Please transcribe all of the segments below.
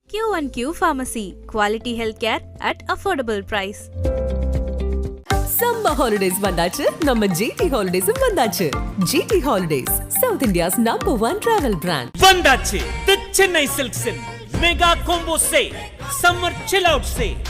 Q&Q Pharmacy, quality healthcare at affordable price. Summer holidays vandachu, நம்ம GT Holidays vandachu. GT Holidays, South India's #1 travel brand. Vandachu, the Chennai Silks in Mega Combo Sale, Summer Chill Out Sale.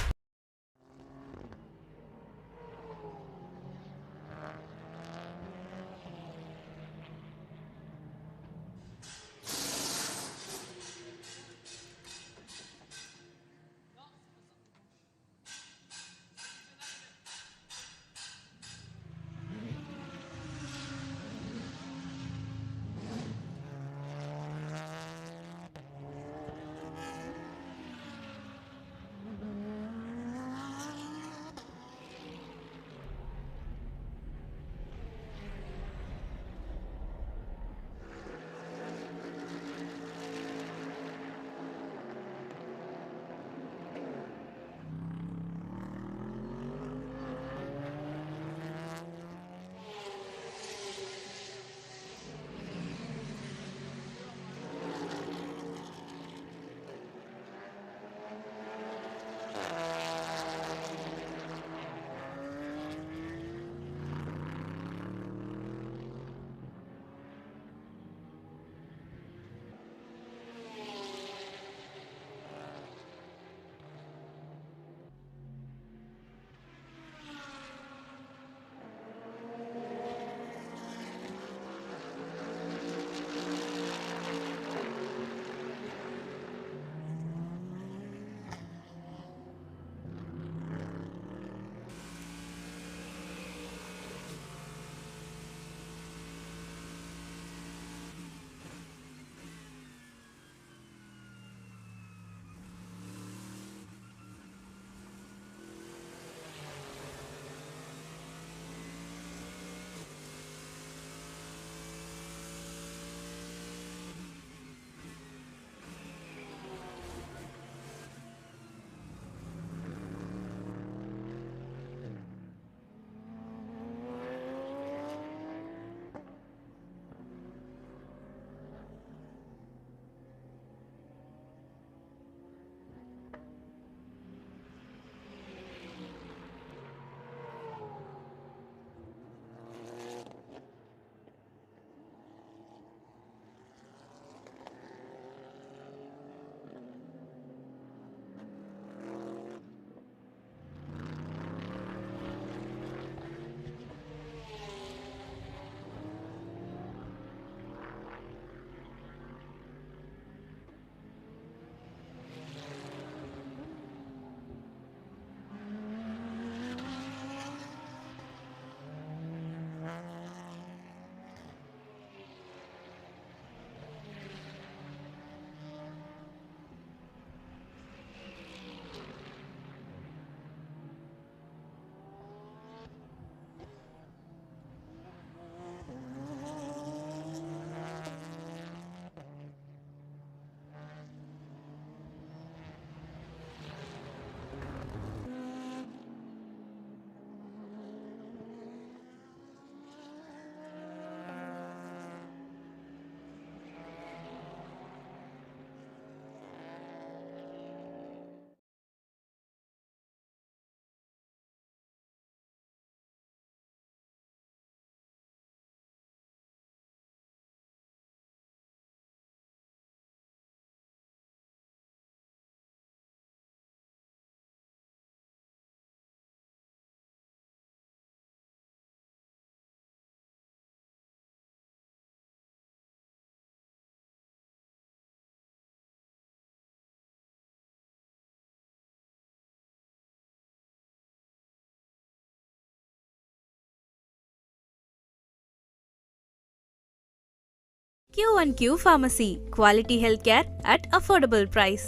Q&Q Pharmacy, quality healthcare at affordable price.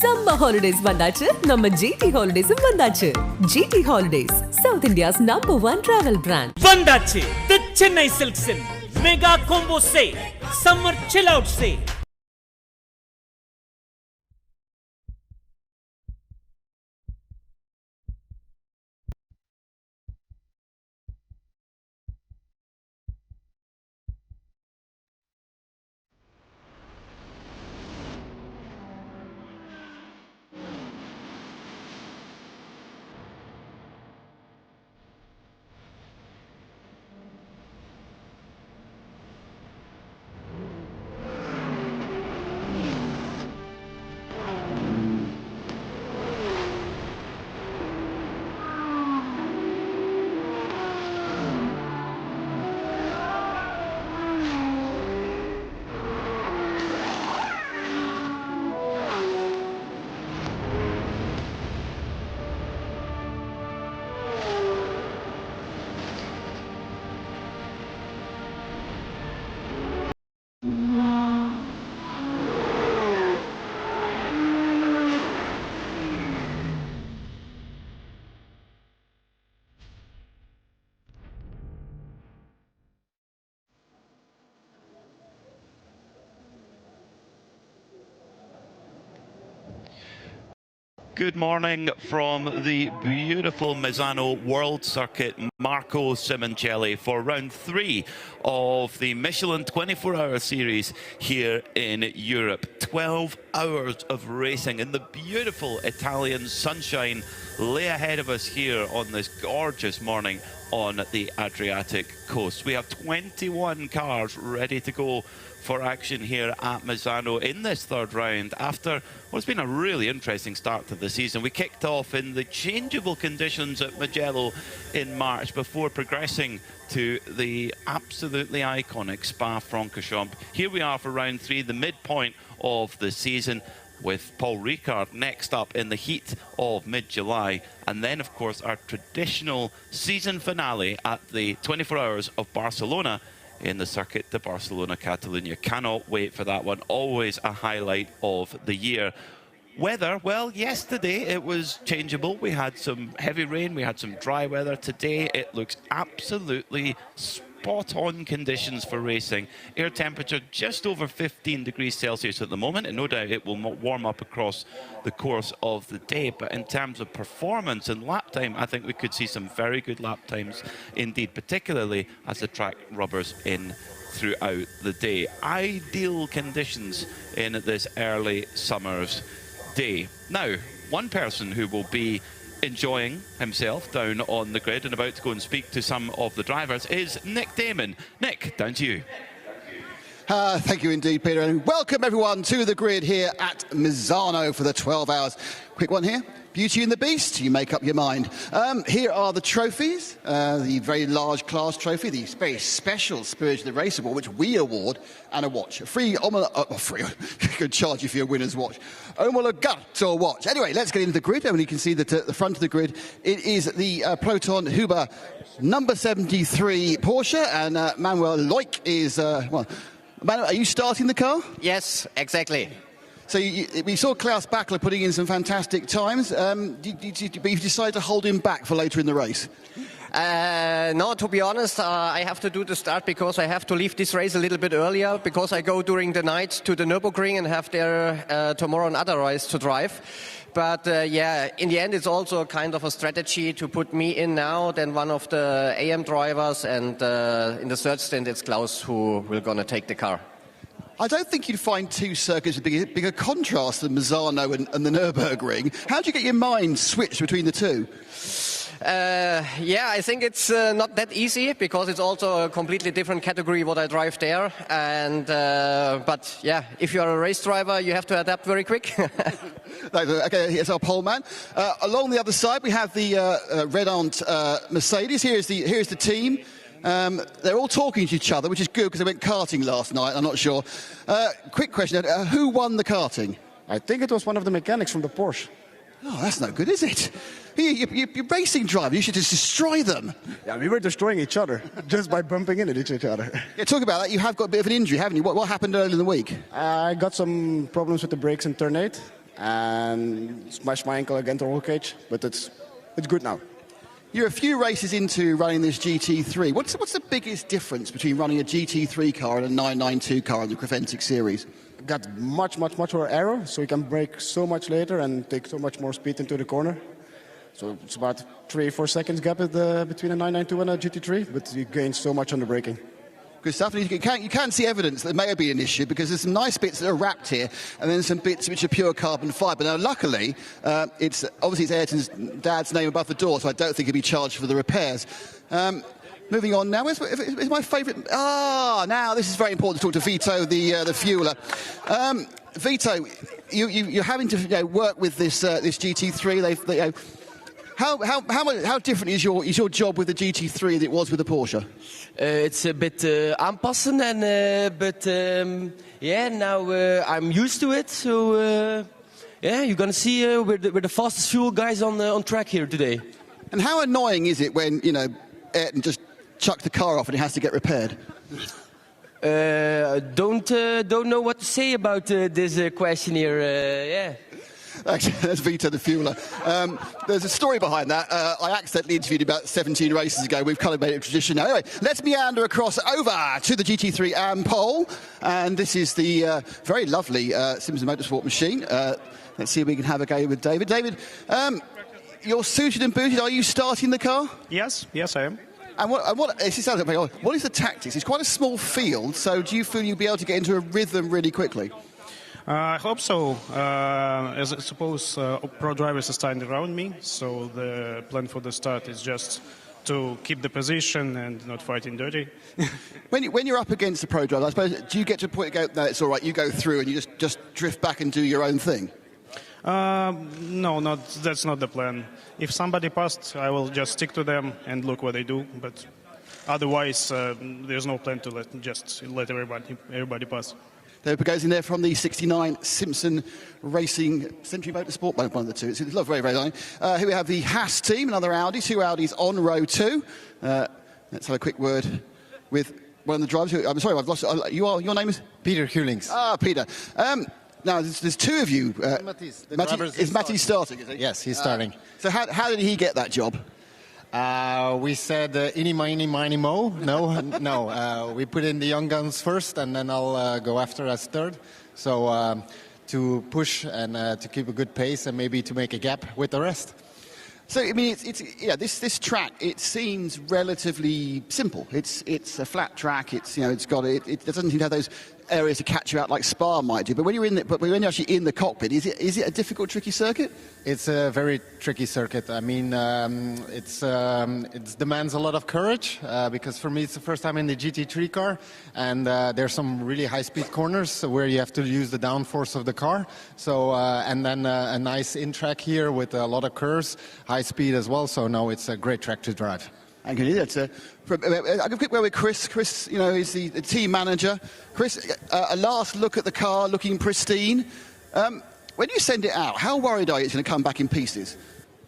Summer holidays vandachu, நம்ம GT Holidays vandachu. GT Holidays, South India's #1 travel brand. Vandachu, the Chennai Silks in Mega Combo Sale, Summer Chill Out Sale. Good morning from the beautiful Misano World Circuit Marco Simoncelli for round 3 of the Michelin 12H Series here in Europe. 12 hours of racing in the beautiful Italian sunshine lay ahead of us here on this gorgeous morning on the Adriatic coast. We have 21 cars ready to go for action here at Misano in this third round after what's been a really interesting start to the season. We kicked off in the changeable conditions at Mugello in March before progressing to the absolutely iconic Spa-Francorchamps. Here we are for round 3, the midpoint of the season, with Paul Ricard next up in the heat of mid-July. And then, of course, our traditional season finale at the 24 Hours of Barcelona in the Circuit de Barcelona, Catalunya. Cannot wait for that one. Always a highlight of the year. Weather, well, yesterday it was changeable. We had some heavy rain, we had some dry weather. Today it looks absolutely spot-on conditions for racing. Air temperature just over 15 degrees Celsius at the moment, and no doubt it will warm up across the course of the day. But in terms of performance and lap time, I think we could see some very good lap times indeed, particularly as the track rubbers in throughout the day. Ideal conditions in this early summer's day. Now, one person who will be enjoying himself down on the grid and about to go and speak to some of the drivers is Nick Damon. Nick, down to you. Thank you indeed, Peter, and welcome everyone to the grid here at Misano for the 12 hours. Quick one here. Beauty and the Beast, you make up your mind. Here are the trophies, the very large class trophy, the very special Spirit of the Race Award, which we award, and a watch. A free, free, could charge you for your winner's watch. Omologato watch. Anyway, let's get into the grid, and you can see that at the front of the grid, it is the Proton Huber number 73 Porsche, and Manuel Loic is, well, Manuel, are you starting the car? Yes, exactly. So we saw Klaus Bachler putting in some fantastic times, but you've decided to hold him back for later in the race. No, to be honest, I have to do the start because I have to leave this race a little bit earlier because I go during the night to the Nürburgring and have there tomorrow another race to drive. But yeah, in the end, it's also kind of a strategy to put me in now than one of the AM drivers, and in the third stint, it's Klaus who will gonna take the car. I don't think you'd find two circuits with bigger contrast than Misano and the Nürburgring. How do you get your mind switched between the two? Yeah, I think it's not that easy because it's also a completely different category what I drive there. And but yeah, if you're a race driver, you have to adapt very quick. Okay, here's our pole man. Along the other side, we have the Red Ant Mercedes. Here's the team. They're all talking to each other, which is good because they went karting last night. I'm not sure. Quick question: who won the karting? I think it was one of the mechanics from the Porsche. Oh, that's no good, is it? You're racing driver. You should just destroy them. Yeah, we were destroying each other just by bumping into each other. Yeah, talk about that. You have got a bit of an injury, haven't you? What happened earlier in the week? I got some problems with the brakes in turn 8 and smashed my ankle against the roll cage, but it's good now. You're a few races into running this GT3. What's the biggest difference between running a GT3 car and a 992 car in the Creventic series? Got much more aero, so you can brake so much later and take so much more speed into the corner. So it's about 3-4 seconds gap between a 992 and a GT3, but you gain so much on the braking. Good stuff. And you can see evidence that there may have been an issue because there's some nice bits that are wrapped here and then some bits which are pure carbon fibre. Now, luckily, it's Ayrton's dad's name above the door, so I don't think he'll be charged for the repairs. Moving on now, is my favourite... now this is very important to talk to Vito, the fueler. Vito, you're having to work with this GT3. How different is your job with the GT3 than it was with the Porsche? It's a bit aanpassen, but yeah, now I'm used to it. So yeah, you're gonna see we're the fastest fuel guys on track here today. And how annoying is it when Ayrton just chucks the car off and it has to get repaired? Don't know what to say about this question here. Yeah. Actually, that's Vito the fueler. There's a story behind that. I accidentally interviewed about 17 races ago. We've kind of made it a tradition now. Anyway, let's meander across over to the GT3 AM pole. And this is the very lovely Simpson Motorsport machine. let's see if we can have a go with David. David, you're suited and booted. Are you starting the car? Yes, I am. And what is the tactics? It's quite a small field, so do you feel you'll be able to get into a rhythm really quickly? I hope so. As I suppose pro drivers are starting around me, so the plan for the start is just to keep the position and not fighting dirty. When you're up against the pro driver, I suppose, do you get to a point to go, no, it's all right, you go through and you just drift back and do your own thing? No, that's not the plan. If somebody passed, I will just stick to them and look what they do. But otherwise, there's no plan to let everybody pass. David goes in there from the 69 Simpson Racing Century Motorsport, one of the two. It's very, very nice. Here we have the Haas team, another Audi, 2 Audis on row 2. Let's have a quick word with one of the drivers. I'm sorry, I've lost. Your name is? Peter Hulings. Ah, Peter. Now, there's 2 of you. Is Matty starting, is he? Yes, he's starting. So how did he get that job? We said, "Eeny, miny, miny, mo." No. We put in the young guns first, and then I'll go after as third. So to push and to keep a good pace, and maybe to make a gap with the rest. So I mean, this track, it seems relatively simple. It's a flat track. It doesn't seem to have those areas to catch you out like Spa might do. But when you're actually in the cockpit, is it a difficult, tricky circuit? It's a very tricky circuit. I mean, it demands a lot of courage because for me it's the first time in the GT3 car, and there's some really high-speed corners where you have to use the downforce of the car. So and then a nice in-track here with a lot of curves, high speed as well. So no, it's a great track to drive. Thank you. I'll give a quick word with Chris. Chris, is the team manager. Chris, a last look at the car, looking pristine. When you send it out, how worried are you it's going to come back in pieces?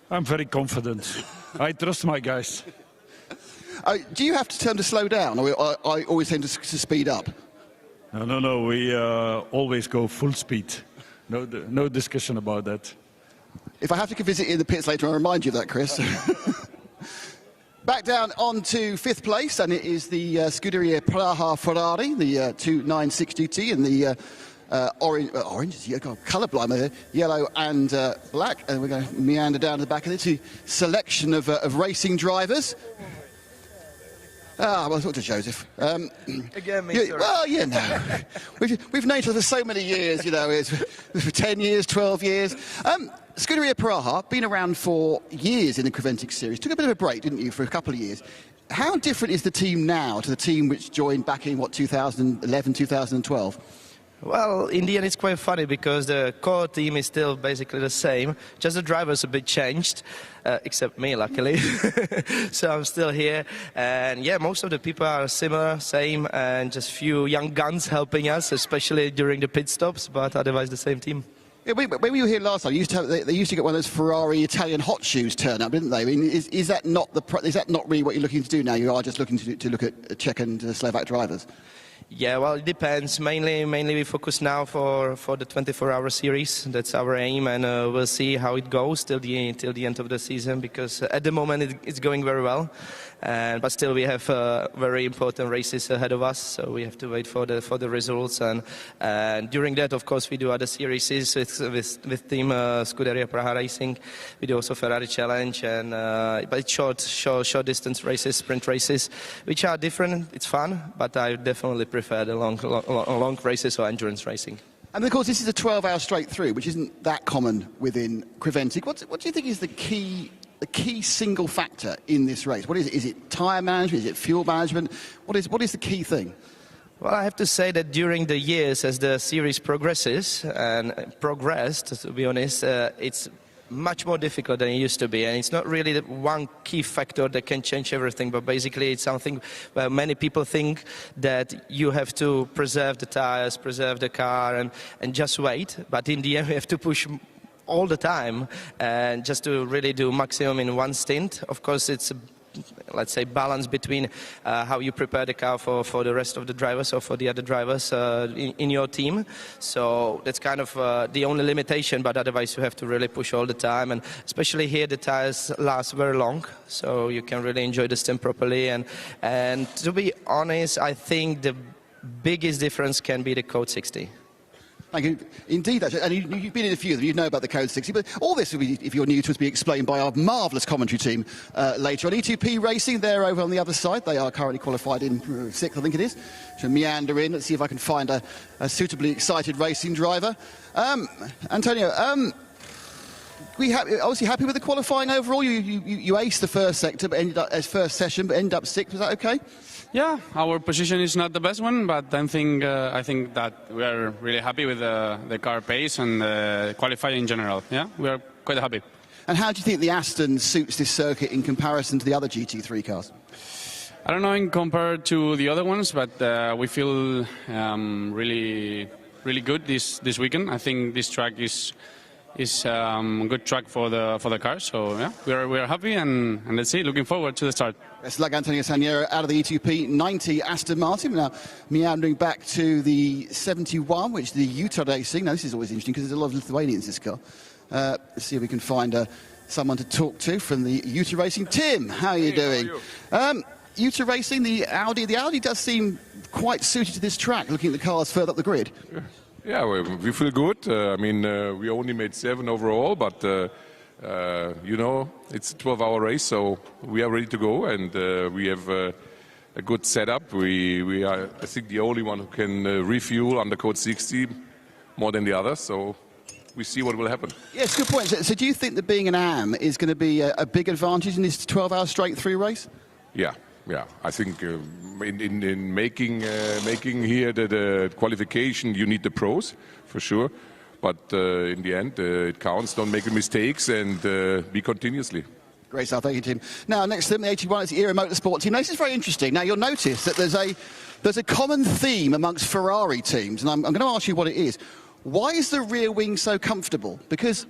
I'm very confident. I trust my guys. Do you have to tell them to slow down, or I always tend to speed up? No. We always go full speed. No discussion about that. If I have to visit you in the pits later, I'll remind you of that, Chris. Back down on to 5th place, and it is the Scuderia Praha Ferrari, the 296 GT, and the orange, colourblind there, yellow and black. And we're going to meander down to the back of the selection of racing drivers. Well, talk to Joseph. Again, me, sorry. Well, no. We've known each other for so many years, it's for 10 years, 12 years. Scuderia Praha, been around for years in the Creventic series. Took a bit of a break, didn't you, for a couple of years. How different is the team now to the team which joined back in, 2011, 2012? Well, in the end, it's quite funny because the core team is still basically the same. Just the drivers a bit changed, except me, luckily. So I'm still here. And yeah, most of the people are similar, same, and just few young guns helping us, especially during the pit stops, but otherwise the same team. Yeah, when we were here last time, they used to get one of those Ferrari Italian hot shoes turn up, didn't they? I mean, is that not really what you're looking to do now? You are just looking to look at Czech and Slovak drivers. Yeah, well, it depends. Mainly we focus now for the 24-hour series. That's our aim, and we'll see how it goes till the end of the season. Because at the moment it's going very well, but still we have very important races ahead of us. So we have to wait for the results, and during that, of course, we do other series with team Scuderia Praha Racing. We do also Ferrari Challenge, and but it's short distance races, sprint races, which are different. It's fun, but I definitely prefer the long races or endurance racing. And of course, this is a 12-hour straight through, which isn't that common within Creventic. What do you think is the key single factor in this race? What is it? Is it tyre management? Is it fuel management? What is the key thing? Well, I have to say that during the years, as the series progressed, to be honest, it's much more difficult than it used to be, and it's not really the one key factor that can change everything, but basically it's something where many people think that you have to preserve the tires, preserve the car, and just wait, but in the end you have to push all the time, and just to really do maximum in one stint. Of course, it's let's say balance between how you prepare the car for the rest of the drivers or for the other drivers in your team. So that's kind of the only limitation, but otherwise you have to really push all the time, and especially here the tires last very long, so you can really enjoy the stint properly. And to be honest, I think the biggest difference can be the Code 60. Thank you. Indeed, actually. And you've been in a few of them, you know about the Code 60, but all this will be, if you're new to us, be explained by our marvellous commentary team later on. E2P Racing, they're over on the other side. They are currently qualified in 6th, I think it is. To meander in, let's see if I can find a suitably excited racing driver. Antonio, obviously happy with the qualifying overall? You aced the first sector, but ended up as first session, but ended up 6th. Was that okay? Yeah, our position is not the best one, but I think that we are really happy with the car pace and qualifying in general. Yeah, we are quite happy. And how do you think the Aston suits this circuit in comparison to the other GT3 cars? I don't know in compared to the other ones, but we feel really good this weekend. I think this track is a good track for the car. So yeah, we are happy and let's see. Looking forward to the start. Best of luck, Antonio Saniero, out of the E2P 90 Aston Martin. Now meandering back to the 71, which is the Utah Racing. Now this is always interesting because there's a lot of Lithuanians in this car. Let's see if we can find someone to talk to from the Utah Racing. Tim, how are you doing? Utah Racing, the Audi does seem quite suited to this track, looking at the cars further up the grid. Yeah, we feel good. I mean, we only made 7 overall, but you know, it's a 12-hour race, so we are ready to go, and we have a good setup. We are, I think, the only one who can refuel under code 60 more than the others, so we see what will happen. Yes, good point. So do you think that being an AM is going to be a big advantage in this 12-hour straight-through race? Yeah. I think in making here the qualification, you need the pros, for sure. But in the end, it counts. Don't make mistakes and be continuously. Great stuff. Thank you, Tim. Now, next to them, the 81 is the Era Motorsport team. Now, this is very interesting. Now, you'll notice that there's a common theme amongst Ferrari teams, and I'm going to ask you what it is. Why is the rear wing so comfortable? Because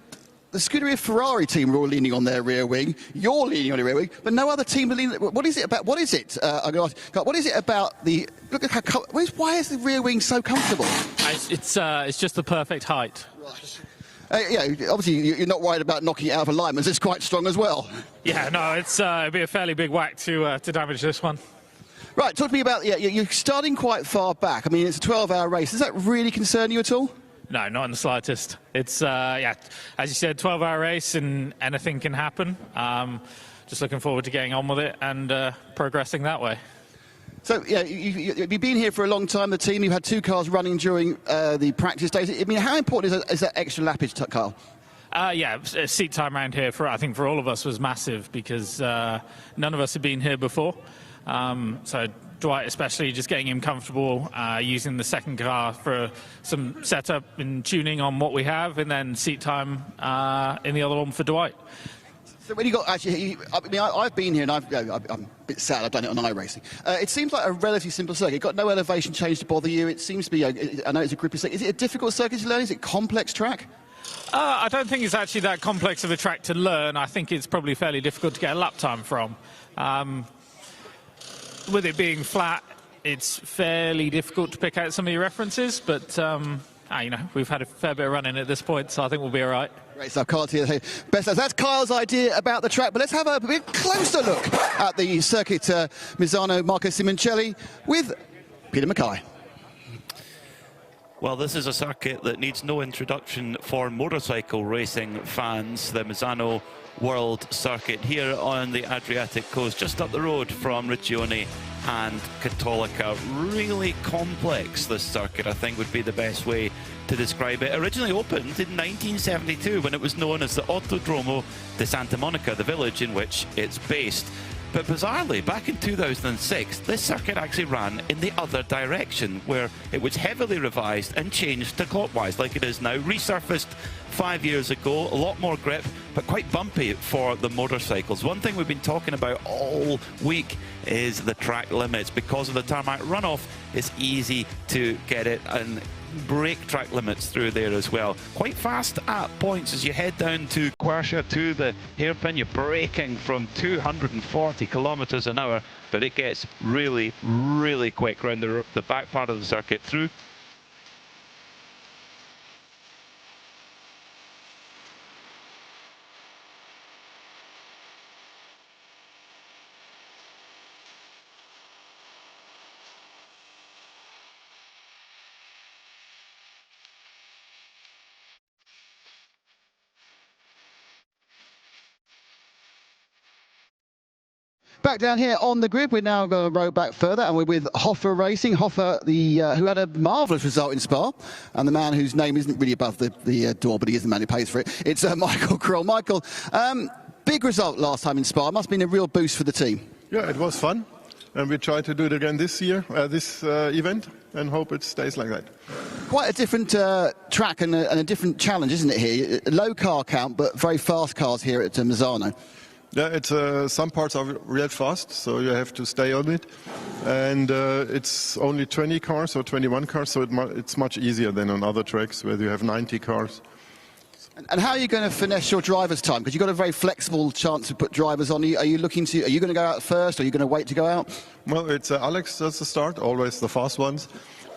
the Scuderia Ferrari team are all leaning on their rear wing. You're leaning on your rear wing, but no other team are leaning. What is it about? What is it? I'm going to ask, what is it about the? Look at how. Why is the rear wing so comfortable? It's just the perfect height. Right. Yeah, obviously you're not worried about knocking it out of alignment. It's quite strong as well. Yeah, no, it'd be a fairly big whack to damage this one. Right, talk to me about. Yeah, you're starting quite far back. I mean, it's a 12-hour race. Does that really concern you at all? No, not in the slightest. It's, yeah, as you said, 12-hour race and anything can happen. Just looking forward to getting on with it and progressing that way. So, yeah, you've been here for a long time, the team. You've had 2 cars running during the practice days. I mean, how important is that extra lappage, Carl? Yeah, seat time around here, I think for all of us, was massive because none of us had been here before. So Dwight especially, just getting him comfortable, using the second car for some setup and tuning on what we have, and then seat time in the other one for Dwight. So when you got actually, I mean, I've been here and I'm a bit sad I've done it on iRacing. It seems like a relatively simple circuit. It's got no elevation change to bother you. It seems to be, I know it's a grippy circuit. Is it a difficult circuit to learn? Is it a complex track? I don't think it's actually that complex of a track to learn. I think it's probably fairly difficult to get a lap time from. With it being flat, it's fairly difficult to pick out some of your references, but you know, we've had a fair bit of running at this point, so I think we'll be all right. Great stuff, Kyle. Best that's Kyle's idea about the track, but let's have a bit closer look at the circuit Misano Marco Simoncelli with Peter Mackay. Well, this is a circuit that needs no introduction for motorcycle racing fans. The Misano World Circuit here on the Adriatic coast, just up the road from Regione and Cattolica. Really complex, this circuit, I think would be the best way to describe it. Originally opened in 1972 when it was known as the Autodromo de Santa Monica, the village in which it's based. But bizarrely, back in 2006, this circuit actually ran in the other direction, where it was heavily revised and changed to clockwise, like it is now. Resurfaced 5 years ago, a lot more grip, but quite bumpy for the motorcycles. One thing we've been talking about all week is the track limits. Because of the tarmac runoff, it's easy to get it and break track limits through there as well. Quite fast at points as you head down to Quercia to the hairpin. You're braking from 240 kilometers an hour, but it gets really, really quick around the back part of the circuit through. Back down here on the grid, we're now going to row back further, and we're with RAFA Racing. RAFA, who had a marvellous result in Spa, and the man whose name isn't really above the door, but he is the man who pays for it. It's Michael Kroll. Michael, big result last time in Spa. Must have been a real boost for the team. Yeah, it was fun, and we try to do it again this year, this event, and hope it stays like that. Quite a different track and a different challenge, isn't it here? A low car count, but very fast cars here at Misano. Yeah, it's some parts are real fast, so you have to stay on it. And it's only 20 cars or 21 cars, so it's much easier than on other tracks where you have 90 cars. And how are you going to finesse your driver's time? Because you've got a very flexible chance to put drivers on. Are you going to go out first, or are you going to wait to go out? Well, it's Alex does the start, always the fast ones.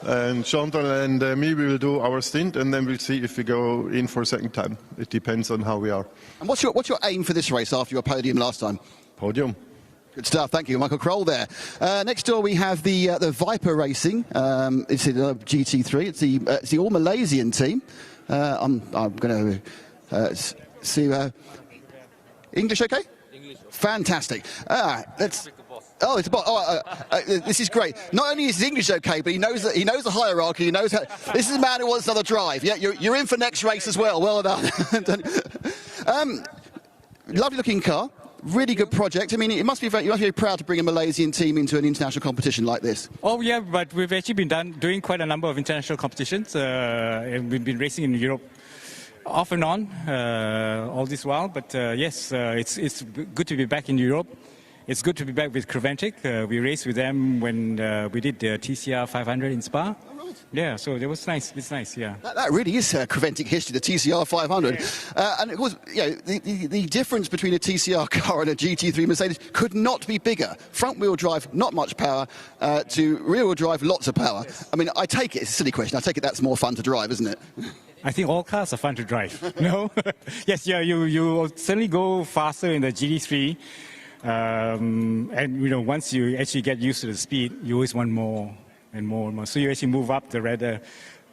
And Chantal and me, we will do our stint, and then we'll see if we go in for a second time. It depends on how we are. And what's your aim for this race after your podium last time? Podium. Good stuff. Thank you, Michael Kroll there. Next door we have the Viper Racing. It's a GT3. It's the all Malaysian team. I'm going to see. English okay? English. Fantastic. Let's. Oh, it's a boss. This is great. Not only is his English okay, but he knows the hierarchy. He knows how. This is a man who wants another drive. Yeah, you're in for next race as well. Well done. Lovely looking car. Really good project. I mean, you must be very proud to bring a Malaysian team into an international competition like this. Oh yeah, but we've actually been doing quite a number of international competitions. And we've been racing in Europe off and on all this while. But yes, it's good to be back in Europe. It's good to be back with Creventic. We raced with them when we did the TCR 500 in Spa. Yeah, so it was nice. It's nice, yeah. That really is Creventic history, the TCR 500. Yeah. And of course, the difference between a TCR car and a GT3 Mercedes could not be bigger. Front-wheel drive, not much power, to rear-wheel drive, lots of power. Yes. I mean, I take it, it's a silly question, I take it that's more fun to drive, isn't it? I think all cars are fun to drive, no? Yes, yeah, you certainly go faster in the GT3. And once you actually get used to the speed, you always want more and more and more. So you actually move up the radar.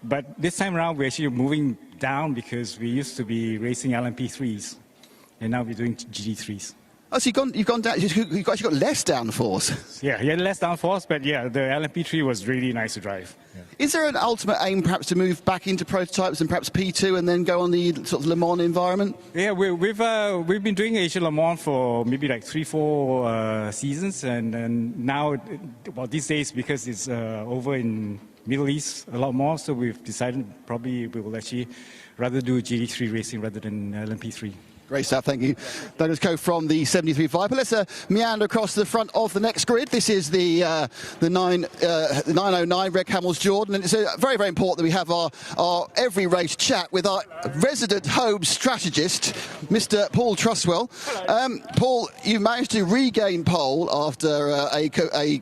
But this time around, we're actually moving down because we used to be racing LMP3s, and now we're doing GT3s. Oh, so you've gone down. You've actually got less downforce. Yeah, less downforce, but yeah, the LMP3 was really nice to drive. Yeah. Is there an ultimate aim, perhaps, to move back into prototypes and perhaps P2 and then go on the sort of Le Mans environment? Yeah, we've been doing Asia Le Mans for maybe like 3-4 seasons, and now, well, these days because it's over in Middle East a lot more, so we've decided probably we will actually rather do GT3 racing rather than LMP3. Great stuff, thank you. Douglas Coe from the 73 Viper. Let's meander across the front of the next grid. This is the 909 Red Camels Jordan, and it's very, very important that we have our every race chat with our resident home strategist, Mr. Paul Truswell. Paul, you managed to regain pole after a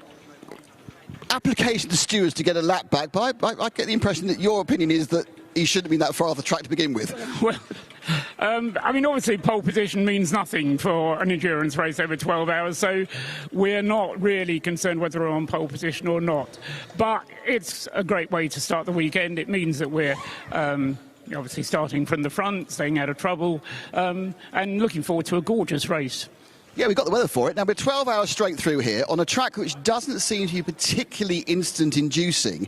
application to stewards to get a lap back, but I get the impression that your opinion is that he shouldn't have been that far off the track to begin with. Well, I mean, obviously pole position means nothing for an endurance race over 12 hours, so we're not really concerned whether we're on pole position or not. But it's a great way to start the weekend. It means that we're obviously starting from the front, staying out of trouble, and looking forward to a gorgeous race. Yeah, we've got the weather for it. Now, we're 12 hours straight through here on a track which doesn't seem to be particularly instant-inducing.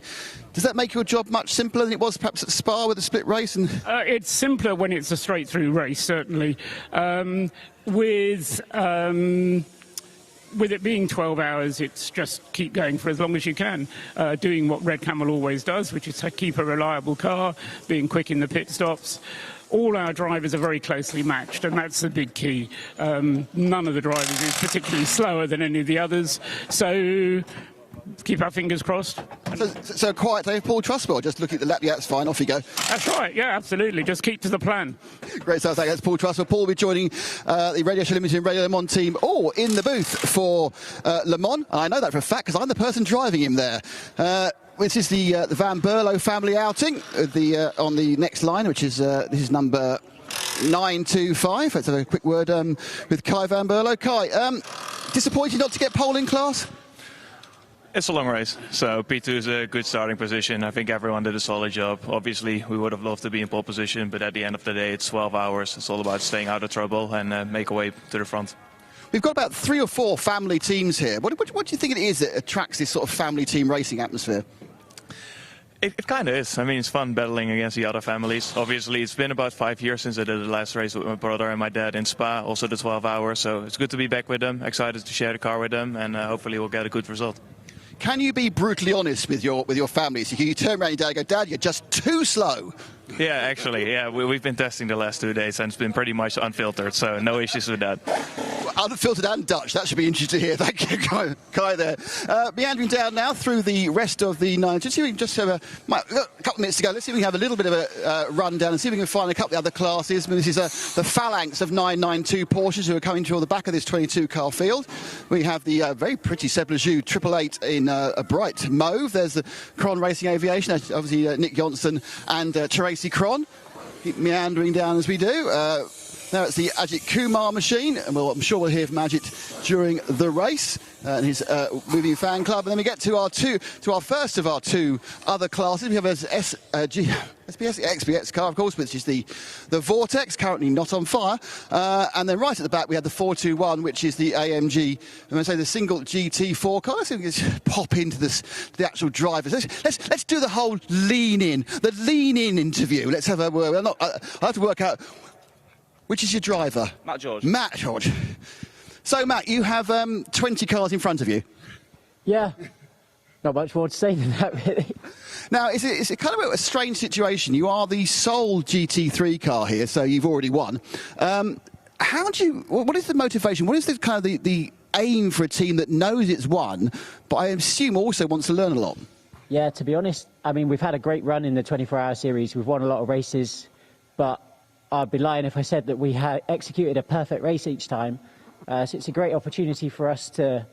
Does that make your job much simpler than it was perhaps at Spa with a split race? And it's simpler when it's a straight-through race, certainly. With it being 12 hours, it's just keep going for as long as you can, doing what Red Camel always does, which is to keep a reliable car, being quick in the pit stops. All our drivers are very closely matched, and that's the big key. None of the drivers is particularly slower than any of the others, so keep our fingers crossed. So quiet day, Paul Truswell. Just look at the lap, yeah, it's fine, off you go. That's right, yeah, absolutely. Just keep to the plan. Great stuff, that's Paul Truswell. Paul will be joining the Radio Show Limited and Radio Le Mans team, all in the booth for Le Mans. I know that for a fact because I'm the person driving him there. This is the Van Berlo family outing on the next line, which is this is number 925. Let's have a quick word with Kai Van Berlo. Kai, disappointed not to get pole in class? It's a long race, so P2 is a good starting position. I think everyone did a solid job. Obviously, we would have loved to be in pole position, but at the end of the day, it's 12 hours. It's all about staying out of trouble and make a way to the front. We've got about 3 or 4 family teams here. What do you think it is that attracts this sort of family team racing atmosphere? It kind of is. I mean, it's fun battling against the other families. Obviously, it's been about 5 years since I did the last race with my brother and my dad in Spa, also the 12 hours. So it's good to be back with them, excited to share the car with them, and hopefully we'll get a good result. Can you be brutally honest with your families? Can you turn around your dad and go, Dad, you're just too slow? Yeah, actually, yeah. We've been testing the last 2 days, and it's been pretty much unfiltered, so no issues with that. Unfiltered and Dutch. That should be interesting to hear. Thank you, Kai there. Meandering down now through the rest of the 9. Just have a couple of minutes to go. Let's see if we can have a little bit of a rundown and see if we can find a couple of other classes. I mean, this is the phalanx of 992 Porsches who are coming through the back of this 22-car field. We have the very pretty Seb Lejeune 888 in a bright mauve. There's the Cron Racing Aviation. That's obviously Nick Johnson and Tracy Cron. Keep meandering down as we do. Now it's the Ajith Kumar machine, and I'm sure we'll hear from Ajit during the race and his moving fan club. And then we get to our first of our 2 other classes. We have a SBS XPX car, of course, which is the Vortex, currently not on fire. And then right at the back we have the 421, which is the AMG, I'm going to say the single GT4 car. So we can just pop into the actual drivers. Let's do the whole lean in interview. Let's have a word. I have to work out. Which is your driver? Matt George. Matt George. So, Matt, you have 20 cars in front of you. Yeah. Not much more to say than that, really. Now, it's kind of a strange situation. You are the sole GT3 car here, so you've already won. What is the motivation? What is the kind of the aim for a team that knows it's won, but I assume also wants to learn a lot? Yeah, to be honest, I mean, we've had a great run in the 24-hour series. We've won a lot of races, but I'd be lying if I said that we had executed a perfect race each time. So it's a great opportunity for us to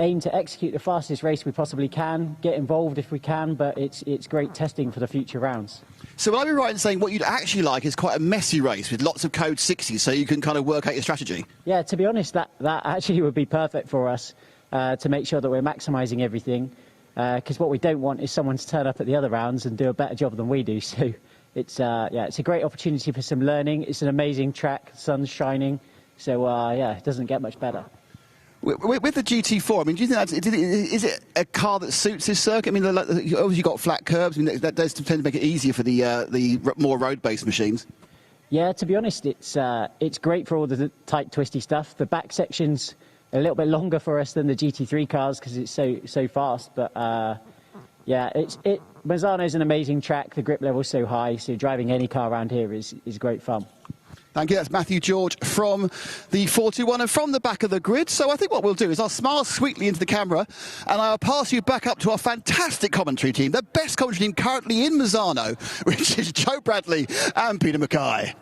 aim to execute the fastest race we possibly can, get involved if we can, but it's great testing for the future rounds. So will I be right in saying what you'd actually like is quite a messy race with lots of code 60s so you can kind of work out your strategy? Yeah, to be honest, that actually would be perfect for us to make sure that we're maximising everything, because what we don't want is someone to turn up at the other rounds and do a better job than we do. So it's a great opportunity for some learning. It's an amazing track, the sun's shining, so it doesn't get much better. With the GT4, I mean, do you think is it a car that suits this circuit? I mean, obviously you've got flat curbs. I mean, that does tend to make it easier for the more road-based machines. Yeah, to be honest, it's great for all the tight, twisty stuff. The back section's a little bit longer for us than the GT3 cars because it's so fast, but Misano's an amazing track. The grip level's so high, so driving any car around here is great fun. Thank you. That's Matthew George from the 421 and from the back of the grid. So I think what we'll do is I'll smile sweetly into the camera and I'll pass you back up to our fantastic commentary team, the best commentary team currently in Misano, which is Joe Bradley and Peter Mackay.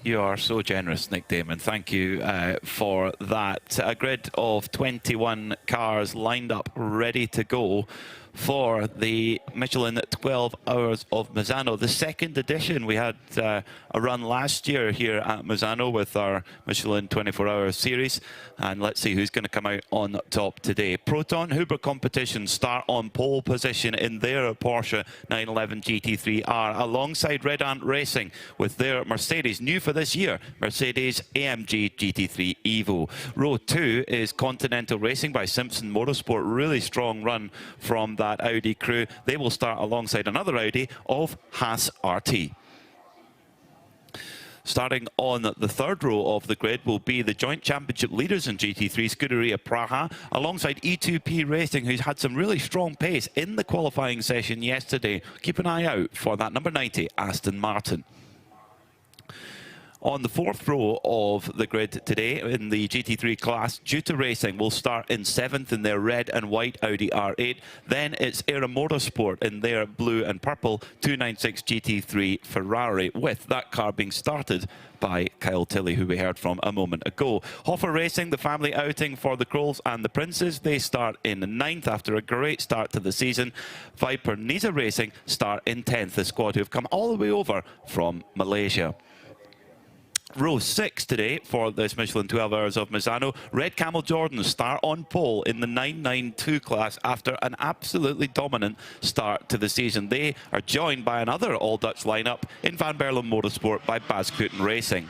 You are so generous, Nick Damon. Thank you for that. A grid of 21 cars lined up, ready to go for the Michelin 12 Hours of Misano. The second edition. We had a run last year here at Misano with our Michelin 24-hour series. And let's see who's going to come out on top today. Proton Huber Competition start on pole position in their Porsche 911 GT3R alongside Red Ant Racing with their Mercedes, new for this year, Mercedes AMG GT3 Evo. Row 2 is Continental Racing by Simpson Motorsport. Really strong run from that Audi crew. They will start alongside another Audi of Haas RT. Starting on the third row of the grid will be the joint championship leaders in GT3, Scuderia Praha, alongside E2P Racing, who's had some really strong pace in the qualifying session yesterday. Keep an eye out for that number 90, Aston Martin. On the fourth row of the grid today in the GT3 class, Juta Racing will start in 7th in their red and white Audi R8. Then it's Era Motorsport in their blue and purple 296 GT3 Ferrari, with that car being started by Kyle Tilley, who we heard from a moment ago. Hoffer Racing, the family outing for the Krolls and the Princes, they start in 9th after a great start to the season. Viper Niza Racing start in 10th, the squad who have come all the way over from Malaysia. Row 6 today for this Michelin 12 Hours of Misano. Red Camel Jordan start on pole in the 992 class after an absolutely dominant start to the season. They are joined by another all-Dutch lineup in Van Berlen Motorsport by Bas Kutten Racing.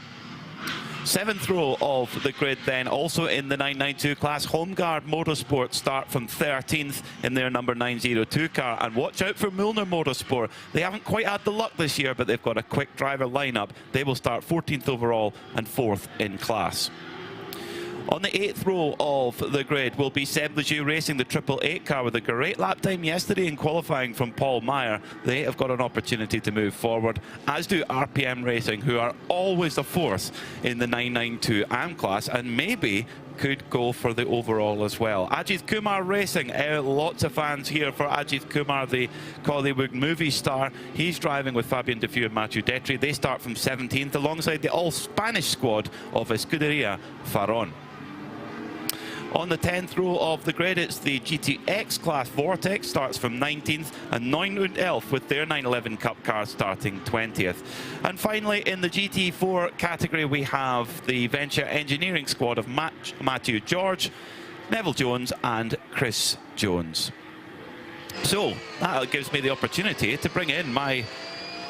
7th row of the grid then, also in the 992 class, Homeguard Motorsport start from 13th in their number 902 car. And watch out for Milner Motorsport. They haven't quite had the luck this year, but they've got a quick driver lineup. They will start 14th overall and 4th in class. On the 8th row of the grid will be Seb Lejeune Racing, the 888 car, with a great lap time yesterday in qualifying from Paul Meyer. They have got an opportunity to move forward, as do RPM Racing, who are always a force in the 992 AM class and maybe could go for the overall as well. Ajith Kumar Racing, lots of fans here for Ajith Kumar, the Hollywood movie star. He's driving with Fabien Defieux and Mathieu Detry. They start from 17th alongside the all-Spanish squad of Escuderia Farón. On the 10th row of the grid, it's the GTX class. Vortex starts from 19th, and 9 und 11 with their 911 Cup car starting 20th. And finally, in the GT4 category, we have the Venture Engineering squad of Matthew George, Neville Jones and Chris Jones. So that gives me the opportunity to bring in my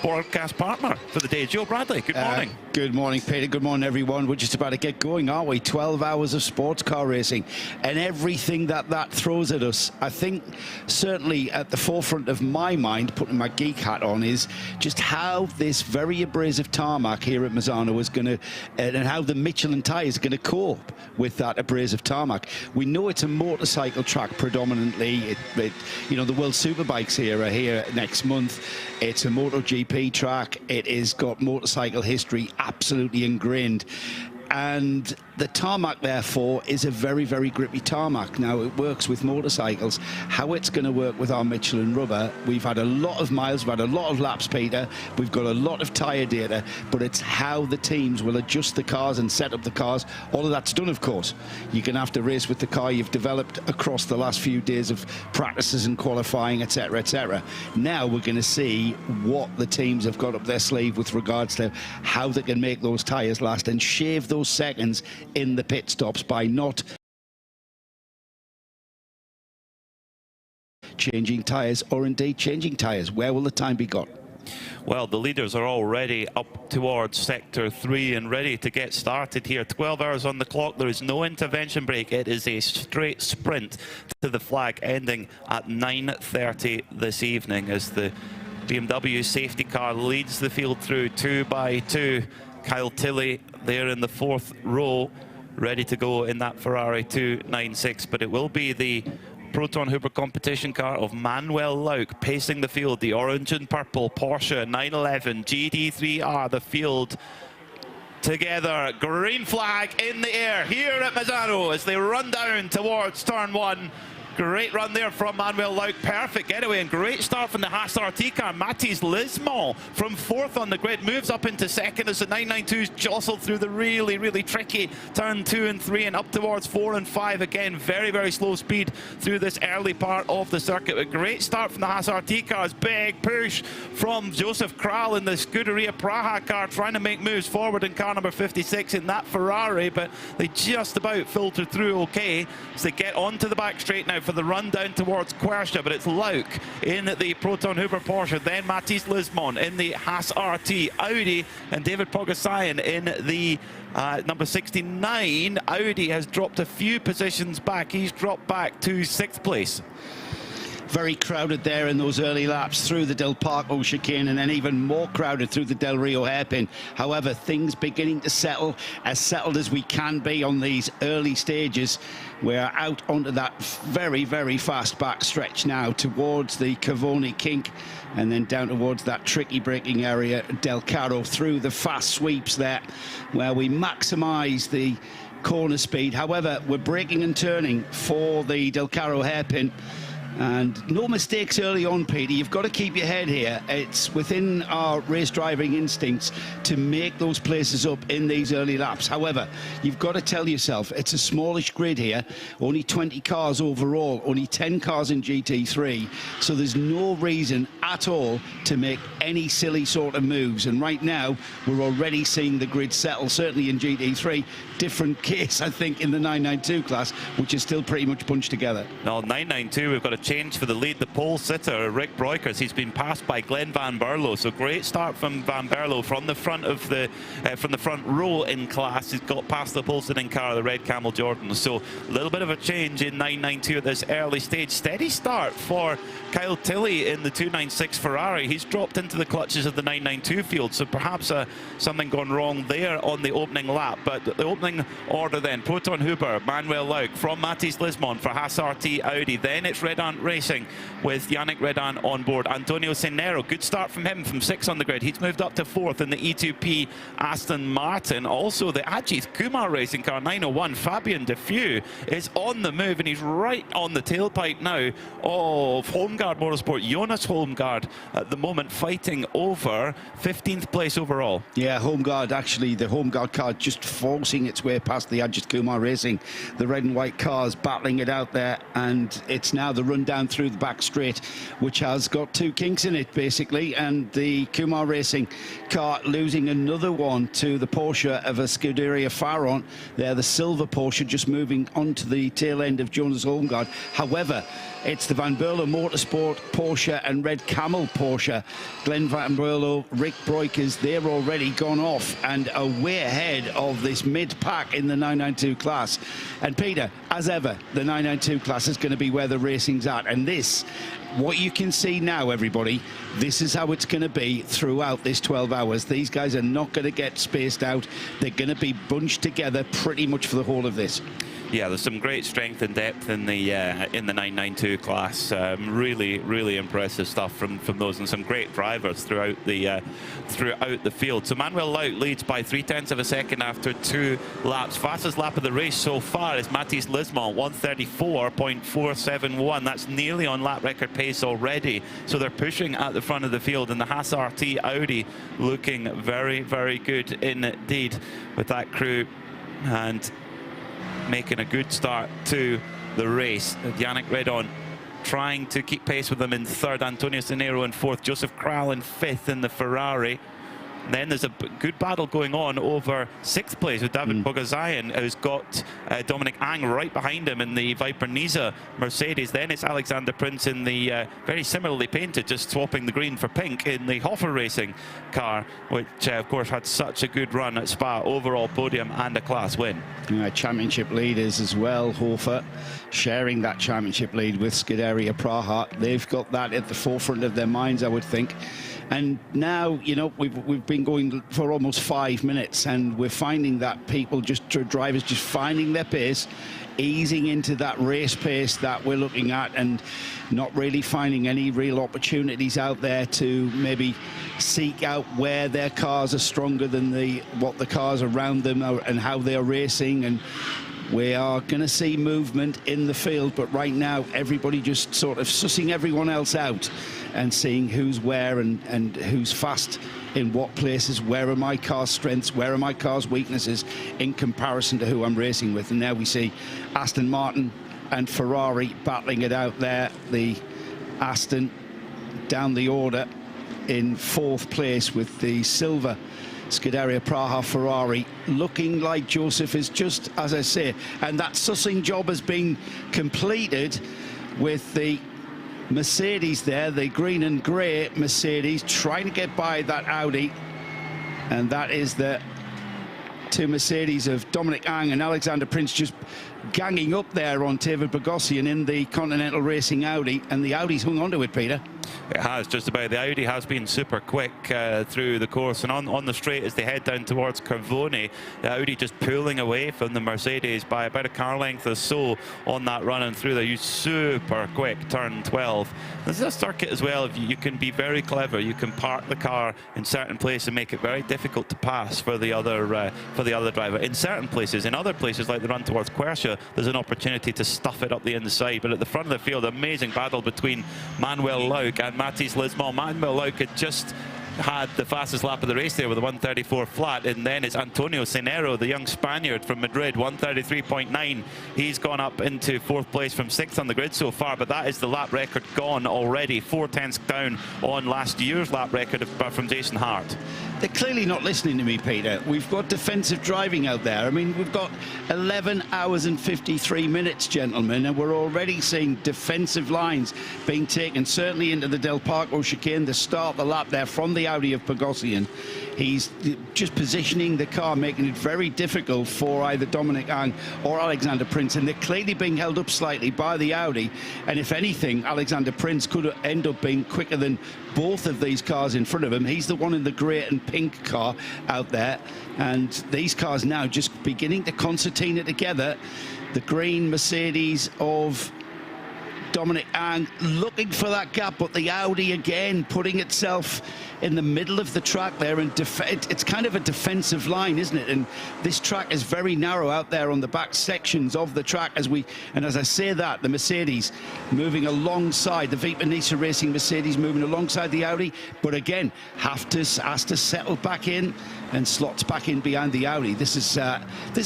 broadcast partner for the day, Joe Bradley. Good morning. Good morning, Peter. Good morning, everyone. We're just about to get going, aren't we? 12 hours of sports car racing and everything that throws at us. I think certainly at the forefront of my mind, putting my geek hat on, is just how this very abrasive tarmac here at Misano is going to, and how the Michelin tyres are going to cope with that abrasive tarmac. We know it's a motorcycle track predominantly. You know, the World Superbikes here are here next month. It's a MotoGP track. It has got motorcycle history absolutely ingrained, and the tarmac therefore is a very, very grippy tarmac. Now it works with motorcycles. How it's going to work with our Michelin rubber, we've had a lot of miles, we've had a lot of laps, Peter, we've got a lot of tyre data, but it's how the teams will adjust the cars and set up the cars. All of that's done, of course. You're going to have to race with the car you've developed across the last few days of practices and qualifying, etc., etc. Now we're going to see what the teams have got up their sleeve with regards to how they can make those tyres last and shave those seconds in the pit stops by not changing tyres, or indeed changing tyres. Where will the time be got? Well, the leaders are already up towards sector 3 and ready to get started here. 12 hours on the clock. There is no intervention break. It is a straight sprint to the flag, ending at 9:30 this evening as the BMW safety car leads the field through 2 by 2. Kyle Tilley there in the 4th row, ready to go in that Ferrari 296, but it will be the Proton Huber competition car of Manuel Lauk pacing the field. The orange and purple Porsche 911 GT3R, the field together. Green flag in the air here at Misano as they run down towards turn 1. Great run there from Manuel Lauk. Perfect getaway and great start from the Haas RT car. Mathis Lismont from 4th on the grid moves up into 2nd as the 992s jostle through the really, really tricky turn 2 and 3 and up towards 4 and 5. Again, very, very slow speed through this early part of the circuit. A great start from the Haas RT cars. Big push from Joseph Kral in the Scuderia Praha car, trying to make moves forward in car number 56 in that Ferrari, but they just about filter through okay as they get onto the back straight now for the run down towards Quersha, but it's Lauk in the Proton Huber Porsche, then Mathis Lismont in the Haas RT Audi, and David Pogosayan in the number 69. Audi has dropped a few positions back. He's dropped back to 6th place. Very crowded there in those early laps through the Del Parco chicane, and then even more crowded through the Del Rio hairpin. However, things beginning to settle, as settled as we can be on these early stages. We're out onto that very, very fast back stretch now towards the Cavoni kink, and then down towards that tricky braking area, Del Caro, through the fast sweeps there, where we maximise the corner speed. However, we're braking and turning for the Del Caro hairpin. And no mistakes early on, Peter. You've got to keep your head here. It's within our race driving instincts to make those places up in these early laps. However, you've got to tell yourself it's a smallish grid here, only 20 cars overall, only 10 cars in GT3, so there's no reason at all to make any silly sort of moves. And right now, we're already seeing the grid settle, certainly in GT3. Different case, I think, in the 992 class, which is still pretty much bunched together. Now, 992, we've got a change for the lead. The pole sitter, Rick Breukers, he's been passed by Glenn Van Berlo. So great start from Van Berlo from the front of the front row in class. He's got past the pole sitting car, the red Camel Jordan. So a little bit of a change in 992 at this early stage. Steady start for Kyle Tilley in the 296 Ferrari. He's dropped into the clutches of the 992 field, so perhaps something gone wrong there on the opening lap. But the opening order then, Proton Huber, Manuel Lauk from Matthias Lismon for Haas RT Audi. Then it's Red Ant Racing with Yannick Redan on board. Antonio Cenero, good start from him from 6th on the grid. He's moved up to 4th in the E2P Aston Martin. Also the Ajith Kumar racing car 901, Fabian Defoe, is on the move, and he's right on the tailpipe now of Holmgard Motorsport. Jonas Holmgard at the moment fighting over 15th place overall. Yeah, Holmgard, actually, the Holmgard car just forcing its way past the Ajith Kumar Racing. The red and white cars battling it out there, and it's now the run down through the back straight, which has got 2 kinks in it, basically, and the Kumar Racing car losing another one to the Porsche of a Scuderia Faron. They're the silver Porsche, just moving onto the tail end of Jonas Holmgard. However, it's the Van Berlo Motorsport Porsche and Red Camel Porsche. Glenn Van Berlo, Rick Breukers, they're already gone off and are way ahead of this mid-pack in the 992 class. And Peter, as ever, the 992 class is going to be where the racing's at. And this, what you can see now, everybody, this is how it's going to be throughout this 12 hours. These guys are not going to get spaced out. They're going to be bunched together pretty much for the whole of this. Yeah, there's some great strength and depth in the 992 class. Really impressive stuff from those, and some great drivers throughout the field. So Manuel Lauk leads by 0.3 of a second after 2 laps. Fastest lap of the race so far is Matthias Lismon, 1:34.471. That's nearly on lap record pace already. So they're pushing at the front of the field, and the Haas RT Audi looking very good indeed with that crew, and making a good start to the race. Yannick Redon trying to keep pace with them in 3rd, Antonio Cenero in 4th, Joseph Kral in 5th in the Ferrari. Then there's a good battle going on over 6th place with David Bogazayan, who's got Dominic Ang right behind him in the Viper Niza Mercedes. Then it's Alexander Prince in the very similarly painted, just swapping the green for pink, in the Hoffer Racing car, which of course had such a good run at Spa, overall podium and a class win. Championship leaders as well, Hofer sharing that championship lead with Scuderia Praha. They've got that at the forefront of their minds, I would think. And now, you know, we've been going for almost 5 minutes, and we're finding that drivers just finding their pace, easing into that race pace that we're looking at, and not really finding any real opportunities out there to maybe seek out where their cars are stronger than what the cars around them are and how they're racing. And we are going to see movement in the field, but right now everybody just sort of sussing everyone else out and seeing who's where and who's fast in what places, where are my car's strengths, where are my car's weaknesses in comparison to who I'm racing with. And now we see Aston Martin and Ferrari battling it out there. The Aston down the order in 4th place with the silver Scuderia Praha Ferrari, looking like Joseph is just, as I say, and that sussing job has been completed with the Mercedes there, the green and grey Mercedes, trying to get by that Audi, and that is the 2 Mercedes of Dominic Ang and Alexander Prince just ganging up there on David Bogosian in the Continental Racing Audi, and the Audi's hung onto it, Peter. It has, just about. The Audi has been super quick through the course, and on the straight as they head down towards Carvone, the Audi just pulling away from the Mercedes by about a car length or so on that run, and through the super quick turn 12. This is a circuit as well. If you can be very clever, you can park the car in certain places and make it very difficult to pass for the other driver. In certain places, in other places like the run towards Quercia, there's an opportunity to stuff it up the inside. But at the front of the field, amazing battle between Manuel Lauk and Matthias Lismon. Manuel Lauk had just had the fastest lap of the race there with a 1:34 flat, and then it's Antonio Cenero, the young Spaniard from Madrid, 1:33.9. He's gone up into 4th place from 6th on the grid so far, but that is the lap record gone already, 4/10 down on last year's lap record from Jason Hart. They're clearly not listening to me, Peter. We've got defensive driving out there. I mean, we've got 11 hours and 53 minutes, gentlemen, and we're already seeing defensive lines being taken, certainly into the Del Parco chicane, the start the lap there from the Audi of Pogosian. He's just positioning the car, making it very difficult for either Dominic Ang or Alexander Prince, and they're clearly being held up slightly by the Audi. And if anything, Alexander Prince could end up being quicker than both of these cars in front of him. He's the one in the grey and pink car out there, and these cars now just beginning to concertina together. The green Mercedes of Dominic Ang looking for that gap, but the Audi again putting itself in the middle of the track there, and it's kind of a defensive line, isn't it? And this track is very narrow out there on the back sections of the track. As I say that, the Mercedes moving alongside the Vipa Nisa Racing Mercedes, moving alongside the Audi, but again has to settle back in and slots back in behind the Audi. This is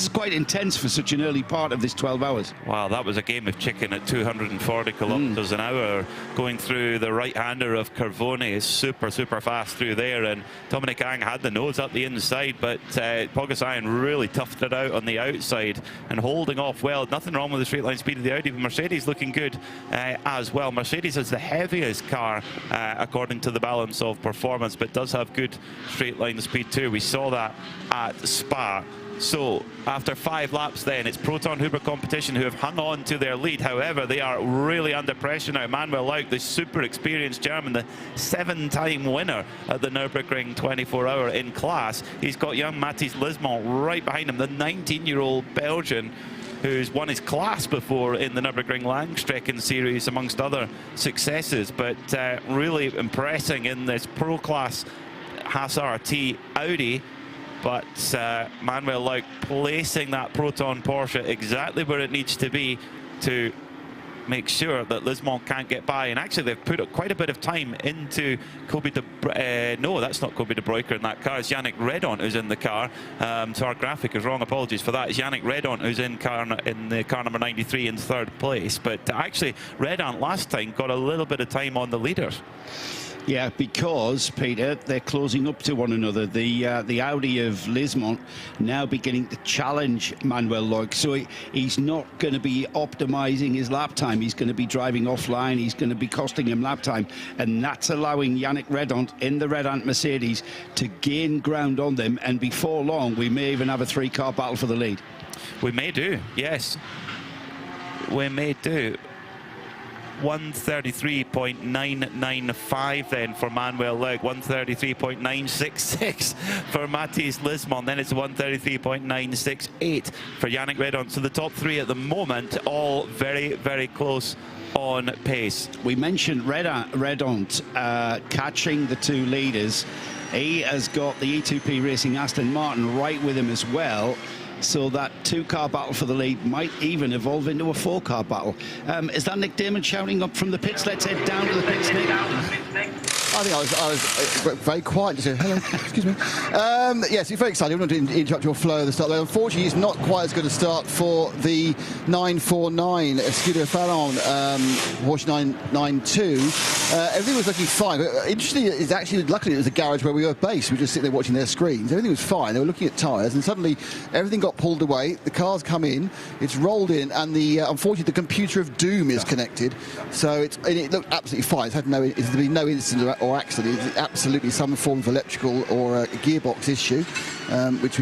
quite intense for such an early part of this 12 hours. Wow, that was a game of chicken at 240 kilometers an hour, going through the right-hander of Carvone. Is super fast through there, and Dominic Ang had the nose up the inside, but Pogosian really toughed it out on the outside and holding off well. Nothing wrong with the straight line speed of the Audi, but Mercedes looking good as well. Mercedes is the heaviest car according to the balance of performance, but does have good straight line speed too. We saw that at Spa. So after 5 laps then, it's Proton Huber Competition who have hung on to their lead. However, they are really under pressure now. Manuel Lauk, the super experienced German, the 7-time winner at the Nürburgring 24-hour in class. He's got young Mathis Lismont right behind him, the 19-year-old Belgian who's won his class before in the Nürburgring Langstrecken series, amongst other successes, but really impressing in this pro class Haas RT Audi. But Manuel Lauk placing that Proton Porsche exactly where it needs to be to make sure that Lismont can't get by. And actually, they've put quite a bit of time into Kobe no, that's not Kobe de Bruyker in that car. It's Yannick Redon who's in the car. So our graphic is wrong. Apologies for that. It's Yannick Redon who's in the car number 93 in 3rd place. But actually, Redon last time got a little bit of time on the leaders. Yeah, because, Peter, they're closing up to one another. The Audi of Lismont now beginning to challenge Manuel Lauk. So he's not going to be optimizing his lap time. He's going to be driving offline. He's going to be costing him lap time. And that's allowing Yannick Redon in the Red Ant Mercedes to gain ground on them. And before long, we may even have a 3-car battle for the lead. We may do, yes. We may do. 1:33.995 then for Manuel Lauk, 1:33.966 for Mathis Lismont, then it's 1:33.968 for Yannick Redon. So the top 3 at the moment, all very close on pace. We mentioned Redon catching the 2 leaders. He has got the E2P Racing Aston Martin right with him as well. So that 2-car battle for the lead might even evolve into a 4-car battle. Is that Nick Damon shouting up from the pits? Let's head down to the pits, Nick. I think I was very quiet. Just hello, excuse me. Yes, it's very exciting. We don't want to interrupt your flow at the start. Unfortunately, it's not quite as good a start for the 949 Scuderia Fallon Porsche 992. Everything was looking fine. But interestingly, it's actually, luckily, it was a garage where we were based. We were just sitting there watching their screens. Everything was fine. They were looking at tyres, and suddenly everything got pulled away. The car's come in, it's rolled in, and unfortunately, the computer of doom is connected. So it looked absolutely fine. There's been no incident or accident. It's absolutely some form of electrical or a gearbox issue, which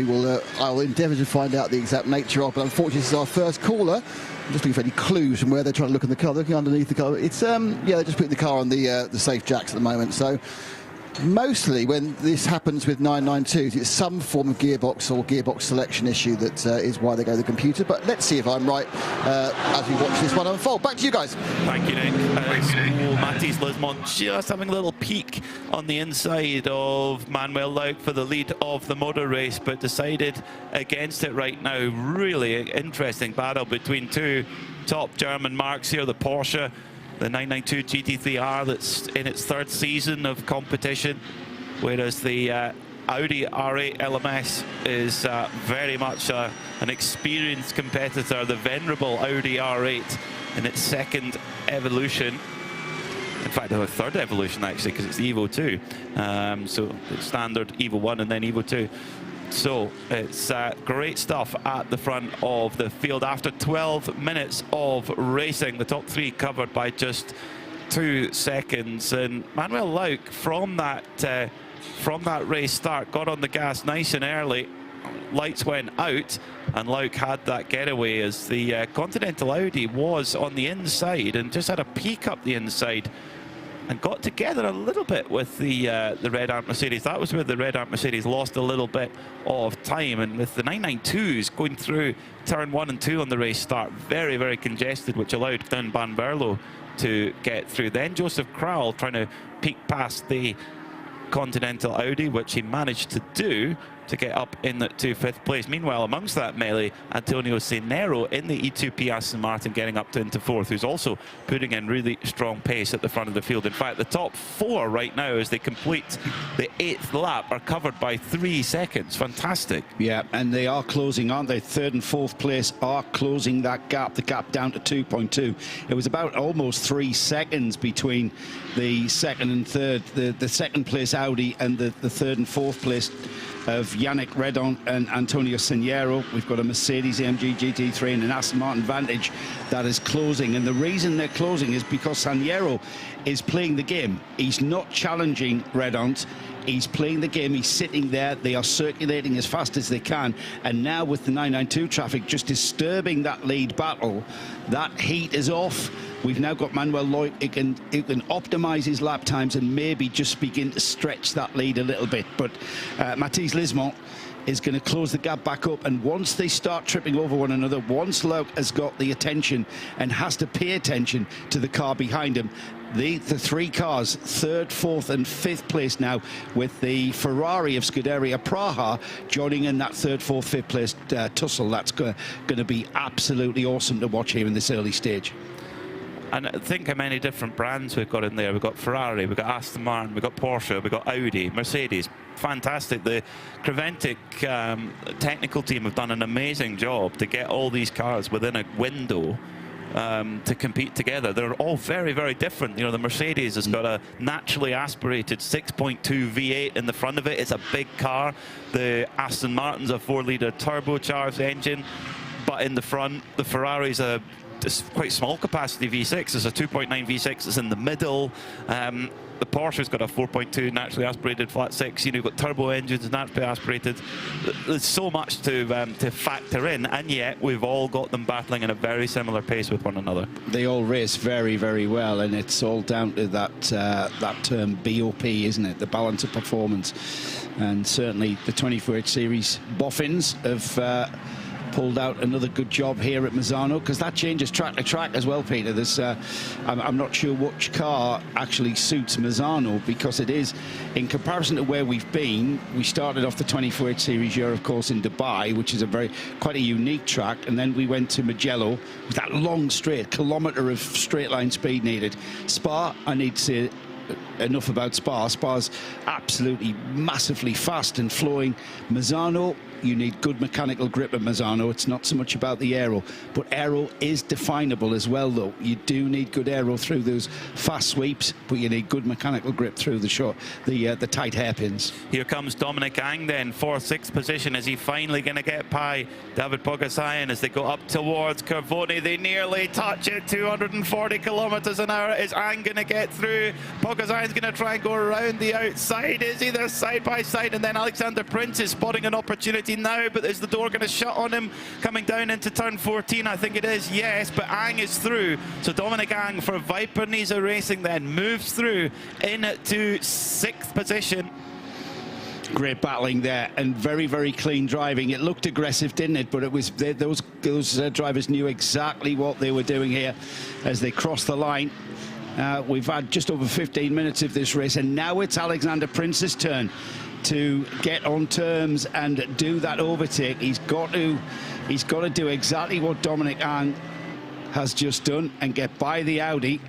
I'll endeavour to find out the exact nature of. But unfortunately, this is our first caller. I'm just looking for any clues from where they're trying to look in the car. Looking underneath the car. It's they're just putting the car on the safe jacks at the moment. So mostly when this happens with 992s, it's some form of gearbox or gearbox selection issue that is why they go to the computer. But let's see if I'm right as we watch this one unfold. Back to you guys. Thank you, Nick. Mathis Lismont just having a little peek on the inside of Manuel Lauk for the lead of the motor race, but decided against it right now. Really interesting battle between 2 top German marques here. The Porsche, the 992 GT3R, that's in its 3rd season of competition, whereas the Audi R8 LMS is very much an experienced competitor, the venerable Audi R8 in its second evolution. In fact, the third evolution, actually, because it's the Evo 2. So it's standard Evo 1 and then Evo 2. So it's great stuff at the front of the field after 12 minutes of racing. The top three covered by just 2 seconds. And Manuel Lauk, from that race start, got on the gas nice and early. Lights went out, and Lauk had that getaway as the Continental Audi was on the inside and just had a peek up the inside and got together a little bit with the Red Ant Mercedes. That was where the Red Ant Mercedes lost a little bit of time, and with the 992s going through turn 1 and 2 on the race start, very, very congested, which allowed Dan Van Berlo to get through. Then Joseph Kral trying to peek past the Continental Audi, which he managed to do, to get up in to 5th place. Meanwhile, amongst that melee, Antonio Cenero in the E2P Aston Martin getting up into 4th, who's also putting in really strong pace at the front of the field. In fact, the top 4 right now, as they complete the 8th lap, are covered by 3 seconds. Fantastic. Yeah, and they are closing, aren't they? 3rd and 4th place are closing that gap, the gap down to 2.2. It was about almost 3 seconds between the 2nd and 3rd, the 2nd place Audi and the 3rd and 4th place of Yannick Redon and Antonio Cenero. We've got a Mercedes AMG GT3 and an Aston Martin Vantage that is closing, and the reason they're closing is because Cenero is playing the game. He's not challenging Redon. He's playing the game. He's sitting there. They are circulating as fast as they can, and now with the 992 traffic just disturbing that lead battle, that heat is off. We've now got Manuel Lauk who can optimise his lap times and maybe just begin to stretch that lead a little bit. But Mathis Lismont is going to close the gap back up, and once they start tripping over one another, once Lauk has got the attention and has to pay attention to the car behind him, the 3 cars, 3rd, 4th and 5th place now, with the Ferrari of Scuderia Praha joining in that 3rd, 4th, 5th place tussle. That's going to be absolutely awesome to watch here in this early stage. And think how many different brands we've got in there. We've got Ferrari, we've got Aston Martin, we've got Porsche, we've got Audi, Mercedes. Fantastic. The Creventic technical team have done an amazing job to get all these cars within a window to compete together. They're all very, very different. You know, the Mercedes has got a naturally aspirated 6.2 V8 in the front of it. It's a big car. The Aston Martin's a 4-litre turbocharged engine, but in the front, the Ferrari's a quite small capacity V6. There's a 2.9 V6 that's in the middle. The Porsche's got a 4.2 naturally aspirated flat 6. You know, you've got turbo engines, naturally aspirated. There's so much to factor in, and yet we've all got them battling in a very similar pace with one another. They all race very, very well, and it's all down to that term BOP, isn't it? The balance of performance. And certainly the 24H Series boffins have pulled out another good job here at Misano, because that changes track to track as well, Peter. There's I'm not sure which car actually suits Misano, because it is, in comparison to where we've been, we started off the 24H Series year, of course, in Dubai, which is quite a unique track, and then we went to Mugello with that long straight, kilometre of straight line speed needed. Spa, I need to say enough about Spa. Spa's absolutely massively fast and flowing. Misano, you need good mechanical grip at Misano. It's not so much about the aero, but aero is definable as well, though. You do need good aero through those fast sweeps, but you need good mechanical grip through the tight hairpins. Here comes Dominic Ang then, 4th, 6th position. Is he finally going to get by David Pogačarin as they go up towards Kervoni? They nearly touch it, 240 kilometers an hour. Is Ang going to get through? Pogačarin's going to try and go around the outside. Is he there side by side? And then Alexander Prince is spotting an opportunity now, but is the door going to shut on him coming down into turn 14? I think it is, yes, but Ang is through. So Dominic Ang for Viper Niza Racing then moves through into 6th position. Great battling there, and very, very clean driving. It looked aggressive, didn't it? But it was those drivers knew exactly what they were doing here as they crossed the line. We've had just over 15 minutes of this race, and now it's Alexander Prince's turn to get on terms and do that overtake. He's got to do exactly what Dominic Ang has just done and get by the Audi.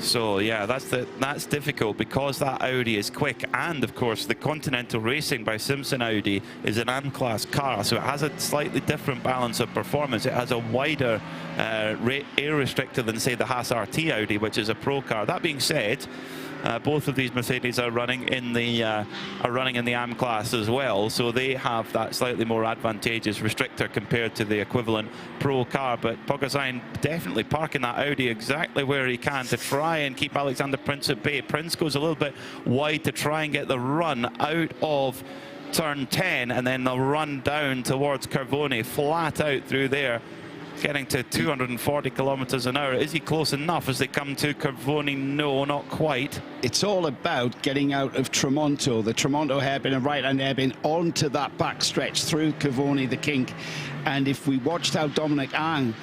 So yeah, that's difficult because that Audi is quick, and of course the Continental Racing by Simpson Audi is an M-Class car, so it has a slightly different balance of performance. It has a wider air restrictor than, say, the Haas RT Audi, which is a pro car. That being said, both of these Mercedes are running in the M-Class as well, so they have that slightly more advantageous restrictor compared to the equivalent pro car. But Pogosyan definitely parking that Audi exactly where he can to try and keep Alexander Prince at bay. Prince goes a little bit wide to try and get the run out of turn 10, and then the run down towards Carvone, flat out through there, getting to 240 kilometers an hour. Is he close enough as they come to Carvone? No, not quite. It's all about getting out of Tremonto, the Tremonto hairpin and right-hand hairpin, onto that back stretch through Carvone, the kink. And if we watched how Dominic Ang,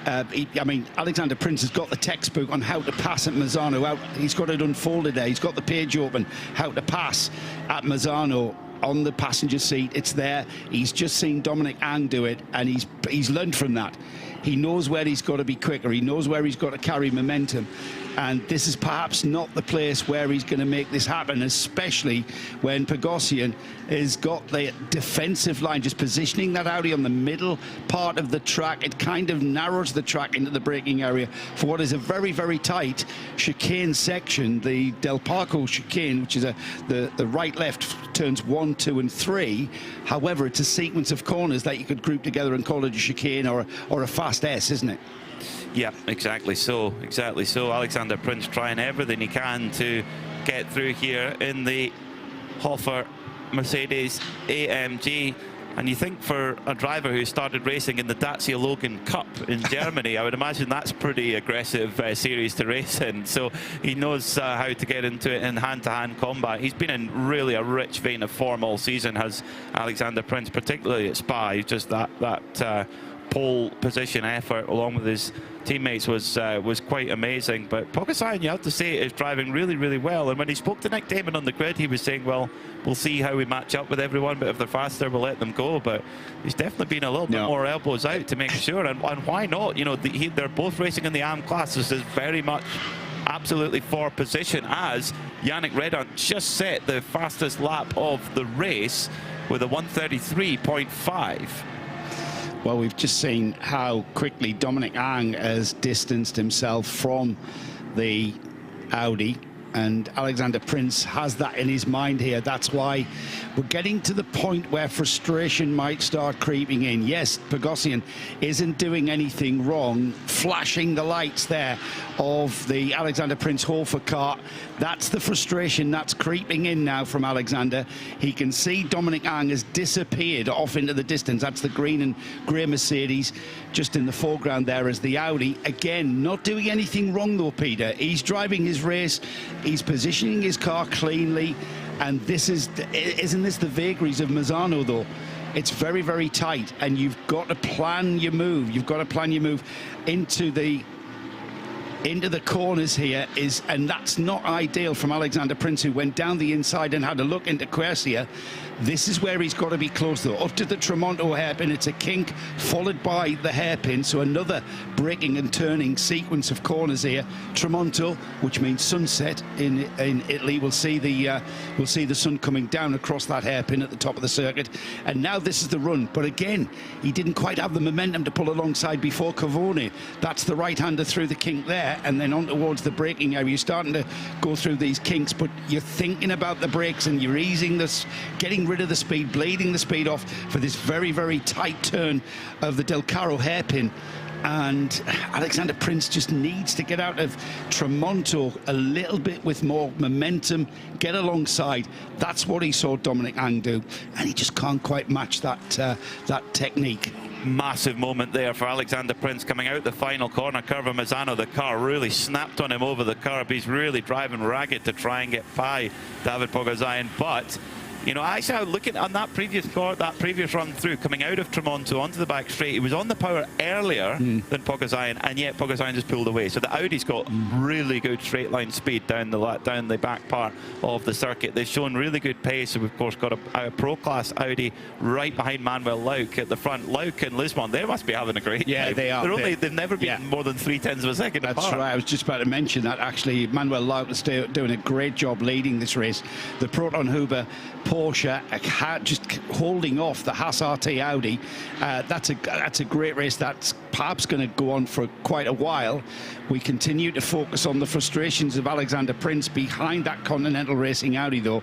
I mean, Alexander Prince has got the textbook on how to pass at Misano. He's got it unfolded there. He's got the page open, how to pass at Misano. On the passenger seat, it's there. He's just seen Dominic Ang do it, and he's learned from that. He knows where he's got to be quicker. He knows where he's got to carry momentum. And this is perhaps not the place where he's going to make this happen, especially when Pogosyan has got the defensive line, just positioning that Audi on the middle part of the track. It kind of narrows the track into the braking area for what is a very, very tight chicane section, the Del Parco chicane, which is the right-left turns 1, 2, and 3. However, it's a sequence of corners that you could group together and call it a chicane or a fast S, isn't it? Yeah, exactly so. Alexander Prince trying everything he can to get through here in the Hofer Mercedes AMG. And you think for a driver who started racing in the Dacia Logan Cup in Germany, I would imagine that's pretty aggressive series to race in. So he knows how to get into it in hand-to-hand combat. He's been in really a rich vein of form all season, has Alexander Prince, particularly at Spa. He's just that pole position effort along with his teammates was quite amazing. But Pogosyan, you have to say, is driving really, really well. And when he spoke to Nick Damon on the grid, he was saying, well, we'll see how we match up with everyone, but if they're faster, we'll let them go. But he's definitely been a little bit more elbows out to make sure. And why not? You know, they're both racing in the AM class. This is very much absolutely for position, as Yannick Redant just set the fastest lap of the race with a 1:33.5. Well, we've just seen how quickly Dominic Ang has distanced himself from the Audi, and Alexander Prince has that in his mind here. That's why we're getting to the point where frustration might start creeping in. Yes, Pogosyan isn't doing anything wrong, flashing the lights there of the Alexander Prince Hofer car. That's the frustration that's creeping in now from Alexander. He can see Dominic Ang has disappeared off into the distance. That's the green and grey Mercedes. Just in the foreground there is the Audi. Again, not doing anything wrong though, Peter. He's driving his race. He's positioning his car cleanly. And this isn't this the vagaries of Misano though? It's very, very tight, and you've got to plan your move. You've got to plan your move into the corners here, and that's not ideal from Alexander Prince, who went down the inside and had a look into Quercia. This is where he's got to be close though. Up to the Tremonto hairpin, it's a kink followed by the hairpin, so another braking and turning sequence of corners here. Tremonto, which means sunset in Italy. We'll see the sun coming down across that hairpin at the top of the circuit. And now this is the run, but again, he didn't quite have the momentum to pull alongside before Carvone. That's the right-hander through the kink there, and then on towards the braking area. You're starting to go through these kinks, but you're thinking about the brakes and you're easing this, getting rid of the speed, bleeding the speed off for this very, very tight turn of the Del Caro hairpin. And Alexander Prince just needs to get out of Tremonto a little bit with more momentum, get alongside. That's what he saw Dominic Ang do, and he just can't quite match that technique. Massive moment there for Alexander Prince coming out the final corner curve of Misano. The car really snapped on him over the curb. He's really driving ragged to try and get by David Pogosyan, but You know, actually, looking on that previous run through, coming out of Tremonto onto the back straight, he was on the power earlier than Pogozayan, and yet Pogozayan just pulled away. So the Audi's got really good straight line speed down the back part of the circuit. They've shown really good pace. We've of course got a pro class Audi right behind Manuel Lauk at the front. Lauk and Lismont, they must be having a great time. They are. They've never been more than 0.3 of a second That's apart. right. I was just about to mention that. Actually, Manuel Lauk is doing a great job leading this race. The Proton Huber Porsche just holding off the Haas RT Audi. That's a great race. That's perhaps going to go on for quite a while. We continue to focus on the frustrations of Alexander Prince behind that Continental Racing Audi, though.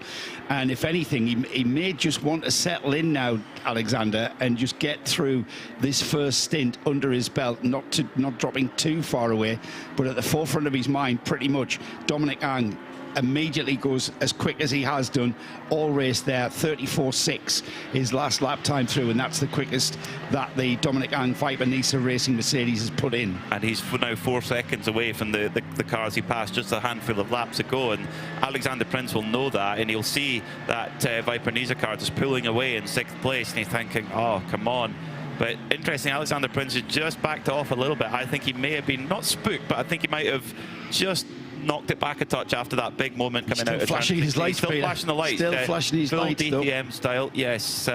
And if anything, he may just want to settle in now, Alexander, and just get through this first stint under his belt, not dropping too far away, but at the forefront of his mind, pretty much, Dominic Ang immediately goes as quick as he has done all race there. 34.6 his last lap time through, and that's the quickest that the Dominic Ang Viper Nisa Racing Mercedes has put in. And he's now 4 seconds away from the cars he passed just a handful of laps ago, and Alexander Prince will know that, and he'll see that Viper Nisa car just pulling away in 6th place, and he's thinking, oh, come on. But interesting, Alexander Prince has just backed off a little bit. I think he may have been, not spooked, but I think he might have just knocked it back a touch after that big moment coming out. Still flashing his lights, still Peter. flashing the lights. Still flashing his lights, full DTM style, yes.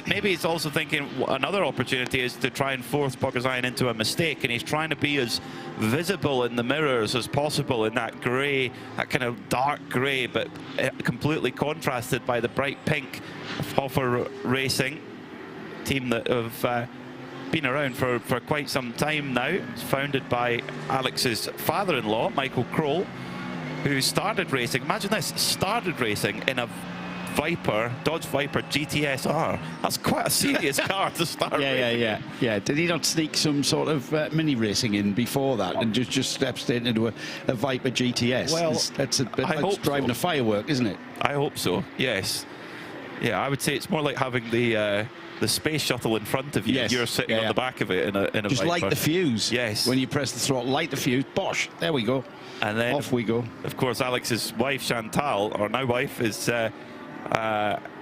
Maybe he's also thinking another opportunity is to try and force Pogozayan into a mistake, and he's trying to be as visible in the mirrors as possible in that grey, that kind of dark grey, but completely contrasted by the bright pink of Hofer Racing, team that have been around for quite some time now. It's founded by Alex's father-in-law, Michael Kroll, who started racing, imagine this, started racing in a Dodge Viper GTSR. That's quite a serious car to start racing. Yeah. Did he not sneak some sort of mini racing in before that and just steps straight into a Viper GTS? Well, that's a bit like driving a firework, isn't it? I hope so, yes. Yeah, I would say it's more like having the space shuttle in front of you. Yes. You're sitting on the back of it in a just Viper. light the fuse. Yes. When you press the throttle, light the fuse. Bosh. There we go. And then off we go. Of course, Alex's wife Chantal, or now wife, is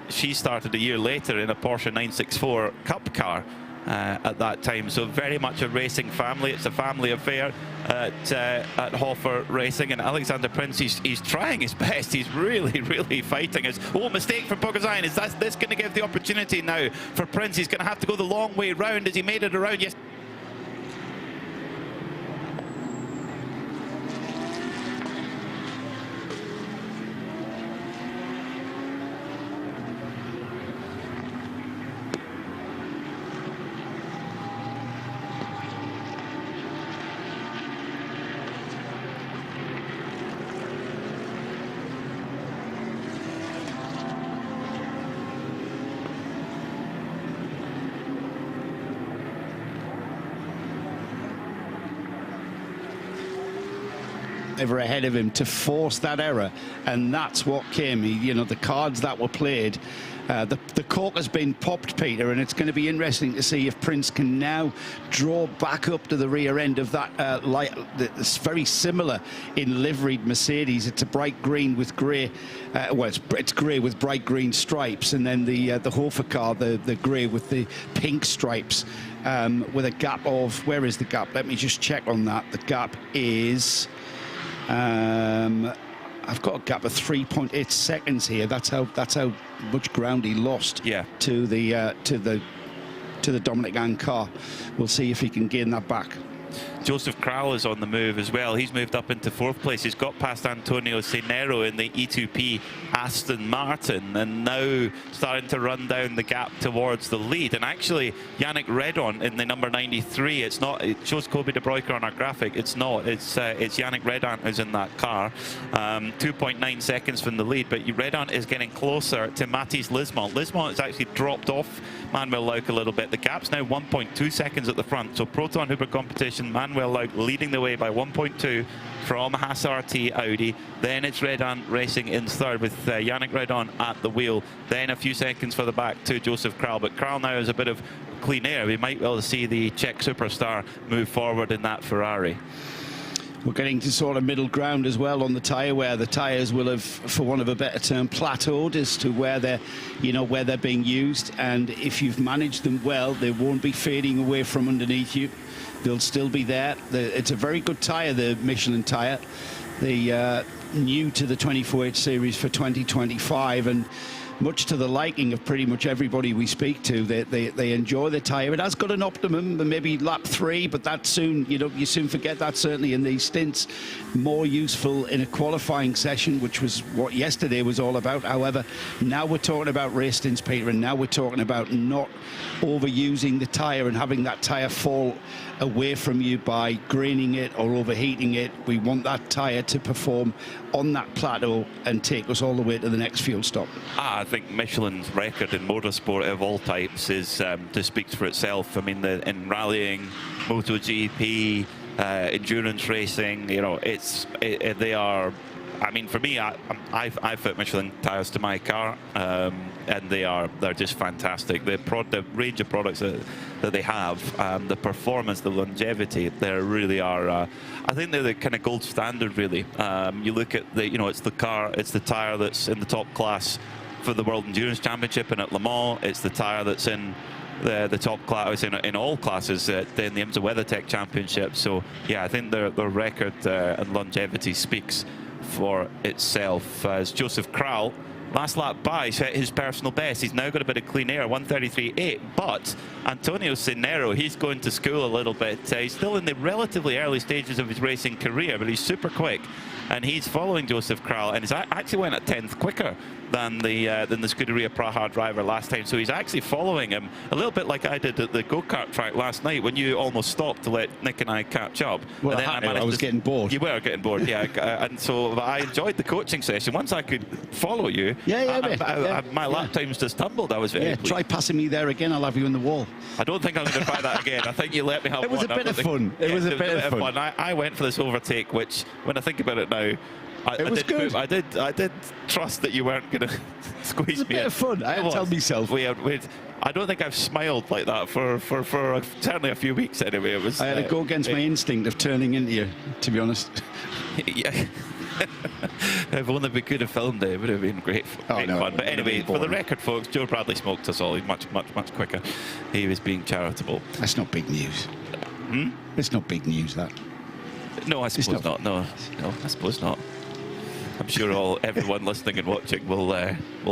she started a year later in a Porsche 964 Cup car at that time. So very much a racing family. It's a family affair at Hofer Racing, and Alexander Prince, he's trying his best. He's really fighting. Mistake from Pogozayan. Is this going to give the opportunity now for Prince? He's going to have to go the long way round. As he made it around, yes. Ever ahead of him to force that error, and that's what came. The cards that were played, the cork has been popped, Peter, and it's going to be interesting to see if Prince can now draw back up to the rear end of that light. It's very similar in liveried Mercedes. It's a bright green with grey. It's grey with bright green stripes, and then the Hofer car, the grey with the pink stripes, with a gap of, where is the gap? Let me just check on that. The gap is. I've got a gap of 3.8 seconds here. That's how much ground he lost to the Dominic Ang car. We'll see if he can gain that back. Joseph Kral is on the move as well. He's moved up into 4th place. He's got past Antonio Cenero in the E2P Aston Martin, and now starting to run down the gap towards the lead. And actually, Yannick Redon in the number 93. It's not. It shows Kobe De Bruyker on our graphic. It's not. It's Yannick Redon who's in that car. 2.9 seconds from the lead, but Redon is getting closer to Mathis Lismont. Lismont has actually dropped off Manuel Lauk a little bit. The gap's now 1.2 seconds at the front. So Proton Huber competition, Manuel Lauk leading the way by 1.2 from Haas RT Audi. Then it's Redon Racing in 3rd with Yannick Redon at the wheel. Then a few seconds for the back to Joseph Kral. But Kral now has a bit of clean air. We might well see the Czech superstar move forward in that Ferrari. we're getting to sort of middle ground as well on the tyre, where the tyres will have, for want of a better term, plateaued as to where they're, where they're being used. And if you've managed them well, they won't be fading away from underneath you. They'll still be there. It's a very good tyre, the Michelin tyre. The new to the 24H series for 2025, and much to the liking of pretty much everybody we speak to. They enjoy the tyre. It has got an optimum, maybe lap 3, but that soon, you soon forget that, certainly in these stints. More useful in a qualifying session, which was what yesterday was all about. However, now we're talking about race stints, Peter, and now we're talking about not overusing the tyre and having that tyre fall away from you by graining it or overheating it. We want that tyre to perform on that plateau and take us all the way to the next fuel stop. I think Michelin's record in motorsport of all types is just speaks for itself. I mean, in rallying, MotoGP, endurance racing, they are. I mean, for me, I fit Michelin tyres to my car, and they're just fantastic. The range of products that they have, the performance, the longevity, they really are. I think they're the kind of gold standard, really. You look at it's the tyre that's in the top class for the World Endurance Championship and at Le Mans. It's the tyre that's in the top class, in all classes in the IMSA WeatherTech Championship. So yeah, I think their record and longevity speaks for itself. As Joseph Kral, last lap by, set his personal best. He's now got a bit of clean air, 1:33.8. But Antonio Cinero, he's going to school a little bit. He's still in the relatively early stages of his racing career, but he's super quick, and he's following Joseph Kral, and he's actually went a 10th quicker than the Scuderia Praha driver last time. So he's actually following him a little bit like I did at the go-kart track last night when you almost stopped to let Nick and I catch up. Well, and then I was getting bored. You were getting bored, yeah. And so I enjoyed the coaching session. Once I could follow you, my lap times just tumbled. I was very pleased. Try passing me there again, I'll have you in the wall. I don't think I'm going to try that again. I think you let me have It was a bit of fun. It was a bit of fun. I went for this overtake, which, when I think about it now, I did trust that you weren't going to squeeze me. It was a bit of fun. I had to tell myself. I don't think I've smiled like that for certainly a few weeks anyway. It was. I had to go against my instinct of turning into you, to be honest. Yeah. If only we could have filmed it, it would have been great fun. But anyway, for the record, folks, Joe Bradley smoked us all. He's much quicker. He was being charitable. That's not big news. It's not big news, that. No, I suppose not. No, I suppose not. I'm sure everyone listening and watching will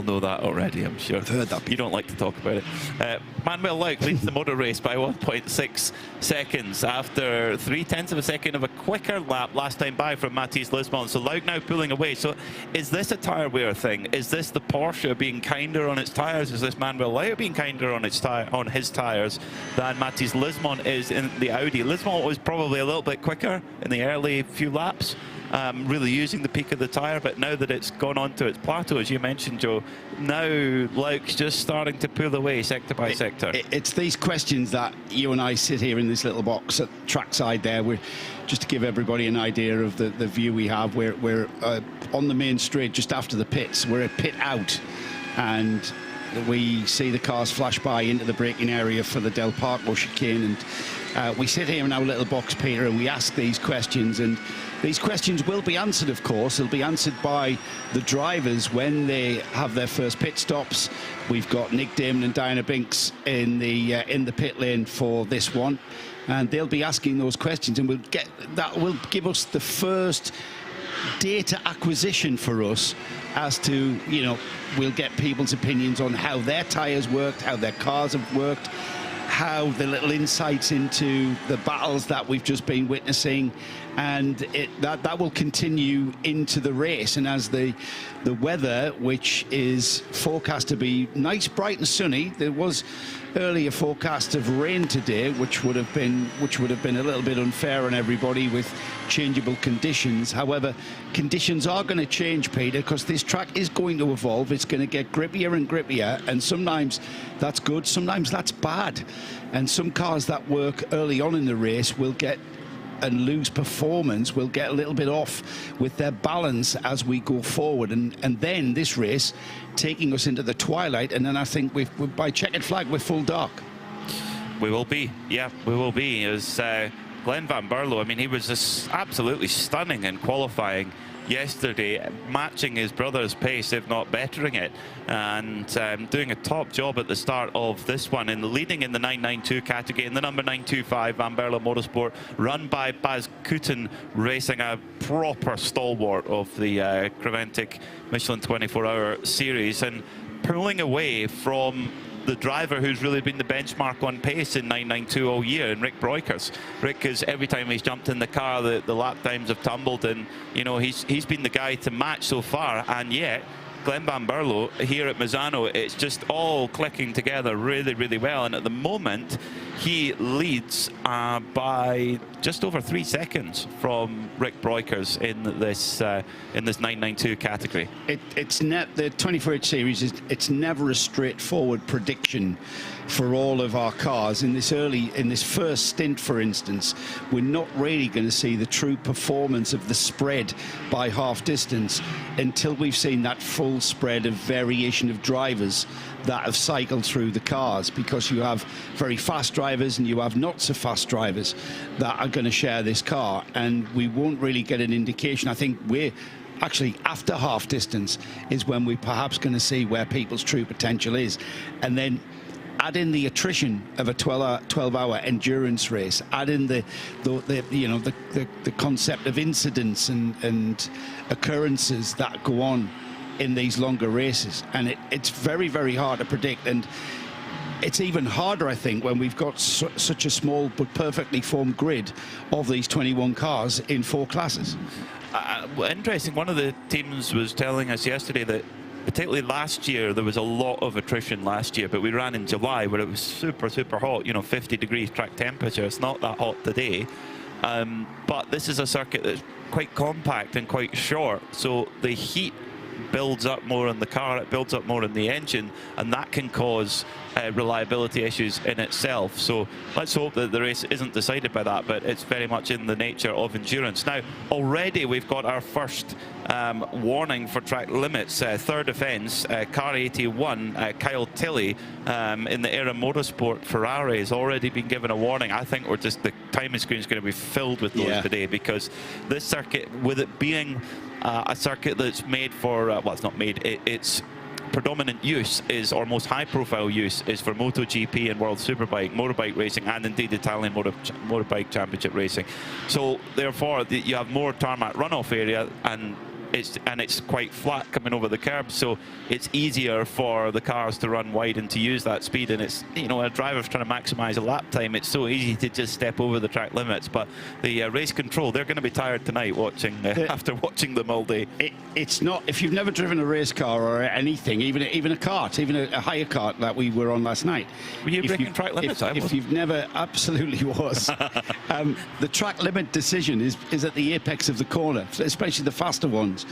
know that already. I'm sure. I've heard that. You don't like to talk about it. Manuel Lauk leads the motor race by 1.6 seconds after 0.3 of a second of a quicker lap last time by from Matthias Lismont. So Lauk now pulling away. So is this a tyre wear thing? Is this the Porsche being kinder on its tyres? Is this Manuel Lauk being kinder on his tyres than Matthias Lismont is in the Audi? Lismont was probably a little bit quicker in the early few laps. Really using the peak of the tyre, but now that it's gone on to its plateau, as you mentioned, Joe, now Lauk's just starting to pull away sector by sector. It's these questions that you and I sit here in this little box at trackside there. Just to give everybody an idea of the view we have, we're on the main straight just after the pits. We're at pit out, and we see the cars flash by into the braking area for the Del Parco chicane, and we sit here in our little box, Peter, and we ask these questions, and these questions will be answered, of course. They'll be answered by the drivers when they have their first pit stops. We've got Nick Damon and Diana Binks in the pit lane for this one, and they'll be asking those questions, and that will give us the first data acquisition for us as to, we'll get people's opinions on how their tyres worked, how their cars have worked, how the little insights into the battles that we've just been witnessing, and that will continue into the race. And as the weather, which is forecast to be nice, bright and sunny, there was earlier forecast of rain today, which would have been a little bit unfair on everybody with changeable conditions. However, conditions are going to change, Peter, because this track is going to evolve. It's going to get grippier and grippier, and sometimes that's good, sometimes that's bad. And some cars that work early on in the race will get and lose performance, will get a little bit off with their balance as we go forward, and then this race taking us into the twilight, and then I think by checkered flag we're full dark. We will be, yeah, we will be. As Glenn Van Berlo, I mean, he was just absolutely stunning in qualifying yesterday, matching his brother's pace, if not bettering it, and doing a top job at the start of this one, and leading in the 992 category in the number 925 Van Berlo Motorsport, run by Baz Kooten Racing, a proper stalwart of the Creventic Michelin 24-hour series, and pulling away from the driver who's really been the benchmark on pace in 992 all year, and Rick Breukers. Rick is, every time he's jumped in the car, the lap times have tumbled, and you know, he's been the guy to match so far, and yet Glenn Van Berlo here at Misano, it's just all clicking together really, really well, and at the moment he leads by just over 3 seconds from Rick Breukers in this 992 category. The 24H series it's never a straightforward prediction for all of our cars. In this first stint, for instance, we're not really going to see the true performance of the spread by half distance until we've seen that full spread of variation of drivers that have cycled through the cars, because you have very fast drivers and you have not so fast drivers that are going to share this car, and we won't really get an indication. I think we're actually, after half distance is when we're perhaps going to see where people's true potential is, and then add in the attrition of a 12-hour endurance race, add in the concept of incidents and occurrences that go on in these longer races, and it's very, very hard to predict, and it's even harder, I think, when we've got such a small but perfectly formed grid of these 21 cars in 4 classes. Interesting, one of the teams was telling us yesterday that particularly last year there was a lot of attrition last year, but we ran in July where it was super, super hot, you know, 50 degrees track temperature. It's not that hot today, but this is a circuit that's quite compact and quite short, so the heat builds up more in the car, it builds up more in the engine, and that can cause reliability issues in itself. So let's hope that the race isn't decided by that, but it's very much in the nature of endurance. Now, already we've got our first warning for track limits. Third offence, car 81, Kyle Tilley in the Era Motorsport Ferrari has already been given a warning. I think the timing screen is going to be filled with those today, because this circuit, with it being a circuit that's made for, well, it's not made, its predominant use is, or most high-profile use, is for MotoGP and World Superbike, motorbike racing, and indeed Italian motorbike championship racing. So therefore, you have more tarmac runoff area, and it's quite flat coming over the curb, so it's easier for the cars to run wide and to use that speed. And it's, you know, a driver's trying to maximize a lap time, it's so easy to just step over the track limits. But the race control, they're going to be tired tonight watching after watching them all day. It's not, if you've never driven a race car or anything, even a kart, even a higher kart that we were on last night. Were you breaking track limits? If you've never, absolutely was. The track limit decision is at the apex of the corner, especially the faster ones.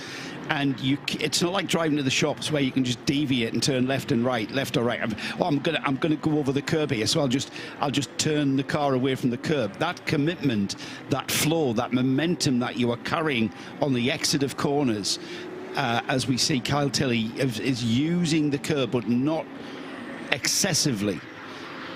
And it's not like driving to the shops where you can just deviate and turn left and right, left or right. I'm gonna go over the curb here, so I'll just turn the car away from the curb. That commitment, that flow, that momentum that you are carrying on the exit of corners, as we see Kyle Tilley is using the curb, but not excessively.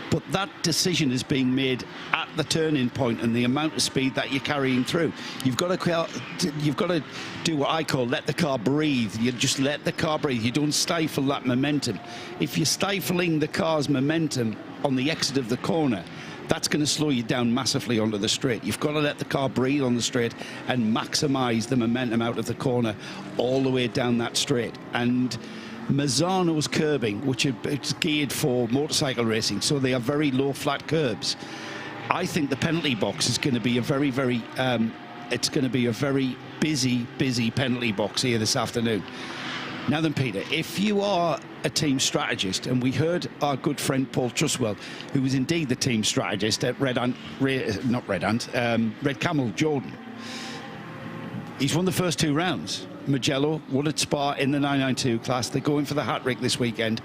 But that decision is being made at the turning point, and the amount of speed that you're carrying through. You've got to do what I call let the car breathe. You just let the car breathe. You don't stifle that momentum. If you're stifling the car's momentum on the exit of the corner, that's going to slow you down massively onto the straight. You've got to let the car breathe on the straight and maximize the momentum out of the corner all the way down that straight. And Misano's curbing, which is geared for motorcycle racing, so they are very low flat curbs. I think the penalty box is going to be a very, very it's going to be a very busy penalty box here this afternoon. Now then, Peter, if you are a team strategist, and we heard our good friend Paul Truswell, who was indeed the team strategist at Red Camel Jordan, he's won the first 2 rounds. Mugello won at Spa in the 992 class. They're going for the hat-trick this weekend.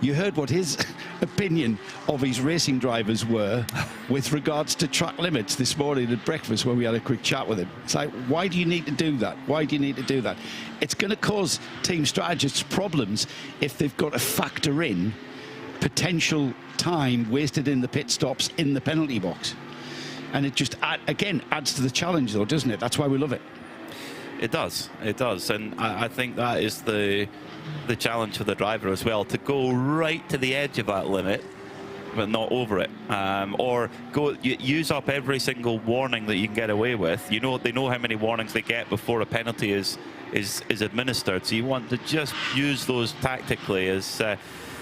You heard what his opinion of his racing drivers were with regards to track limits this morning at breakfast when we had a quick chat with him. It's like, why do you need to do that? Why do you need to do that? It's going to cause team strategists problems if they've got to factor in potential time wasted in the pit stops in the penalty box. And it just, again, adds to the challenge, though, doesn't it? That's why we love it. It does, and I think that is the challenge for the driver as well, to go right to the edge of that limit, but not over it, or use up every single warning that you can get away with. You know, they know how many warnings they get before a penalty is administered, so you want to just use those tactically. As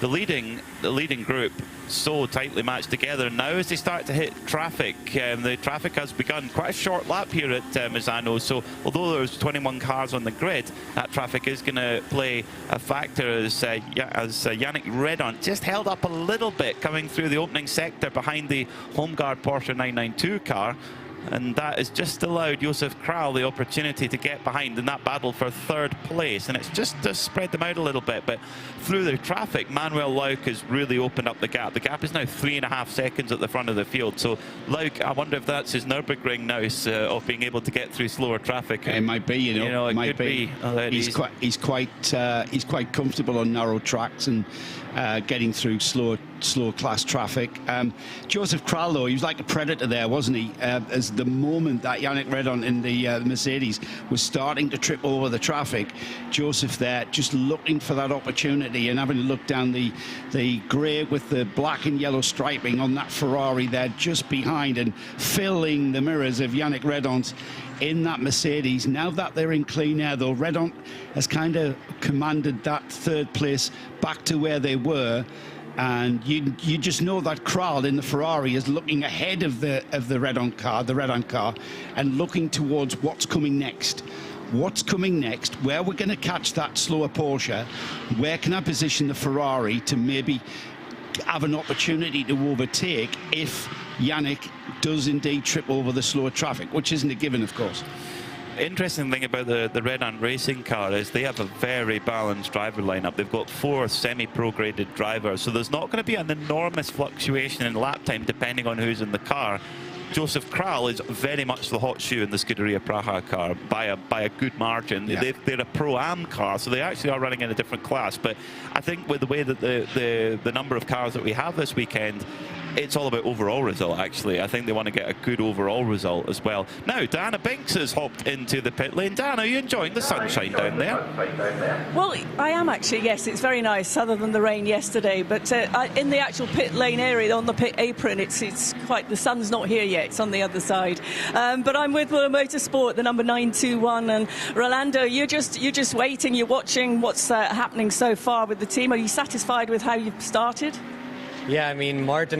the leading group so tightly matched together. Now as they start to hit traffic, the traffic has begun. Quite a short lap here at Misano, so although there's 21 cars on the grid, that traffic is going to play a factor as Yannick Redon just held up a little bit coming through the opening sector behind the home guard Porsche 992 car. And that has just allowed Josef Kral the opportunity to get behind in that battle for third place. And it's just to spread them out a little bit. But through the traffic, Manuel Lauk has really opened up the gap. The gap is now 3.5 seconds at the front of the field. So Lauk, I wonder if that's his Nürburgring now of being able to get through slower traffic. It might be, you know, it might could be. He's quite comfortable on narrow tracks and getting through slow class traffic. Josef Kral, though, he was like a predator there, wasn't he? As the moment that Yannick Redon in the Mercedes was starting to trip over the traffic, Josef there just looking for that opportunity and having to look down the grey with the black and yellow striping on that Ferrari there just behind and filling the mirrors of Yannick Redon's in that Mercedes. Now that they're in clean air, though, Redon has kind of commanded that third place back to where they were. And you just know that Kral in the Ferrari is looking ahead of the Redon car, and looking towards what's coming next. What's coming next? Where we're going to catch that slower Porsche? Where can I position the Ferrari to maybe have an opportunity to overtake if Yannick does indeed trip over the slower traffic, which isn't a given, of course. Interesting thing about the Redon racing car is they have a very balanced driver lineup. They've got 4 semi-pro graded drivers, so there's not going to be an enormous fluctuation in lap time depending on who's in the car. Josef Kral is very much the hot shoe in the Scuderia Praha car by a good margin. Yeah. They're a Pro-Am car, so they actually are running in a different class. But I think with the way that the number of cars that we have this weekend, it's all about overall result, actually. I think they want to get a good overall result as well. Now, Diana Binks has hopped into the pit lane. Diana, are you enjoying the sunshine down there? Well, I am actually, yes. It's very nice, other than the rain yesterday. But in the actual pit lane area, on the pit apron, it's quite, the sun's not here yet. It's on the other side. But I'm with Willer Motorsport, the number 921. And Rolando, you're just waiting. You're watching what's happening so far with the team. Are you satisfied with how you've started? Yeah, I mean, Martin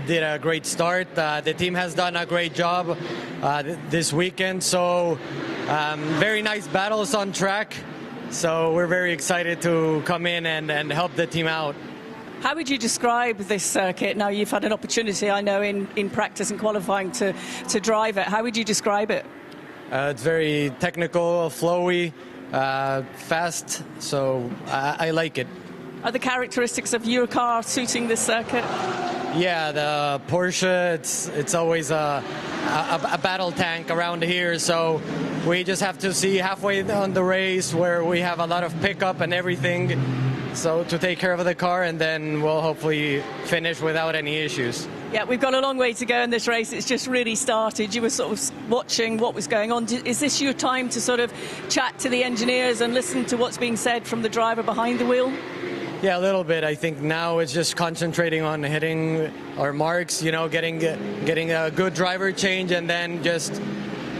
did a great start. The team has done a great job this weekend. So very nice battles on track. So we're very excited to come in and help the team out. How would you describe this circuit? Now, you've had an opportunity, I know, in practice and qualifying to drive it. How would you describe it? It's very technical, flowy, fast. So I like it. Are the characteristics of your car suiting this circuit? Yeah, the Porsche, it's always a battle tank around here, so we just have to see halfway on the race where we have a lot of pickup and everything, so to take care of the car, and then we'll hopefully finish without any issues. Yeah, we've got a long way to go in this race. It's just really started. You were sort of watching what was going on. Is this your time to sort of chat to the engineers and listen to what's being said from the driver behind the wheel? Yeah, a little bit. I think now it's just concentrating on hitting our marks, you know, getting a good driver change and then just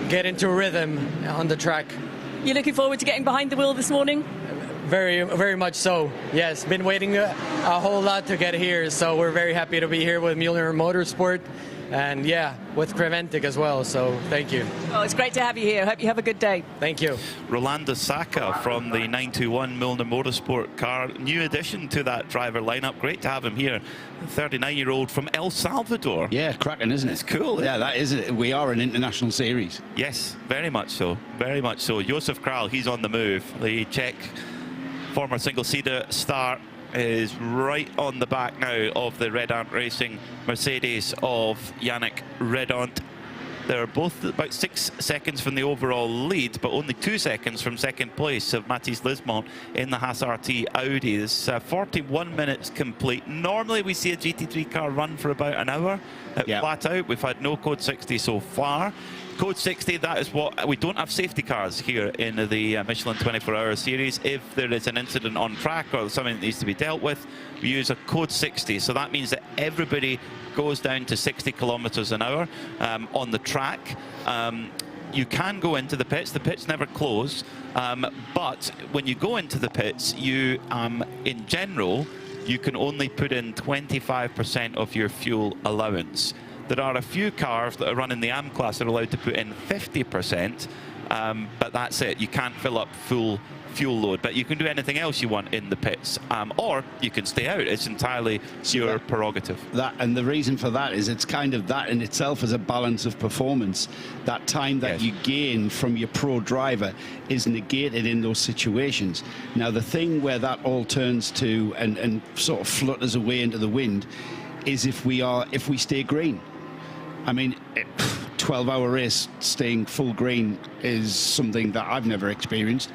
get into rhythm on the track. You're looking forward to getting behind the wheel this morning? Very, very much so. Yes, been waiting a whole lot to get here, so we're very happy to be here with Michelin Motorsport. And yeah, with Creventic as well, so thank you. Well, it's great to have you here. Hope you have a good day. Thank you. Rolando Saka from the 921 Milner Motorsport car, new addition to that driver lineup. Great to have him here. 39-year-old from El Salvador. Yeah, cracking, isn't it? It's cool. Yeah, that is it. We are an international series. Yes, very much so. Very much so. Josef Kral, he's on the move. The Czech former single-seater star is right on the back now of the Red Ant Racing Mercedes of Yannick Redon. They're both about 6 seconds from the overall lead, but only 2 seconds from second place of Mathis Lismont in the Haas RT Audi. There's 41 minutes complete. Normally we see a GT3 car run for about an hour, flat out. We've had no Code 60 so far. Code 60, that is what we don't have safety cars here in the Michelin 24-hour series. If there is an incident on track or something that needs to be dealt with, we use a Code 60. So that means that everybody goes down to 60 kilometers an hour on the track. You can go into the pits never close, but when you go into the pits, you, in general, you can only put in 25% of your fuel allowance. There are a few cars that are running the AM class that are allowed to put in 50%, but that's it. You can't fill up full fuel load, but you can do anything else you want in the pits, or you can stay out. It's entirely your prerogative. And the reason for that is it's kind of that in itself as a balance of performance. That time that you gain from your pro driver is negated in those situations. Now, the thing where that all turns to and sort of flutters away into the wind is if we stay green. I mean, 12-hour race staying full green is something that I've never experienced.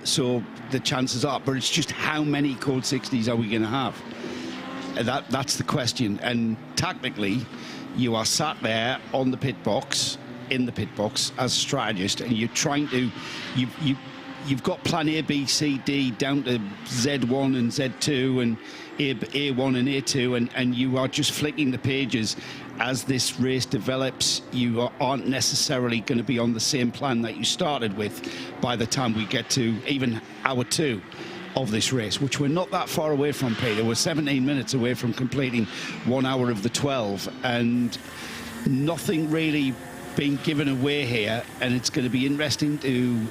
So the chances are, but it's just how many Code 60s are we going to have? That's the question. And tactically, you are sat there on the pit box, in the pit box as a strategist, and you're trying to, you've got plan A, B, C, D down to Z1 and Z2 and A1 and A2, and you are just flicking the pages as this race develops. You aren't necessarily going to be on the same plan that you started with by the time we get to even hour 2 of this race, which we're not that far away from, Peter. We're 17 minutes away from completing 1 hour of the 12, and nothing really being given away here, and it's going to be interesting to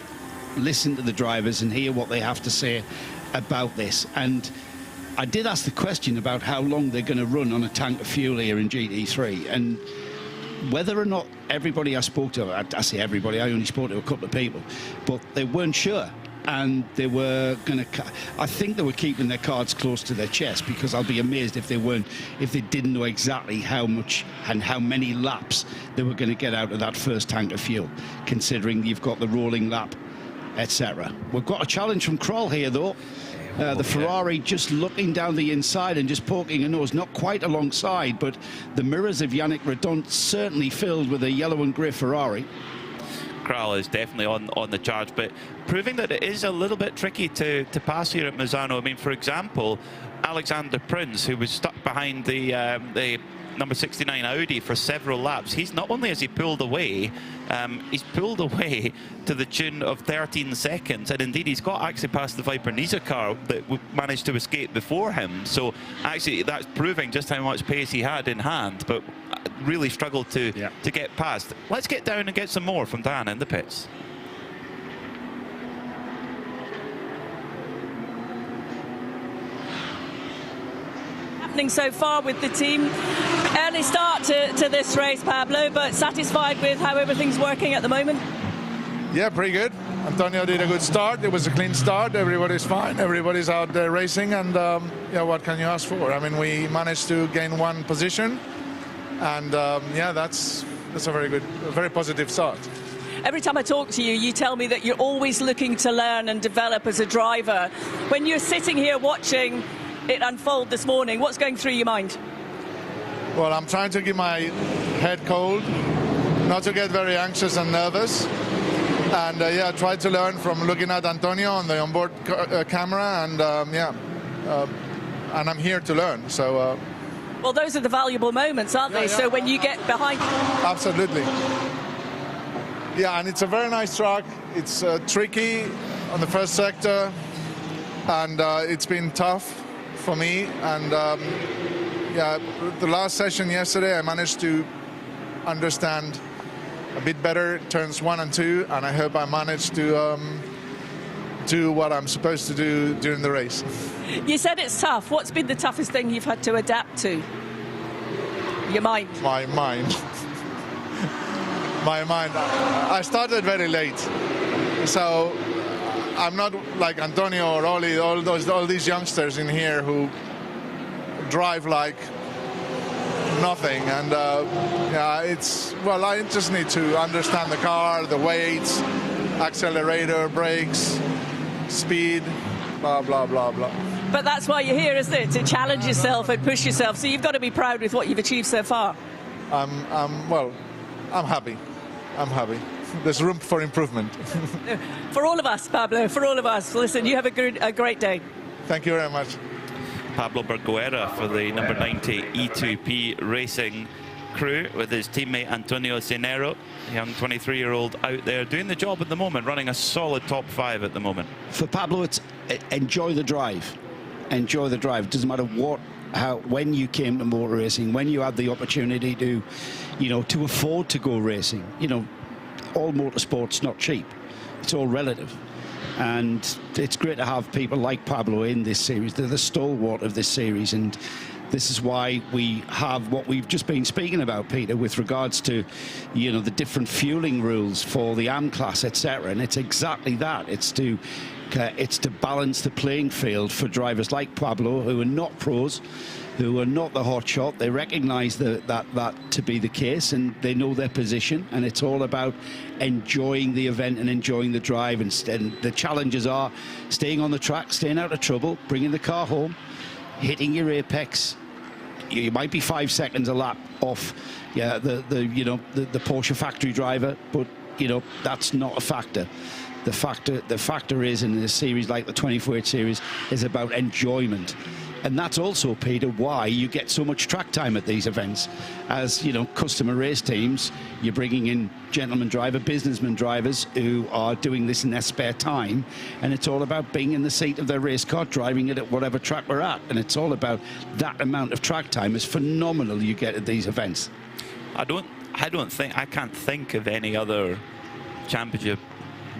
listen to the drivers and hear what they have to say about this. And I did ask the question about how long they're going to run on a tank of fuel here in GT3, and whether or not everybody I spoke to, I say everybody, I only spoke to a couple of people, but they weren't sure. And they were going to, I think they were keeping their cards close to their chest, because I'll be amazed if they didn't know exactly how much and how many laps they were going to get out of that first tank of fuel, considering you've got the rolling lap, etc. We've got a challenge from Kroll here, though. The Ferrari just looking down the inside and just poking a nose, not quite alongside, but the mirrors of Yannick Redon certainly filled with a yellow and grey Ferrari. Kral is definitely on the charge, but proving that it is a little bit tricky to pass here at Misano. I mean, for example, Alexander Prinz, who was stuck behind the number 69 Audi for several laps, he's not only has he pulled away, he's pulled away to the tune of 13 seconds, and indeed he's got actually past the Viper Niza car that managed to escape before him. So actually that's proving just how much pace he had in hand, but really struggled to get past. Let's get down and get some more from Dan in the pits. So far with the team. Early start to this race, Pablo, but satisfied with how everything's working at the moment? Yeah, pretty good. Antonio did a good start. It was a clean start. Everybody's fine. Everybody's out there racing, and yeah, what can you ask for? I mean, we managed to gain 1 position, and yeah, that's a very good, very positive start. Every time I talk to you, you tell me that you're always looking to learn and develop as a driver. When you're sitting here watching it unfold this morning, what's going through your mind? Well, I'm trying to keep my head cold, not to get very anxious and nervous, and yeah, try to learn from looking at Antonio on the onboard camera, and yeah, and I'm here to learn. So well, those are the valuable moments, aren't they? So when you get behind, absolutely. Yeah, and it's a very nice track. It's tricky on the first sector, and it's been tough for me, and yeah, the last session yesterday I managed to understand a bit better turns 1 and 2, and I hope I managed to do what I'm supposed to do during the race. You said it's tough. What's been the toughest thing you've had to adapt to? Your mind. My mind. My mind. I started very late, so I'm not like Antonio or Oli, all these youngsters in here who drive like nothing. And yeah, I just need to understand the car, the weights, accelerator, brakes, speed, blah, blah, blah, blah. But that's why you're here, isn't it? To challenge yourself and push yourself. So you've got to be proud with what you've achieved so far. I'm happy. I'm happy. There's room for improvement. For all of us, Pablo, for all of us. Listen, you have a great day. Thank you very much. Pablo Berguera for the number 90 E2P Racing crew with his teammate Antonio Cenero, young 23-year-old out there doing the job at the moment, running a solid top 5 at the moment. For Pablo, it's enjoy the drive. Enjoy the drive. It doesn't matter when you came to motor racing, when you had the opportunity to, to afford to go racing. All motorsport's not cheap. It's all relative. And it's great to have people like Pablo in this series. They're the stalwart of this series, and this is why we have what we've just been speaking about, Peter, with regards to, the different fueling rules for the AM class, etc. And it's exactly that. It's to balance the playing field for drivers like Pablo, who are not pros, who are not the hot shot. They recognise that to be the case, and they know their position, and it's all about enjoying the event and enjoying the drive. And the challenges are staying on the track, staying out of trouble, bringing the car home, hitting your apex. You might be 5 seconds a lap off the Porsche factory driver, but that's not a factor. The factor is, in a series like the 24H series, is about enjoyment. And that's also, Peter, why you get so much track time at these events. As, customer race teams, you're bringing in gentleman driver, businessman drivers who are doing this in their spare time. And it's all about being in the seat of their race car, driving it at whatever track we're at. And it's all about that amount of track time is phenomenal you get at these events. I can't think of any other championship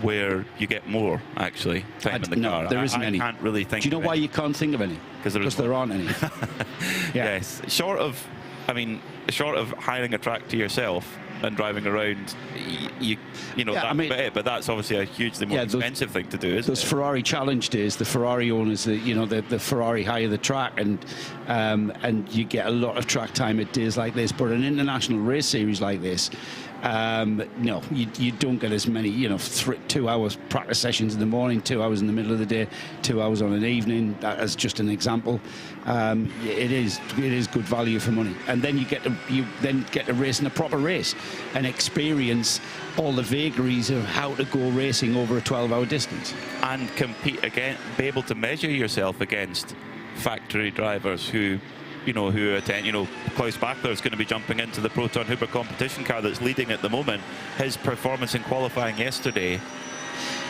where you get more, actually, time in the car. There isn't any. I can't really think. Do you know why you can't think of any? Because there aren't any. Yeah. Yes. Short of hiring a track to yourself and driving around, but that's obviously a hugely more expensive thing to do, isn't it? Those Ferrari Challenge days, the Ferrari owners, the Ferrari hire the track, and you get a lot of track time at days like this. But an international race series like this, no, you don't get as many, 2 hours practice sessions in the morning, 2 hours in the middle of the day, 2 hours on an evening, as just an example. It is good value for money. And then you get to race in a proper race and experience all the vagaries of how to go racing over a 12-hour distance. And compete again, be able to measure yourself against factory drivers who attend, Klaus Bachler is going to be jumping into the Proton Huber competition car that's leading at the moment. His performance in qualifying yesterday,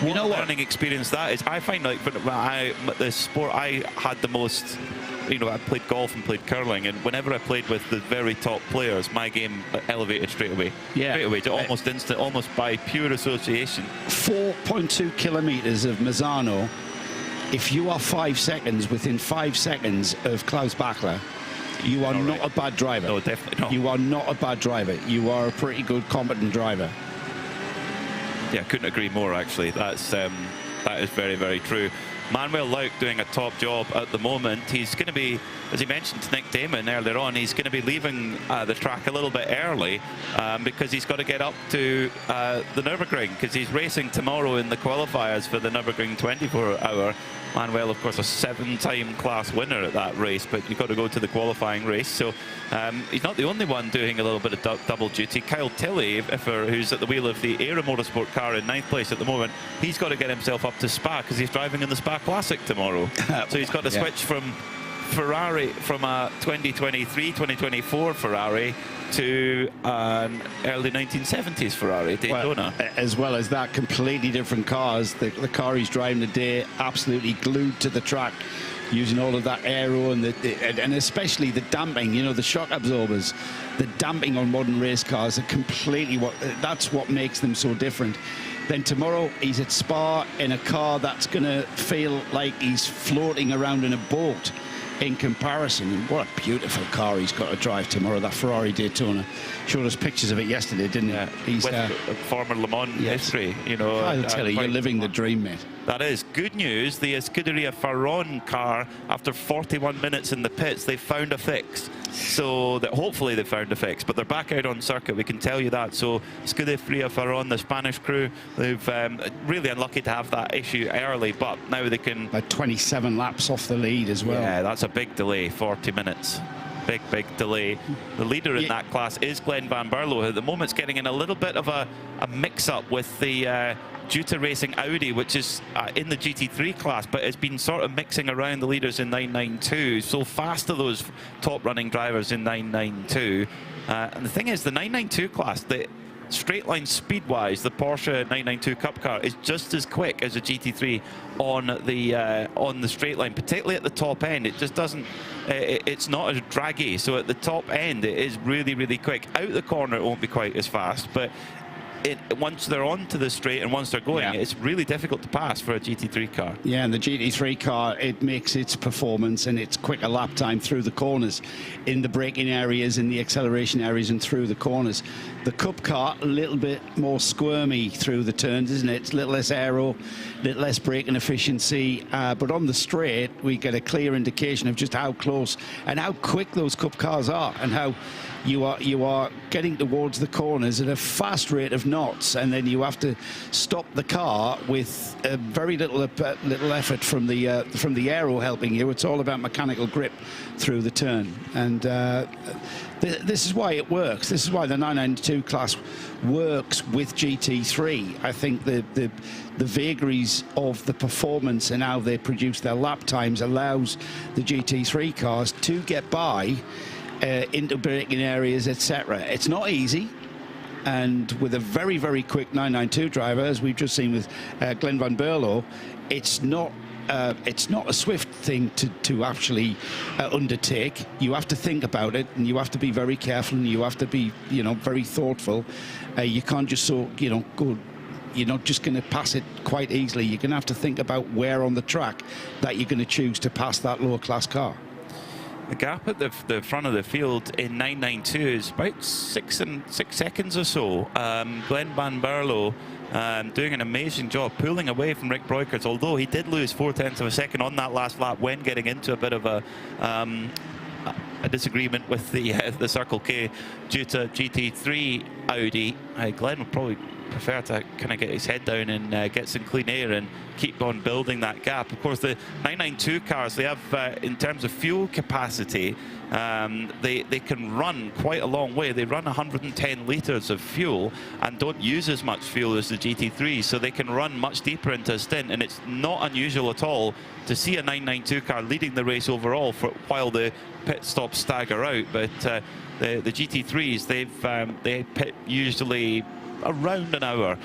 what learning experience that is. I find like the sport I had the most, I played golf and played curling, and whenever I played with the very top players, my game elevated straight away. Yeah. Straight away, to almost instant, almost by pure association. 4.2 kilometres of Misano. If you are 5 seconds within 5 seconds of Klaus Bachler, you are not a bad driver. No, definitely not. You are not a bad driver. You are a pretty good, competent driver. Yeah, couldn't agree more, actually. That is very, very true. Manuel Lauk doing a top job at the moment. He's going to be, as he mentioned to Nick Damon earlier on, he's going to be leaving the track a little bit early because he's got to get up to the Nürburgring, because he's racing tomorrow in the qualifiers for the Nürburgring 24-hour. Manuel, of course, a 7-time class winner at that race, but you've got to go to the qualifying race. So he's not the only one doing a little bit of double duty. Kyle Tilley, who's at the wheel of the Aero Motorsport car in 9th place at the moment, he's got to get himself up to Spa because he's driving in the Spa Classic tomorrow. So he's got to switch from Ferrari, from a 2023, 2024 Ferrari to an early 1970s Ferrari Daytona. Well, as well as that, completely different cars. The car he's driving today, absolutely glued to the track, using all of that aero and especially the damping, the shock absorbers. The damping on modern race cars are completely that's what makes them so different. Then tomorrow he's at Spa in a car that's going to feel like he's floating around in a boat. in comparison. And what a beautiful car he's got to drive tomorrow, that Ferrari Daytona. Showed us pictures of it yesterday, didn't he? He's with former Le Mans history, you know. I'll tell you, you're living the dream, mate. That is good news. The Scuderia Ferron car, after 41 minutes in the pits, they found a fix. So that hopefully they found a fix, but they're back out on circuit, we can tell you that. So Scuderia Ferron, the Spanish crew, they've really unlucky to have that issue early, but now they can... Like 27 laps off the lead as well. Yeah, that's a big delay, 40 minutes. Big delay. The leader in that class is Glenn Van Berlo, who at the moment's getting in a little bit of a mix-up with the GT Racing Audi, which is in the GT3 class, but has been sort of mixing around the leaders in 992. So fast are those top running drivers in 992. And the thing is, the 992 class, the straight line speed wise, the Porsche 992 Cup car is just as quick as a GT3 on the straight line, particularly at the top end. It just doesn't, it's not as draggy. So at the top end, it is really quick. Out the corner, it won't be quite as fast, but once they're onto the straight and once they're going, it's really difficult to pass for a GT3 car. Yeah, and the GT3 car, it makes its performance and its quicker lap time through the corners, in the braking areas, in the acceleration areas, and through the corners. The Cup car, a little bit more squirmy through the turns, isn't it? It's a little less aero, a little less braking efficiency, but on the straight, we get a clear indication of just how close and how quick those Cup cars are, and how you are getting towards the corners at a fast rate of knots, and then you have to stop the car with very little effort from the aero helping you. It's all about mechanical grip through the turn, and this is why it works. This is why the 992 class works with GT3. I think the vagaries of the performance and how they produce their lap times allows the GT3 cars to get by into braking areas, etc. It's not easy, and with a very quick 992 driver, as we've just seen with Glenn Van Berlo, it's not a swift thing to actually undertake. You have to think about it, and you have to be very careful, and you have to be, very thoughtful. You can't just go. You're not just going to pass it quite easily. You're going to have to think about where on the track that you're going to choose to pass that lower class car. The gap at the front of the field in 992 is about 6 seconds or so. Glenn Van Berlo doing an amazing job pulling away from Rick Breukers, although he did lose 0.4 of a second on that last lap when getting into a bit of a disagreement with the Circle K due to GT3 Audi. Glenn would probably prefer to kind of get his head down and get some clean air and keep on building that gap. Of course, the 992 cars, they have, in terms of fuel capacity, they can run quite a long way. They run 110 litres of fuel and don't use as much fuel as the GT3, so they can run much deeper into a stint, and it's not unusual at all to see a 992 car leading the race overall while the pit stops stagger out. But the GT3s, they pit usually around an hour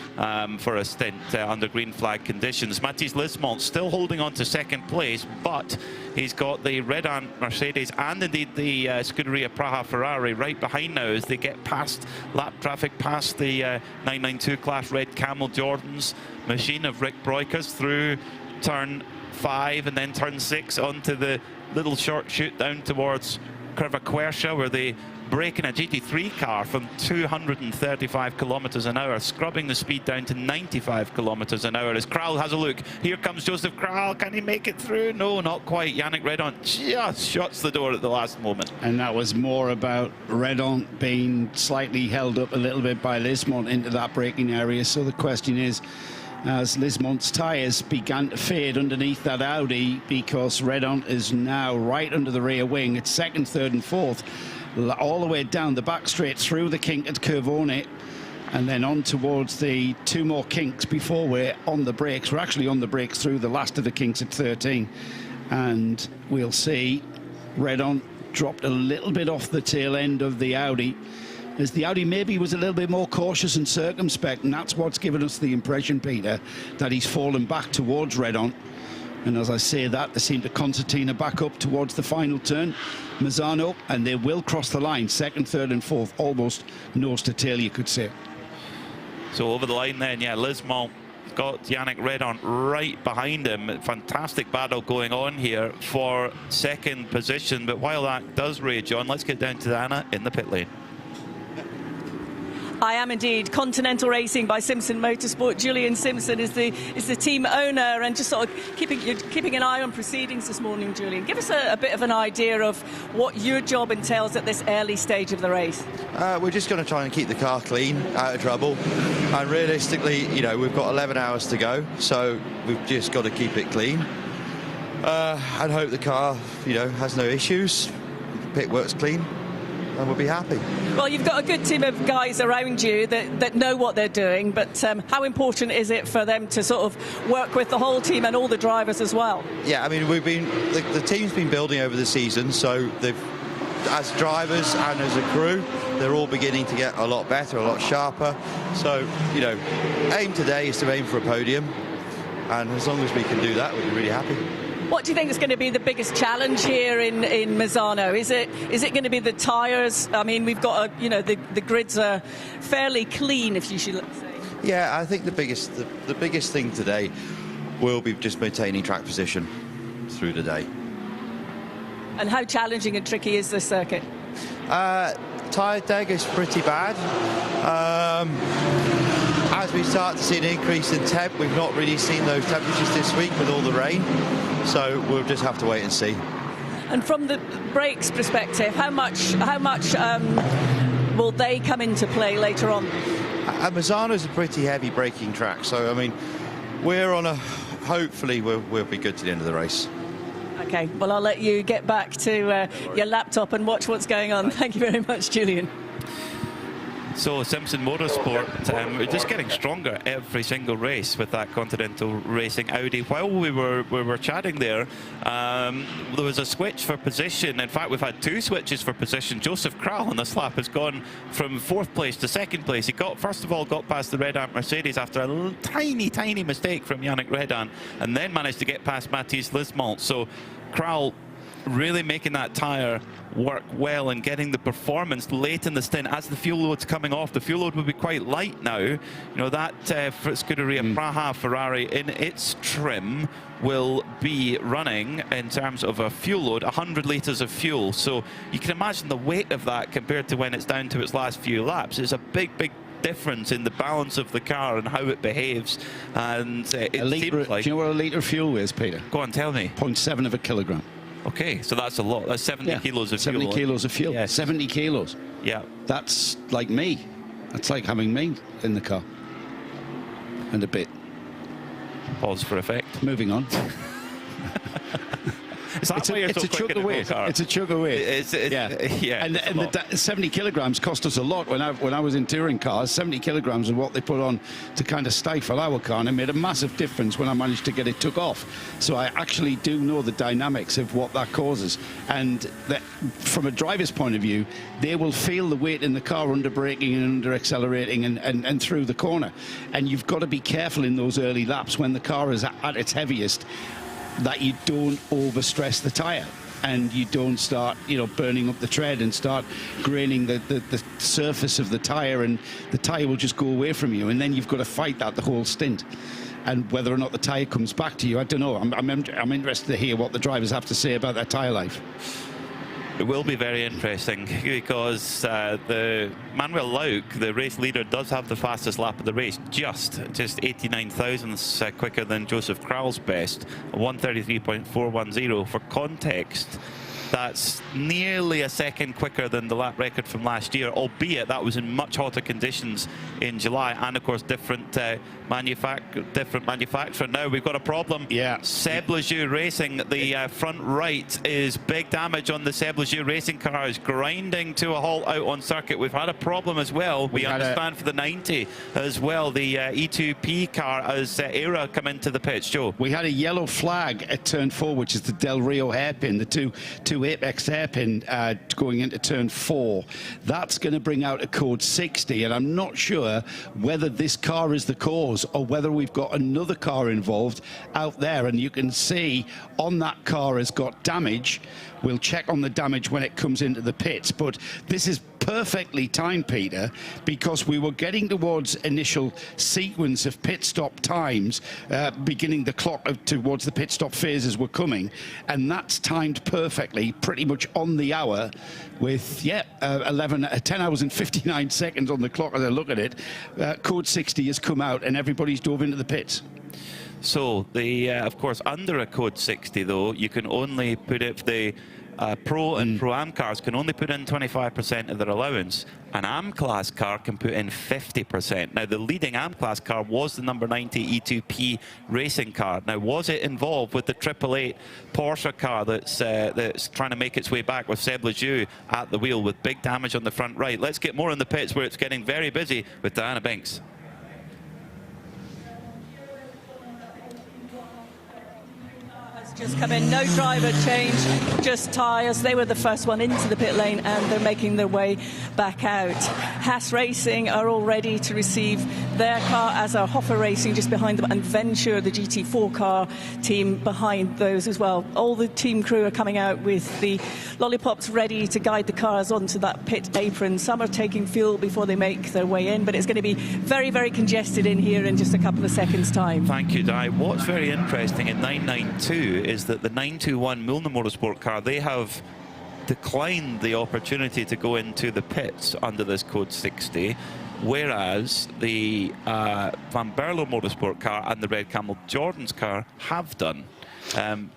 for a stint under green flag conditions. Matthias Lismont still holding on to second place, but he's got the Red Ant Mercedes and indeed the Scuderia Praha Ferrari right behind now as they get past lap traffic, past the 992 class Red Camel Jordans machine of Rick Breukers through turn 5 and then turn 6 onto the little short shoot down towards Curva Quercia, where they break in a GT3 car from 235 kilometers an hour, scrubbing the speed down to 95 kilometers an hour as Kral has a look. Here comes Joseph Kral. Can he make it through? No, not quite. Yannick Redon just shuts the door at the last moment. And that was more about Redon being slightly held up a little bit by Lismont into that braking area. So the question is, as Lismont's tyres began to fade underneath that Audi, because Redon is now right under the rear wing at second, third and fourth, all the way down the back straight through the kink at Curvone, and then on towards the two more kinks before we're on the brakes. We're actually on the brakes through the last of the kinks at 13, and we'll see Redon dropped a little bit off the tail end of the Audi, as the Audi maybe was a little bit more cautious and circumspect, and that's what's given us the impression, Peter, that he's fallen back towards Redon. And as I say that, they seem to concertina back up towards the final turn, Misano, and they will cross the line, second, third and fourth, almost nose to tail, you could say. So over the line then, yeah, Lismont got Yannick Redon right behind him. Fantastic battle going on here for second position. But while that does rage on, let's get down to Anna in the pit lane. I am indeed. Continental Racing by Simpson Motorsport. Julian Simpson is the team owner, and just sort of keeping an eye on proceedings this morning. Julian, give us a bit of an idea of what your job entails at this early stage of the race. We're just going to try and keep the car clean, out of trouble, and realistically, you know, we've got 11 hours to go, so we've just got to keep it clean and hope the car, you know, has no issues, pit works clean, and we'll be happy. Well, you've got a good team of guys around you that know what they're doing, but how important is it for them to sort of work with the whole team and all the drivers as well? Yeah, I mean, the team's been building over the season, so they've, as drivers and as a crew, they're all beginning to get a lot better, a lot sharper. So, you know, aim today is to aim for a podium, and as long as we can do that, we'll be really happy. What do you think is going to be the biggest challenge here in Misano? Is it going to be the tyres? I mean, we've got the grids are fairly clean, if you should say. Yeah, I think the biggest thing today will be just maintaining track position through the day. And how challenging and tricky is this circuit? Tyre deg is pretty bad. As we start to see an increase in temp, we've not really seen those temperatures this week with all the rain, so we'll just have to wait and see. And from the brakes perspective, how much will they come into play later on? Misano is a pretty heavy braking track, so I mean, we're on a. Hopefully, we'll be good to the end of the race. Okay, well, I'll let you get back to your laptop and watch what's going on. Thank you very much, Julian. So Simpson Motorsport, we're just getting stronger every single race with that Continental Racing Audi. While we were chatting there was a switch for position. In fact, we've had two switches for position. Joseph Kral on this lap has gone from 4th place to 2nd place. He first of all got past the Red Ant Mercedes after a tiny mistake from Yannick Redon, and then managed to get past Mathis Lismont. So Kral really making that tyre work well and getting the performance late in the stint as the fuel load's coming off. The fuel load will be quite light now. You know, that Scuderia Praha Ferrari in its trim will be running, in terms of a fuel load, 100 litres of fuel. So you can imagine the weight of that compared to when it's down to its last few laps. It's a big difference in the balance of the car and how it behaves. And it seems like... Do you know what a litre of fuel is, Peter? Go on, tell me. 0.7 of a kilogram. Okay, so that's a lot. That's 70 kilos of 70 fuel. 70 kilos of fuel. Yes. 70 kilos. Yeah. That's like me. That's like having me in the car. And a bit. Pause for effect. Moving on. It's a chunk of weight. It's a chunk of weight. Yeah. And the 70 kilograms cost us a lot when I was in touring cars. 70 kilograms is what they put on to kind of stifle our car, and it made a massive difference when I managed to get it took off. So I actually do know the dynamics of what that causes. And from a driver's point of view, they will feel the weight in the car under braking and under accelerating and through the corner. And you've got to be careful in those early laps when the car is at its heaviest, that you don't overstress the tyre and you don't start, burning up the tread and start graining the surface of the tyre, and the tyre will just go away from you, and then you've got to fight that the whole stint. And whether or not the tyre comes back to you, I don't know. I'm interested to hear what the drivers have to say about their tyre life. It will be very interesting because the Manuel Lauk, the race leader, does have the fastest lap of the race, just 89 thousandths quicker than Joseph Kral's best, 133.410. For context, that's nearly a second quicker than the lap record from last year, albeit that was in much hotter conditions in July, and of course different manufacturer. Now we've got a problem. Yeah. Seb Lejeune Racing, the front right is big damage on the Seb Lejeune Racing cars, grinding to a halt out on circuit. We've had a problem as well. We understand for the 90 as well. The E2P car as ERA come into the pits. Joe. We had a yellow flag at turn 4, which is the Del Rio hairpin, the two apex hairpin going into turn 4. That's going to bring out a code 60, and I'm not sure whether this car is the cause or whether we've got another car involved out there. And you can see on that car has got damage. We'll check on the damage when it comes into the pits, but this is perfectly timed, Peter, because we were getting towards initial sequence of pit stop times, beginning the clock towards the pit stop phases were coming, and that's timed perfectly, pretty much on the hour, with 10 hours and 59 seconds on the clock as I look at it. Code 60 has come out and everybody's dove into the pits. So, of course, under a Code 60, though, you can only put it, the Pro and Pro-Am cars can only put in 25% of their allowance. An AM-class car can put in 50%. Now, the leading AM-class car was the number 90 E2P racing car. Now, was it involved with the 888 Porsche car that's trying to make its way back with Seb Lejeune at the wheel with big damage on the front right? Let's get more in the pits where it's getting very busy with Diana Binks. Just come in, no driver change, just tyres. They were the first one into the pit lane and they're making their way back out. Haas Racing are all ready to receive their car, as are RAFA Racing just behind them, and Venture, the GT4 car team, behind those as well. All the team crew are coming out with the lollipops ready to guide the cars onto that pit apron. Some are taking fuel before they make their way in, but it's going to be very, very congested in here in just a couple of seconds' time. Thank you, Di. What's very interesting in 992 is that the 921 Milner Motorsport car, they have declined the opportunity to go into the pits under this Code 60, whereas the Van Berlo Motorsport car and the Red Camel Jordan's car have done.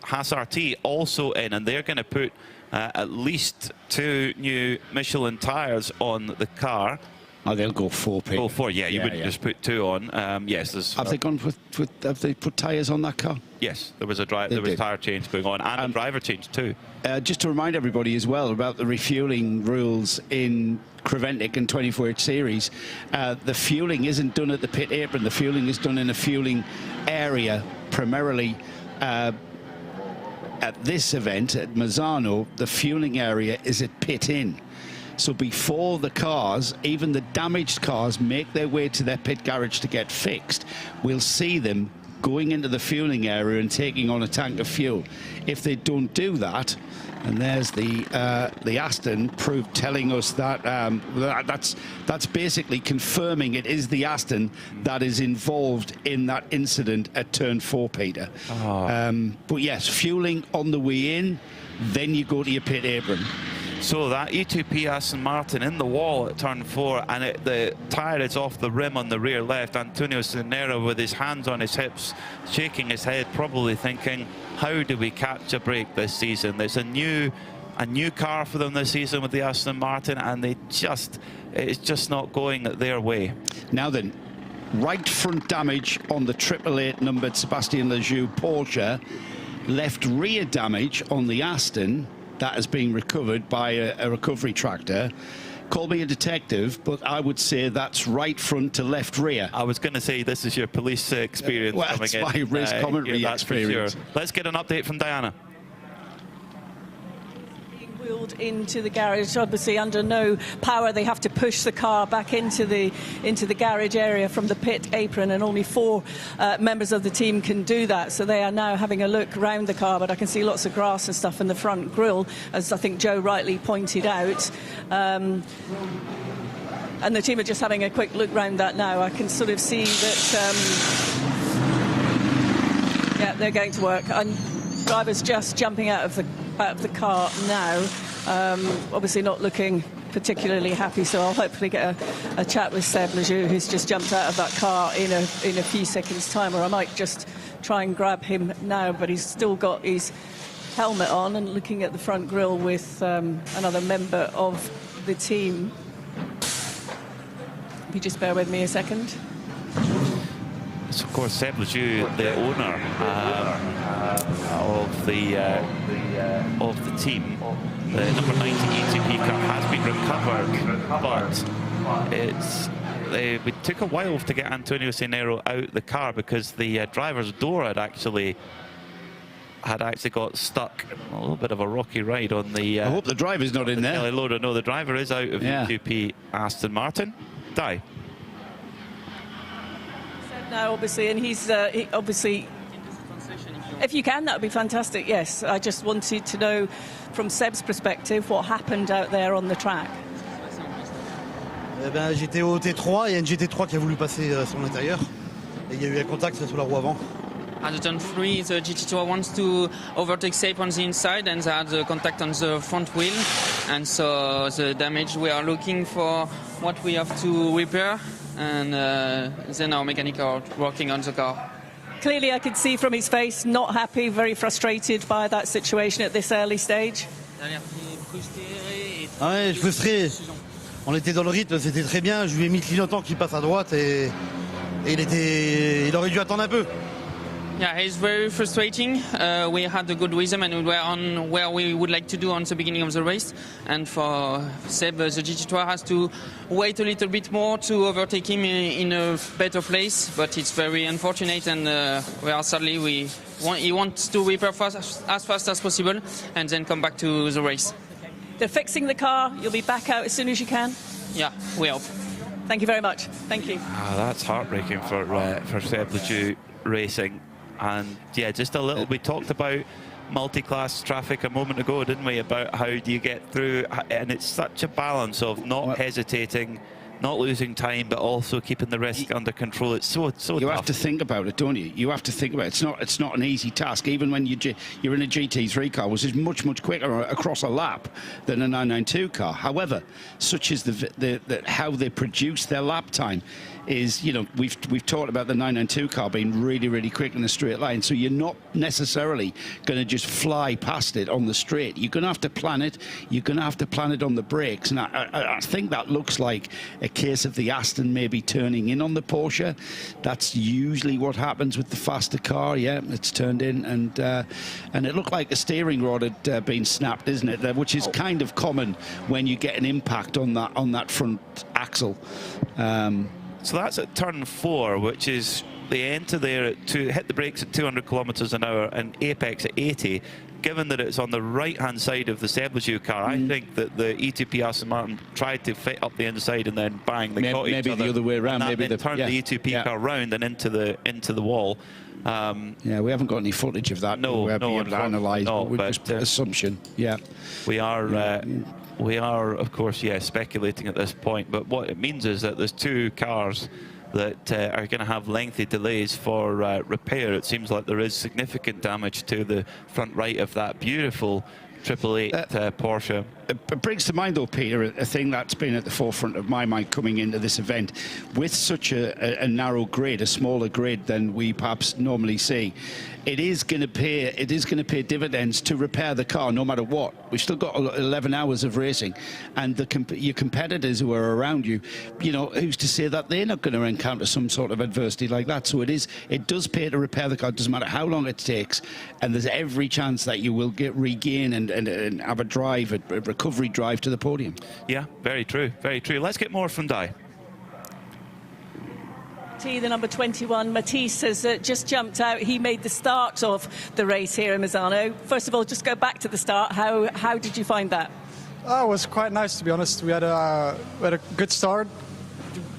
Haas RT also in, and they're going to put at least 2 new Michelin tyres on the car. Oh, they'll go 4, Pete. Oh, 4, yeah, you wouldn't just put 2 on. Yes, there's... Have they gone have they put tyres on that car? Yes, there was a tyre change going on, and a driver change too. Just to remind everybody as well about the refuelling rules in Creventic and 24H Series, the fueling isn't done at the pit apron. The fueling is done in a fueling area, primarily at this event, at Misano. The fueling area is at pit in. So before the cars, even the damaged cars, make their way to their pit garage to get fixed, we'll see them going into the fueling area and taking on a tank of fuel. If they don't do that, and there's the Aston telling us that that's basically confirming it is the Aston that is involved in that incident at turn 4, Peter. But yes, fueling on the way in, then you go to your pit apron. So that E2P Aston Martin in the wall at turn 4, and the tyre is off the rim on the rear left. Antonio Cinera with his hands on his hips, shaking his head, probably thinking, how do we catch a break this season? There's a new car for them this season with the Aston Martin, and it's just not going their way. Now then, right front damage on the 888 numbered Sebastian Lejeune Porsche, left rear damage on the Aston. That has been recovered by a recovery tractor. Call me a detective, but I would say that's right front to left rear. I was going to say this is your police experience. Well, that's my race commentary experience. Sure. Let's get an update from Diana. Wheeled into the garage, obviously under no power. They have to push the car back into the garage area from the pit apron, and only 4 members of the team can do that. So they are now having a look around the car, but I can see lots of grass and stuff in the front grille, as I think Joe rightly pointed out. And the team are just having a quick look round that now. I can sort of see that yeah, they're going to work. And driver's just jumping out of the car now, obviously not looking particularly happy, so I'll hopefully get a chat with Seb Lejeune, who's just jumped out of that car in a few seconds' time, or I might just try and grab him now, but he's still got his helmet on and looking at the front grille with another member of the team. If you just bear with me a second. So of course, Seb Lejeune, the owner of the team, the number 90 E2P car has been recovered, but it took a while to get Antonio Cinero out the car because the driver's door had actually got stuck. A little bit of a rocky ride on the... I hope the driver's not in there. Loader. No, the driver is out of E2P Aston Martin. Di. Now, obviously, and he's obviously, if you can, that would be fantastic. Yes, I just wanted to know from Seb's perspective what happened out there on the track. J'étais au T3, il y a une GT3 qui a voulu passer sur l'intérieur et il y a eu un contact sur la roue avant. At the turn 3, the GT2 wants to overtake safe on the inside and they had contact on the front wheel. And so the damage, we are looking for what we have to repair. And then our mechanics are working on the car. Clearly, I could see from his face, not happy, very frustrated by that situation at this early stage. Ouais, frustré. On était dans le rythme, c'était très bien. Je lui ai mis le clignotant qui passe à droite et il aurait dû attendre un peu. Yeah, it's very frustrating. We had a good rhythm and we were on where we would like to do on the beginning of the race. And for Seb, the GT4 has to wait a little bit more to overtake him in a better place. But it's very unfortunate and sadly he wants to repair as fast as possible and then come back to the race. They're fixing the car. You'll be back out as soon as you can. Yeah, we hope. Thank you very much. Thank you. That's heartbreaking for Seb Ledoux Racing. And yeah, just a little, we talked about multi-class traffic a moment ago, didn't we, about how do you get through, and it's such a balance of not hesitating, not losing time, but also keeping the risk under control. It's so you tough. have to think about it, don't you? You have to think about it. It's not an easy task, even when you're in a GT3 car, which is much quicker across a lap than a 992 car. However, such is how they produce their lap time. Is, you know, we've talked about the 992 car being really quick in a straight line, so you're not necessarily going to just fly past it on the straight. You're going to have to plan it. You're going to have to plan it on the brakes, and I think that looks like a case of the Aston maybe turning in on the Porsche. That's usually what happens with the faster car. Yeah, it's turned in, and it looked like a steering rod had been snapped, isn't it? Which is kind of common when you get an impact on that front axle. So that's at turn 4, which is the enter there to hit the brakes at 200 kilometers an hour and apex at 80. Given that it's on the right-hand side of the Seb Ledoux car, I think that the E2P Aston Martin tried to fit up the inside and then bang, they caught each other. Maybe the other way around. Maybe they turned the E2P car round and into the wall. Yeah, we haven't got any footage of that. No, we're able to analyse, but just assumption. Yeah, we are. We are, of course, speculating at this point, but what it means is that there's two cars that are going to have lengthy delays for repair. It seems like there is significant damage to the front right of that beautiful 888 Porsche. It brings to mind, though, Peter, a thing that's been at the forefront of my mind coming into this event. With such a narrow grid, a smaller grid than we perhaps normally see, it is going to pay dividends to repair the car no matter what. We've still got 11 hours of racing, and your competitors who are around you, you know, who's to say that they're not going to encounter some sort of adversity like that? So it does pay to repair the car. It doesn't matter how long it takes, and there's every chance that you will regain and have a drive, a recovery drive to the podium. Yeah, very true, very true. Let's get more from Dai. The number 21, Matisse, has just jumped out. He made the start of the race here in Misano. First of all, just go back to the start. How did you find that? Oh, it was quite nice, to be honest. We had a good start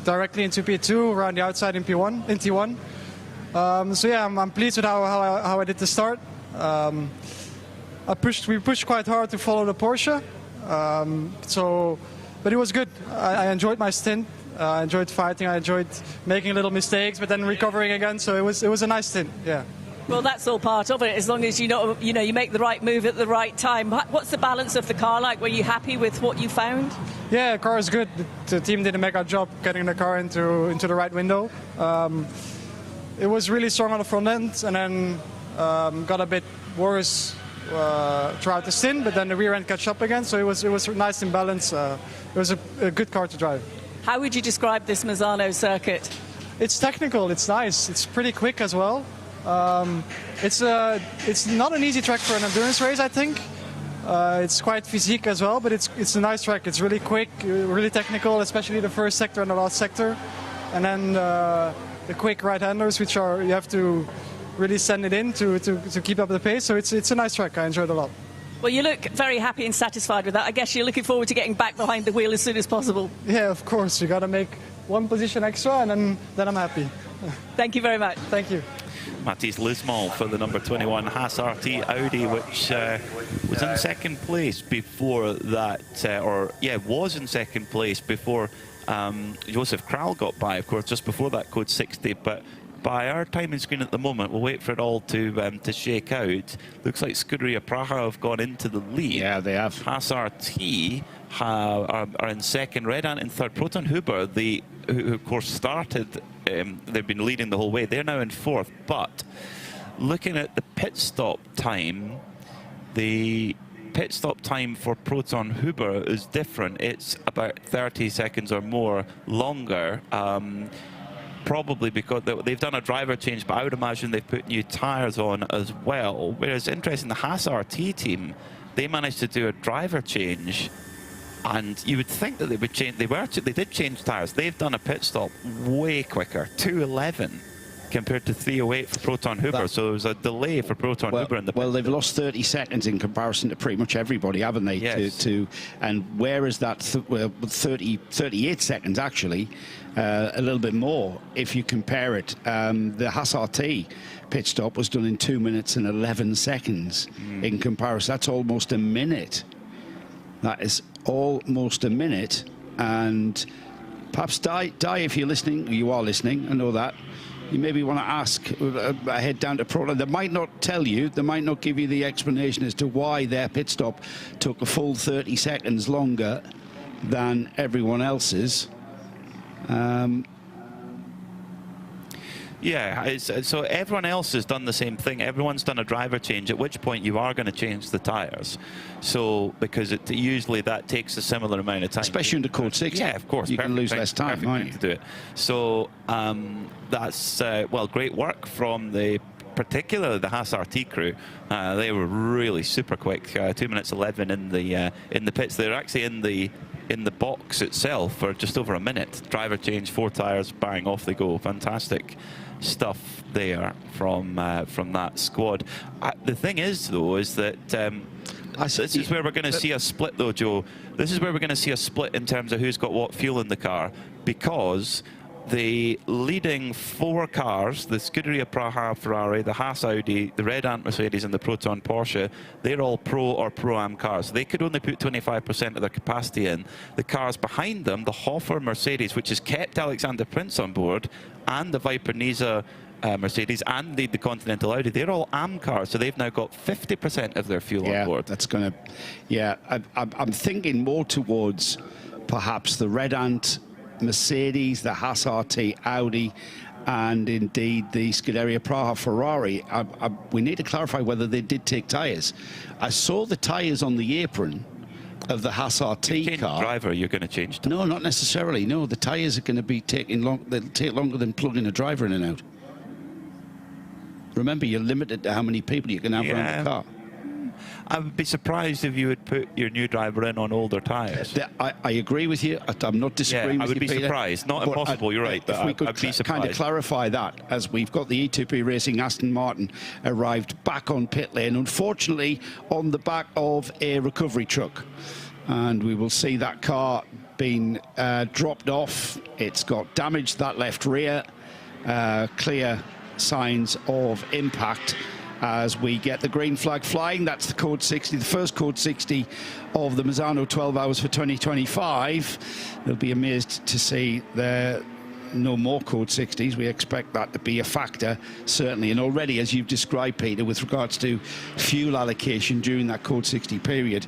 directly into P2, around the outside in P1, in T1. So yeah, I'm pleased with how I did the start. We pushed quite hard to follow the Porsche. But it was good. I enjoyed my stint. I enjoyed fighting. I enjoyed making little mistakes, but then recovering again. So it was a nice stint. Yeah. Well, that's all part of it. As long as you make the right move at the right time. What's the balance of the car like? Were you happy with what you found? Yeah, the car is good. The team did a mega job getting the car into the right window. It was really strong on the front end, and then got a bit worse throughout the stint. But then the rear end catch up again. So it was nice in balance. It was a good car to drive. How would you describe this Misano circuit? It's technical, it's nice, it's pretty quick as well. It's not an easy track for an endurance race, I think. It's quite physique as well, but it's a nice track. It's really quick, really technical, especially the first sector and the last sector. And then the quick right-handers, which you have to really send it in to keep up the pace. So it's a nice track, I enjoyed it a lot. Well, you look very happy and satisfied with that. I guess you're looking forward to getting back behind the wheel as soon as possible. Yeah, of course. You got to make one position extra, and then I'm happy. Thank you very much. Thank you. Matthias Lismall for the number 21 Haas RT Audi, which was in second place before that, was in second place before Joseph Kral got by, of course, just before that code 60, but by our timing screen at the moment, we'll wait for it all to shake out. Looks like Scuderia Praha have gone into the lead. Yeah, they have. Haas RT are in second, Red Ant in third. Proton Huber, who of course started, they've been leading the whole way. They're now in fourth, but looking at the pit stop time, the pit stop time for Proton Huber is different. It's about 30 seconds or more longer. Probably because they've done a driver change, but I would imagine they've put new tyres on as well. Whereas, interesting, the Haas RT team, they managed to do a driver change, and you would think that they would change. They did change tyres. They've done a pit stop way quicker, 2:11 compared to 3:08 for Proton Huber. So there was a delay for Proton Huber in the pit. Well, they've lost 30 seconds in comparison to pretty much everybody, haven't they? Yes. And where is that 38 seconds actually? A little bit more if you compare it. The Haas RT pit stop was done in 2 minutes and 11 seconds in comparison. That's almost a minute. That is almost a minute. And perhaps, Di, if you're listening, you are listening, I know that, you maybe want to ask, head down to Proton. They might not tell you, they might not give you the explanation as to why their pit stop took a full 30 seconds longer than everyone else's. Yeah, so everyone else has done the same thing. Everyone's done a driver change, at which point you are going to change the tyres. So, because usually that takes a similar amount of time. Especially under code 60. Yeah, of course. You can lose less time, aren't you? To do it. So, that's, well, great work from particularly the Haas RT crew. They were really super quick. 2 minutes 11 in the pits. They're actually in the box itself for just over a minute. Driver change, 4 tyres, bang, off they go. Fantastic stuff there from that squad. The thing is, though, is that this is where we're going to see a split, though, Joe. This is where we're going to see a split in terms of who's got what fuel in the car, because the leading 4 cars, the Scuderia Praha Ferrari, the Haas Audi, the Red Ant Mercedes and the Proton Porsche, they're all Pro or Pro-Am cars. They could only put 25% of their capacity in. The cars behind them, the Hofer Mercedes, which has kept Alexander Prince on board, and the Viper Niza Mercedes and the Continental Audi, they're all AM cars, so they've now got 50% of their fuel on board. That's going to, yeah, I'm thinking more towards perhaps the Red Ant Mercedes, the Haas RT Audi, and indeed the Scuderia Praha Ferrari. We need to clarify whether they did take tyres. I saw the tyres on the apron of the Haas RT car. Driver, you're going to change to. No, not necessarily. No, the tyres are going to be taking long. They'll take longer than plugging a driver in and out. Remember, you're limited to how many people you can have around the car. I would be surprised if you would put your new driver in on older tyres. I agree with you. I'm not disagreeing with you, I would be surprised. Not impossible, you're right. If we could kind of clarify that, as we've got the E2P Racing Aston Martin arrived back on pit lane, unfortunately on the back of a recovery truck. And we will see that car being dropped off. It's got damaged, that left rear. Clear signs of impact as we get the green flag flying. That's the code 60, the first code 60 of the Misano 12 hours for 2025. They'll be amazed to see there no more code 60s. We expect that to be a factor, certainly. And already, as you've described, Peter, with regards to fuel allocation during that code 60 period,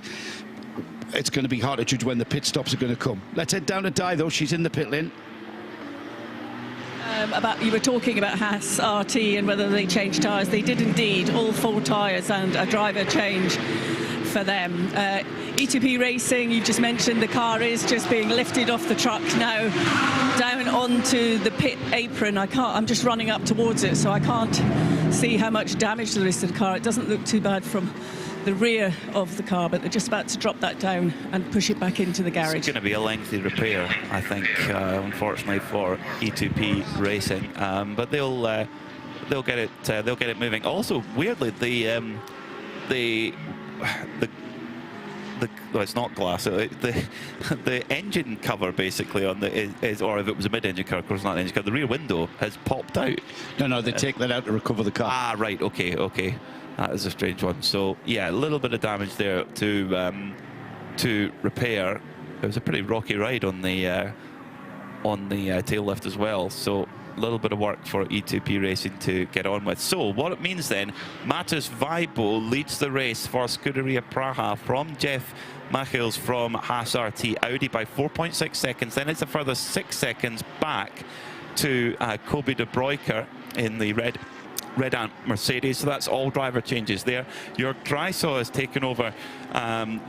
it's going to be hard to judge when the pit stops are going to come. Let's head down to Di, though. She's in the pit lane. You were talking about Haas RT and whether they changed tyres. They did indeed, all 4 tyres and a driver change for them. E2P Racing, you just mentioned the car is just being lifted off the truck now down onto the pit apron. I'm just running up towards it, so I can't see how much damage there is to the car. It doesn't look too bad from the rear of the car, but they're just about to drop that down and push it back into the garage. It's going to be a lengthy repair, I think, unfortunately for E2P Racing, but they'll get it moving. Also, weirdly, well, it's not glass. The engine cover basically on the or if it was a mid-engine car, of course not an engine cover. The rear window has popped out. No, they take that out to recover the car. Ah, right. Okay. That is a strange one. So yeah, a little bit of damage there to repair. It was a pretty rocky ride on the on the tail lift as well. So a little bit of work for E2P Racing to get on with. So what it means then, Matus Weibo leads the race for Scuderia Praha from Jeff Michels from Haas RT Audi by 4.6 seconds. Then it's a further 6 seconds back to Kobe de Broeker in the red Ant Mercedes. So that's all driver changes there. Jörg Dreisau has taken over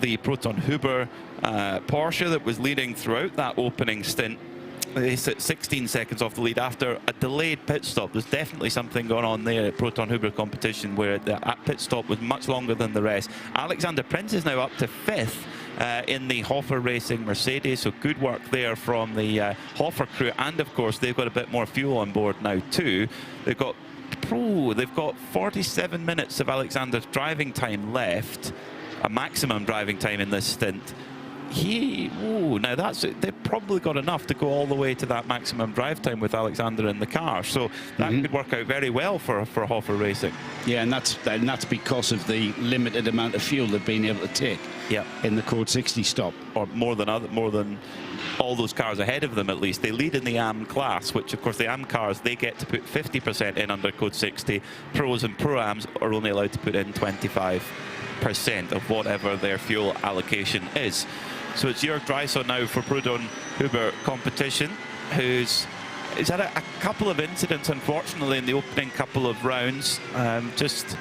the Proton Huber Porsche that was leading throughout that opening stint. He's at 16 seconds off the lead after a delayed pit stop. There's definitely something going on there at Proton Huber competition where the pit stop was much longer than the rest. Alexander Prinz is now up to 5th in the Hofer Racing Mercedes, so good work there from the Hofer crew, and of course they've got a bit more fuel on board now too. They've got 47 minutes of Alexander's driving time left, a maximum driving time in this stint. Now they've probably got enough to go all the way to that maximum drive time with Alexander in the car, so that could work out very well for Hofer Racing. Yeah, and that's because of the limited amount of fuel they've been able to take. Yeah, in the Code 60 stop, or more than all those cars ahead of them at least. They lead in the AM class, which of course the AM cars, they get to put 50% in under Code 60. Pros and Pro-Ams are only allowed to put in 25% of whatever their fuel allocation is. So it's Jörg Dreisau now for Proton Huber competition, he's had a couple of incidents, unfortunately, in the opening couple of rounds. Just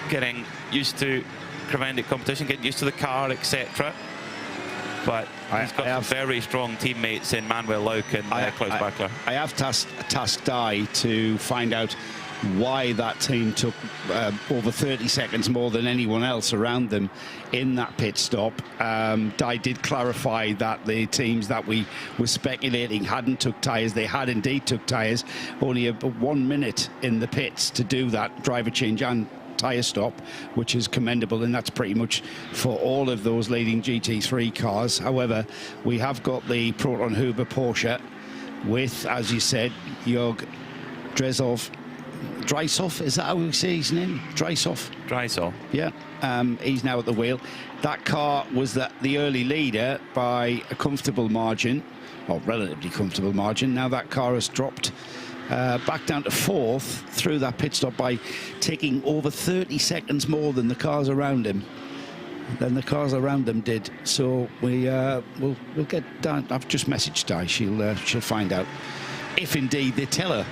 getting used to Crevendic competition, getting used to the car, etc. But he's got some very strong teammates in Manuel Lauk and Klaus Bachler. I have tasked Dai to find out why that team took over 30 seconds more than anyone else around them in that pit stop. Dai did clarify that the teams that we were speculating hadn't took tyres. They had indeed took tyres. Only 1 minute in the pits to do that driver change and tyre stop, which is commendable, and that's pretty much for all of those leading GT3 cars. However, we have got the Proton Huber Porsche with, as you said, Jörg Dreisau, is that how we say his name? Dreisau. Yeah, he's now at the wheel. That car was the early leader by a comfortable margin, or relatively comfortable margin. Now that car has dropped back down to 4th through that pit stop by taking over 30 seconds more than the cars around him. Did. So we'll get down. I've just messaged Di. She'll find out if indeed they tell her.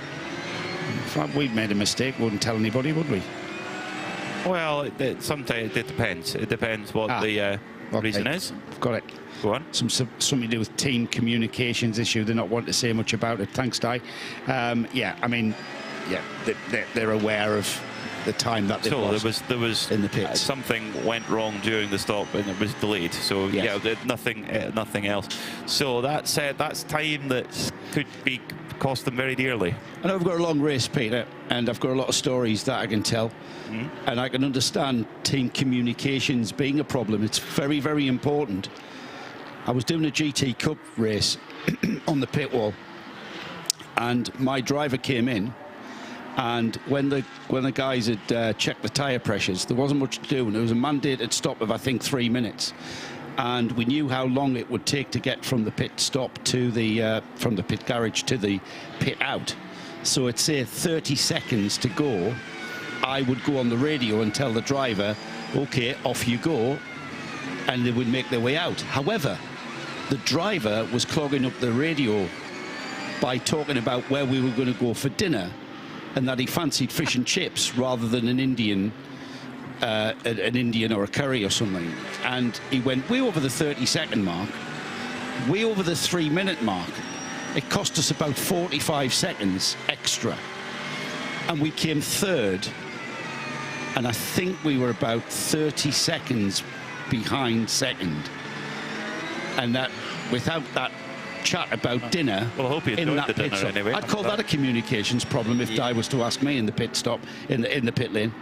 If we'd made a mistake, we wouldn't tell anybody, would we? Well, sometimes it depends. It depends what the reason is. I've got it. Go on. Something to do with team communications issue. They're not wanting to say much about it. Thanks, Di. Yeah, I mean, yeah, they're aware of the time that they lost. There was in the pits. Something went wrong during the stop and it was delayed. So yes. Yeah, nothing else. So that's time that could be cost them very dearly. I know we've got a long race, Peter, and I've got a lot of stories that I can tell, and I can understand team communications being a problem. It's very, very important. I was doing a GT Cup race on the pit wall, and my driver came in, and when the guys had checked the tyre pressures, there wasn't much to do, and there was a mandated stop of I think 3 minutes. And we knew how long it would take to get from the pit stop to the from the pit garage to the pit out. So it's say 30 seconds to go. I would go on the radio and tell the driver, okay, off you go, and they would make their way out. However, the driver was clogging up the radio by talking about where we were going to go for dinner, and that he fancied fish and chips rather than an Indian or a curry or something, and he went way over the 30-second mark, way over the 3-minute mark. It cost us about 45 seconds extra, and we came 3rd, and I think we were about 30 seconds behind 2nd, and that without that chat about dinner. Well, I hope you enjoyed the dinner anyway. I'd call that a communications problem if Di was to ask me in the pit stop, in the pit lane.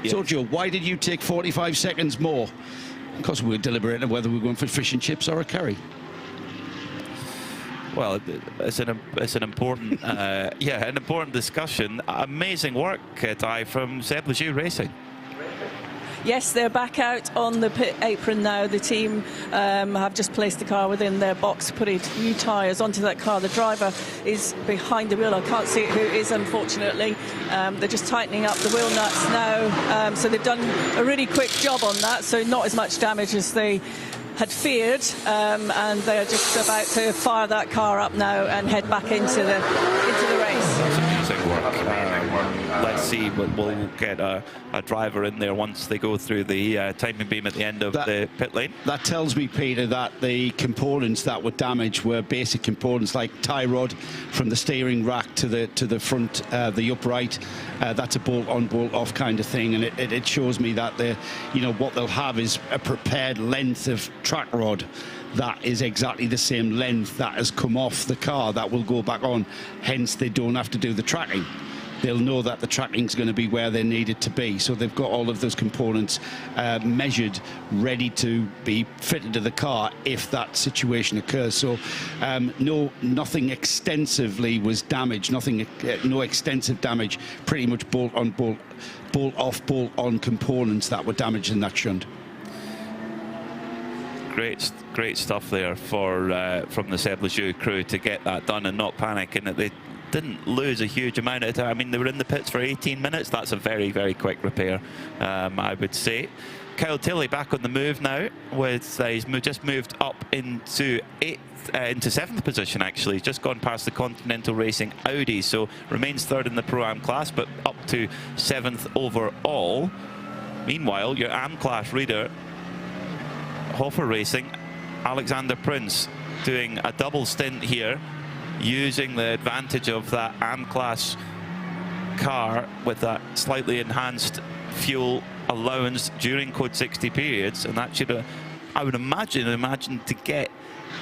Yeah. So, Joe, why did you take 45 seconds more? Because we were deliberating whether we were going for fish and chips or a curry. Well, it's an important an important discussion. Amazing work, Di, from Seb Lejeune Racing. yes, they're back out on the pit apron now. The team have just placed the car within their box, putting new tyres onto that car. The driver is behind the wheel. I can't see who it is, unfortunately. They're just tightening up the wheel nuts now. So they've done a really quick job on that, so not as much damage as they had feared, and they're just about to fire that car up now and head back into the race. That's amazing work. Let's see, we'll get a driver in there once they go through the timing beam at the end of the pit lane. That tells me, Peter, that the components that were damaged were basic components like tie rod from the steering rack to the front, the upright. That's a bolt-on, bolt-off kind of thing, and it shows me that what they'll have is a prepared length of track rod that is exactly the same length that has come off the car that will go back on. Hence, they don't have to do the tracking. They'll know that the tracking's going to be where they need it to be. So they've got all of those components measured, ready to be fitted to the car if that situation occurs. So nothing extensively was damaged, no extensive damage, pretty much bolt-on, bolt-off, bolt-on components that were damaged in that shunt. Great stuff there from the Seb Lejeune crew to get that done and not panic, and that they didn't lose a huge amount of time. I mean, they were in the pits for 18 minutes. That's a very, very quick repair, I would say. Kyle Tilley back on the move now. He's just moved up into 7th position, actually. He's just gone past the Continental Racing Audi, so remains 3rd in the Pro-Am class, but up to 7th overall. Meanwhile, your Am class reader, RAFA Racing, Alexander Prince, doing a double stint here, using the advantage of that Am class car with that slightly enhanced fuel allowance during code 60 periods, and that should, I would imagine to get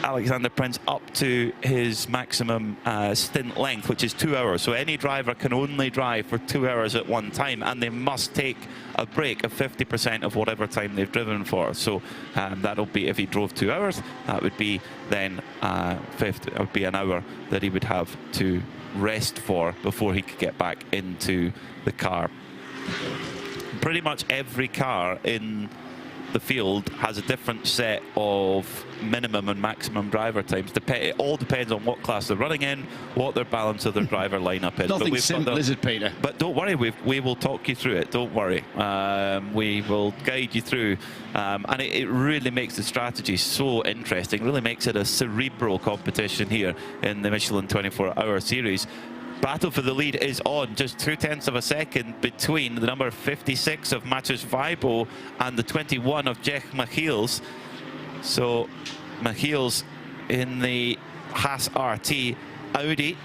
Alexander Prince up to his maximum stint length, which is 2 hours. So any driver can only drive for 2 hours at one time, and they must take a break of 50% of whatever time they've driven for. So that'll be, if he drove 2 hours, that would be then it would be an hour that he would have to rest for before he could get back into the car. Pretty much every car in the field has a different set of minimum and maximum driver times. It all depends on what class they're running in, what their balance of their driver lineup is. Nothing simple, is it, Peter? But don't worry, we will talk you through it. Don't worry. We will guide you through. And it really makes the strategy so interesting, really makes it a cerebral competition here in the Michelin 24-hour series. Battle for the lead is on, just 0.2 of a second between the number 56 of Matheus Weibo and the 21 of Jech Michiels. So Michiels in the Haas RT Audi,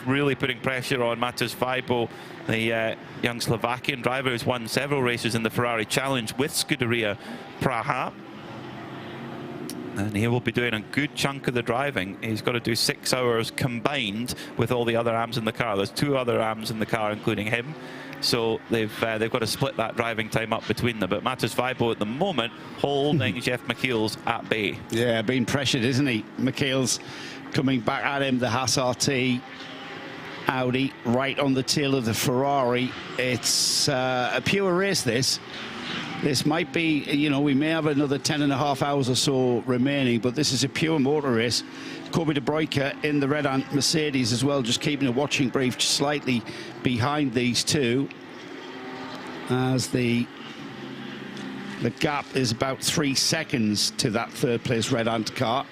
really putting pressure on Matheus Weibo, the young Slovakian driver who's won several races in the Ferrari Challenge with Scuderia Praha. And he will be doing a good chunk of the driving. He's got to do 6 hours combined with all the other AMs in the car. There's 2 other AMs in the car, including him. So they've got to split that driving time up between them. But Matheus Weibo at the moment holding Jech Michiels at bay. Yeah, being pressured, isn't he? Michiels coming back at him, the Haas RT Audi right on the tail of the Ferrari. It's a pure race, this. This might be, we may have another 10.5 hours or so remaining, but this is a pure motor race. Kobe de Bruyker in the red ant Mercedes as well, just keeping a watching brief slightly behind these two, as the gap is about 3 seconds to that 3rd place red ant car.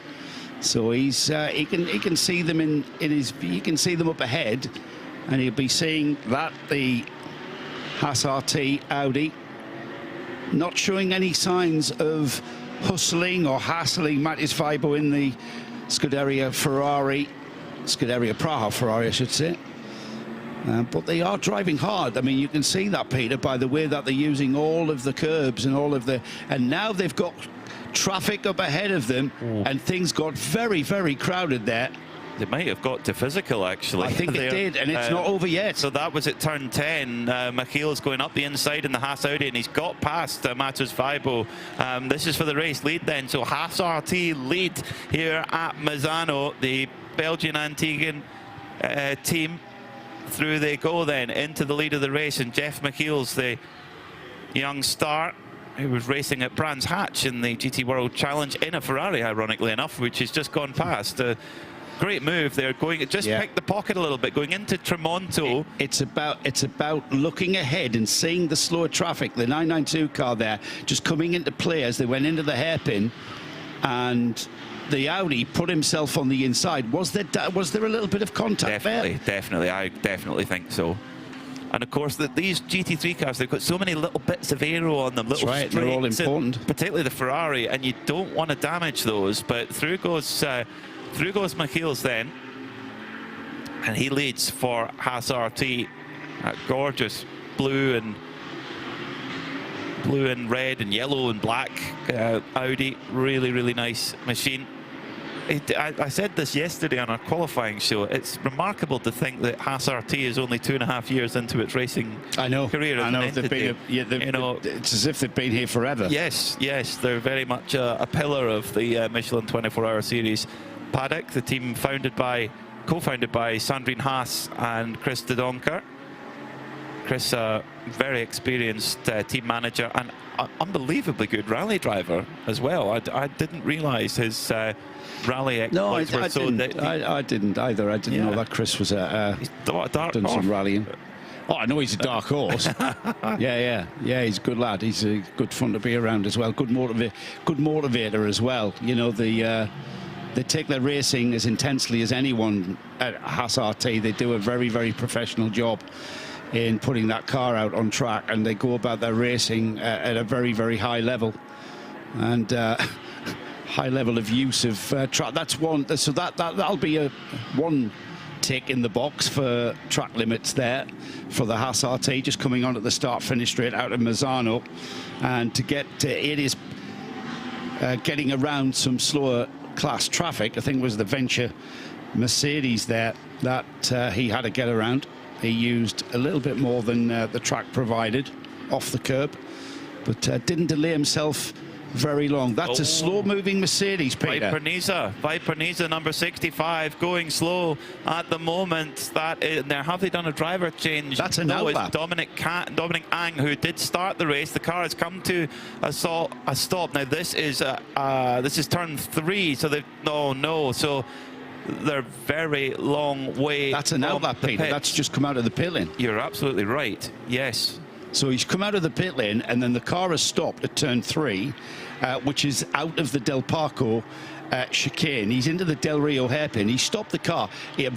So he can see them he can see them up ahead, and he'll be seeing that the Haas RT Audi not showing any signs of hustling or hassling Matheus Weibo in the Scuderia Praha Ferrari, I should say. But they are driving hard. I mean, you can see that, Peter, by the way that they're using all of the curbs and and now they've got traffic up ahead of them, and things got very, very crowded there. They might have got to physical, actually. I think it did, and it's not over yet. So that was at turn 10. Michiels going up the inside in the Haas Audi, and he's got past Matheus Weibo. This is for the race lead then. So Haas RT lead here at Misano. The Belgian Antiguan team, through they go then into the lead of the race, and Jech Michiels, the young star who was racing at Brands Hatch in the GT World Challenge in a Ferrari, ironically enough, which has just gone past. Great move there, picked the pocket a little bit, going into Tremonto. It's about looking ahead and seeing the slower traffic. The 992 car there, just coming into play as they went into the hairpin, and the Audi put himself on the inside. Was there a little bit of contact there? Definitely, I definitely think so. And of course, these GT3 cars, they've got so many little bits of aero on them, little straights, they're all important. Particularly the Ferrari, and you don't want to damage those. But through goes Michiels then, and he leads for Haas RT. That gorgeous blue and red and yellow and black Audi, really nice machine. I said this yesterday on our qualifying show. It's remarkable to think that Haas RT is only 2.5 years into its racing career. I know. It's as if they've been here forever. Yes, they're very much a pillar of the Michelin 12H Series paddock. The team co-founded by Sandrine Haas and Chris de Donker. Chris, a very experienced team manager and unbelievably good rally driver as well. I didn't realise his rally exploits were so... I didn't either. I didn't know that Chris was done some rallying. Oh, I know he's a dark horse. yeah, he's a good lad. He's good fun to be around as well. Good motivator as well. You know, they take their racing as intensely as anyone at Haas RT. They do a very professional job in putting that car out on track, and they go about their racing at a very high level, and high level of use of track. That's one. So that'll be one tick in the box for track limits there for the Haas RT, just coming on at the start-finish straight out of Misano, and to get it is getting around some slower class traffic. I think it was the Venture Mercedes there that he had to get around. He used a little bit more than the track provided off the curb, but didn't delay himself very long. That's a slow-moving Mercedes, Peter. Viper Niza, number 65, going slow at the moment. That is, now, have they done a driver change? That's an It's Dominic Ang who did start the race. The car has come to a stop. Now this is turn 3, so they so they're very long way. That's an outlap, Peter. That's just come out of the pit lane. You're absolutely right. Yes. So he's come out of the pit lane, and then the car has stopped at turn 3, which is out of the Del Parco chicane. He's into the Del Rio hairpin. He stopped the car. He had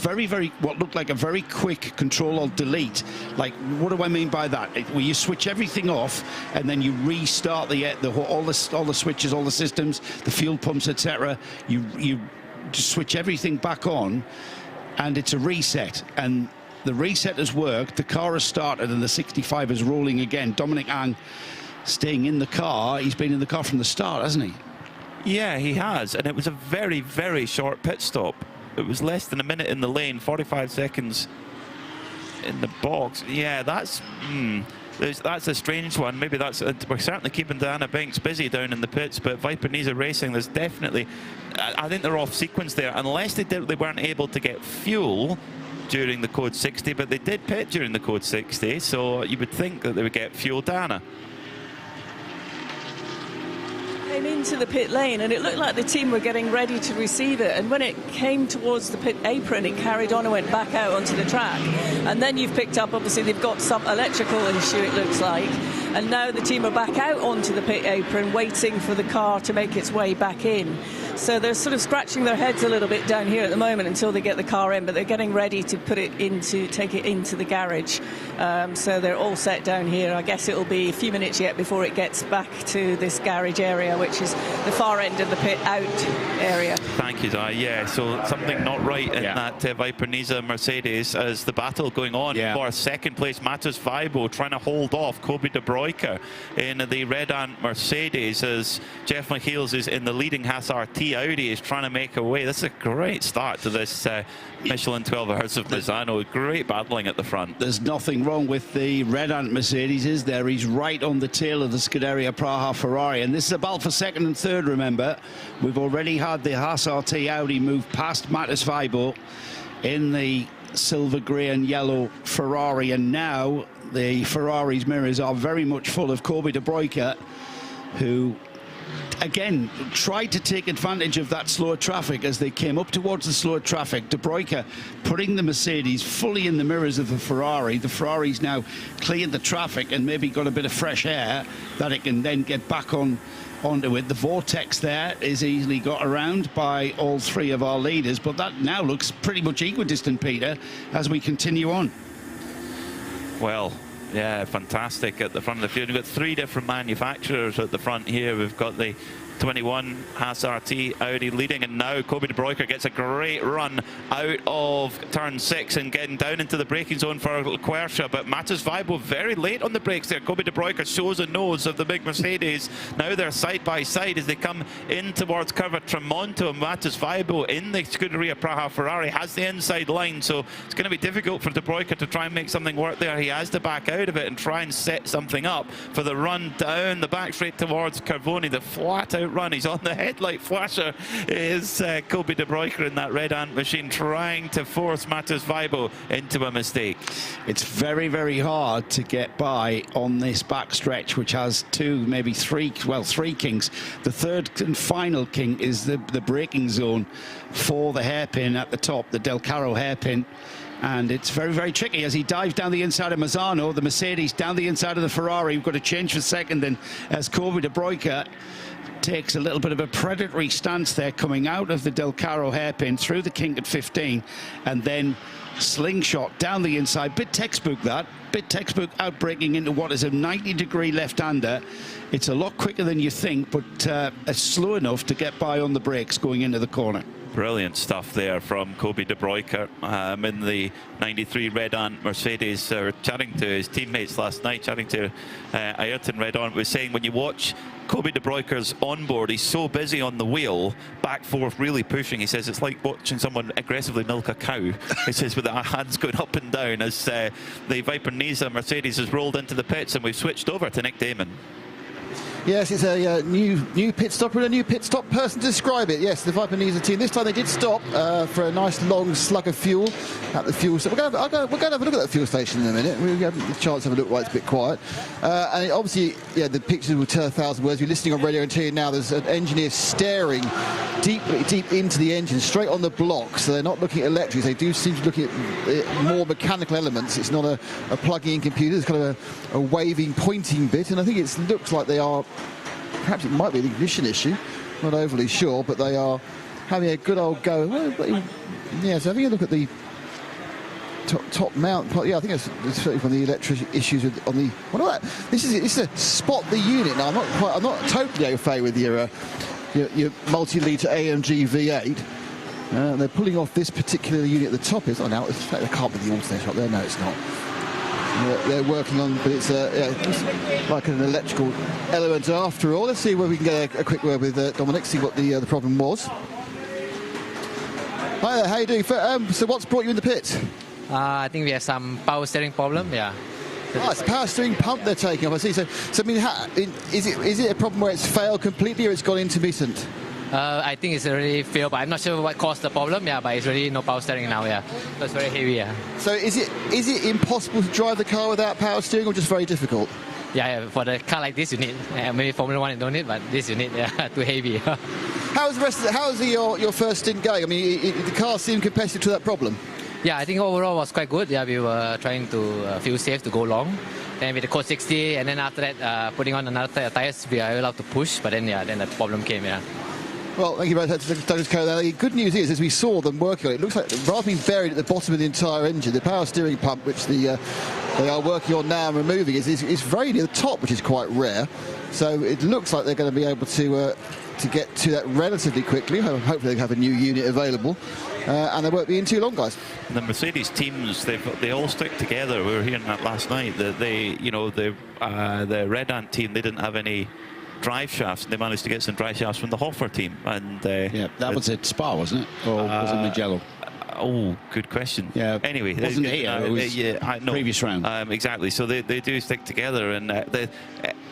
what looked like a very quick Control-Alt-Delete. Like, what do I mean by that? Where you switch everything off, and then you restart all the switches, all the systems, the fuel pumps, etc. You just switch everything back on, and it's a reset. And the reset has worked, the car has started, and the 65 is rolling again. Dominic Ang staying in the car. He's been in the car from the start, hasn't he? Yeah, he has, and it was a very short pit stop. It was less than a minute in the lane, 45 seconds in the box. Yeah, that's a strange one. Maybe we're certainly keeping Diana Binks busy down in the pits, but Viper Niza Racing, there's definitely, I think they're off sequence there, unless they weren't able to get fuel during the Code 60, but they did pit during the Code 60, so you would think that they would get fuel. Dana came into the pit lane, and it looked like the team were getting ready to receive it, and when it came towards the pit apron, it carried on and went back out onto the track. And then you've picked up, obviously they've got some electrical issue, it looks like, and now the team are back out onto the pit apron waiting for the car to make its way back in. So they're sort of scratching their heads a little bit down here at the moment until they get the car in, but they're getting ready to take it into the garage. So they're all set down here. I guess it'll be a few minutes yet before it gets back to this garage area, which is the far end of the pit out area. Thank you, Di. Yeah, so something not right in that Viper Niza Mercedes as the battle going on for second place. Matus Vibo trying to hold off Kobe de Broeker in the Red Ant Mercedes as Jeff Michiels is in the leading Haas RT. Audi is trying to make a way. This is a great start to this Michelin 12H of Misano. Great battling at the front. There's nothing wrong with the Red Ant Mercedes, is there? He's right on the tail of the Scuderia Praha Ferrari, and this is a battle for second and third, remember. We've already had the Haas RT Audi move past Matus Vibo in the silver, grey and yellow Ferrari, and now the Ferrari's mirrors are very much full of Kobe de Bruyker, who again tried to take advantage of that slower traffic as they came up towards the slower traffic. De Bruyker putting the Mercedes fully in the mirrors of the Ferrari. The Ferrari's now cleared the traffic and maybe got a bit of fresh air that it can then get back onto it. The vortex there is easily got around by all three of our leaders, but that now looks pretty much equidistant, Peter, as we continue on. Well, yeah, fantastic at the front of the field. We've got three different manufacturers at the front here. We've got the 21 Haas RT Audi leading, and now Kobe de Bruyker gets a great run out of turn 6 and getting down into the braking zone for Quersha, but Matthias Weibel very late on the brakes there. Kobe de Bruyker shows a nose of the big Mercedes. Now they're side by side as they come in towards Curva Tramonto, and Matthias Weibel in the Scuderia Praha Ferrari has the inside line, so it's going to be difficult for de Bruyker to try and make something work there. He has to back out of it and try and set something up for the run down the back straight towards Carvoni. The flat out run, he's on the headlight flasher, is Kobe de Bruyker in that red ant machine, trying to force Matthias Weibel into a mistake. It's very, very hard to get by on this back stretch, which has two, maybe three, well, three kinks. The third and final kink is the braking zone for the hairpin at the top, the Del Caro hairpin. And it's very, very tricky as he dives down the inside of Misano, the Mercedes down the inside of the Ferrari. We've got to change for second, and as Kobe de Bruyker takes a little bit of a predatory stance there, coming out of the Del Caro hairpin through the kink at 15, and then slingshot down the inside. Bit textbook that, bit textbook outbraking into what is a 90-degree left-hander. It's a lot quicker than you think, but slow enough to get by on the brakes going into the corner. Brilliant stuff there from Kobe de Bruyker in the 93 Red Ant Mercedes. Chatting to his teammates last night, chatting to Ayrton Red Ant, was saying when you watch Kobe de Bruyker's onboard, he's so busy on the wheel, back forth, really pushing. He says it's like watching someone aggressively milk a cow. He says with their hands going up and down as the Viper Niza Mercedes has rolled into the pits, and we've switched over to Nick Damon. Yes, it's a new pit stop and a new pit stop person to describe it. Yes, the Viper Niza team. This time they did stop for a nice long slug of fuel at the fuel station. We're going to have a look at that fuel station in a minute. We'll have a chance to have a look while it's a bit quiet. And obviously, yeah, the pictures will tell 1,000 words. You're listening on radio and TV now. There's an engineer staring deep into the engine, straight on the block. So they're not looking at electrics. They do seem to be looking at more mechanical elements. It's not a plugging in computer. It's kind of a waving, pointing bit. And I think it looks like they are. Perhaps it might be an ignition issue, not overly sure, but they are having a good old go. Yeah, so having a look at the top mount. Yeah, I think it's certainly from the electric issues on the. What about that? This is a spot the unit. Now I'm not totally au fait with your multi-litre AMG V8. They're pulling off this particular unit at the top. It's not now. There can't be the alternator up there. No, it's not. They're working on, but it's like an electrical element after all. Let's see where we can get a quick word with Dominic, see what the problem was. Hi there, how you doing? So what's brought you in the pits? I think we have some power steering problem, yeah. It's a power steering pump they're taking off, I see. So I mean, is it a problem where it's failed completely or it's gone intermittent? I think it's already failed, but I'm not sure what caused the problem, yeah, but it's really no power steering now, yeah. So it's very heavy, yeah. So is it impossible to drive the car without power steering or just very difficult? Yeah, for the car like this you need. Maybe Formula 1 you don't need, but this you need, yeah, too heavy. How's the rest of how's your first stint going? I mean, the car seemed competitive to that problem? Yeah, I think overall was quite good. Yeah, we were trying to feel safe to go long. Then with the code 60, and then after that, putting on another tires, we are allowed to push, but then, yeah, then the problem came, yeah. Well, thank you very much, Douglas Cole. The good news is, as we saw them working on it, it looks like rather than being buried at the bottom of the entire engine, the power steering pump, which they are working on now and removing, is very near the top, which is quite rare. So it looks like they're going to be able to get to that relatively quickly. Hopefully they have a new unit available. And they won't be in too long, guys. The Mercedes teams, they all stick together. We were hearing that last night. That the Red Ant team, they didn't have any drive shafts, and they managed to get some drive shafts from the Hoffer team. And yeah, that was at Spa, wasn't it? Or was it Mugello? Oh, good question. Yeah, anyway, it wasn't here. It was previous round. Exactly. So they do stick together, and the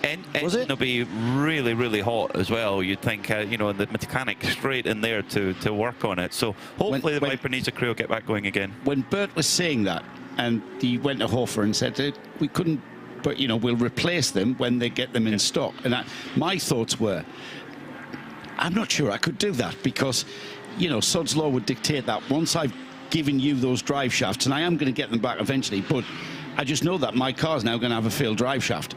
engine will be really, really hot as well. You'd think, and the mechanic straight in there to work on it. So hopefully the Viper Niza crew will get back going again. When Bert was saying that, and he went to Hofer and said that we couldn't, but you know, we'll replace them when they get them in stock. And my thoughts were, I'm not sure I could do that, because you know, Sod's Law would dictate that once I've given you those drive shafts, and I am going to get them back eventually, but I just know that my car's now going to have a failed drive shaft.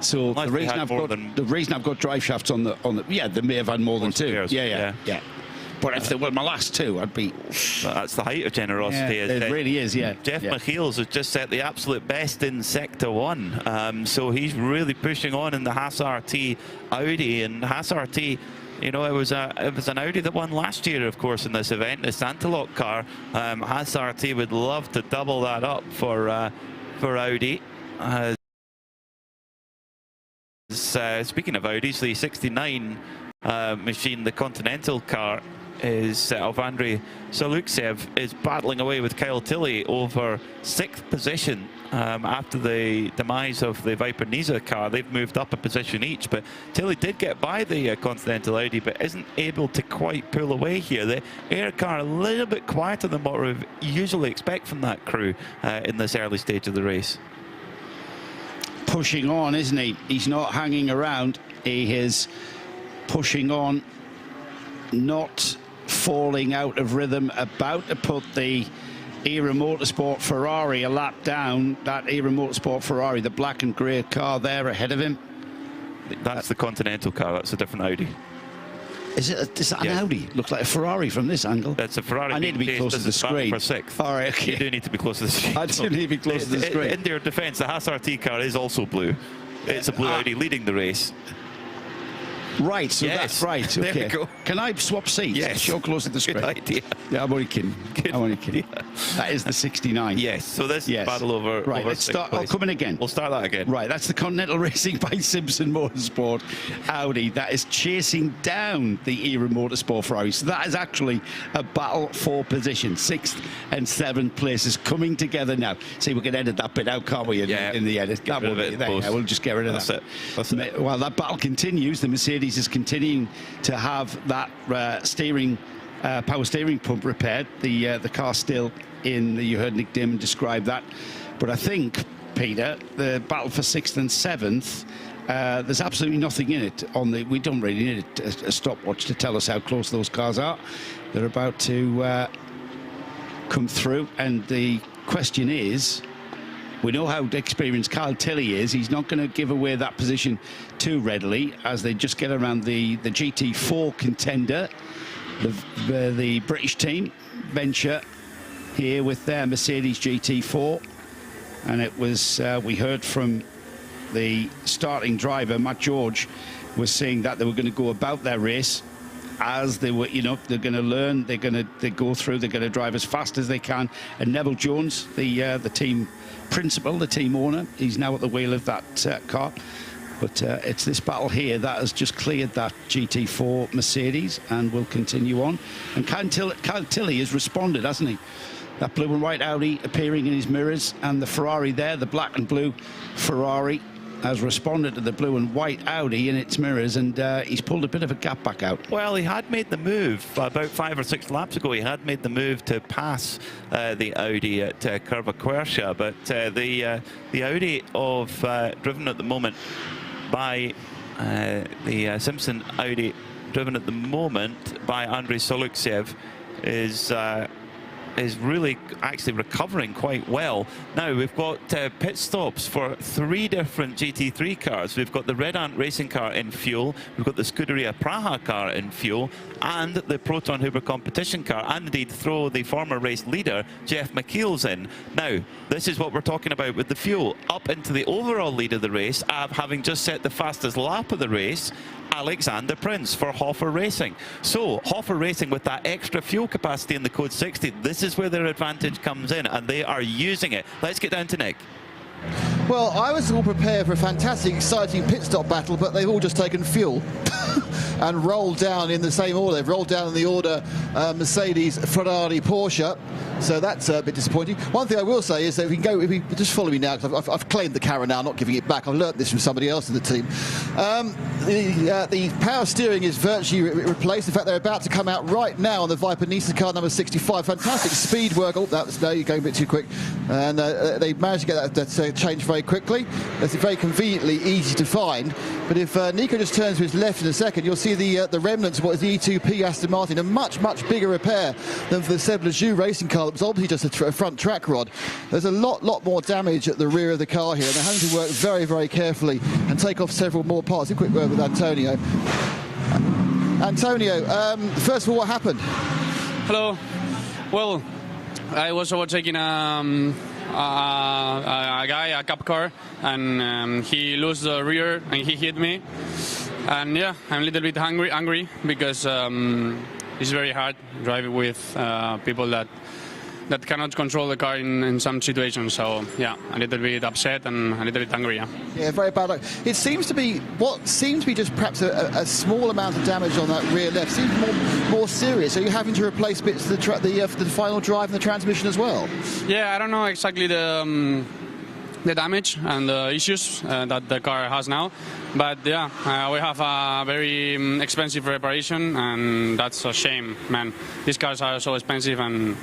So the reason I've got drive shafts on the yeah, they may have had more than two. Yeah. But if they were my last two, I'd be... That's the height of generosity. Yeah, it really is, yeah. Jeff Michiels has just set the absolute best in Sector 1. So he's really pushing on in the Haas RT Audi. And Haas RT, you know, it was an Audi that won last year, of course, in this event, the Santalock car. Haas RT would love to double that up for Audi. Speaking of Audis, the 69 machine, the Continental car, is of Andrei Saluksev, is battling away with Kyle Tilley over 6th position after the demise of the Viper Niza car. They've moved up a position each, but Tilley did get by the Continental Audi, but isn't able to quite pull away here. The Air car a little bit quieter than what we usually expect from that crew in this early stage of the race. Pushing on, isn't he? He's not hanging around. He is pushing on, not falling out of rhythm, about to put the Era Motorsport Ferrari a lap down. That Era Motorsport Ferrari, the black and grey car there ahead of him. That's the Continental car, that's a different Audi. Is that an Audi? Looks like a Ferrari from this angle. That's a Ferrari. I need to be close to the screen. For 6th. All right, okay. You do need to be close to the screen. I do need to be close to the screen. In their defence, the Haas RT car is also blue. It's a blue Audi leading the race. Right, so that's right. Okay. There we go. Can I swap seats? Yes. You're closer to the screen. Good idea. Yeah, I'm only kidding. I'm only kidding. That is the 69. Yes, so this battle over... Right, over let's start. Oh, coming again. We'll start that again. Right, that's the Continental Racing by Simpson Motorsport Audi. That is chasing down the Era Motorsport Ferrari. So that is actually a battle for position. 6th and 7th places coming together now. See, we can edit that bit out, can't we, in the edit? Get rid of it. We'll just get rid of that. That's it. While that battle continues, the Mercedes is continuing to have that power steering pump repaired. The car still in, you heard Nick Damon describe that. But I think, Peter, the battle for 6th and 7th, there's absolutely nothing in it. We don't really need a stopwatch to tell us how close those cars are. They're about to come through, and the question is, we know how experienced Kyle Tilley is. He's not going to give away that position too readily as they just get around the GT4 contender, the British team, Venture, here with their Mercedes GT4. And it was, we heard from the starting driver, Matt George, was saying that they were going to go about their race as they were, you know, they're going to learn, they go through, they're going to drive as fast as they can. And Neville Jones, the team principal, the team owner, he's now at the wheel of that car. But it's this battle here that has just cleared that GT4 Mercedes and will continue on. And Kyle Tilley has responded, hasn't he? That blue and white Audi appearing in his mirrors, and the Ferrari there, the black and blue Ferrari, has responded to the blue and white Audi in its mirrors, and he's pulled a bit of a gap back out. Well, he had made the move about 5 or 6 laps ago. He had made the move to pass the Audi at Curva Quercia, but the Audi driven at the moment by the Simpson Audi, driven at the moment by Andrei Saluksev, is really actually recovering quite well. Now we've got pit stops for 3 different GT3 cars. We've got the Red Ant racing car in fuel, we've got the Scuderia Praha car in fuel, and the Proton Hoover competition car, and indeed throw the former race leader Jeff Michiels in. Now this is what we're talking about with the fuel. Up into the overall lead of the race, having just set the fastest lap of the race, Alexander Prince for Hofer Racing. So Hofer Racing, with that extra fuel capacity in the Code 60, this is where their advantage comes in, and they are using it. Let's get down to Nick. Well, I was all prepared for a fantastic, exciting pit stop battle, but they've all just taken fuel and rolled down in the same order. They've rolled down in the order Mercedes, Ferrari, Porsche. So that's a bit disappointing. One thing I will say is that if you just follow me now, because I've claimed the Cara now, not giving it back. I've learnt this from somebody else in the team. The power steering is virtually replaced. In fact, they're about to come out right now on the Viper Nissan car number 65. Fantastic speed work. Oh, that was no, you're going a bit too quick. And they managed to get that changed very quickly. It's very conveniently easy to find. But if Nico just turns to his left in a second, you'll see the remnants of what is the E2P Aston Martin, a much bigger repair than for the Seb Lejeune racing car. It was obviously just a front track rod. There's a lot more damage at the rear of the car here, and they're having to work very carefully and take off several more parts. A quick word with Antonio. Antonio, first of all, what happened? Hello. Well, I was overtaking a guy, a cab car, and he lost the rear and he hit me. And yeah, I'm a little bit angry because it's very hard driving with people that cannot control the car in some situations. So yeah, a little bit upset and a little bit angry. Yeah, very bad luck. It seems to be what seems to be just perhaps a small amount of damage on that rear left. Seems more serious. Are you having to replace bits of the final drive and the transmission as well? Yeah, I don't know exactly the damage and the issues that the car has now, but yeah, we have a very expensive reparation, and that's a shame, man. These cars are so expensive, and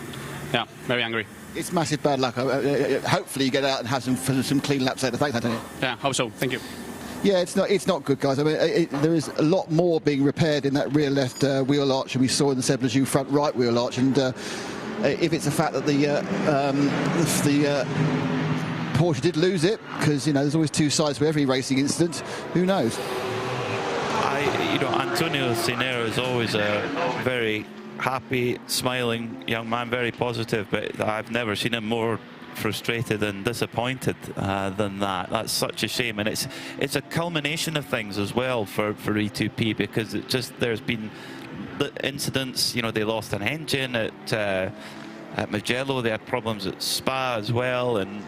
yeah, very angry. It's massive bad luck. Hopefully you get out and have some clean laps later. Thanks, Antonio. Yeah, hope so. Thank you. Yeah, it's not good, guys. I mean, there is a lot more being repaired in that rear left wheel arch, and we saw in the Seb Lejeune front right wheel arch. And if it's the fact that the Porsche did lose it, because there's always two sides to every racing incident, who knows? Antonio Sinero is always a very happy, smiling young man, very positive, but I've never seen him more frustrated and disappointed than that. That's such a shame, and it's a culmination of things as well for E2P, because there's been incidents. They lost an engine at Mugello, they had problems at Spa as well, and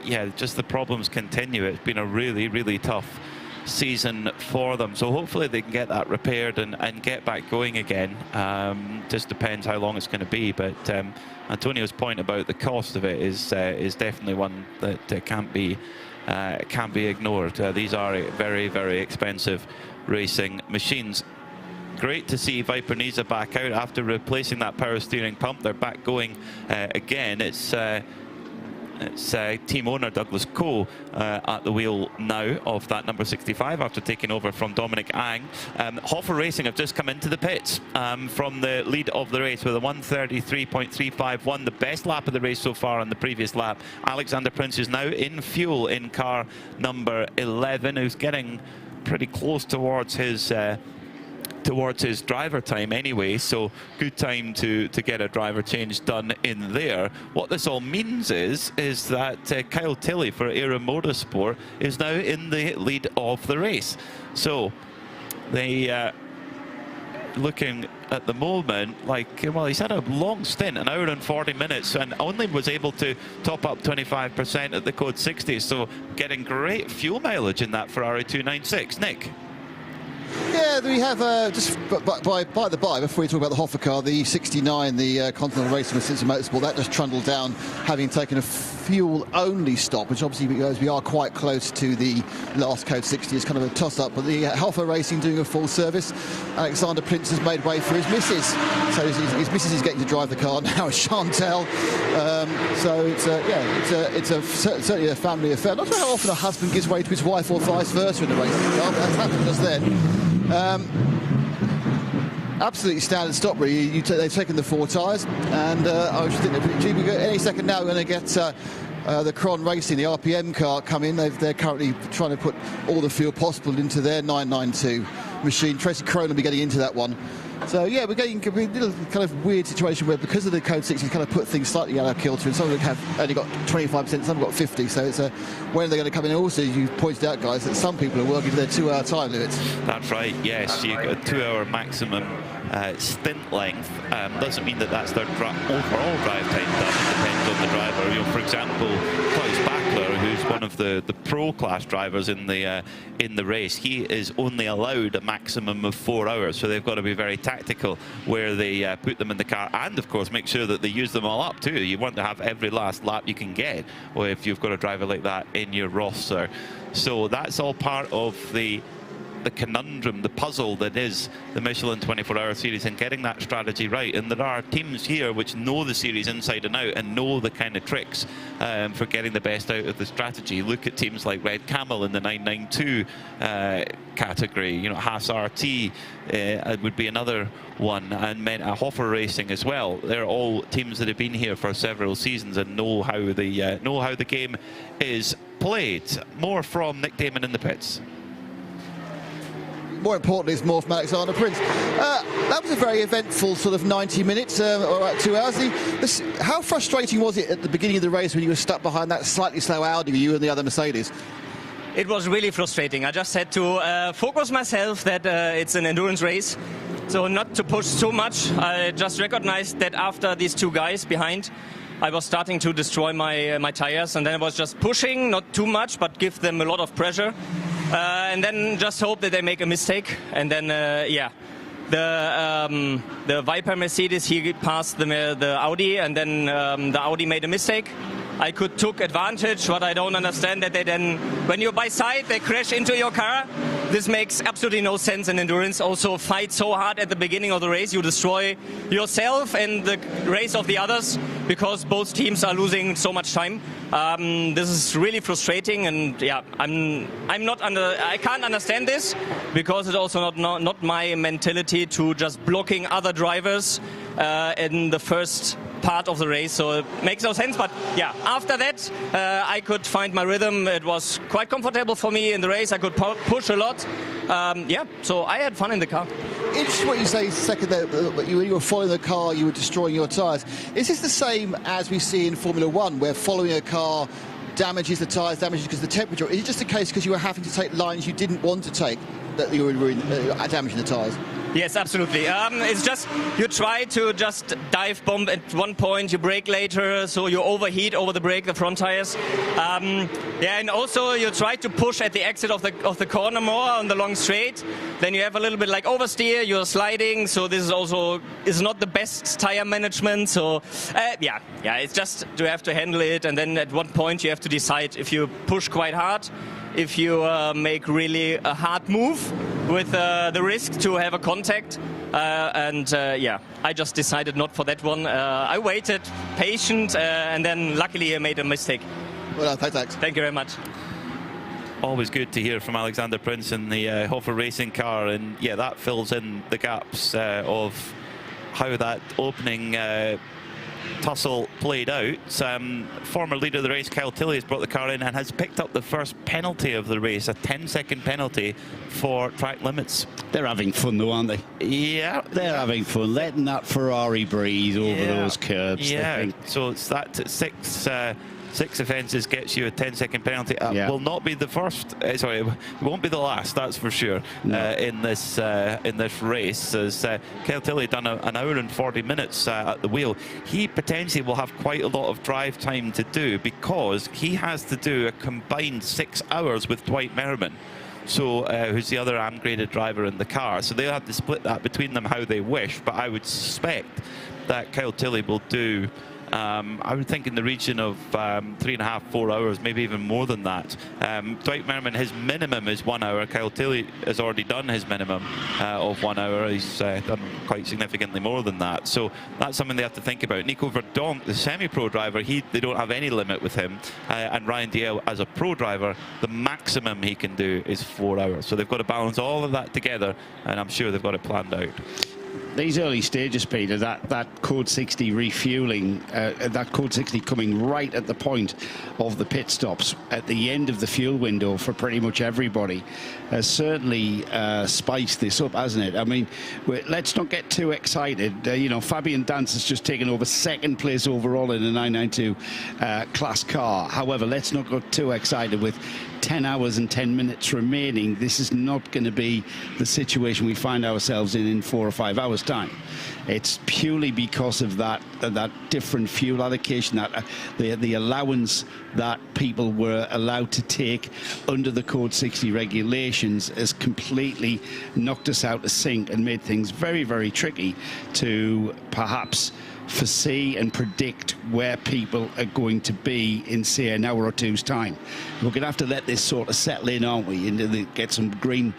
yeah, just the problems continue. It's been a really tough season for them, so hopefully they can get that repaired and get back going again. Just depends how long it's going to be, but Antonio's point about the cost of it is definitely one that can't be ignored. These are very expensive racing machines. Great to see Viper Niza back out after replacing that power steering pump. They're back going again. It's team owner Douglas Coe at the wheel now of that number 65 after taking over from Dominic Ang. RAFA Racing have just come into the pits from the lead of the race with a 1:33.351, the best lap of the race so far on the previous lap. Alexander Prince is now in fuel in car number 11, who's getting pretty close towards his driver time anyway, so good time to get a driver change done in there. What this all means is that Kyle Tilley for Aero Motorsport is now in the lead of the race. So they looking at the moment like, well, he's had a long stint, an hour and 40 minutes, and only was able to top up 25% at the Code 60, so getting great fuel mileage in that Ferrari 296. Nick? Yeah, we have, just by the by, before we talk about the Hoffa car, the 69, the Continental Racing with Cincinnati Motorsport, that just trundled down, having taken a fuel-only stop, which obviously, because we are quite close to the last Code 60, is kind of a toss-up. But the Hoffa Racing doing a full service. Alexander Prince has made way for his missus. So his missus is getting to drive the car now, Chantel. So it's certainly a family affair. Not sure how often a husband gives way to his wife or vice versa in a racing car, but that's happened just then. Absolutely standard stop, really. They've taken the 4 tyres, and I was thinking any second now we're going to get the Cron Racing, the RPM car, come in. They're currently trying to put all the fuel possible into their 992 machine. Tracy Crone will be getting into that one. So yeah, we're getting a little kind of weird situation where, because of the Code 60, kind of put things slightly out of kilter, and some of them have only got 25%, some have got 50%. So it's when they're going to come in. Also, you pointed out, guys, that some people are working to their 2-hour time limits. That's right. Yes, you got a 2-hour maximum stint length. Doesn't mean that that's their overall drive time. That depends on the driver. For example, Klaus Backer Winkler, who's one of the pro class drivers in the race, he is only allowed a maximum of 4 hours, so they've got to be very tactical where they put them in the car, and of course make sure that they use them all up too. You want to have every last lap you can get, or if you've got a driver like that in your roster. So that's all part of the conundrum, the puzzle that is the Michelin 24-hour series, and getting that strategy right. And there are teams here which know the series inside and out and know the kind of tricks for getting the best out of the strategy. Look at teams like Red Camel in the 992 category. You know, Haas RT would be another one, and RAFA Racing as well. They're all teams that have been here for several seasons and know how the game is played. More from Nick Damon in the pits. More importantly, is more from Alexander Prince. That was a very eventful sort of 90 minutes, or about 2 hours. How frustrating was it at the beginning of the race when you were stuck behind that slightly slow Audi, you and the other Mercedes? It was really frustrating. I just had to focus myself that it's an endurance race, so not to push so much. I just recognized that after these two guys behind, I was starting to destroy my tires, and then I was just pushing, not too much, but give them a lot of pressure. And then just hope that they make a mistake. And then, yeah, the Viper Mercedes, he passed the Audi, and then the Audi made a mistake. I took advantage. What I don't understand that they then, when you're by side, they crash into your car. This makes absolutely no sense in endurance. Also, fight so hard at the beginning of the race, you destroy yourself and the race of the others because both teams are losing so much time. This is really frustrating, and yeah, I can't understand this because it's also not my mentality to just blocking other drivers in the first part of the race, so it makes no sense. But yeah, after that I could find my rhythm. It was quite comfortable for me in the race. I could push a lot. Yeah, so I had fun in the car. Interesting what you say second there, when you were following the car, you were destroying your tyres. Is this the same as we see in Formula 1, where following a car damages the tyres, damages because of the temperature? Is it just a case because you were having to take lines you didn't want to take that you were damaging the tyres? Yes, absolutely. It's just you try to just dive bomb at one point, you brake later, so you overheat over the brake, the front tires. Yeah, and also you try to push at the exit of the corner more on the long straight. Then you have a little bit like oversteer, you're sliding, so this is not the best tire management. So yeah, it's just you have to handle it, and then at one point you have to decide if you push quite hard, if you make really a hard move with the risk to have a contact. Yeah, I just decided not for that one. I waited, patient, and then luckily I made a mistake. Well done, thanks. Thank you very much. Always good to hear from Alexander Prince in the RAFA Racing car, and yeah, that fills in the gaps of how that opening tussle played out. Former leader of the race, Kyle Tilley, has brought the car in and has picked up the first penalty of the race, a 10-second penalty for track limits. They're having fun though, aren't they? Yeah. They're having fun, letting that Ferrari breeze over those curbs. Yeah, so it's that six offences gets you a 10-second penalty. Will not be the first. Sorry, it won't be the last. That's for sure. No. In this race, as Kyle Tilley done an hour and 40 minutes at the wheel, he potentially will have quite a lot of drive time to do because he has to do a combined 6 hours with Dwight Merriman. So who's the other AM-graded driver in the car? So they'll have to split that between them how they wish. But I would suspect that Kyle Tilley will do. I would think in the region of 3.5, 4 hours, maybe even more than that. Dwight Merriman, his minimum is 1 hour. Kyle Tilley has already done his minimum of 1 hour. He's done quite significantly more than that. So that's something they have to think about. Nico Verdonk, the semi-pro driver, they don't have any limit with him. And Ryan Dalziel, as a pro driver, the maximum he can do is 4 hours. So they've got to balance all of that together, and I'm sure they've got it planned out. These early stages, Peter, that Code 60 refueling, that Code 60 coming right at the point of the pit stops at the end of the fuel window for pretty much everybody, has certainly spiced this up, hasn't it? I mean, let's not get too excited. You know, Fabian Dance has just taken over second place overall in the 992 class car. However, let's not get too excited with 10 hours and 10 minutes remaining, this is not going to be the situation we find ourselves in 4 or 5 hours' time. It's purely because of that different fuel allocation, that the allowance that people were allowed to take under the Code 60 regulations has completely knocked us out of sync and made things very, very tricky to perhaps foresee and predict where people are going to be in, say, an hour or two's time. We're going to have to let this sort of settle in, aren't we, and get some green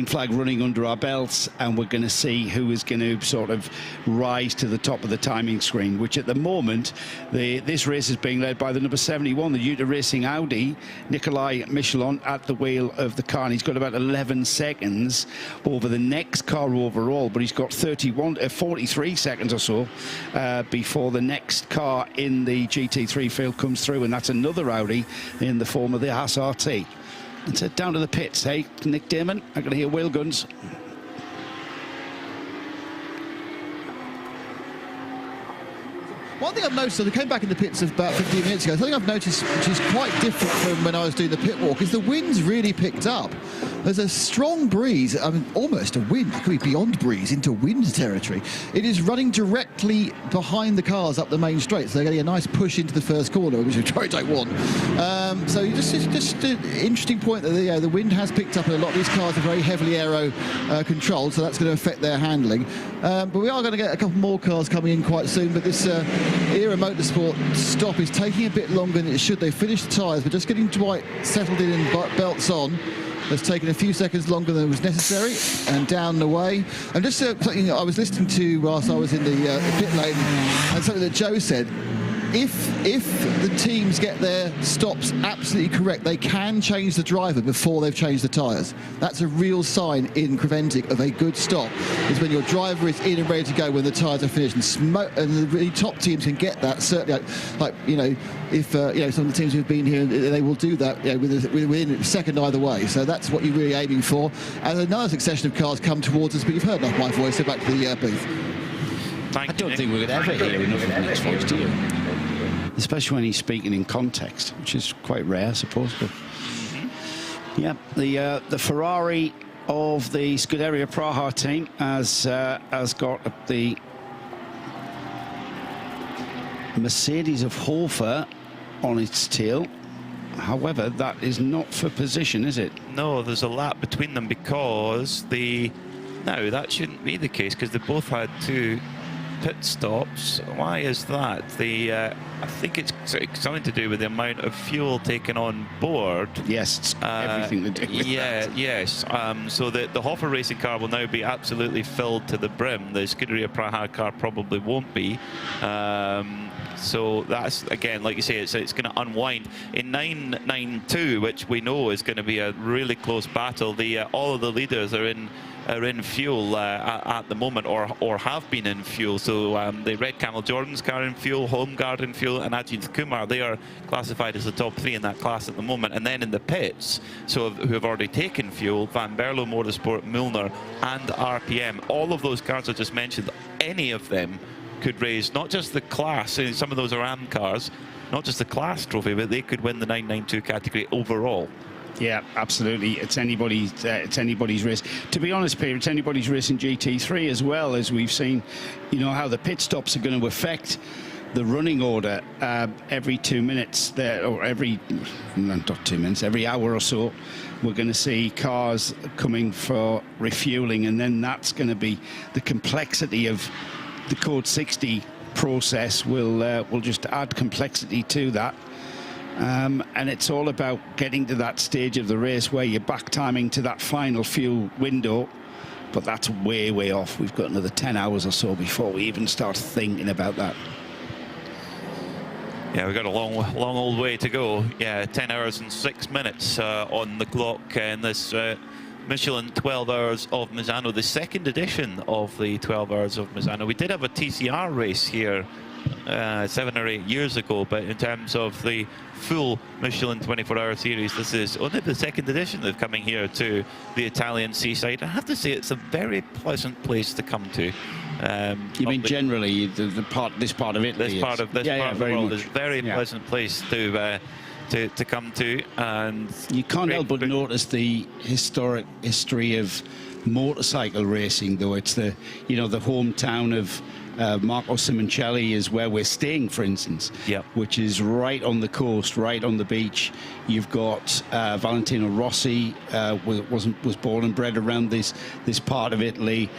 flag running under our belts, and we're going to see who is going to sort of rise to the top of the timing screen, which at the moment, this race is being led by the number 71, the Actor Racing Audi, Nikolai Michelin at the wheel of the car, and he's got about 11 seconds over the next car overall, but he's got 43 seconds or so before the next car in the GT3 field comes through, and that's another Audi in the form of the Haas RT. And so down to the pits, hey, Nick Damon, I can hear wheel guns. One thing I've noticed, I came back in the pits about 15 minutes ago, something I've noticed which is quite different from when I was doing the pit walk is the wind's really picked up. There's a strong breeze, I mean, almost a wind, it could be beyond breeze, into wind territory. It is running directly behind the cars up the main straight, so they're getting a nice push into the first corner, which we totally don't want. So just an interesting point that the wind has picked up, and a lot of these cars are very heavily aero controlled, so that's going to affect their handling. But we are going to get a couple more cars coming in quite soon, but this Era Motorsport stop is taking a bit longer than it should. They finished the tyres, but just getting Dwight settled in and belts on has taken a few seconds longer than was necessary, and down the way. And just something I was listening to whilst I was in the pit lane, and something that Joe said, if the teams get their stops absolutely correct, they can change the driver before they've changed the tyres. That's a real sign in Creventic of a good stop, is when your driver is in and ready to go when the tyres are finished. And the really top teams can get that, certainly, like if some of the teams who've been here, they will do that within a second either way. So that's what you're really aiming for. And another succession of cars come towards us, but you've heard enough my voice, so back to the booth. I don't think we could ever hear enough of Nick's voice, do you? Especially when he's speaking in context, which is quite rare, I suppose. But yeah, the Ferrari of the Scuderia Praha team has got the Mercedes of Hofer on its tail. However, that is not for position, is it? No, there's a lap between them because no, that shouldn't be the case, because they both had 2 pit stops. Why is that? I think it's something to do with the amount of fuel taken on board. Yes, it's everything to do with that. Yes. So the Hofer racing car will now be absolutely filled to the brim. The Scuderia Praha car probably won't be. So that's, again, like you say, it's going to unwind. In 992, which we know is going to be a really close battle, all of the leaders are in fuel at the moment, or have been in fuel. So the Red Camel Jordan's car in fuel, Holmgard in fuel, and Ajith Kumar, they are classified as the top 3 in that class at the moment. And then in the pits, so who have already taken fuel, Van Berlo Motorsport, Milner and RPM, all of those cars I just mentioned, any of them could raise not just the class, some of those are AM cars, not just the class trophy, but they could win the 992 category overall. Yeah, absolutely. It's anybody's race. To be honest, Peter, it's anybody's race in GT3 as well, as we've seen, how the pit stops are going to affect the running order every 2 minutes there, or not 2 minutes, every hour or so. We're going to see cars coming for refueling, and then that's going to be the complexity of the Code 60 process will just add complexity to that. And it's all about getting to that stage of the race where you're back timing to that final fuel window, but that's way, way off. We've got another 10 hours or so before we even start thinking about that. Yeah, we've got a long old way to go. Yeah, 10 hours and 6 minutes on the clock in this Michelin 12 Hours of Misano, the second edition of the 12 Hours of Misano. We did have a TCR race here 7 or 8 years ago, but in terms of the full Michelin 24-hour series, this is only the second edition of coming here to the Italian seaside. I have to say, it's a very pleasant place to come to. You mean generally this part of Italy? This part of the world is a very pleasant place to come to. And you can't help but notice the historic history of motorcycle racing, though. It's the, you know, the hometown of Marco Simoncelli is where we're staying, for instance, which is right on the coast, right on the beach. You've got Valentino Rossi, was born and bred around this part of Italy.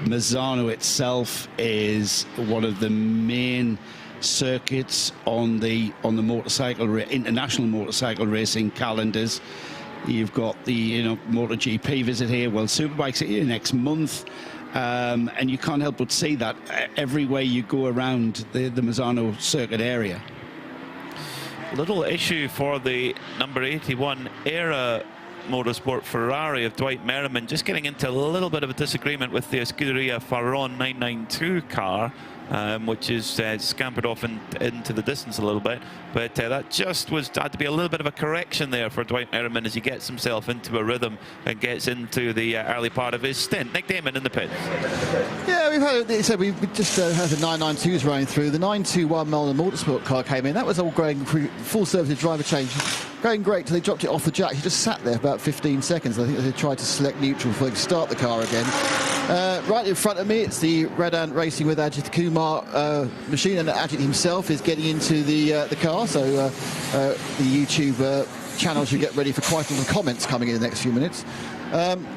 Misano itself is one of the main circuits on the motorcycle international motorcycle racing calendars. You've got the MotoGP visit here, World Superbikes here next month. And you can't help but see that everywhere you go around the Misano circuit area. Little issue for the number 81 era Motorsport Ferrari of Dwight Merriman, just getting into a little bit of a disagreement with the Scuderia Farron 992 car, which is scampered off into the distance a little bit. But that just had to be a little bit of a correction there for Dwight Merriman as he gets himself into a rhythm and gets into the early part of his stint. Nick Damon in the pit. Yeah, we just had the 992s running through. The 921 Melbourne Motorsport car came in. That was all going full service driver change. Going great till they dropped it off the jack. He just sat there for about 15 seconds. I think they tried to select neutral before they could start the car again. Right in front of me, it's the Red Ant Racing with Ajith Kumar machine, and Ajith himself is getting into the car. So the YouTube channel should get ready for quite a lot of comments coming in the next few minutes.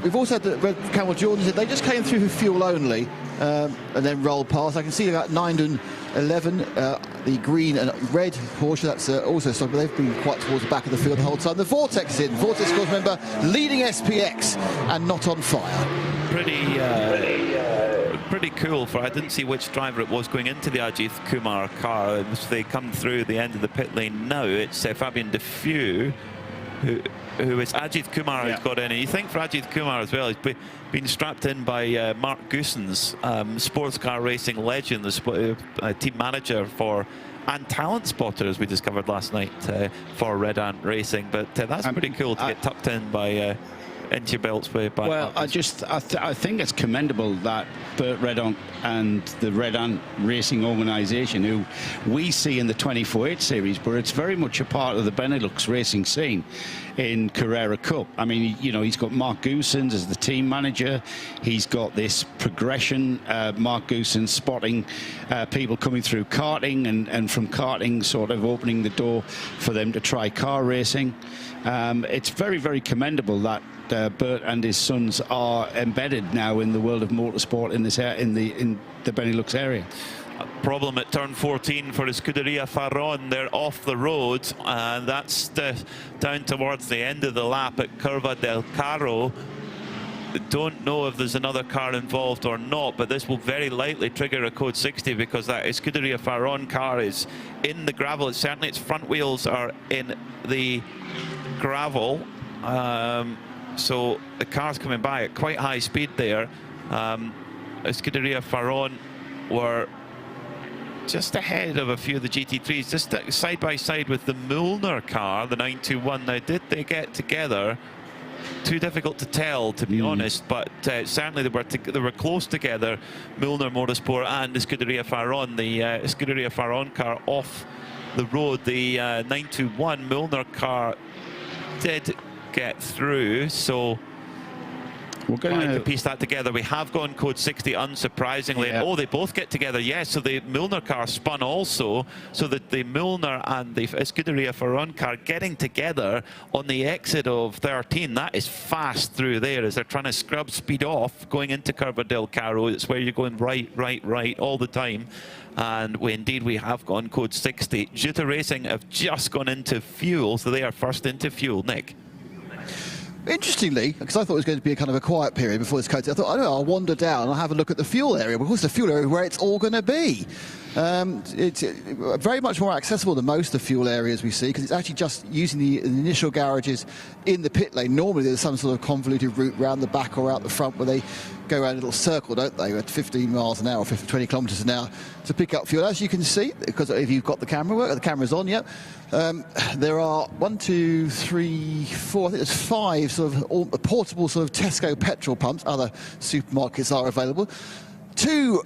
We've also had the Red Camel Jordan. They just came through for fuel only and then rolled past. I can see about 9 and 11, the green and red Porsche, that's also stock, but they've been quite towards the back of the field the whole time. The Vortex is in. Vortex, of course, remember, leading SPX and not on fire. Pretty cool. I didn't see which driver it was going into the Ajith Kumar car. As they come through the end of the pit lane now, it's Fabian Defoe who is Ajith Kumar who's got in. And you think for Ajith Kumar as well, he's been strapped in by Mark Goossens, sports car racing legend, the team manager for and talent spotter, as we discovered last night, for Red Ant Racing. But that's pretty cool to get tucked in by into your belts by well, I think it's commendable that Burt Reddon and the Red Ant Racing organisation, who we see in the 24H series, but it's very much a part of the Benelux racing scene in Carrera Cup. I mean, you know, he's got Mark Goossens as the team manager. He's got this progression, Mark Goossens spotting people coming through karting, and from karting sort of opening the door for them to try car racing. It's very, very commendable that Burt and his sons are embedded now in the world of motorsport in this in the Benelux area. A problem at turn 14 for Scuderia Farron. They're off the road, and that's down towards the end of the lap at Curva del Carro. Don't know if there's another car involved or not, but this will very likely trigger a code 60 because that Scuderia Farron car is in the gravel. Certainly its front wheels are in the gravel. So the car's coming by at quite high speed there. Scuderia Farron were just ahead of a few of the GT3s, just side by side with the Mühlner car, the 921. Now, did they get together? Too difficult to tell, to be honest, but certainly they were close together. Mühlner Motorsport and the Scuderia Farron. The Scuderia Farron car off the road. The 921 Mühlner car did get through, so we're going to piece that together. We have gone code 60, unsurprisingly. Yeah. Oh, they both get together, yes. So the Mühlner car spun also, so that the Mühlner and the Scuderia Farron car getting together on the exit of 13. That is fast through there as they're trying to scrub speed off going into Curva del Carro. It's where you're going right all the time. And we have gone code 60. Jutta Racing have just gone into fuel, so they are first into fuel. Nick? Interestingly, because I thought it was going to be a kind of a quiet period before this code, I thought, I'll wander down and I'll have a look at the fuel area. But of course, the fuel area where it's all going to be. It's very much more accessible than most of the fuel areas we see, because it's actually just using the initial garages in the pit lane. Normally, there's some sort of convoluted route round the back or out the front where they go around a little circle, don't they, at 15 miles an hour, 20 kilometres an hour to pick up fuel. As you can see, because if you've got the camera work, the camera's on, yep. There are 1, 2, 3, 4, I think there's 5 sort of portable sort of Tesco petrol pumps. Other supermarkets are available. 2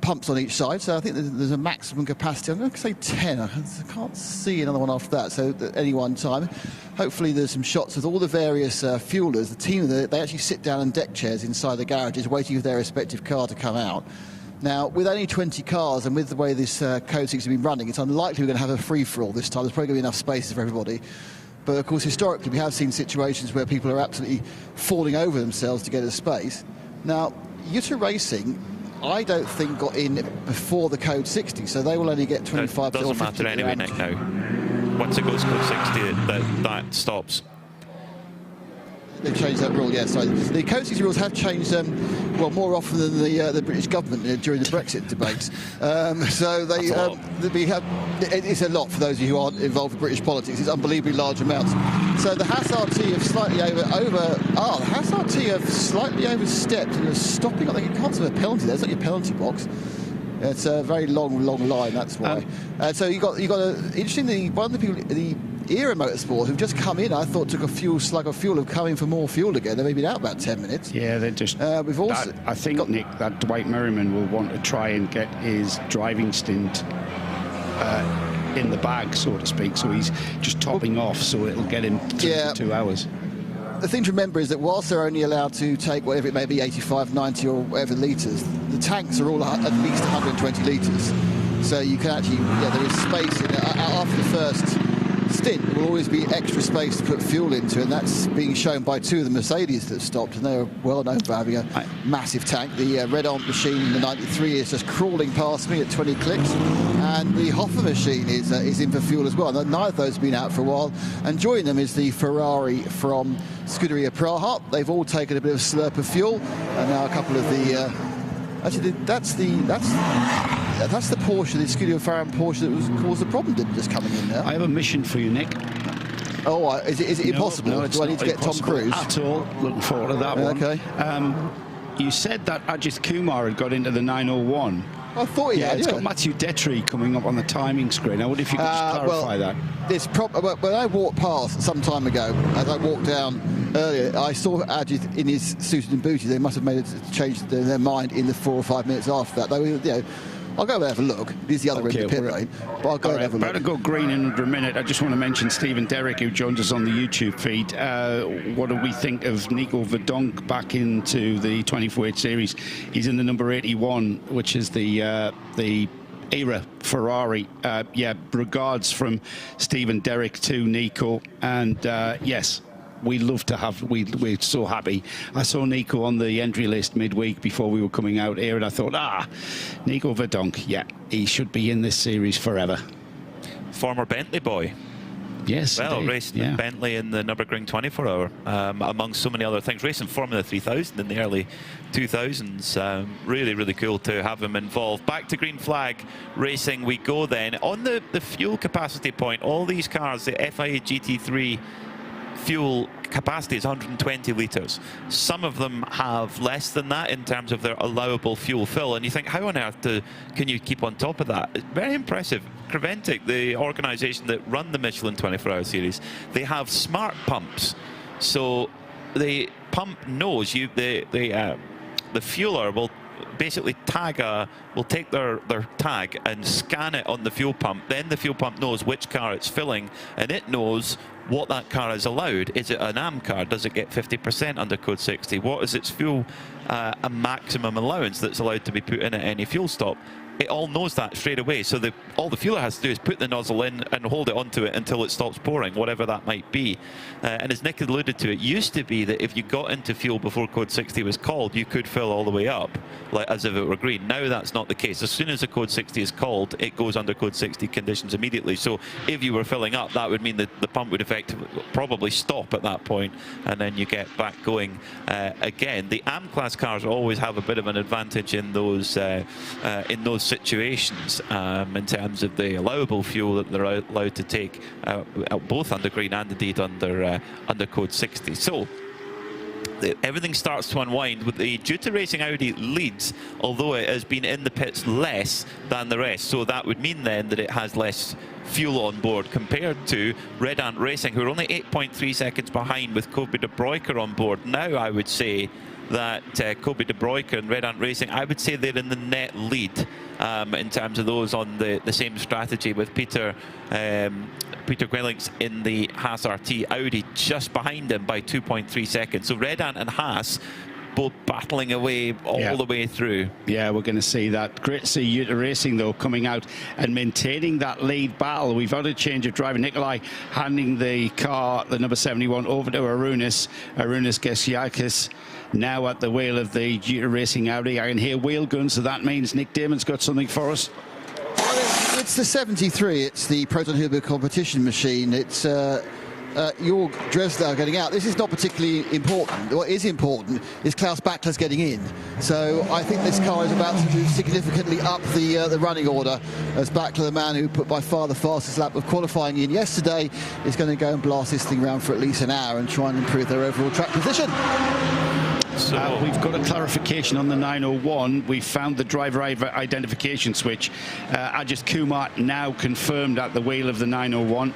pumps on each side, so I think there's a maximum capacity. I'm going to say 10. I can't see another one after that, so at any one time. Hopefully there's some shots with all the various fuelers. The team, they actually sit down in deck chairs inside the garages waiting for their respective car to come out. Now, with only 20 cars and with the way this Code 60 has been running, it's unlikely we're going to have a free-for-all this time. There's probably going to be enough spaces for everybody. But, of course, historically, we have seen situations where people are absolutely falling over themselves to get a space. Now, Jutta Racing, I don't think, got in before the Code 60, so they will only get 25%. It doesn't matter anyway, Nick, now. Once it goes Code 60, that stops. They've changed that rule, yeah. So the Code 60 rules have changed, well, more often than the British government during the Brexit debates. So it's a lot for those of you who aren't involved in British politics. It's unbelievably large amounts. So the Haas RT have slightly the Haas RT have slightly overstepped and are stopping. I think it comes with a penalty. There's not your penalty box. It's a very long line. That's why. So you got interestingly, one of the people, the Era Motorsport, who've just come in, I thought took a slug of fuel, have come in for more fuel again. They've been out about 10 minutes. Yeah, they're just. We've also. I think Nick, that Dwight Merriman will want to try and get his driving stint in the bag, so to speak. So he's just topping off, so it'll get him to 2 hours. The thing to remember is that whilst they're only allowed to take whatever it may be, 85, 90 or whatever litres, the tanks are all at least 120 litres. So you can actually, there is space in it. After the first stint, there will always be extra space to put fuel into, and that's being shown by 2 of the Mercedes that stopped, and they're well known for having a massive tank. The Red Ant machine in the 93 is just crawling past me at 20 clicks, and the Hoffa machine is in for fuel as well. Neither of those have been out for a while, and joining them is the Ferrari from Scuderia Praha. They've all taken a bit of slurp of fuel, and now a couple of the actually that's the Porsche, the Scuderia Ferrari Porsche that was caused the problem, didn't just coming in there. I have a mission for you, Nick. Oh, is it impossible? No, it's Do I need to get Tom Cruise? At all. Looking forward to that one. Okay. You said that Ajith Kumar had got into the 901. I thought he had, it's got Matthew Detry coming up on the timing screen. I wonder if you could just clarify that. When I walked past some time ago, as I walked down earlier, I saw Ajith in his suited and booted. They must have made a change their mind in the 4 or 5 minutes after that. I'll go and have a look. This is the other end of the pit lane, but I'll go and have a look. Better go green in under a minute. I just want to mention Stephen Derrick, who joined us on the YouTube feed. What do we think of Nico Verdonk back into the 24H Series? He's in the number 81, which is the Era Ferrari. Regards from Stephen Derrick to Nico, and yes. We're so happy. I saw Nico on the entry list midweek before we were coming out here, and I thought, Nico Verdonk, he should be in this series forever. Former Bentley boy. Yes, well, raced Bentley in the Nürburgring 24 Hour, among so many other things. Racing Formula 3000 in the early 2000s. Really cool to have him involved. Back to green flag racing we go then. On the fuel capacity point, all these cars, the FIA GT3 fuel capacity is 120 litres. Some of them have less than that in terms of their allowable fuel fill, and you think, how on earth can you keep on top of that? It's very impressive. Creventic, the organisation that run the Michelin 24-hour series, they have smart pumps. So the pump knows the fueler will basically will take their tag and scan it on the fuel pump. Then the fuel pump knows which car it's filling, and it knows what that car is allowed. Is it an AM car? Does it get 50% under Code 60? What is its fuel a maximum allowance that's allowed to be put in at any fuel stop? It all knows that straight away. So all the fueler has to do is put the nozzle in and hold it onto it until it stops pouring, whatever that might be. And as Nick alluded to, it used to be that if you got into fuel before Code 60 was called, you could fill all the way up, like as if it were green. Now that's not the case. As soon as the Code 60 is called, it goes under Code 60 conditions immediately. So if you were filling up, that would mean that the pump would effectively probably stop at that point, and then you get back going again. The AM class cars always have a bit of an advantage in those situations in terms of the allowable fuel that they're allowed to take, both under green and indeed under Code 60. So everything starts to unwind. With the GT Racing Audi leads, although it has been in the pits less than the rest. So that would mean then that it has less fuel on board compared to Red Ant Racing, who are only 8.3 seconds behind with Kobe de Broeker on board. Now I would say that Kobe de Broeker and Red Ant Racing, I would say they're in the net lead in terms of those on the same strategy, with Peter Gwelings in the Haas RT Audi just behind him by 2.3 seconds. So Red Ant and Haas both battling away all the way through. Yeah, we're going to see that. Great to see Utah Racing, though, coming out and maintaining that lead battle. We've had a change of driver. Nikolai handing the car, the number 71, over to Arunas Gesiakis, now at the wheel of the Utah Racing Audi. I can hear wheel guns, so that means Nick Damon's got something for us. It's the 73. It's the Proton Huber competition machine. It's your Dresdau getting out. This is not particularly important. What is important is Klaus Bachler's getting in. So I think this car is about to move significantly up the running order, as Bachler, the man who put by far the fastest lap of qualifying in yesterday, is going to go and blast this thing around for at least an hour and try and improve their overall track position. So we've got a clarification on the 901. We found the driver identification switch. Ajith Kumar now confirmed at the wheel of the 901.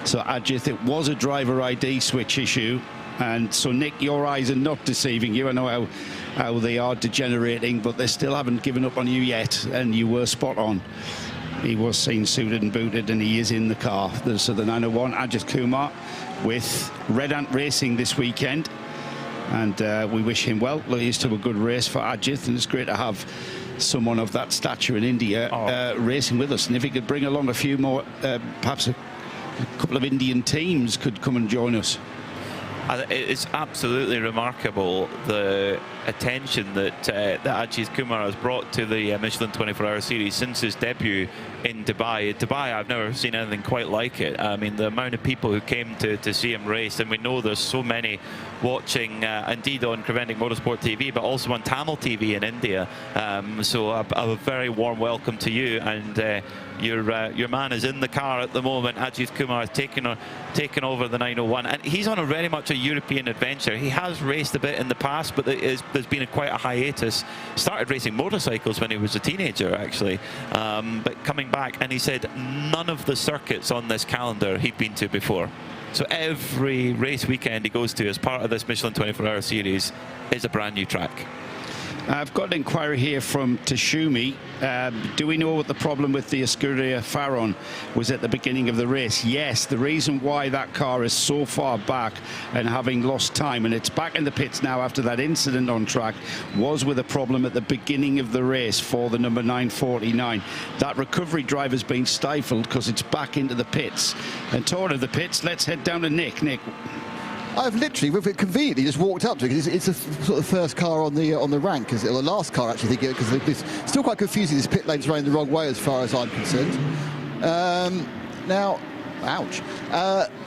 So Ajith, it was a driver ID switch issue. And so Nick, your eyes are not deceiving you. I know how they are degenerating, but they still haven't given up on you yet. And you were spot on. He was seen suited and booted, and he is in the car. So the 901, Ajith Kumar, with Red Ant Racing this weekend. And we wish him well. Look, he's to a good race for Ajith, and it's great to have someone of that stature in India racing with us. And if he could bring along a few more, perhaps a couple of Indian teams could come and join us. It's absolutely remarkable the attention that Ajith Kumar has brought to the Michelin 24-hour series since his debut in Dubai. Dubai, I've never seen anything quite like it. I mean, the amount of people who came to see him race, and we know there's so many watching, indeed on Creventic Motorsport TV, but also on Tamil TV in India. So a very warm welcome to you, and your man is in the car at the moment. Ajith Kumar has taken over the 901, and he's on a very much a European adventure. He has raced a bit in the past, but there's been quite a hiatus. Started racing motorcycles when he was a teenager, actually, but coming back, and he said none of the circuits on this calendar he'd been to before. So every race weekend he goes to as part of this Michelin 24-hour series is a brand new track. I've got an inquiry here from Tashumi. Do we know what the problem with the Escuderia Faron was at the beginning of the race? Yes, the reason why that car is so far back and having lost time, and it's back in the pits now after that incident on track, was with a problem at the beginning of the race for the number 949. That recovery drive has been stifled because it's back into the pits. And talking of the pits, let's head down to Nick. Nick. I've literally, conveniently, just walked up to it because it's the sort of first car on the rank, or the last car actually, because it's still quite confusing. This pit lane's running the wrong way as far as I'm concerned. Now, ouch.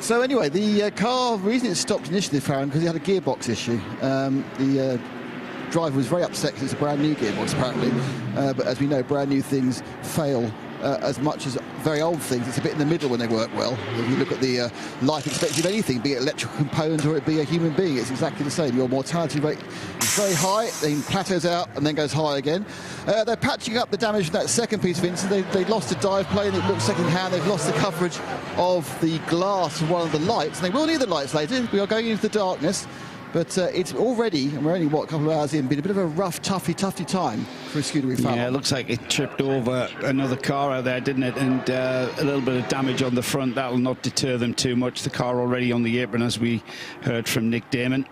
So anyway, the car, the reason it stopped initially, Farron, because it had a gearbox issue. The driver was very upset because it's a brand new gearbox apparently, but as we know, brand new things fail as much as very old things. It's a bit in the middle when they work well. If you look at the life expectancy of anything, be it electrical component or it be a human being, it's exactly the same. Your mortality rate is very high, then plateaus out and then goes high again. They're patching up the damage from that second piece of incident. They lost a dive plane, it looks second hand. They've lost the coverage of the glass of one of the lights. And they will need the lights later. We are going into the darkness. But it's already, and we're only, what, a couple of hours in, been a bit of a rough, toughy time for a Scuderia Faron. Yeah, it looks like it tripped over another car out there, didn't it? And a little bit of damage on the front. That'll not deter them too much. The car already on the apron, as we heard from Nick Damon.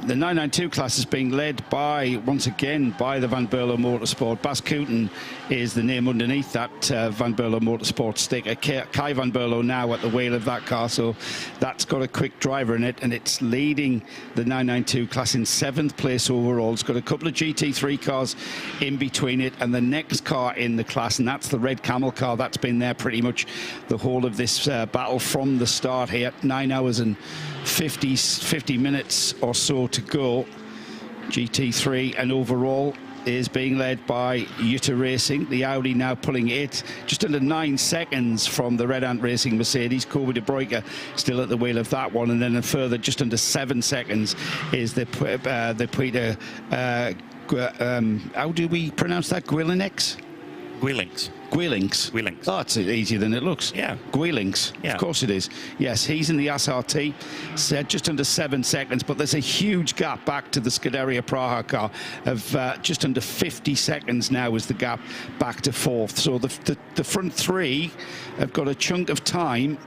The 992 class is being led by, once again, by the Van Berlo Motorsport. Bas Kooten is the name underneath that Van Berlo Motorsport sticker. Kai Van Berlo now at the wheel of that car, so that's got a quick driver in it, and it's leading the 992 class in 7th place overall. It's got a couple of GT3 cars in between it and the next car in the class, and that's the Red Camel car. That's been there pretty much the whole of this battle from the start here. 9 hours and 50 minutes or so to go. GT3, and overall is being led by Jutta Racing. The Audi now pulling it just under 9 seconds from the Red Ant Racing Mercedes. Kobe de Bruyke still at the wheel of that one, and then a further just under 7 seconds is the Peter. How do we pronounce that? Gwillinx? Gwillinx. Gwillinx. Gwillinx. Oh, it's easier than it looks. Yeah. Gwillinx. Yeah. Of course it is. Yes, he's in the SRT. Said just under 7 seconds, but there's a huge gap back to the Scuderia Praha car of just under 50 seconds now is the gap back to fourth. So the front three have got a chunk of time.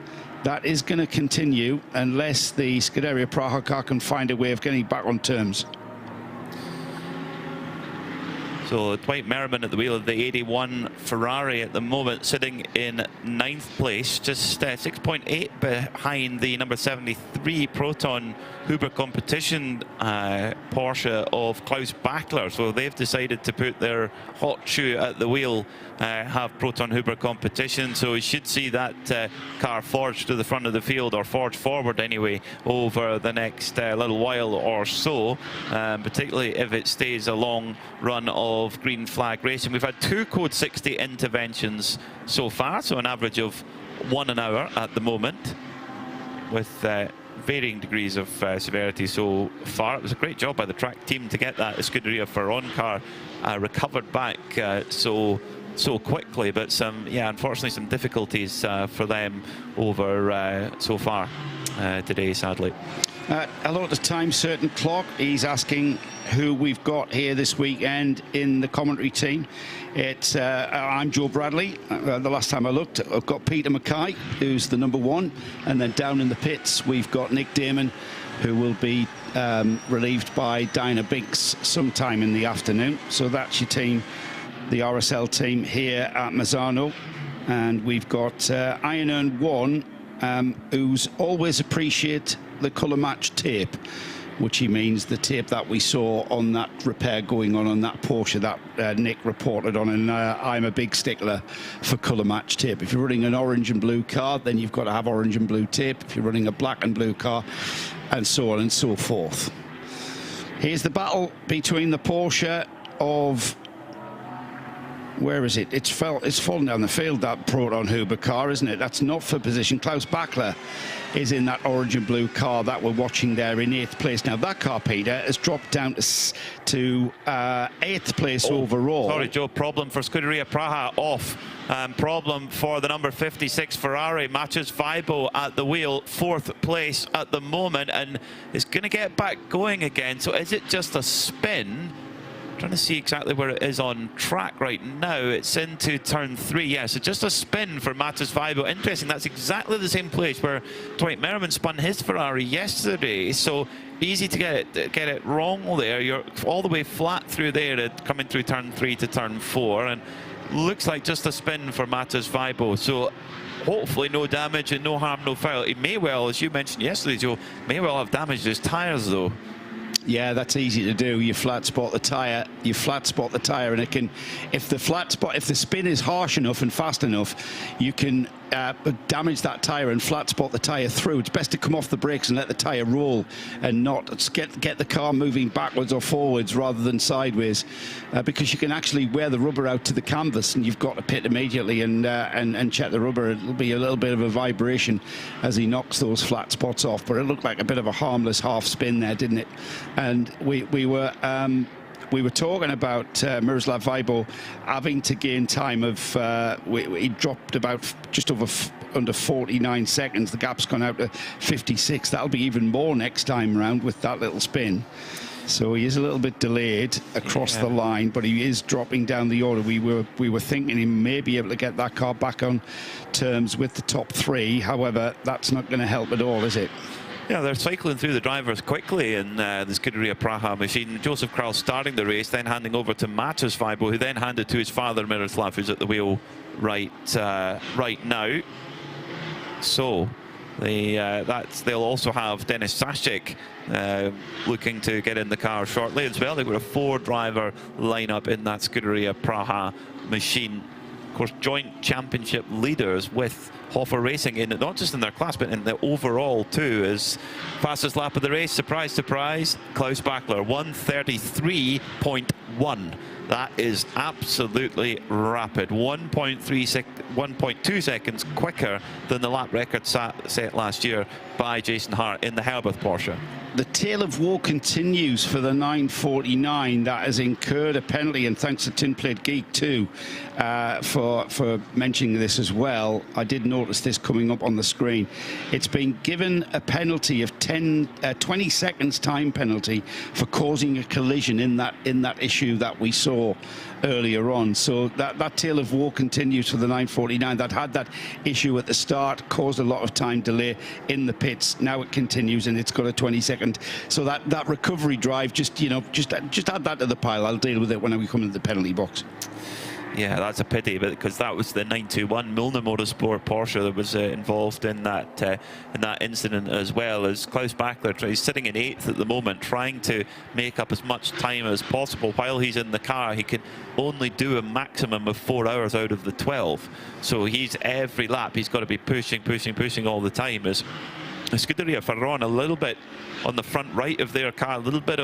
That is going to continue unless the Scuderia Praha car can find a way of getting back on terms. So Dwight Merriman at the wheel of the 81 Ferrari at the moment, sitting in 9th place, just 6.8 behind the number 73 Proton Huber Competition Porsche of Klaus Bachler. So they've decided to put their hot shoe at the wheel, have Proton Huber Competition. So we should see that car forged to the front of the field, or forged forward anyway, over the next little while or so, particularly if it stays a long run of green flag racing. We've had 2 Code 60 interventions so far, so an average of 1 an hour at the moment, with varying degrees of severity so far. It was a great job by the track team to get that Scuderia Ferron car recovered back so quickly, but unfortunately some difficulties for them over so far today, sadly. A lot of time certain clock. He's asking who we've got here this weekend in the commentary team. It's I'm Joe Bradley. The last time I looked, I've got Peter Mackay, who's the number 1, and then down in the pits we've got Nick Damon, who will be relieved by Dinah Binks sometime in the afternoon. So that's your team, the RSL team here at Misano. And we've got Iron Earn 1, who's always appreciate the colour match tape, which he means the tape that we saw on that repair going on that Porsche that Nick reported on. And I'm a big stickler for colour match tape. If you're running an orange and blue car, then you've got to have orange and blue tape. If you're running a black and blue car, and so on and so forth. Here's the battle between the Porsche of... Where is it? It's fallen down the field, that Proton Huber car, isn't it? That's not for position. Klaus Bachler is in that orange and blue car that we're watching there in 8th place. Now, that car, Peter, has dropped down to 8th place overall. Sorry, Joe, problem for Scuderia Praha off. Problem for the number 56 Ferrari. Matches Vibo at the wheel, 4th place at the moment, and is going to get back going again. So is it just a spin? Trying to see exactly where it is on track right now. It's into turn 3. Yeah, so just a spin for Matis Vibo. Interesting, that's exactly the same place where Dwight Merriman spun his Ferrari yesterday. So easy to get it wrong there. You're all the way flat through there, coming through turn 3 to turn 4, and looks like just a spin for Matis Vibo. So hopefully no damage and no harm, no foul. He may well, as you mentioned yesterday, Joe, may well have damaged his tyres though. Yeah, that's easy to do. You flat spot the tyre. You flat spot the tyre, and it can, if the spin is harsh enough and fast enough, you can damage that tyre and flat spot the tyre through. It's best to come off the brakes and let the tyre roll, and not get the car moving backwards or forwards rather than sideways, because you can actually wear the rubber out to the canvas, and you've got to pit immediately and check the rubber. It'll be a little bit of a vibration as he knocks those flat spots off, but it looked like a bit of a harmless half spin there, didn't it? And we were talking about Miroslav Vibo having to gain time of, he dropped about just under 49 seconds. The gap's gone out to 56. That'll be even more next time round with that little spin. So he is a little bit delayed across the line, but he is dropping down the order. We were thinking he may be able to get that car back on terms with the top 3. However, that's not going to help at all, is it? Yeah, they're cycling through the drivers quickly in the Scuderia Praha machine. Joseph Kral starting the race, then handing over to Matis Vibo, who then handed to his father Miroslav, who's at the wheel right now. So they'll also have Denis Sashik looking to get in the car shortly as well. They've got a 4-driver lineup in that Scuderia Praha machine. Of course, joint championship leaders with RAFA Racing, in not just in their class but in the overall too. As fastest lap of the race, surprise surprise, Klaus Bachler, 1:33.1 That is absolutely rapid. 1.2 seconds quicker than the lap record set last year by Jason Hart in the Herberth Porsche. The tale of woe continues for the 949 that has incurred a penalty, and thanks to Tin Plate Geek too for mentioning this as well. I did notice this coming up on the screen. It's been given a penalty of 20 seconds time penalty for causing a collision in that issue that we saw earlier on. So that tale of woe continues for the 949 that had that issue at the start, caused a lot of time delay in the pits. Now it continues and it's got a 20-second. So that recovery drive, just add that to the pile. I'll deal with it when we come into the penalty box. Yeah, that's a pity, because that was the 921 Milner Motorsport Porsche that was involved in that incident, as well as Klaus Bachler. He's sitting in 8th at the moment, trying to make up as much time as possible. While he's in the car, he can only do a maximum of 4 hours out of the 12. So he's every lap, he's got to be pushing all the time. As Scuderia Ferron, a little bit on the front right of their car, a little bit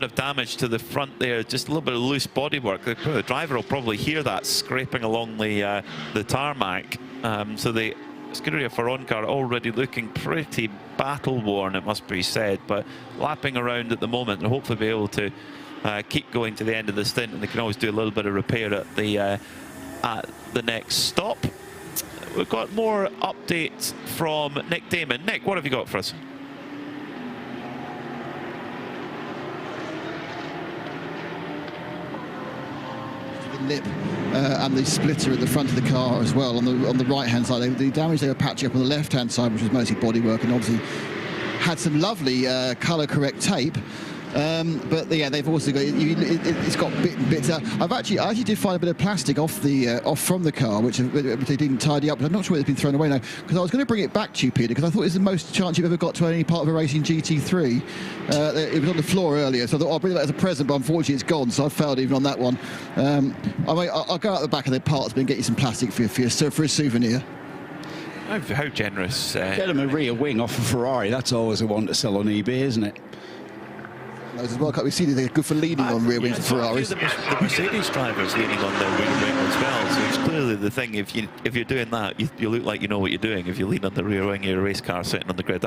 of damage to the front there, just a little bit of loose bodywork. The driver will probably hear that scraping along the tarmac. So the Scuderia Ferron car already looking pretty battle-worn, it must be said, but lapping around at the moment and hopefully be able to keep going to the end of the stint, and they can always do a little bit of repair at the next stop. We've got more updates from Nick Damon. Nick, what have you got for us? Lip and the splitter at the front of the car as well on the right hand side. The damage they were patching up on the left hand side, which was mostly bodywork, and obviously had some lovely colour correct tape. But yeah, they've also got it's got bits out. I actually did find a bit of plastic off from the car, which they didn't tidy up. But I'm not sure whether it's been thrown away now, because I was going to bring it back to you, Peter, because I thought it was the most chance you've ever got to any part of a racing GT3. It was on the floor earlier, so I thought I'll bring that as a present, but unfortunately it's gone, so I failed even on that one. I'll go out the back of the parts and get you some plastic for a souvenir. How generous. Get them a rear wing off a Ferrari. That's always a one to sell on eBay, isn't it? As well, we've seen they're good for leaning on rear wings of Ferraris. The Mercedes drivers leaning on their rear wing as well, so it's clearly the thing. If you're doing that, you look like you know what you're doing. If you lean on the rear wing of your race car sitting on the grid,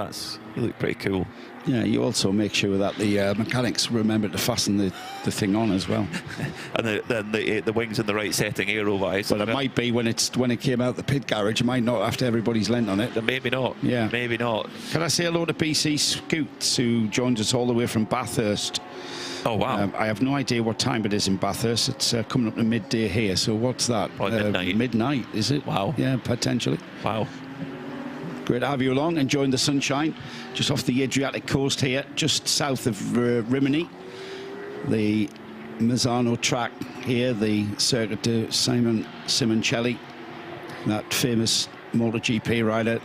you look pretty cool. Yeah, you also make sure that the mechanics remember to fasten the thing on as well. And the wings in the right setting aero-wise. Well, it might be when it came out the pit garage. It might not after everybody's lent on it. Maybe not. Yeah, maybe not. Can I say hello to BC Scoots, who joins us all the way from Bathurst? Oh wow! I have no idea what time it is in Bathurst. It's coming up to midday here. So what's that? Midnight. Midnight, is it? Wow. Yeah, potentially. Wow. Great to have you along, enjoying the sunshine. Just off the Adriatic coast here, just south of Rimini. The Misano track here, the Circuit de Simon Simoncelli. That famous MotoGP rider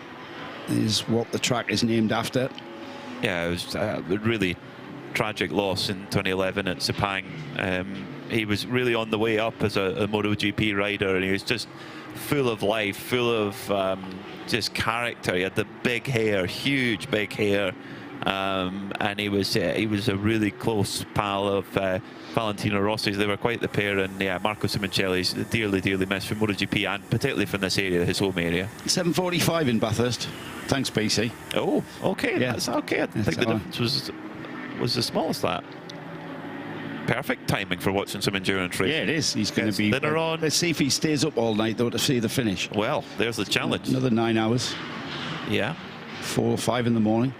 is what the track is named after. Yeah, it was a really tragic loss in 2011 at Sepang. He was really on the way up as a MotoGP rider, and he was just full of life, full of just character. He had the big hair, huge big hair, and he was a really close pal of Valentino Rossi's. They were quite the pair, and yeah, Marco Simoncelli's dearly missed from MotoGP, and particularly from this area, his home area. 7:45 in Bathurst. Thanks, BC. Oh, okay, yeah. That's okay. I think the difference was the smallest that. Perfect timing for watching some endurance racing. Yeah, it is. He's going to be dinner on. Let's see if he stays up all night though to see the finish. Well, there's the challenge. Another 9 hours. Yeah. 4 or 5 in the morning.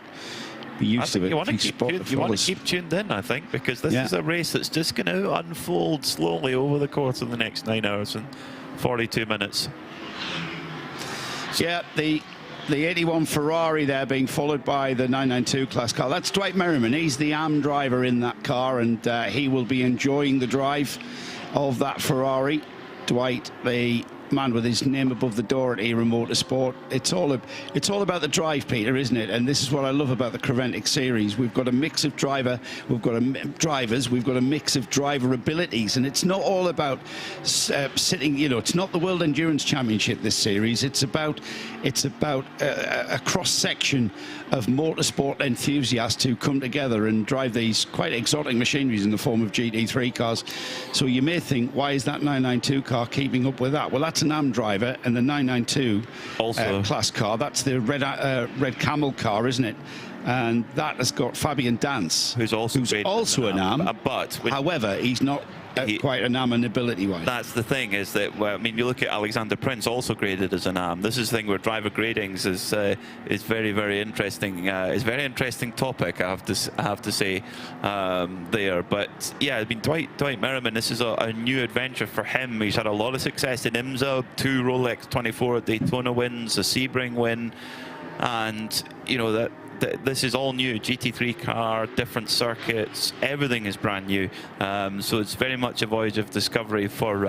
Be used to it. You want to keep tuned in, I think, because this is a race that's just going to unfold slowly over the course of the next 9 hours and 42 minutes. Yeah, the 81 Ferrari there being followed by the 992 class car. That's Dwight Merriman. He's the AM driver in that car, and he will be enjoying the drive of that Ferrari. Dwight, the man with his name above the door at Era Motorsport. It's all about the drive, Peter, isn't it? And this is what I love about the Creventic series. We've got a mix of drivers, we've got a mix of driver abilities, and it's not all about sitting. You know, it's not the World Endurance Championship. This series, it's about a cross section of motorsport enthusiasts who come together and drive these quite exotic machineries in the form of GT3 cars. So you may think, why is that 992 car keeping up with that? Well, that's an AM driver, and the 992 class car, that's the red camel car, isn't it? And that has got Fabian Dance, who's also an AM, but however, he's not quite an AM ability-wise. That's the thing, is that, well, I mean, you look at Alexander Prince, also graded as an AM. This is the thing where driver gradings is very, very interesting. It's a very interesting topic, I have to say, there. But yeah, I mean, Dwight Merriman, this is a new adventure for him. He's had a lot of success in IMSA, 2 Rolex 24 Daytona wins, a Sebring win, and you know that. This is all new, GT3 car, different circuits, everything is brand new. So it's very much a voyage of discovery for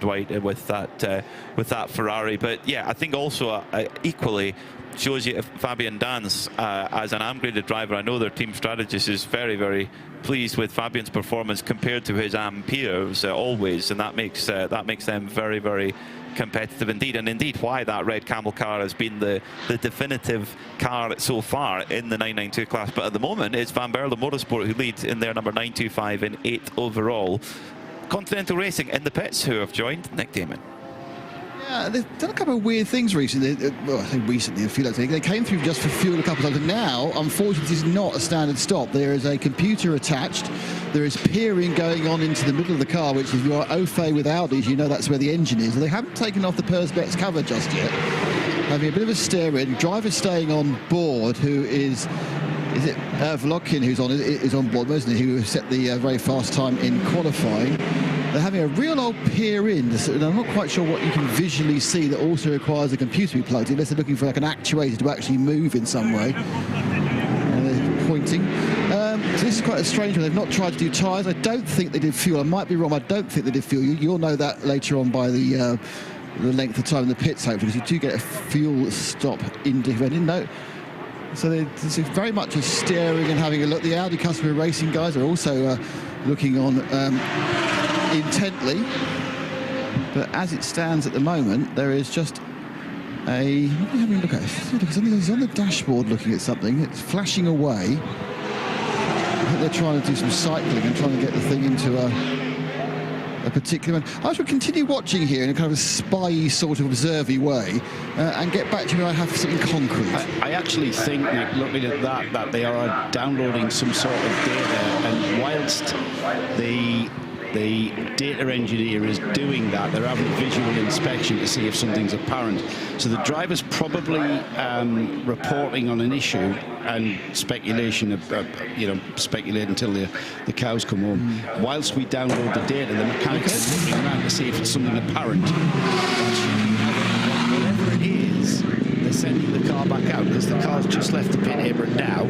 Dwight with that Ferrari. But yeah, I think also equally shows you if Fabian Dance as an AM-graded driver. I know their team strategist is very, very pleased with Fabian's performance compared to his AM peers always, and that makes them very, very competitive indeed, and indeed why that red camel car has been the definitive car so far in the 992 class. But at the moment it's Van Berle Motorsport who leads in their number 925 in 8th overall. Continental Racing in the pits, who have joined Nick Damon. Yeah, they've done a couple of weird things recently. Well, I think recently, I feel like they came through just for fuel a couple of times. Now, unfortunately, this is not a standard stop. There is a computer attached. There is peering going on into the middle of the car, which is your au fait with Audis. You know that's where the engine is. And they haven't taken off the Perspex cover just yet. Having a bit of a stare in. Driver staying on board, who is it Vlodkin who's on board, isn't he? Who set the very fast time in qualifying. They're having a real old peer in, and I'm not quite sure what you can visually see that also requires a computer to be plugged in, unless they're looking for like an actuator to actually move in some way. And they're pointing. So this is quite a strange one. They've not tried to do tyres. I don't think they did fuel. I might be wrong. I don't think they did fuel. You'll know that later on by the length of time in the pits, hopefully, because you do get a fuel stop in I didn't know. So there's very much a staring and having a look. The Audi customer racing guys are also looking on intently, but as it stands at the moment, there is just a. What are you having a look at? Something is on the dashboard looking at something. It's flashing away. I think they're trying to do some cycling and trying to get the thing into a particular one. I shall continue watching here in a kind of a spy sort of observy way and get back to you when I have something concrete. I actually think, Nick, looking at that they are downloading some sort of data, and whilst the data engineer is doing that, they're having visual inspection to see if something's apparent. So the driver's probably reporting on an issue and speculation, speculate until the cows come home. Whilst we download the data, the mechanics are looking around to see if it's something apparent. Whatever it is, they're sending the car back out, because the car's just left the pit apron now.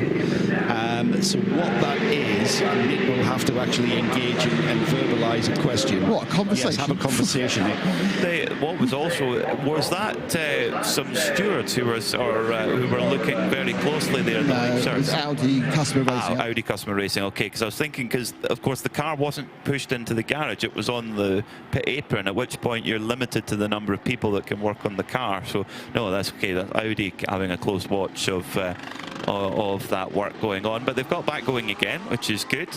So what that is, Nick will have to actually engage and verbalise a question. What, a conversation? Yes, have a conversation, Nick. What was that some stewards who were looking very closely there? No, it was Audi customer racing. Audi customer racing, okay, because I was thinking, because of course the car wasn't pushed into the garage, it was on the pit apron, at which point you're limited to the number of people that can work on the car. So no, that's okay. That's Audi having a close watch of that work going on, but they've got back going again, which is good.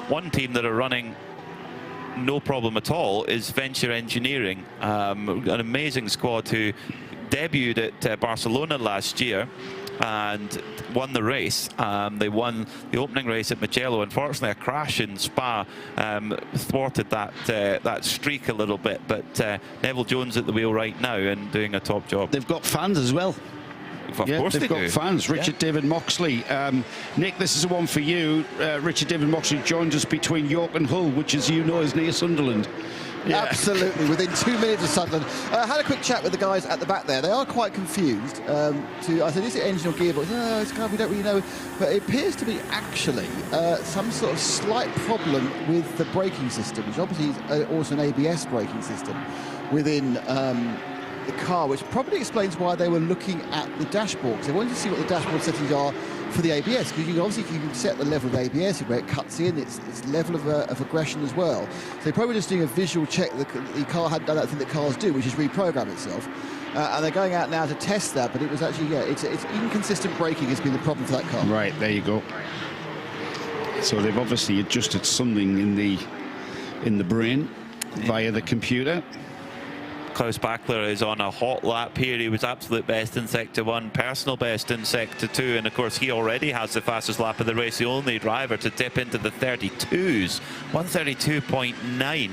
One team that are running no problem at all is Venture Engineering, an amazing squad who debuted at Barcelona last year and won the race. They won the opening race at Mugello. Unfortunately, a crash in Spa thwarted that streak a little bit, but Neville Jones at the wheel right now and doing a top job. They've got fans as well. Of course they've got fans. Richard David Moxley. Nick, this is the one for you. Richard David Moxley joins us between York and Hull, which, as you know, is near Sunderland. Yeah. Absolutely, within 2 minutes of Sunderland. I had a quick chat with the guys at the back there. They are quite confused. I said, is it engine or gearbox? No, it's kind of, we don't really know. But it appears to be actually some sort of slight problem with the braking system, which obviously is also an ABS braking system within the car, which probably explains why they were looking at the dashboard, because they wanted to see what the dashboard settings are for the ABS, because you can set the level of ABS where it cuts in, its level of aggression as well. So they're probably just doing a visual check that the car hadn't done that thing that cars do, which is reprogram itself. And they're going out now to test that, but it was actually, it's inconsistent braking has been the problem for that car. Right, there you go. So they've obviously adjusted something in the brain via the computer. Klaus Bachler is on a hot lap here. He was absolute best in Sector 1, personal best in Sector 2, and of course he already has the fastest lap of the race, the only driver to dip into the 32s. 132.9.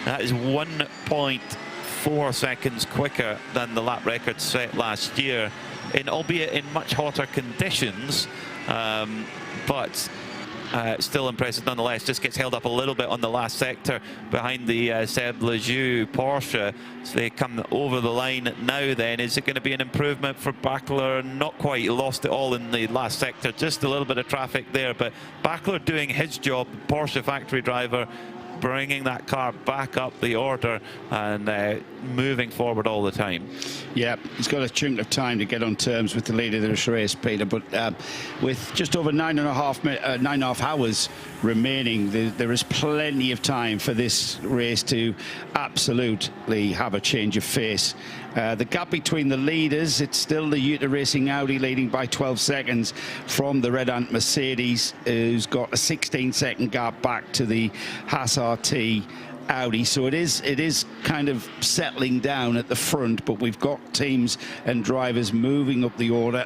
That is 1.4 seconds quicker than the lap record set last year, albeit in much hotter conditions, but still impressive nonetheless. Just gets held up a little bit on the last sector behind the Seb Lejeune Porsche. So they come over the line now then. Is it going to be an improvement for Bachler? Not quite. He lost it all in the last sector. Just a little bit of traffic there. But Bachler doing his job, Porsche factory driver, bringing that car back up the order and moving forward all the time. Yeah, he's got a chunk of time to get on terms with the leader of this race, Peter, but with just over 9.5 hours remaining, there is plenty of time for this race to absolutely have a change of face. The gap between the leaders, it's still the Actor Racing Audi leading by 12 seconds from the Red Ant Mercedes, who's got a 16-second gap back to the Haas RT Audi. So it is kind of settling down at the front, but we've got teams and drivers moving up the order.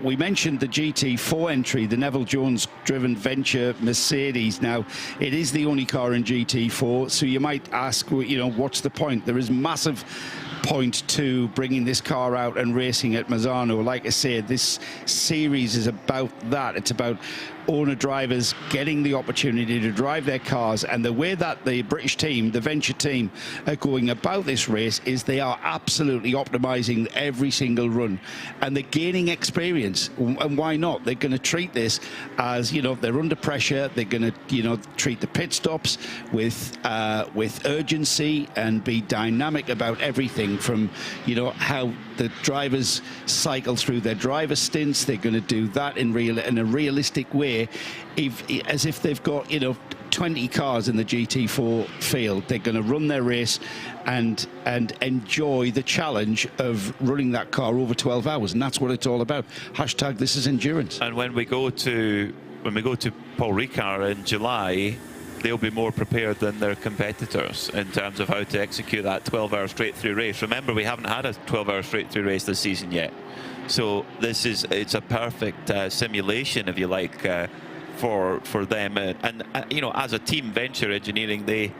We mentioned the GT4 entry, the Neville Jones driven Venture Mercedes. Now it is the only car in GT4, so you might ask, what's the point? There is massive point to bringing this car out and racing at Misano. Like I said, this series is about that. It's about owner drivers getting the opportunity to drive their cars, and the way that the British team, the Venture team, are going about this race is they are absolutely optimizing every single run, and they're gaining experience. And why not? They're going to treat this as, they're under pressure. They're going to, treat the pit stops with urgency and be dynamic about everything from, how the drivers cycle through their driver stints. They're going to do that in a realistic way, as if they've got 20 cars in the GT4 field. They're going to run their race and enjoy the challenge of running that car over 12 hours, and that's what it's all about. Hashtag this is endurance. And when we go to Paul Ricard in July, they'll be more prepared than their competitors in terms of how to execute that 12-hour straight-through race. Remember, we haven't had a 12-hour straight-through race this season yet. So it's a perfect simulation, if you like, for them. And as a team, Venture Engineering, they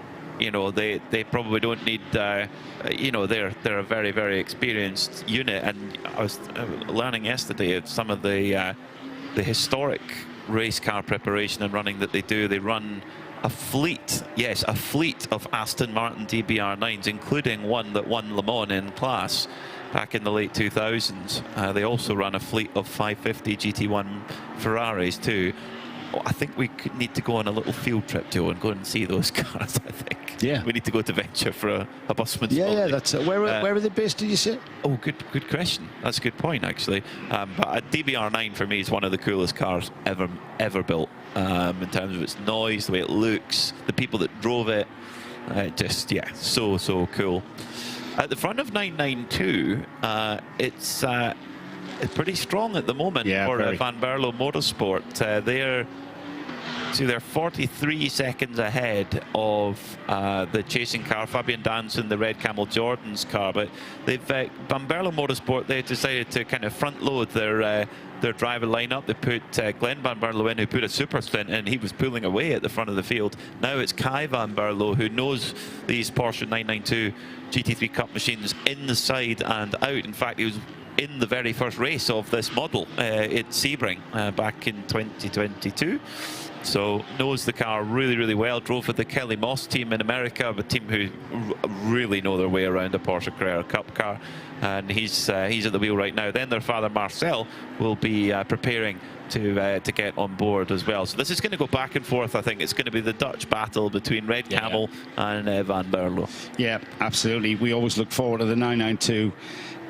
probably don't need, they're a very, very experienced unit. And I was learning yesterday of some of the historic race car preparation and running that they do. They run a fleet of Aston Martin DBR9s, including one that won Le Mans in class back in the late 2000s. They also run a fleet of 550 GT1 Ferraris too. I think we need to go on a little field trip, Joe, and go and see those cars. I think. Yeah. We need to go to Venture for a busman's holiday. Yeah, that's it. Where are they based, did you say? Oh, good question. That's a good point, actually. But a DBR9 for me is one of the coolest cars ever built. In terms of its noise, the way it looks, the people that drove it, so cool. At the front of 992, it's pretty strong at the moment for Van Berlo Motorsport. They're 43 seconds ahead of the chasing car, Fabian Danson, the red Camel Jordan's car. But they've Van Berlo Motorsport, they decided to kind of front load their driver lineup. They put Glenn Van Berlo in, who put a super stint in. He was pulling away at the front of the field. Now it's Kai Van Berlo, who knows these Porsche 992 GT3 Cup machines inside and out. In fact, he was in the very first race of this model at Sebring back in 2022. So knows the car really, really well. Drove with the Kelly Moss team in America, a team who really know their way around a Porsche Carrera Cup car. And he's at the wheel right now. Then their father Marcel will be preparing to get on board as well. So this is going to go back and forth. I think it's going to be the Dutch battle between Red Camel and Van Berlo. Yeah, absolutely. We always look forward to the 992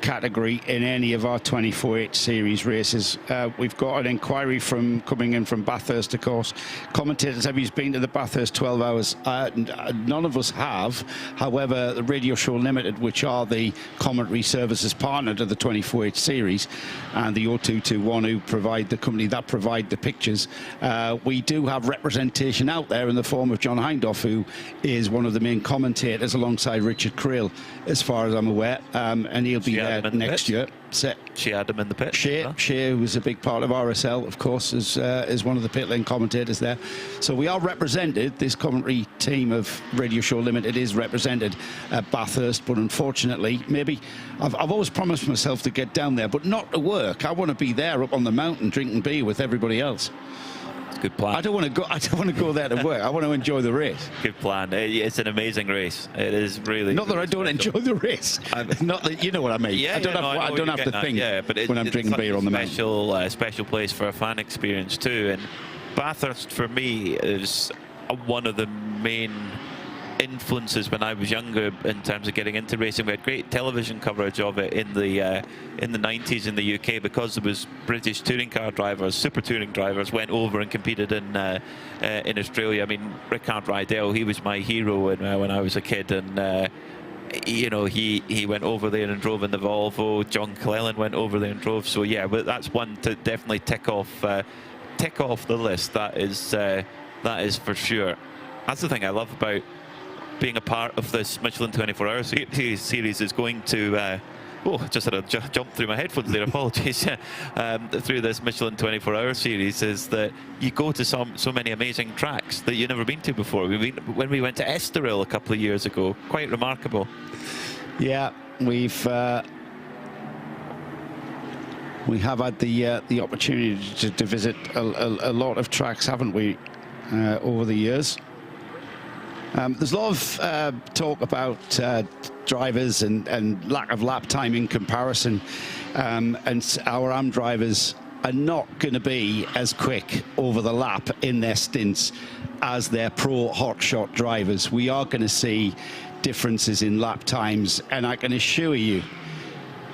category in any of our 24H series races. We've got an inquiry coming in from Bathurst, of course. Commentators, have you been to the Bathurst 12 hours? None of us have. However, the Radio Show Limited, which are the commentary services partner to the 24H series, and the 0221, who provide the company that provide the pictures, we do have representation out there in the form of John Hindhoff, who is one of the main commentators alongside Richard Creel, as far as I'm aware, and he'll be there next year. She had him in the pit. Shea, who was a big part of RSL, of course, is one of the pit lane commentators there. So we are represented. This commentary team of Radio Show Limited is represented at Bathurst, but unfortunately, maybe I've always promised myself to get down there, but not to work. I want to be there up on the mountain drinking beer with everybody else. Good plan. I don't want to go there to work. I want to enjoy the race. Good plan. It's an amazing race. It is really. Not that I don't enjoy the race. Not that, you know what I mean. Yeah, I don't have to think when I'm drinking beer on the mountain. Special place for a fan experience too. And Bathurst for me is one of the main influences when I was younger in terms of getting into racing. We had great television coverage of it in the 90s in the UK, because there was British touring car drivers, super touring drivers, went over and competed in Australia. I mean, Rickard Rydell, he was my hero when I was a kid, and you know, he went over there and drove in the Volvo. John Clellan went over there and drove. So yeah, but that's one to definitely tick off the list. That is for sure. That's the thing I love about being a part of this Michelin 24-hour series, is going to just had a jump through my headphones there, apologies. Through this Michelin 24-hour series, is that you go to so many amazing tracks that you've never been to before. When we went to Estoril a couple of years ago, quite remarkable. Yeah, we have had the opportunity to visit a lot of tracks, haven't we, over the years. There's a lot of talk about drivers and lack of lap time in comparison, and our AM drivers are not going to be as quick over the lap in their stints as their pro hotshot drivers. We are going to see differences in lap times, and I can assure you,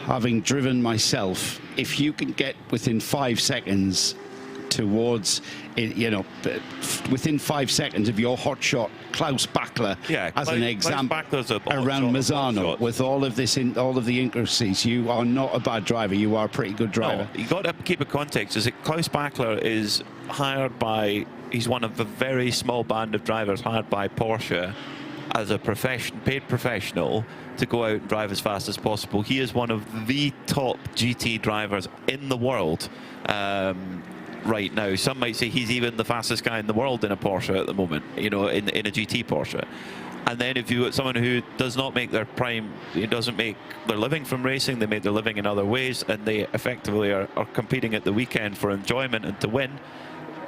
having driven myself, if you can get within 5 seconds towards it, you know, within 5 seconds of your hotshot Klaus Bachler, as an example, around Misano, with all of the intricacies, you are not a bad driver. You are a pretty good driver. No, you got to keep it context. Is that Klaus Bachler is hired by? He's one of a very small band of drivers hired by Porsche as a paid professional to go out and drive as fast as possible. He is one of the top GT drivers in the world. Right now, some might say he's even the fastest guy in the world in a Porsche at the moment, you know, in a GT Porsche. And then if you got someone who does not make their prime, it doesn't make their living from racing, they make their living in other ways, and they effectively are competing at the weekend for enjoyment and to win,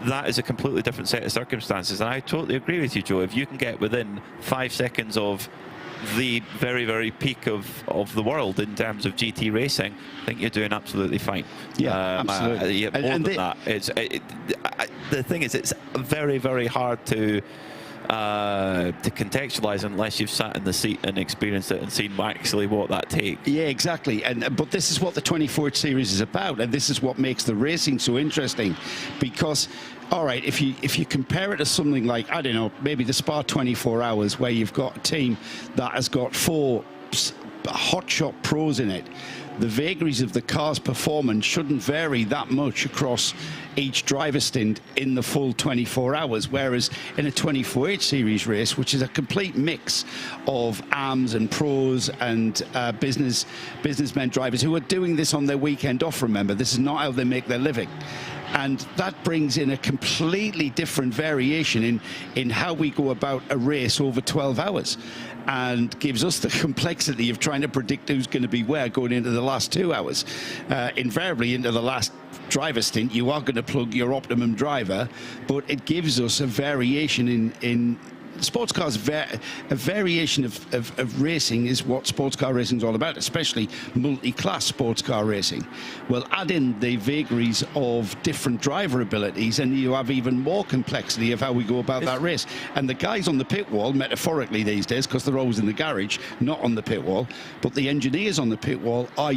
that is a completely different set of circumstances. And I totally agree with you, Joe. If you can get within 5 seconds of the very, very peak of the world in terms of GT racing, I think you're doing absolutely fine. Yeah, absolutely. More than that, the thing is, it's very, very hard to contextualize unless you've sat in the seat and experienced it and seen actually what that takes. Yeah, exactly. But this is what the 24H series is about, and this is what makes the racing so interesting, because all right, if you compare it to something like, I don't know, maybe the Spa 24 hours, where you've got a team that has got 4 hotshot pros in it, the vagaries of the car's performance shouldn't vary that much across each driver stint in the full 24 hours, whereas in a 24H series race, which is a complete mix of AMs and pros and businessmen drivers who are doing this on their weekend off, remember, this is not how they make their living. And that brings in a completely different variation in how we go about a race over 12 hours, and gives us the complexity of trying to predict who's going to be where going into the last 2 hours. Invariably, into the last driver stint, you are going to plug your optimum driver, but it gives us a variation in sports cars. A variation of racing is what sports car racing is all about, especially multi-class sports car racing. Well, add in the vagaries of different driver abilities and you have even more complexity of how we go about that race. And the guys on the pit wall, metaphorically these days, because they're always in the garage, not on the pit wall, but the engineers on the pit wall are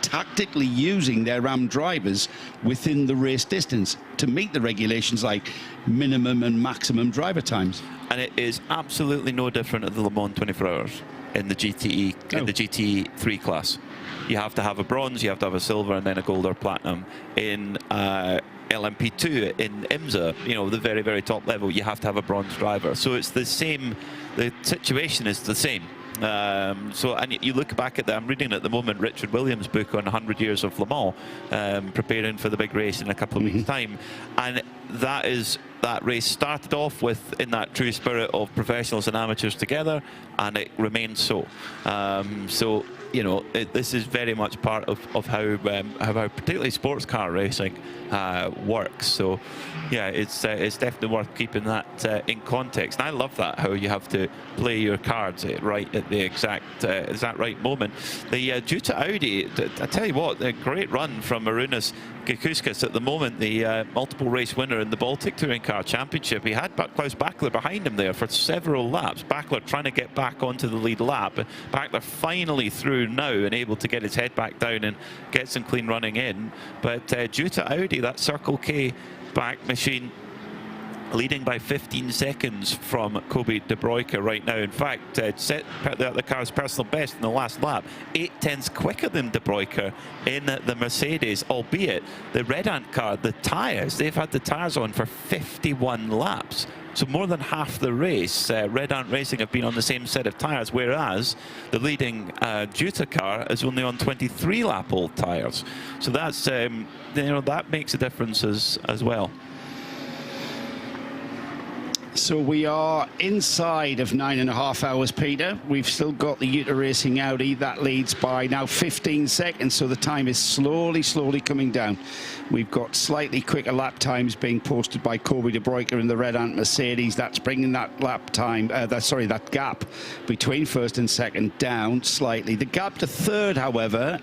tactically using their RAM drivers within the race distance to meet the regulations like minimum and maximum driver times. And it is absolutely no different at the Le Mans 24 Hours in the GTE, in the GT3 class. You have to have a bronze, you have to have a silver, and then a gold or platinum. In LMP2, in IMSA, you know, the very, very top level, you have to have a bronze driver. So it's the same, the situation is the same. So, and you look back at that, I'm reading at the moment Richard Williams' book on 100 years of Le Mans, preparing for the big race in a couple of weeks' time, and that race started off with in that true spirit of professionals and amateurs together, and it remains so. So, you know, this is very much part of how particularly sports car racing works. So, yeah, it's definitely worth keeping that in context. And I love that, how you have to play your cards right at the exact right moment. The due to Audi, I tell you what, a great run from Marunas Gikuskis at the moment, the multiple race winner in the Baltic Touring Car Championship. He had Klaus Bachler behind him there for several laps. Bachler trying to get back onto the lead lap. Bachler finally through now and able to get his head back down and get some clean running in. But due to Audi, that Circle K back machine leading by 15 seconds from Kobe De Bruyker right now. In fact, set the car's personal best in the last lap, 0.8 quicker than De Bruyker in the Mercedes, albeit the Red Ant car, the tyres, they've had the tyres on for 51 laps. So more than half the race, Red Ant Racing have been on the same set of tyres, whereas the leading Duta car is only on 23 lap old tyres. So that's, you know, that makes a difference as well. So we are inside of 9.5 hours, Peter. We've still got the Utah Racing Audi. That leads by now 15 seconds, so the time is slowly coming down. We've got slightly quicker lap times being posted by Kobe De Bruyker in the Red Ant Mercedes. That's bringing that lap time, that gap between first and second down slightly. The gap to third, however,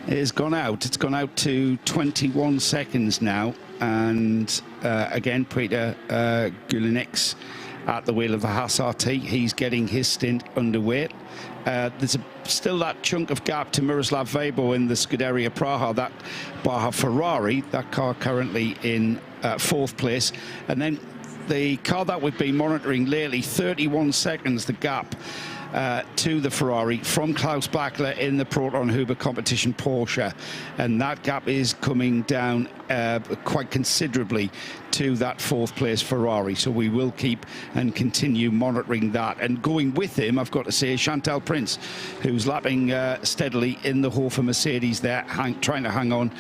has gone out. It's gone out to 21 seconds now. And again, Peter Gulinik's at the wheel of the Haas RT. He's getting his stint underway. There's still that chunk of gap to Miroslav Vejbo in the Scuderia Praha, that Baja Ferrari, that car currently in fourth place. And then the car that we've been monitoring lately, 31 seconds the gap to the Ferrari from Klaus Bachler in the Proton Huber competition Porsche, and that gap is coming down quite considerably to that fourth place Ferrari. So we will keep and continue monitoring that, and going with him, I've got to say, Chantal Prince, who's lapping steadily in the Hofer Mercedes there, trying to hang on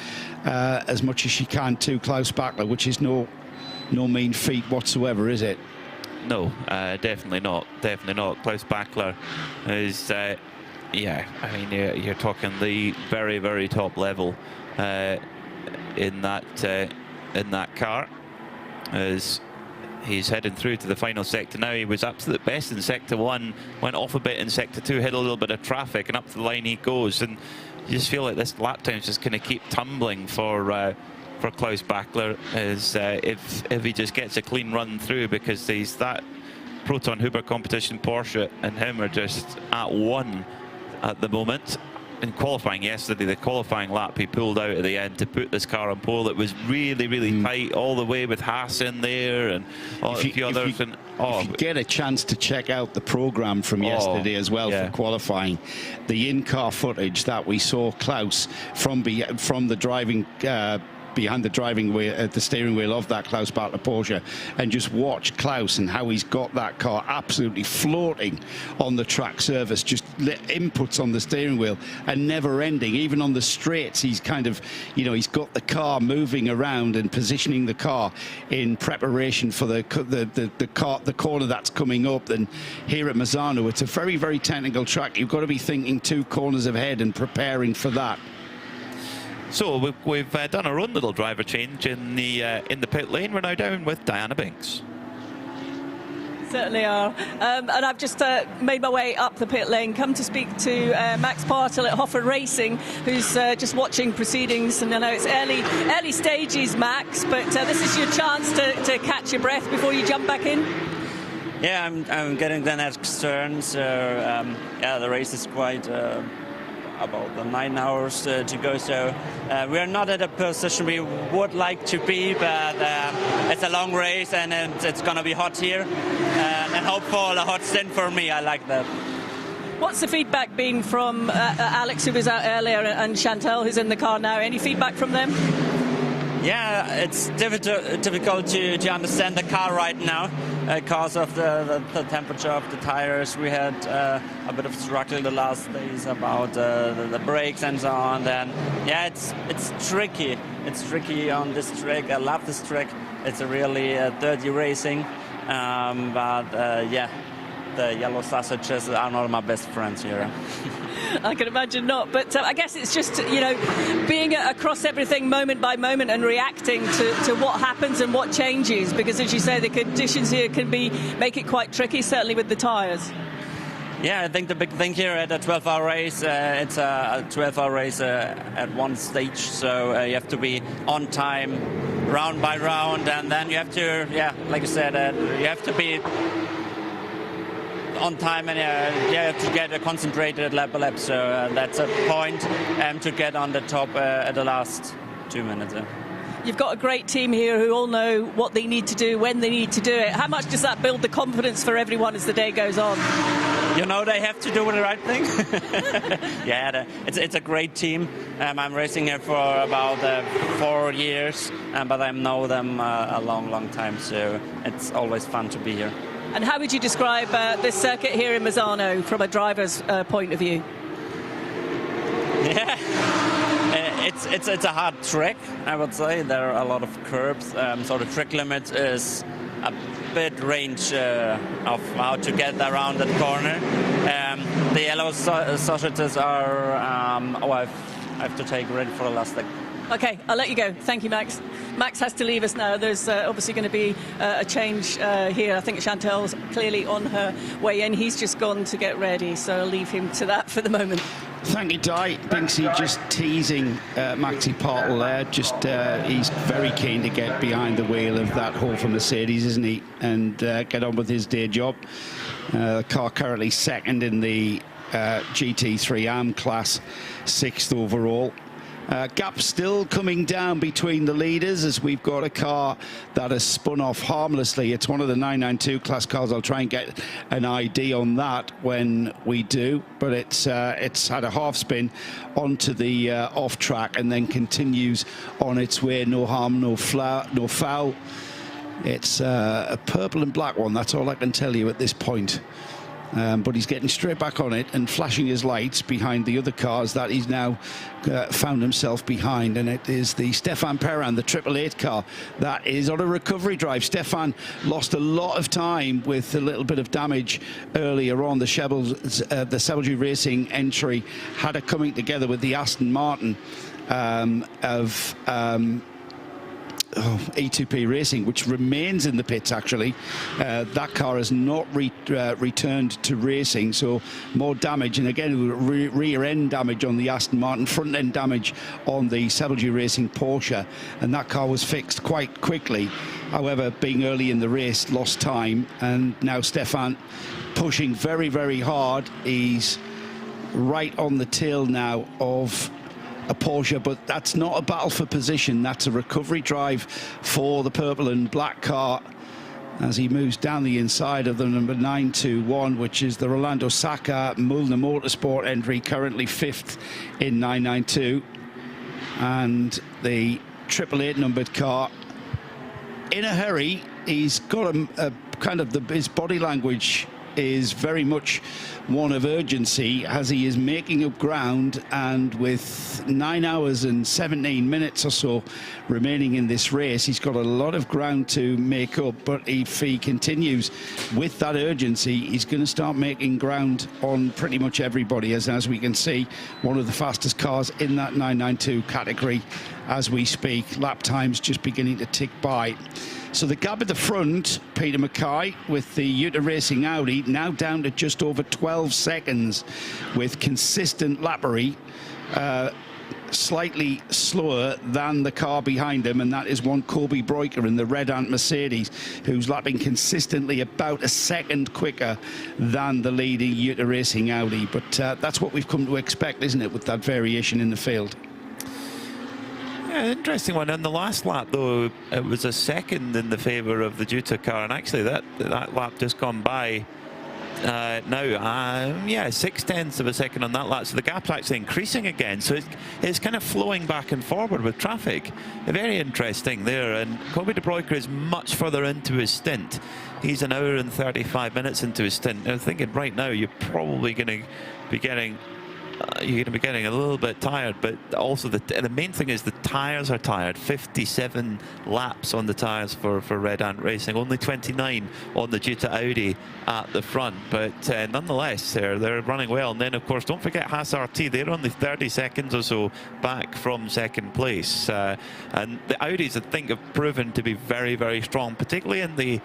as much as she can to Klaus Bachler, which is no mean feat whatsoever, is it? No, definitely not. Definitely not. Klaus Bachler is, yeah, I mean, you're talking the very, very top level in that car, as he's heading through to the final sector now. He was absolute best in sector 1, went off a bit in sector 2, hit a little bit of traffic, and up the line he goes. And you just feel like this lap time's just going to keep tumbling for Klaus Bachler, is if he just gets a clean run through, because he's that Proton Huber competition Porsche and him are just at one at the moment. In qualifying yesterday, the qualifying lap, he pulled out at the end to put this car on pole. It was really, really tight all the way with Haas in there and a few others. If you get a chance to check out the program from yesterday as well for qualifying, the in-car footage that we saw Klaus from the driving behind the driving wheel, the steering wheel of that Klaus Bartler Porsche, and just watch Klaus and how he's got that car absolutely floating on the track surface, just inputs on the steering wheel and never ending. Even on the straights, he's kind of, you know, he's got the car moving around and positioning the car in preparation for the corner that's coming up. And here at Misano, it's a very, very technical track. You've got to be thinking 2 corners ahead and preparing for that. So we've done our own little driver change in the pit lane. We're now down with Diana Binks. Certainly are. And I've just made my way up the pit lane, come to speak to Max Partel at RAFA Racing, who's just watching proceedings. And I know it's early stages, Max, but this is your chance to catch your breath before you jump back in. Yeah, I'm getting the next turn, so yeah, the race is quite about 9 hours to go, so we are not at a position we would like to be, but it's a long race and it's going to be hot here, and hope for a hot stint for me. I like that. What's the feedback been from Alex, who was out earlier, and Chantal, who's in the car now? Any feedback from them? Yeah, it's difficult to understand the car right now because of the temperature of the tires. We had a bit of struggle the last days about the brakes and so on. Then yeah, it's tricky. It's tricky on this track. I love this track. It's a really dirty racing, but yeah, the yellow sausages are not my best friends here. I can imagine not, but I guess it's just, you know, being across everything moment by moment and reacting to what happens and what changes, because as you say, the conditions here can make it quite tricky, certainly with the tyres. Yeah, I think the big thing here at a 12-hour race, it's a 12-hour race at one stage, so you have to be on time, round by round, and then you have to, yeah, like I said, you have to be on time, and you have to get concentrated lap by lap, so that's a point to get on the top at the last 2 minutes. You've got a great team here who all know what they need to do, when they need to do it. How much does that build the confidence for everyone as the day goes on? You know, they have to do the right thing. Yeah, it's a great team. I'm racing here for about 4 years, but I know them a long time, so it's always fun to be here. And how would you describe this circuit here in Misano from a driver's point of view? Yeah, it's a hard track, I would say. There are a lot of curbs, so the track limit is a bit range of how to get around that corner. The yellow sausages are, I have to take ready for the last leg. Okay, I'll let you go. Thank you, Max. Max has to leave us now. There's obviously going to be a change here. I think Chantal's clearly on her way in. He's just gone to get ready, so I'll leave him to that for the moment. Thank you, Di. Binksy just teasing Maxi Partel there. Just he's very keen to get behind the wheel of that RAFA Mercedes, isn't he? And get on with his day job. The car currently second in the GT3 AM class, 6th overall. Gap still coming down between the leaders as we've got a car that has spun off harmlessly. It's one of the 992 class cars. I'll try and get an ID on that when we do, but it's had a half spin onto the off track and then continues on its way. No harm, no foul. It's a purple and black one. That's all I can tell you at this point. But he's getting straight back on it and flashing his lights behind the other cars that he's now found himself behind, and it is the Stefan Perrin, the 888 car, that is on a recovery drive. Stefan lost a lot of time with a little bit of damage earlier on. The Sebelji Racing entry had a coming together with the Aston Martin of E2P Racing, which remains in the pits actually. That car has not returned to racing, so more damage, and again rear end damage on the Aston Martin, front end damage on the Sebelji Racing Porsche, and that car was fixed quite quickly. However, being early in the race, lost time, and now Stefan pushing very hard. He's right on the tail now of a Porsche, but that's not a battle for position. That's a recovery drive for the purple and black car as he moves down the inside of the number 921, which is the Rolando Saka Mulner Motorsport entry, currently 5th in 992, and the 888 numbered car. In a hurry, he's got a kind of his body language is very much one of urgency as he is making up ground, and with 9 hours and 17 minutes or so remaining in this race, he's got a lot of ground to make up. But if he continues with that urgency, he's going to start making ground on pretty much everybody, as we can see, one of the fastest cars in that 992 category as we speak. Lap times just beginning to tick by. So the gap at the front, Peter Mackay with the Actor Racing Audi, now down to just over 12 seconds with consistent lappery, slightly slower than the car behind him, and that is one Kobe Breuker in the Red Ant Mercedes, who's lapping consistently about a second quicker than the leading Actor Racing Audi. But that's what we've come to expect, isn't it, with that variation in the field? Yeah, interesting one. In the last lap, though, it was a second in the favour of the Duta car, and actually that lap just gone by now. Yeah, 0.6 of a second on that lap, so the gap's actually increasing again. So it's kind of flowing back and forward with traffic. Very interesting there. And Kobe de Bruyker is much further into his stint. He's an hour and 35 minutes into his stint. I'm thinking right now you're probably going to be getting. You're going to be getting a little bit tired, but also the main thing is the tyres are tired. 57 laps on the tyres for Red Ant Racing, only 29 on the Duta Audi at the front, but nonetheless they're running well. And then of course don't forget Haas RT, they're only 30 seconds or so back from second place, and the Audis I think have proven to be very, very strong, particularly in the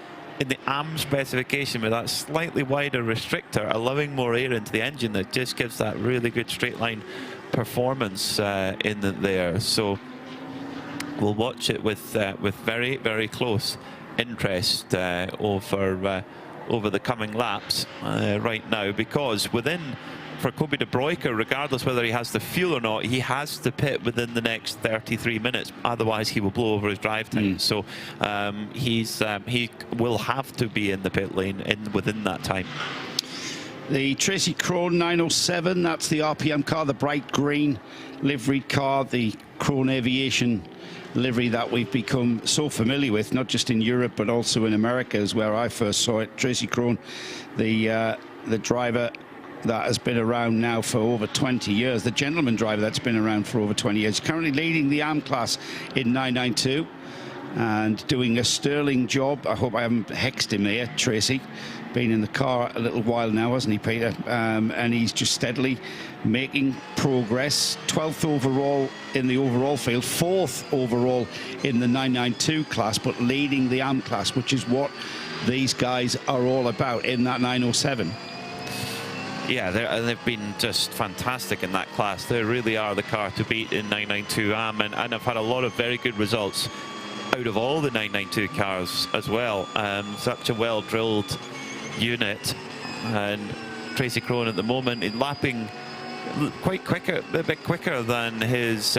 AM specification, with that slightly wider restrictor allowing more air into the engine. That just gives that really good straight line performance in there. So we'll watch it with very, very close interest over the coming laps right now, because for Kobe de Bruyker, regardless whether he has the fuel or not, he has to pit within the next 33 minutes. Otherwise, he will blow over his drive time. So he will have to be in the pit lane within that time. The Tracy Crone 907, that's the RPM car, the bright green liveried car, the Crone Aviation livery that we've become so familiar with, not just in Europe but also in America, is where I first saw it. Tracy Crone, the driver that has been around now for over 20 years, the gentleman driver that's been around for over 20 years, currently leading the AM class in 992 and doing a sterling job. I hope I haven't hexed him there, Tracy. Been in the car a little while now, hasn't he, Peter? And he's just steadily making progress. 12th overall in the overall field, 4th overall in the 992 class, but leading the AM class, which is what these guys are all about in that 907. Yeah, they've been just fantastic in that class. They really are the car to beat in 992 AM, and have had a lot of very good results out of all the 992 cars as well. Such a well-drilled unit, and Tracy Crone at the moment in lapping quite quicker, a bit quicker than his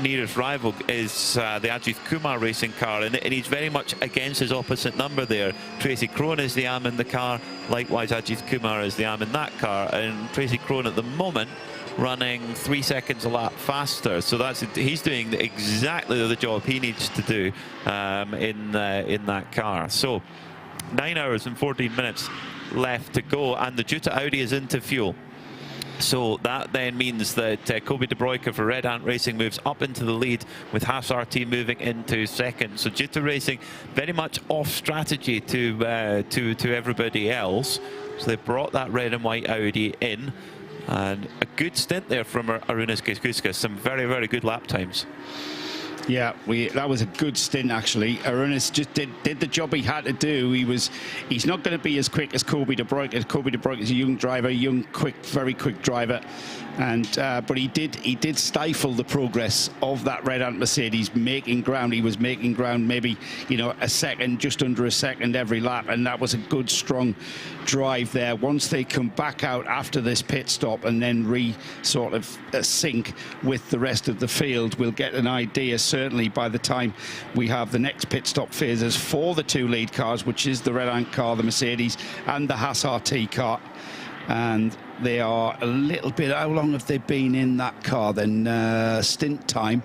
nearest rival is the Ajith Kumar racing car, and he's very much against his opposite number there. Tracy Crone is the AM in the car, likewise Ajith Kumar is the AM in that car, and Tracy Crone at the moment running 3 seconds a lap faster, so he's doing exactly the job he needs to do in that car. So 9 hours and 14 minutes left to go, and the Duta Audi is into fuel. So that then means that Kobe de Bruyker for Red Ant Racing moves up into the lead, with Haas RT moving into second. So Duta Racing very much off strategy to everybody else. So they brought that red and white Audi in, and a good stint there from Arūnas Kauskas. Some very, very good lap times. Yeah, that was a good stint, actually. Arūnas just did the job he had to do. He's not going to be as quick as Kobe de Bruyker. Kobe de Bruyker is a young driver, quick, very quick driver, and but he did stifle the progress of that Red Ant Mercedes, making ground. He was making ground, maybe a second, just under a second every lap, and that was a good, strong drive there. Once they come back out after this pit stop and then sort of sync with the rest of the field, we'll get an idea, certainly by the time we have the next pit stop phases for the two lead cars, which is the Red Ant car, the Mercedes, and the Haas RT car. And they are a little bit. How long have they been in that car then? Stint time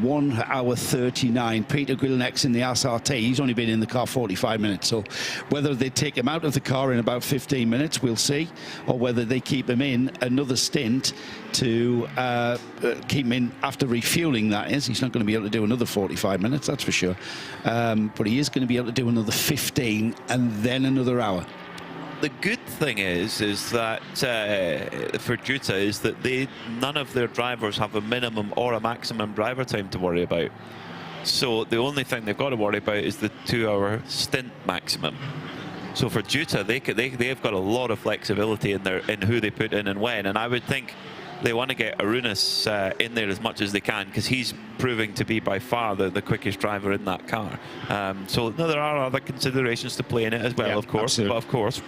1 hour 39. Peter Grilneck's in the SRT. He's only been in the car 45 minutes. So whether they take him out of the car in about 15 minutes, we'll see, or whether they keep him in another stint to keep him in after refueling. That is, he's not going to be able to do another 45 minutes, that's for sure, but he is going to be able to do another 15 and then another hour. The good thing is that for Juta is that none of their drivers have a minimum or a maximum driver time to worry about. So the only thing they've got to worry about is the 2-hour stint maximum. So for Juta, they've got a lot of flexibility in who they put in and when. And I would think they want to get Arunas in there as much as they can, because he's proving to be by far the quickest driver in that car. So no, there are other considerations to play in it as well, of course.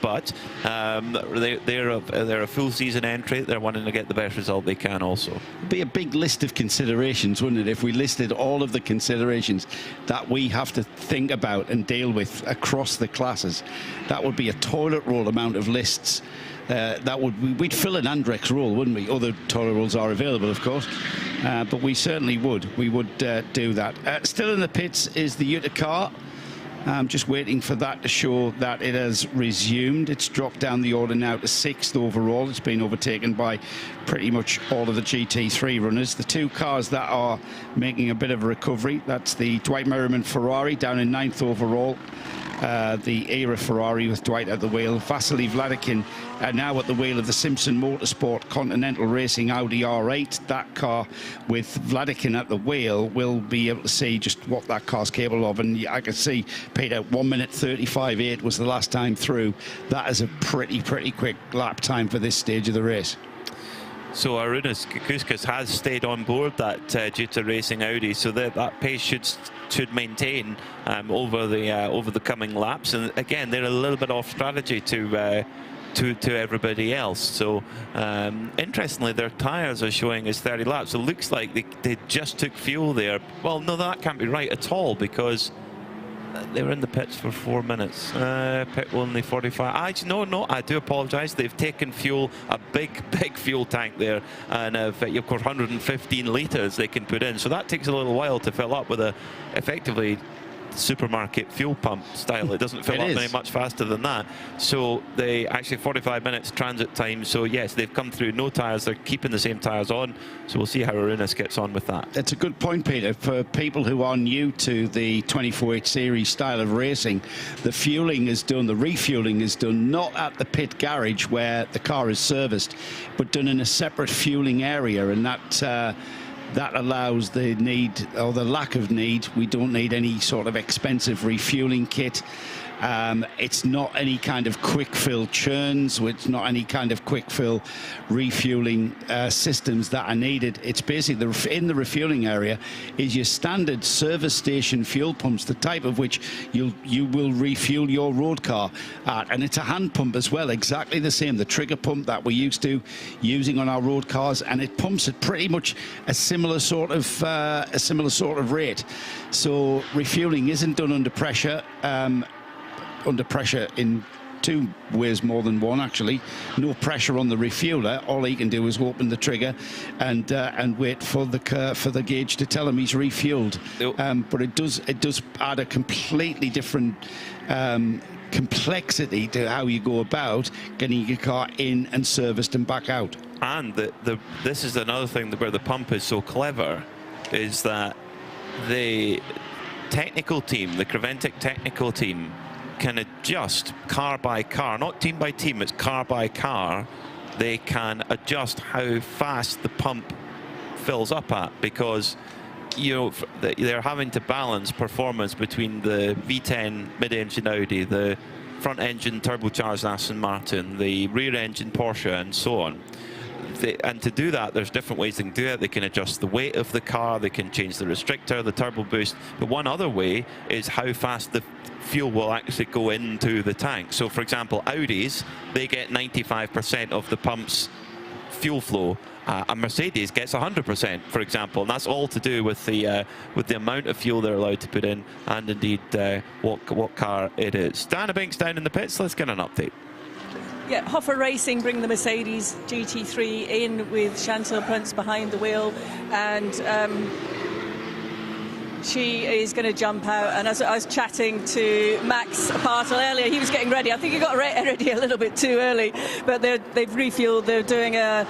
But they're a full season entry. They're wanting to get the best result they can also. It'd be a big list of considerations, wouldn't it, if we listed all of the considerations that we have to think about and deal with across the classes. That would be a toilet roll amount of lists. We'd fill an Andrex rule, wouldn't we? Other toilet rolls are available, of course, but we certainly would. We would do that. Still in the pits is the Yuta car. I'm just waiting for that to show that it has resumed. It's dropped down the order now to 6th overall. It's been overtaken by pretty much all of the GT3 runners. The two cars that are making a bit of a recovery, that's the Dwight Merriman Ferrari down in 9th overall. The ERA Ferrari with Dwight at the wheel. Vasily Vladikin now at the wheel of the Simpson Motorsport Continental Racing Audi R8. That car with Vladikin at the wheel will be able to see just what that car's capable of. And I can see, Peter, 1 minute 35.8 was the last time through. That is a pretty quick lap time for this stage of the race. So Arunas Kukuskas has stayed on board that Juta Racing Audi, so that pace should maintain over the coming laps. And again, they're a little bit off strategy to everybody else. So interestingly, their tyres are showing as 30 laps. It looks like they just took fuel there. Well, no, that can't be right at all, because they were in the pits for 4 minutes. Pit only 45. No, I do apologise. They've taken fuel, a big fuel tank there, and of course 115 litres they can put in. So that takes a little while to fill up with a effectively supermarket fuel pump style. It doesn't fill up much faster than that. So they actually 45 minutes transit time. So yes, they've come through no tyres. They're keeping the same tyres on. So we'll see how Arunas gets on with that. That's a good point, Peter. For people who are new to the 24H series style of racing, the fueling is done, the refueling is done not at the pit garage where the car is serviced, but done in a separate fueling area, and that allows the need, or the lack of need. We don't need any sort of expensive refueling kit. It's not any kind of quick fill churns, it's not any kind of quick fill refueling systems that are needed. It's basically in the refueling area is your standard service station fuel pumps, the type of which you will refuel your road car at, and it's a hand pump as well, exactly the same, the trigger pump that we're used to using on our road cars, and it pumps at pretty much a similar sort of rate. So refueling isn't done under pressure. Under pressure in two ways, more than one actually. No pressure on the refueler. All he can do is open the trigger and wait for the gauge to tell him he's refueled. But it does add a completely different complexity to how you go about getting your car in and serviced and back out. And this is another thing where the pump is so clever, is that the technical team, the Creventic technical team, can adjust car by car, not team by team, it's car by car. They can adjust how fast the pump fills up at, because they're having to balance performance between the V10 mid-engine Audi, the front-engine turbocharged Aston Martin, the rear-engine Porsche, and so on. And to do that, there's different ways they can do it. They can adjust the weight of the car, they can change the restrictor, the turbo boost. But one other way is how fast the fuel will actually go into the tank. So for example, Audis, they get 95% of the pump's fuel flow. A Mercedes gets 100%, for example, and that's all to do with the amount of fuel they're allowed to put in, and indeed what car it is. Dan Binks down in the pits. Let's get an update. Yeah, RAFA Racing bring the Mercedes GT3 in with Chantal Prince behind the wheel, and she is going to jump out. And as I was chatting to Max Bartel earlier, he was getting ready. I think he got ready a little bit too early, but they've refueled. They're doing a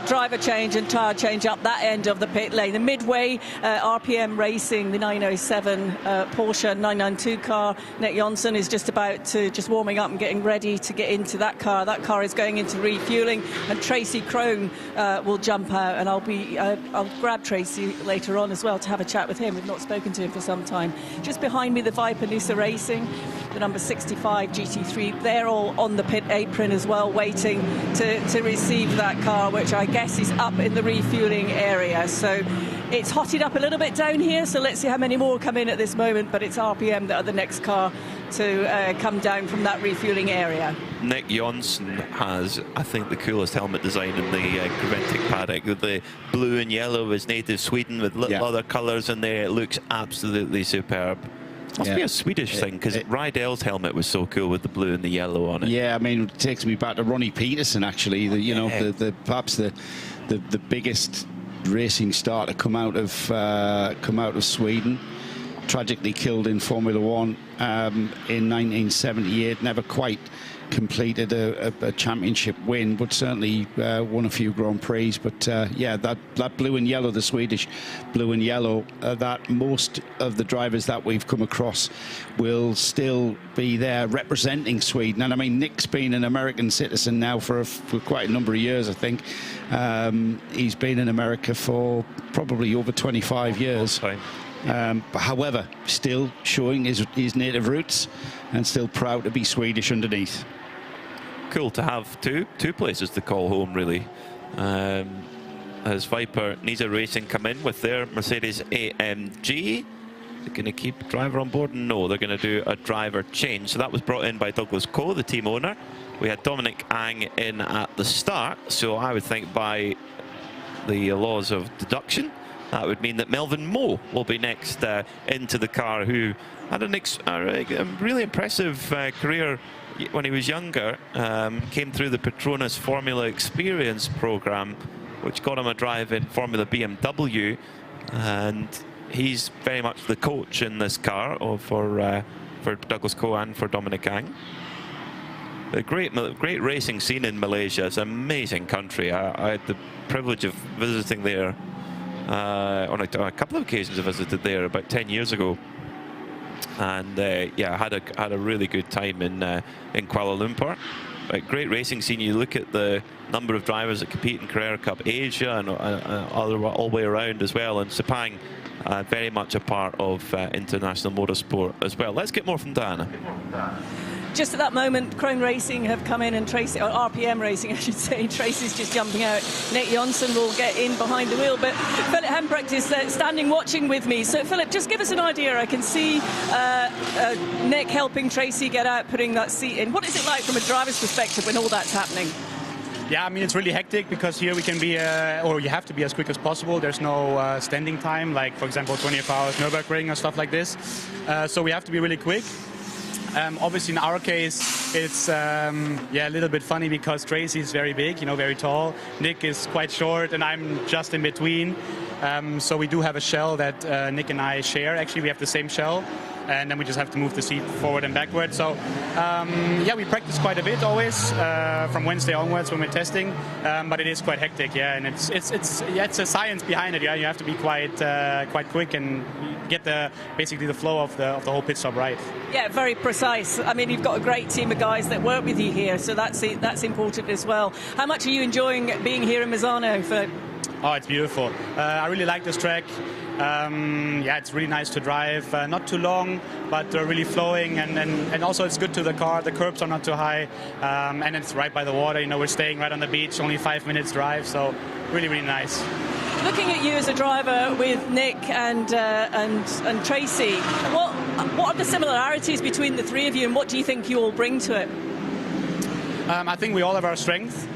driver change and tyre change up that end of the pit lane. The midway, RPM Racing, the 907 Porsche 992 car. Nick Johnson is just warming up and getting ready to get into that car. That car is going into refueling, and Tracy Crone will jump out. And I'll grab Tracy later on as well to have a chat with him. We've not spoken to him for some time. Just behind me, the Viper Noosa Racing, the number 65 GT3. They're all on the pit apron as well, waiting to receive that car, which I guess is up in the refueling area. So it's hotted up a little bit down here, so let's see how many more come in at this moment, but it's RPM that are the next car to come down from that refueling area. Nick Johnson has, I think, the coolest helmet design in the Creventic paddock. The blue and yellow is native Sweden with little other colours in there. It looks absolutely superb. Must be a Swedish thing, because Rydell's helmet was so cool with the blue and the yellow on it. Yeah, I mean, it takes me back to Ronnie Peterson, actually. Perhaps the biggest racing star to come out of Sweden. Tragically killed in Formula One in 1978. Never quite completed a championship win, but certainly won a few Grand Prix. But yeah, that blue and yellow, the Swedish blue and yellow, that most of the drivers that we've come across will still be there representing Sweden. And I mean, Nick's been an American citizen now for quite a number of years, I think. He's been in America for probably over 25 years. But however, still showing his native roots and still proud to be Swedish underneath. Cool to have two places to call home, really. As Viper Noosa Racing come in with their Mercedes AMG. They're going to keep the driver on board? No, they're going to do a driver change. So that was brought in by Douglas Coe, the team owner. We had Dominic Ang in at the start, so I would think by the laws of deduction, that would mean that Melvin Moe will be next into the car, who had a really impressive career when he was younger. Came through the Petronas Formula Experience program, which got him a drive in Formula BMW, and he's very much the coach in this car for Douglas Coe and for Dominic Ang. A great racing scene in Malaysia. It's an amazing country. I had the privilege of visiting there. On a couple of occasions I visited there about 10 years ago, and yeah, had a really good time in Kuala Lumpur. A great racing scene. You look at the number of drivers that compete in Carrera Cup Asia and all the way around as well, and Sepang very much a part of international motorsport as well. Let's get more from Diana. Just at that moment, Crone Racing have come in, and Tracy, or RPM Racing, I should say. Tracy's just jumping out. Nick Johnson will get in behind the wheel, but Philip Hemprecht is standing watching with me. So, Philip, just give us an idea. I can see Nick helping Tracy get out, putting that seat in. What is it like from a driver's perspective when all that's happening? Yeah, I mean, it's really hectic, because here we can be, or you have to be as quick as possible. There's no standing time, like, for example, 24 hours Nürburgring or stuff like this. So we have to be really quick. Obviously, in our case, it's a little bit funny, because Tracy is very big, very tall. Nick is quite short, and I'm just in between. So we do have a shell that Nick and I share. Actually, we have the same shell, and then we just have to move the seat forward and backward. So yeah, we practice quite a bit always from Wednesday onwards when we're testing. But it is quite hectic, yeah, and it's a science behind it. Yeah, you have to be quite quick and get basically the flow of the whole pit stop right. Yeah, very precise. I mean, you've got a great team of guys that work with you here, so that's important as well. How much are you enjoying being here in Misano, Philip? Oh, it's beautiful. I really like this track. Yeah, it's really nice to drive. Not too long, but really flowing, and also it's good to the car. The curbs are not too high, and it's right by the water. We're staying right on the beach, only 5 minutes drive, so really, really nice. Looking at you as a driver with Nick and Tracy, what are the similarities between the three of you, and what do you think you all bring to it? I think we all have our strengths.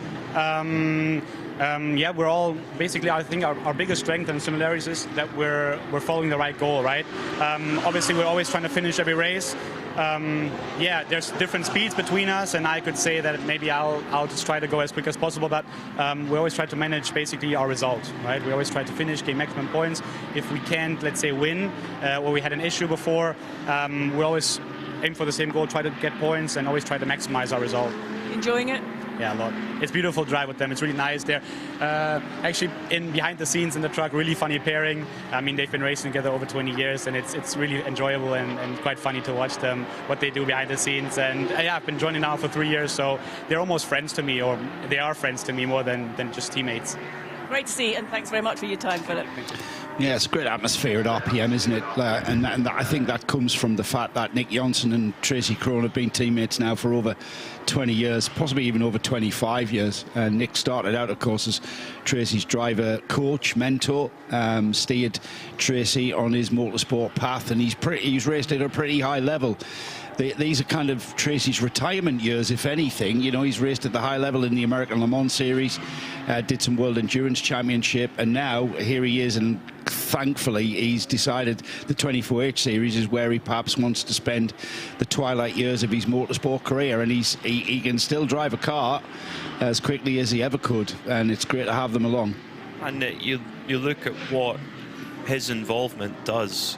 Yeah, we're all basically, I think our biggest strength and similarities is that we're following the right goal, right? Obviously, we're always trying to finish every race. Yeah, there's different speeds between us, and I could say that maybe I'll just try to go as quick as possible, but we always try to manage basically our result, right? We always try to finish, gain maximum points. If we can't, let's say, win, or we had an issue before, we always aim for the same goal, try to get points, and always try to maximize our result. Enjoying it? Yeah, a lot. It's beautiful to drive with them. It's really nice. They're actually behind the scenes in the truck, really funny pairing. I mean, they've been racing together over 20 years, and it's really enjoyable and quite funny to watch them, what they do behind the scenes. And yeah, I've been joining now for 3 years, so they're almost friends to me, or they are friends to me more than just teammates. Great to see, and thanks very much for your time, Philip. Yeah, it's a great atmosphere at RPM, isn't it? And I think that comes from the fact that Nick Johnson and Tracy Crone have been teammates now for over 20 years, possibly even over 25 years. Nick started out, of course, as Tracy's driver, coach, mentor, steered Tracy on his motorsport path, and he's raced at a pretty high level. These are kind of Tracy's retirement years, if anything. You know, he's raced at the high level in the American Le Mans Series, did some World Endurance Championship, and now here he is, and thankfully he's decided the 24H Series is where he perhaps wants to spend the twilight years of his motorsport career, and he can still drive a car as quickly as he ever could, and it's great to have them along. And you look at what his involvement does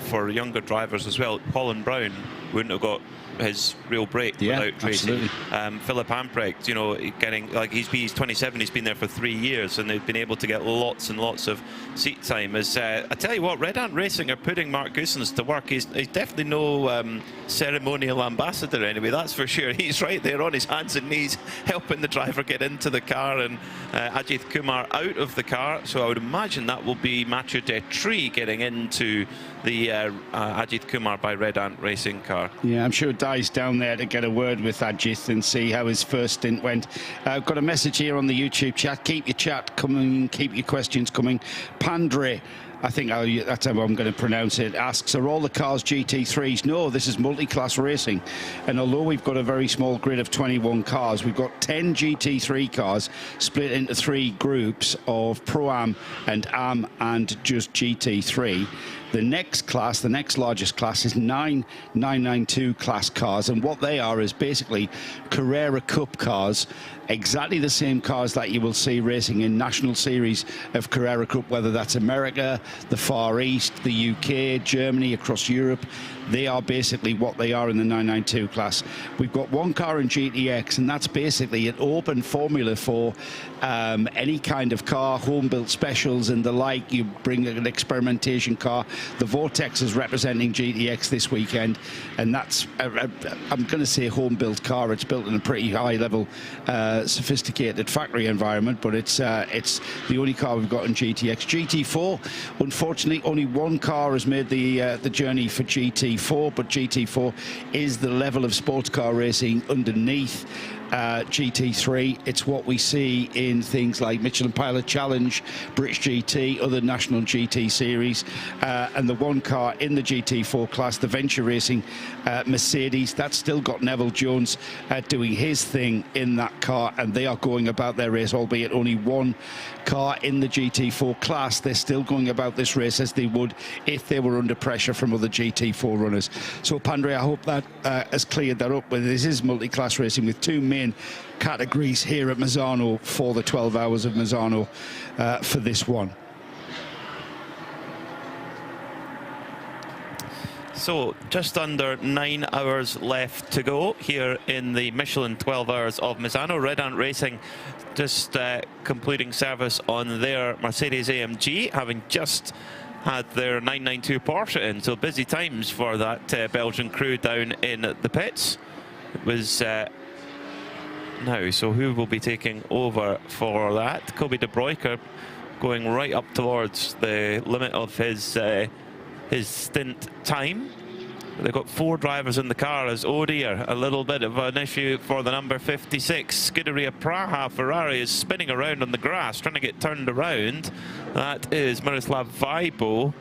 for younger drivers as well. Colin Brown wouldn't have got his real break without Tracy. Philip Amprecht, you know, getting, like, he's 27, he's been there for 3 years, and they've been able to get lots and lots of seat time. As I tell you what, Red Ant Racing are putting Mark Goossens to work. He's definitely no ceremonial ambassador anyway, that's for sure. He's right there on his hands and knees helping the driver get into the car, and Ajith Kumar out of the car, so I would imagine that will be Mathieu Detry getting into the Ajith Kumar by Red Ant Racing car. Yeah, I'm sure Di's down there to get a word with Ajith and see how his first stint went. I've got a message here on the YouTube chat. Keep your chat coming, keep your questions coming. Pandre, I think that's how I'm going to pronounce it, asks, are all the cars GT3s? No, this is multi-class racing. And although we've got a very small grid of 21 cars, we've got 10 GT3 cars split into 3 groups of Pro-Am and Am and just GT3. The next class, the next largest class, is 9 992 class cars, and what they are is basically Carrera Cup cars, exactly the same cars that you will see racing in national series of Carrera Cup, whether that's America, the Far East, the UK, Germany, across Europe. They are basically what they are in the 992 class. We've got one car in GTX, and that's basically an open formula for any kind of car, home-built specials and the like. You bring an experimentation car. The Vortex is representing GTX this weekend, and that's, I'm going to say, home-built car. It's built in a pretty high-level, sophisticated factory environment, but it's the only car we've got in GTX. GT4, unfortunately, only one car has made the journey for GT4, but GT4 is the level of sports car racing underneath GT3. It's what we see in things like Michelin Pilot Challenge, British GT, other national GT series, and the one car in the GT4 class, the Venture Racing Mercedes, that's still got Neville Jones doing his thing in that car, and they are going about their race, albeit only one car in the GT4 class. They're still going about this race as they would if they were under pressure from other GT4 runners. So Pandre, I hope that has cleared that up. But this is multi-class racing with 2 main categories here at Misano for the 12 hours of Misano for this one. So just under 9 hours left to go here in the Michelin 12 hours of Misano. Red Ant Racing just completing service on their Mercedes AMG, having just had their 992 Porsche in. So busy times for that Belgian crew down in the pits. It was now, so who will be taking over for that? Kobe De Bruyker going right up towards the limit of his stint time. They've got 4 drivers in the car as oh dear, a little bit of an issue for the number 56. Scuderia Praha Ferrari is spinning around on the grass, trying to get turned around. That is Miroslav Weibo,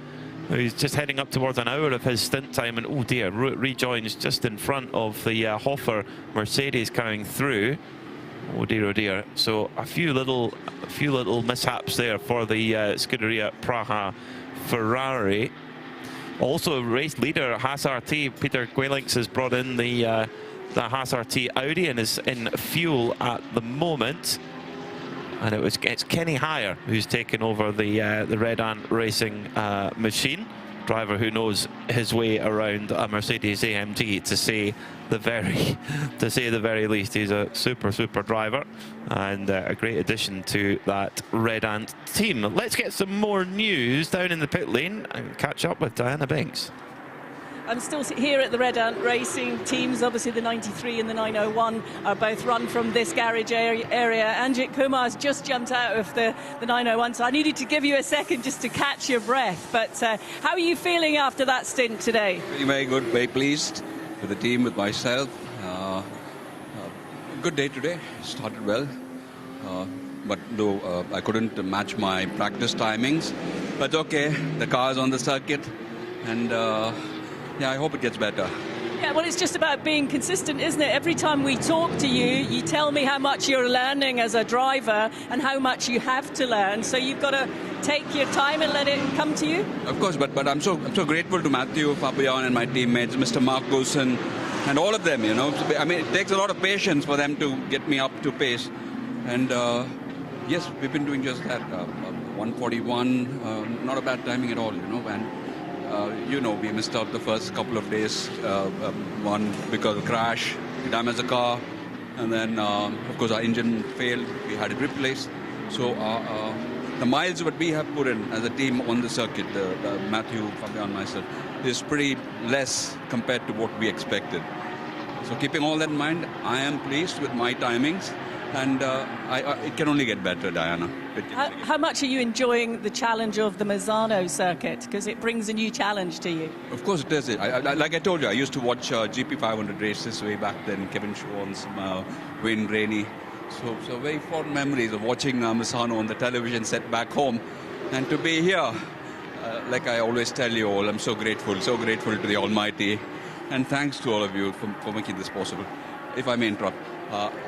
who's just heading up towards an hour of his stint time, and oh dear, rejoins just in front of the Hofer Mercedes coming through. Oh dear, oh dear. So a few little mishaps there for the Scuderia Praha Ferrari. Also, race leader Haas RT Peter Guelinks has brought in the Haas RT Audi and is in fuel at the moment. And it's Kenny Heyer who's taken over the Red Ant Racing machine. Driver who knows his way around a Mercedes AMG, to say the very least. He's a super driver and a great addition to that Red Ant team. Let's get some more news down in the pit lane and catch up with Diana Binks. I'm still here at the Red Ant Racing teams. Obviously, the 93 and the 901 are both run from this garage area. Ajith Kumar has just jumped out of the 901, so I needed to give you a second just to catch your breath. But how are you feeling after that stint today? Very, very good. Very pleased with the team, with myself. Good day today. Started well. But though I couldn't match my practice timings. But okay, the car's on the circuit. And yeah, I hope it gets better. Yeah, well, it's just about being consistent, isn't it? Every time we talk to you, you tell me how much you're learning as a driver and how much you have to learn. So you've got to take your time and let it come to you. Of course, but I'm so grateful to Matthew, Fabian, and my teammates, Mr. Mark Goosen, and all of them. You know, I mean, it takes a lot of patience for them to get me up to pace. And yes, we've been doing just that. 141, not a bad timing at all, you know. And you know, we missed out the first couple of days. One because of a crash, we damaged the car, and then of course our engine failed. We had it replaced. So the miles that we have put in as a team on the circuit, Matthew, Fabian, myself, is pretty less compared to what we expected. So keeping all that in mind, I am pleased with my timings. And it can only get better, Diana. How much are you enjoying the challenge of the Misano circuit? Because it brings a new challenge to you. Of course it does. Like I told you, I used to watch GP500 races way back then, Kevin Schwann's, Wayne Rainey. So very fond memories of watching Misano on the television set back home. And to be here, like I always tell you all, I'm so grateful to the Almighty. And thanks to all of you for making this possible. If I may interrupt.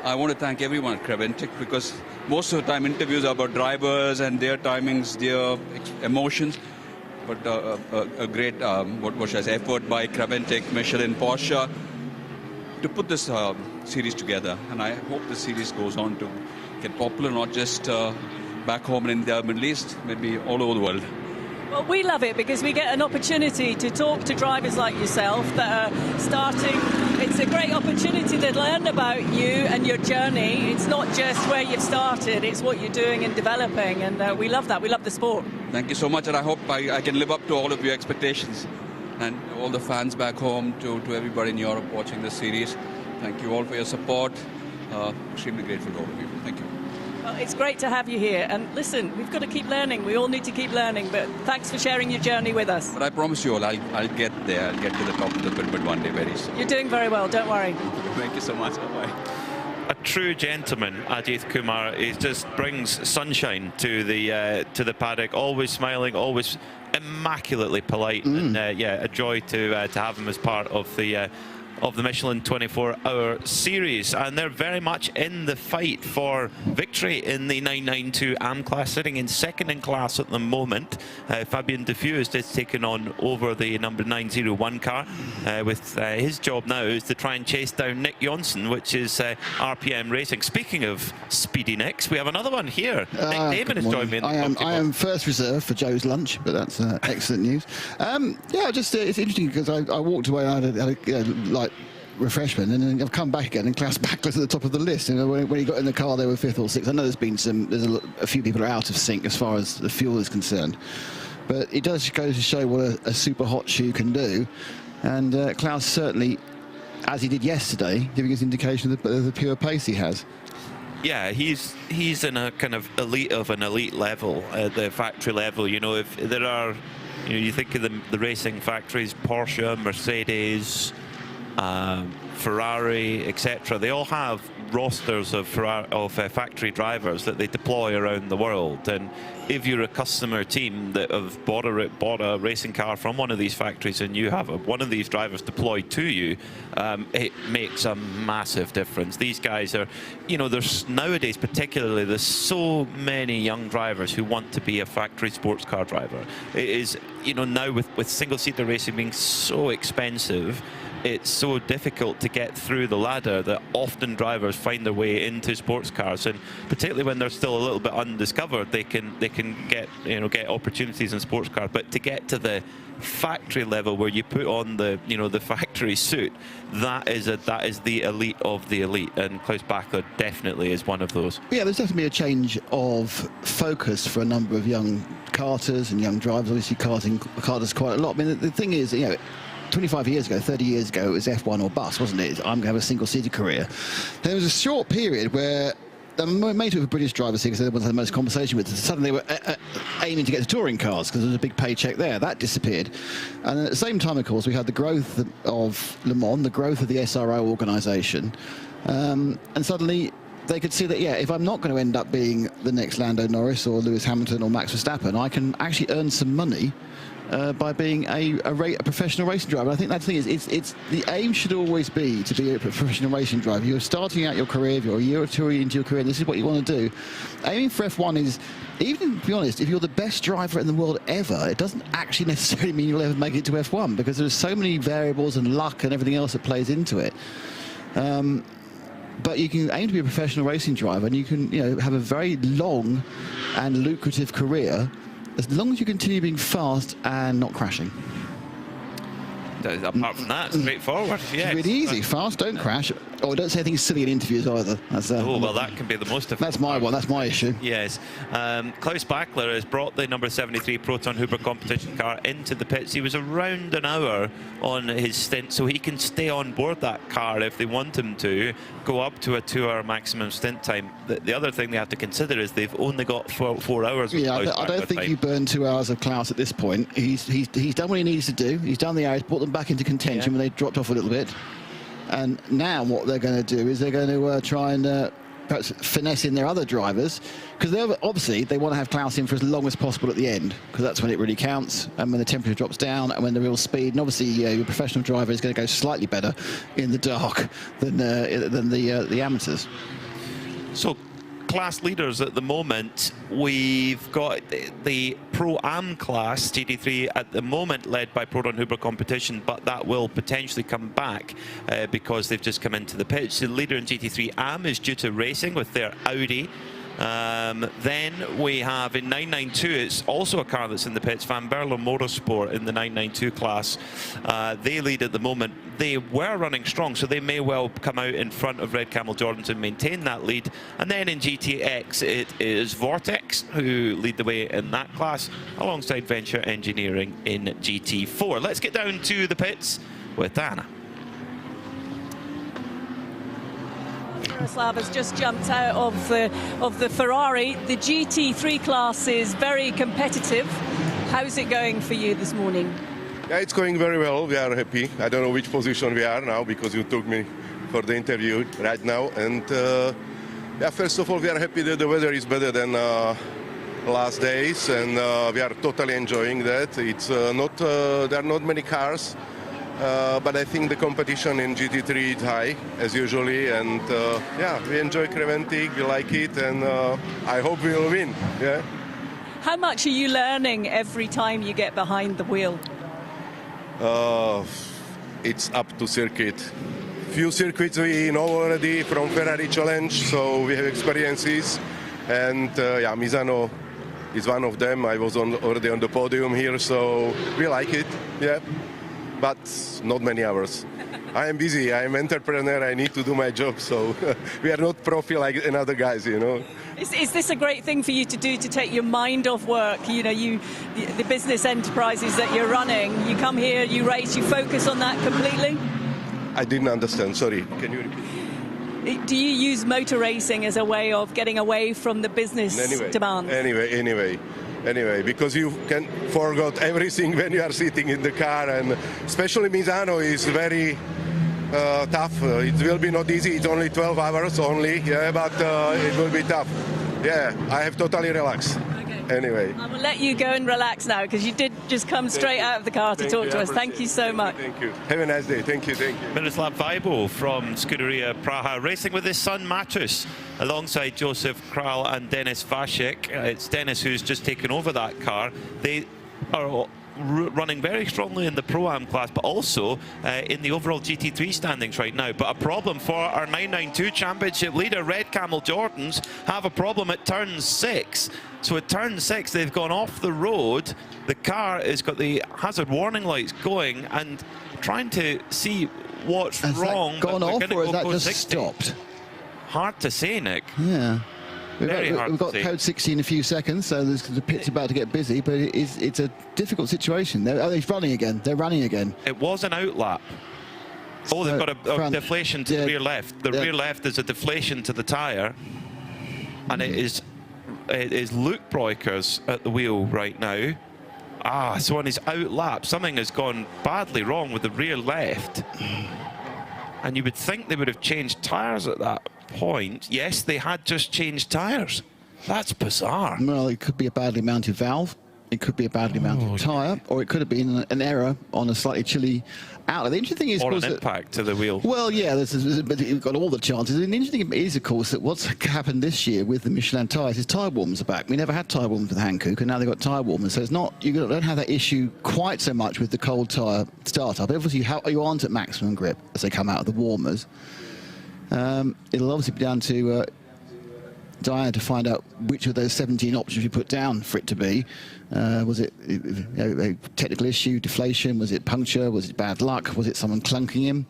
I want to thank everyone at Creventic, because most of the time interviews are about drivers and their timings, their emotions. But a great what should I say, effort by Creventic, Michelin, Porsche to put this series together. And I hope the series goes on to get popular, not just back home in the Middle East, maybe all over the world. Well, we love it because we get an opportunity to talk to drivers like yourself that are starting. It's a great opportunity to learn about you and your journey. It's not just where you've started, it's what you're doing and developing, and we love that. We love the sport. Thank you so much, and I hope I can live up to all of your expectations. And all the fans back home, to everybody in Europe watching this series, thank you all for your support. Extremely grateful to all of you. Thank you. Well, it's great to have you here. And listen, we've got to keep learning. We all need to keep learning. But thanks for sharing your journey with us. But I promise you all, I'll get there. I'll get to the top of the pyramid one day very soon. You're doing very well. Don't worry. Thank you so much. Bye-bye. A true gentleman, Ajith Kumar. He just brings sunshine to the paddock. Always smiling, always immaculately polite, and yeah, a joy to have him as part of the Michelin 12H Series, and they're very much in the fight for victory in the 992 AM class, sitting in second in class at the moment. Fabien Diffused is taking on over the number 901 car, with his job now is to try and chase down Nick Johnson, which is RPM Racing. Speaking of speedy Nicks, we have another one here. Nick Damon has joined me in the I am first reserve for Joe's lunch, but that's excellent news. Yeah, just it's interesting because I walked away and I had like refreshment, and then I've come back again, and Klaus Bachler's at the top of the list. You know, when he got in the car, they were 5th or 6th. I know there's a few people are out of sync as far as the fuel is concerned, but it does go to show what a super hot shoe can do. And Klaus certainly, as he did yesterday, giving us indication of the pure pace he has. Yeah, he's in a kind of elite of an elite level, the factory level. You know, if there are, you know, you think of the racing factories, Porsche, Mercedes, Ferrari, etc. They all have rosters of factory drivers that they deploy around the world. And if you're a customer team that have bought a racing car from one of these factories and you have one of these drivers deployed to you, it makes a massive difference. These guys are, you know, there's nowadays particularly, there's so many young drivers who want to be a factory sports car driver. It is, you know, now with single-seater racing being so expensive, it's so difficult to get through the ladder that often drivers find their way into sports cars, and particularly when they're still a little bit undiscovered, they can get opportunities in sports cars. But to get to the factory level where you put on the factory suit, that is the elite of the elite, and Klaus Bachler definitely is one of those. Yeah, there's definitely a change of focus for a number of young karters and young drivers. Obviously, karters quite a lot. I mean, the thing is, you know, 25 years ago, 30 years ago, it was F1 or bust, wasn't it? I'm going to have a single-seater career. There was a short period where made with British drivers here, because they had the most conversation with. Suddenly they were aiming to get to touring cars because there was a big paycheck there. That disappeared. And at the same time, of course, we had the growth of Le Mans, the growth of the SRO organisation. And suddenly they could see that, yeah, if I'm not going to end up being the next Lando Norris or Lewis Hamilton or Max Verstappen, I can actually earn some money by being a professional racing driver. I think that's the thing, it's the aim should always be to be a professional racing driver. You're starting out your career, if you're a year or two into your career, this is what you want to do. Aiming for F1 is, even to be honest, if you're the best driver in the world ever, it doesn't actually necessarily mean you'll ever make it to F1, because there's so many variables and luck and everything else that plays into it. But you can aim to be a professional racing driver, and you can, you know, have a very long and lucrative career as long as you continue being fast and not crashing. Apart from that, straightforward. Yeah, it's really easy. Fast, don't crash. Oh, don't say things silly in interviews either. That's, oh, well, that can be the most difficult. That's my one. That's my issue. Yes. Klaus Bachler has brought the number 73 Proton Huber competition car into the pits. He was around an hour on his stint, so he can stay on board that car if they want him to, go up to a 2-hour maximum stint time. The other thing they have to consider is they've only got 4 hours. Yeah, I don't think you burn 2 hours of Klaus at this point. He's done what he needs to do. He's done the hours, brought them back into contention when they dropped off a little bit. And now what they're going to do is they're going to try and perhaps finesse in their other drivers, because obviously they want to have Klaus in for as long as possible at the end, because that's when it really counts, and when the temperature drops down and when the real speed. And obviously your professional driver is going to go slightly better in the dark than the amateurs. So class leaders at the moment, we've got the Pro-Am class, GT3, at the moment led by Proton Huber competition, but that will potentially come back because they've just come into the pitch. The leader in GT3 Am is due to racing with their Audi. Then we have in 992, it's also a car that's in the pits, Van Berlo Motorsport in the 992 class. They lead at the moment. They were running strong, so they may well come out in front of Red Camel Jordans and maintain that lead. And then in GTX, it is Vortex who lead the way in that class, alongside Venture Engineering in GT4. Let's get down to the pits with Anna. Miroslav has just jumped out of the Ferrari. The GT3 class is very competitive. How's it going for you this morning? Yeah, it's going very well. We are happy. I don't know which position we are now, because you took me for the interview right now. And yeah, first of all, we are happy that the weather is better than last days, and we are totally enjoying that. It's there are not many cars. But I think the competition in GT3 is high, as usually, and yeah, we enjoy Creventic, we like it, and I hope we will win. Yeah. How much are you learning every time you get behind the wheel? It's up to circuit. Few circuits we know already from Ferrari Challenge, so we have experiences, and yeah, Misano is one of them. I was already on the podium here, so we like it. Yeah. But not many hours. I am busy, I am entrepreneur, I need to do my job, so we are not profi like another guys, you know. Is this a great thing for you to do, to take your mind off work? You know, the business enterprises that you're running, you come here, you race, you focus on that completely? I didn't understand, sorry. Can you repeat? Do you use motor racing as a way of getting away from the business demands? Anyway, because you can forget everything when you are sitting in the car, and especially Misano is very tough. It will be not easy. It's only 12 hours only, yeah, but it will be tough. Yeah, I have totally relaxed. Anyway. I will let you go and relax now, because you did just come straight out of the car to talk to us. Thank you so much. Thank you. Have a nice day. Thank you. Miroslav Weibo from Scuderia Praha, racing with his son Matus, alongside Joseph Kral and Denis Vashik. It's Denis who's just taken over that car. They are running very strongly in the Pro-Am class, but also in the overall GT3 standings right now. But a problem for our 992 championship leader, Red Camel Jordans, have a problem at turn 6. So at turn 6, they've gone off the road. The car has got the hazard warning lights going and trying to see what's wrong. Has that gone off, or has that just stopped? Hard to say, Nick. Yeah. We've got code 60 in a few seconds, so the pit's about to get busy, but it's a difficult situation. They're running again. They're running again. It was an outlap. Oh, they've got a deflation to the rear left. The rear left is a deflation to the tyre, and it is Luke Breukers at the wheel right now. So on his outlap, something has gone badly wrong with the rear left. And you would think they would have changed tyres at that point. Yes, they had just changed tyres. That's bizarre. Well, it could be a badly mounted valve. It could be a badly mounted tyre, or it could have been an error on a slightly chilly outlet. The interesting thing is, or an impact to the wheel. Well, yeah, but you've got all the chances. And the interesting thing is, of course, that what's happened this year with the Michelin tyres is tyre warmers are back. We never had tyre warmers with Hankook, and now they've got tyre warmers. So it's not, you don't have that issue quite so much with the cold tyre startup. Obviously, you aren't at maximum grip as they come out of the warmers. It'll obviously be down to Diana to find out which of those 17 options you put down for it to be. Was it a technical issue, deflation? Was it puncture? Was it bad luck? Was it someone clunking him?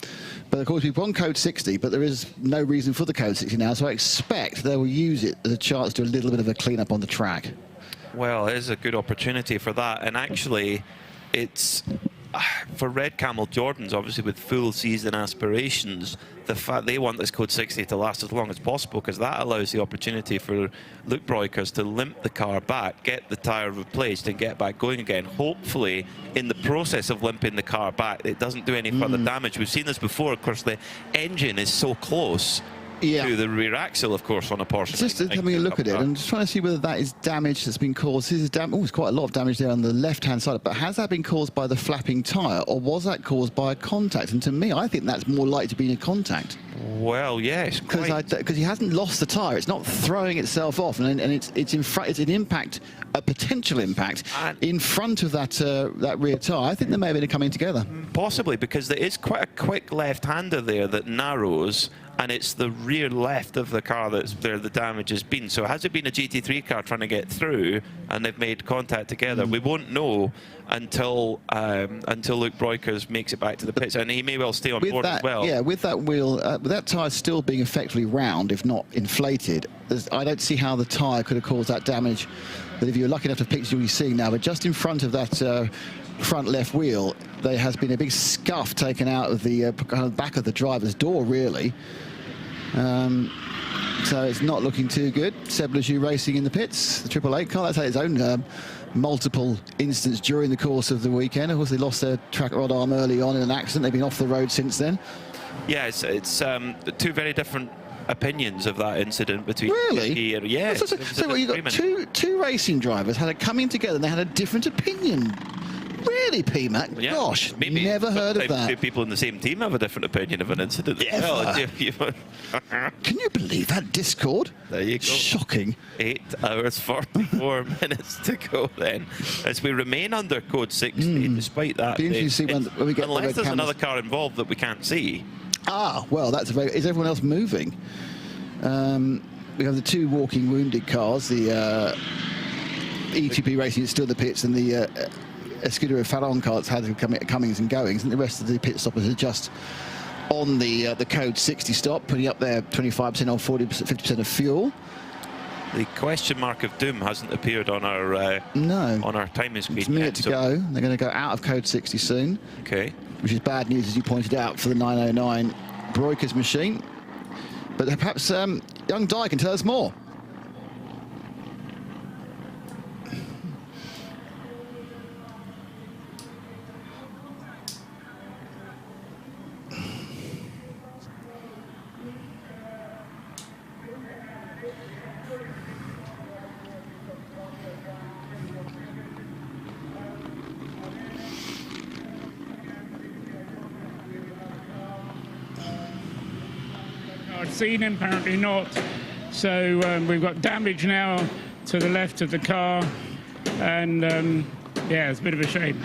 But of course, we've won code 60, but there is no reason for the code 60 now, so I expect they will use it as a chance to do a little bit of a clean-up on the track. Well, it is a good opportunity for that, and actually, it's for Red Camel Jordans, obviously with full season aspirations, the fact they want this code 60 to last as long as possible, because that allows the opportunity for Luke Breukers to limp the car back, get the tyre replaced and get back going again. Hopefully, in the process of limping the car back, it doesn't do any further damage. We've seen this before. Of course, the engine is so close to the rear axle, of course, on a Porsche. Just having a look at it and just trying to see whether that is damage that's been caused. This is there's quite a lot of damage there on the left-hand side, but has that been caused by the flapping tyre, or was that caused by a contact? And to me, I think that's more likely to be a contact. Well, yes, because he hasn't lost the tyre. It's not throwing itself off, and it's in front. It's an impact, a potential impact in front of that rear tyre. I think they may have been coming together. Possibly, because there is quite a quick left-hander there that narrows, and it's the rear left of the car that's where the damage has been. So has it been a GT3 car trying to get through and they've made contact together? We won't know until Luke Breukers makes it back to the pits, and he may well stay on board as well. Yeah, with that wheel, with that tyre still being effectively round, if not inflated, I don't see how the tyre could have caused that damage. But if you're lucky enough to picture what you're seeing now, but just in front of that front left wheel, there has been a big scuff taken out of the back of the driver's door, really. So it's not looking too good. Seb Lejeune racing in the pits, the 888 car. That's had its own multiple incidents during the course of the weekend. Of course, they lost their track rod arm early on in an accident. They've been off the road since then. Yeah, it's two very different opinions of that incident between. Really? Yes. So you got two racing drivers had it coming together, and they had a different opinion. Really, P-Mac? Yeah, gosh, maybe never heard of that. Two people in the same team have a different opinion of an incident. Can you believe that discord? There you go. Shocking. 8 hours 44 minutes to go then, as we remain under code 60, despite that. Be interesting to see when we get unless there's another car involved that we can't see. Well, that's is everyone else moving? We have the two walking wounded cars, the E2P Racing is still in the pits, and the Scuderia Fallon cars had comings and goings, and the rest of the pit stoppers are just on the code 60 stop, putting up their 25% or 50% of fuel. The question mark of doom hasn't appeared on our on our timing screen. It's a minute to go. They're going to go out of code 60 soon. Okay. Which is bad news, as you pointed out, for the 909 Breukers machine. But perhaps young Dye can tell us more. I've seen him, apparently not. So we've got damage now to the left of the car, and yeah, it's a bit of a shame.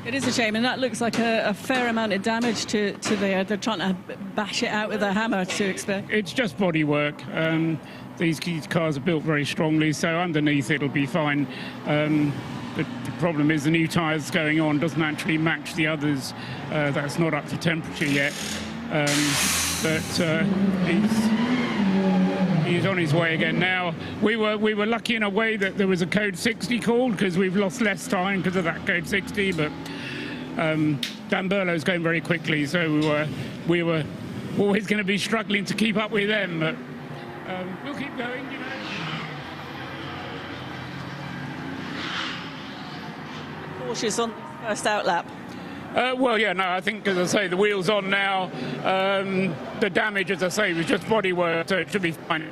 It is a shame, and that looks like a fair amount of damage to they're trying to bash it out with a hammer to expect. It's just bodywork. These cars are built very strongly, so underneath it'll be fine. The problem is the new tyres going on doesn't actually match the others. That's not up to temperature yet, but he's on his way again now. We were lucky in a way that there was a code 60 called, because we've lost less time because of that code 60, but Dan Burlow's going very quickly, so we were always going to be struggling to keep up with them, but we'll keep going, you know. Cautious on the first out lap. Well, yeah, no, I think, as I say, the wheel's on now. The damage, as I say, was just bodywork, so it should be fine.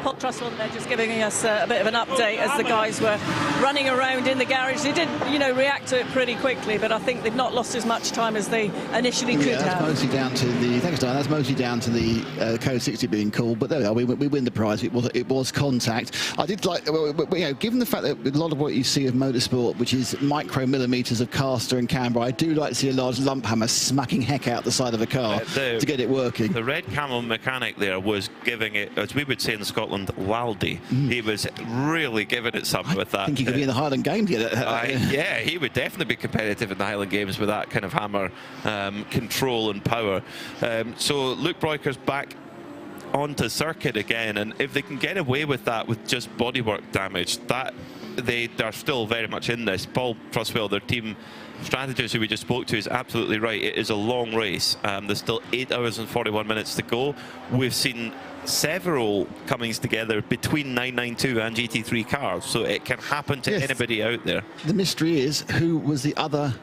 Paul Trussell there just giving us a bit of an update as the guys were running around in the garage. They did, you know, react to it pretty quickly, but I think they've not lost as much time as they initially could have. That's mostly down to the That's mostly down to the code 60 being called. But there we are. We win the prize. It was contact. I did like, you know, given the fact that a lot of what you see of motorsport, which is micromillimeters of caster and camber, I do like to see a large lump hammer smacking heck out the side of a car to get it working. The red camel mechanic there was giving it, as we would say in Scotland, Waldy. He was really giving it some with that. I think he could be in the Highland Games. Yeah, he would definitely be competitive in the Highland Games with that kind of hammer control and power. So Luke Broyker's back onto circuit again, and if they can get away with that with just bodywork damage, that they're still very much in this. Paul Truswell, their team strategist who we just spoke to, is absolutely right. It is a long race. There's still 8 hours and 41 minutes to go. We've seen several comings together between 992 and GT3 cars, so it can happen to anybody out there. The mystery is who was the other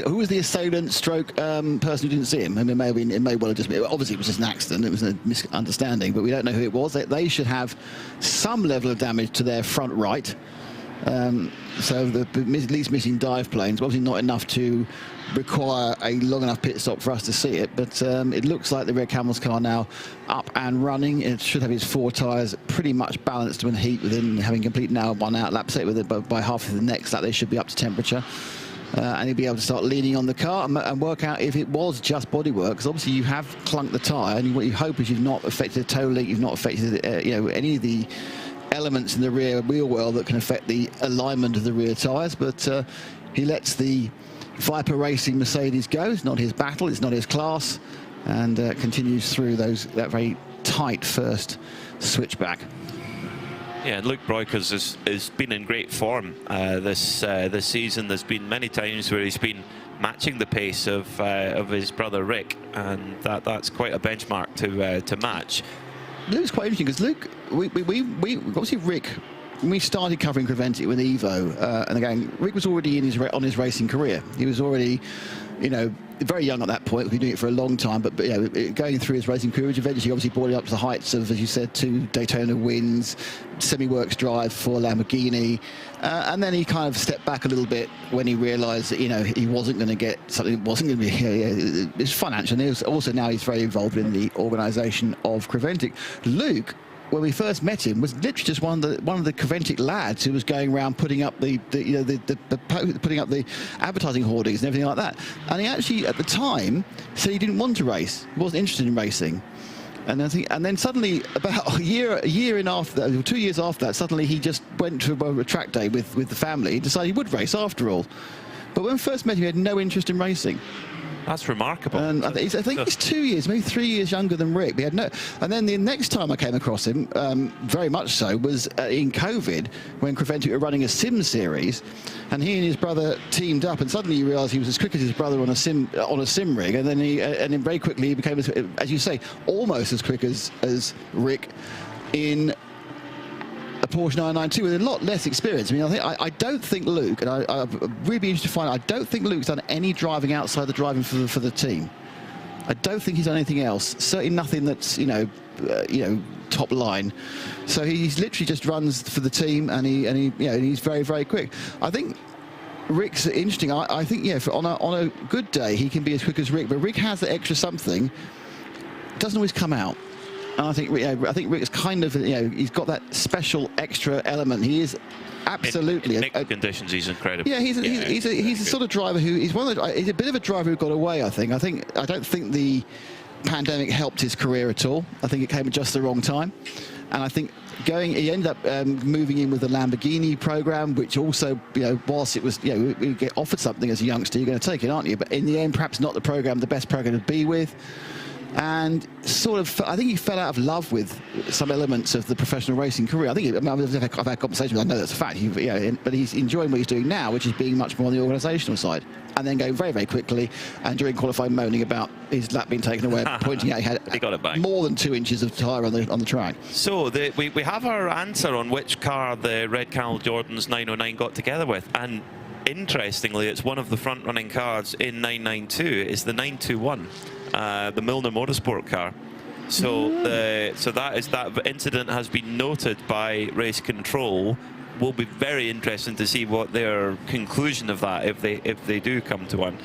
who was the assailant stroke person who didn't see him. I mean, it may well have just been, obviously it was just an accident, it was a misunderstanding, but we don't know who it was. They should have some level of damage to their front right. So the least missing dive planes, obviously not enough to require a long enough pit stop for us to see it, but it looks like the Red Camel's car now up and running. It should have its 4 tyres pretty much balanced when heat, within having completed now 1 out lap set with it, but by half of the next lap they should be up to temperature. And he'll be able to start leaning on the car and work out if it was just bodywork, because obviously you have clunked the tyre, and what you hope is you've not affected the toe leak, you've not affected you know, any of the elements in the rear wheel well that can affect the alignment of the rear tyres. But he lets the Viper Racing Mercedes go. It's not his battle, it's not his class, and continues through that very tight first switchback. Yeah, Luke Broyker's has been in great form this season. There's been many times where he's been matching the pace of his brother Rick, and that's quite a benchmark to match. Luke's quite interesting because Luke, we obviously Rick, when we started covering Creventic with Evo, and again, Rick was already on his racing career. He was already, you know, very young at that point. We've been doing it for a long time, but you know, going through his racing career, which eventually obviously brought him up to the heights of, as you said, 2 Daytona wins, semi-works drive for Lamborghini, and then he kind of stepped back a little bit when he realised that, you know, he wasn't going to get something. It wasn't going to be it's financial. And also now he's very involved in the organisation of Creventic. Luke, when we first met him, was literally just one of the Creventic lads who was going around putting up putting up the advertising hoardings and everything like that. And he actually, at the time, said he didn't want to race. He wasn't interested in racing. And then suddenly, about a year in after that, 2 years after that, suddenly he just went to a track day with the family. He decided he would race after all. But when we first met him, he had no interest in racing. That's remarkable. And I think he's 2 years, maybe 3 years younger than Rick. We had no. And then the next time I came across him, very much so, was in COVID, when Creventic were running a sim series, and he and his brother teamed up, and suddenly you realise he was as quick as his brother on a sim rig, and then very quickly he became, as you say, almost as quick as Rick in a Porsche 992 with a lot less experience. I mean, I don't think Luke, and I'd really be interested to find out, I don't think Luke's done any driving outside the driving for the team. I don't think he's done anything else. Certainly nothing that's, you know, top line. So he's literally just runs for the team, and he's very, very quick. I think Rick's interesting. I think, yeah, on a good day, he can be as quick as Rick, but Rick has the extra something. Doesn't always come out. And I think Rick's kind of, he's got that special extra element. He is absolutely... In conditions, he's incredible. Yeah, he's a sort of driver who... He's a bit of a driver who got away, I think. I don't think the pandemic helped his career at all. I think it came at just the wrong time. And I think he ended up moving in with the Lamborghini program, which also, whilst it was, we get offered something as a youngster, you're going to take it, aren't you? But in the end, perhaps not the best program to be with. And sort of, I think he fell out of love with some elements of the professional racing career. I've had conversations, I know that's a fact, but he's enjoying what he's doing now, which is being much more on the organisational side. And then going very, very quickly, and during qualifying, moaning about his lap being taken away, pointing out he got it back. More than 2 inches of tyre on the track. So we have our answer on which car the Red Cal Jordan's 909 got together with, and interestingly, it's one of the front-running cars in 992. It's the 921, the Milner Motorsport car. So that incident has been noted by race control. Will be very interesting to see what their conclusion of that, if they do come to one,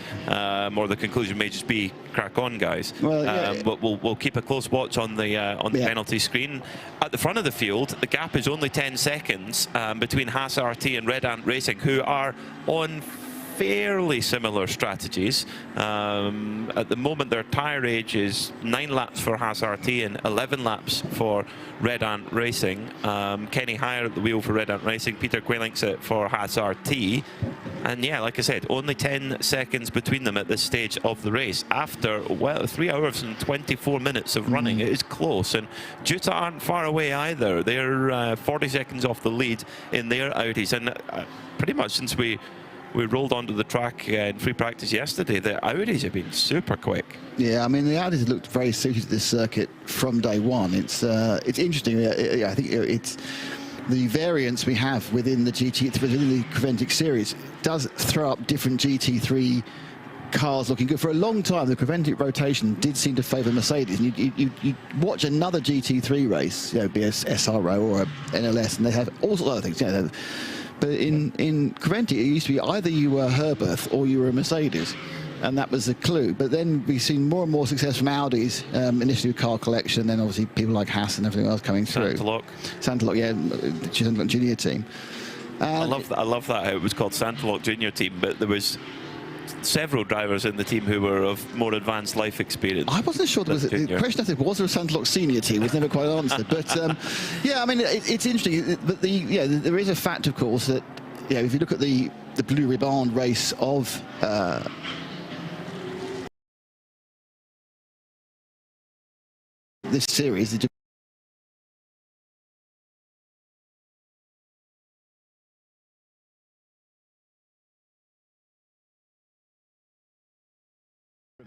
or the conclusion may just be crack on, guys. Well, but we'll keep a close watch on the penalty screen. At the front of the field, the gap is only 10 seconds between Haas RT and Red Ant Racing, who are on fairly similar strategies. At the moment, their tyre age is 9 laps for Haas RT and 11 laps for Red Ant Racing. Kenny Hire at the wheel for Red Ant Racing, Peter Qualinks for Haas RT. And yeah, like I said, only 10 seconds between them at this stage of the race. After, well, 3 hours and 24 minutes of running, it is close. And Juta aren't far away either. They're 40 seconds off the lead in their Audis. And pretty much since we rolled onto the track in free practice yesterday, the Audis have been super quick. Yeah, I mean, the Audis looked very suited to this circuit from day one. It's interesting. I think it's the variance we have within the Creventic series does throw up different GT3 cars looking good. For a long time, the Creventic rotation did seem to favour Mercedes. And you watch another GT3 race, be a SRO or a NLS, and they have all sorts of other things. But in Creventic, it used to be either you were Herberth or you were a Mercedes, and that was the clue. But then we've seen more and more success from Audis, initially with car collection, then obviously people like Haas and everything else coming through. Santalock, yeah, Santalock Junior team. I love that how it was called Santalock Junior team, but there was several drivers in the team who were of more advanced life experience. I wasn't sure there was the question. I think, was there a Santalock senior team? Was never quite answered. But yeah, I mean, it's interesting. But there is a fact, of course, that if you look at the Blue Ribbon race of this series,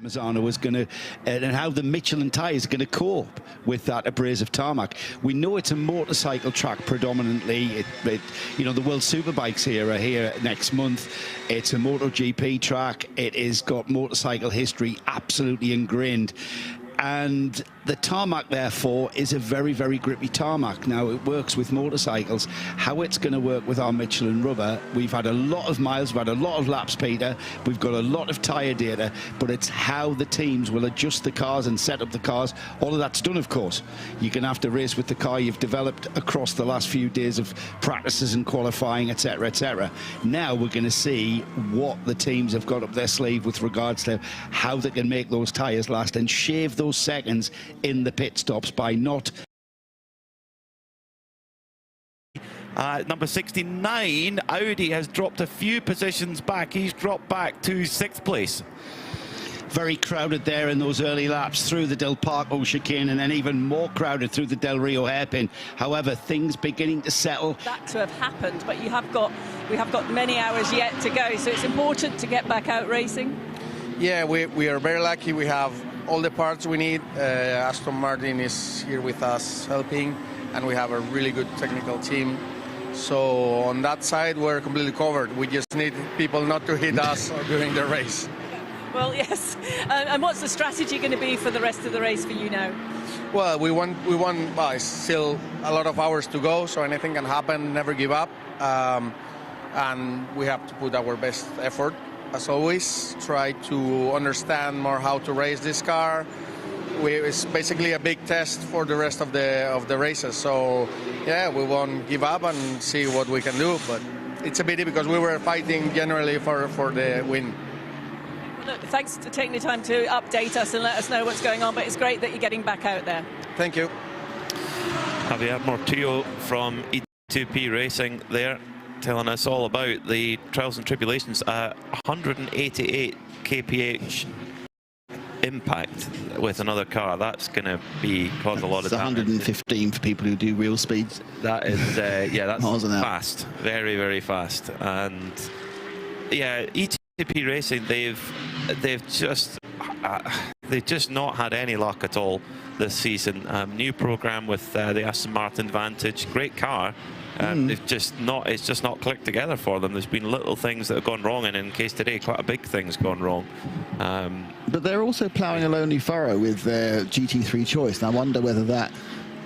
Misano was going to, and how the Michelin tyres are going to cope with that abrasive tarmac. We know it's a motorcycle track predominantly. The World Superbikes here are here next month. It's a MotoGP track. It has got motorcycle history absolutely ingrained. And the tarmac, therefore, is a very, very grippy tarmac. Now, it works with motorcycles. How it's going to work with our Michelin rubber, we've had a lot of miles, we've had a lot of laps, Peter. We've got a lot of tyre data, but it's how the teams will adjust the cars and set up the cars. All of that's done, of course. You're going to have to race with the car you've developed across the last few days of practices and qualifying, etc., etc. Now we're going to see what the teams have got up their sleeve with regards to how they can make those tyres last and shave those seconds in the pit stops by not. Number 69, Audi has dropped a few positions back. He's dropped back to 6th place. Very crowded there in those early laps through the Del Parco chicane, and then even more crowded through the Del Rio hairpin. However, things beginning to settle. That to have happened, but we have got many hours yet to go, so it's important to get back out racing. Yeah, we are very lucky. We have all the parts we need. Aston Martin is here with us helping, and we have a really good technical team. So on that side, we're completely covered. We just need people not to hit us during the race. Well, yes. And what's the strategy going to be for the rest of the race for you now? Well, we want. Well, it's still a lot of hours to go, so anything can happen. Never give up. and we have to put our best effort. As always, try to understand more how to race this car. It's basically a big test for the rest of the races. So yeah, we won't give up and see what we can do. But it's a pity because we were fighting generally for the win. Look, thanks for taking the time to update us and let us know what's going on. But it's great that you're getting back out there. Thank you. Javier Mortillo from E2P Racing there, telling us all about the trials and tribulations. 188 kph impact with another car. That's going to cause a lot of damage. 115 for people who do real speeds. That is, yeah, that's fast. Very, very fast. And yeah, E2P Racing, they've just not had any luck at all this season. New program with the Aston Martin Vantage, great car. It's just not clicked together for them. There's been little things that have gone wrong, and in case today, quite a big thing's gone wrong. But they're also ploughing a lonely furrow with their GT3 choice, and I wonder whether that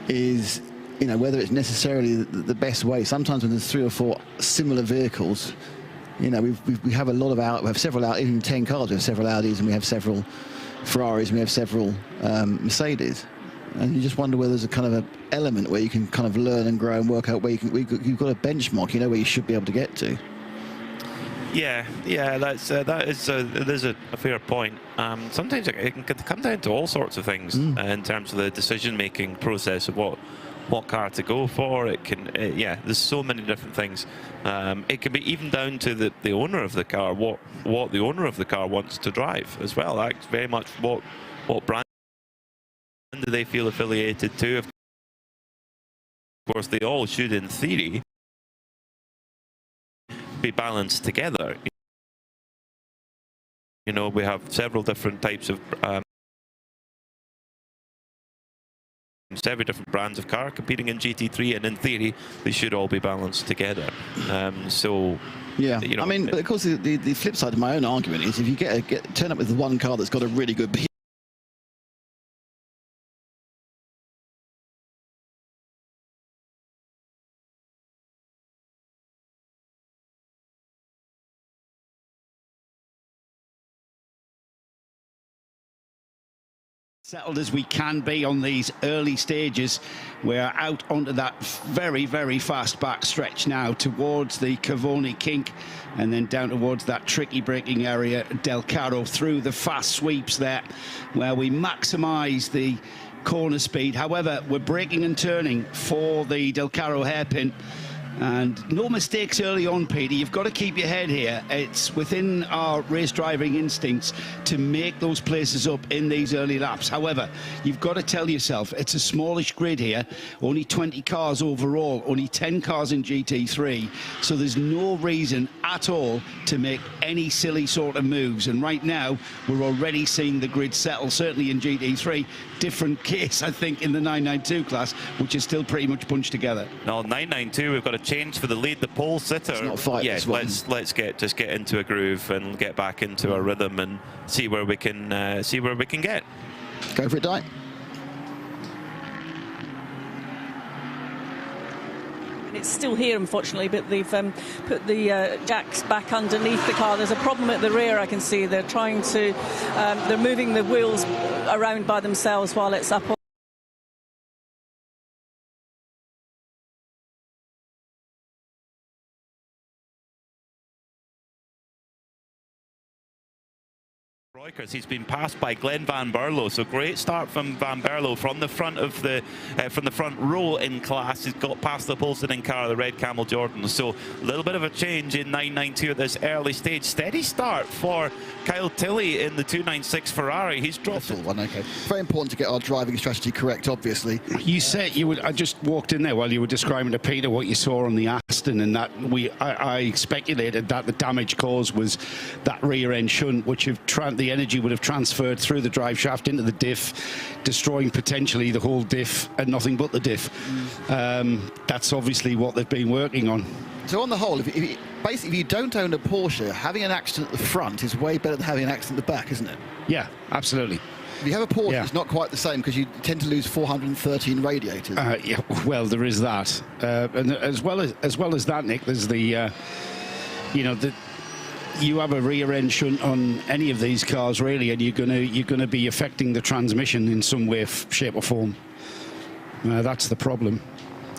is, whether it's necessarily the best way. Sometimes when there's 3 or 4 similar vehicles, we have we have several out, even 10 cars. We have several Audis, and we have several Ferraris, and we have several Mercedes. And you just wonder whether there's a kind of an element where you can kind of learn and grow and work out where you've got a benchmark, where you should be able to get to. Yeah, there's a fair point. Sometimes it can come down to all sorts of things in terms of the decision-making process of what car to go for. It can, yeah, there's so many different things. It can be even down to the owner of the car, what the owner of the car wants to drive as well. That's very much what brand do they feel affiliated to. Of course, they all should, in theory, be balanced together. We have several different types of several different brands of car competing in GT3, and in theory they should all be balanced together. So yeah, I mean, but of course the flip side of my own argument is if you turn up with the one car that's got a really good settled as we can be on these early stages. We're out onto that very, very fast back stretch now towards the Cavoni kink, and then down towards that tricky braking area, Del Caro, through the fast sweeps there where we maximize the corner speed. However, we're braking and turning for the Del Caro hairpin. And no mistakes early on, Peter. You've got to keep your head here. It's within our race driving instincts to make those places up in these early laps. However, you've got to tell yourself it's a smallish grid here, only 20 cars overall, only 10 cars in GT3. So there's no reason at all to make any silly sort of moves. And right now, we're already seeing the grid settle, certainly in GT3. Different case, I think, in the 992 class, which is still pretty much bunched together. No, 992, we've got a change for the lead, the pole sitter. It's not fight, yeah, let's just get into a groove and get back into a rhythm and see where we can get. Go for it, Di. It's still here, unfortunately, but they've put the jacks back underneath the car. There's a problem at the rear, I can see. They're trying to, they're moving the wheels around by themselves while it's up. He's been passed by Glenn Van Berlo, so great start from Van Berlo from the front of the front row in class. He's got past the pole sitting car, the red Camel Jordan. So a little bit of a change in 992 at this early stage. Steady start for Kyle Tilley in the 296 Ferrari. He's dropped it. One, okay. Very important to get our driving strategy correct, obviously. You said you would. I just walked in there while you were describing to Peter what you saw on the Aston, and that I speculated that the damage caused was that rear end shunt, which have the energy would have transferred through the drive shaft into the diff, destroying potentially the whole diff and nothing but the diff. That's obviously what they've been working on. So on the whole, basically if you don't own a Porsche, having an accident at the front is way better than having an accident at the back, isn't it? Yeah, absolutely. If you have a Porsche, it's not quite the same because you tend to lose 413 radiators. Yeah, well, there is that, and as well as that, Nick, there's the you know, you have a rear end shunt on any of these cars, really, and you're gonna be affecting the transmission in some way, shape, or form. That's the problem.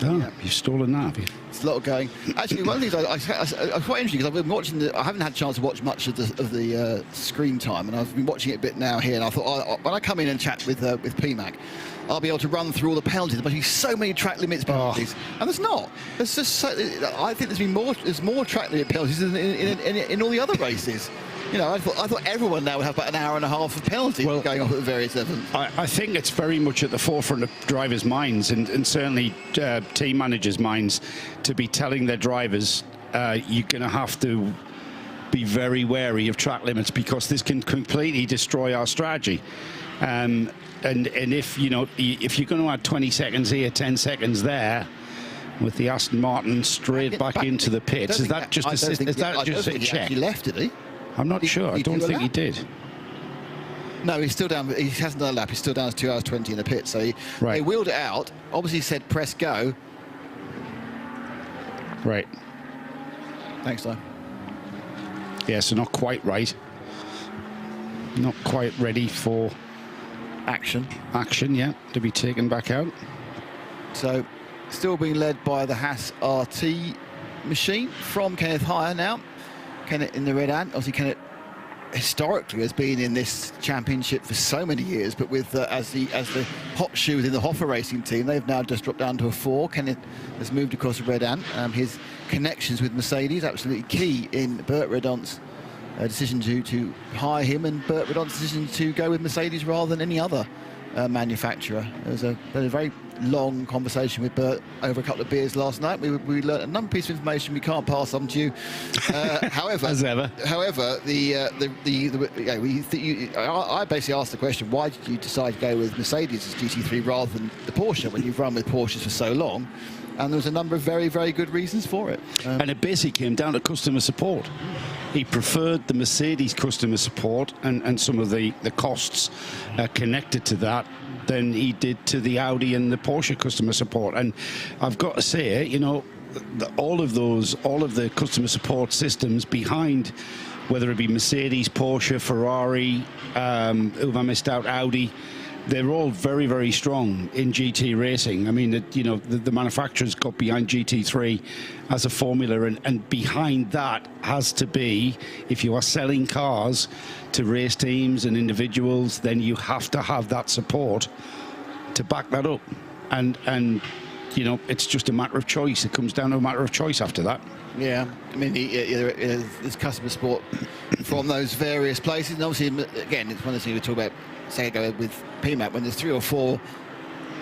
Oh, yeah. You've stolen that, have you? It's a lot of going. Actually, one of the things I quite interesting, because I've been watching I haven't had a chance to watch much of the screen time, and I've been watching it a bit now here, and I thought, when I come in and chat with PMAC, I'll be able to run through all the penalties. There must be so many track limits penalties, and there's not. There's just I think there's more track limit penalties than in all the other races. You know, I thought everyone now would have about an hour and a half of penalties going off at the various events. I think it's very much at the forefront of drivers' minds, and certainly team managers' minds, to be telling their drivers, you're going to have to be very wary of track limits, because this can completely destroy our strategy. And if you're going to add 20 seconds here, 10 seconds there, with the Aston Martin straight back into the pits, is that just a check? He left, did he? I'm not sure. I don't think he did. No, he's still down. He hasn't done a lap. He's still down to 2 hours 20 in the pit. So they wheeled it out. Obviously said press go. Right. Thanks, Tom. Yeah, so not quite right. Not quite ready for action. Action, yeah, to be taken back out. So still being led by the Haas RT machine from Kenneth Hire now. Kenneth in the red ant. Obviously, Kenneth historically has been in this championship for so many years, but with as the hot shoe within the RAFA Racing team, they've now just dropped down to a 4. Kenneth has moved across the red ant. His connections with Mercedes absolutely key in Bert Redon's decision to hire him, and Bert Redon's decision to go with Mercedes rather than any other manufacturer. There was a very long conversation with Bert over a couple of beers last night. We learned a number of pieces of information we can't pass on to you. However, as ever. However, I basically asked the question: why did you decide to go with Mercedes as GT3 rather than the Porsche when you've run with Porsches for so long? And there was a number of very, very good reasons for it. And it basically came down to customer support. He preferred the Mercedes customer support and some of the costs connected to that than he did to the Audi and the Porsche customer support. And I've got to say, you know, all of the customer support systems behind, whether it be Mercedes, Porsche, Ferrari, who I missed out, Audi, they're all very, very strong in GT racing. I mean, the manufacturers got behind GT3 as a formula, and behind that has to be, if you are selling cars to race teams and individuals, then you have to have that support to back that up. And you know, it's just a matter of choice. It comes down to a matter of choice after that. Yeah, I mean, there's customer support from those various places. And obviously, again, it's one of the things we talk about, say, ago with PMAC, when there's 3 or 4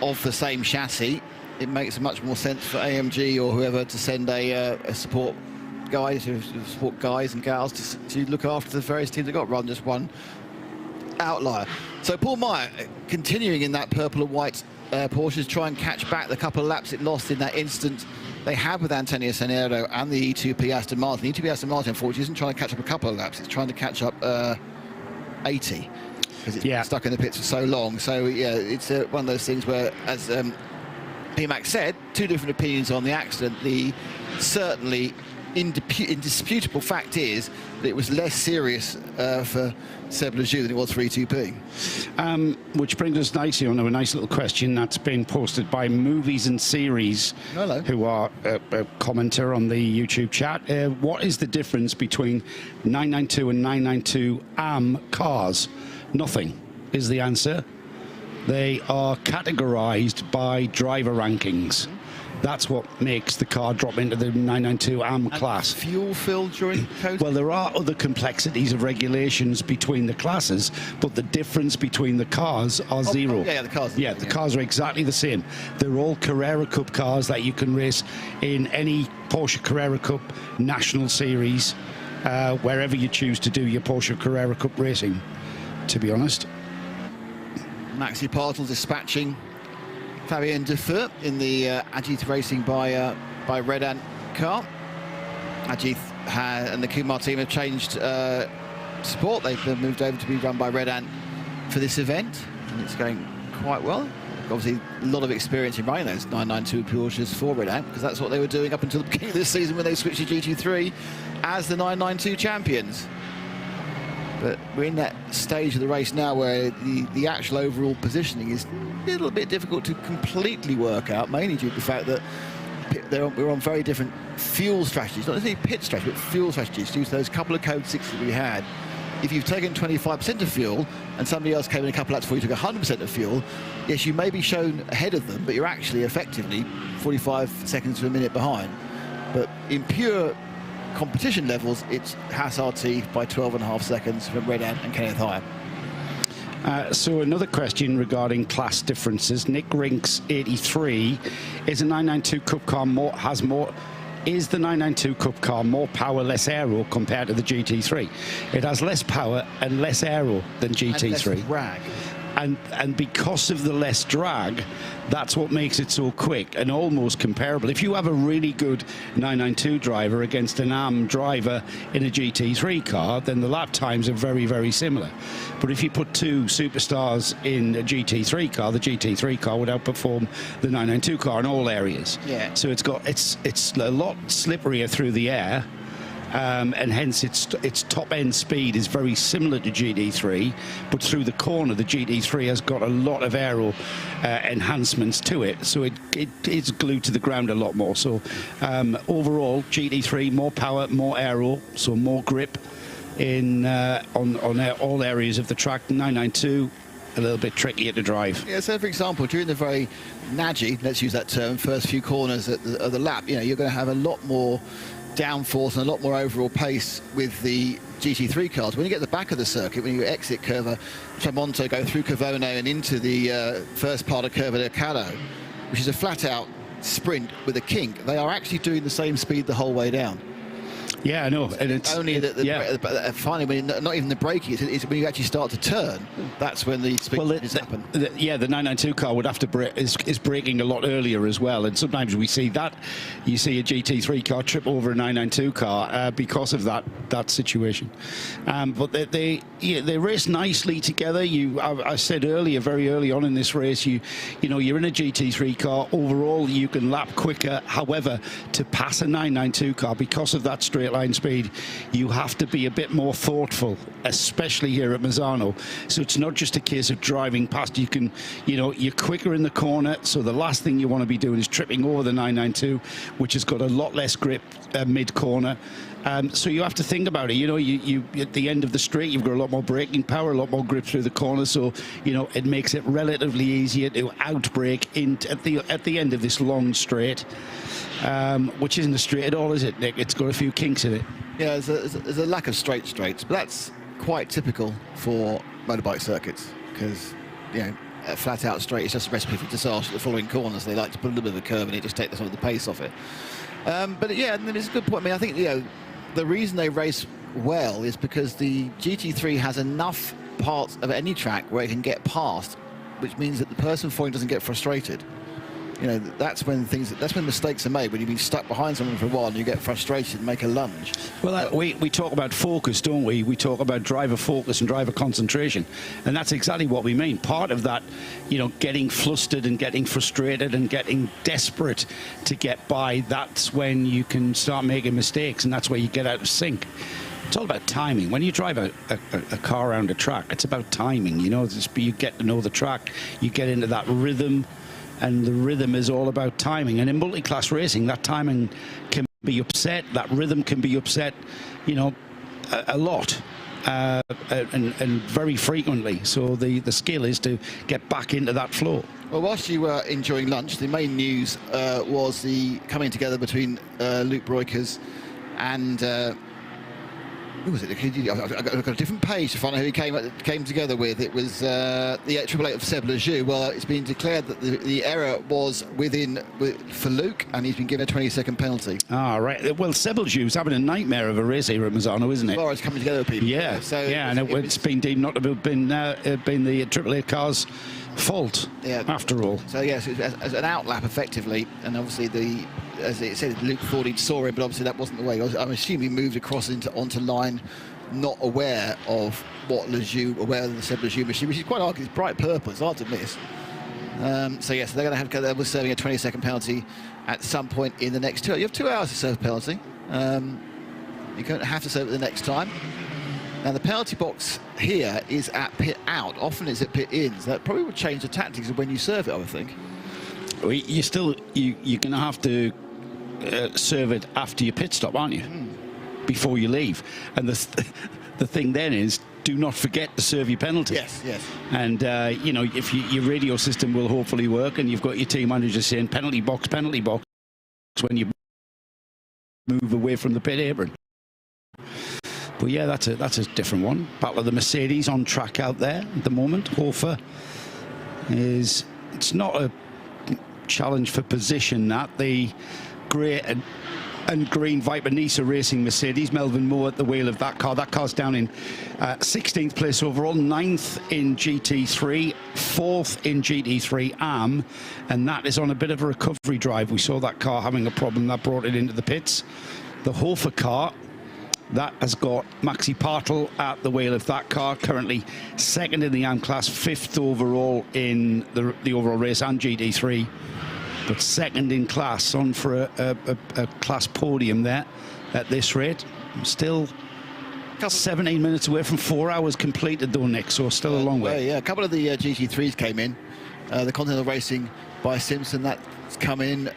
of the same chassis, it makes much more sense for AMG or whoever to send a support guy, to support guys and gals to look after the various teams they've got, rather than just one outlier. So Paul Meyer, continuing in that purple and white Porsches, try and catch back the couple of laps it lost in that instant they had with Antonio Sanero and the E2P Aston Martin. The E2P Aston Martin, unfortunately, isn't trying to catch up a couple of laps, it's trying to catch up 80, because it's been stuck in the pits for so long. So yeah, it's one of those things where, as PMAC said, 2 different opinions on the accident. The certainly indisputable fact is that it was less serious for Seb Lejeune than it was for E2P. Which brings us nicely on to a nice little question that's been posted by Movies and Series, hello, who are a commenter on the YouTube chat. What is the difference between 992 and 992 AM cars? Nothing is the answer. They are categorized by driver rankings. That's what makes the car drop into the 992 AM class. Fuel filled during code? Well, there are other complexities of regulations between the classes, but the difference between the cars are zero. The cars. Yeah, the cars are exactly the same. They're all Carrera Cup cars that you can race in any Porsche Carrera Cup National Series, wherever you choose to do your Porsche Carrera Cup racing, to be honest. Maxi Partel dispatching Fabien Defeu in the Ajith Racing by Red Ant car. Ajith and the Kumar team have changed support. They've moved over to be run by Red Ant for this event, and it's going quite well. obviously a lot of experience in running those 992 Porsches for Renault, because that's what they were doing up until the beginning of this season when they switched to GT3 as the 992 champions. But we're in that stage of the race now where the actual overall positioning is a little bit difficult to completely work out, mainly due to the fact that we're on very different fuel strategies, not necessarily pit strategies, but fuel strategies due to those couple of code 6 that we had. If you've taken 25% of fuel and somebody else came in a couple laps before you took 100% of fuel, yes, you may be shown ahead of them, but you're actually effectively 45 seconds to a minute behind. But in pure competition levels, it's Haas RT by 12.5 seconds from Red Ant and Kenneth Hire. So another question regarding class differences. Nick Rinks 83, is a 992 Cup car is the 992 Cup car more power, less aero compared to the GT3? It has less power and less aero than GT3. And less drag. And because of the less drag, that's what makes it so quick and almost comparable. If you have a really good 992 driver against an AM driver in a GT3 car, then the lap times are very, very similar. But if you put two superstars in a GT3 car, the GT3 car would outperform the 992 car in all areas. Yeah. So it's a lot slipperier through the air. And hence its top end speed is very similar to GT3, but through the corner the GT3 has got a lot of aero enhancements to it, so it is glued to the ground a lot more. So overall GT3 more power, more aero, so more grip in on all areas of the track. 992 a little bit trickier to drive. Yeah, so for example, during the very naggy, let's use that term, first few corners of the lap, you're going to have a lot more downforce and a lot more overall pace with the GT3 cars. When you get to the back of the circuit, when you exit Curva Tramonto, go through Cavone and into the first part of Curva del Calo, which is a flat-out sprint with a kink, they are actually doing the same speed the whole way down. Yeah, I know. And it's only finally, when not even the braking, it's when you actually start to turn, that's when the speed happen. The 992 car would have to is braking a lot earlier as well, and sometimes we see that. You see a GT3 car trip over a 992 car because of that situation. But they race nicely together. I said earlier, very early on in this race, you're in a GT3 car. Overall, you can lap quicker. However, to pass a 992 car, because of that straight line speed, you have to be a bit more thoughtful, especially here at Misano. So it's not just a case of driving past. You're quicker in the corner, so the last thing you want to be doing is tripping over the 992, which has got a lot less grip mid-corner. So you have to think about it. You at the end of the straight, you've got a lot more braking power, a lot more grip through the corner. So it makes it relatively easier to outbrake at the end of this long straight, which isn't a straight at all, is it, Nick? It's got a few kinks in it. Yeah, there's a lack of straights, but that's quite typical for motorbike circuits, because a flat out straight is just a recipe for disaster. The following corners, they like to put a little bit of a curve and it just takes some of the pace off it. But yeah, it's a good point. I mean, I think the reason they race well is because the GT3 has enough parts of any track where it can get past, which means that the person following doesn't get frustrated. That's when mistakes are made, when you've been stuck behind someone for a while and you get frustrated and make a lunge. Well, we talk about focus, don't we? We talk about driver focus and driver concentration, and that's exactly what we mean. Part of that, getting flustered and getting frustrated and getting desperate to get by, that's when you can start making mistakes, and that's where you get out of sync. It's all about timing. When you drive a car around a track, it's about timing. You get to know the track, you get into that rhythm, and the rhythm is all about timing. And in multi-class racing, that timing can be upset, that rhythm can be upset, a lot and very frequently. So the skill is to get back into that flow. Well, whilst you were enjoying lunch, the main news was the coming together between Luke Breukers and who was it? I've got a different page to find out who he came together with. It was the 888 of Seb Lejeune. Well, it's been declared that the error was for Luke, and he's been given a 20-second penalty. Ah, right. Well, Seb Lejeune's having a nightmare of a race here at Misano, isn't it? Well, it's coming together with people. Yeah, and it's been deemed not to have been the 888 car's fault, after all. So, yes, as an outlap, effectively, and obviously as it said, Luke thought he saw it, but obviously that wasn't the way. I'm assuming he moved across onto line, not aware of what Lejeune, aware of the Seb Lejeune machine, which is quite hard. It's bright purple. It's hard to miss. So yes, they're going to have serving a 20-second penalty at some point in the next 2 hours. You have 2 hours to serve a penalty. You don't have to serve it the next time. Now the penalty box here is at pit out. Often it's at pit ins. That probably would change the tactics of when you serve it, I would think. Well, you're going to have to serve it after your pit stop, aren't you? Before you leave. And the thing then is, do not forget to serve your penalty. Yes, yes. And, you know, if your radio system will hopefully work and you've got your team manager saying penalty box when you move away from the pit apron. But yeah, that's a different one. Battle of the Mercedes on track out there at the moment. Hofer it's not a challenge for position, that the grey and green Viper Nisa Racing Mercedes. Melvin Moore at the wheel of that car. That car's down in 16th place overall, 9th in GT3, 4th in GT3 AM, and that is on a bit of a recovery drive. We saw that car having a problem that brought it into the pits. The Hofer car, that has got Maxi Partel at the wheel of that car, currently 2nd in the AM class, 5th overall in the overall race and GT3, but 2nd in class, on for a class podium there at this rate. Still 17 minutes away from 4 hours completed though, Nick, so still a long way. Yeah, a couple of the GT3s came in. The Continental Racing by Simpson, that's come in.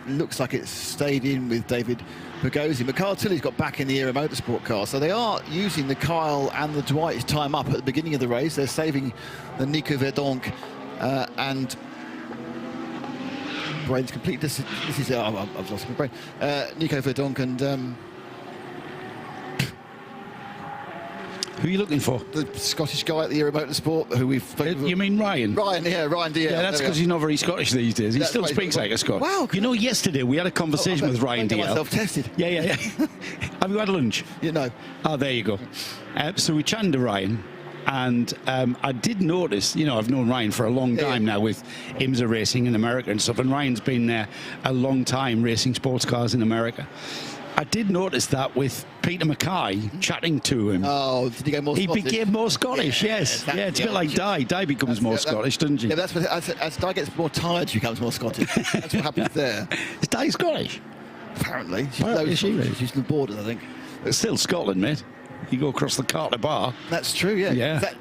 Looks like it's stayed in with David Pagozzi. Mikhail Tilly's got back in the Aero Motorsport car, so they are using the Kyle and the Dwight's time up at the beginning of the race. They're saving the Nico Verdonk and brain's complete. This is I've lost my brain. Nico Verdonk and who are you looking for? The Scottish guy at the Aero Motorsport who we've spoken You mean Ryan? Ryan, yeah, Ryan Diaz. Yeah, that's because he's not very Scottish these days. He still speaks like a Scot. Wow. You know, yesterday we had a conversation with Ryan Diaz. myself tested. Yeah. Have you had lunch? You know. Oh, there you go. So we chatted to Ryan, and I did notice, you know, I've known Ryan for a long time now with IMSA racing in America and stuff, and Ryan's been there a long time racing sports cars in America. I did notice that with Peter Mackay chatting to him. Oh, did he get more Scottish? He became more Scottish, yes. Yeah, it's a bit like Di. Di becomes more Scottish, doesn't she? Yeah, that's what, as Di gets more tired, she becomes more Scottish. That's what happens there. Is Di Scottish? Apparently. She's the borders, I think. It's still Scotland, mate. You go across the Carter Bar. That's true, yeah. Yeah.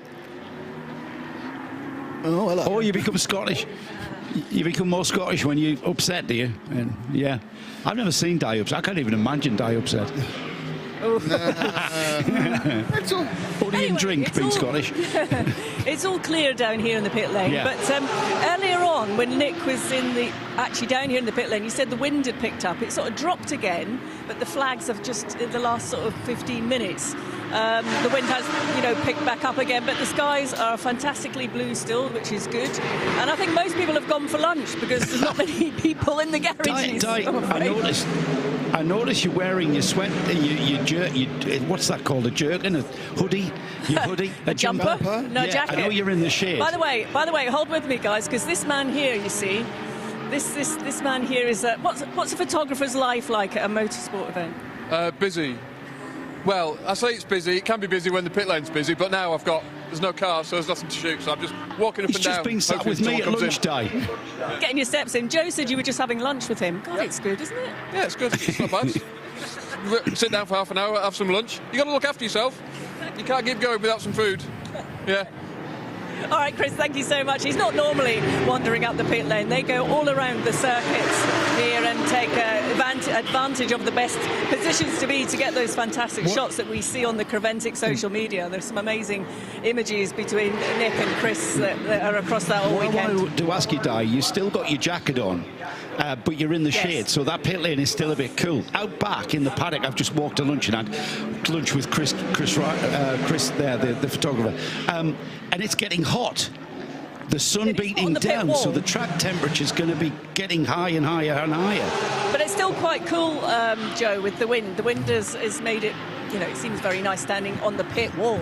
Oh, hello. Or you become Scottish. You become more Scottish when you're upset, do you? And, yeah. I've never seen Di upset. I can't even imagine Di upset. What do you drink, being Scottish? It's all clear down here in the pit lane. Yeah. But earlier on, when Nick was actually down here in the pit lane, he said the wind had picked up. It sort of dropped again, but the flags have just, in the last sort of 15 minutes, the wind has, picked back up again. But the skies are fantastically blue still, which is good. And I think most people have gone for lunch because there's not many people in the garages. I noticed you're wearing your sweat, what's that called? A jerkin, a hoodie, your hoodie, a jumper, no yeah, jacket. I know you're in the shade. By the way, hold with me, guys, because this man here, you see, this man here is what's a photographer's life like at a motorsport event? Busy. Well, I say it's busy. It can be busy when the pit lane's busy, but now there's no car, so there's nothing to shoot, so I'm just walking up and down. He's just been sat with me at lunch day. Getting your steps in. Joe said you were just having lunch with him. God, It's good, isn't it? Yeah, it's good. It's not bad. Sit down for half an hour, have some lunch. You got to look after yourself. You can't keep going without some food. Yeah. All right, Chris, thank you so much. He's not normally wandering up the pit lane. They go all around the circuits here and take advantage of the best positions to be to get those fantastic shots that we see on the Creventic social media. There's some amazing images between Nick and Chris that are across that all weekend. I wanted to ask you, Di, you still got your jacket on, but you're in the shade, so that pit lane is still a bit cool. Out back in the paddock, I've just walked to lunch and had lunch with Chris there, the photographer, and it's getting hot. The sun beating down, so the track temperature's going to be getting high and higher and higher. But it's still quite cool, Joe, with the wind. The wind has made it, it seems very nice standing on the pit wall.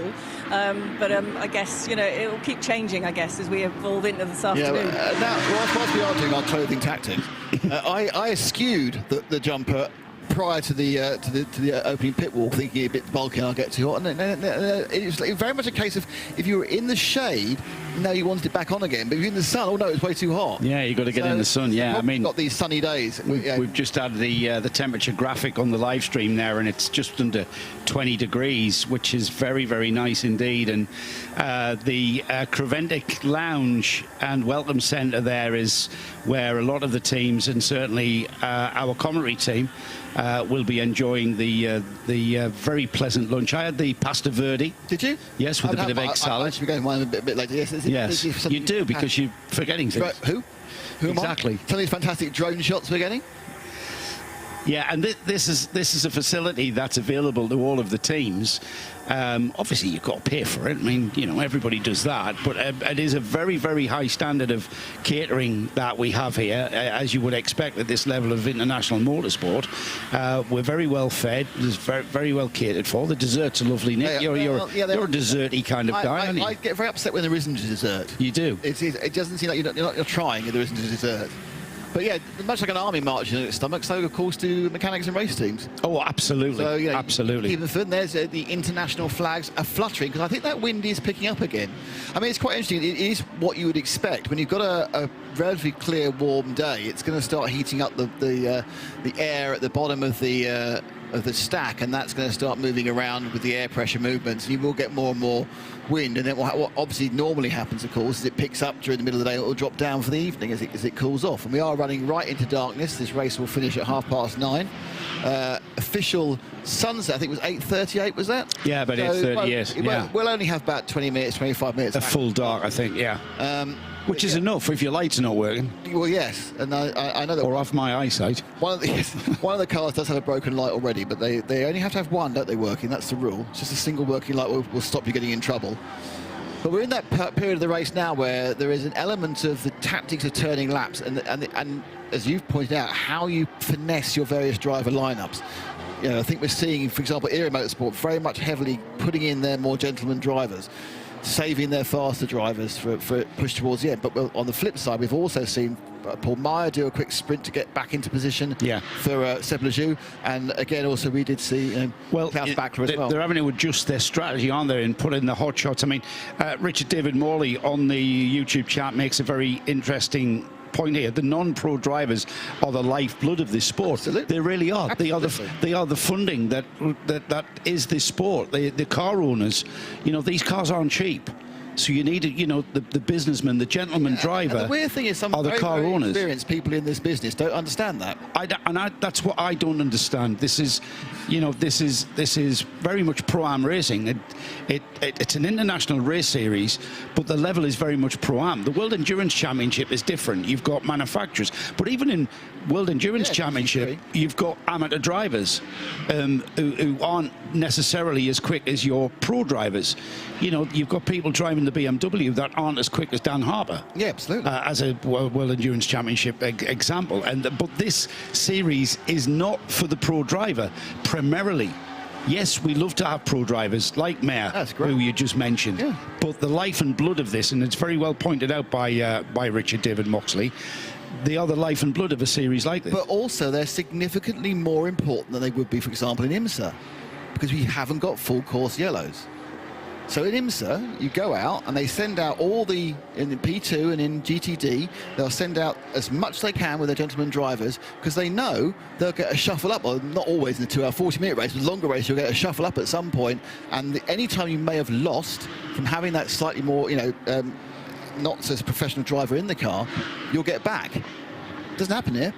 But I guess, it'll keep changing, I guess, as we evolve into this afternoon. Yeah, now, whilst we are doing our clothing tactics, I eschewed the jumper prior to the opening pit wall, thinking a bit bulky and I'll get too hot. And it was very much a case of if you were in the shade, now you wanted it back on again, but if you're in the sun, oh no, it's way too hot. Yeah, you got to get in the sun. Yeah, I mean, got these sunny days. We've just had the temperature graphic on the live stream there, and it's just under 20 degrees, which is very, very nice indeed. And the Creventic Lounge and Welcome Centre there is where a lot of the teams, and certainly our commentary team, will be enjoying the very pleasant lunch. I had the pasta verde. Did you? Yes, with a bit of egg salad. I should be going one a bit later. Yes, you do, because you're forgetting things. Who? Who exactly? Am I? Some of these fantastic drone shots we're getting. Yeah, and this is a facility that's available to all of the teams. Obviously, you've got to pay for it. I mean, you know, everybody does that. But it is a very, very high standard of catering that we have here, as you would expect at this level of international motorsport. We're very well fed. It's very, very well catered for. The desserts are lovely, Nick. You're a desserty kind of guy, aren't you? I get very upset when there isn't a dessert. You do? It doesn't seem like you're trying if there isn't a dessert. But yeah, much like an army marching in its stomach, so of course do mechanics and race teams. Oh, absolutely. So, you know, absolutely. Even further, there's the international flags are fluttering, because I think that wind is picking up again. I mean, it's quite interesting. It is what you would expect. When you've got a relatively clear, warm day, it's going to start heating up the air at the bottom of the stack, and that's going to start moving around with the air pressure movements. You will get more and more wind, and then what obviously normally happens, of course, is it picks up during the middle of the day. It will drop down for the evening as it cools off. And we are running right into darkness. This race will finish at 9:30. Official sunset, I think, was 8:38. Was that? Yeah, about 8:30. Yes. We'll only have about 20 minutes, 25 minutes. A full dark, I think. Yeah. Which is enough if your lights are not working. Well, yes, and I know that. Or off my eyesight. One of the cars does have a broken light already, but they only have to have one, don't they, working? That's the rule. It's just a single working light will stop you getting in trouble. But we're in that period of the race now where there is an element of the tactics of turning laps, and as you've pointed out, how you finesse your various driver lineups. You know, I think we're seeing, for example, Era Motorsport very much heavily putting in their more gentleman drivers, saving their faster drivers for push towards the end. But on the flip side, we've also seen Paul Meyer do a quick sprint to get back into position for Seb Lejeune. And again, also we did see Klaus Bachler as well. They're having to adjust their strategy, aren't they, and put in the hot shots. I mean, Richard David Morley on the YouTube chat makes a very interesting point here. The non-pro drivers are the lifeblood of this sport. Absolutely. They really are. Absolutely. They are the funding that is this sport. The car owners, you know, these cars aren't cheap. So you need, you know, the businessman, the gentleman driver. And the weird thing is, some are the car owners. Experienced people in this business don't understand that. That's what I don't understand. This is, you know, this is very much pro-am racing. It's an international race series, but the level is very much pro-am. The World Endurance Championship is different. You've got manufacturers, but even in World Endurance Championship, you've got amateur drivers who aren't necessarily as quick as your pro drivers. You know, you've got people driving the BMW that aren't as quick as Dan Harper. Yeah, absolutely. As a World Endurance Championship example. But this series is not for the pro driver primarily. Yes, we love to have pro drivers like Mayer, who you just mentioned. Yeah. But the life and blood of this, and it's very well pointed out by Richard David Moxley, they are the life and blood of a series like this. But also, they're significantly more important than they would be, for example, in IMSA, because we haven't got full course yellows. So in IMSA, you go out and they send out in the P2 and in GTD, they'll send out as much as they can with their gentleman drivers, because they know they'll get a shuffle up. Well, not always in the 2-hour 40-minute race, but longer race, you'll get a shuffle up at some point. And any time you may have lost from having that slightly more, you know, not so professional driver in the car, you'll get back. Doesn't happen here.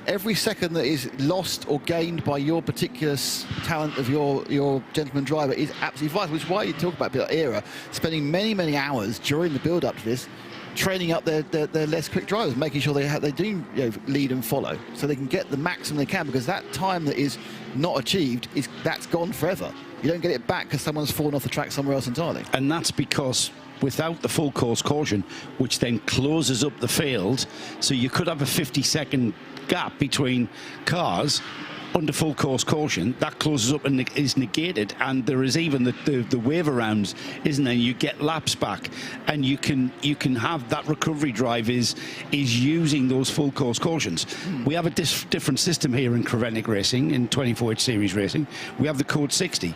Every second that is lost or gained by your particular talent of your gentleman driver is absolutely vital, which is why you talk about Era spending many hours during the build-up to this training up their less quick drivers, making sure they do, you know, lead and follow, so they can get the maximum they can, because that time that is not achieved, that's gone forever. You don't get it back because someone's fallen off the track somewhere else entirely. And that's because without the full course caution, which then closes up the field, so you could have a 50-second gap between cars under full course caution, that closes up and is negated, and there is even the wave arounds, isn't there? You get laps back, and you can have that recovery drive is using those full course cautions. We have a different system here in Creventic Racing, in 24H Series Racing. We have the Code 60,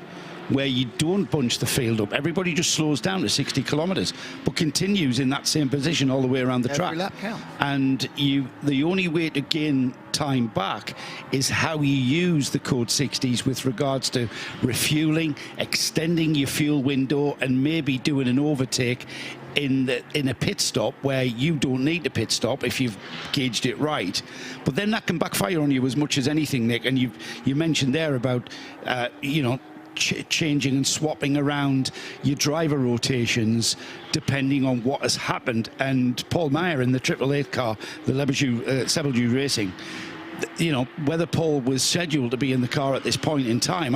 where you don't bunch the field up. Everybody just slows down to 60 kilometres, but continues in that same position all the way around the track. Every lap counts. And the only way to gain time back is how you use the code 60s with regards to refueling, extending your fuel window, and maybe doing an overtake in a pit stop where you don't need a pit stop if you've gauged it right. But then that can backfire on you as much as anything, Nick. And you mentioned there about you know, changing and swapping around your driver rotations depending on what has happened. And Paul Meyer in the 888 car, the Sebelju Racing, you know, whether Paul was scheduled to be in the car at this point in time,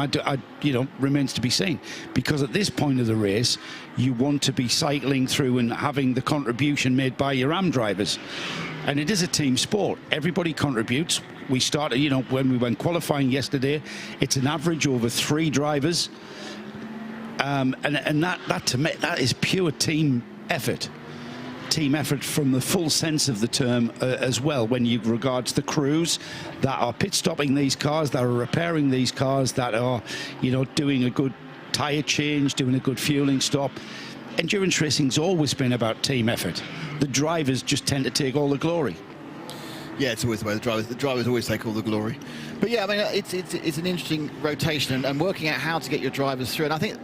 you know, remains to be seen. Because at this point of the race, you want to be cycling through and having the contribution made by your AM drivers. And it is a team sport. Everybody contributes. We started, you know, when we went qualifying yesterday, it's an average over 3 drivers. And that to me, that is pure team effort. Team effort from the full sense of the term as well, when you regards the crews that are pit stopping these cars, that are repairing these cars, that are, you know, doing a good tyre change, doing a good fueling stop. Endurance racing's always been about team effort. The drivers just tend to take all the glory. Yeah, it's always the way the drivers always take all the glory. But yeah, I mean, it's an interesting rotation and working out how to get your drivers through. And I think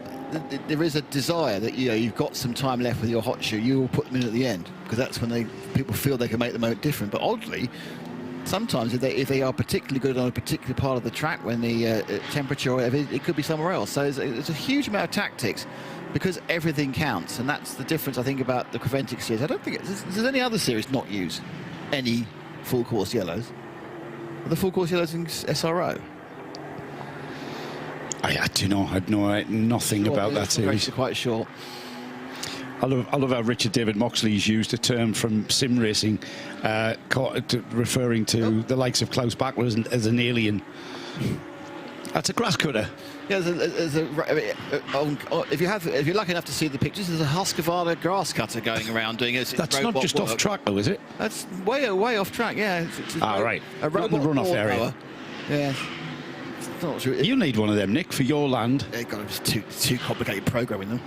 there is a desire that, you know, you've got some time left with your hot shoe, you will put them in at the end, because that's when people feel they can make the most different. But oddly, sometimes if they are particularly good on a particular part of the track, when the temperature or whatever, it could be somewhere else. So it's a huge amount of tactics, because everything counts. And that's the difference, I think, about the Creventic series. I don't think there's any other series not use any full course yellows. Are the full course yellows in SRO? I do not. I know nothing about that series. Quite sure. I love how Richard David Moxley's used a term from sim racing, referring to the likes of Klaus Bachler as an alien. That's a grass cutter. Yeah, if you're lucky enough to see the pictures, there's a Husqvarna grass cutter going around doing it. That's not just off track, though, is it? That's way off track. Yeah. Right. A robot the runoff area. Mower. Yeah. Not sure. You need one of them, Nick, for your land. It's too complicated programming them.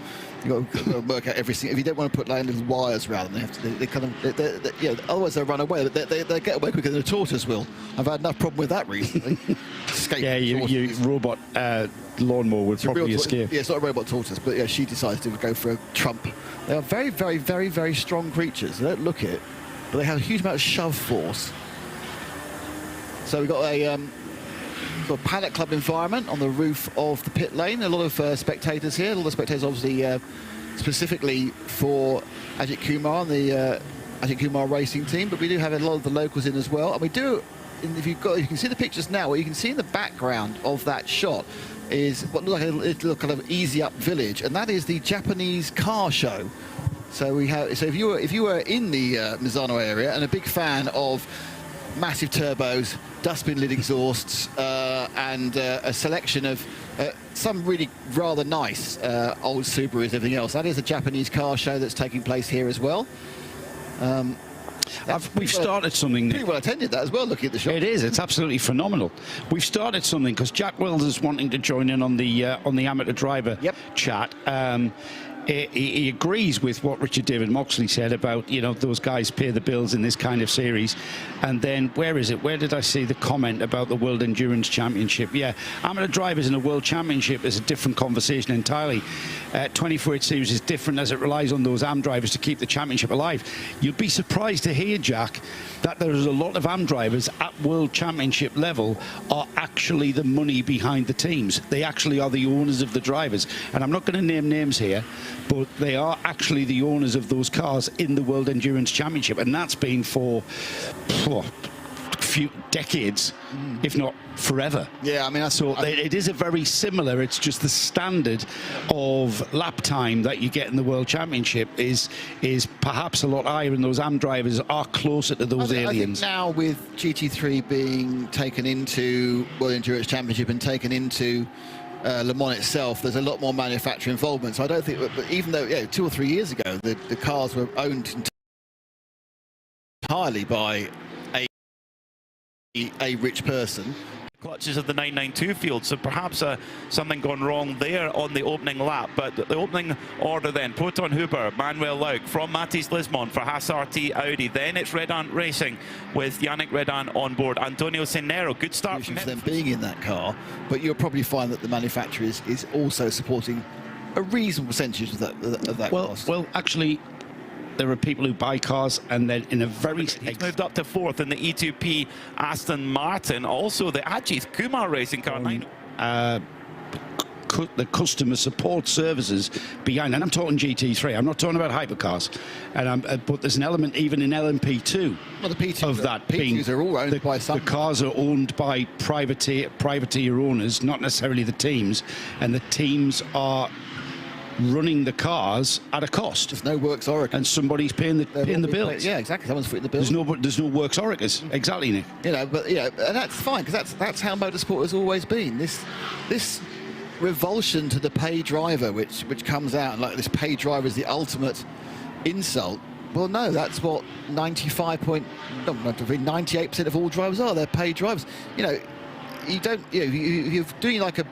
You've got to work out everything. If you don't want to put like little wires around them, they kind of, yeah, otherwise they'll run away. They get away quicker than a tortoise will. I've had enough problem with that recently. Yeah, your robot lawnmower would probably escape. Yeah, it's not a robot tortoise, but yeah, she decides to go for a trump. They are very, very, very, very strong creatures. They don't look it, but they have a huge amount of shove force. So we've got a Paddock Club environment on the roof of the pit lane. A lot of spectators here. A lot of spectators, obviously, specifically for Ajith Kumar and the Ajith Kumar racing team. But we do have a lot of the locals in as well. And we do, if you can see the pictures now, what you can see in the background of that shot is what looks like a little kind of easy up village, and that is the Japanese car show. So we have. So if you were in the Misano area and a big fan of massive turbos, dustbin lid exhausts, and a selection of some really rather nice old Subarus and everything else. That is a Japanese car show that's taking place here as well. We've started something. Pretty well attended that as well, looking at the shop. It is. It's absolutely phenomenal. We've started something because Jack Wells is wanting to join in on the amateur driver chat. He agrees with what Richard David Moxley said about, you know, those guys pay the bills in this kind of series. And then, where is it? Where did I see the comment about the World Endurance Championship? Yeah, amateur drivers in a World Championship is a different conversation entirely. 24H Series is different as it relies on those AM drivers to keep the championship alive. You'd be surprised to hear, Jack, that there's a lot of AM drivers at World Championship level are actually the money behind the teams. They actually are the owners of the drivers. And I'm not going to name names here, but they are actually the owners of those cars in the World Endurance Championship, and that's been for a few decades, if not forever. Yeah, I mean, it is a very similar. It's just the standard of lap time that you get in the World Championship is perhaps a lot higher, and those AM drivers are closer to those aliens. I think now with GT3 being taken into World Endurance Championship and taken into Le Mans itself, there's a lot more manufacturer involvement. So I don't think, but even though 2 or 3 years ago the cars were owned entirely by a rich person, clutches of the 992 field, so perhaps something gone wrong there on the opening lap. But the opening order then, Proton Huber, Manuel Lauk from Matthias Lismon for Haas RT Audi. Then it's Red Ant Racing with Yannick Redan on board. Antonio Cenero, good start from him. Them being in that car, but you'll probably find that the manufacturer is also supporting a reasonable percentage of that cost. Well, actually, there are people who buy cars and then in a very... He's moved up to 4th in the E2P Aston Martin. Also the Ajith Kumar racing car. The customer support services behind, and I'm talking GT3, I'm not talking about hypercars, and but there's an element even in LMP2 the P2s of that P2s are all owned by some. The cars are owned by privateer owners, not necessarily the teams, and the teams are running the cars at a cost. There's no works Oreca, and somebody's paying the bills. Yeah, exactly. Someone's footing the bill. There's no works Orecas. Exactly, Nick. You know, but and that's fine because that's how motorsport has always been. This revulsion to the pay driver, which comes out like this pay driver is the ultimate insult. Well, no, that's what 98% of all drivers are. They're paid drivers. You know. You're doing like a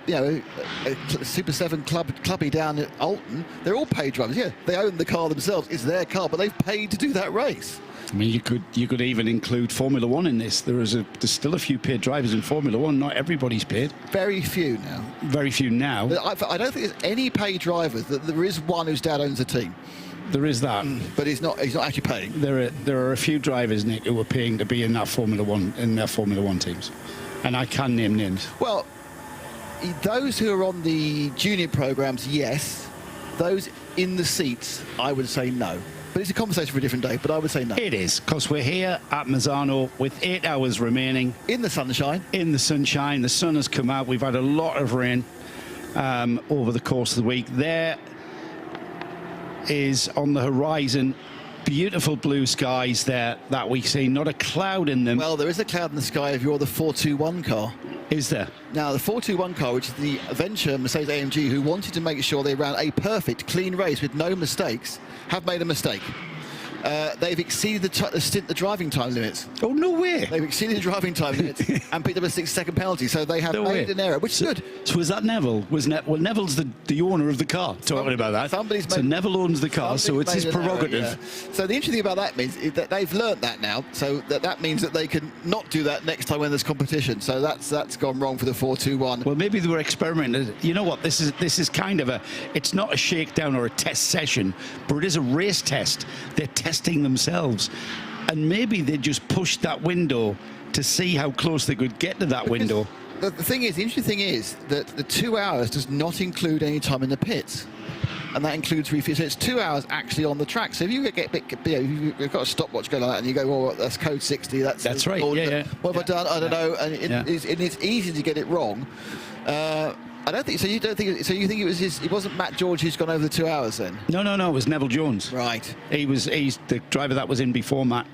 Super 7 clubby down at Alton. They're all paid drivers. Yeah, they own the car themselves. It's their car, but they've paid to do that race. I mean, you could even include Formula 1 in this. There's still a few paid drivers in Formula 1. Not everybody's paid. Very few now. Very few now. But I don't think there's any paid drivers. There is one whose dad owns a team. There is that, but he's not actually paying. There are a few drivers, Nick, who are paying to be in that Formula 1 in their Formula 1 teams. And I can name names. Well, those who are on the junior programs, yes. Those in the seats, I would say no. But it's a conversation for a different day, but I would say no. It is, because we're here at Misano with 8 hours remaining. In the sunshine. In the sunshine. The sun has come out. We've had a lot of rain over the course of the week. There is on the horizon beautiful blue skies there that we see, not a cloud in them. Well, there is a cloud in the sky if you're the 421 car. Is there? Now, the 421 car, which is the venture Mercedes-AMG, who wanted to make sure they ran a perfect, clean race with no mistakes, have made a mistake. They've exceeded the driving time limits. Oh, no way. They've exceeded the driving time limits and picked up a 6-second penalty, so they have made an error, which is good. So was that Neville? Well, Neville's the owner of the car, talking about that. So Neville owns the car, so it's his prerogative. Error, yeah. So the interesting thing about that means is that they've learnt that now, so that means that they can not do that next time when there's competition. So that's gone wrong for the 421. Well, maybe they were experimenting. You know what? This is kind of it's not a shakedown or a test session, but it is a race test. They're testing themselves, and maybe they just pushed that window to see how close they could get to that window. The thing is, the interesting thing is that the 2 hours does not include any time in the pits, and that includes refuel. So it's 2 hours actually on the track. So if you get you've got a stopwatch going like that, and you go, well, that's code 60. That's right. Yeah. What have I done? I don't know. And it's easy to get it wrong. I don't think so. You don't think so? You think it wasn't Matt George who's gone over the 2 hours then? No. It was Neville Jones. Right. He's the driver that was in before Matt.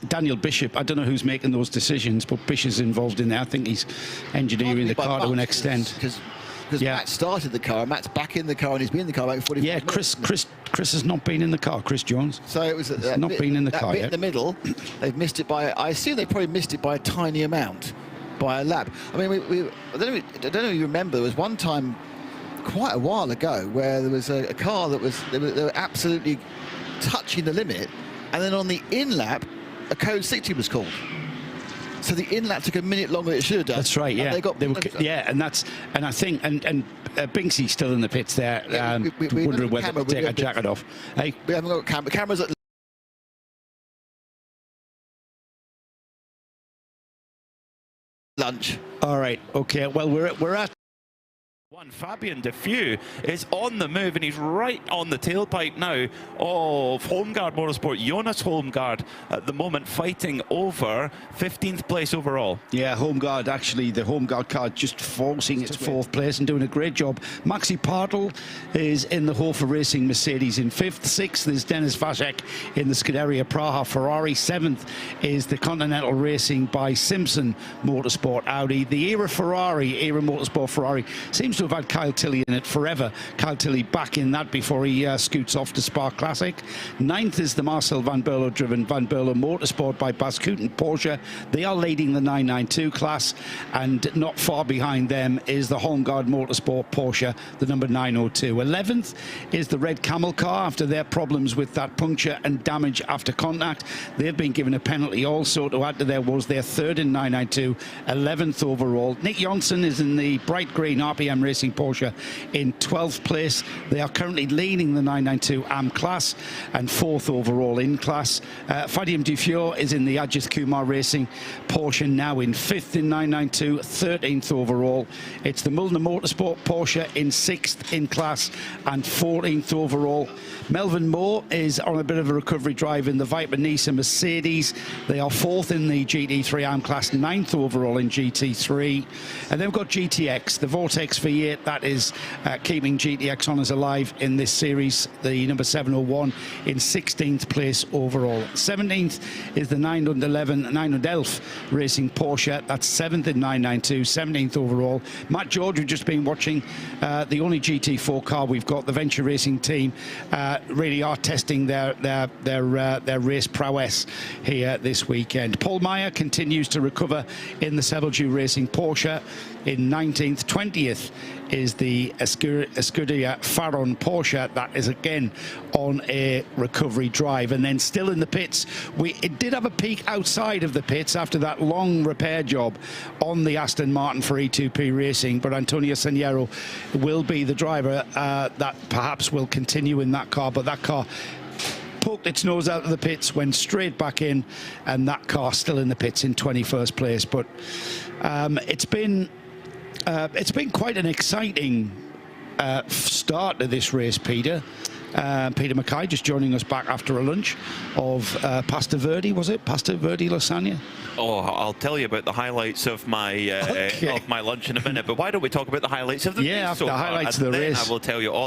Daniel Bishop. I don't know who's making those decisions, but Bishop's involved in there. I think he's engineering the car to an extent. Because Matt started the car, and Matt's back in the car, and he's been in the car about 45 minutes. Chris has not been in the car. Chris Jones. So it was not been in the car bit yet. In the middle, they've missed it by. I assume they probably missed it by a tiny amount. By a lap. I mean, I don't know if you remember, there was one time quite a while ago where there was a car that they were absolutely touching the limit, and then on the in lap, a code 60 was called. So the in lap took a minute longer than it should have done. That's right. Yeah. And I think Binksy's still in the pits there, wondering whether to take a jacket off. Hey, we haven't got cameras at lunch. All right. Okay. Well, we're at. Fabian Defoe is on the move, and he's right on the tailpipe now of Holmgard Motorsport. Jonas Holmgard at the moment fighting over 15th place overall. Yeah, Holmgard, actually, the Holmgard car just forcing its 4th place and doing a great job. Maxi Partel is in the RAFA Racing Mercedes in 5th. 6th is Dennis Vacek in the Scuderia Praha Ferrari. 7th is the Continental Racing by Simpson Motorsport Audi. The Era Motorsport Ferrari seems seems to have had Kyle Tilley in it forever. Kyle Tilley back in that before he scoots off to Spa Classic. 9th is the Marcel Van Berlo driven Van Berlo Motorsport by Bascuten Porsche. They are leading the 992 class, and not far behind them is the Holmgard Motorsport Porsche, the number 902. 11th is the Red Camel car after their problems with that puncture and damage after contact. They've been given a penalty also to add to their woes. They're 3rd in 992, 11th overall. Nick Johnson is in the bright green RPM Racing Porsche in 12th place. They are currently leading the 992 AM class and 4th overall in class. Fadim Dufour is in the Ajith Kumar Racing Porsche, now in 5th in 992, 13th overall. It's the Mulliner Motorsport Porsche in 6th in class and 14th overall. Melvin Moore is on a bit of a recovery drive in the Viper Nice Mercedes. They are 4th in the GT3 AM class, 9th overall in GT3. And then we've got GTX, the Vortex V8, that is keeping GTX honours alive in this series. The number 701 in 16th place overall. 17th is the 911 Racing Porsche. That's 7th in 992, 17th overall. Matt George, we've just been watching the only GT4 car we've got. The Venture Racing team really are testing their race prowess here this weekend. Paul Meyer continues to recover in the Sebelju Racing Porsche in 19th. 20th is the Escuderia Faron Porsche. That is again on a recovery drive. And then still in the pits, it did have a peak outside of the pits after that long repair job on the Aston Martin for E2P Racing, but Antonio Seniero will be the driver that perhaps will continue in that car. But that car poked its nose out of the pits, went straight back in, and that car still in the pits in 21st place. But it's been quite an exciting start to this race, Peter. Peter Mackay just joining us back after a lunch of Pasta Verde, was it? Pasta Verde lasagna? Oh, I'll tell you about the highlights of my of my lunch in a minute, but why don't we talk about the highlights of the race after so the far, highlights and of the then race. I will tell you all.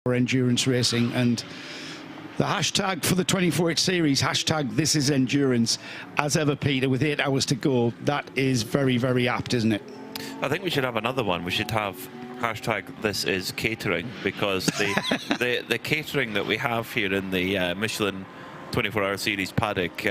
Endurance racing, and the hashtag for the 24H series, hashtag this is endurance, as ever, Peter, with 8 hours to go. That is very, very apt, isn't it? I think we should have another one. We should have hashtag this is catering, because the catering that we have here in the Michelin 24-hour series paddock,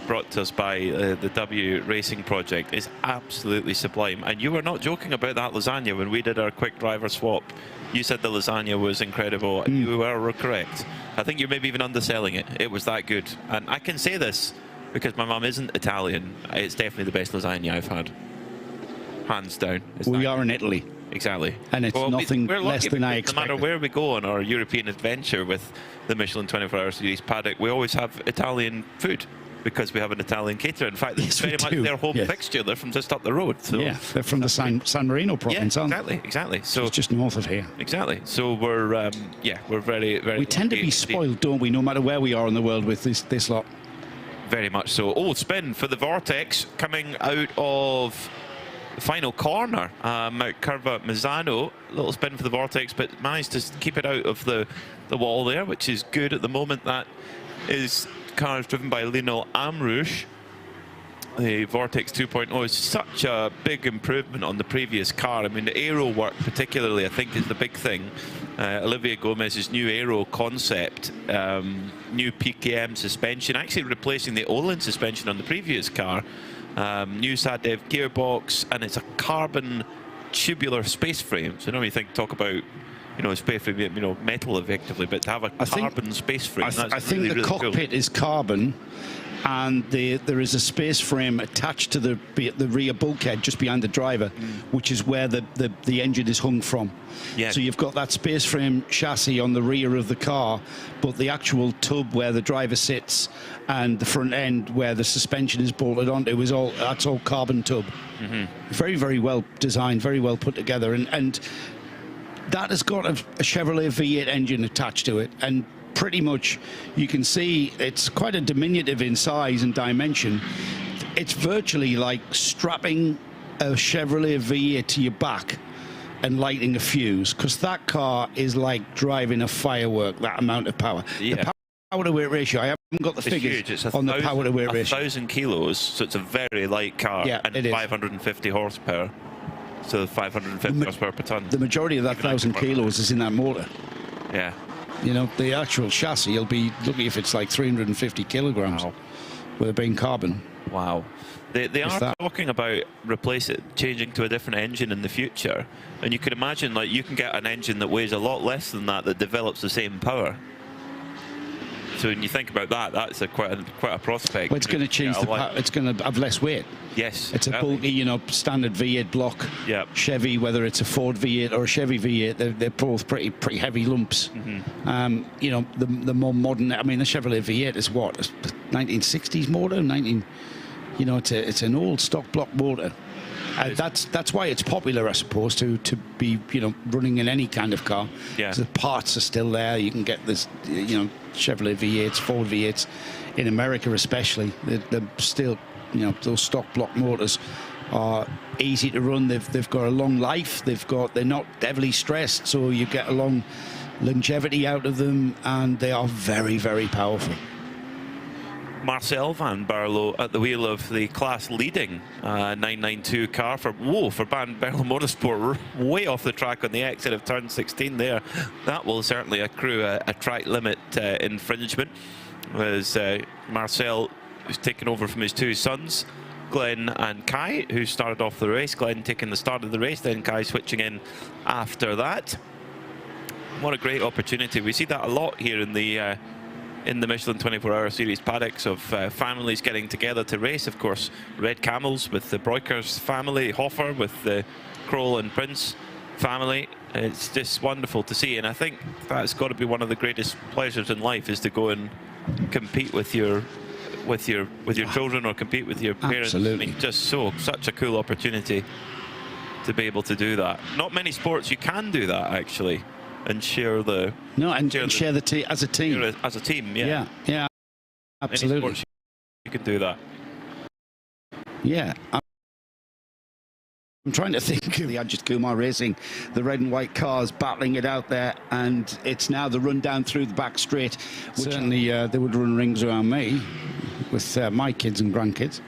brought to us by the W Racing Project, is absolutely sublime. And you were not joking about that lasagna when we did our quick driver swap. You said the lasagna was incredible. You were correct. I think you're maybe even underselling it. It was that good. And I can say this because my mum isn't Italian. It's definitely the best lasagna I've had. Hands down. We are in Italy. Exactly. And it's nothing less than I expected. No matter where we go on our European adventure with the Michelin 24-hour series paddock, we always have Italian food, because we have an Italian caterer. In fact, it's very much their home fixture. They're from just up the road. So yeah, they're from the San Marino province, aren't they? Exactly. So it's just north of here. Exactly. So we're we're very, very. We tend to be spoiled, don't we? No matter where we are in the world with this lot. Very much so. Oh, spin for the Vortex coming out of the final corner. Mount Curva Misano, little spin for the Vortex, but managed to keep it out of the wall there, which is good at the moment. That is cars driven by Lino Amrouche. The Vortex 2.0 is such a big improvement on the previous car. I mean, the aero work particularly, I think, is the big thing. Olivier Gomez's new aero concept, new PKM suspension, actually replacing the Olin suspension on the previous car. New Sadev gearbox, and it's a carbon tubular space frame. So now you talk about, you know, space frame, you know, metal effectively, but to have a carbon space frame. I think the cockpit is carbon, and there is a space frame attached to the rear bulkhead just behind the driver, which is where the engine is hung from. Yeah. So you've got that space frame chassis on the rear of the car, but the actual tub where the driver sits and the front end where the suspension is bolted onto that's all carbon tub. Very, very well designed, very well put together, and that has got a Chevrolet V8 engine attached to it, and pretty much you can see it's quite a diminutive in size and dimension. It's virtually like strapping a Chevrolet V8 to your back and lighting a fuse, because that car is like driving a firework, that amount of power. Yeah. The power to weight ratio, I haven't got the figures on the power to weight ratio. 1,000 kilos, so it's a very light car, yeah, and 550 horsepower. So 550 horsepower per ton. The majority of that 1,000 kilos is in that motor. Yeah. You know, the actual chassis, you'll be lucky if it's like 350 kilograms with it being carbon. Wow. They are talking about changing to a different engine in the future, and you can imagine, like, you can get an engine that weighs a lot less than that develops the same power. So when you think about that, that's quite a prospect. Well, it's going to change the power. It's going to have less weight. Yes. It's a bulky, you know, standard V8 block. Yeah. Chevy, whether it's a Ford V8 or a Chevy V8, they're both pretty heavy lumps. You know, the more modern, I mean, the Chevrolet V8 is what, a 1960s motor, you know, it's an old stock block motor. That's why it's popular, I suppose, to be, you know, running in any kind of car. Yeah. The parts are still there. You can get this, you know, Chevrolet V8s, Ford V8s, in America especially. They're still, you know, those stock block motors are easy to run. They've got a long life. They're not heavily stressed, so you get a long longevity out of them, and they are very, very powerful. Marcel van Barlo at the wheel of the class-leading 992 car for Van Barlo Motorsport, way off the track on the exit of turn 16 there. That will certainly accrue a track limit infringement, as Marcel is taken over from his two sons, Glenn and Kai, who started off the race. Glenn taking the start of the race, then Kai switching in after that. What a great opportunity. We see that a lot here in the Michelin 24-hour series paddocks, of families getting together to race. Of course, Red Camels with the Breukers family, Hoffer with the Kroll and Prince family. It's just wonderful to see, and I think that's got to be one of the greatest pleasures in life, is to go and compete with your children, or compete with your parents. Absolutely. I mean, just such a cool opportunity to be able to do that. Not many sports you can do that, actually, and share the share the team as a team. As a team, yeah. Yeah, absolutely. You can do that. Yeah. I'm trying to think of the Ajith Kumar Racing, the red and white cars battling it out there, and it's now the run down through the back straight. Certainly they would run rings around me with my kids and grandkids.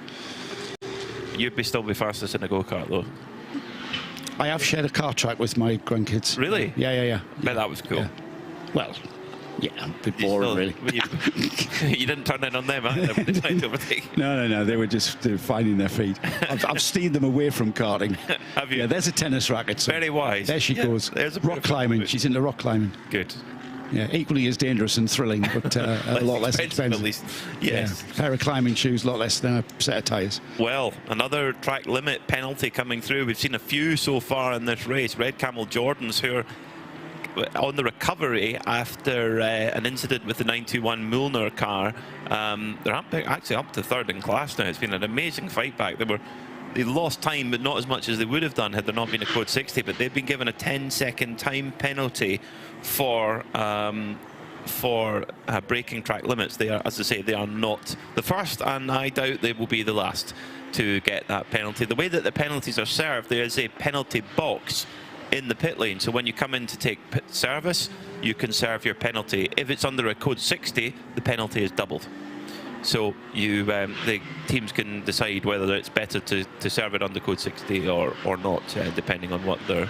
You'd still be fastest in a go-kart, though. I have shared a car track with my grandkids. Really? Yeah. I bet that was cool. Yeah. Well, yeah, a bit boring, really. You didn't turn in on them either when they tried to overtake. No, they were just finding their feet. I've steered them away from karting. Have you? Yeah, there's a tennis racket. So very wise. There she goes. There's rock climbing. She's into rock climbing. Good. Yeah, equally as dangerous and thrilling, but a lot less expensive. At least. Yes. Yeah, pair of climbing shoes, a lot less than a set of tyres. Well, another track limit penalty coming through. We've seen a few so far in this race. Red Camel Jordans, who are on the recovery after an incident with the 921 Mullner car. They're actually up to third in class now. It's been an amazing fight back. They lost time, but not as much as they would have done had there not been a code 60. But they've been given a 10-second time penalty for for breaking track limits. They are, as I say, they are not the first, and I doubt they will be the last to get that penalty. The way that the penalties are served, there is a penalty box in the pit lane. So when you come in to take pit service, you can serve your penalty. If it's under a code 60, the penalty is doubled. So you, the teams can decide whether it's better to serve it under code 60 or not, depending on what they're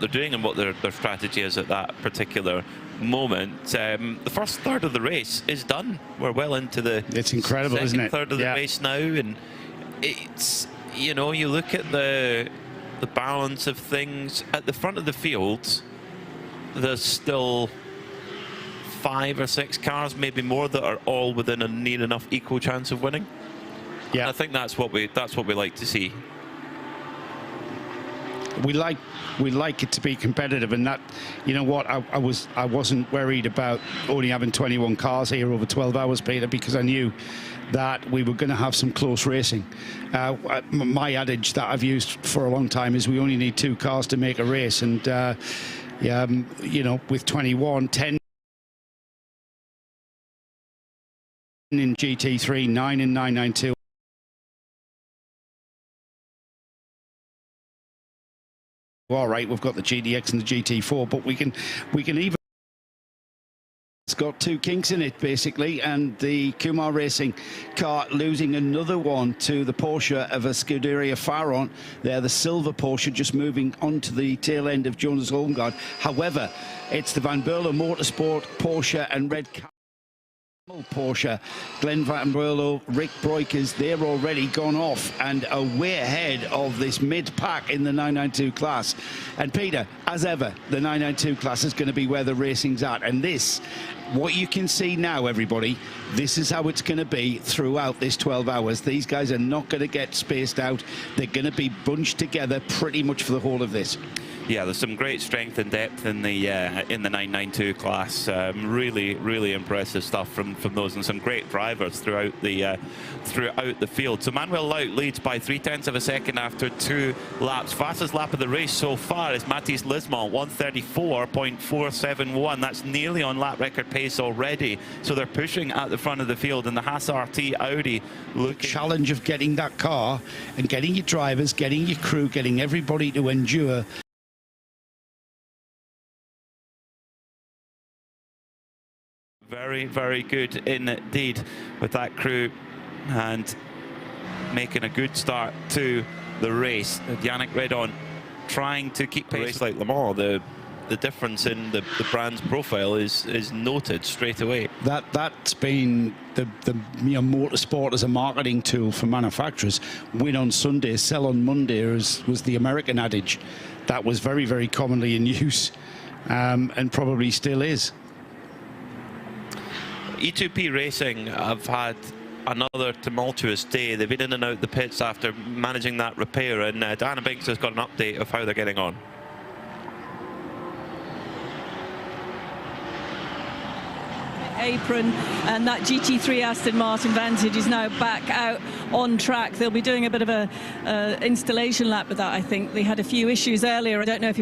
doing and what their strategy is at that particular moment. The first third of the race is done. We're well into the incredible, isn't it? Third of the race now, and it's, you know, you look at the balance of things at the front of the field. There's still 5 or 6 cars, maybe more, that are all within a near enough equal chance of winning. Yeah, and I think that's what we like to see. We like it to be competitive, and that, you know what, I wasn't worried about only having 21 cars here over 12 hours, Peter, because I knew that we were going to have some close racing. My adage that I've used for a long time is we only need 2 cars to make a race, and you know, with 21, 10 in GT3, 9 in 992. All right, we've got the GDX and the GT4, but we can even. It's got 2 kinks in it, basically, and the Kumar Racing car losing another one to the Porsche of a Scuderia Faron. They're the silver Porsche, just moving onto the tail end of Jonas Holmgaard. However, it's the Van Berlo Motorsport Porsche and Red Porsche, Glenn Van Berlo, Rick Breukers, they're already gone off and are way ahead of this mid-pack in the 992 class. And Peter, as ever, the 992 class is going to be where the racing's at. And this, what you can see now, everybody, this is how it's going to be throughout this 12 hours. These guys are not going to get spaced out. They're going to be bunched together pretty much for the whole of this. Yeah, there's some great strength and depth in the 992 class. Really impressive stuff from those, and some great drivers throughout the field. So Manuel Laut leads by 0.3 of a second after 2 laps. Fastest lap of the race so far is Mathis Lismont, 1:34.471. That's nearly on lap record pace already. So they're pushing at the front of the field, and the Haas RT Audi looking. Challenge of getting that car and getting your drivers, getting your crew, getting everybody to endure. Very, very good indeed with that crew, and making a good start to the race. Yannick Redon trying to keep pace like Le Mans. The difference in the brand's profile is noted straight away. That's been the motorsport as a marketing tool for manufacturers. Win on Sunday, sell on Monday was the American adage. That was very, very commonly in use, and probably still is. E2P Racing have had another tumultuous day. They've been in and out the pits after managing that repair, and Diana Binks has got an update of how they're getting on. Apron, and that GT3 Aston Martin Vantage is now back out on track. They'll be doing a bit of a installation lap with that. I think they had a few issues earlier. I don't know if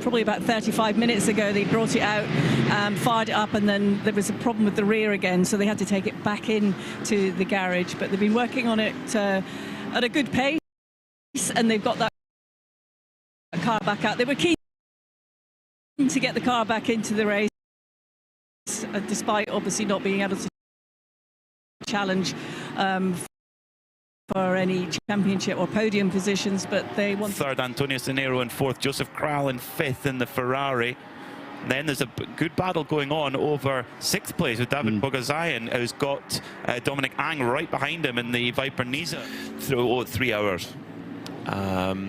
probably about 35 minutes ago they brought it out, fired it up, and then there was a problem with the rear again, so they had to take it back in to the garage. But they've been working on it at a good pace, and they've got that car back out. They were keen to get the car back into the race, despite obviously not being able to challenge for any championship or podium positions, but they want. Third, Antonio Zanero in fourth, Joseph Kral in fifth in the Ferrari. And then there's a good battle going on over sixth place with David Bogazayan, who's got Dominic Ang right behind him in the Viper Niza through 3 hours.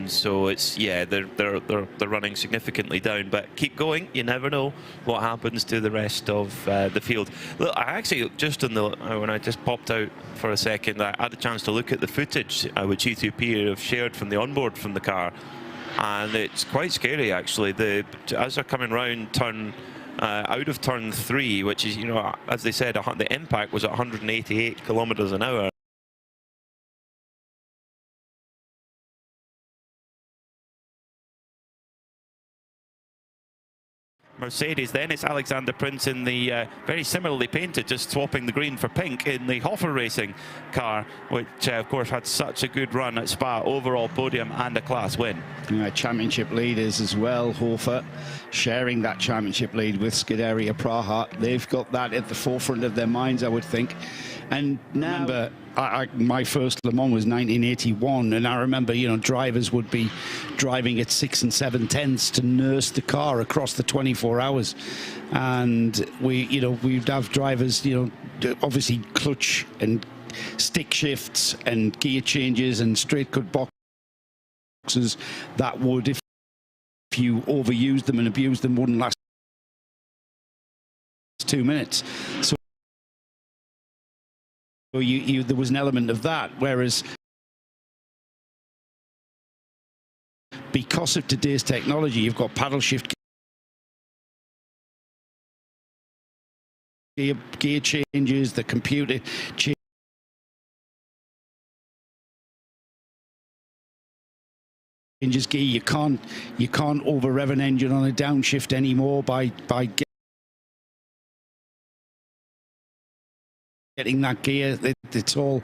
So it's, yeah, they're running significantly down, but keep going. You never know what happens to the rest of the field. Look, I actually just when I just popped out for a second, I had a chance to look at the footage which E2P have shared from the onboard from the car, and it's quite scary actually. As they're coming round out of turn 3, which is, you know, as they said, the impact was at 188 kilometers an hour. Mercedes. Then it's Alexander Prince in the very similarly painted, just swapping the green for pink, in the RAFA Racing car, which of course had such a good run at Spa, overall podium and a class win. Championship leaders as well, RAFA sharing that championship lead with Scuderia Praha. They've got that at the forefront of their minds, I would think. And now, my first Le Mans was 1981, and I remember, you know, drivers would be driving at 6 7/10 to nurse the car across the 24 hours. And we'd have drivers, you know, obviously clutch and stick shifts and gear changes and straight cut boxes that would, if you overused them and abused them, wouldn't last 2 minutes. So there was an element of that, whereas because of today's technology, you've got paddle shift gear changes, the computer changes gear. You can't over rev an engine on a downshift anymore by getting that gear. It's all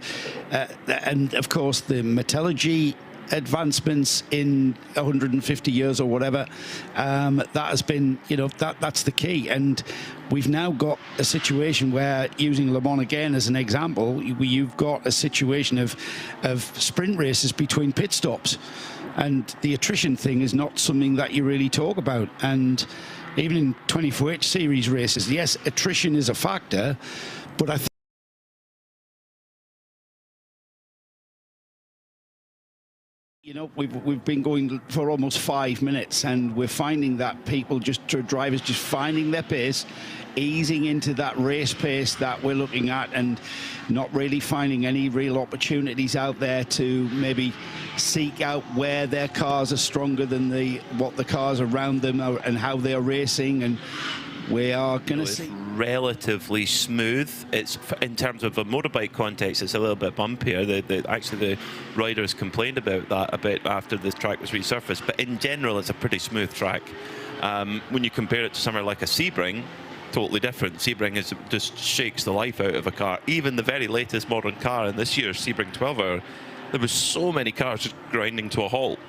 and of course the metallurgy advancements in 150 years or whatever, that has been, you know, that's the key. And we've now got a situation where, using Le Mans again as an example, you've got a situation of sprint races between pit stops, and the attrition thing is not something that you really talk about. And even in 24H series races, yes, attrition is a factor, but I think, you know, we've been going for almost 5 minutes, and we're finding that drivers just finding their pace, easing into that race pace that we're looking at, and not really finding any real opportunities out there to maybe seek out where their cars are stronger than what the cars around them are and how they are racing. And we are going to see relatively smooth. It's, in terms of a motorbike context, it's a little bit bumpier. Actually, the riders complained about that a bit after the track was resurfaced, but in general it's a pretty smooth track. When you compare it to somewhere like a Sebring, totally different. Sebring just shakes the life out of a car. Even the very latest modern car in this year's Sebring 12-hour, there was so many cars just grinding to a halt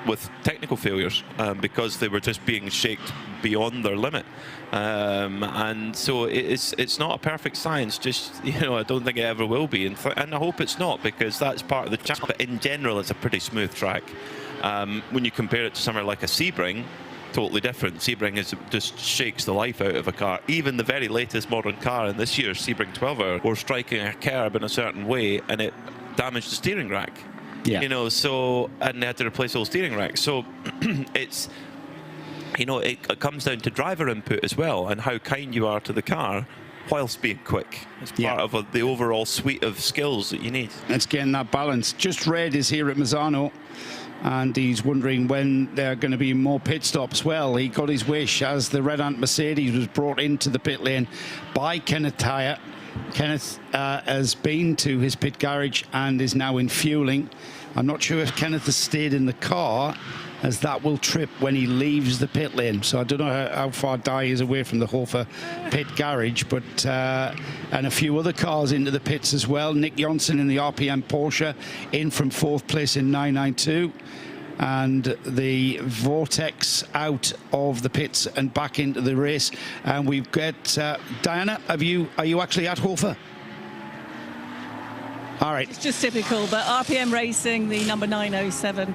with technical failures because they were just being shaked beyond their limit. And so it's not a perfect science, just, you know, I don't think it ever will be, and I hope it's not, because that's part of the challenge. But in general, it's a pretty smooth track. When you compare it to somewhere like a Sebring, totally different. Sebring just shakes the life out of a car. Even the very latest modern car in this year's Sebring 12-hour were striking a curb in a certain way, and it damaged the steering rack. Yeah. You know, so, and they had to replace the whole steering rack. So it's, you know, it comes down to driver input as well, and how kind you are to the car whilst being quick. It's part of the overall suite of skills that you need. It's getting that balance. Just Red is here at Misano, and he's wondering when there are going to be more pit stops. Well, he got his wish as the Red Ant Mercedes was brought into the pit lane by Kenneth Tyre. Kenneth has been to his pit garage and is now in fueling. I'm not sure if Kenneth has stayed in the car, as that will trip when he leaves the pit lane. So I don't know how far Dye is away from the Hofer pit garage, but and a few other cars into the pits as well. Nick Johnson in the RPM Porsche in from 4th place in 992. And the Vortex out of the pits and back into the race. And we've got Diana, are you actually at Hofer? All right. It's just typical, but RPM Racing, the number 907,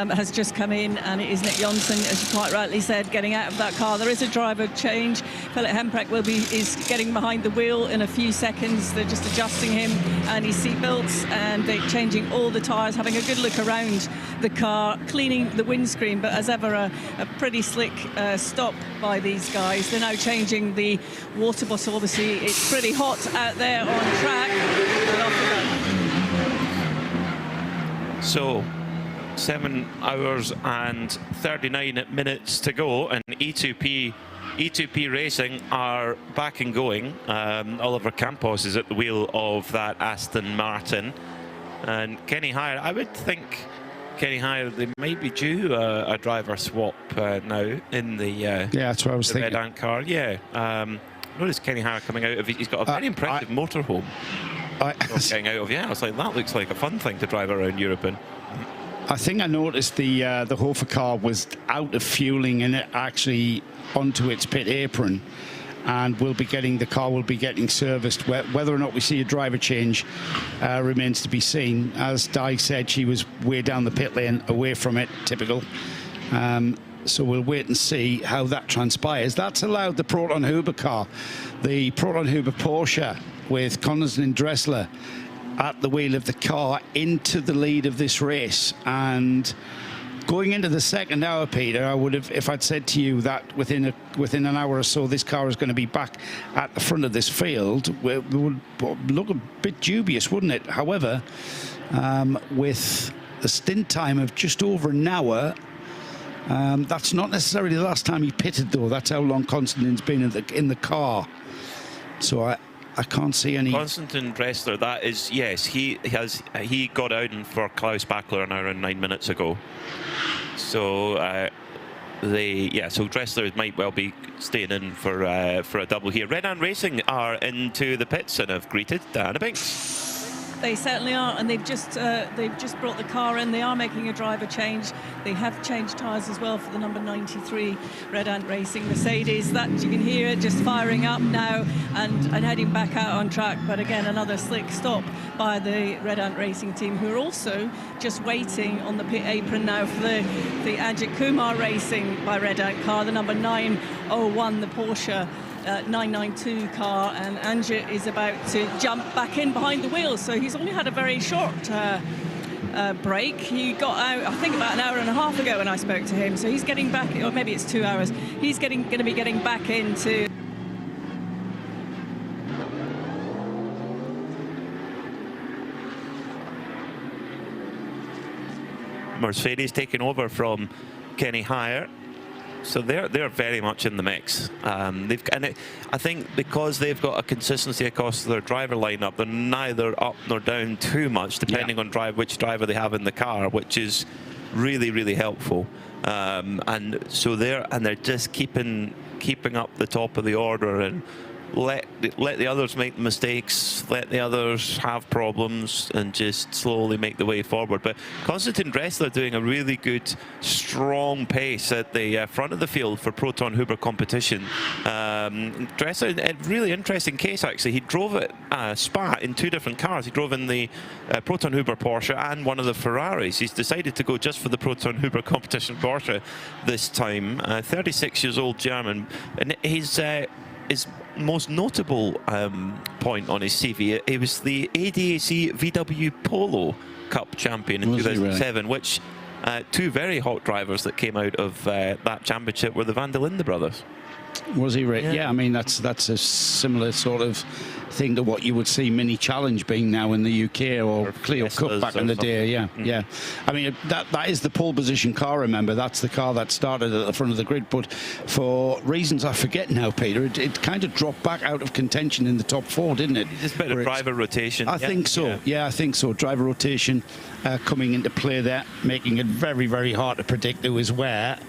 has just come in, and it is Nick Johnson, as you quite rightly said, getting out of that car. There is a driver change. Philip Hemprecht is getting behind the wheel in a few seconds. They're just adjusting him and his seatbelts, and they're changing all the tyres, having a good look around the car, cleaning the windscreen, but as ever, a pretty slick stop by these guys. They're now changing the water bottle. Obviously, it's pretty hot out there on track, and off we go. So 7 hours and 39 minutes to go, and E2P Racing are back and going. Oliver Campos is at the wheel of that Aston Martin, and Kenny Hire, I would think Kenny Hire, they might be due a driver swap now in the that's what I was the thinking. Red Ant car. Yeah. Notice Kenny Hire coming out of. He's got a very impressive motorhome. Getting out of. Yeah, I was like, that looks like a fun thing to drive around Europe in. I think I noticed the Hofer car was out of fueling and it actually onto its pit apron, and the car will be getting serviced. Whether or not we see a driver change remains to be seen. As Di said, she was way down the pit lane, away from it, typical. So we'll wait and see how that transpires. That's allowed the Proton Huber car, the Proton Huber Porsche with Konstantin Dressler at the wheel of the car, into the lead of this race. And going into the second hour, Peter, I would have, if I'd said to you that within an hour or so this car is going to be back at the front of this field, we would look a bit dubious, wouldn't it? However, with a stint time of just over an hour, that's not necessarily the last time he pitted, though. That's how long Konstantin's been in the car. So I can't see any. Konstantin Dressler, that is, yes, he got out for Klaus Bachler an hour and 9 minutes ago. So so Dressler might well be staying in for a double here. Red Ant Racing are into the pits and have greeted Diana Binks. They certainly are, and they've just brought the car in. They are making a driver change. They have changed tyres as well for the number 93 Red Ant Racing Mercedes. That you can hear it just firing up now and heading back out on track. But again, another slick stop by the Red Ant Racing team, who are also just waiting on the pit apron now for the Ajith Kumar Racing by Red Ant car, the number 901, the Porsche 992 car, and Ajith is about to jump back in behind the wheel. So he's only had a very short break. He got out, I think, about an hour and a half ago when I spoke to him. So he's getting back, or maybe it's 2 hours. He's going to be getting back into. Mercedes taking over from Kenny Hire. So they're very much in the mix. I think because they've got a consistency across their driver lineup, they're neither up nor down too much, depending on which driver they have in the car, which is really, really helpful. And so they're just keeping up the top of the order and let the others make mistakes, let the others have problems, and just slowly make the way forward. But Konstantin Dressler doing a really good, strong pace at the front of the field for Proton Huber competition. Dressler, a really interesting case, actually. He drove at Spa in two different cars. He drove in the Proton Huber Porsche and one of the Ferraris. He's decided to go just for the Proton Huber competition Porsche this time. 36 years old German, and his most notable point on his CV, it was the ADAC VW Polo Cup champion in 2007, really? Which two very hot drivers that came out of that championship were the Van der Linde brothers. Was he, Rick? Yeah, I mean, that's a similar sort of thing to what you would see Mini Challenge being now in the UK, or Clio Cup back in the day. Yeah. I mean, that is the pole position car, remember. That's the car that started at the front of the grid, but for reasons I forget now, Peter, it kind of dropped back out of contention in the top four, didn't it? Just a bit of driver rotation. I think so. Yeah, I think so. Driver rotation coming into play there, making it very, very hard to predict who is where,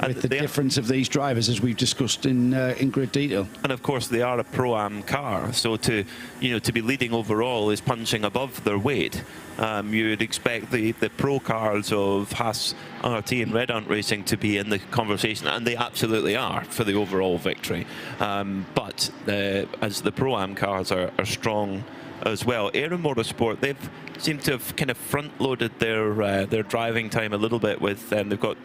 with the difference of these drivers, as we've discussed in great detail. And of course, they are a Pro-Am car, so to be leading overall is punching above their weight. You would expect the pro cars of Haas, RT and Red Ant Racing to be in the conversation, and they absolutely are for the overall victory. But as the Pro-Am cars are strong as well. Aero Motorsport, they've seemed to have kind of front-loaded their driving time a little bit with, they've got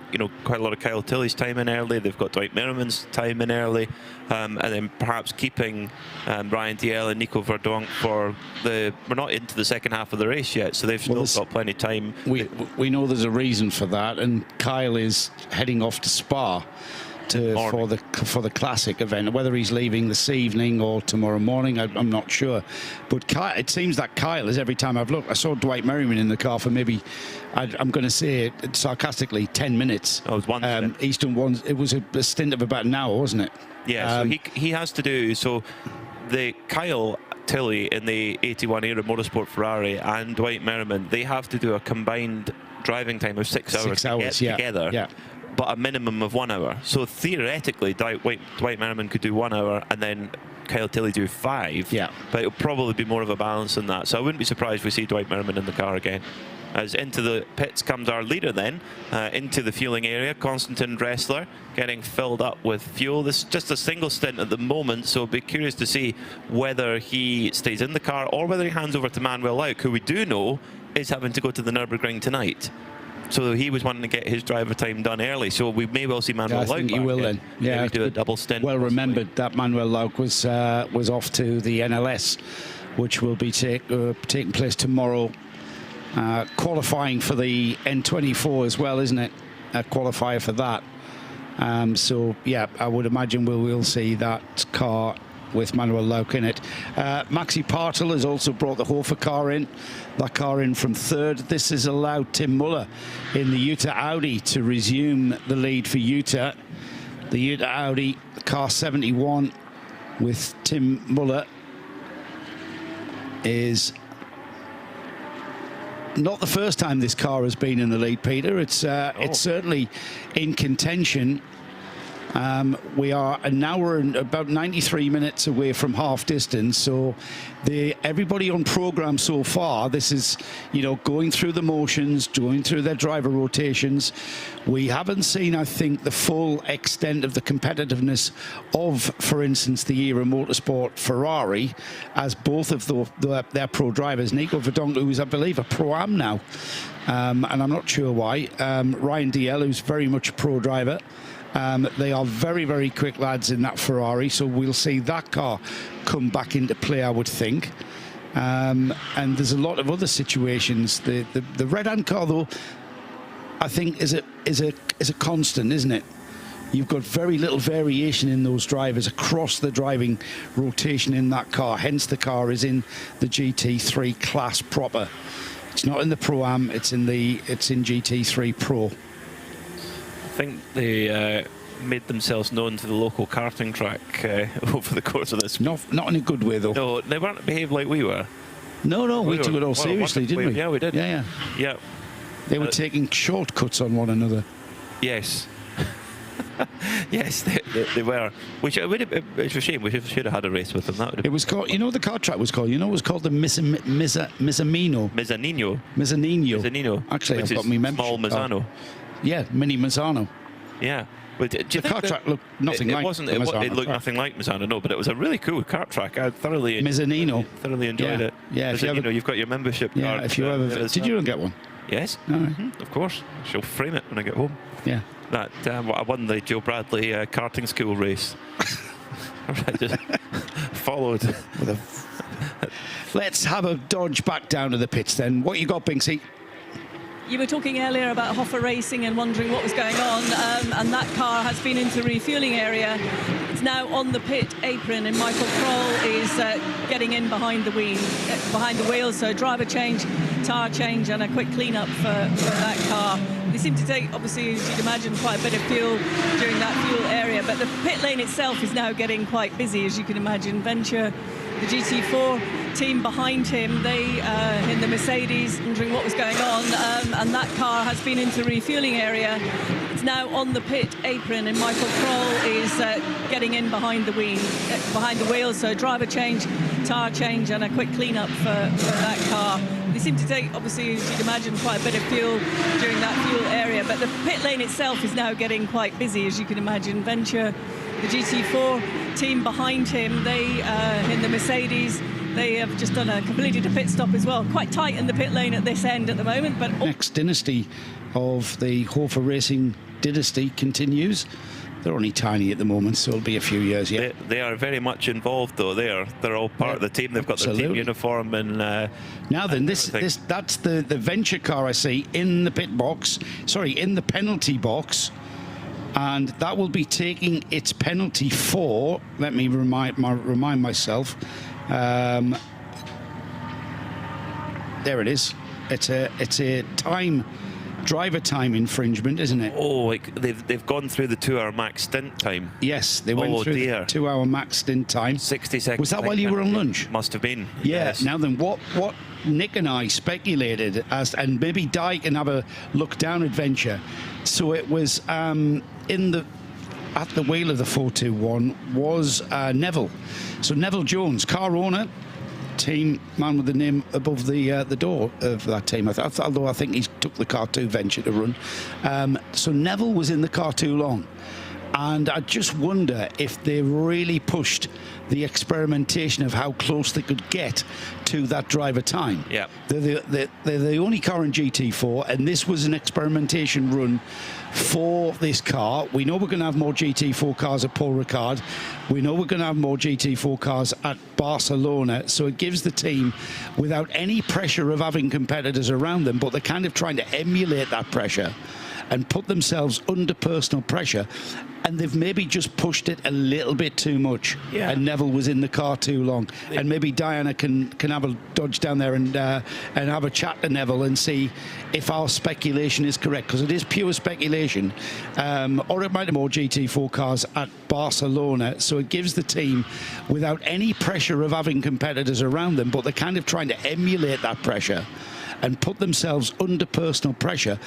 quite a lot of Kyle Tilley's time in early, they've got Dwight Merriman's time in early, and then perhaps keeping Brian DL and Nico Verdonk for we're not into the second half of the race yet, so they've still got plenty of time. We know there's a reason for that, and Kyle is heading off to Spa for the classic event. Whether he's leaving this evening or tomorrow morning, I'm not sure. But it seems that Kyle is, every time I've looked, I saw Dwight Merriman in the car for maybe, I'm going to say it sarcastically, 10 minutes. Oh, it was one. Eastern ones. It was a stint of about an hour, wasn't it? Yeah. So he has to do the Kyle Tilley in the 81 Aero Motorsport Ferrari and Dwight Merriman, they have to do a combined driving time of 6 hours, 6 hours, yeah, together. yeah. But a minimum of 1 hour. So theoretically, Dwight Merriman could do 1 hour and then Kyle Tilley do 5. Yeah. But it'll probably be more of a balance than that. So I wouldn't be surprised if we see Dwight Merriman in the car again. As into the pits comes our leader then, into the fueling area, Konstantin Dressler, getting filled up with fuel. This is just a single stint at the moment, so I'll be curious to see whether he stays in the car or whether he hands over to Manuel Lauk, who we do know is having to go to the Nürburgring tonight. So he was wanting to get his driver time done early, so we may well see Manuel Lauk. I think he will then. Yeah, maybe do a double stint. Well remembered that Manuel Lauk was off to the NLS, which will be taking place tomorrow. Qualifying for the N24 as well, isn't it? A qualifier for that. So yeah, I would imagine we'll see that car with Manuel Lauk in it. Maxi Partel has also brought the Hofer car in. That car in from third. This has allowed Tim Muller in the Utah Audi to resume the lead for Utah. The Utah Audi, car 71 with Tim Muller, is not the first time this car has been in the lead, Peter. It's certainly in contention. We are an hour and about 93 minutes away from half distance, so everybody on program so far, this is, going through the motions, going through their driver rotations. We haven't seen, I think, the full extent of the competitiveness of, for instance, the ERA Motorsport Ferrari, as both of their pro drivers, Nico Verdonk, who is, I believe, a Pro-Am now, and I'm not sure why, Ryan DL, who's very much a pro driver. They are very, very quick lads in that Ferrari, so we'll see that car come back into play, I would think. And there's a lot of other situations. The Red Ant car, though, I think is a constant, isn't it? You've got very little variation in those drivers across the driving rotation in that car. Hence, the car is in the GT3 class proper. It's not in the Pro-Am. It's in GT3 Pro. I think they made themselves known to the local karting track over the course of this. Not in a good way, though. No, they weren't behaved like we were. No, we took it all seriously, didn't we? Yeah, we did. Yeah. They were taking shortcuts on one another. Yes. Yes, they were. Which it's a shame. We should have had a race with them. That would have. It was called. The car track was called. It was called the Mezzanino. Actually, I've got me membership. Small Misano. Yeah, mini Misano. Yeah. But the kart track looked nothing like Misano. It looked nothing like Misano, no, but it was a really cool kart track. I thoroughly Mezzanino. Thoroughly enjoyed it. Yeah, if you've got your membership card. Yeah, if you ever did you get one? Yes, of course. I shall frame it when I get home. Yeah. That I won the Joe Bradley karting school race. I just followed with a. Let's have a dodge back down to the pits then. What you got, Binksy? You were talking earlier about RAFA Racing and wondering what was going on, and that car has been into refueling area. It's now on the pit apron, and Michael Kroll is getting in behind the wheel. So driver change, tyre change, and a quick clean-up for that car. They seem to take, obviously, as you'd imagine, quite a bit of fuel during that fuel area. But the pit lane itself is now getting quite busy, as you can imagine. Venture, the GT4 team behind him, they in the Mercedes, wondering what was going on, and that car has been into refueling area. It's now on the pit apron, and Michael Kroll is getting in behind the wheel. So driver change, tyre change, and a quick clean-up for that car. They seem to take, obviously, as you'd imagine, quite a bit of fuel during that fuel area. But the pit lane itself is now getting quite busy, as you can imagine. Venture, the GT4 team behind him, they in the Mercedes, they have just done a completed a pit stop as well. Quite tight in the pit lane at this end at the moment. But next dynasty of the RAFA Racing dynasty continues. They're only tiny at the moment, so it'll be a few years yet. They are very much involved, though. They're all part of the team. They've got their team uniform and. Now then, that's the Venture car I see in the pit box. Sorry, in the penalty box. And that will be taking its penalty for. Let me remind myself. There it is. It's a time driver time infringement, isn't it? Oh, like they've gone through the 2 hour max stint time. Yes, they went through the 2 hour max stint time. 60 seconds. Was that while you were on lunch? Must have been. Yeah. Yes. Now then, what Nick and I speculated as, and maybe Di can have a look down adventure. So it was at the wheel of the 421 was Neville. So Neville Jones, car owner, team man with the name above the door of that team. Although I think he took the car 2 venture to run. So Neville was in the car too long. And I just wonder if they really pushed the experimentation of how close they could get to that driver time. Yeah. They're the only car in GT4, and this was an experimentation run for this car. We know we're going to have more GT4 cars at Paul Ricard. We know we're going to have more GT4 cars at Barcelona. So it gives the team, without any pressure of having competitors around them, but they're kind of trying to emulate that pressure and put themselves under personal pressure, and they've maybe just pushed it a little bit too much. Yeah. And Neville was in the car too long. And maybe Diana can have a dodge down there and have a chat to Neville and see if our speculation is correct, because it is pure speculation. Or it might have more GT4 cars at Barcelona, so it gives the team, without any pressure of having competitors around them, but they're kind of trying to emulate that pressure and put themselves under personal pressure,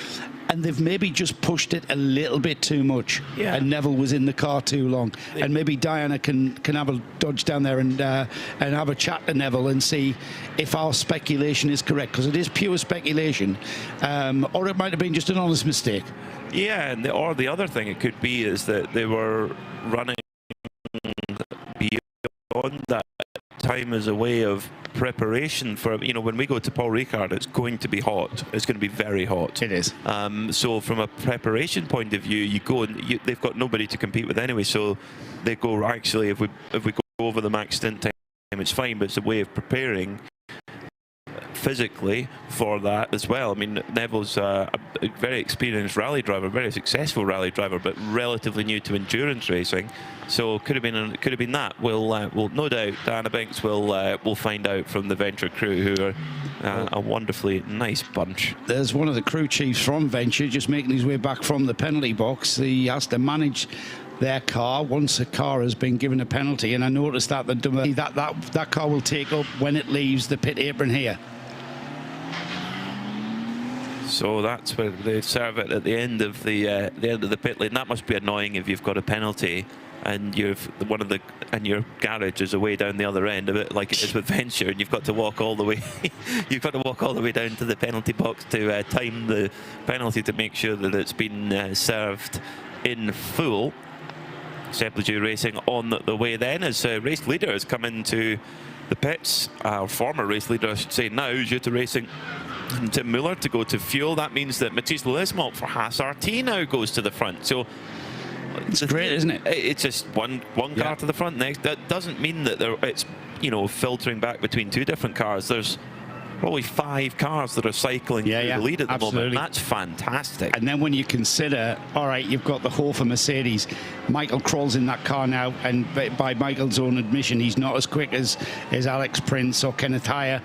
and they've maybe just pushed it a little bit too much. Yeah. And Neville was in the car too long. And maybe Diana can have a dodge down there and have a chat to Neville and see if our speculation is correct, because it is pure speculation. Or it might have been just an honest mistake. Yeah, and or the other thing it could be is that they were running beyond that time as a way of preparation for, you know, when we go to Paul Ricard, it's going to be hot. It's going to be very hot. It is. So from a preparation point of view, you go and they've got nobody to compete with anyway. So they go, actually, if we go over the max stint time, it's fine, but it's a way of preparing physically for that as well. I mean, Neville's a very experienced rally driver, very successful rally driver, but relatively new to endurance racing. So could have been that. We'll no doubt Diana Binks will find out from the Venture crew, who are a wonderfully nice bunch. There's one of the crew chiefs from Venture just making his way back from the penalty box. He has to manage their car once a car has been given a penalty, and I noticed that that car will take up when it leaves the pit apron here. So that's where they serve it at the end of the pit lane. That must be annoying if you've got a penalty and your garage is away down the other end, a bit like it is with Venture, and you've got to walk all the way. You've got to walk all the way down to the penalty box to time the penalty to make sure that it's been served in full. Sepulchre Racing on the way then, as race leader has come into the pits. Our former race leader, I should say now, due to racing, and Tim Muller to go to fuel. That means that Matisse Lesmont for Haas RT now goes to the front. So it's great, isn't it? It's just one car to the front next. That doesn't mean that it's, you know, filtering back between two different cars. There's probably 5 cars that are cycling through the lead at the moment. That's fantastic. And then when you consider, all right, you've got the Hofer Mercedes. Michael Kroll's in that car now, and by Michael's own admission, he's not as quick as Alex Prince or Kenneth Heyer.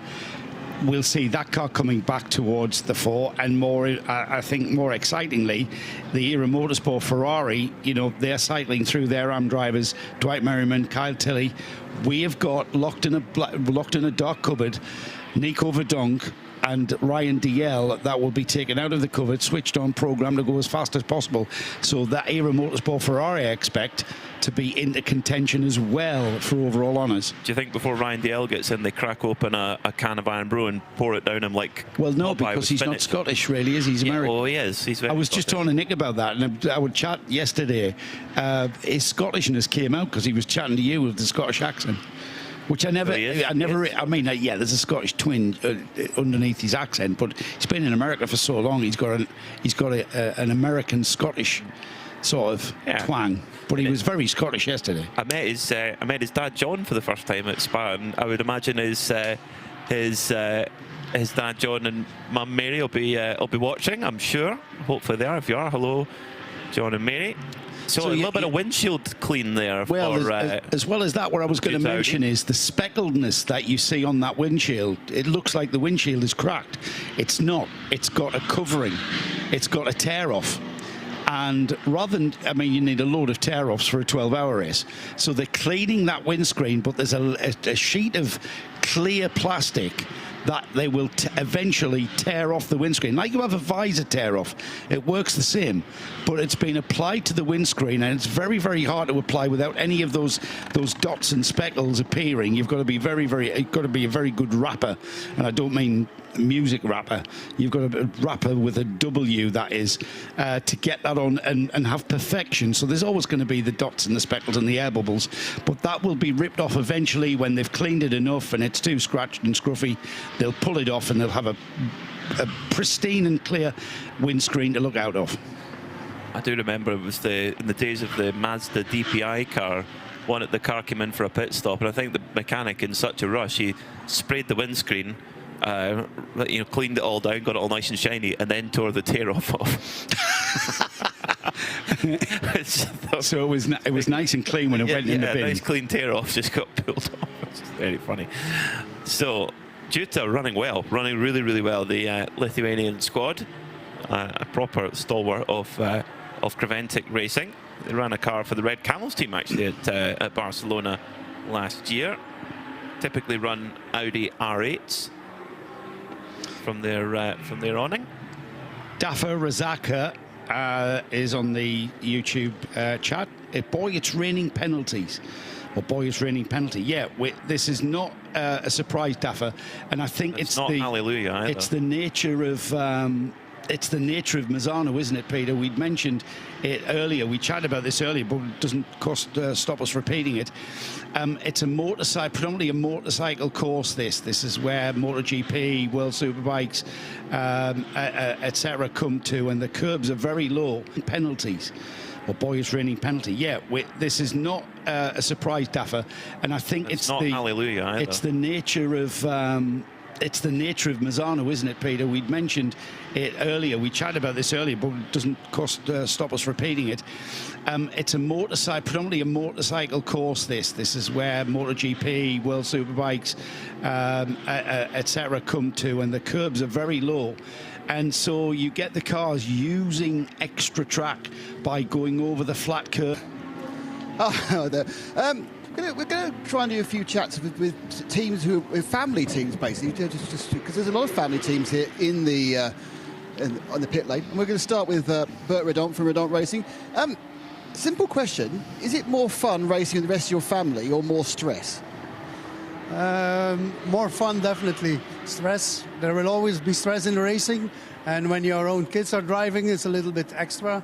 We'll see that car coming back towards the 4, and more, I think more excitingly, the Era Motorsport Ferrari, you know, they're cycling through their AM drivers, Dwight Merriman, Kyle Tilley. We have got locked in a dark cupboard, Nico Verdonk and Ryan DL, that will be taken out of the cupboard, switched on, programmed to go as fast as possible. So that Era Motorsport Ferrari, I expect to be into contention as well for overall honours. Do you think before Ryan DL gets in, they crack open a can of Iron Brew and pour it down him like... Well, no, because he's not Scottish, really, is he? He's American. Oh, he is. He's very I was Scottish. just talking to Nick about that, and I would chat yesterday. His Scottishness came out because he was chatting to you with the Scottish accent. Which I mean, yeah, there's a Scottish twinge underneath his accent, but he's been in America for so long. He's got an American Scottish sort of twang. But he was very Scottish yesterday. I met his dad John for the first time at Spa, and I would imagine his dad John and Mum Mary will be watching. I'm sure. Hopefully they are. If you are, hello, John and Mary. So a little bit of windshield clean there. Well, for, as well as that, what I was going to mention is the speckledness that you see on that windshield. It looks like the windshield is cracked. It's not. It's got a covering. it's got a tear off. And rather than, I mean, you need a load of tear-offs for a 12-hour race. So they're cleaning that windscreen, but there's a sheet of clear plastic that they will eventually tear off the windscreen. Like you have a visor tear off, it works the same, but it's been applied to the windscreen, and it's very, very hard to apply without any of those dots and speckles appearing. You've got to be you've got to be a very good rapper, and I don't mean music rapper. You've got a rapper with a W, that is, to get that on and have perfection. So there's always going to be the dots and the speckles and the air bubbles, but that will be ripped off eventually when they've cleaned it enough and it's too scratched and scruffy. They'll pull it off and they'll have a pristine and clear windscreen to look out of. I do remember it was in the days of the Mazda DPI car, the car came in for a pit stop, and I think the mechanic, in such a rush, he sprayed the windscreen, cleaned it all down, got it all nice and shiny, and then tore the tear off. So it was nice and clean when it went in the bin. Nice clean tear off just got pulled off. It's very funny. So Jutta running really, really well. The Lithuanian squad, a proper stalwart of Creventic Racing. They ran a car for the Red Camels team actually at Barcelona last year. Typically run Audi R8s from their awning. Dafa Razaka is on the YouTube chat. Boy, it's raining penalties. Or boy, it's raining penalty. Yeah, this is not a surprise, Dafa, and I think it's not hallelujah either. It's the nature of it's the nature of Misano, isn't it, Peter? We'd mentioned it earlier. We chatted about this earlier, but it doesn't stop us repeating it. It's predominantly a motorcycle course. This is where MotoGP, World Superbikes, etc. come to, and the curbs are very low. Penalties. Or boy, it's raining penalty. Yeah, this is not a surprise, Dafa, and I think it's not hallelujah either. It's the nature of it's the nature of Misano, isn't it, Peter? We'd mentioned it earlier. We chatted about this earlier, but it doesn't stop us repeating it. It's predominantly a motorcycle course. This is where MotoGP, World Superbikes, etc. come to, and the curbs are very low. And so you get the cars using extra track by going over the flat curve. Oh, there. We're going to try and do a few chats with teams with family teams, basically, just because there's a lot of family teams here on the pit lane. And we're going to start with Bert Redont from Redont Racing. Simple question: is it more fun racing with the rest of your family, or more stress? More fun, definitely. Stress, there will always be stress in racing, and when your own kids are driving, it's a little bit extra.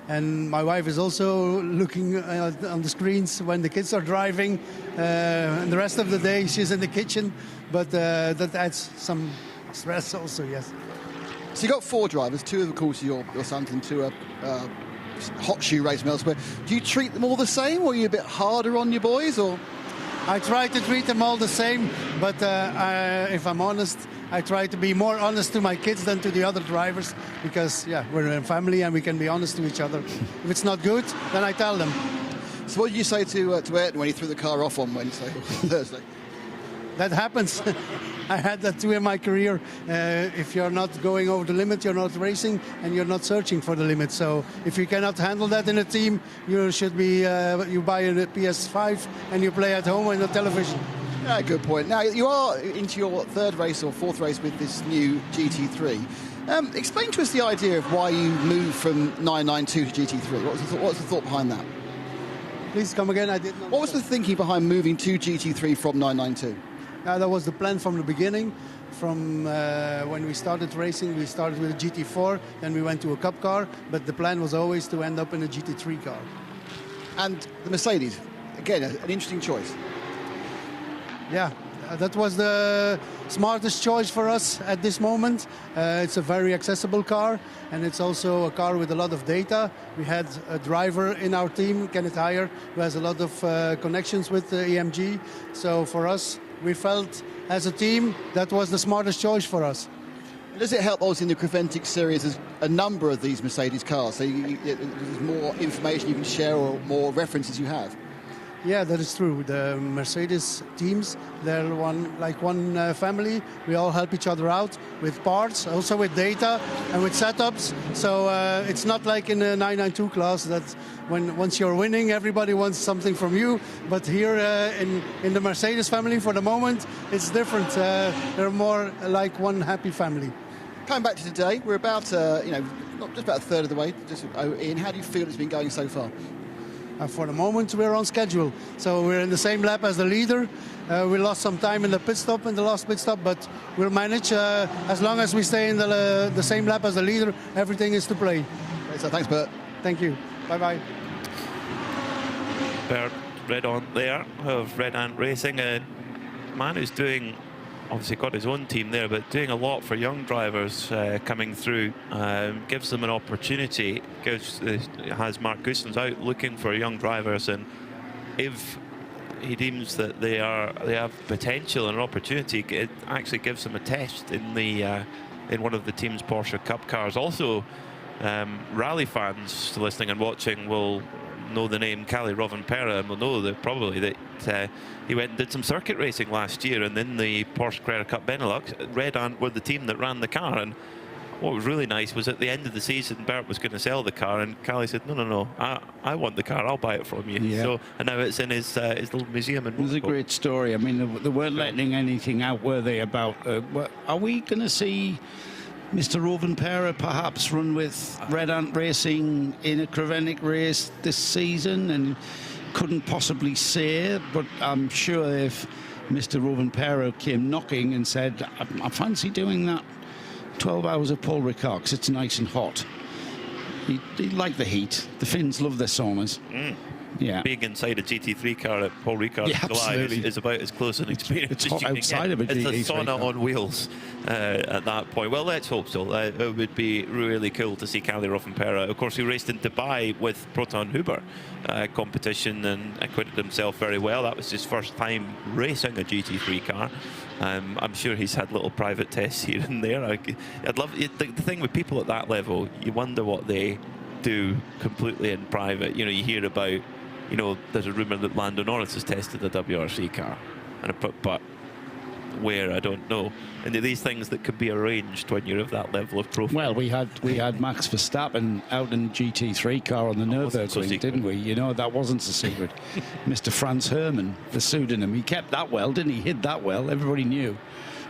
And my wife is also looking on the screens when the kids are driving, and the rest of the day she's in the kitchen, but that adds some stress also, yes. So you got 4 drivers, 2 of course your sons and 2 are hot shoe racing elsewhere. Do you treat them all the same, or are you a bit harder on your boys, or? I try to treat them all the same, but if I'm honest, I try to be more honest to my kids than to the other drivers, because, yeah, we're a family and we can be honest to each other. If it's not good, then I tell them. So what did you say to Ayrton when he threw the car off on Wednesday or Thursday? That happens. I had that too in my career. If you're not going over the limit, you're not racing, and you're not searching for the limit. So if you cannot handle that in a team, you should be, you buy a PS5 and you play at home on the television. Yeah, good point. Now, you are into your 3rd race or 4th race with this new GT3. Explain to us the idea of why you moved from 992 to GT3. What's the thought behind that? Please come again. I didn't. What was the thinking behind moving to GT3 from 992? That was the plan from the beginning. From when we started racing, we started with a GT4, then we went to a Cup car, but the plan was always to end up in a GT3 car. And the Mercedes, again, an interesting choice. Yeah, that was the smartest choice for us at this moment. It's a very accessible car, and it's also a car with a lot of data. We had a driver in our team, Kenneth Heyer, who has a lot of connections with EMG. So for us, we felt as a team that was the smartest choice for us. Does it help also in the Creventic series as a number of these Mercedes cars? So there's more information you can share or more references you have? Yeah, that is true. The Mercedes teams, they're one family. We all help each other out with parts, also with data and with setups. So it's not like in the 992 class that once you're winning, everybody wants something from you. But here in the Mercedes family, for the moment, it's different. They're more like one happy family. Coming back to today, we're about, not just about a third of the way. Ian, how do you feel it's been going so far? For the moment, we're on schedule. So we're in the same lap as the leader. We lost some time in the last pit stop, but we'll manage. As long as we stay in the same lap as the leader, everything is to play. So thanks, Bert. Thank you. Bye-bye. Bert, Red On there of Red Ant Racing, a man who's doing, obviously got his own team there, but doing a lot for young drivers coming through. Gives them an opportunity. Has Mark Goossens out looking for young drivers, and if he deems that they have potential and an opportunity, it actually gives them a test in one of the team's Porsche Cup cars. Also, rally fans listening and watching will know the name Kalle Rovanperä, and will know that probably that he went and did some circuit racing last year, and in the Porsche Carrera Cup Benelux, Red Ant were the team that ran the car. And what was really nice was at the end of the season, Bert was going to sell the car, and Kalle said, no, I want the car, I'll buy it from you. Yeah. So, and now it's in his little museum. It was a great story. I mean, they weren't letting anything out, were they, about, are we going to see Mr. Rovanperä perhaps run with Red Ant Racing in a Creventic race this season? And couldn't possibly say, but I'm sure if Mr. Rovanperä came knocking and said, I fancy doing that 12 hours of Paul Ricard, because it's nice and hot. He'd like the heat. The Finns love their saunas. Yeah. Being inside a GT3 car at Paul Ricard's July is about as close an experience it's as hot you can outside get. of a GT3 It's a sauna car on wheels at that point. Well, let's hope so. It would be really cool to see Kalle Rovanperä. Of course, he raced in Dubai with Proton Huber competition and acquitted himself very well. That was his first time racing a GT3 car. I'm sure he's had little private tests here and there. I'd love the thing with people at that level. You wonder what they do completely in private. You hear about. There's a rumour that Lando Norris has tested a WRC car, but where, I don't know. And these things that could be arranged when you're of that level of profile. Well, we had Max Verstappen out in GT3 car on the Nürburgring, didn't we? That wasn't a secret. Mr. Franz Hermann, the pseudonym, he kept that well, didn't he? Hid that well. Everybody knew.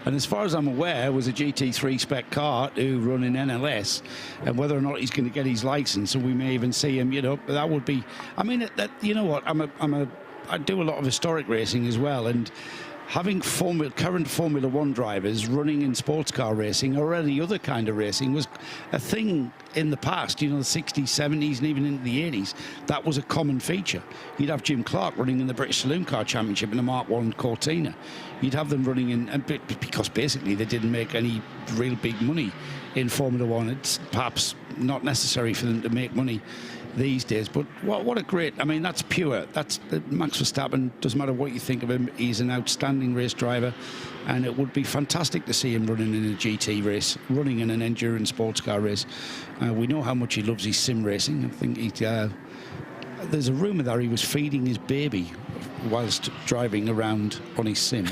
And as far as I'm aware, it was a GT3 spec car to run in NLS, and whether or not he's going to get his license, and we may even see him, that would be. I mean, you know what? I do a lot of historic racing as well, and having current Formula One drivers running in sports car racing or any other kind of racing was a thing in the past, the 60s, 70s, and even into the 80s. That was a common feature. You'd have Jim Clark running in the British Saloon Car Championship in a Mark 1 Cortina. You'd have them running in, because basically they didn't make any real big money in Formula One. It's perhaps not necessary for them to make money these days, but what a great, I mean, that's pure. That's Max Verstappen. Doesn't matter what you think of him, he's an outstanding race driver, and it would be fantastic to see him running in a GT race, running in an endurance sports car race. We know how much he loves his sim racing. I think there's a rumour that he was feeding his baby whilst driving around on his sim,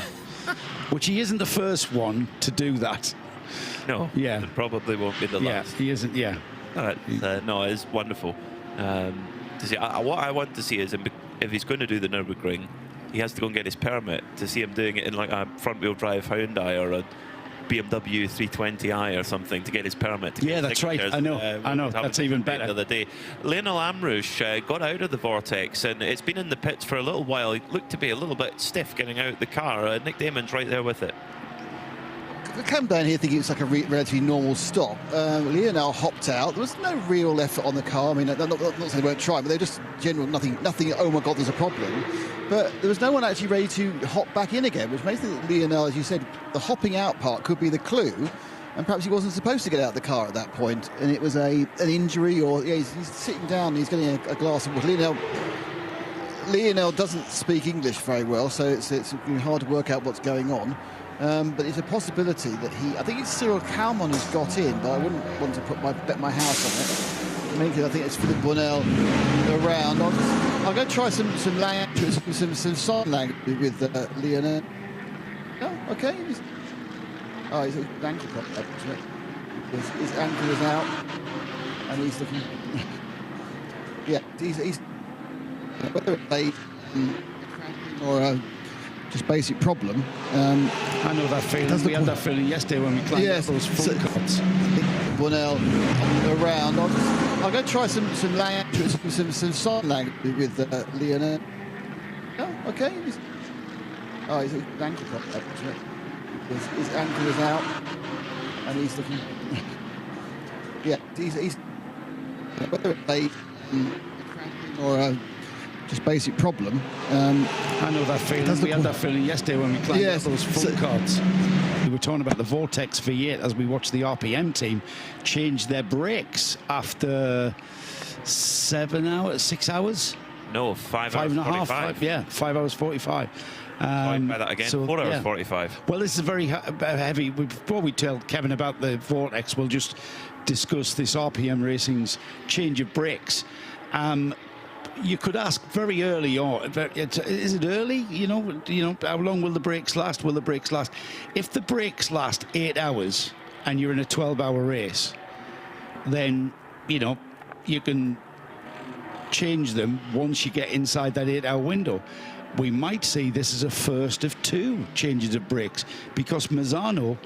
which he isn't the first one to do that. No, yeah, it probably won't be the last. Yeah, he isn't. Yeah, no, it's wonderful. To see, what I want to see is if he's going to do the Nürburgring, he has to go and get his permit. To see him doing it in like a front-wheel drive Hyundai or a BMW 320i or something to get his permit. Yeah, that's right. I know. That's even better. The other day, Lionel Amrouche got out of the vortex, and it's been in the pits for a little while. He looked to be a little bit stiff getting out the car. Nick Damon's right there with it. I came down here thinking it's like a relatively normal stop. Lionel hopped out. There was no real effort on the car. I mean, not saying they weren't trying, but they're just general nothing. Oh my God, there's a problem. But there was no one actually ready to hop back in again, which makes me think that Lionel, as you said, the hopping out part could be the clue. And perhaps he wasn't supposed to get out of the car at that point, and it was an injury, or he's sitting down, and he's getting a glass of water. Lionel doesn't speak English very well, so it's hard to work out what's going on. But it's a possibility that I think it's Cyril Kalman who's got in, but I wouldn't want to bet my house on it. Maybe I think it's Philippe Bonnell around. I'm going to try some language, some sign language with Leonard. Oh, okay. He's an ankle problem. His ankle is out, and he's looking. Yeah, he's whether it's or a just basic problem. I know that feeling. We had that feeling yesterday when we climbed up those front cuts. Bunnell around. I'm going to try some language, some sign language with Leonard. Oh, okay. He's an ankle problem. His ankle is out, and he's looking. Yeah, he's whether it's or a just basic problem. I know that feeling. We had that feeling yesterday when we climbed up those front cuts. We were talking about the Vortex V8 as we watched the RPM team change their brakes after 6 hours. No, 5 hours 45. 5 hours 45. By that again, 4 hours 45. Well, this is very heavy. Before we tell Kevin about the Vortex, we'll just discuss this RPM Racing's change of brakes. You could ask very early on, is it early? You know, how long will the brakes last? Will the brakes last? If the brakes last 8 hours and you're in a 12-hour race, then, you know, you can change them once you get inside that 8-hour window. We might see this as a first of 2 changes of brakes because Misano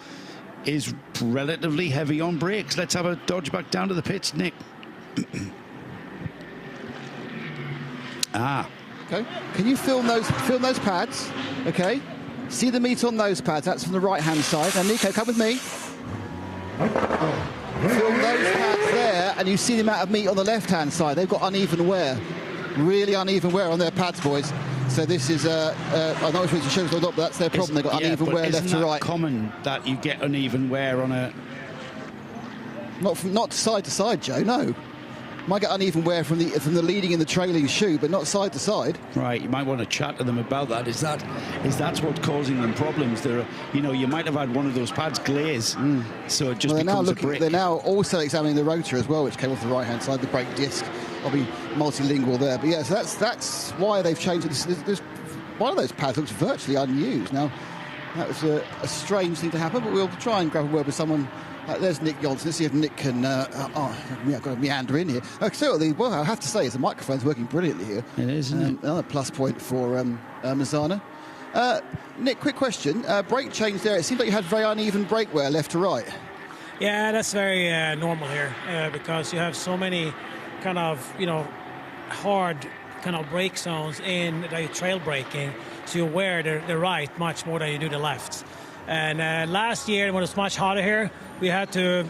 is relatively heavy on brakes. Let's have a dodge back down to the pits, Nick. Okay. Can you film those pads? Okay. See the meat on those pads. That's from the right-hand side. Now, Nico, come with me. Film those pads there, and you see the amount of meat on the left-hand side. They've got uneven wear, really uneven wear on their pads, boys. So this is I'm not sure it's a show or not, but that's their problem. They've got uneven wear left to right. Isn't that common that you get uneven wear on a? Not side to side, Joe. No. Might get uneven wear from the leading and the trailing shoe, but not side to side. Right, you might want to chat to them about that. Is that what's causing them problems? You might have had one of those pads glaze, so it just becomes a brick. They're now also examining the rotor as well, which came off the right-hand side, the brake disc. I'll be multilingual there, but yeah, so that's why they've changed it. This one of those pads looks virtually unused. Now, that was a strange thing to happen, but we'll try and grab a word with someone. There's Nick Johnson. Let's see if Nick can. I've got to meander in here. Well, I have to say, the microphone's working brilliantly here. It is, isn't it? Another plus point for Misano. Nick, quick question. Brake change there. It seems like you had very uneven brake wear left to right. Yeah, that's very normal here because you have so many kind of, hard kind of brake zones in the trail braking. So you wear the right much more than you do the left. And last year, when it was much hotter here, we had to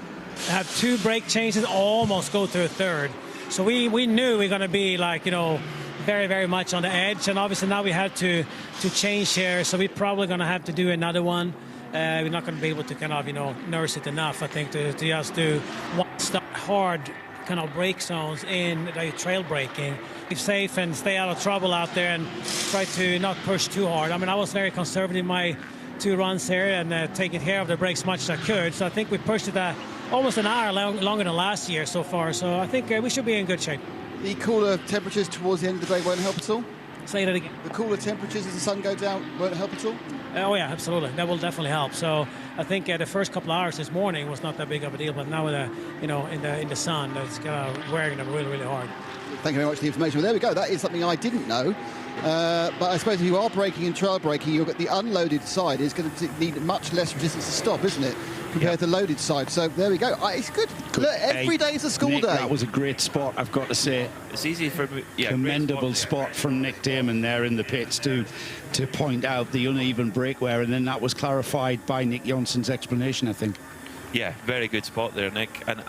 have 2 brake changes, almost go to a third. So we knew we were going to be very, very much on the edge. And obviously now we had to change here. So we're probably going to have to do another one. We're not going to be able to kind of, nurse it enough, I think, to just do one hard kind of brake zones in the trail braking. Be safe and stay out of trouble out there and try to not push too hard. I mean, I was very conservative in my 2 runs here and taking care of the brakes as much as I could. So I think we pushed it almost an hour longer than last year so far. So I think we should be in good shape. The cooler temperatures towards the end of the day won't help at all? Say that again. The cooler temperatures as the sun goes down won't help at all? Oh, yeah, absolutely. That will definitely help. So I think the first couple of hours this morning was not that big of a deal, but now in the sun, it's wearing them really, really hard. Thank you very much for the information. Well, there we go. That is something I didn't know. But I suppose if you are braking and trail braking, you've got the unloaded side is going to need much less resistance to stop, isn't it, compared to the loaded side? So there we go. It's good. Look, every day is a school Nick, day. That was a great spot, I've got to say. It's easy for me. Yeah, commendable spot from Nick Damon there in the pits to point out the uneven brake wear, and then that was clarified by Nick Johnson's explanation, I think. Yeah, very good spot there, Nick. And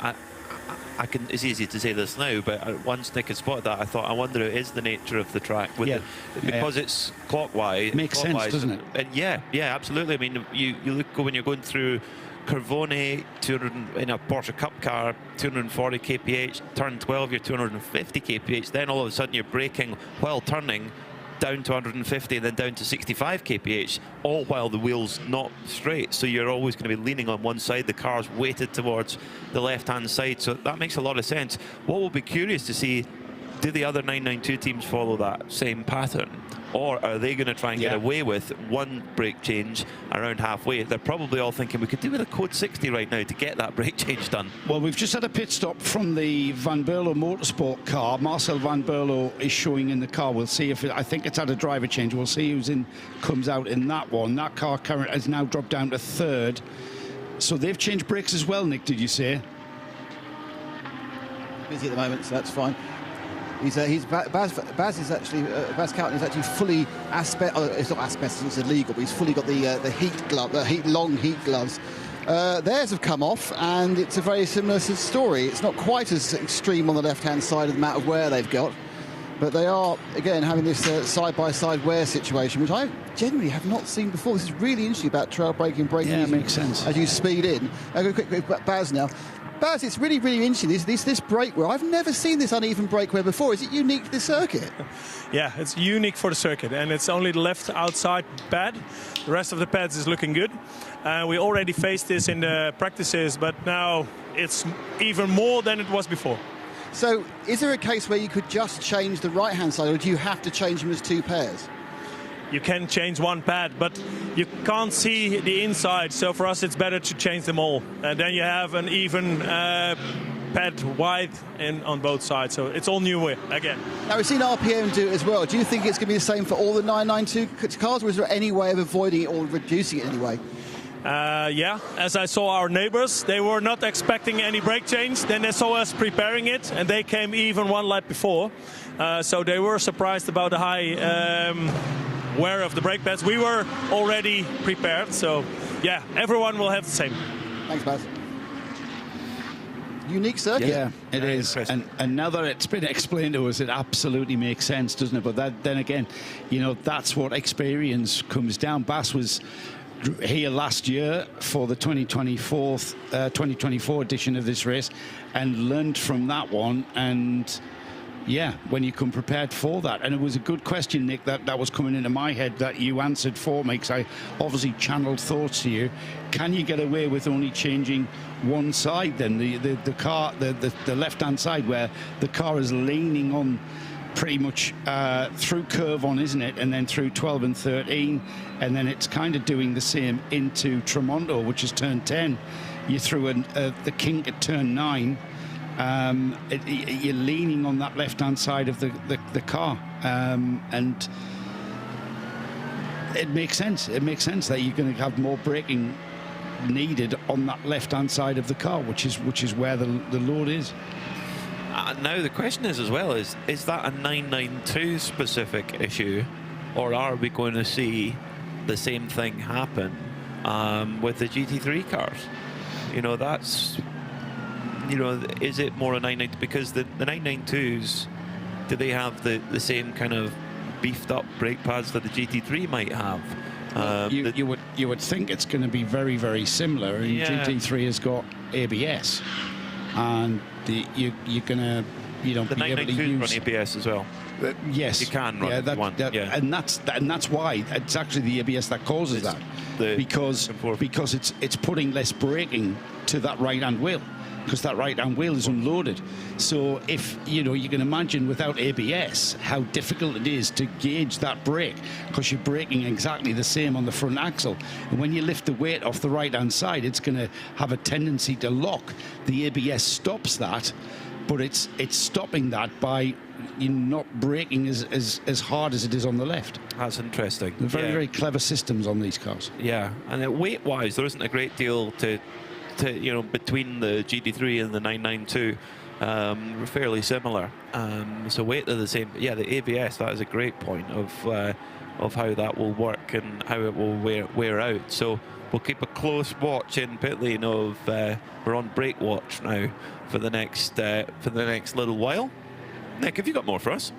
it's easy to say this now, but once Nick had spotted that, I thought, I wonder if it is the nature of the track. Because it's clockwise. Makes sense, doesn't it? And yeah, absolutely. I mean, you look when you're going through Carvone, 200 in a Porsche Cup car, 240 kph, turn 12, you're 250 kph. Then all of a sudden you're braking while turning down to 150, then down to 65 kph, all while the wheel's not straight. So you're always going to be leaning on one side. The car's weighted towards the left-hand side. So that makes a lot of sense. What will be curious to see do the other 992 teams follow that same pattern? Or are they going to try and get away with one brake change around halfway? They're probably all thinking we could do with a code 60 right now to get that brake change done. Well, we've just had a pit stop from the Van Berlo Motorsport car. Marcel Van Berlo is showing in the car. We'll see if I think it's had a driver change. We'll see who's comes out in that one. That car current has now dropped down to third. So they've changed brakes as well, Nick, did you say? Busy at the moment, so that's fine. Baz is actually Baz Cowton is actually fully it's not asbestos, it's illegal, but he's fully got the heat glove, long heat gloves. Theirs have come off, and it's a very similar story. It's not quite as extreme on the left-hand side of the matter of where they've got, but they are again having this side-by-side wear situation, which I genuinely have not seen before. This is really interesting about trail braking. Yeah, it makes sense as you speed in. I'll go quick Baz now. Baz, it's really, really interesting. This brake wear, I've never seen this uneven brake wear before. Is it unique to the circuit? Yeah, it's unique for the circuit, and it's only the left outside pad. The rest of the pads is looking good. We already faced this in the practices, but now it's even more than it was before. So is there a case where you could just change the right-hand side, or do you have to change them as two pairs? You can change one pad, but you can't see the inside, so for us it's better to change them all. And then you have an even pad wide on both sides, so it's all new again. Now, we've seen RPM do it as well. Do you think it's going to be the same for all the 992 cars, or is there any way of avoiding it or reducing it anyway? Yeah, as I saw our neighbors, they were not expecting any brake change. Then they saw us preparing it, and they came even one lap before. So they were surprised about the high wear of the brake pads. We were already prepared, so yeah, everyone will have the same. Thanks, Baz. Unique circuit. Yeah, it is. And now that it's been explained to us, it absolutely makes sense, doesn't it? But then again, you know, that's what experience comes down. Baz was here last year for the 2024 edition of this race and learned from that one. And yeah, when you come prepared for that. And it was a good question, Nick, that was coming into my head that you answered for me, because I obviously channeled thoughts to you. Can you get away with only changing one side then? The car, the left-hand side, where the car is leaning on pretty much through curve on, isn't it? And then through 12 and 13. And then it's kind of doing the same into Tremonto, which is turn 10. You threw the kink at turn 9. You're leaning on that left-hand side of the car, and it makes sense. It makes sense that you're going to have more braking needed on that left-hand side of the car, which is where the load is. Now the question is as well, is that a 992 specific issue, or are we going to see the same thing happen with the GT3 cars? You know, that's... You know, is it more a 992? Because the 992s, do they have the same kind of beefed up brake pads that the GT3 might have? You would think it's going to be very, very similar. And GT3 has got ABS, and you're going to be able to use run ABS as well. Yes, you can run if you want. And that's why it's actually the ABS that causes that, because it's putting less braking to that right-hand wheel, because that right-hand wheel is unloaded. So if, you know, you can imagine without ABS how difficult it is to gauge that brake, because you're braking exactly the same on the front axle. And when you lift the weight off the right-hand side, it's going to have a tendency to lock. The ABS stops that, but it's stopping that by not braking as hard as it is on the left. That's interesting. They're very, very clever systems on these cars. Yeah, and weight-wise, there isn't a great deal to you know, between the GT3 and the 992. Fairly similar. So weight are the same. Yeah, the ABS, that is a great point of how that will work and how it will wear out. So we'll keep a close watch in pit lane of we're on brake watch now for the next little while. Nick, have you got more for us?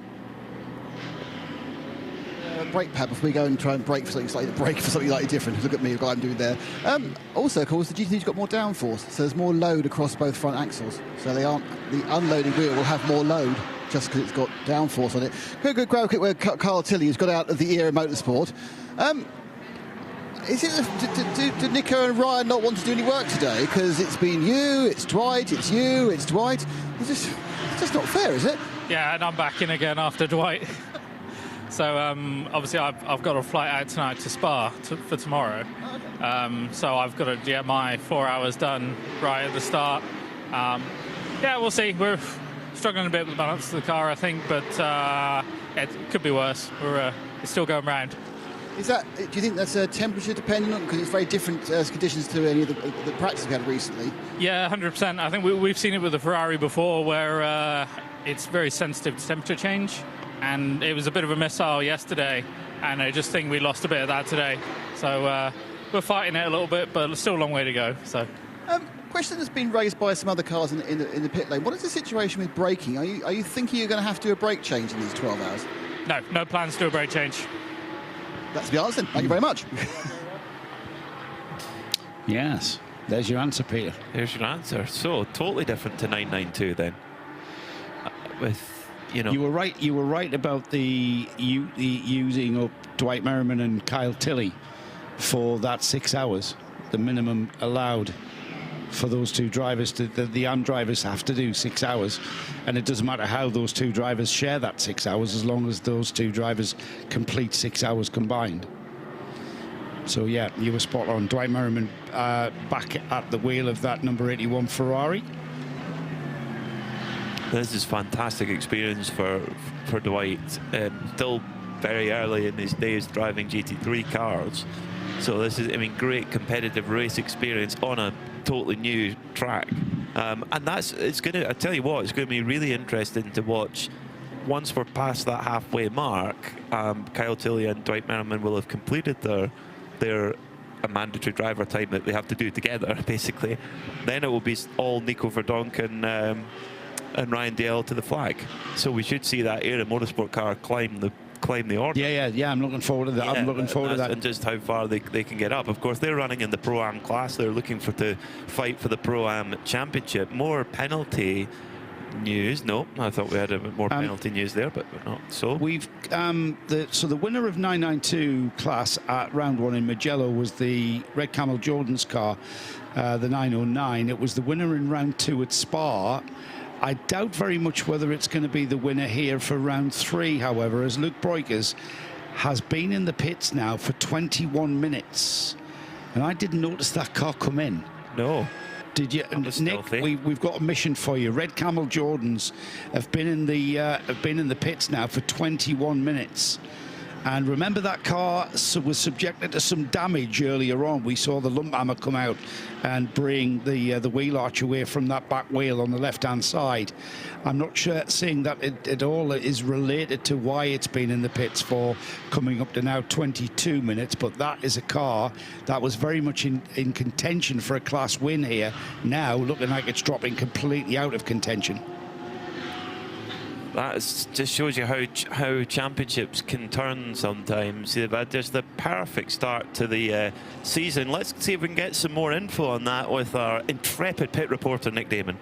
Brake pad before we go and try and brake for something slightly different. Look at me, what I'm doing there. Also, of course, the GT3's got more downforce, so there's more load across both front axles. So the unloading wheel will have more load just because it's got downforce on it. Good grab quick with Carl Tilley, who's got out of the era motorsport. Is it do Nico and Ryan not want to do any work today? Because it's been you, it's Dwight, it's you, it's Dwight. It's just not fair, is it? Yeah, and I'm back in again after Dwight. So obviously I've got a flight out tonight to Spa for tomorrow. So I've got to get my 4 hours done right at the start. Yeah, we'll see. We're struggling a bit with the balance of the car, I think, but yeah, it could be worse. It's still going round. Do you think that's temperature dependent? Because it's very different conditions to any of the practice we had recently. Yeah, 100%. I think we've seen it with the Ferrari before, where it's very sensitive to temperature change. And it was a bit of a missile yesterday, and I just think we lost a bit of that today. So we're fighting it a little bit, but still a long way to go. So, question that's been raised by some other cars in the pit lane. What is the situation with braking? Are you thinking you're going to have to do a brake change in these 12 hours? No plans to do a brake change. That's the answer. Thank you very much. Yes, there's your answer, Peter. There's your answer. So totally different to 992 then. With you were right. You were right about the using up Dwight Merriman and Kyle Tilley for that 6 hours, the minimum allowed for those two drivers. The AM drivers have to do 6 hours, and it doesn't matter how those two drivers share that 6 hours, as long as those two drivers complete 6 hours combined. So yeah, you were spot on. Dwight Merriman back at the wheel of that number 81 Ferrari. This is fantastic experience for Dwight. Still very early in his days driving GT3 cars. So this is, great competitive race experience on a totally new track. And it's going to, I tell you what, it's going to be really interesting to watch. Once we're past that halfway mark, Kyle Tilley and Dwight Merriman will have completed their mandatory driver time that they have to do together, basically. Then it will be all Nico Verdonk and Ryan Dale to the flag. So we should see that Era Motorsport car climb the order. Yeah, I'm looking forward to that. I'm looking forward to that. And just how far they can get up. Of course, they're running in the Pro-Am class. They're looking to fight for the Pro-Am championship. More penalty news. No, I thought we had a bit more penalty news there, but not so. We've the winner of 992 class at round 1 in Mugello was the Red Camel Jordan's car, the 909. It was the winner in round 2 at Spa. I doubt very much whether it's going to be the winner here for round 3, however, as Luke Breukers has been in the pits now for 21 minutes. And I didn't notice that car come in. No. Did you, Nick? We've got a mission for you. Red Camel Jordans have been in the pits now for 21 minutes. And remember, that car was subjected to some damage earlier on. We saw the lump hammer come out and bring the wheel arch away from that back wheel on the left-hand side. I'm not sure seeing that it all is related to why it's been in the pits for coming up to now 22 minutes, but that is a car that was very much in contention for a class win here. Now looking like it's dropping completely out of contention. That just shows you how championships can turn sometimes. They've had just the perfect start to the season. Let's see if we can get some more info on that with our intrepid pit reporter, Nick Damon.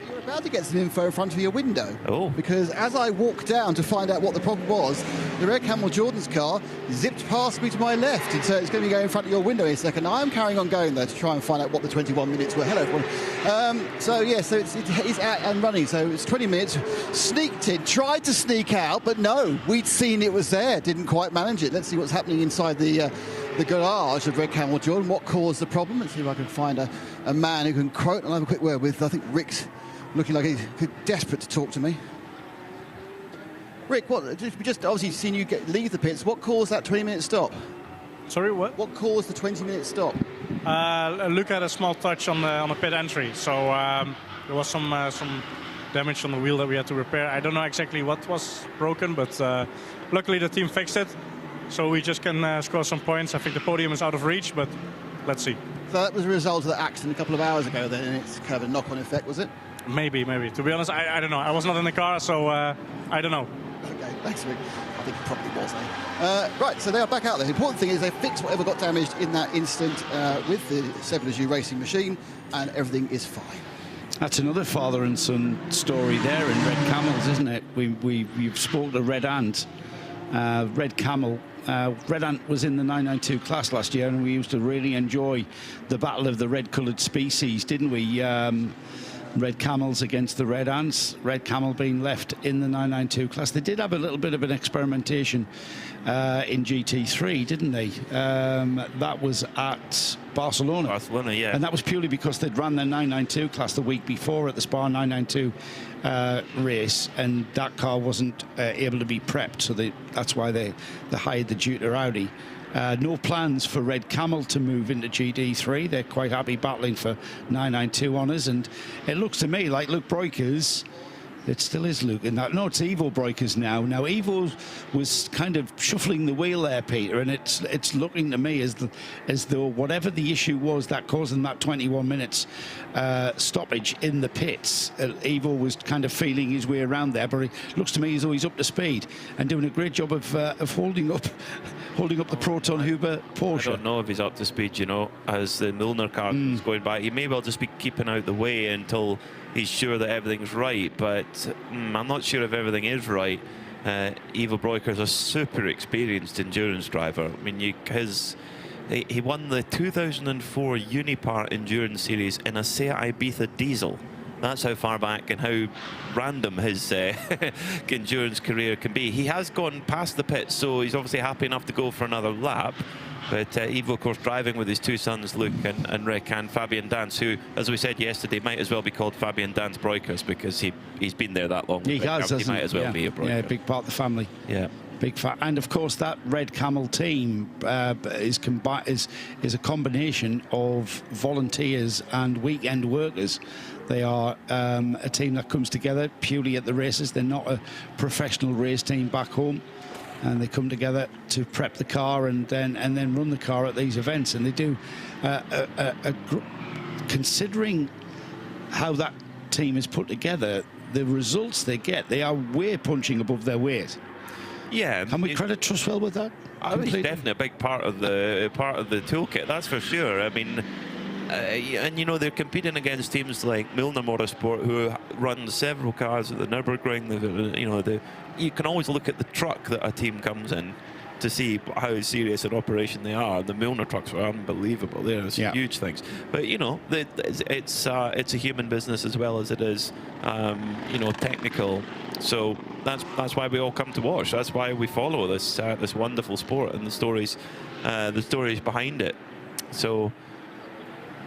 You're about to get some info in front of your window. Oh. Because as I walked down to find out what the problem was, the Red Camel Jordan's car zipped past me to my left. And so it's going to be going in front of your window in a second. I'm carrying on going there to try and find out what the 21 minutes were. Hello, everyone. So it's out and running. So it's 20 minutes. Sneaked in, tried to sneak out, but no, we'd seen it was there. Didn't quite manage it. Let's see what's happening inside the garage of Red Camel Jordan. What caused the problem? Let's see if I can find a man who can quote. I'll have a quick word with, I think, Rick's looking like he's desperate to talk to me. Rick, we just obviously seen you leave the pits. What caused that 20-minute stop? Sorry, what? What caused the 20-minute stop? Look at a small touch on the pit entry. So there was some damage on the wheel that we had to repair. I don't know exactly what was broken, but luckily the team fixed it. So we just can score some points. I think the podium is out of reach, but let's see. So that was a result of the accident a couple of hours ago then, and it's kind of a knock-on effect, was it? Maybe. To be honest, I don't know. I was not in the car, so I don't know. Okay, thanks, Rick. I think it probably was, though. Right, so they are back out there. The important thing is they fixed whatever got damaged in that instant with the 7G racing machine, and everything is fine. That's another father and son story there in Red Camels, isn't it? We've spoke to Red Ant. Red Camel. Red Ant was in the 992 class last year, and we used to really enjoy the battle of the red-coloured species, didn't we? Red Camels against the Red Ants. Red Camel being left in the 992 class. They did have a little bit of an experimentation in GT3, didn't they? That was at Barcelona. Barcelona, yeah. And that was purely because they'd run their 992 class the week before at the Spa 992 race, and that car wasn't able to be prepped, so that's why they hired the Duke Audi. No plans for Red Camel to move into GT3. They're quite happy battling for 992 honours, and it looks to me like Luke Breukers. It still is Luke in that. No, it's Ivo Breukers now. Now, Ivo was kind of shuffling the wheel there, Peter, and it's looking to me as though whatever the issue was that caused them that 21 minutes stoppage in the pits, Ivo was kind of feeling his way around there, but it looks to me as though he's up to speed and doing a great job of holding up the Proton Huber Porsche. I don't know if he's up to speed, you know, as the Milner car is going by. He may well just be keeping out the way until he's sure that everything's right, but I'm not sure if everything is right. Ivo Breukers, a super experienced endurance driver. I mean, he won the 2004 Unipart Endurance Series in a Seat Ibiza diesel. That's how far back and how random his endurance career can be. He has gone past the pits, so he's obviously happy enough to go for another lap. But Ivo, of course, driving with his two sons, Luke and Rick, and Fabian Dance, who, as we said yesterday, might as well be called Fabian Dance Breukers because he's been there that long. He has, he might as well be a Breukers. Yeah, big part of the family. Yeah. Big fat, and of course that Red Camel team is a combination of volunteers and weekend workers. They are a team that comes together purely at the races. They're not a professional race team back home, and they come together to prep the car and then run the car at these events. And they do, considering how that team is put together, the results they get, they are way punching above their weight. Yeah, can we credit Trustwell with that? It's definitely a big part of the toolkit. That's for sure. I mean, and you know, they're competing against teams like Milner Motorsport, who run several cars at the Nürburgring. You know, you can always look at the truck that a team comes in to see how serious an operation they are. The Milner trucks are unbelievable. They're huge things. But you know, it's a human business as well as it is, you know, technical. So that's why we all come to watch. That's why we follow this wonderful sport and the stories behind it. So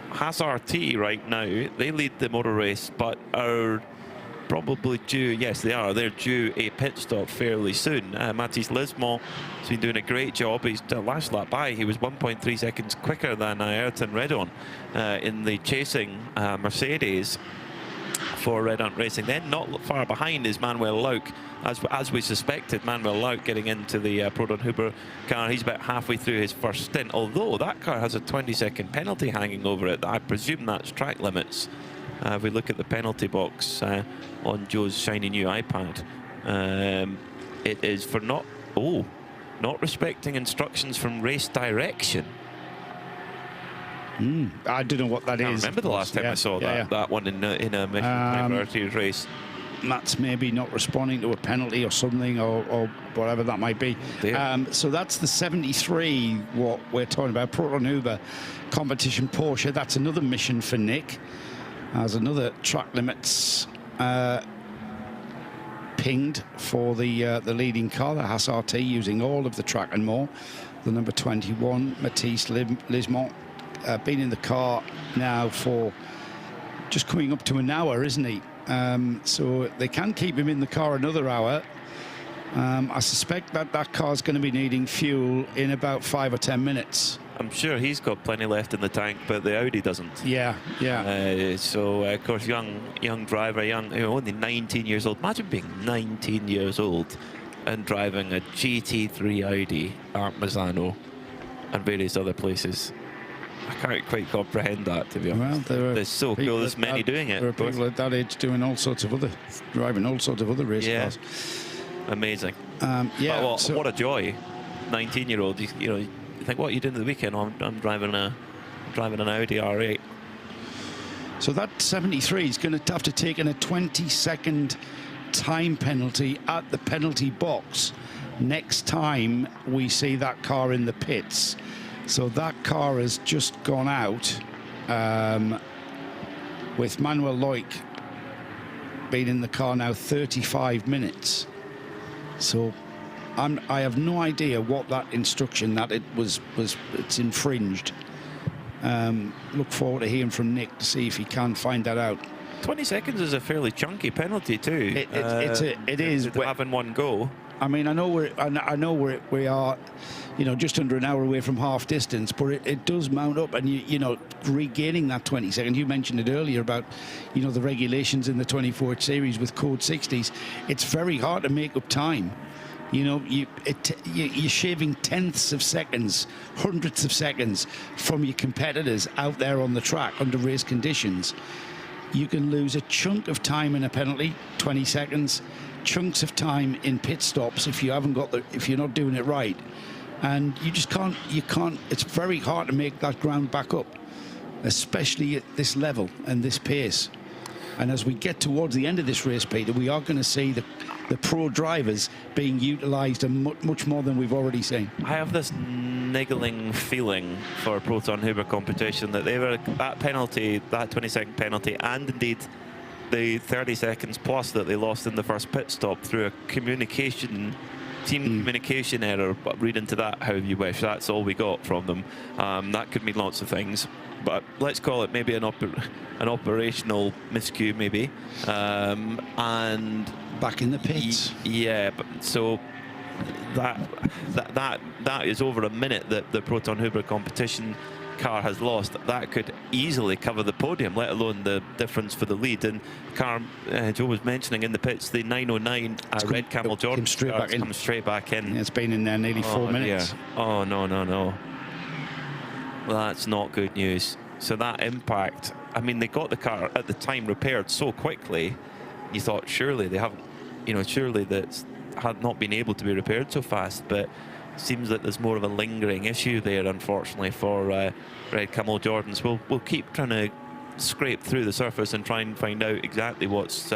Haas RT right now, they lead the motor race, but are probably due, yes they are, they're due a pit stop fairly soon. Mathis Lismont has been doing a great job. He's last lap by, he was 1.3 seconds quicker than Ayrton Redon in the chasing Mercedes for Red Ant Racing. Then not far behind is Manuel Lauk, as we suspected. Manuel Lauk getting into the Proton Huber car. He's about halfway through his first stint, although that car has a 20-second penalty hanging over it. I presume that's track limits. If we look at the penalty box on Joe's shiny new iPad, it is for not respecting instructions from race direction. I don't know what that is. I remember the last time I saw that one in a Michelin 12H Series race. That's maybe not responding to a penalty or something, or whatever that might be. So that's the 73, what we're talking about, Proton Huber competition Porsche. That's another mission for Nick. As another track limits pinged for the leading car, the Haas RT, using all of the track and more. The number 21, Mathis Lismont, been in the car now for just coming up to an hour, isn't he? So they can keep him in the car another hour. I suspect that car's going to be needing fuel in about 5 or 10 minutes. I'm sure he's got plenty left in the tank, but the Audi doesn't. Yeah. So of course, young driver, only 19 years old. Imagine being 19 years old and driving a GT3 Audi at Misano and various other places. I can't quite comprehend that, to be honest. Well, it's so cool. There's many doing it. There are people at that age doing driving all sorts of other race cars. Amazing. But what a joy! 19-year-old. You think, what are you doing the weekend? I'm driving an Audi R8. So that 73 is going to have to take in a 20-second time penalty at the penalty box next time we see that car in the pits. So that car has just gone out with Manuel Lauk been in the car now 35 minutes. So I have no idea what that instruction that it's infringed. Look forward to hearing from Nick to see if he can find that out. 20 seconds is a fairly chunky penalty too. It is having one go. I mean, I know we are, you know, just under an hour away from half distance, but it does mount up, and you know, regaining that 20 seconds. You mentioned it earlier about, you know, the regulations in the 24H series with code 60s. It's very hard to make up time. You know, you're shaving tenths of seconds, hundredths of seconds from your competitors out there on the track under race conditions. You can lose a chunk of time in a penalty, 20 seconds, chunks of time in pit stops if you haven't got if you're not doing it right, and you just can't. It's very hard to make that ground back up, especially at this level and this pace. And as we get towards the end of this race, Peter, we are going to see the pro drivers being utilised much more than we've already seen. I have this niggling feeling for Proton Huber competition that they were that penalty, that 20-second penalty, and indeed the 30 seconds plus that they lost in the first pit stop through a team communication error. But read into that how you wish. That's all we got from them. That could mean lots of things, but let's call it maybe an operational miscue, maybe. And back in the pits. Yeah, but so that is over a minute that the Proton Huber competition car has lost. That could easily cover the podium, let alone the difference for the lead. And car Joe was mentioning in the pits, the 909 Red Camel Jordan comes straight back in. It's been in there nearly 4 minutes. Dear. Oh no, that's not good news. So that impact, I mean, they got the car at the time repaired so quickly, you thought surely they haven't, you know, surely that had not been able to be repaired so fast, but it seems that there's more of a lingering issue there, unfortunately, for Red Camel Jordans. We'll keep trying to scrape through the surface and try and find out exactly what's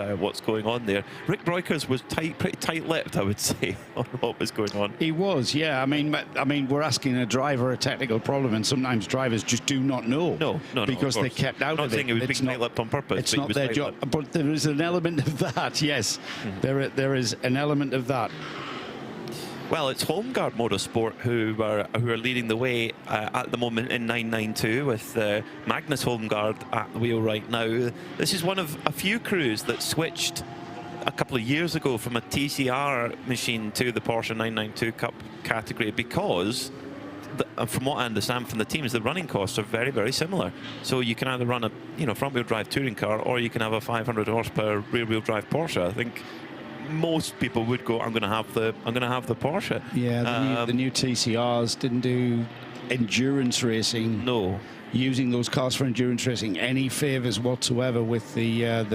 going on there. Rick Breukers was pretty tight-lipped, I would say, on what was going on. He was, yeah. I mean, we're asking a driver a technical problem, and sometimes drivers just do not know. No, because they're kept out of it. Not saying he was being tight-lipped on purpose. It's not their job, but there is an element of that. Yes, there is an element of that. Well, it's Holmgaard Motorsport who are leading the way at the moment in 992 with Magnus Holmgaard at the wheel right now. This is one of a few crews that switched a couple of years ago from a TCR machine to the Porsche 992 Cup category because, from what I understand from the teams, the running costs are very, very similar. So you can either run a front-wheel drive touring car, or you can have a 500 horsepower rear-wheel drive Porsche. I think most people would go, I'm going to have the Porsche. Yeah, the new TCRs didn't do endurance racing. No, using those cars for endurance racing any favors whatsoever with the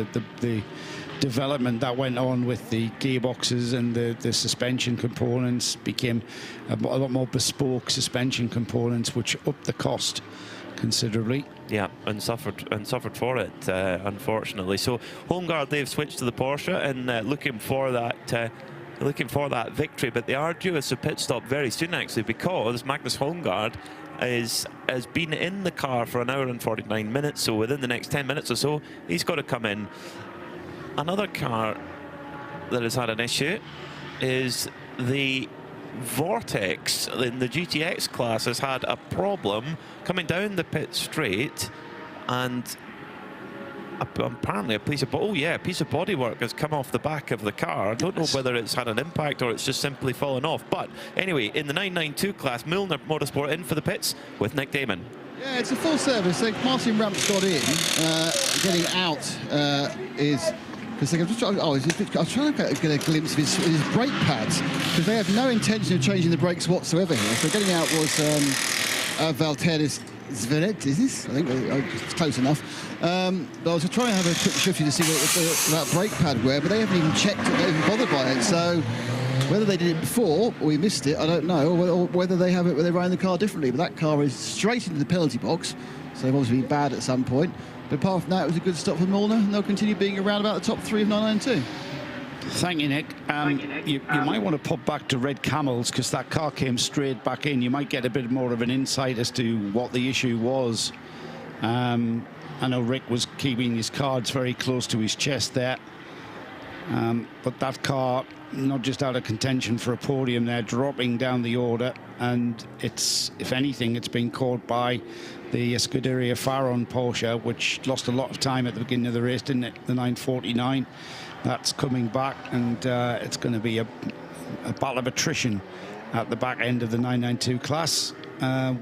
development that went on with the gearboxes and the suspension components. Became a lot more bespoke suspension components, which upped the cost considerably. Yeah, and suffered for it, unfortunately. So Holmgaard, they've switched to the Porsche and looking for that victory. But they are due a pit stop very soon, actually, because Magnus Holmgaard has been in the car for an hour and 49 minutes. So within the next 10 minutes or so, he's got to come in. Another car that has had an issue is the Vortex in the GTX class has had a problem coming down the pit straight, and apparently a piece of bodywork has come off the back of the car. I don't know whether it's had an impact or it's just simply fallen off. But anyway, in the 992 class, Milner Motorsport in for the pits with Nick Damon. Yeah, it's a full service. So Martin Ramp's got in. Getting out is... I was trying to get a glimpse of his brake pads, because they have no intention of changing the brakes whatsoever here. So getting out was Valteris Zvenet, is this? I think it's close enough. But I was trying to have a quick shifty to see what that brake pad were, but they haven't even checked it, they haven't even bothered by it. So whether they did it before or we missed it, I don't know, or whether they have it where they ran the car differently. But that car is straight into the penalty box, so they've obviously been bad at some point. But apart from that, it was a good stop for Milner, and they'll continue being around about the top three of 992. Thank you, Nick. You might want to pop back to Red Camels, because that car came straight back in. You might get a bit more of an insight as to what the issue was. I know Rick was keeping his cards very close to his chest there. But that car, not just out of contention for a podium, they're dropping down the order, and it's, if anything, it's been caught by the Scuderia Faron Porsche, which lost a lot of time at the beginning of the race, didn't it? The 949. That's coming back, and it's going to be a battle of attrition at the back end of the 992 class.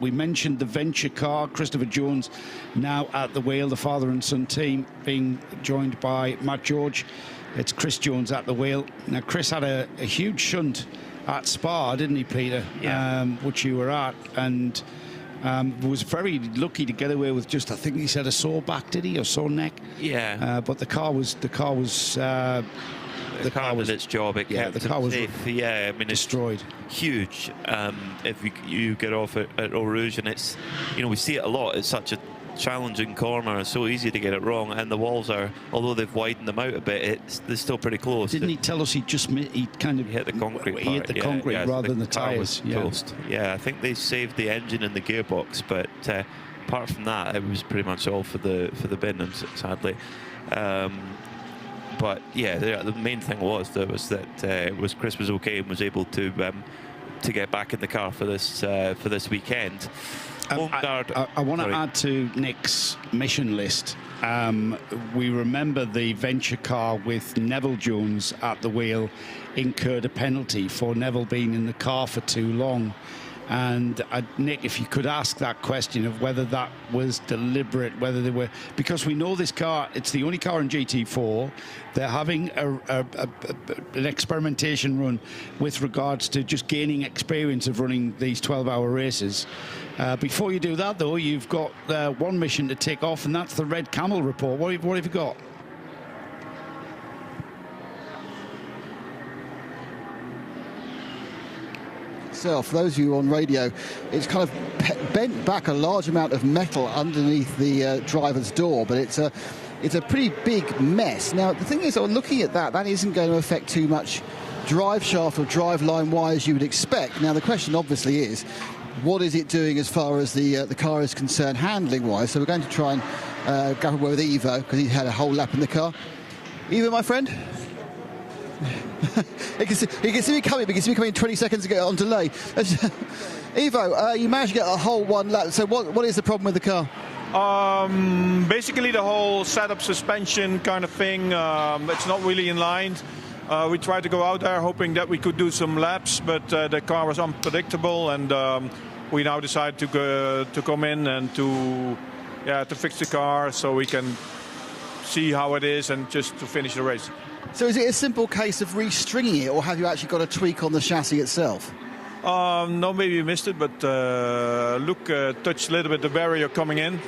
We mentioned the venture car, Christopher Jones now at the wheel, the father and son team being joined by Matt George. It's Chris Jones at the wheel. Now, Chris had a huge shunt at Spa, didn't he, Peter? Yeah. Which you were at, and was very lucky to get away with just, I think he said, a sore back, did he, or sore neck? Yeah. But the car was the car did its job. It kept the car was safe. Yeah, I mean, destroyed. It's huge. If you get off at Eau Rouge, and it's, you know, we see it a lot. It's such a challenging corner. It's so easy to get it wrong, and the walls are, although they've widened them out a bit, they're still pretty close. Didn't he tell us he kind of hit the concrete part? He hit the concrete rather than the tyres. Yeah, I think they saved the engine and the gearbox, but apart from that, it was pretty much all for the bin, and sadly. But yeah, the main thing was that Chris was okay and was able to get back in the car for this weekend. I want to add to Nick's mission list. We remember the venture car with Neville Jones at the wheel incurred a penalty for Neville being in the car for too long. And Nick, if you could ask that question of whether that was deliberate, whether they were, because we know this car, it's the only car in GT4. They're having an experimentation run with regards to just gaining experience of running these 12-hour races. Before you do that, though, you've got one mission to tick off, and that's the Red Camel report. What have you got? For those of you on radio, it's kind of bent back a large amount of metal underneath the driver's door, but it's a pretty big mess. Now, the thing is, looking at that isn't going to affect too much drive shaft or drive line wise you would expect. Now, the question obviously is, what is it doing as far as the car is concerned, handling wise? So we're going to try and go with Ivo, because he had a whole lap in the car. Ivo, my friend? He can see me coming, but he can see me coming 20 seconds ago on delay. Ivo, you managed to get a whole one lap. So what is the problem with the car? Basically the whole setup, suspension kind of thing. It's not really in line. We tried to go out there hoping that we could do some laps, but the car was unpredictable, and we now decided to come in and to fix the car so we can see how it is and just to finish the race. So is it a simple case of restringing it, or have you actually got a tweak on the chassis itself? No, maybe you missed it, but Luke touched a little bit the barrier coming in.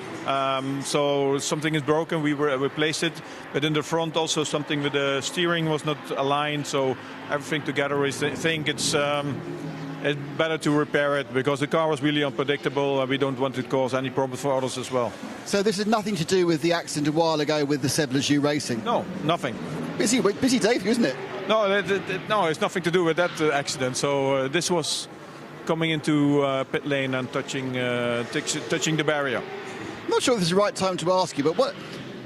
So something is broken, we replaced it. But in the front also something with the steering was not aligned, so everything together is, I think it's better to repair it, because the car was really unpredictable and we don't want to cause any problems for others as well. So this has nothing to do with the accident a while ago with the Seb Lejeune Racing? No, nothing. Busy day for you, isn't it? No, it's nothing to do with that accident. So this was coming into pit lane and touching the barrier. I'm not sure if this is the right time to ask you, but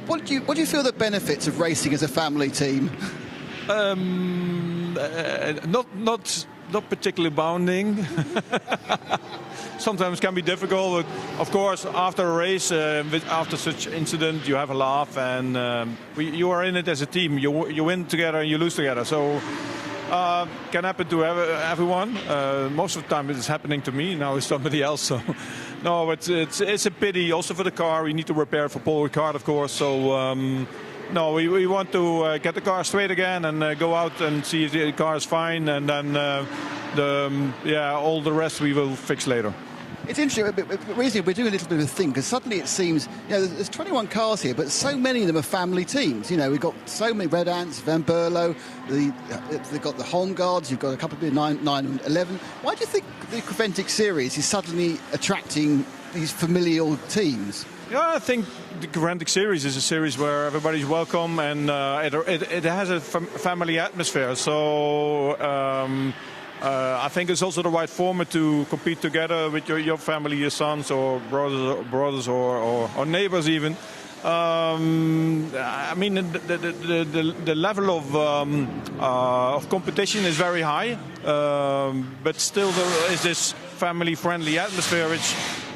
what do you feel the benefits of racing as a family team? Not particularly bounding. Sometimes can be difficult, but of course after a race, after such incident, you have a laugh, and you are in it as a team. You win together and you lose together. So can happen to everyone. Most of the time it is happening to me. Now it's somebody else. So no, it's a pity also for the car. We need to repair for Paul Ricard, of course. So. No, we want to get the car straight again and go out and see if the car is fine, and then all the rest we will fix later. It's interesting. Recently, we're doing a little bit of a thing, because suddenly it seems, there's 21 cars here, but so many of them are family teams. We've got so many Red Ants, Van Berlo, they've got the Holmgards, you've got a couple of 9 and 11. Why do you think the Creventic Series is suddenly attracting these familial teams? Yeah, I think the Creventic Series is a series where everybody's welcome, and it has a family atmosphere. So I think it's also the right format to compete together with your family, your sons or brothers or neighbors even. I mean, the level of competition is very high, but still there is this family-friendly atmosphere which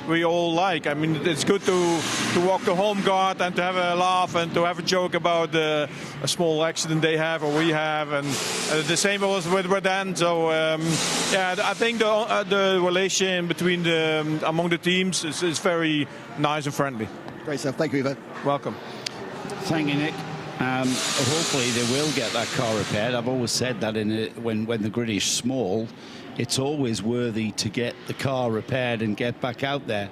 we all like. I mean, it's good to walk the home guard and to have a laugh and to have a joke about a small accident they have or we have, and the same was with Redan. So yeah, I think the relation between among the teams is very nice and friendly. Great stuff. Thank you, Ivo. Welcome. Thank you, Nick. Hopefully they will get that car repaired. I've always said that when the grid is small, it's always worthy to get the car repaired and get back out there.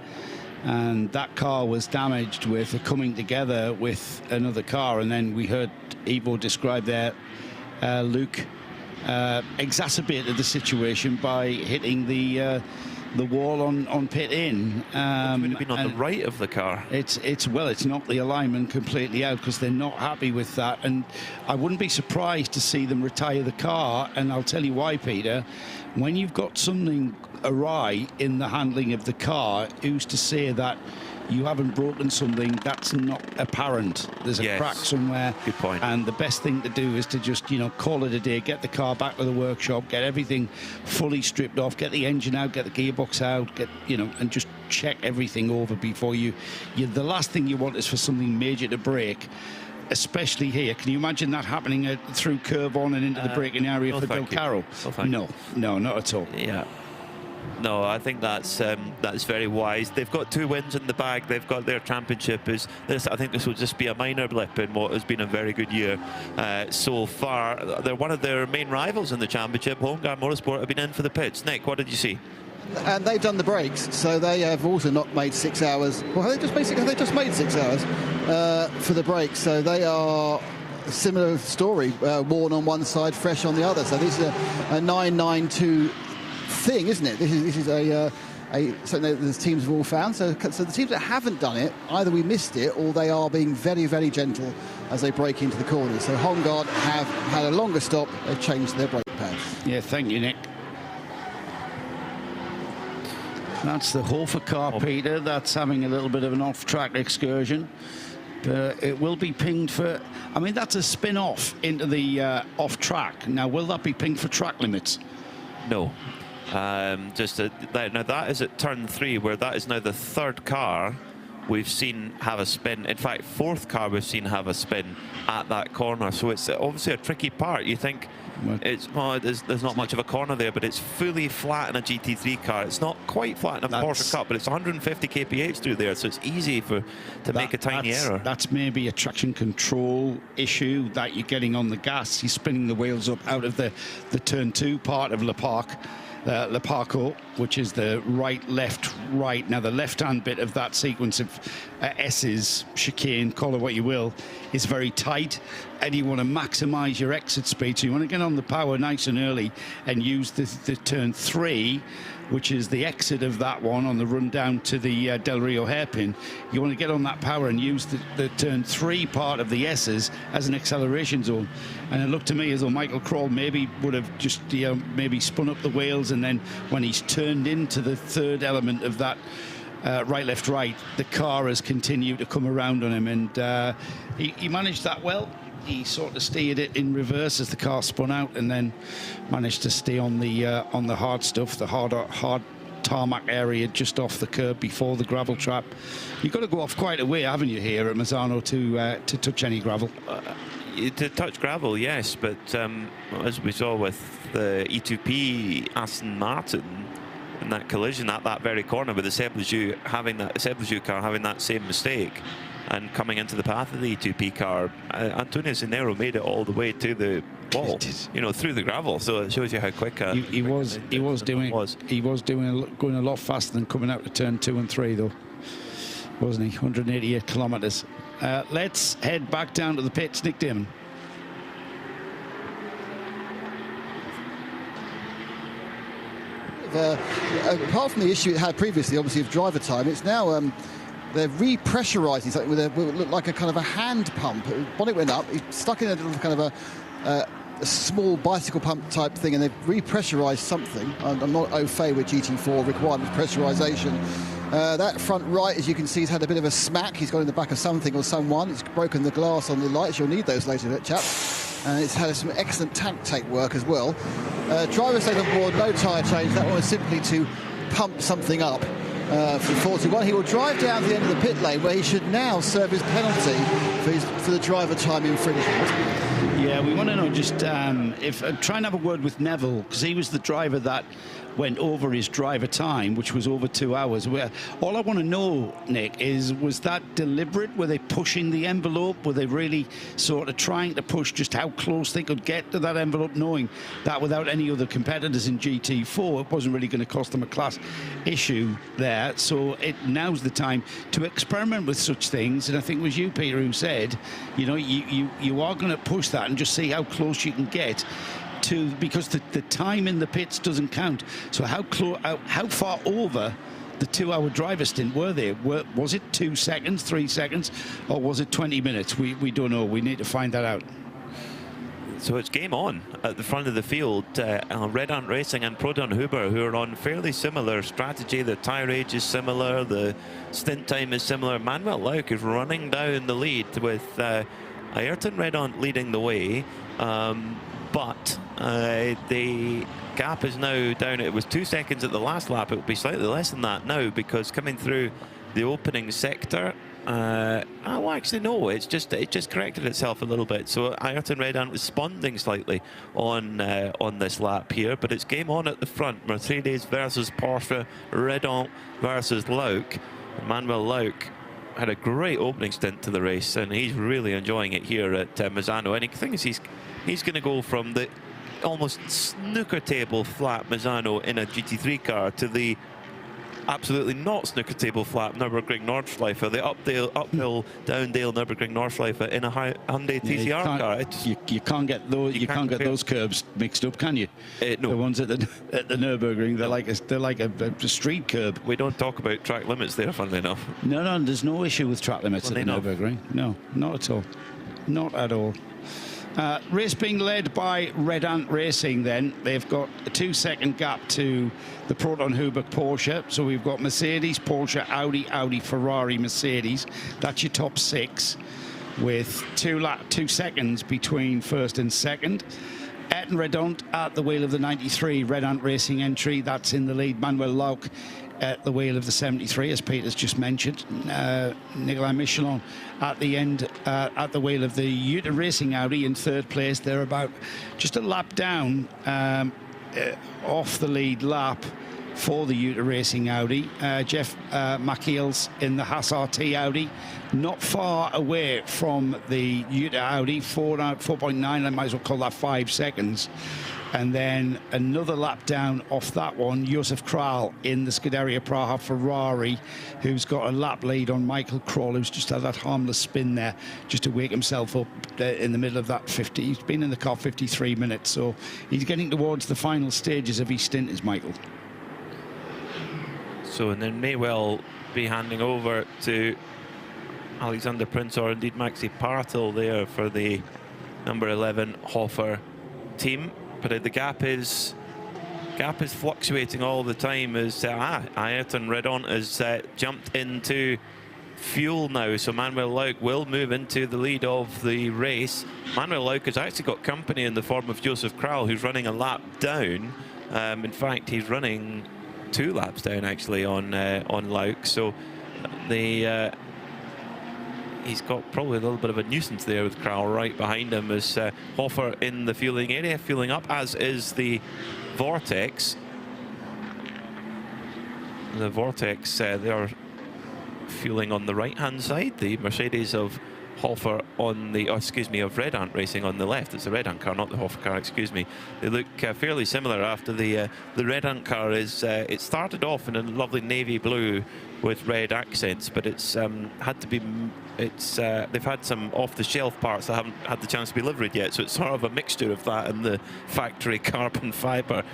And that car was damaged with coming together with another car. And then we heard Ivo describe there, Luke exacerbated the situation by hitting the wall on pit in. It would have been on the right of the car. It's knocked the alignment completely out because they're not happy with that. And I wouldn't be surprised to see them retire the car. And I'll tell you why, Peter. When you've got something awry in the handling of the car, who's to say that you haven't broken something that's not apparent? There's a crack somewhere. Good point. And the best thing to do is to just, call it a day, get the car back to the workshop, get everything fully stripped off, get the engine out, get the gearbox out, and just check everything over before the last thing you want is for something major to break. Especially here. Can you imagine that happening through curve on and into the braking area for Del Caro? No, not at all. Yeah. No, I think that's very wise. They've got 2 wins in the bag. They've got their championship. I think this will just be a minor blip in what has been a very good year so far. They're one of their main rivals in the championship. Homeguard Motorsport have been in for the pits. Nick, what did you see? And they've done the brakes, so they have also not made 6 hours. Well, they just made 6 hours for the brakes. So they are a similar story, worn on one side, fresh on the other. So this is a 992 thing, isn't it? This is something that the teams have all found. So the teams that haven't done it, either we missed it or they are being very, very gentle as they break into the corners. So Homeguard have had a longer stop. They've changed their brake pads. Yeah, thank you, Nick. That's the Hofer car, Peter. That's having a little bit of an off-track excursion. It will be pinged for... I mean, that's a spin-off into the off-track. Now, will that be pinged for track limits? No. Now, that is at turn 3, where that is now the 3rd car we've seen have a spin. In fact, 4th car we've seen have a spin at that corner. So it's obviously a tricky part. You think... there's not much of a corner there, but it's fully flat in a GT3 car. It's not quite flat in a Porsche Cup, but it's 150 kph through there, so it's easy to make a tiny error. That's maybe a traction control issue that you're getting on the gas. You're spinning the wheels up out of the turn 2 part of Le Parco, which is the right, left, right. Now, the left-hand bit of that sequence of S's, chicane, call it what you will, is very tight, and you want to maximize your exit speed. So you want to get on the power nice and early and use the turn 3, which is the exit of that one on the run down to the Del Rio hairpin. You want to get on that power and use the turn 3 part of the S's as an acceleration zone. And it looked to me as though Michael Kroll maybe would have just maybe spun up the wheels, and then when he's turned into the 3rd element of that right, left, right, the car has continued to come around on him, and he managed that well. He sort of steered it in reverse as the car spun out, and then managed to stay on the hard stuff, the hard tarmac area just off the curb before the gravel trap. You've got to go off quite a way, haven't you, here at Misano to touch any gravel? To touch gravel, yes, but as we saw with the E2P Aston Martin in that collision at that very corner with the Sebleju car having that same mistake and coming into the path of the E2P car, Antonio Zanero made it all the way to the wall, through the gravel. So it shows you how quick he was going a lot faster than coming out to turn 2 and 3, though, wasn't he? 188 kilometers. Let's head back down to the pits. Nick Damon. Apart from the issue it had previously, obviously, of driver time, it's now they're repressurizing something with what looked like a kind of a hand pump. Bonnet went up, he stuck in a little kind of a small bicycle pump type thing, and they've repressurized something. I'm not au fait with GT4 requirements pressurization. That front right, as you can see, has had a bit of a smack. He's got in the back of something or someone. It's broken the glass on the lights. You'll need those later, chap. And it's had some excellent tank tape work as well. Driver stayed on board, no tyre change. That one was simply to pump something up. For 41, he will drive down to the end of the pit lane, where he should now serve his penalty for the driver time infringement. Yeah, we want to know just if try and have a word with Neville, because he was the driver that went over his driver time, which was over 2 hours. All I want to know, Nick, is was that deliberate? Were they pushing the envelope? Were they really sort of trying to push just how close they could get to that envelope, knowing that without any other competitors in GT4, it wasn't really going to cost them a class issue there? So now's the time to experiment with such things. And I think it was you, Peter, who said, you know, you are going to push that and just see how close you can get to, because the time in the pits doesn't count. So how far over the 2 hour driver stint were they? Was it 2 seconds, 3 seconds, or was it 20 minutes? We don't know. We need to find that out. So it's game on at the front of the field. Red Ant Racing and Proton Huber, who are on fairly similar strategy. The tyre age is similar, the stint time is similar. Manuel Lauk is running down the lead with Ayrton Red Ant leading the way. But the gap is now down. It was 2 seconds at the last lap. It will be slightly less than that now, because coming through the opening sector, well, actually no, it just corrected itself a little bit. So Ayrton Red Ant responding slightly on this lap here, but it's game on at the front. Mercedes versus Porsche, Red Ant versus Lauk. Manuel Lauk had a great opening stint to the race, and he's really enjoying it here at Misano. And he thinks he's going to go from the almost snooker table flat Misano in a GT3 car to the absolutely not snooker table flat Nürburgring Nordschleife, the uphill Downdale Nürburgring Nordschleife in a Hyundai TCR car. You can't get those. You can't get those curbs mixed up, can you? No. The ones at the Nürburgring, they're like a street curb. We don't talk about track limits there, funnily enough. No, there's no issue with track limits at the Nürburgring. No, not at all. Not at all. Race being led by Red Ant Racing then. They've got a 2 second gap to the Proton Huber Porsche. So we've got Mercedes, Porsche, Audi, Ferrari, Mercedes. That's your top six, with 2 seconds between first and second. Ayrton Red Ant at the wheel of the 93 Red Ant Racing entry. That's in the lead. Manuel Lauk at the wheel of the 73, as Peter's just mentioned. Nicolas Michelin at the end, at the wheel of the Utah Racing Audi in third place. They're about just a lap down off the lead lap for the Utah Racing Audi. Jeff McKeel's in the Haas RT Audi, not far away from the Utah Audi, 4.9, I might as well call that 5 seconds. And then another lap down off that one, Josef Kral in the Scuderia Praha Ferrari, who's got a lap lead on Michael Kroll, who's just had that harmless spin there just to wake himself up in the middle of that 50. He's been in the car 53 minutes, so he's getting towards the final stages of his stint, is Michael. So, and then may well be handing over to Alexander Prince, or indeed Maxi Partel there for the number 11 Hofer team. But the gap is fluctuating all the time as Ayrton Red Ant has jumped into fuel now. So Manuel Lauk will move into the lead of the race. Manuel Lauk has actually got company in the form of Josef Kral, who's running a lap down. In fact, he's running 2 laps down actually on Lauk. So he's got probably a little bit of a nuisance there with Kral right behind him, as Hofer in the fueling area, fueling up, as is the Vortex. The Vortex, they are fueling on the right-hand side. The Mercedes of Hofer on the, of Red Ant Racing on the left. It's the Red Ant car, not the Hofer car, excuse me. They look fairly similar after the Red Ant car is, it started off in a lovely navy blue with red accents, but it's had to be, they've had some off-the-shelf parts that haven't had the chance to be liveried yet, so it's sort of a mixture of that and the factory carbon fibre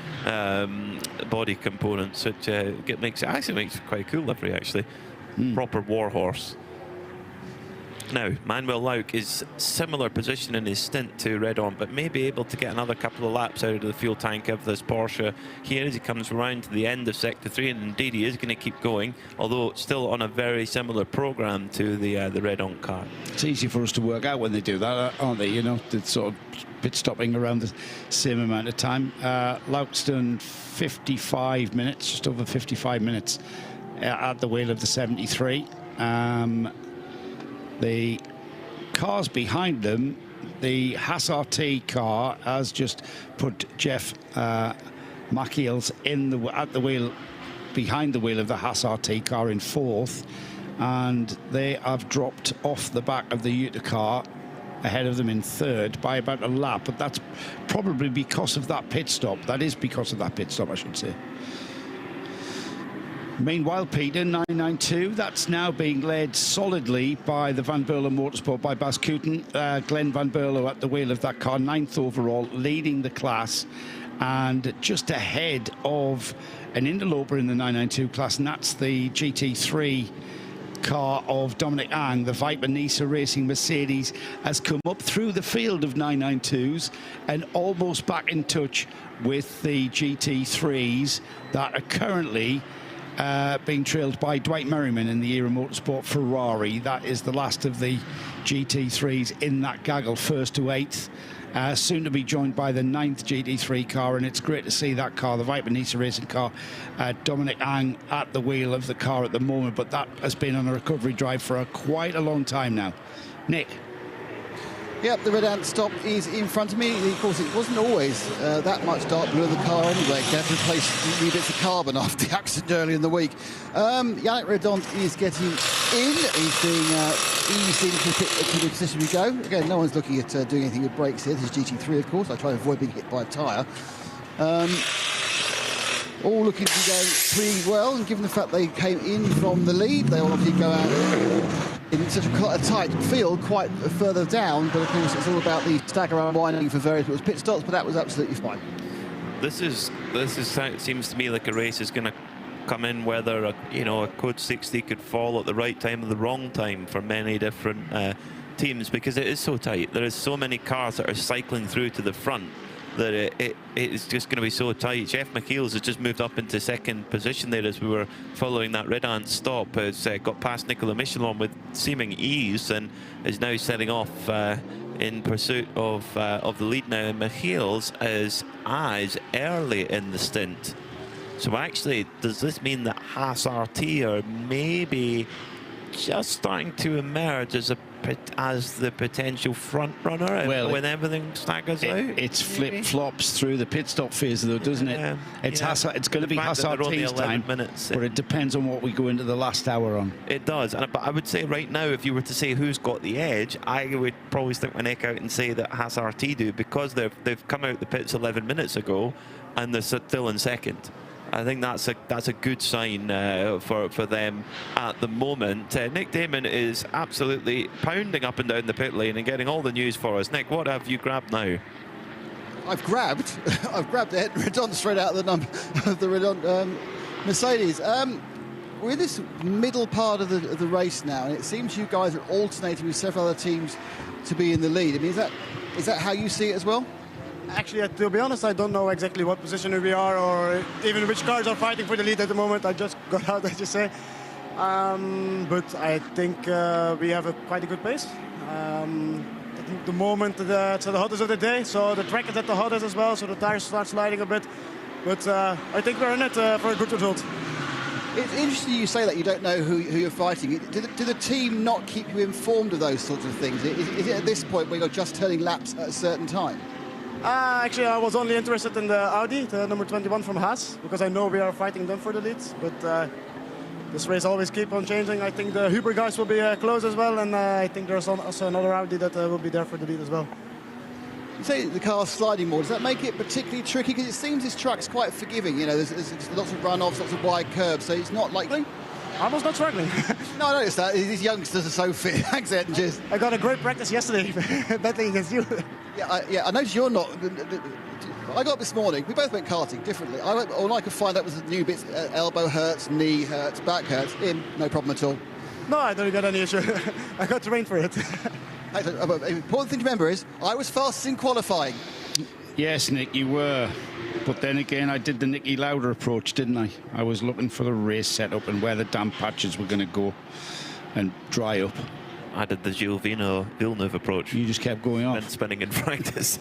body components, which actually makes quite a cool livery, actually. Proper warhorse. Now, Manuel Lauk is similar position in his stint to Redon, but may be able to get another couple of laps out of the fuel tank of this Porsche here as he comes around to the end of Sector 3, and indeed he is going to keep going, although still on a very similar programme to the Redon car. It's easy for us to work out when they do that, aren't they? You know, it's sort of pit stopping around the same amount of time. Lauk's done 55 minutes, just over 55 minutes at the wheel of the 73. The cars behind them, the Haas RT car has just put Jeff Machiels at the wheel, behind the wheel of the Haas RT car in 4th, and they have dropped off the back of the Yuta car ahead of them in 3rd by about a lap, but that's probably because of that pit stop. That is because of that pit stop, I should say. Meanwhile, Peter, 992, that's now being led solidly by the Van Berlo Motorsport, by Bas Kooten. Glenn Van Berlo at the wheel of that car, 9th overall, leading the class, and just ahead of an interloper in the 992 class, and that's the GT3 car of Dominic Ang. The Viper Nisa Racing Mercedes has come up through the field of 992s and almost back in touch with the GT3s that are currently being trailed by Dwight Merriman in the Era Motorsport Ferrari. That is the last of the GT3s in that gaggle, 1st to 8th. Soon to be joined by the 9th GT3 car, and it's great to see that car, the Viper Nisa Racing car, Dominic Ang at the wheel of the car at the moment, but that has been on a recovery drive for quite a long time now. Nick? Yep, the red ant stop is in front of me. Of course, it wasn't always that much dark blue in the car anyway. They had to replace new bits of carbon after the accident earlier in the week. Yannick Redon is getting in. He's being eased into the position we go. Again, no one's looking at doing anything with brakes here. This is GT3, of course. I try to avoid being hit by a tyre. All looking to be going pretty well, and given the fact they came in from the lead, they all obviously go out in such a tight field quite further down, but of course it's all about the stagger unwinding for various people's pit stops, but that was absolutely fine. This is it seems to me like a race is going to come in whether a code 60 could fall at the right time or the wrong time for many different teams, because it is so tight. There is so many cars that are cycling through to the front that it is just going to be so tight. Jeff Machiels has just moved up into 2nd position there as we were following that red ant stop. Has got past Nicolas Michelin with seeming ease and is now setting off in pursuit of the lead now. And Machiels is as early in the stint. So actually, does this mean that Haas RT are maybe just starting to emerge as the potential front runner when everything staggers out? It's flip-flops through the pit stop phase, though, doesn't it? It's going to be Haas RT's time, but it depends on what we go into the last hour on. It does, but I would say right now, if you were to say who's got the edge, I would probably stick my neck out and say that Haas RT do, because they've come out the pits 11 minutes ago and they're still in 2nd. I think that's a good sign for them at the moment. Nick Damon is absolutely pounding up and down the pit lane and getting all the news for us. Nick, what have you grabbed now? I've grabbed the Redon straight out of the Redon Mercedes. We're in this middle part of the race now, and it seems you guys are alternating with several other teams to be in the lead. I mean, is that how you see it as well? Actually, to be honest, I don't know exactly what position we are or even which cars are fighting for the lead at the moment. I just got out, as you say. But I think we have quite a good pace. I think the moment it's the hottest of the day, so the track is at the hottest as well, so the tires start sliding a bit. But I think we're in it for a good result. It's interesting you say that you don't know who you're fighting. Do the team not keep you informed of those sorts of things? Is it at this point where you're just turning laps at a certain time? Actually, I was only interested in the Audi, the number 21 from Haas, because I know we are fighting them for the lead. But this race always keeps on changing. I think the Huber guys will be close as well, and I think there's also another Audi that will be there for the lead as well. You say the car's sliding more. Does that make it particularly tricky? Because it seems this track's quite forgiving. You know, there's lots of runoffs, lots of wide curves, so it's not likely. I was not struggling. No, I noticed that. These youngsters are so fit. Thanks, Ed. Cheers. I got a great practice yesterday, betting against you. I noticed you're not. I got up this morning. We both went karting differently. All I could find out was the new bits: elbow hurts, knee hurts, back hurts. No problem at all. No, I don't get any issue. I got trained for it. An important thing to remember is I was fastest in qualifying. Yes, Nick, you were. But then again, I did the Nicky Lauda approach, didn't I? I was looking for the race setup and where the damp patches were going to go and dry up. I did the Gilles Villeneuve approach. You just kept going off. And spinning in practice.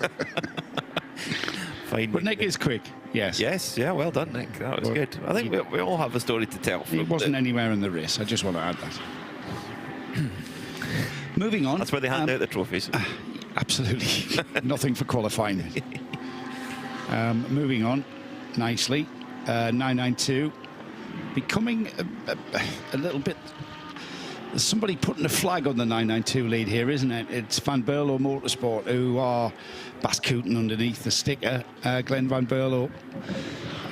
Fine. But Nick is quick, yes. Yes, yeah, well done, Nick. That was good. I think we all have a story to tell. He wasn't anywhere in the race. I just want to add that. Moving on. That's where they hand out the trophies. Absolutely. Nothing for qualifying. Moving on nicely. 992. Becoming a little bit... There's somebody putting a flag on the 992 lead here, isn't it? It's Van Berlo Motorsport, who are Bascooten underneath the sticker. Glenn Van Berlo,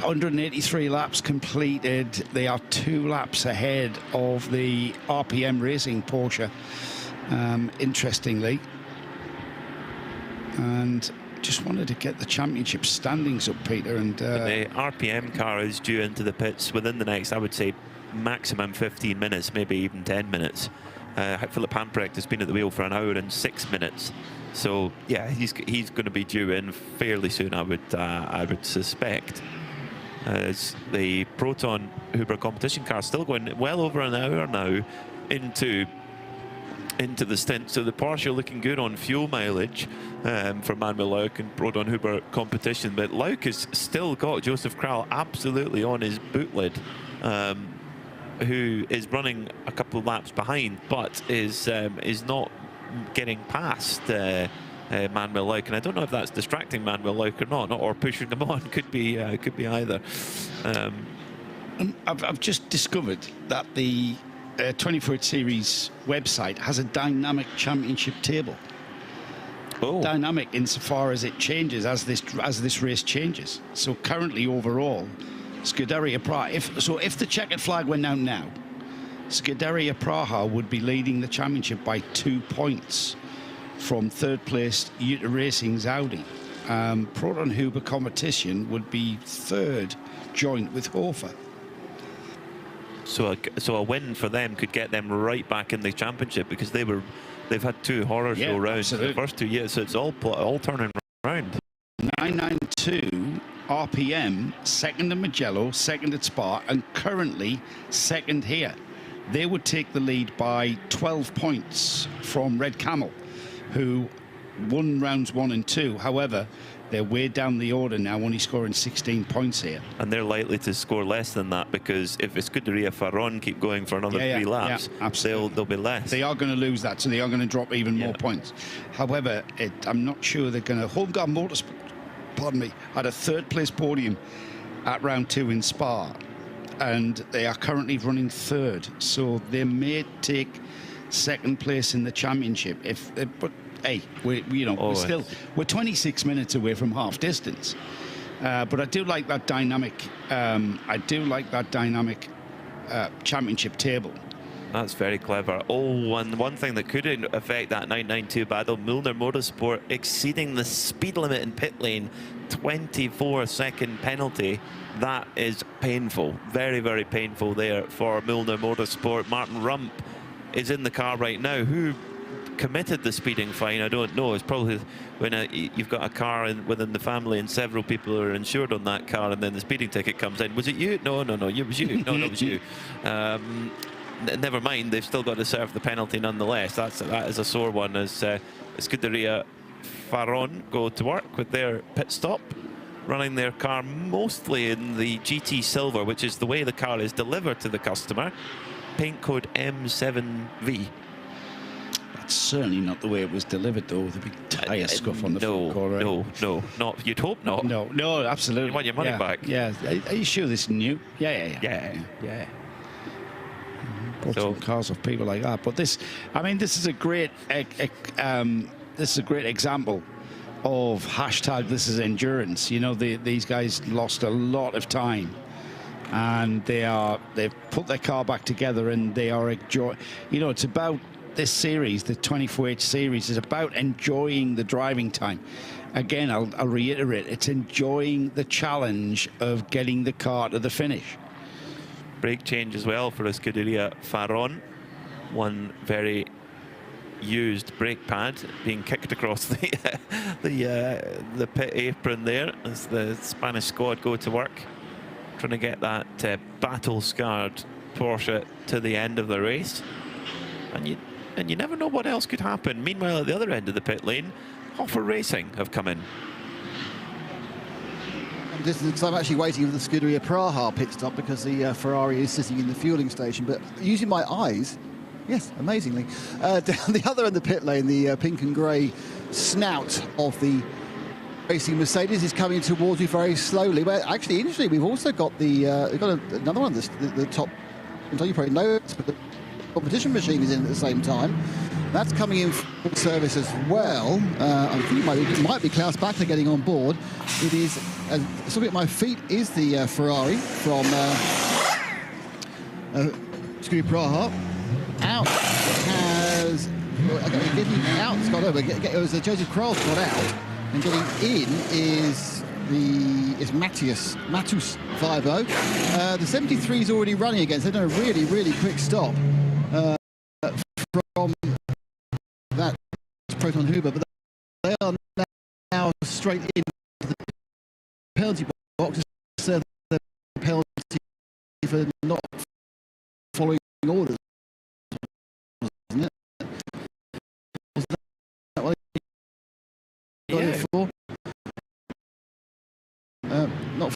183 laps completed. They are 2 laps ahead of the RPM Racing Porsche, interestingly. And just wanted to get the championship standings up, Peter. And the RPM car is due into the pits within the next, I would say, maximum 15 minutes, maybe even 10 minutes. Philip Hamprecht has been at the wheel for 1 hour and 6 minutes, so yeah, he's going to be due in fairly soon, I would suspect. As the Proton Huber competition car still going well over 1 hour now into the stint, so the Porsche looking good on fuel mileage for Manuel Lauk and Proton Huber competition, but Lauk has still got Joseph Kral absolutely on his boot lid. Who is running a couple of laps behind, but is not getting past Manuel Lauk, and I don't know if that's distracting Manuel Lauk or not, or pushing him on. Could be either. I've just discovered that the 24H Series website has a dynamic championship table. Oh. Dynamic insofar as it changes as this race changes. So currently, overall, Scuderia Praha, if the checkered flag went out now, Scuderia Praha would be leading the championship by 2 points from third place Yuta Racing's Audi. Proton Huber competition would be third, joint with Hofer. So a win for them could get them right back in the championship, because they've had 2 horror show rounds in the first 2 years, so it's all turning around. 992 RPM, second at Mugello, second at Spa, and currently second here. They would take the lead by 12 points from Red Camel, who won rounds 1 and 2. However, they're way down the order now, only scoring 16 points here. And they're likely to score less than that, because if Scuderia Farron keep going for another 3 laps, they'll be less. They are going to lose that, so they are going to drop even more points. However, I'm not sure they're going to... Holmgar Motorsport, pardon me, had a third place podium at round 2 in Spa, and they are currently running third, so they may take second place in the championship. But hey, we're 26 minutes away from half distance. But I do like that dynamic. Championship table. That's very clever. One thing that could affect that 992 battle, Milner Motorsport exceeding the speed limit in pit lane, 24-second penalty. That is painful, very, very painful there for Milner Motorsport. Martin Rump is in the car right now. Who committed the speeding fine? I don't know. It's probably when you've got a car within the family and several people are insured on that car, and then the speeding ticket comes in. Was it you? No, it was you. No, it was you. Never mind, they've still got to serve the penalty nonetheless. That is a sore one, as Scuderia Farron go to work with their pit stop, running their car mostly in the GT Silver, which is the way the car is delivered to the customer. Paint code M7V. That's certainly not the way it was delivered, though, with a big tyre scuff on the front car. Right? No, not. You'd hope not. No, absolutely. You want your money back. Yeah. Are you sure this is new? Yeah. Bought some cars off people like that, but this is a great example of hashtag this is endurance. You know, these guys lost a lot of time, and they've put their car back together, and they are enjoying. You know, it's about this series, the 24H series, is about enjoying the driving time. Again, I'll reiterate, it's enjoying the challenge of getting the car to the finish. Brake change as well for Scuderia Farron. one very used brake pad being kicked across the pit apron there as the Spanish squad go to work, trying to get that battle-scarred Porsche to the end of the race. And you never know what else could happen. Meanwhile, at the other end of the pit lane, RAFA Racing have come in. So I'm actually waiting for the Scuderia Praha pit stop because the Ferrari is sitting in the fueling station. But using my eyes, yes, amazingly, down the other end of the pit lane, the pink and grey snout of the racing Mercedes is coming towards you very slowly. But actually, interestingly, we've also got another one. The top. You probably know, but the competition machine is in at the same time. That's coming in full service as well. I think it might be Klaus Battler getting on board. It is, something at my feet is the Ferrari from Scuderia Praha. Out has, getting out, it's got over. It was Joseph Kroll's got out, and getting in is Matus 5-0. The 73 is already running again, so they've done a really, really quick stop from that Proton Huber, but they are now straight into the penalty box. So the penalty for not following orders, wasn't it? Was that what they got it for? Not for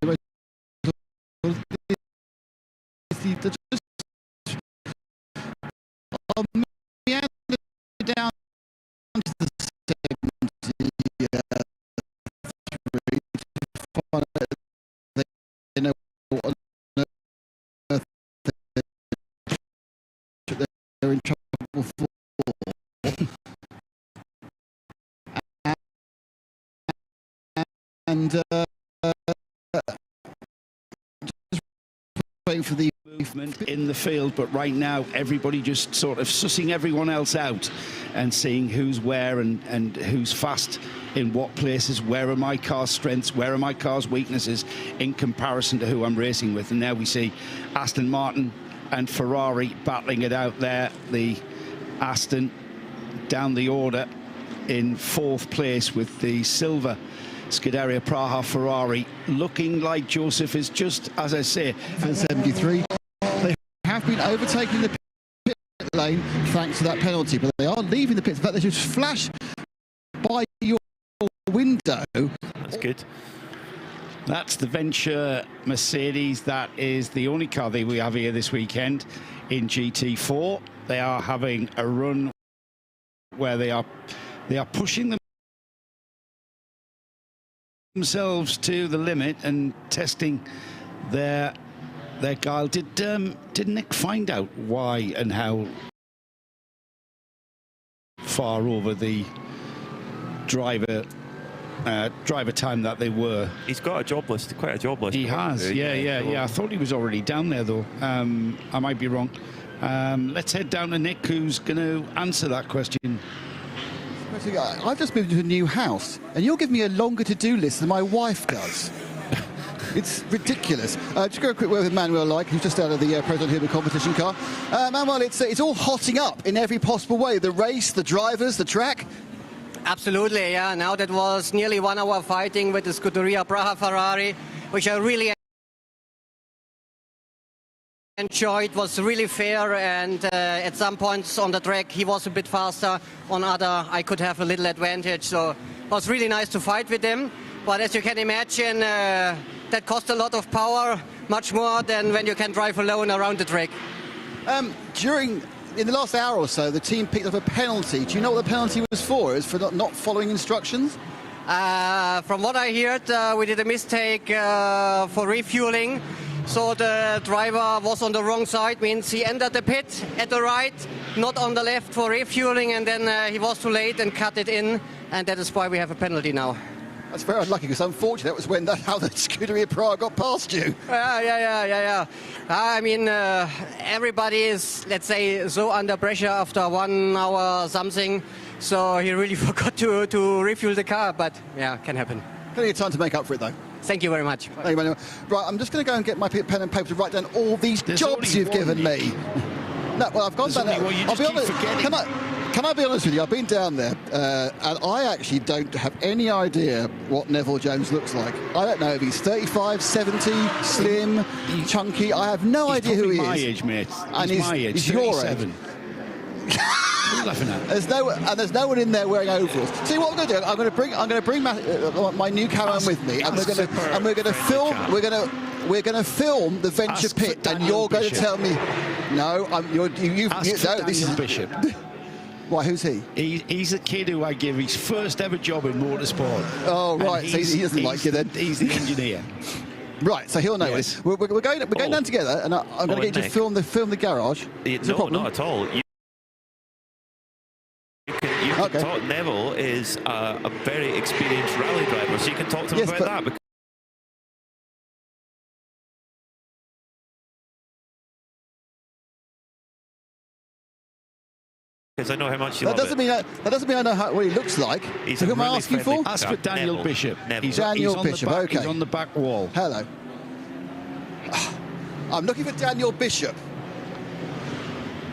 the down to the 73 they know what on earth they're in trouble for. And just waiting for the movement in the field, but right now everybody just sort of sussing everyone else out and seeing who's where and who's fast in what places, where are my car's strengths, where are my car's weaknesses in comparison to who I'm racing with. And now we see Aston Martin and Ferrari battling it out there. The Aston down the order in 4th place with the silver Scuderia Praha Ferrari, looking like Joseph is just, as I say, for the 73. They have been overtaking the pit lane thanks to that penalty, but they are leaving the pits. In fact, they just flash by your window. That's good. That's the Venture Mercedes. That is the only car that we have here this weekend in GT4. They are having a run where they are pushing themselves to the limit and testing their guile. Did Nick find out why and how far over the driver time that they were? He's got a job list, quite a job list. He has, yeah. I thought he was already down there though. I might be wrong. Let's head down to Nick, who's going to answer that question. I've just moved into a new house, and you're giving me a longer to-do list than my wife does. It's ridiculous. Just go a quick word with Manuel, who's just out of the Proton Huber competition car. Manuel, it's all hotting up in every possible way. The race, the drivers, the track. Absolutely, yeah. Now that was nearly 1 hour fighting with the Scuderia Praha Ferrari, which I really enjoyed. Was really fair, and at some points on the track he was a bit faster, on other I could have a little advantage, so it was really nice to fight with him. But as you can imagine, that cost a lot of power, much more than when you can drive alone around the track. In the last hour or so, the team picked up a penalty. Do you know what the penalty was for? It was for not following instructions? From what I heard, we did a mistake for refueling. So the driver was on the wrong side, means he entered the pit at the right, not on the left for refueling, and then he was too late and cut it in, and that is why we have a penalty now. That's very unlucky, because unfortunately that was when how the Scuderia Praha got past you. Yeah. I mean, everybody is, let's say, so under pressure after 1 hour something, so he really forgot to refuel the car, but yeah, can happen. Plenty of time to make up for it, though. Thank you very much. Thank you, Manuel. Right, I'm just going to go and get my pen and paper to write down all these jobs you've given me. No, well, I've gone down there. I'll be honest. Can I be honest with you? I've been down there, and I actually don't have any idea what Neville Jones looks like. I don't know if he's 35, 70, slim, chunky. I have no idea who he is. He's my age, mate. And he's my age. He's your age. What are you laughing at? There's no one in there wearing overalls. See what I'm going to do? I'm going to bring my new Caravan with me, and we're going to film. We're going to film the venture pit, and you're going to tell me. No, this is Bishop. Why? Who's he? He's a kid who I gave his first ever job in motorsport. Oh right, so he doesn't like you then. He's the engineer. Right, so he'll know Yes. it. We're going down together, and I'm going to get you to film the garage. No, not at all. You can talk. Neville is a very experienced rally driver, so you can talk to him about that. Because I know how much you love doesn't mean I know what he looks like. He's so who am I really asking for? Ask for Daniel Neville. Bishop. Neville. Daniel Bishop. Okay. He's on the back wall. Hello. I'm looking for Daniel Bishop.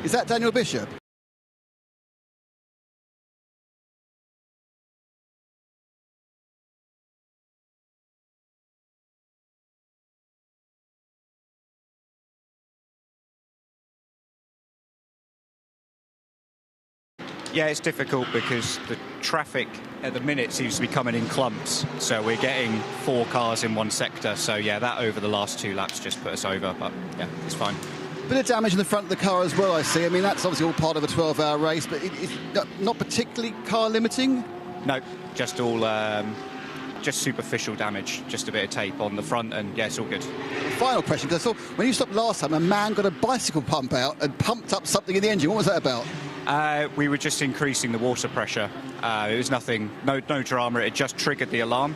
Is that Daniel Bishop? Yeah, it's difficult because the traffic at the minute seems to be coming in clumps. So we're getting 4 cars in one sector. So yeah, that over the last 2 laps just put us over. But yeah, it's fine. Bit of damage in the front of the car as well, I see. I mean, that's obviously all part of a 12-hour race, but it's not particularly car limiting? No, just all just superficial damage, just a bit of tape on the front, and yeah, it's all good. Final question, because I saw when you stopped last time, a man got a bicycle pump out and pumped up something in the engine. What was that about? We were just increasing the water pressure. It was nothing, no drama. It just triggered the alarm.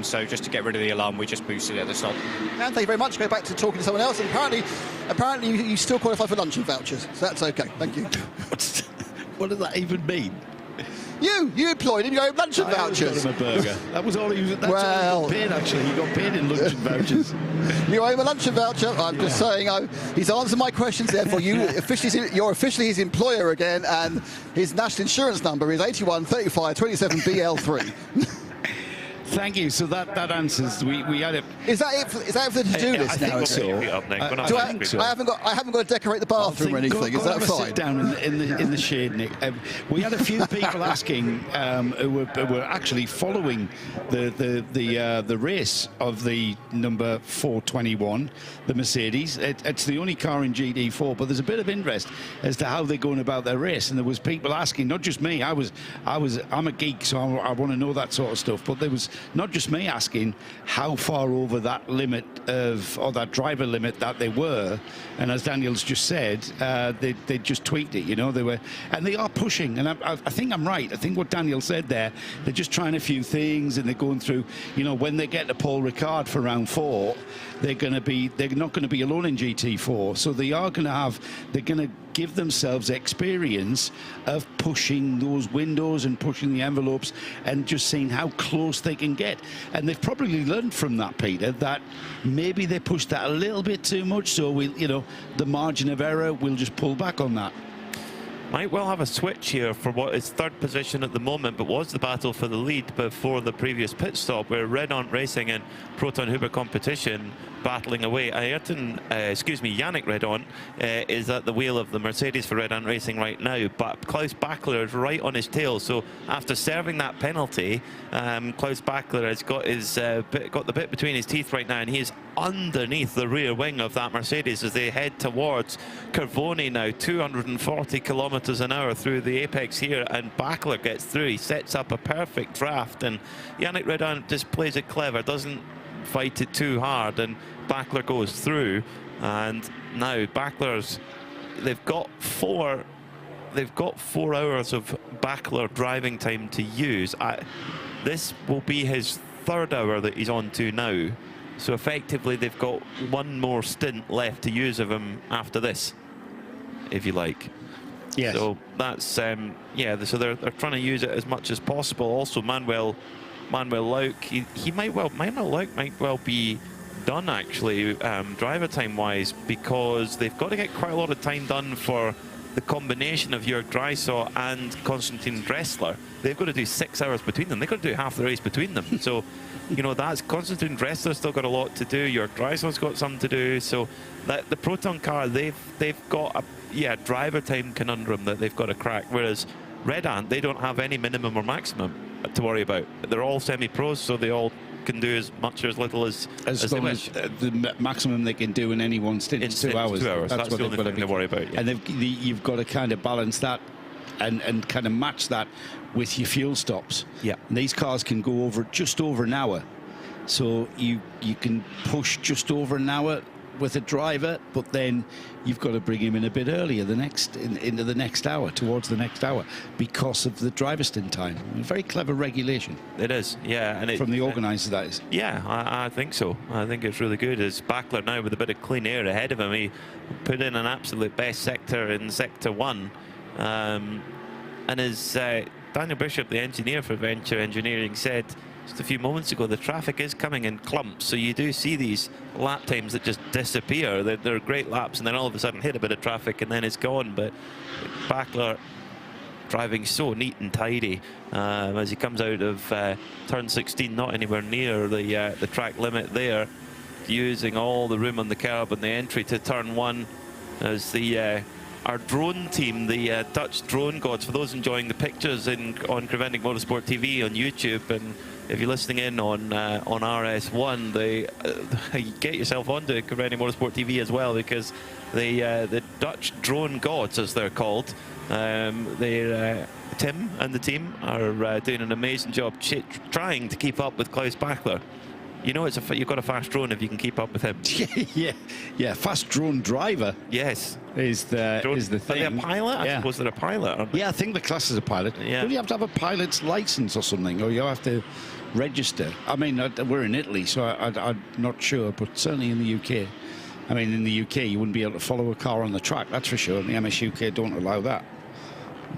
So just to get rid of the alarm, we just boosted it at the stop. And thank you very much. Go back to talking to someone else. And apparently you still qualify for luncheon vouchers. So that's okay. Thank you. What does that even mean? You employed him. You got luncheon vouchers. Got him a burger. That was all he was. That's all he got paid. Actually, he got paid in luncheon vouchers. You owe him a luncheon voucher. I'm just saying. He's answered my questions. Therefore, you're officially his employer again, and his national insurance number is 81 35 27 BL3. Thank you. So that answers. We had it. Is that it for the to-do list now? I think so. I haven't got to decorate the bathroom or anything. Is that fine? Sit down in the shade, Nick. We had a few people asking who were actually following the race of the number 421, the Mercedes. It's the only car in GT4, but there's a bit of interest as to how they're going about their race, and there was people asking, not just me. I'm a geek, so I want to know that sort of stuff. But there was not just me asking how far over that limit or that driver limit that they were, and as Daniel's just said, they just tweaked it. You know, they are pushing, and I think I'm right. I think what Daniel said there, they're just trying a few things, and they're going through. You know, when they get to Paul Ricard for round 4, they're not going to be alone in GT4, so they're going to give themselves experience of pushing those windows and pushing the envelopes and just seeing how close they can get. And they've probably learned from that, Peter, that maybe they pushed that a little bit too much, so the margin of error, we'll just pull back on that. Might well have a switch here for what is 3rd position at the moment, but was the battle for the lead before the previous pit stop, where Redon Racing and Proton Huber Competition battling away. Yannick Redon is at the wheel of the Mercedes for Redon Racing right now, but Klaus Bachler is right on his tail. So after serving that penalty, Klaus Bachler has got the bit between his teeth right now, and he is underneath the rear wing of that Mercedes as they head towards Kervoni now. 240 kilometers an hour through the apex here, and Bachler gets through. He sets up a perfect draft, and Yannick Redon just plays it clever, doesn't fight it too hard, and Bachler goes through. And now they've got 4 hours of Bachler driving time to use. This will be his 3rd hour that he's on to now, so effectively they've got 1 more stint left to use of him after this, if you like. Yes. So that's so they're trying to use it as much as possible. Also, Manuel Lauk, Manuel Lauk might well be done, actually, driver time-wise, because they've got to get quite a lot of time done for the combination of Jörg Dreisau and Konstantin Dressler. They've got to do 6 hours between them. They've got to do half the race between them. So, you know, that's Konstantin Dressler's still got a lot to do. Jörg Dreisau's got some to do. So that the Proton car, they've got a driver time conundrum that they've got to crack. Whereas Red Ant, they don't have any minimum or maximum to worry about. They're all semi-pros, so they all can do as much or as little as they wish. The maximum they can do in any one stint is 2 hours. 2 hours. That's what the only thing to worry about. Yeah. And you've got to kind of balance that and kind of match that with your fuel stops. Yeah. And these cars can go just over an hour, so you can push just over an hour with a driver, but then you've got to bring him in a bit earlier into the next hour, towards the next hour, because of the driver stint time. Very clever regulation. It is, yeah. And from the organisers, that is. Yeah, I think so. I think it's really good. As Bachler now with a bit of clean air ahead of him, he put in an absolute best sector in Sector 1. And as Daniel Bishop, the engineer for Venture Engineering, said just a few moments ago, the traffic is coming in clumps, so you do see these lap times that just disappear. They're great laps, and then all of a sudden hit a bit of traffic and then it's gone. But Bachler driving so neat and tidy as he comes out of turn 16, not anywhere near the track limit there, using all the room on the curb and the entry to turn 1 as our drone team, the Dutch drone gods, for those enjoying the pictures on Creventic Motorsport TV on YouTube, and if you're listening in on RS1, get yourself onto Creventic Motorsport TV as well, because the Dutch drone gods, as they're called, Tim and the team are doing an amazing job trying to keep up with Klaus Bachler. You know, you've got a fast drone if you can keep up with him. yeah, fast drone driver. Yes, is the thing. Are they a pilot? I suppose they're a pilot. Yeah, I think the class is a pilot. Yeah. Don't you have to have a pilot's license or something, or you have to register? I mean, we're in Italy, so I'm not sure, but certainly in the UK. I mean, in the UK, you wouldn't be able to follow a car on the track, that's for sure. And the MSUK don't allow that.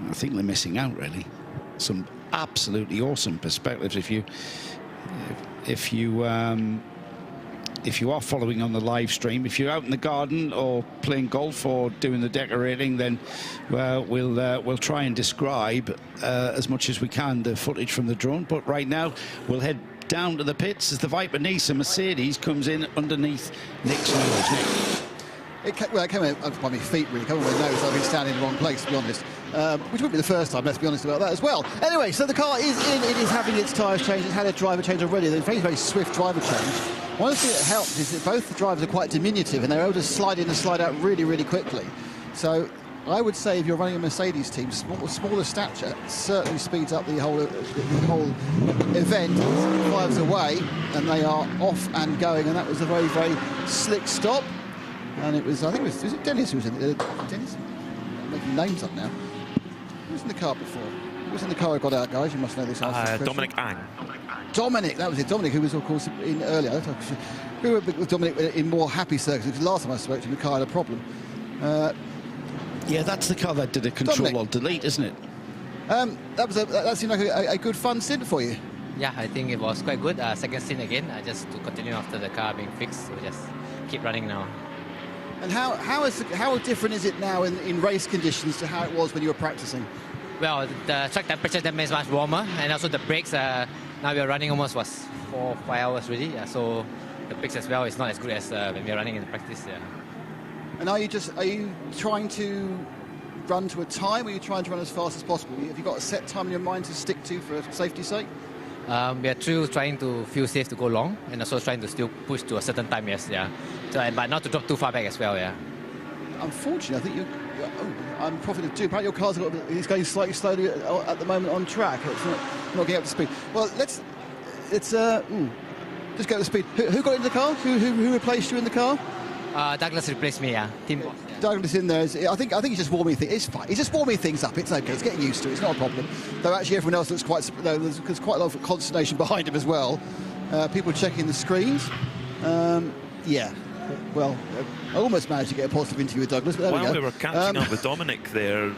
I think they're missing out, really. Some absolutely awesome perspectives if you are following on the live stream. If you're out in the garden or playing golf or doing the decorating, then we'll try and describe as much as we can the footage from the drone. But right now we'll head down to the pits as the Viper Nisa Mercedes comes in underneath Nick's nose. It came in by my feet, really. Come on, my nose. I've been standing in the wrong place, to be honest. Which wouldn't be the first time, let's be honest about that as well. Anyway, so the car is in. It is having its tyres changed. It's had a driver change already. They're very, very swift driver change. One of the things that helps is that both the drivers are quite diminutive, and they're able to slide in and slide out really, really quickly. So I would say if you're running a Mercedes team, smaller stature certainly speeds up the whole event. Drives away, and they are off and going. And that was a very, very slick stop. And it was, I think was it Dennis who was in it? Dennis? I'm making names up now. Who was in the car before? Who was in the car who got out, guys? You must know this answer. Dominic Ang. Dominic, that was it. Dominic, who was, of course, in earlier. We were with Dominic in more happy circles, because last time I spoke to him, the car had a problem. Yeah, that's the car that did a Control-Alt-Delete, isn't it? That seemed like a good fun stint for you. Yeah, I think it was quite good. Second stint again, just to continue after the car being fixed, so just keep running now. And how different is it now in race conditions to how it was when you were practicing? Well, the track temperature that is much warmer, and also the brakes. Now we are running almost 4 or 5 hours really. Yeah, so the brakes as well is not as good as when we are running in practice. Yeah. And are you trying to run to a time, or are you trying to run as fast as possible? Have you got a set time in your mind to stick to for safety's sake? We are trying to feel safe to go long, and also trying to still push to a certain time, yes, yeah. So, but not to drop too far back as well, yeah. Unfortunately, I think I'm profit too. Apparently your car's is going slightly slowly at the moment on track. It's not getting up to speed. Well, let's just go to speed. Who got into the car? Who replaced you in the car? Douglas replaced me, yeah. Douglas in there. I think he's just warming things. It's fine. He's just warming things up. It's okay. It's getting used to it. It's not a problem. Though actually everyone else looks there's quite a lot of consternation behind him as well. People checking the screens. Yeah. Well, I almost managed to get a positive interview with Douglas, but there we go. While we were catching up with Dominic there,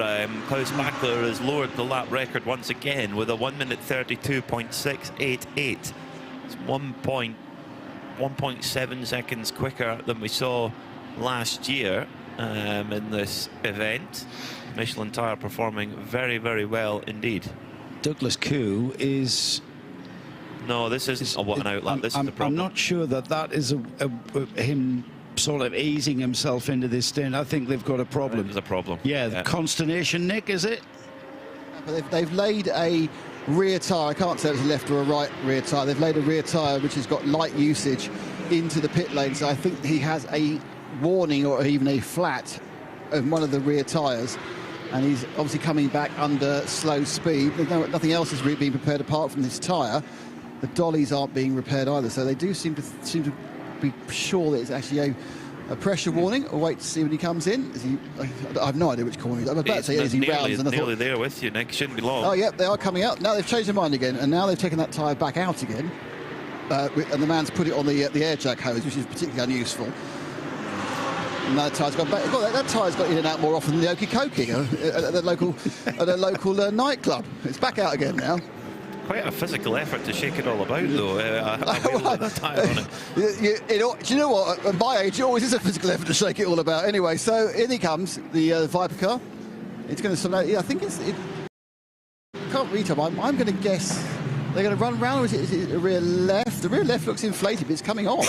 Klaus Bachler has lowered the lap record once again with a 1 minute 32.688. It's 1.2 1.7 seconds quicker than we saw last year in this event. Michelin tyre performing very, very well indeed. Douglas Koo is... No, this isn't a what an outlap. This is the problem. I'm not sure that is him sort of easing himself into this stint. I think they've got a problem. There's a problem. Yeah, the consternation, Nick, is it? They've laid a rear tyre. I can't tell if it's a left or a right rear tyre. They've laid a rear tyre which has got light usage into the pit lane. So I think he has a warning or even a flat of one of the rear tyres. And he's obviously coming back under slow speed. Nothing else is really being prepared apart from this tyre. The dollies aren't being repaired either. So they do seem to be sure that it's actually a pressure warning. I'll wait to see when he comes in. I have no idea which corner he's. I'm about to say he rounds. And nearly there with you, Nick. Shouldn't be long. Oh, yeah, they are coming out. Now they've changed their mind again, and now they've taken that tyre back out again. And the man's put it on the air jack hose, which is particularly unuseful. And that tyre's gone back. That tyre's got in and out more often than the Okie Kokie at a local nightclub. It's back out again now. Quite a physical effort to shake it all about, though. A tyre on it. Do you know what? At my age, it always is a physical effort to shake it all about. Anyway, so in he comes, the Viper car. It's going to. Yeah, I think it's. I can't read him. I'm going to guess they're going to run round. Or is it a rear left? The rear left looks inflated, but it's coming off.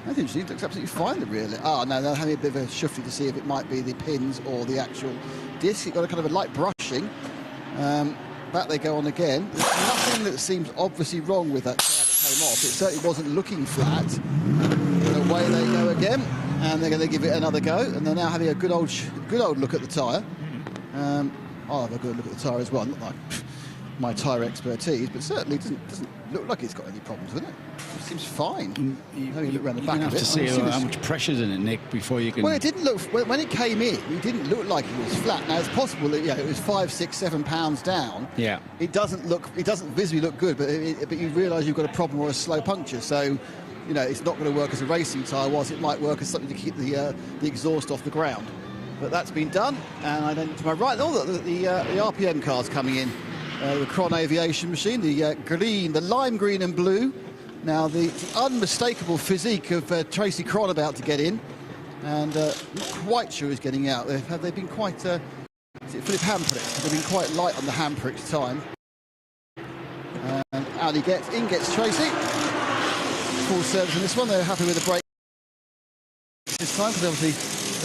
That's interesting. It looks absolutely fine. The rear left. Oh no, they're having a bit of a shufty to see if it might be the pins or the actual disc. It got a kind of a light brushing. Back they go on again. There's nothing that seems obviously wrong with that tyre that came off. It certainly wasn't looking flat. And away they go again, and they're going to give it another go. And they're now having a good old look at the tyre. I'll have a good look at the tyre as well. Not like my tyre expertise, but certainly doesn't look like it's got any problems with it. It seems fine. You're going to have to see how much pressure's in it, Nick, before you can... Well, it didn't look... When it came in, it didn't look like it was flat. Now, it's possible that it was 5, 6, 7 pounds down. Yeah. It doesn't visibly look good, but you realise you've got a problem or a slow puncture. So, it's not going to work as a racing tyre, whilst it might work as something to keep the exhaust off the ground. But that's been done, and then to my right, the RPM car's coming in. The Cron Aviation machine, the lime green and blue. Now the unmistakable physique of Tracy Cron about to get in, and not quite sure who's getting out. They've been quite. Is it Philip Hamprick? They've been quite light on the Hamprick time. And out he gets. In gets Tracy. Full service in this one. They're happy with the brake this time because obviously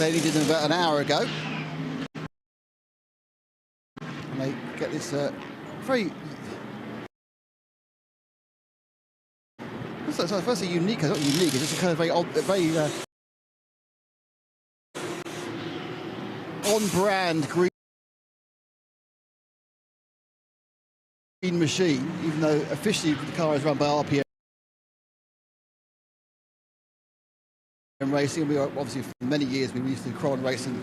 they only did them about an hour ago. And they get this very. So firstly, unique. It's not unique. It's just a kind of very on-brand green machine. Even though officially the car is run by RPM Racing, we are obviously for many years we used to Cron Racing.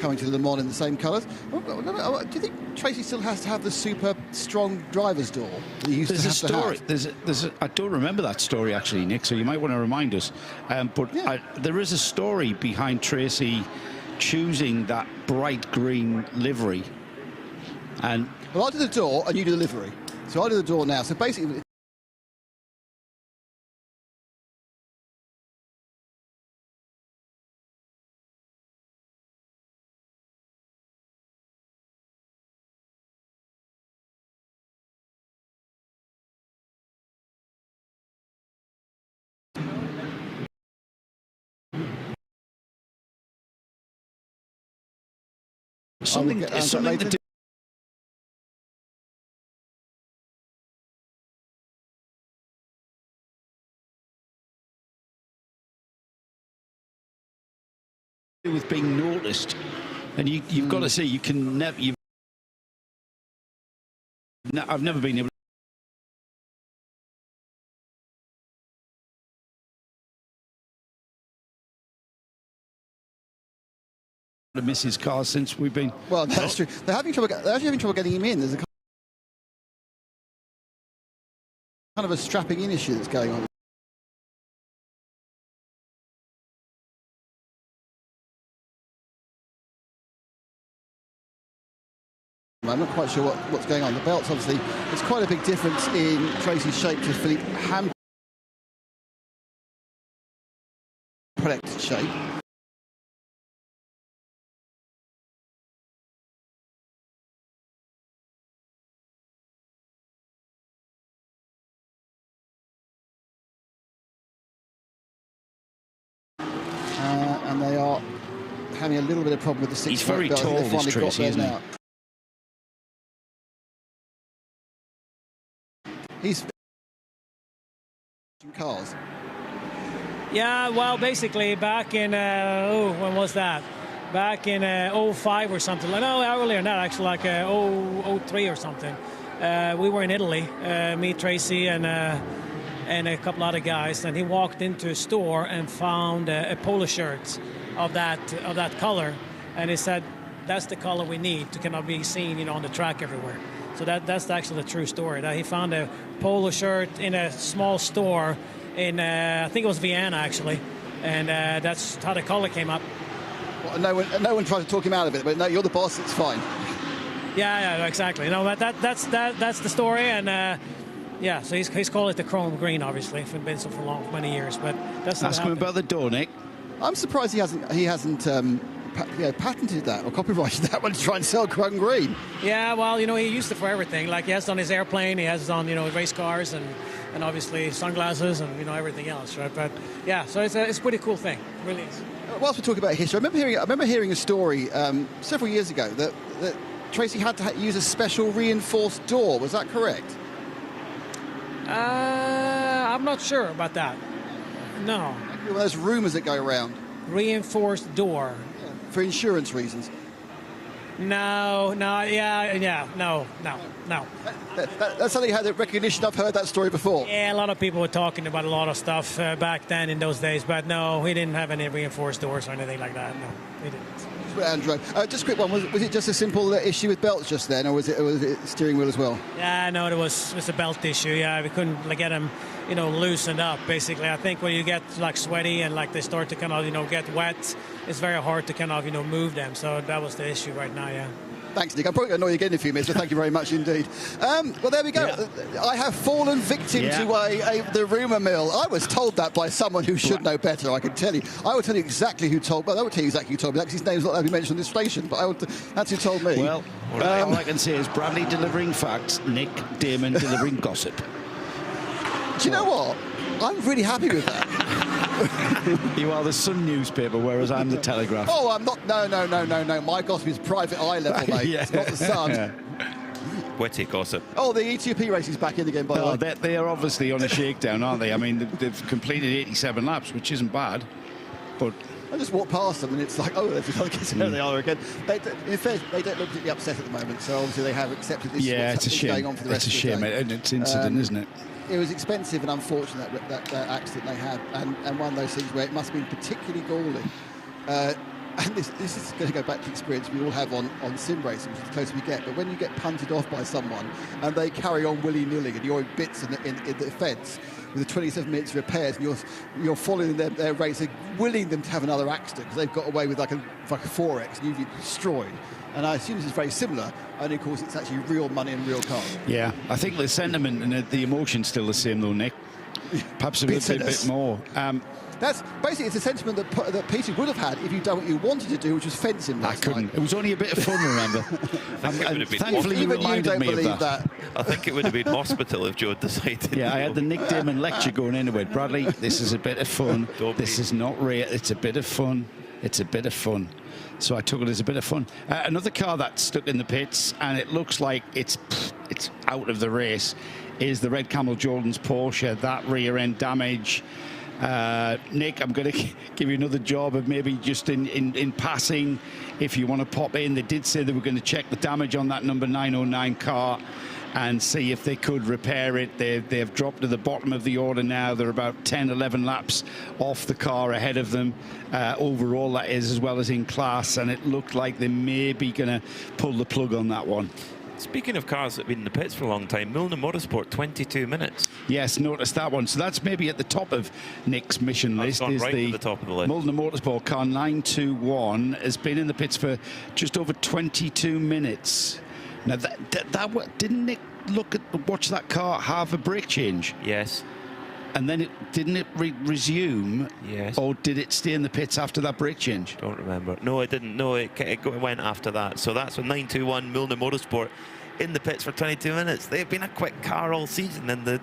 Coming to Le Mans in the same colours. Do you think Tracy still has to have the super strong driver's door that he used to have story. to have? I don't remember that story actually, Nick. So you might want to remind us. There is a story behind Tracy choosing that bright green livery. And well, I do the door and you do the livery. So I do the door now. So basically. Something to do with being noticed, and you've got to see you can never. I've never been able to miss his car since we've been. Well, that's true. They're actually having trouble getting him in. There's a kind of a strapping in issue that's going on. I'm not quite sure what's going on. The belts, obviously, there's quite a big difference in Tracy's shape to Philippe Hamilton's shape. And they are having a little bit of problem with the 6 He's very belt. tall, this Tracy, isn't he? He's cars. Yeah, well, basically back in, when was that? Back in 05 or something. No, earlier than that, actually, like 03 or something. We were in Italy, me, Tracy, and a couple other guys, and he walked into a store and found a polo shirt of that color, and he said, that's the color we need to kind of be seen, you know, on the track everywhere. So that's actually the true story. That he found a polo shirt in a small store in, I think it was Vienna, actually, and that's how the color came up. Well, no one tried to talk him out of it, but no, you're the boss, it's fine. Yeah, exactly. No, that's the story, and yeah, so he's called it the chrome green, obviously, for been so for long, for many years. But that's ask him about the door, Nick. I'm surprised he hasn't patented that or copyrighted that one to try and sell chrome green. Yeah, well, you know, he used it for everything. Like, he has it on his airplane, he has it on, you know, race cars, and obviously sunglasses, and, you know, everything else, right? But yeah, so it's a pretty cool thing, it really is. Whilst we're talking about history, I remember hearing a story several years ago that Tracy had to use a special reinforced door. Was that correct? I'm not sure about that. No. One of those rumours that go around. Reinforced door. Yeah, for insurance reasons. No. That's something had the recognition. I've heard that story before. Yeah, a lot of people were talking about a lot of stuff back then in those days, but no, he didn't have any reinforced doors or anything like that. No, he didn't. Andrew, just a quick one. Was it just a simple issue with belts just then, or was it steering wheel as well? Yeah, no, it was a belt issue. Yeah, we couldn't get them, you know, loosened up. Basically, I think when you get like sweaty and like they start to kind of, you know, get wet, it's very hard to kind of, you know, move them. So that was the issue right now. Yeah. Thanks, Nick. I'm probably going to annoy you again in a few minutes, but thank you very much indeed. Well, there we go. Yeah. I have fallen victim to the rumour mill. I was told that by someone who should know better, I can tell you. I will tell you exactly who told me. Well, I won't tell you exactly who told me, because his name's not allowed to be mentioned on this station, but that's who told me. Well, all I can say is Bradley delivering facts, Nick Damon delivering gossip. Do you know what? I'm really happy with that. You are the Sun newspaper, whereas I'm the Telegraph. Oh, I'm not. No. My gossip is private eye level, mate. It's not the Sun. Witty gossip. Oh, the ETP race is back in again, by the way. They are obviously on a shakedown, aren't they? I mean, they've completed 87 laps, which isn't bad, but... I just walked past them and it's like, oh, there they are again. In fact, they don't look particularly upset at the moment, so obviously they have accepted this. Yeah, it's a shame. Going on for the rest it's a shame, and it's incident, isn't it? It was expensive and unfortunate, that accident they had, and one of those things where it must have been particularly galling. And this is going to go back to experience we all have on sim racing, which is the closer we get. But when you get punted off by someone and they carry on willy-nilly and you're in bits in the fence with the 27 minutes repairs, and you're following their race, willing them to have another accident because they've got away with like a 4X and you've been destroyed. And I assume this is very similar, only of course it's actually real money and real cars. Yeah, I think the sentiment and the emotion's still the same though, Nick. Perhaps a bit more. That's basically, it's a sentiment that Peter would have had if you'd done what you wanted to do, which was fencing last night. It was only a bit of fun, remember? Thankfully, you reminded me of that. I think it would have been hospital if Joe had decided. Yeah, I had the Nick Damon lecture going into it. Bradley, this is a bit of fun. This is not real. It's a bit of fun. It's a bit of fun. So I took it as a bit of fun. Another car that's stuck in the pits, and it looks like it's out of the race, is the Red Camel Jordan's Porsche. That rear end damage. Nick, I'm going to give you another job of maybe just in passing, if you want to pop in. They did say they were going to check the damage on that number 909 car and see if they could repair it. They've dropped to the bottom of the order now. They're about 10, 11 laps off the car ahead of them. Overall, that is, as well as in class, and it looked like they may be going to pull the plug on that one. Speaking of cars that have been in the pits for a long time, Milner Motorsport, 22 minutes. Yes, noticed that one. So that's maybe at the top of Nick's mission list. Is right at the top of the list. Milner Motorsport car 921 has been in the pits for just over 22 minutes. Now, didn't Nick watch that car have a brake change? Yes. And then didn't it resume? Yes. Or did it stay in the pits after that brake change? Don't remember. No, it didn't. No, it went after that. So that's when 921 Milner Motorsport in the pits for 22 minutes. They've been a quick car all season, and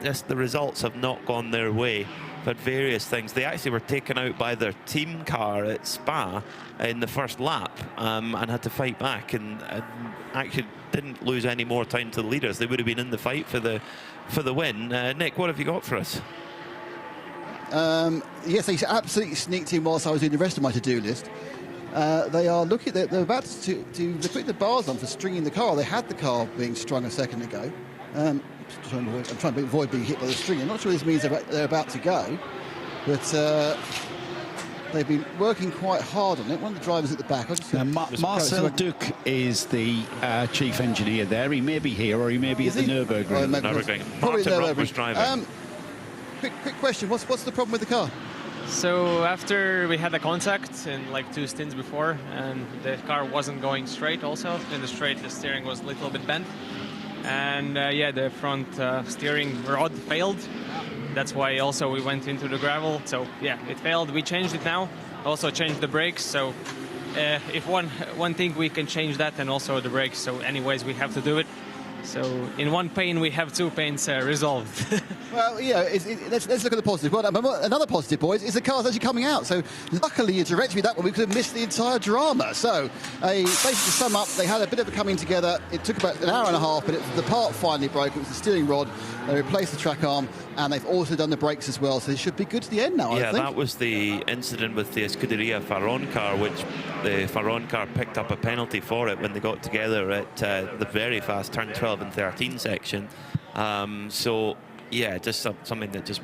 just the results have not gone their way. But various things. They actually were taken out by their team car at Spa in the first lap and had to fight back and actually didn't lose any more time to the leaders. They would have been in the fight for the win. Nick, what have you got for us? Yes, they absolutely sneaked in whilst I was doing the rest of my to-do list. They are looking. They're about to they're putting the bars on for stringing the car. They had the car being strung a second ago. I'm trying to avoid being hit by the string. I'm not sure this means they're about to go, but they've been working quite hard on it. One of the drivers at the back. Marcel Duc is the chief engineer there. He may be here or he may be at the Nürburgring. Probably Nürburgring was driving. Quick question. What's the problem with the car? So after we had a contact in like 2 stints before, and the car wasn't going straight also. In the straight, the steering was a little bit bent. And yeah, the front steering rod failed. That's why also we went into the gravel. So yeah, it failed. We changed it now. Also changed the brakes. So if one thing we can change that, and also the brakes. So anyways, we have to do it. So in one pain, we have 2 pains resolved. Well, let's look at the positive. Well, another positive, boys, is the car's actually coming out. So luckily you directed me that one. We could have missed the entire drama. So basically to sum up, they had a bit of a coming together. It took about an hour and a half, but the part finally broke. It was the steering rod. They replaced the track arm, and they've also done the brakes as well. So they should be good to the end now, I think. Yeah, that was the incident with the Scuderia Farron car, which the Farron car picked up a penalty for it when they got together at the very fast turn 12 and 13 section. So yeah, just something that just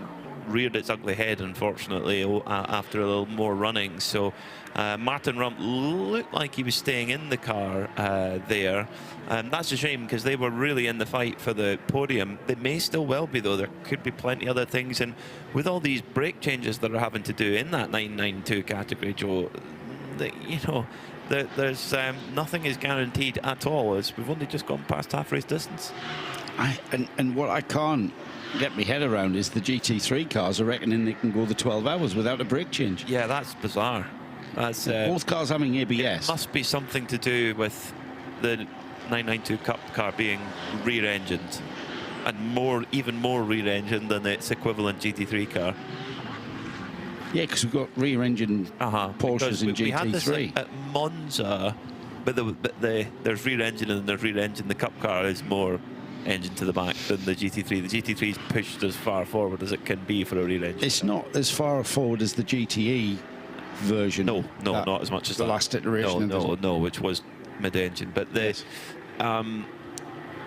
reared its ugly head, unfortunately, after a little more running. So Martin Rump looked like he was staying in the car there. That's a shame, because they were really in the fight for the podium. They may still well be, though. There could be plenty other things, and with all these brake changes that are having to do in that 992 category, Joe, there's nothing is guaranteed at all, as we've only just gone past half race distance. And what I can't get my head around is the GT3 cars are reckoning they can go the 12 hours without a brake change. Yeah, that's bizarre. That's both cars having ABS. It must be something to do with the 992 Cup car being rear-engined, and even more rear-engined than its equivalent GT3 car. Yeah, because we've got rear-engine Porsches in GT3. We had this at Monza, but there's rear-engine and there's rear-engine. The Cup car is more engine to the back than the GT3. The GT3 is pushed as far forward as it can be for a rear engine. It's not as far forward as the GTE version. No, not as much as the last iteration. No, which was mid-engine. But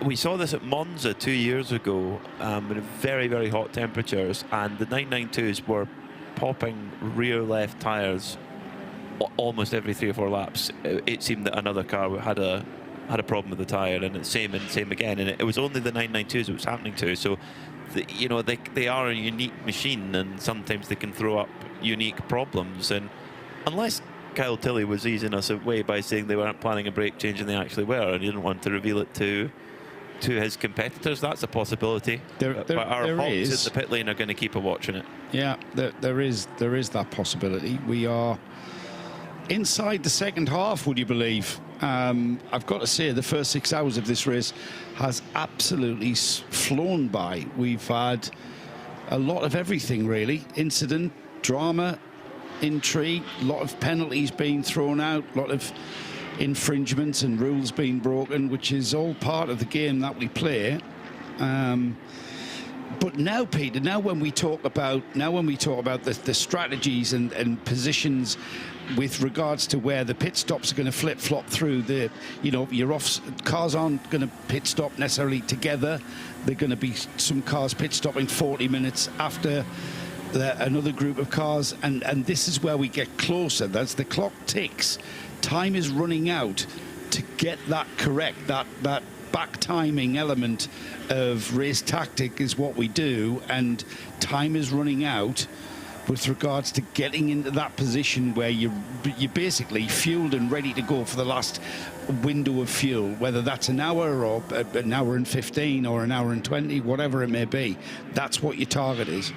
we saw this at Monza 2 years ago in very, very hot temperatures, and the 992s were popping rear left tyres almost every 3 or 4 laps. It seemed that another car had a problem with the tyre, and it's same again, and it was only the 992s it was happening to. So they are a unique machine, and sometimes they can throw up unique problems. And unless Kyle Tilley was easing us away by saying they weren't planning a brake change, and they actually were, and he didn't want to reveal it to his competitors, that's a possibility. But our Hawks in the pit lane are going to keep a watch on it. Yeah, there is that possibility. We are inside the second half, would you believe? I've got to say, the first 6 hours of this race has absolutely flown by. We've had a lot of everything, really. Incident, drama, intrigue, a lot of penalties being thrown out, a lot of infringements and rules being broken, which is all part of the game that we play. But now, Peter, when we talk about the strategies and positions with regards to where the pit stops are going to flip-flop through the, cars aren't going to pit stop necessarily together. They're going to be some cars pit stopping 40 minutes after another group of cars, and this is where we get closer. As the clock ticks, time is running out to get that correct. That back timing element of race tactic is what we do, and time is running out with regards to getting into that position where you're basically fueled and ready to go for the last window of fuel, whether that's an hour or an hour and 15 or an hour and 20, whatever it may be. That's what your target is.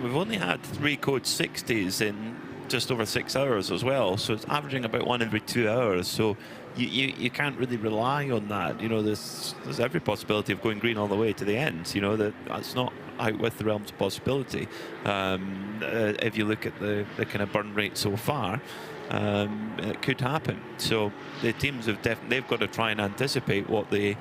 We've only had 3 code 60s in just over 6 hours as well, so it's averaging about 1 every 2 hours. So you can't really rely on that. You know, there's every possibility of going green all the way to the end. You know, that's not out with the realms of possibility. If you look at the kind of burn rate so far, it could happen. So the teams have they've got to try and anticipate what they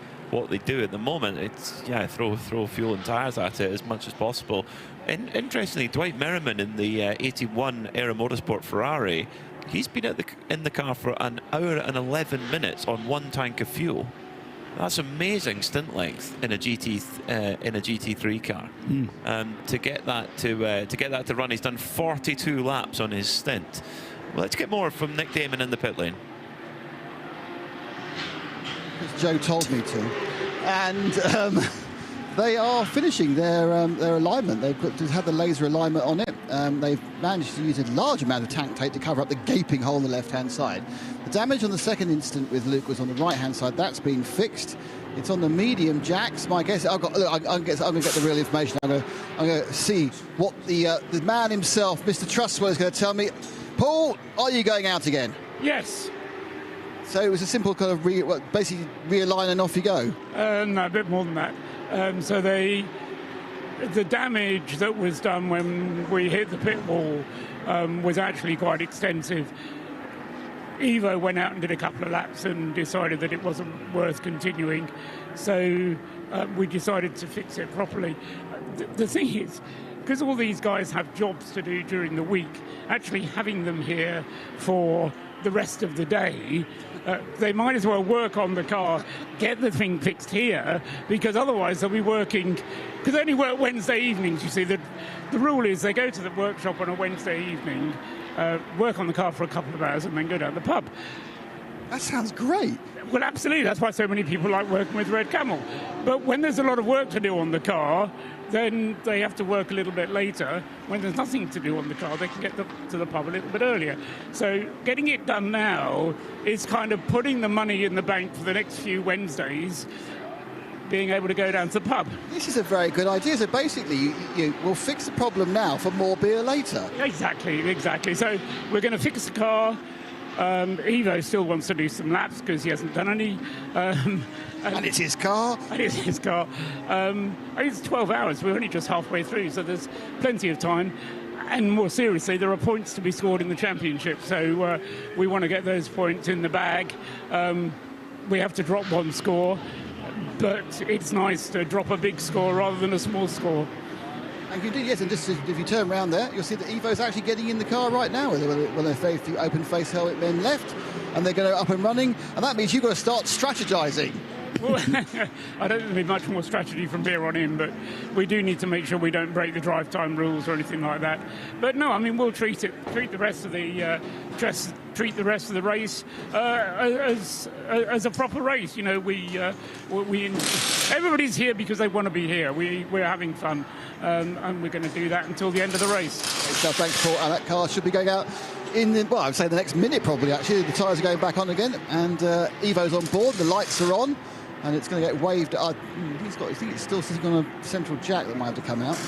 do at the moment. It's throw fuel and tires at it as much as possible. And interestingly, Dwight Merriman in the 81 Aero Motorsport Ferrari, he's been in the car for an hour and 11 minutes on 1 tank of fuel. That's amazing stint length in a GT3 car. To get that to run, he's done 42 laps on his stint. Well, let's get more from Nick Damon in the pit lane. As Joe told me to, and they are finishing their alignment. They've had the laser alignment on it. They've managed to use a large amount of tank tape to cover up the gaping hole on the left-hand side. The damage on the second instant with Luke was on the right-hand side. That's been fixed. It's on the medium jacks. My guess, I'm going to get the real information. I'm going to see what the man himself, Mr. Trustwell, is going to tell me. Paul, are you going out again? Yes. So it was a simple kind of basically realign and off you go? No, a bit more than that. So the damage that was done when we hit the pit wall was actually quite extensive. Evo went out and did a couple of laps and decided that it wasn't worth continuing. So we decided to fix it properly. The thing is, because all these guys have jobs to do during the week, actually having them here for the rest of the day, they might as well work on the car, get the thing fixed here, because otherwise they'll be working, because they only work Wednesday evenings. You see, the rule is they go to the workshop on a Wednesday evening, work on the car for a couple of hours, and then go down to the pub. That sounds great. Well, absolutely. That's why so many people like working with Red Camel. But when there's a lot of work to do on the car, then they have to work a little bit later. When there's nothing to do on the car, they can get to the pub a little bit earlier. So getting it done now is kind of putting the money in the bank for the next few Wednesdays, being able to go down to the pub. This is a very good idea. So basically, you will fix the problem now for more beer later. Exactly. So we're going to fix the car. Evo still wants to do some laps because he hasn't done any. And it's his car. It's 12 hours. We're only just halfway through, so there's plenty of time. And more seriously, there are points to be scored in the championship, so we want to get those points in the bag. We have to drop 1 score, but it's nice to drop a big score rather than a small score. And you do, yes, and just if you turn around there, you'll see that Evo's actually getting in the car right now. Well, they're very few open face helmet men left, and they're going to up and running, and that means you've got to start strategizing. Well, I don't think there'll be much more strategy from here on in, but we do need to make sure we don't break the drive time rules or anything like that. But no, I mean, we'll treat the rest of the race as a proper race. You know, everybody's here because they want to be here. We're having fun, and we're going to do that until the end of the race. So thanks, Paul. And that car should be going out I would say the next minute probably, actually. The tyres are going back on again, and Evo's on board, the lights are on, and it's going to get waved. I think it's still sitting on a central jack that might have to come out.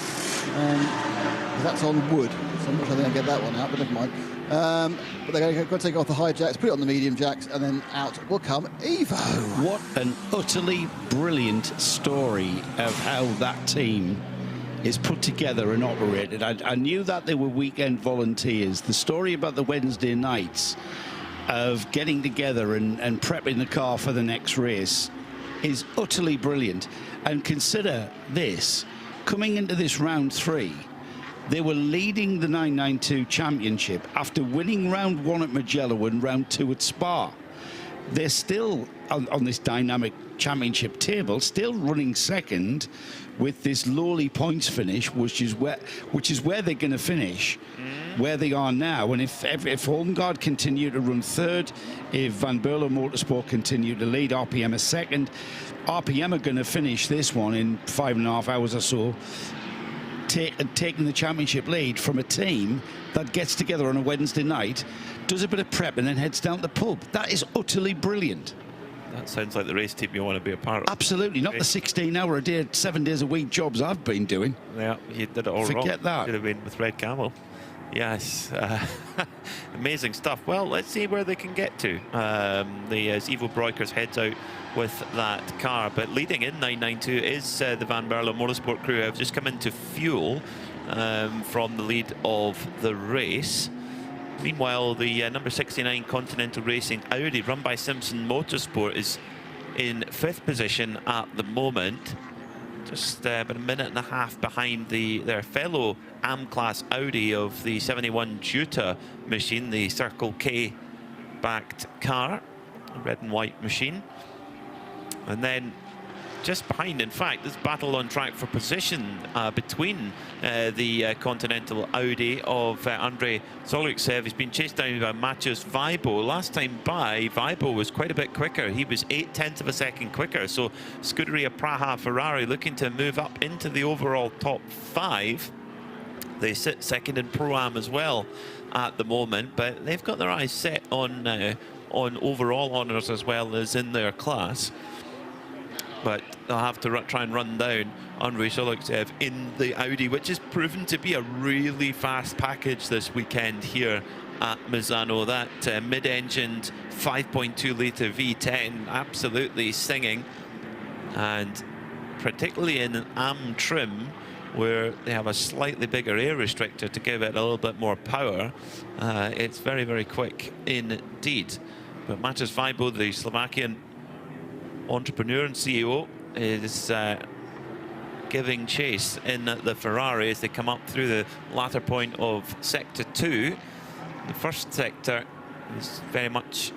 That's on wood, so I'm not sure they're going to get that one out, but never mind. But they're going to take off the high jacks, put it on the medium jacks, and then out will come Evo. What an utterly brilliant story of how that team is put together and operated. I knew that they were weekend volunteers. The story about the Wednesday nights of getting together and prepping the car for the next race is utterly brilliant. And consider this, coming into this round 3, they were leading the 992 championship after winning round 1 at Mugello and round 2 at Spa. They're still on this dynamic championship table, still running second with this lowly points finish, which is where they're going to finish, where they are now. And if Holmgaard continue to run third, if Van Berlo Motorsport continue to lead, RPM is second. RPM are going to finish this one in 5.5 hours or so. taking the championship lead from a team that gets together on a Wednesday night, does a bit of prep and then heads down to the pub. That is utterly brilliant. That sounds like the race team you want to be a part of. Absolutely, not the 16-hour-a-day, 7 days a week jobs I've been doing. Yeah, you did it all wrong. Forget that. Should have been with Red Camel. Yes, amazing stuff. Well, let's see where they can get to. As Ivo Breukers heads out with that car, but leading in 992 is the Van Berlo Motorsport crew, have just come into fuel from the lead of the race. Meanwhile, the number 69 Continental Racing Audi, run by Simpson Motorsport, is in 5th position at the moment. Just about a minute and a half behind their fellow AM-class Audi of the 71 Juta machine, the Circle K-backed car, a red and white machine. And then just behind, in fact, this battle on track for position between the Continental Audi of Andrei Solyksev. He's been chased down by Maciej Weibo. Last time by, Weibo was quite a bit quicker. He was 0.8 of a second quicker. So Scuderia Praha Ferrari looking to move up into the overall top 5. They sit second in Pro-Am as well at the moment, but they've got their eyes set on overall honours as well as in their class. But they'll have to try and run down Andrei Solyksev in the Audi, which has proven to be a really fast package this weekend here at Misano. That mid-engined 5.2-litre V10 absolutely singing, and particularly in an AM trim where they have a slightly bigger air restrictor to give it a little bit more power, it's very, very quick indeed. But Maciej Weibo, the Slovakian entrepreneur and CEO, is giving chase in the Ferrari as they come up through the latter point of Sector 2. The first sector is very much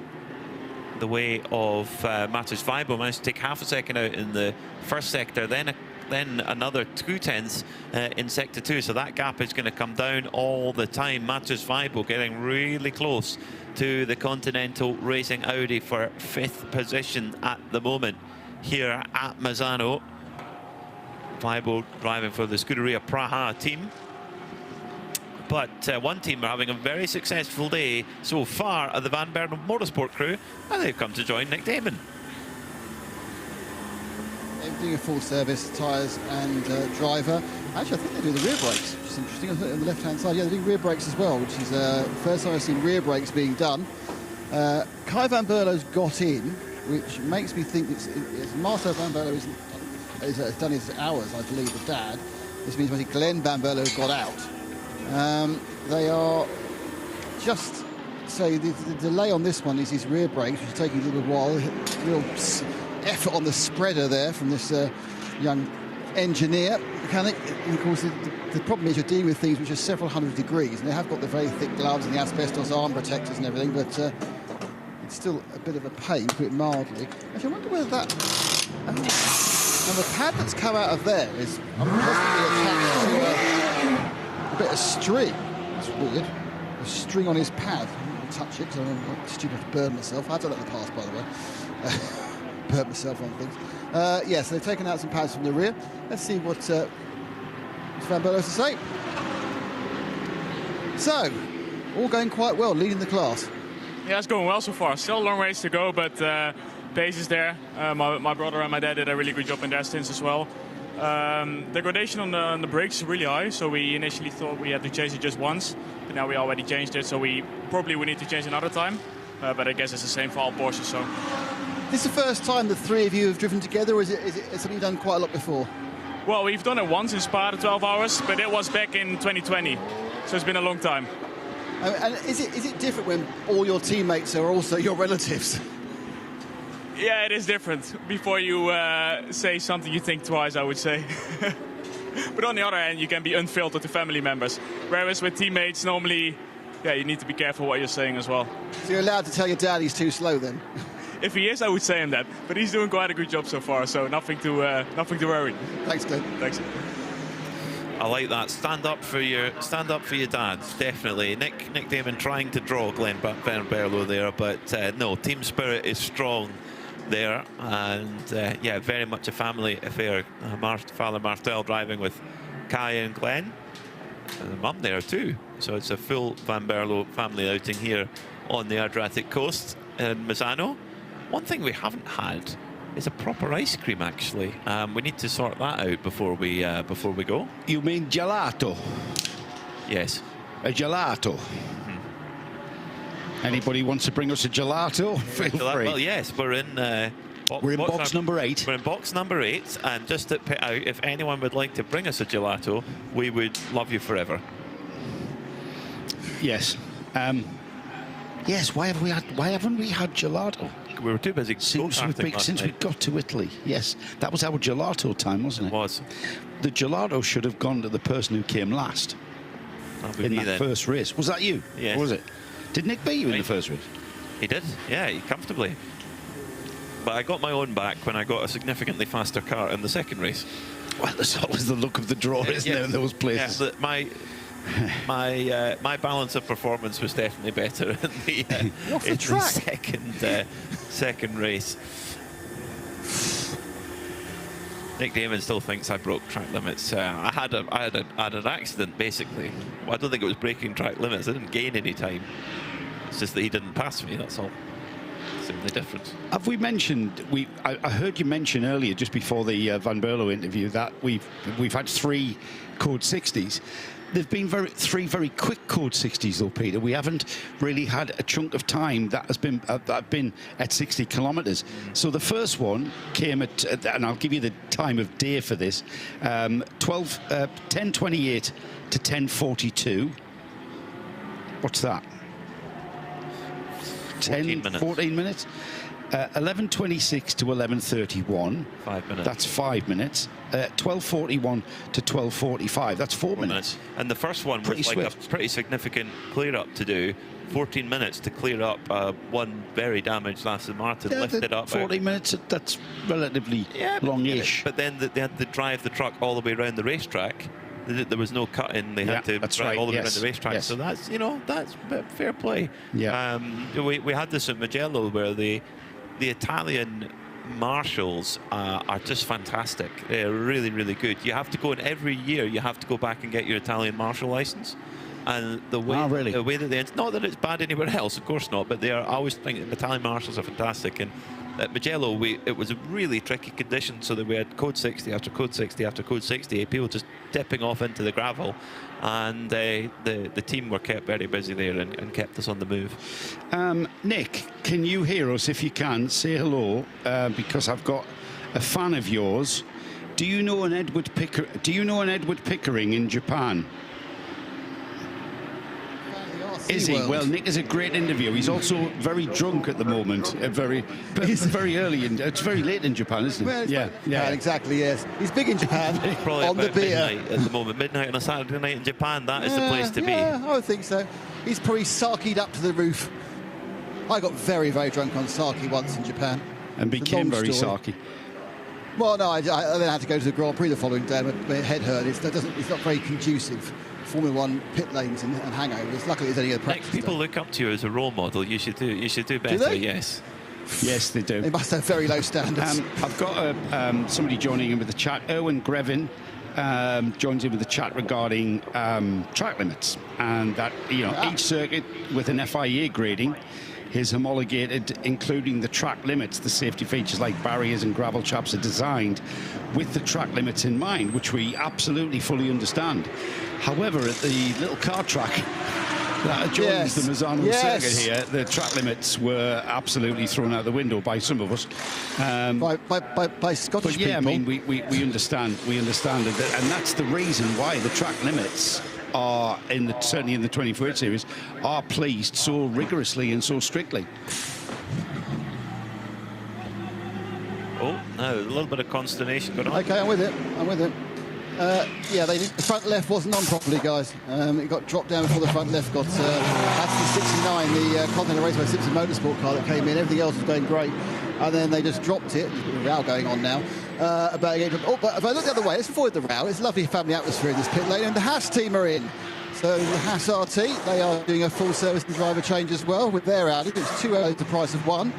the way of Maciej Weibo. Managed to take half a second out in the first sector, then another 0.2 in Sector 2. So that gap is going to come down all the time. Maciej Weibo getting really close to the Continental Racing Audi for 5th position at the moment here at Misano. Weibo driving for the Scuderia Praha team. But one team are having a very successful day so far at the Van Berlo Motorsport crew, and they've come to join Nick Damon. They're doing a full service, tyres and driver. Actually, I think they do the rear brakes, which is interesting. On the left-hand side, yeah, they're doing rear brakes as well, which is the first time I've seen rear brakes being done. Kai Van Berlo's got in, which makes me think it's Marcel Van Berlo has done his hours, I believe, the dad. This means maybe Glenn Van Berlo got out. They are just, say, the delay on this one is his rear brakes, which is taking a little while. Real effort on the spreader there from this young engineer, mechanic. And of course, the problem is you're dealing with things which are several hundred degrees, and they have got the very thick gloves and the asbestos arm protectors and everything, but it's still a bit of a pain, to put it mildly. Actually, I wonder whether that... now, the pad that's come out of there is possibly attached to a bit of string. That's weird. A string on his pad. I'm not going to touch it because I'm stupid to burn myself. I've done it in the past, by the way. Burnt myself on things. Yes, they've taken out some pads from the rear. Let's see what Van Berlo has to say. So, all going quite well, leading the class. Yeah, it's going well so far. Still a long ways to go, but pace is there. My brother and my dad did a really good job in their stints as well. The gradation on the brakes is really high, so we initially thought we had to change it just once, but now we already changed it, so we probably would need to change another time. But I guess it's the same for all Porsches. So. This is the first time the three of you have driven together, or is it something you've done quite a lot before? Well, we've done it once in Spa, the 12 hours, but it was back in 2020, so it's been a long time. And is it different when all your teammates are also your relatives? Yeah, it is different. Before you say something, you think twice, I would say. But on the other hand, you can be unfiltered to family members. Whereas with teammates, normally, yeah, you need to be careful what you're saying as well. So you're allowed to tell your dad he's too slow then? If he is, I would say him that. But he's doing quite a good job so far, so nothing to worry. Thanks, Glenn. Thanks. I like that. Stand up for your dad, definitely. Nick Damon trying to draw Glenn Van Berlo there, but no, team spirit is strong there, and yeah, very much a family affair. Father Martel driving with Kai and Glenn. And the mum there too. So it's a full Van Berlo family outing here on the Adriatic coast in Misano. One thing we haven't had is a proper ice cream, actually. We need to sort that out before we go. You mean gelato? Yes. A gelato. Anybody wants to bring us a gelato? Feel free. Well, yes, we're in box number 8. We're in box number 8, and just to put out, if anyone would like to bring us a gelato, we would love you forever. Yes. Yes. Why haven't we had gelato? We were too busy since we got to Italy. Yes, that was our gelato time, wasn't it? It was. The gelato should have gone to the person who came last in that first race. Was that you? Yes. Or was it? Did Nick beat you in the first race? He did. Yeah, comfortably. But I got my own back when I got a significantly faster car in the second race. Well, there's always the look of the draw, isn't there, in those places? Yeah, my balance of performance was definitely better in the second race. Nick Damon still thinks I broke track limits. I had an accident, basically. Well, I don't think it was breaking track limits. I didn't gain any time. It's just that he didn't pass me, that's all. It's the only difference. Have we mentioned, I heard you mention earlier, just before the Van Berlo interview, that we've had 3 Code 60s. There've been 3 very quick Code 60s, though, Peter. We haven't really had a chunk of time that has been at 60 kilometres. So the first one came at, and I'll give you the time of day for this, 10:28 to 10:42. What's that? 14 minutes. 11:26 to 11:31. 5 minutes. That's 5 minutes. 12:41 to 12:45. That's 4 minutes. And the first one was like a pretty significant clear up to do. 14 minutes to clear up one very damaged Aston Martin, lift it up. 40 minutes. That's relatively longish. But then they had to drive the truck all the way around the racetrack. There was no cut in. They had to drive all the way around the racetrack. So that's that's fair play. Yeah. We had this at Mugello where the Italian marshals are just fantastic. They're really, really good. You have to go in every year. You have to go back and get your Italian marshal license. And the way that they, not that it's bad anywhere else, of course not, but they are. I always think Italian marshals are fantastic. And at Mugello, it was a really tricky condition, so that we had Code 60 after Code 60 after Code 60. People just dipping off into the gravel, and the team were kept very busy there and kept us on the move. Nick, can you hear us? If you can, say hello, because I've got a fan of yours. Do you know an Edward Pickering in Japan? Is he? Well, Nick is a great interview. He's also very drunk at the moment. Very early. It's very late in Japan, isn't it? Well, yeah, exactly. Yes, he's big in Japan. Probably on the beer at the moment. Midnight on a Saturday night in Japan. That is the place to be. Yeah, I would think so. He's probably saki'd up to the roof. I got very, very drunk on sake once in Japan. And became very sake. Well, no, I then had to go to the Grand Prix the following day. My head hurt. It's not very conducive. Formula 1 pit lanes and hangovers. Luckily, there's only a practice. People look up to you as a role model. You should do better. Do they? Yes, they do. They must have very low standards. I've got somebody joining in with the chat. Erwin Grevin joins in with the chat regarding track limits, and that each circuit with an FIA grading is homologated, including the track limits. The safety features like barriers and gravel traps are designed with the track limits in mind, which we absolutely fully understand. However, at the little car track that adjoins the Misano circuit here, the track limits were absolutely thrown out the window by some of us. By Scottish people. Yeah, I mean, we understand. We understand it, and that's the reason why the track limits are certainly in the 24H series are policed so rigorously and so strictly. Oh, no, a little bit of consternation going on. Okay, I'm with it. The front left wasn't on properly, guys. It got dropped down before the front left got had to 69, the Continental Raceway Simpson Motorsport car that came in. Everything else was going great. And then they just dropped it. There's a bit of a row going on now. But if I look the other way, let's avoid the row. It's a lovely family atmosphere in this pit lane. And the Haas team are in. So the Haas RT, they are doing a full service and driver change as well with their Audi. It's 2 Audis the price of one.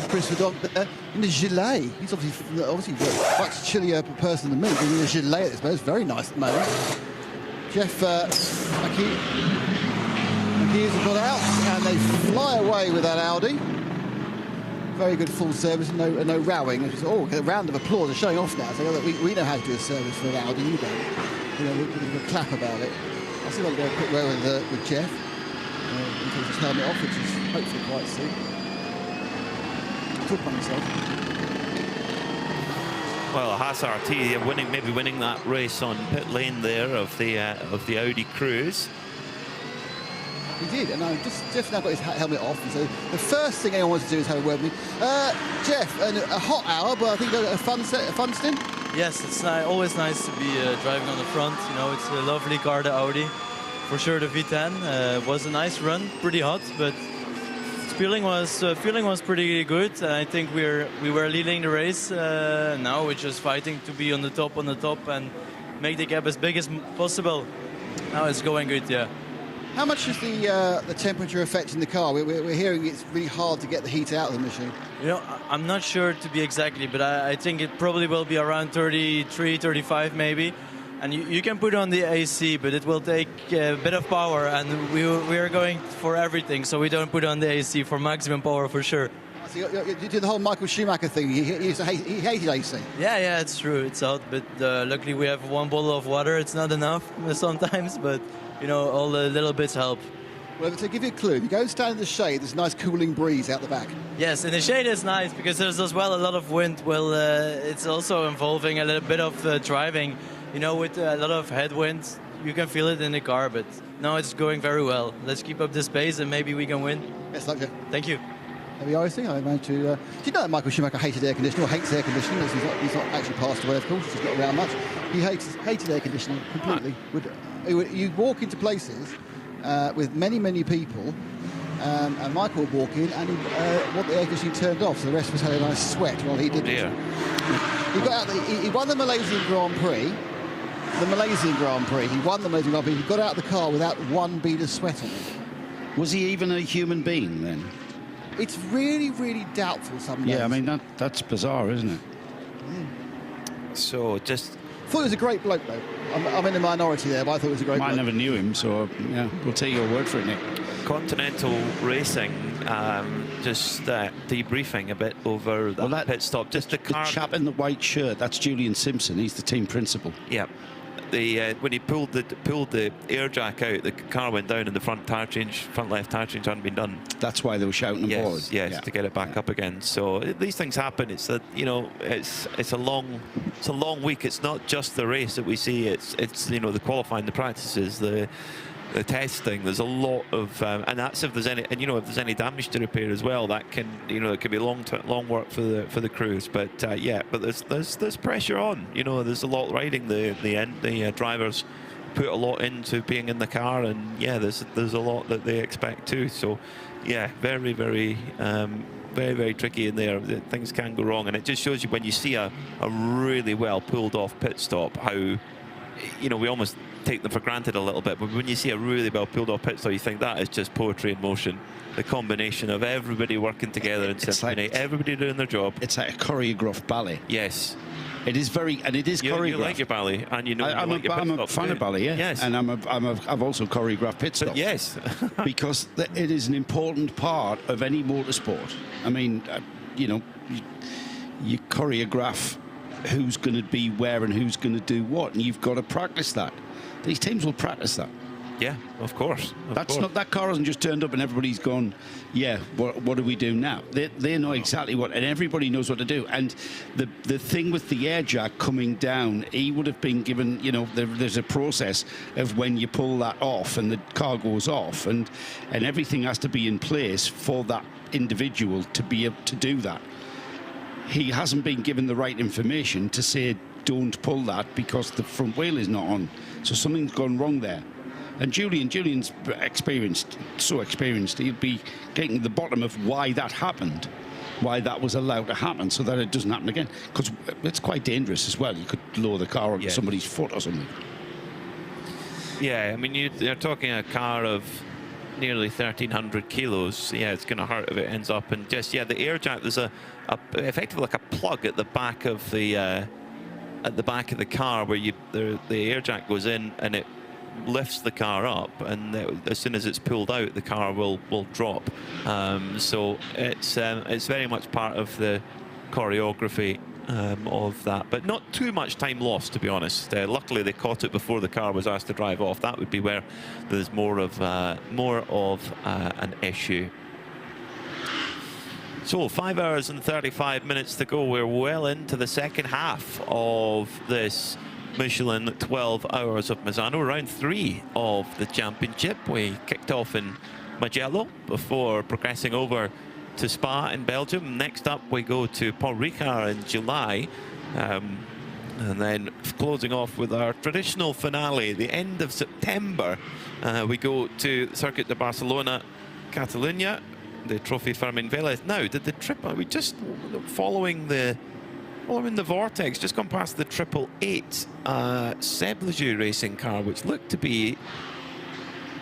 Chris Verdonk in a gilet. He's obviously a much chillier person than me, but in a gilet at this moment. It's very nice at the moment. Jeff McKees has got out, and they fly away with that Audi. Very good full service, and no rowing. Oh, a round of applause. They're showing off now. So we know how to do a service for an Audi. You don't. You know, we'll clap about it. I'll see if I can go a quick row with Jeff. Until his helmet off, which is hopefully quite soon. I'll talk about myself. Well, Haas RT maybe winning that race on pit lane there of the Audi Cruise. He did, and Jeff now got his helmet off, and so the first thing anyone wants to do is have a word with me. Jeff, a hot hour, but I think a fun stint. Yes, it's always nice to be driving on the front. You know, it's a lovely car, the Audi. For sure, the V10 was a nice run, pretty hot, but feeling was pretty good. I think we were leading the race. Now we're just fighting to be on the top, and make the gap as big as possible. Now it's going good, yeah. How much is the temperature affecting the car? We're hearing it's really hard to get the heat out of the machine. You know, I'm not sure to be exactly, but I think it probably will be around 33, 35 maybe. And you can put on the AC, but it will take a bit of power, and we are going for everything, so we don't put on the AC for maximum power for sure. So you do the whole Michael Schumacher thing. He hated AC. Yeah, it's true. It's out, but luckily we have one bottle of water. It's not enough sometimes, but you know, all the little bits help. Well, to give you a clue, if you go stand in the shade, there's a nice cooling breeze out the back. Yes, in the shade is nice because there's as well a lot of wind. Well, it's also involving a little bit of driving. You know, with a lot of headwinds, you can feel it in the car, but now it's going very well. Let's keep up this pace and maybe we can win. Best luck, Jeff. Thank you. There we are, I think. I managed to... do you know that Michael Schumacher hated air conditioning, or hates air conditioning? He's not actually passed away, of course. He's not around much. He hated air conditioning completely. You walk into places with many people, and Michael would walk in and he'd want the air conditioning turned off, so the rest of us had a nice sweat while he didn't. He got out. He won the Malaysian Grand Prix. He won the Malaysian Grand Prix. He got out of the car without one bead of sweat on him. Was he even a human being then? It's really doubtful some days. Yeah, I mean, that's bizarre, isn't it? So just... thought he was a great bloke, though. I'm in the minority there, but I thought he was a great bloke. I never knew him, so yeah, we'll take your word for it, Nick. Continental Racing just debriefing a bit over that pit stop. Just the chap in the white shirt, that's Julian Simpson. He's the team principal. Yeah. When he pulled the air jack out, the car went down and the front left tire change hadn't been done. That's why they were shouting forward. Yes, to get it back up again. So these things happen. It's that, you know, it's a long week. It's not just the race that we see. It's you know, the qualifying, the practices, the testing. There's a lot of and that's if there's any damage to repair as well. That can, you know, it can be long work for the crews. But but there's pressure on. You know, there's a lot riding. The drivers put a lot into being in the car, and there's a lot that they expect too. So very tricky in there. Things can go wrong, and it just shows you when you see a really well pulled off pit stop how, you know, we almost take them for granted a little bit, but when you see a really well pulled off pit stop, you think that is just poetry in motion. The combination of everybody working together in symphony, everybody doing their job. It's like a choreographed ballet. Yes. It is choreographed. You like your ballet, and you know I'm a fan of ballet, yeah. Yes. And I've also choreographed pit stops. Yes. Because it is an important part of any motorsport. I mean, you know, you choreograph who's going to be where and who's going to do what, and you've got to practice that. These teams will practice that. Yeah, of course. That car hasn't just turned up and everybody's gone, yeah, what do we do now? They know exactly what, and everybody knows what to do. And the thing with the air jack coming down, he would have been given, you know, there's a process of when you pull that off and the car goes off, and everything has to be in place for that individual to be able to do that. He hasn't been given the right information to say, don't pull that because the front wheel is not on. So something's gone wrong there. And Julian's so experienced, he'll be getting to the bottom of why that happened, why that was allowed to happen, so that it doesn't happen again. Because it's quite dangerous as well. You could lower the car onto somebody's foot or something. Yeah, I mean, you're talking a car of nearly 1,300 kilos. Yeah, it's going to hurt if it ends up. And just, yeah, the air jack, there's effectively like a plug at the back of the car where the air jack goes in and it lifts the car up, and as soon as it's pulled out, the car will drop. So it's very much part of the choreography of that, but not too much time lost, to be honest. Luckily they caught it before the car was asked to drive off. That would be where there's more of an issue. So 5 hours and 35 minutes to go. We're well into the second half of this Michelin 12 Hours of Misano, round 3 of the championship. We kicked off in Mugello before progressing over to Spa in Belgium. Next up we go to Paul Ricard in July, and then closing off with our traditional finale, the end of September. We go to Circuit de Barcelona, Catalunya, the Trophy Fermin Velez. Now, did the trip, are we just following the vortex, just gone past the 888 Seb Lejeune racing car, which looked to be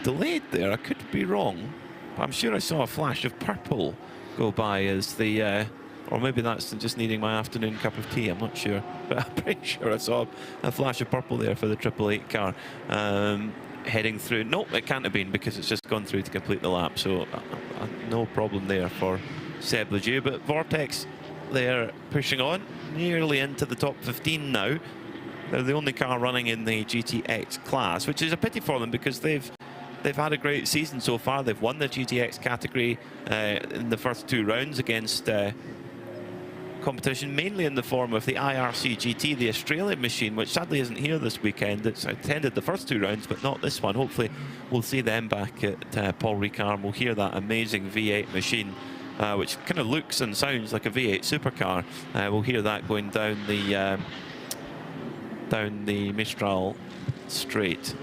delayed there. I could be wrong, but I'm sure I saw a flash of purple go by as the, or maybe that's just needing my afternoon cup of tea, I'm not sure, but I'm pretty sure I saw a flash of purple there for the 888 car heading through. No, it can't have been, because it's just gone through to complete the lap, so no problem there for Seb Lejeune. But Vortex, they're pushing on nearly into the top 15 now. They're the only car running in the GTX class, which is a pity for them, because they've had a great season so far. They've won the GTX category in the first 2 rounds against competition, mainly in the form of the IRC GT, the Australian machine, which sadly isn't here this weekend. It's attended the first 2 rounds, but not this one. Hopefully we'll see them back at Paul Ricard. We'll hear that amazing V8 machine, which kind of looks and sounds like a V8 supercar. We'll hear that going down the Mistral straight.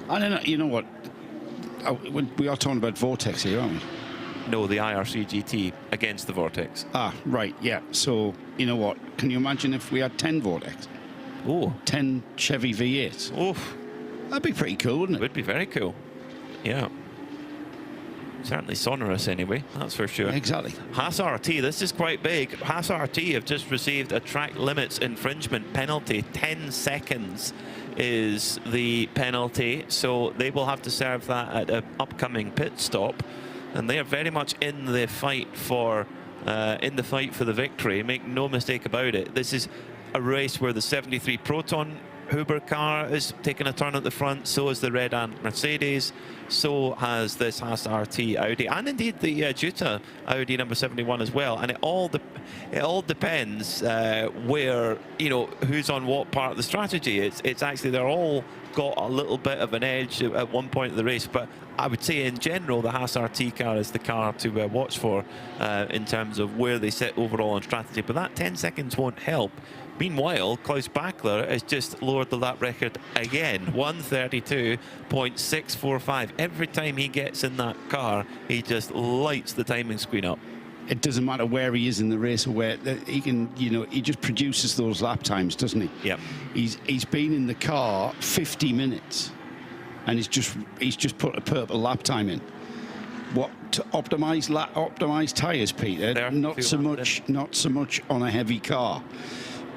I don't know, you know what? We are talking about Vortex here, aren't we? No, the IRC GT against the Vortex. Ah, right, yeah. So, you know what? Can you imagine if we had 10 Vortex? Oh. 10 Chevy V8s. Oof. That'd be pretty cool, wouldn't it? It would be very cool. Yeah. Certainly sonorous anyway, that's for sure. Exactly. Haas RT, this is quite big. Haas RT have just received a track limits infringement penalty. 10 seconds is the penalty, so they will have to serve that at an upcoming pit stop. And they are very much in the fight for the victory. Make no mistake about it. This is a race where the 73 Proton Huber car is taking a turn at the front. So is the Red Ant Mercedes. So has this Haas RT Audi, and indeed the Jutta Audi number 71 as well. And it all depends where, you know, who's on what part of the strategy. It's actually, they're all got a little bit of an edge at one point of the race, but I would say in general the Haas RT car is the car to watch for in terms of where they sit overall on strategy. But that 10 seconds won't help. Meanwhile, Klaus Bachler has just lowered the lap record again, 1:32.645. Every time he gets in that car, he just lights the timing screen up. It doesn't matter where he is in the race or where he can, you know, he just produces those lap times, doesn't he? Yeah. He's been in the car 50 minutes, and he's just put a purple lap time in. What, to optimize tyres, Peter? Not so much on a heavy car.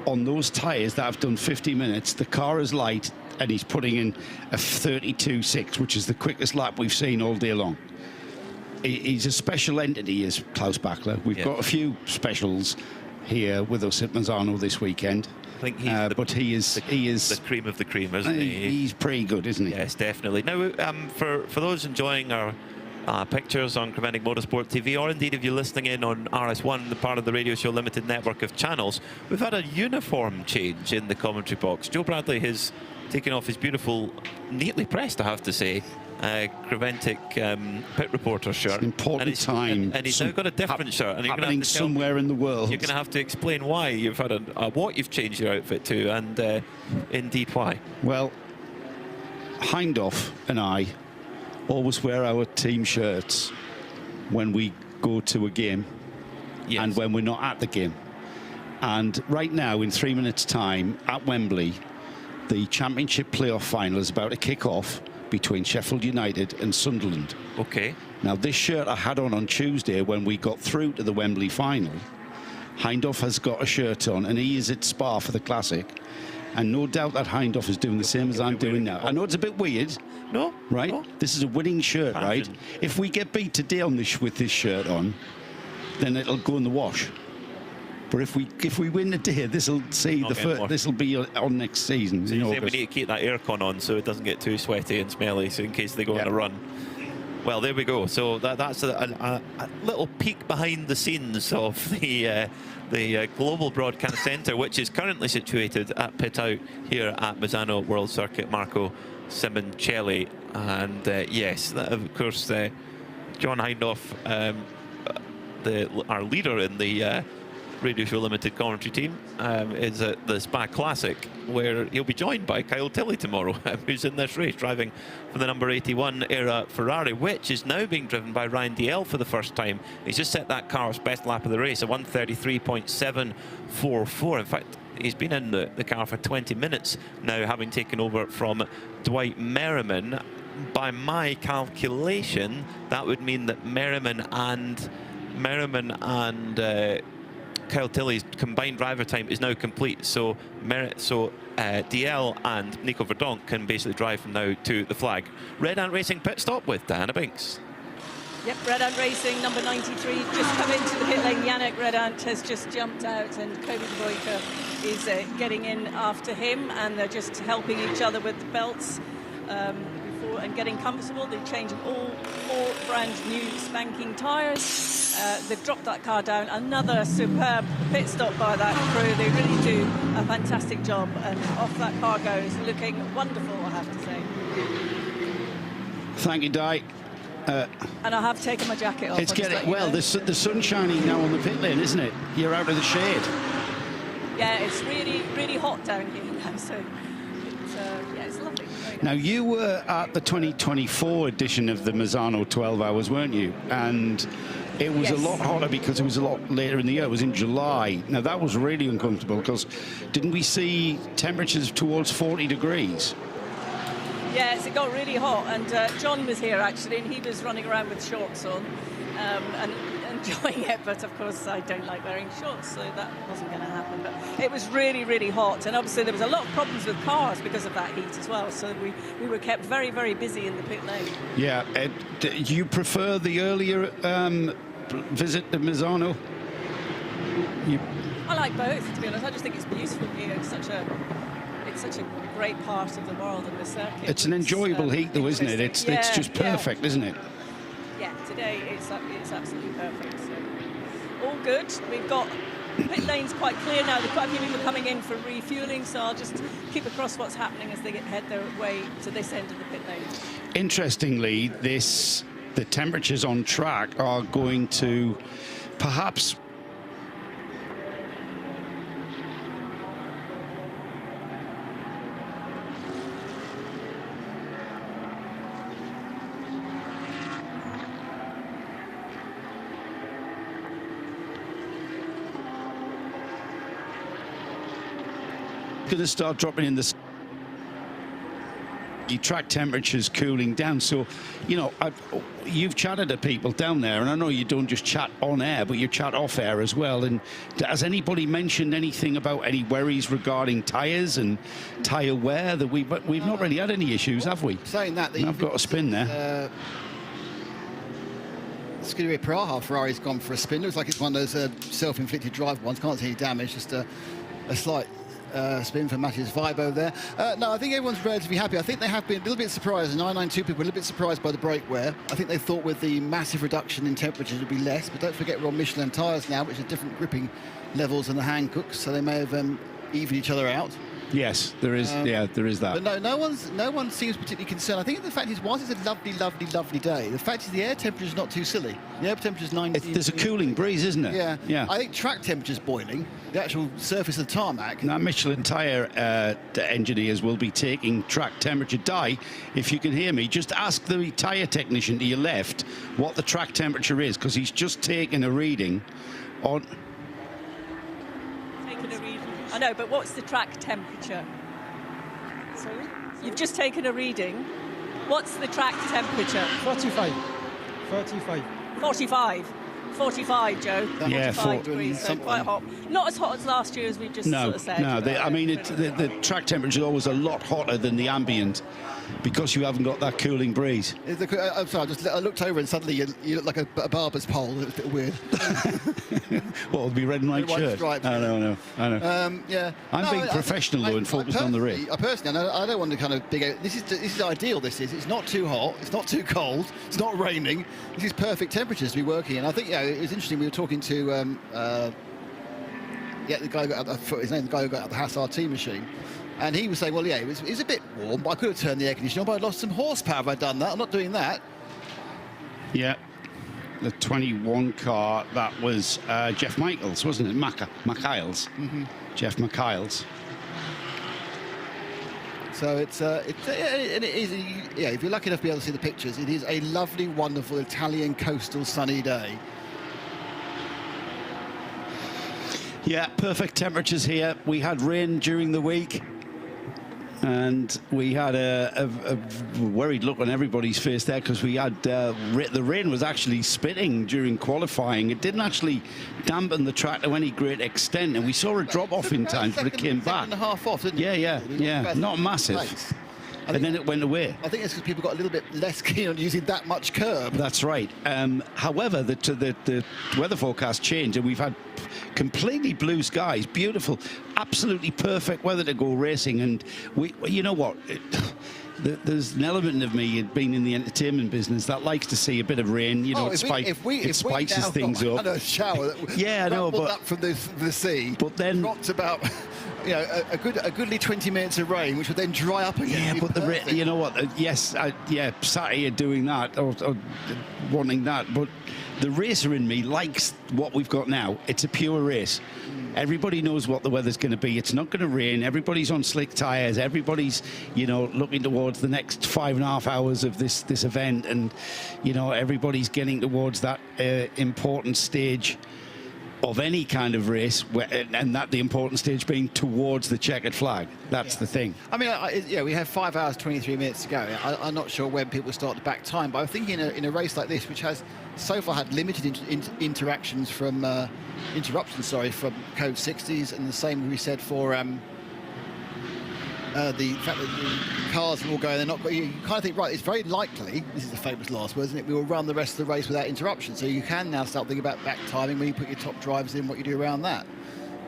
On those tyres that have done 50 minutes, the car is light, and he's putting in a 32.6, which is the quickest lap we've seen all day long. He's a special entity, is Klaus Bachler. We've got a few specials here with us at Misano this weekend. I think he's he is the cream of the cream, isn't he? He's pretty good, isn't he? Yes, definitely. Now, for those enjoying our pictures on Creventic Motorsport TV, or indeed if you're listening in on RS1, the part of the Radio Show Limited network of channels, we've had a uniform change in the commentary box. Joe Bradley has taken off his beautiful, neatly pressed, I have to say, Creventic pit reporter shirt. It's an important time. And he's now got a different shirt. And you're happening gonna have to somewhere in the world. You're going to have to explain why you've had what you've changed your outfit to, and indeed why. Well, Hindhoff and I always wear our team shirts when we go to a game and when we're not at the game. And right now, in 3 minutes' time, at Wembley, the championship playoff final is about to kick off between Sheffield United and Sunderland. Okay. Now, this shirt I had on Tuesday when we got through to the Wembley final. Hindhoff has got a shirt on, and he is at Spa for the Classic. And no doubt that Hindhoff is doing the same as I'm doing now. I know it's a bit weird. No. Right? No. This is a winning shirt, Passion. right? If we get beat today on this with this shirt on, then it'll go in the wash. But if we win today, this'll see the first. This'll be on next season. So you say we need to keep that aircon on so it doesn't get too sweaty and smelly, so in case they go on a run. Well, there we go. So that's a little peek behind the scenes of the Global Broadcast Centre, which is currently situated at Pit Out here at Misano World Circuit. Marco Simoncelli, and yes, of course, John Hindhoff, our leader in the Radio Show Limited commentary team, is at the Spa Classic, where he'll be joined by Kyle Tilley tomorrow, who's in this race, driving for the number 81 era Ferrari, which is now being driven by Ryan DL for the first time. He's just set that car's best lap of the race, a 1:33.744. In fact, he's been in the car for 20 minutes now, having taken over from Dwight Merriman. By my calculation, that would mean that Merriman and Kyle Tilley's combined driver time is now complete, so DL and Nico Verdonk can basically drive from now to the flag. Red Ant Racing pit stop with Diana Binks. Yep, Red Ant Racing, number 93, just come into the pit lane. Yannick Red Ant has just jumped out, and Kobe De Boyka is getting in after him, and they're just helping each other with the belts and getting comfortable. They're changing all 4 brand new spanking tyres. They've dropped that car down. Another superb pit stop by that crew. They really do a fantastic job, and off that car goes, looking wonderful, I have to say. Thank you, Di. And I have taken my jacket off. It's getting, well, the sun's shining now on the pit lane, isn't it? You're out of the shade. Yeah, it's really, really hot down here now, so yeah, it's lovely. Now, you were at the 2024 edition of the Misano 12 Hours, weren't you? And it was a lot hotter because it was a lot later in the year. It was in July. Now, that was really uncomfortable because didn't we see temperatures towards 40 degrees? Yes, it got really hot, and John was here actually, and he was running around with shorts on and enjoying it, but of course I don't like wearing shorts, so that wasn't going to happen. But it was really, really hot, and obviously there was a lot of problems with cars because of that heat as well, so we were kept very, very busy in the pit lane. Yeah, do you prefer the earlier visit to Misano? I like both, to be honest. I just think it's beautiful here. It's such a great part of the world and the circuit. It's an enjoyable heat, though, isn't it? It's just perfect, isn't it? Yeah, today it's absolutely perfect. So all good. We've got pit lanes quite clear now. Quite a few people coming in for refueling, so I'll just keep across what's happening as they head their way to this end of the pit lane. Interestingly, the temperatures on track are going to perhaps going to start dropping in the track temperatures cooling down. So, you know, you've chatted to people down there, and I know you don't just chat on air, but you chat off air as well. And has anybody mentioned anything about any worries regarding tyres and tyre wear? That we've not really had any issues, have we? Saying that, I've got a spin there. Scuderia Praha Ferrari's gone for a spin. Looks like it's one of those self-inflicted drive ones. Can't see any damage, just a slight spin for Matthias Vibo there. No, I think everyone's relatively happy. I think they have been a little bit surprised. The 992 people were a little bit surprised by the brake wear. I think they thought with the massive reduction in temperatures it would be less, but don't forget we're on Michelin tyres now, which are different gripping levels than the Hancooks, so they may have evened each other out. Yes, there is. Yeah, there is that. But no one seems particularly concerned. I think the fact is, whilst it's a lovely, lovely, lovely day, the fact is the air temperature is not too silly. The air temperature is 19. There's a cooling breeze, isn't it? Yeah. Yeah. I think track temperature's boiling. The actual surface of the tarmac. Now, Michelin tyre engineers will be taking track temperature. Di, if you can hear me, just ask the tyre technician to your left what the track temperature is, because he's just taken a reading on. I know, but what's the track temperature? Sorry? You've just taken a reading. What's the track temperature? 45. 45, Joe. Yeah, 45 degrees, so quite hot. Not as hot as last year, as we just sort of said. I mean, the track temperature is always a lot hotter than the ambient because you haven't got that cooling breeze. I'm sorry, I looked over and suddenly you look like a barber's pole. It was a bit weird. What, would be red and white shirt? Stripes. I know. Yeah. I'm being professional though and focused on the race. Personally, I don't want to kind of big out. This is ideal. It's not too hot. It's not too cold. It's not raining. This is perfect temperatures to be working in. I think it was interesting. We were talking to the guy who got out the guy who got out the Haas RT machine. And he was saying, well, yeah, it was a bit warm, but I could have turned the air conditioner on, but I'd lost some horsepower if I'd done that. I'm not doing that. Yeah. The 21 car, that was Jeff Michaels, wasn't it? Michaels. Mm-hmm. Jeff Michaels. So it is, if you're lucky enough to be able to see the pictures, it is a lovely, wonderful Italian coastal sunny day. Yeah, perfect temperatures here. We had rain during the week. And we had a worried look on everybody's face there because we had the rain was actually spitting during qualifying. It didn't actually dampen the track to any great extent, and we saw a drop off in time, but it came back. Second and a half off, didn't it? Yeah, not massive. And then it went away. I think it's because people got a little bit less keen on using that much curb. That's right. However, the weather forecast changed, and we've had completely blue skies, beautiful, absolutely perfect weather to go racing. And you know what? There's an element of me being in the entertainment business that likes to see a bit of rain. You know, it spices things up. Had a shower yeah, I know, but up from the sea, but then dropped about. You know, a goodly 20 minutes of rain, which would then dry up again. Yeah, but you know what? Saturday you're doing that or wanting that, but the racer in me likes what we've got now. It's a pure race. Everybody knows what the weather's going to be. It's not going to rain. Everybody's on slick tyres. Everybody's, looking towards the next 5.5 hours of this event, and everybody's getting towards that important stage of any kind of race, and that the important stage being towards the checkered flag. That's the thing. I mean, we have 5 hours 23 minutes to go. I'm not sure when people start to back time, but I think in a race like this, which has so far had limited interruptions from from code 60s, and the same we said for the fact that the cars are all going, they're not. You kind of think, right, it's very likely, this is the famous last word, isn't it? We will run the rest of the race without interruption. So you can now start thinking about back timing when you put your top drivers in, what you do around that.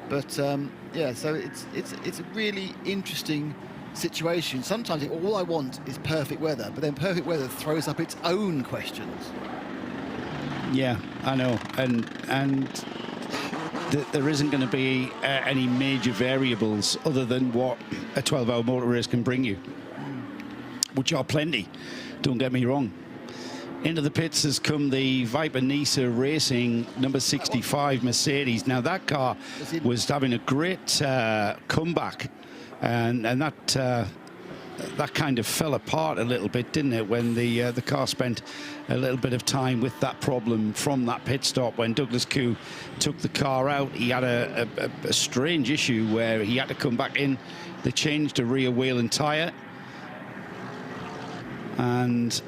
But so it's a really interesting situation. Sometimes all I want is perfect weather, but then perfect weather throws up its own questions. Yeah, I know, and there isn't going to be any major variables other than what a 12-hour motor race can bring you, which are plenty, don't get me wrong. Into the pits has come the Viper Nisa Racing number 65 Mercedes. Now that car was having a great comeback, and that kind of fell apart a little bit, didn't it, when the car spent a little bit of time with that problem from that pit stop. When Douglas Koo took the car out, he had a strange issue where he had to come back in. They changed a rear wheel and tyre, and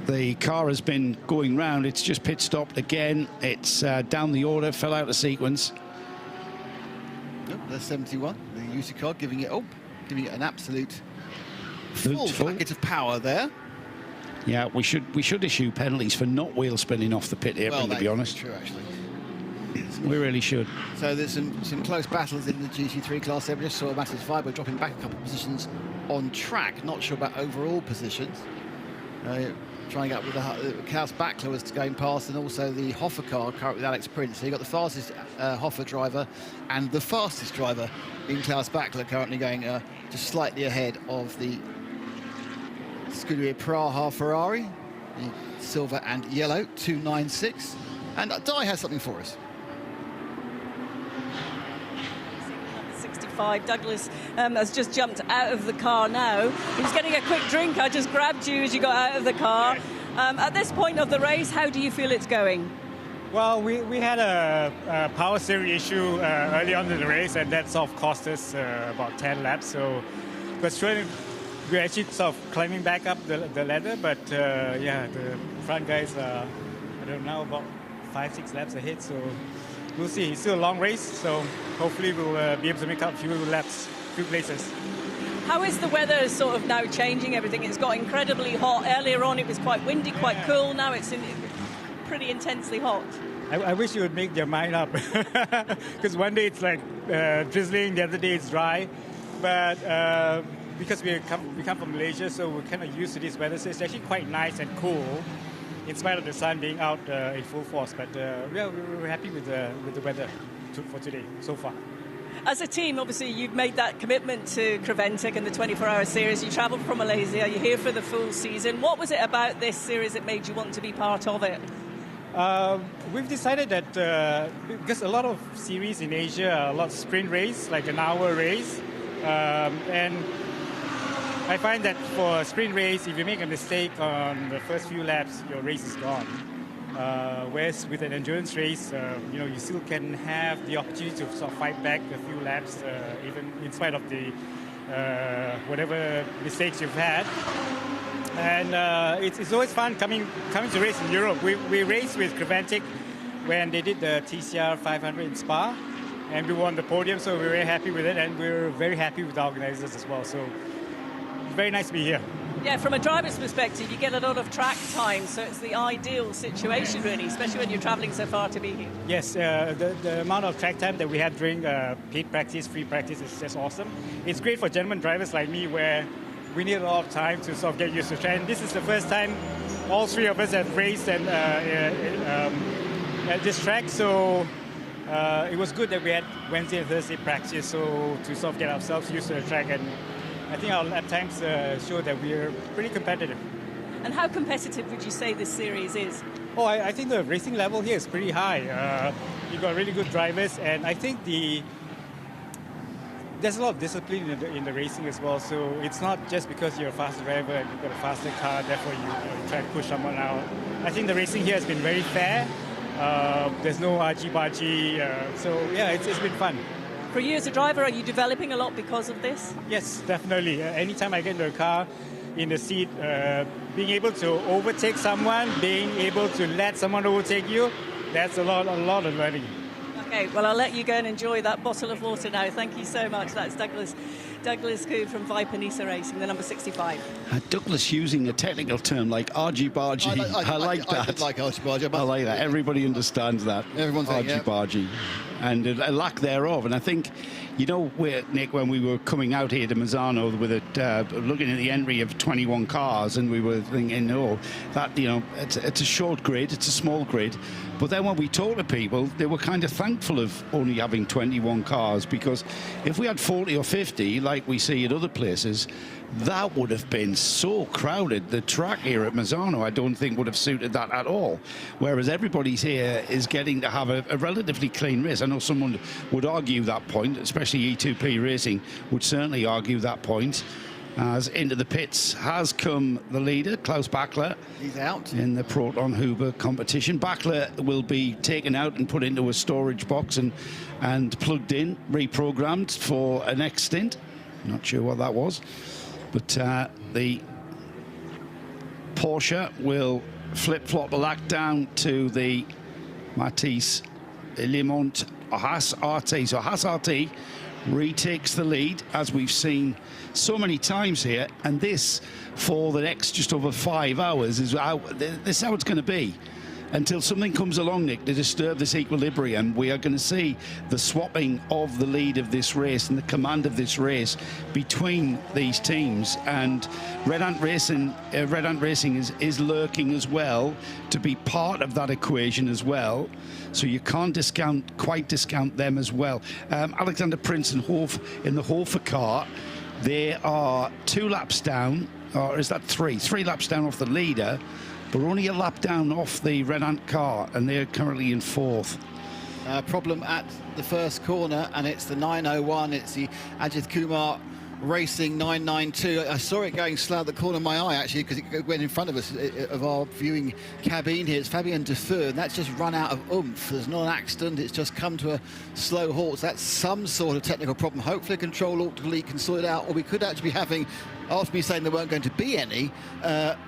the car has been going round. It's just pit stopped again. It's down the order, fell out of sequence. Nope, there's 71, the UC car giving it an absolute full packet of power there. Yeah, we should issue penalties for not wheel spinning off the pit apron, to be honest. True, actually. We really should. So there's some close battles in the GT3 class. We just saw Matthias Weber dropping back a couple of positions on track. Not sure about overall positions. Trying out with the Klaus Bachler was going past, and also the Hoffa car currently with Alex Prince. So you've got the fastest Hoffa driver and the fastest driver in Klaus Bachler currently going just slightly ahead of the Scuderia Praha Ferrari, the silver and yellow 296. And Di has something for us. 65. Douglas has just jumped out of the car now. He was getting a quick drink. I just grabbed you as you got out of the car. At this point of the race, how do you feel it's going? Well, we had a power steering issue early on in the race, and that sort of cost us about 10 laps. So we're we're actually sort of climbing back up the ladder, but yeah, the front guys are, I don't know, about 5-6 laps ahead, so we'll see. It's still a long race, so hopefully we'll be able to make up a few laps, few places. How is the weather sort of now changing everything? It's got incredibly hot. Earlier on it was quite windy, quite cool. Now it's pretty intensely hot. I wish you would make your mind up, because one day it's like drizzling, the other day it's dry, but because we come from Malaysia, so we're kind of used to this weather, so it's actually quite nice and cool, in spite of the sun being out in full force. But yeah, we're happy with the weather for today so far. As a team, obviously, you've made that commitment to Creventic and the 24-hour series. You travelled from Malaysia. You're here for the full season. What was it about this series that made you want to be part of it? We've decided that because a lot of series in Asia are a lot of sprint race, like an hour race, and I find that for a sprint race, if you make a mistake on the first few laps, your race is gone. Whereas with an endurance race, you know, you still can have the opportunity to sort of fight back a few laps, even in spite of the whatever mistakes you've had. And it's always fun coming to race in Europe. We raced with Creventic when they did the TCR 500 in Spa, and we won the podium, so we were very happy with it, and we were very happy with the organizers as well. So it's very nice to be here. Yeah, from a driver's perspective, you get a lot of track time, so it's the ideal situation, really, especially when you're travelling so far to be here. Yes, the amount of track time that we have during paid practice, free practice is just awesome. It's great for gentleman drivers like me, where we need a lot of time to sort of get used to track. And this is the first time all three of us have raced at this track, so it was good that we had Wednesday and Thursday practice, so to sort of get ourselves used to the track. And I think our lap times show that we're pretty competitive. And how competitive would you say this series is? Oh, I think the racing level here is pretty high. You've got really good drivers, and I think there's a lot of discipline in the racing as well. So it's not just because you're a faster driver and you've got a faster car, therefore you try to push someone out. I think the racing here has been very fair. There's no argy-bargy, so yeah, it's been fun. For you as a driver, are you developing a lot because of this? Yes, definitely. Anytime I get into a car, in the seat, being able to overtake someone, being able to let someone overtake you, that's a lot of learning. Okay, well, I'll let you go and enjoy that bottle of water now. Thank you so much. That's Douglas Koo from Viper Nisa Racing, the number 65. Douglas using a technical term like argy-bargy. I like that. I did like argy-bargy. I like that. Everybody understands that. Everyone's argy-bargy. And a lack thereof. And I think, you know, Nick, when we were coming out here to Misano with it, looking at the entry of 21 cars, and we were thinking, oh, that, you know, it's a short grid, it's a small grid. But then when we talked to people, they were kind of thankful of only having 21 cars, because if we had 40 or 50, like we see at other places, that would have been so crowded. The track here at Misano, I don't think would have suited that at all. Whereas everybody's here is getting to have a relatively clean race. I know someone would argue that point, especially E2P Racing would certainly argue that point. As into the pits has come the leader, Klaus Bachler. He's out. In the Proton Huber competition. Bachler will be taken out and put into a storage box and plugged in, reprogrammed for a next stint. Not sure what that was. But the Porsche will flip-flop the lap down to the Matisse Limont Haas RT. So Haas RT retakes the lead, as we've seen so many times here, and this for the next just over 5 hours is how it's going to be until something comes along, Nick, to disturb this equilibrium. We are going to see the swapping of the lead of this race and the command of this race between these teams. And Red Ant Racing is lurking as well to be part of that equation as well. So you can't quite discount them as well. Alexander Prince and Hof in the Hofer car, they are 2 laps down, or is that 3? 3 laps down off the leader, but only a lap down off the Red Ant car, and they're currently in 4th. Problem at the first corner, and it's the 901. It's the Ajith Kumar Racing 992. I saw it going slow at the corner of my eye, actually, because it went in front of us, of our viewing cabine here. It's Fabien Defer, and that's just run out of oomph. There's not an accident, it's just come to a slow halt. So that's some sort of technical problem. Hopefully control ultimately can sort it out, or we could actually be having after me saying there weren't going to be any,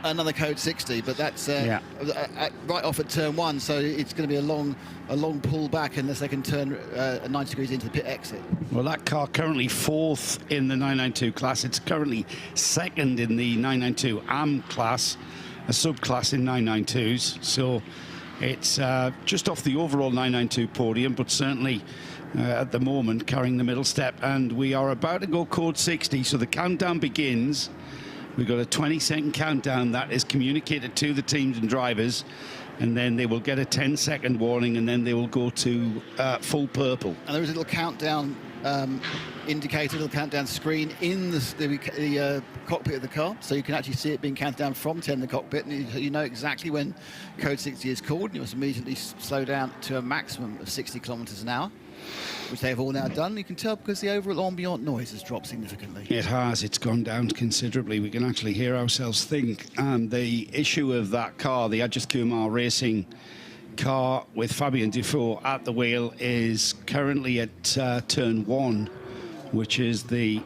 another Code 60, but that's right off at turn 1, so it's going to be a long pull back unless they can turn 90 degrees into the pit exit. Well, that car currently 4th in the 992 class. It's currently 2nd in the 992 AM class, a subclass in 992s. So it's just off the overall 992 podium, but certainly at the moment carrying the middle step. And we are about to go Code 60, so the countdown begins. We've got a 20-second countdown that is communicated to the teams and drivers, and then they will get a 10-second warning, and then they will go to full purple. And there is a little countdown indicator, a little countdown screen in the cockpit of the car, so you can actually see it being counted down from 10 in the cockpit, and you know exactly when Code 60 is called, and you must immediately slow down to a maximum of 60 kilometers an hour, which they have all now done. You can tell because the overall ambient noise has dropped significantly. It has. It's gone down considerably. We can actually hear ourselves think. And the issue of that car, the Ajith Kumar Racing car with Fabien Dufault at the wheel, is currently at turn 1, which is the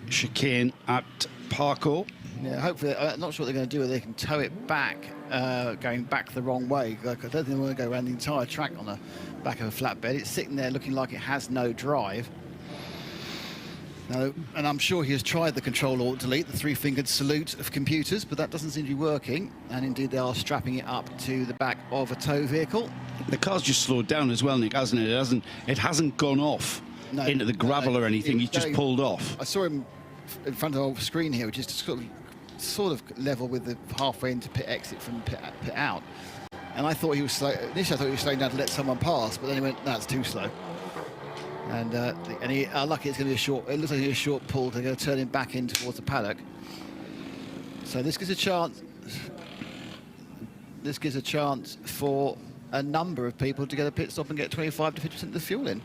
chicane at Parco. Yeah, hopefully, I'm not sure what they're going to do, whether they can tow it back, going back the wrong way. Like, I don't think they want to go around the entire track on the back of a flatbed. It's sitting there looking like it has no drive. Now, and I'm sure he has tried the Control-Alt-Delete, the 3-fingered salute of computers, but that doesn't seem to be working. And indeed, they are strapping it up to the back of a tow vehicle. The car's just slowed down as well, Nick, hasn't it? It hasn't gone off into the gravel or anything. He's just pulled off. I saw him in front of the screen here, which is sort of level with the halfway into pit exit from pit out. And I thought he was slow. Initially, I thought he was slowing down to let someone pass, but then he went, "No, it's too slow." And he lucky it's going to be a short. It looks like a short pull. They're going to turn him back in towards the paddock. So this gives a chance. This gives a chance for a number of people to get a pit stop and get 25 to 50% of the fuel in.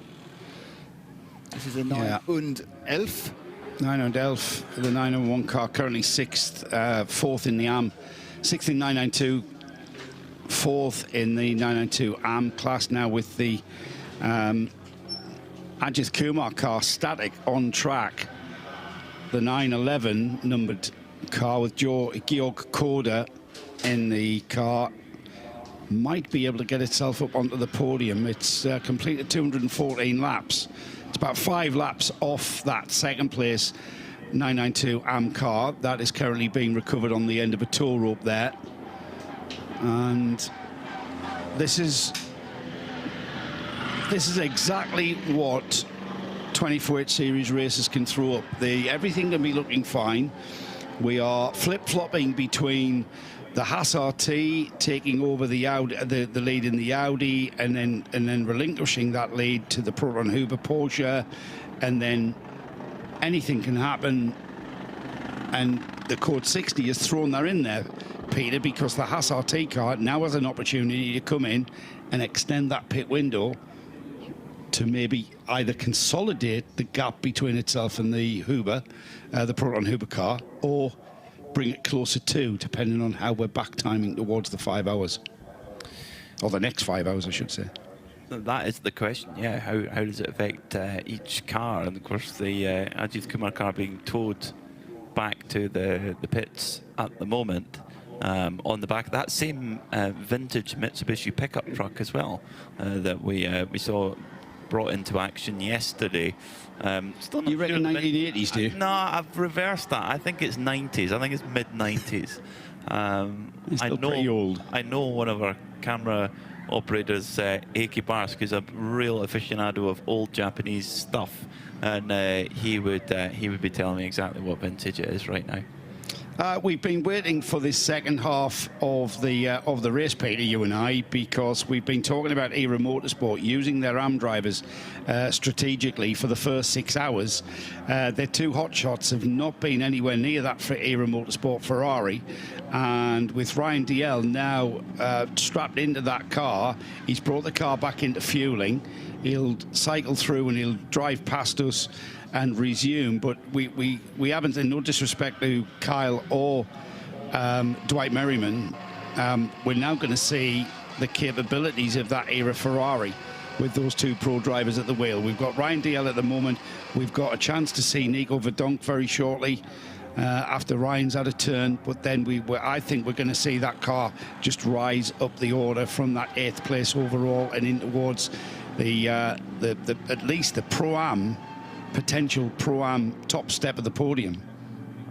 This is a 911. 911, the 901 car, currently 6th, 4th in the AM, 6th in 992, 4th in the 992 AM class now, with the Ajith Kumar car static on track. The 911 numbered car with Georg Koda in the car might be able to get itself up onto the podium. It's completed 214 laps. It's about 5 laps off that second place 992 AM car. That is currently being recovered on the end of a tow rope there. And this is exactly what 24H Series races can throw up. Everything can be looking fine. We are flip-flopping between the Haas RT taking over the lead in the Audi, and then relinquishing that lead to the Proton Huber Porsche, and then anything can happen. And the Code 60 has thrown that in there, Peter, because the Haas RT car now has an opportunity to come in and extend that pit window to maybe either consolidate the gap between itself and the Huber, the Proton Huber car, or bring it closer to, depending on how we're back timing towards the 5 hours, or the next 5 hours, I should say. That is the question, yeah. How does it affect each car? And of course, the Ajith Kumar car being towed back to the pits at the moment, on the back of that same vintage Mitsubishi pickup truck as well, that we saw brought into action yesterday. Still not. You reckon 1980s, do you? No, I've reversed that. I think it's 90s. I think it's mid-90s. It's still pretty old. I know one of our camera operators, Eiki Barsk, who's a real aficionado of old Japanese stuff, and he would be telling me exactly what vintage it is right now. We've been waiting for this second half of the race, Peter, you and I, because we've been talking about Era Motorsport using their AM drivers strategically for the first 6 hours. Their two hotshots have not been anywhere near that for Era Motorsport Ferrari, and with Ryan DL now strapped into that car, he's brought the car back into fueling. He'll cycle through and he'll drive past us and resume, but we haven't, in no disrespect to Kyle or Dwight Merriman, we're now going to see the capabilities of that era Ferrari with those two pro drivers at the wheel. We've got Ryan DL at the moment. We've got a chance to see Nico Verdonk very shortly. after Ryan's had a turn, but then I think we're going to see that car just rise up the order from that 8th place overall and in towards the at least the Pro-Am, potential Pro-Am top step of the podium.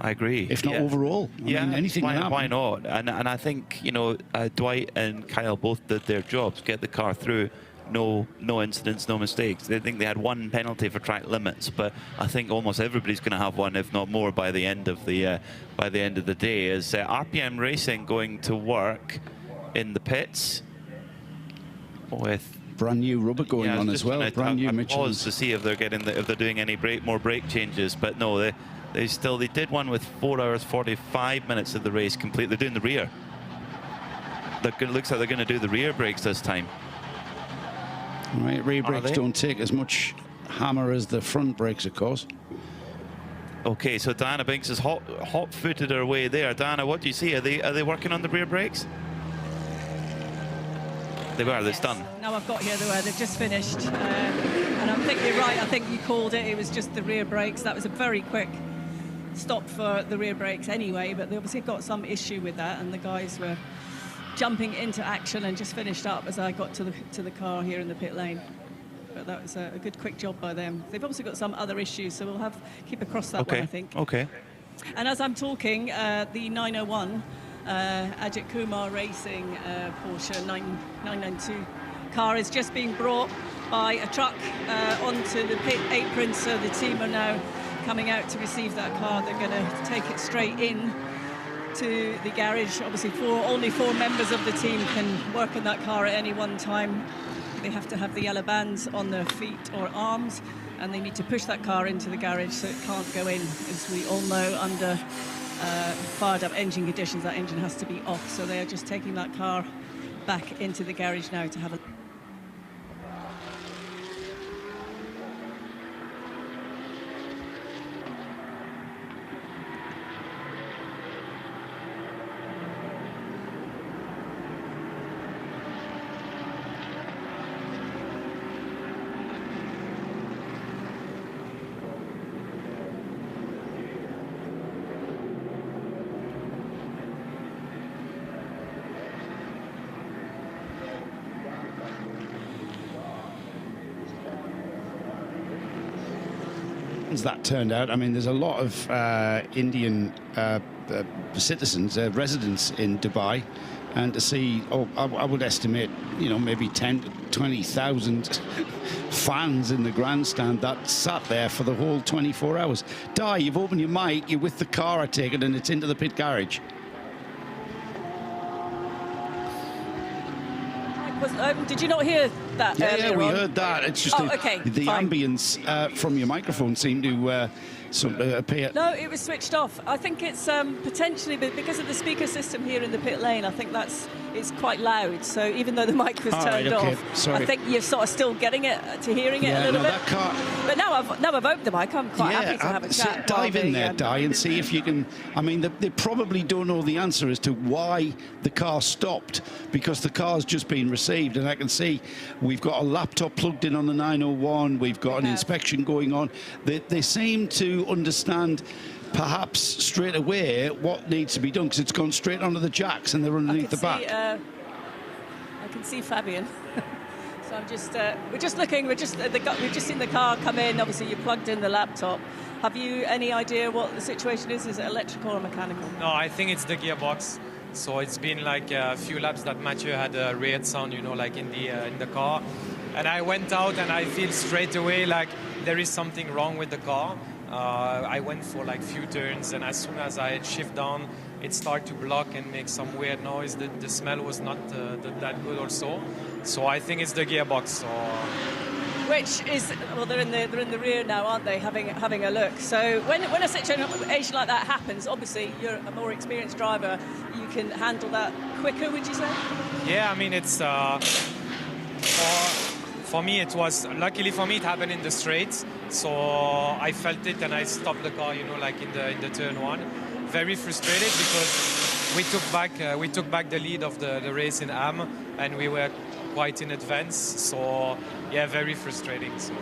I agree. If not overall. I mean, anything can happen. Why not? And I think, you know, Dwight and Kyle both did their jobs, get the car through. No incidents, no mistakes. They think they had one penalty for track limits, but I think almost everybody's going to have one, if not more, by the end of the day. Is RPM Racing going to work in the pits with brand new rubber going on as well? Brand new Michelin. Pause to see if they're getting if they're doing any more brake changes, but no, they did one with 4 hours 45 minutes of the race complete. They're doing the rear. It looks like they're going to do the rear brakes this time. Right, rear brakes don't take as much hammer as the front brakes, of course. Okay, so Diana Binks has hot-footed her way there. Diana, what do you see? Are they working on the rear brakes? They were. It's done. Now I've got here they've just finished, and I think you're right. I think you called it. It was just the rear brakes. That was a very quick stop for the rear brakes anyway. But they obviously got some issue with that, and the guys were jumping into action and just finished up as I got to the car here in the pit lane. But that was a good quick job by them. They've obviously got some other issues, so we'll keep across that one, I think. Okay. And as I'm talking, the 901 Ajith Kumar Racing Porsche 992 car is just being brought by a truck onto the pit apron, so the team are now coming out to receive that car. They're going to take it straight in to the garage. Obviously only 4 members of the team can work in that car at any one time. They have to have the yellow bands on their feet or arms, and they need to push that car into the garage so it can't go in. As we all know, under fired up engine conditions, that engine has to be off, so they are just taking that car back into the garage now to have a As that turned out, I mean, there's a lot of Indian citizens, residents in Dubai, and to see, I would estimate, you know, maybe 10 to 20,000 fans in the grandstand that sat there for the whole 24 hours. Di, you've opened your mic, you're with the car, I take it, and it's into the pit garage. Did you not hear that? Yeah, we heard that. It's just the fine. ambience from your microphone seemed to appear. No, it was switched off. I think it's potentially because of the speaker system here in the pit lane. I think it's quite loud. So even though the mic was turned off, sorry. I think you're sort of still getting it to hearing it a little bit. But now I've opened the mic. I'm quite happy to have a chat. Dive in there, Di, and see if you can. I mean, they probably don't know the answer as to why the car stopped, because the car's just been received, and I can see we've got a laptop plugged in on the 901. We've got an inspection going on. They seem to understand perhaps straight away what needs to be done, because it's gone straight onto the jacks and they're underneath the back. I can see Fabian. So I'm just we're just looking. We've just seen the car come in. Obviously, you plugged in the laptop. Have you any idea what the situation is? Is it electrical or mechanical? No, I think it's the gearbox. So it's been like a few laps that Mathieu had a red sound, you know, like in the car. And I went out and I feel straight away like there is something wrong with the car. I went for like few turns, and as soon as I shift down, it started to block and make some weird noise. The smell was not that good also. So I think it's the gearbox. So. Which is, well, they're in the rear now, aren't they? Having a look. So when a situation like that happens, obviously you're a more experienced driver. You can handle that quicker, would you say? Yeah, I mean it's for me it was luckily for me it happened in the straight. So I felt it and I stopped the car, you know, like in the turn 1. Very frustrated because we took back the lead of the race in Am, and we were quite in advance. So yeah, very frustrating. So.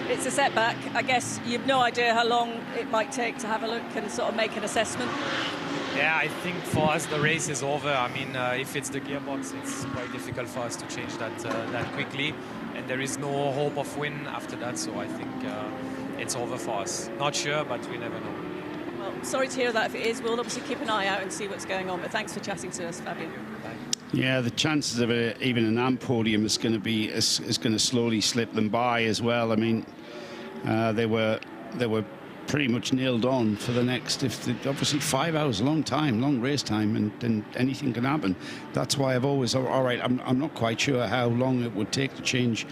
it's a setback. I guess you've no idea how long it might take to have a look and sort of make an assessment. Yeah, I think for us the race is over. I mean, if it's the gearbox, it's quite difficult for us to change that quickly, and there is no hope of win after that. So I think it's over for us. Not sure, but we never know. Well, sorry to hear that. If it is, we'll obviously keep an eye out and see what's going on. But thanks for chatting to us, Fabian. Bye. Yeah, the chances of even an AMP podium is going to slowly slip them by as well. I mean, they were pretty much nailed on for the next. Obviously 5 hours, long time, long race time, and anything can happen. That's why I've always all right. I'm not quite sure how long it would take to change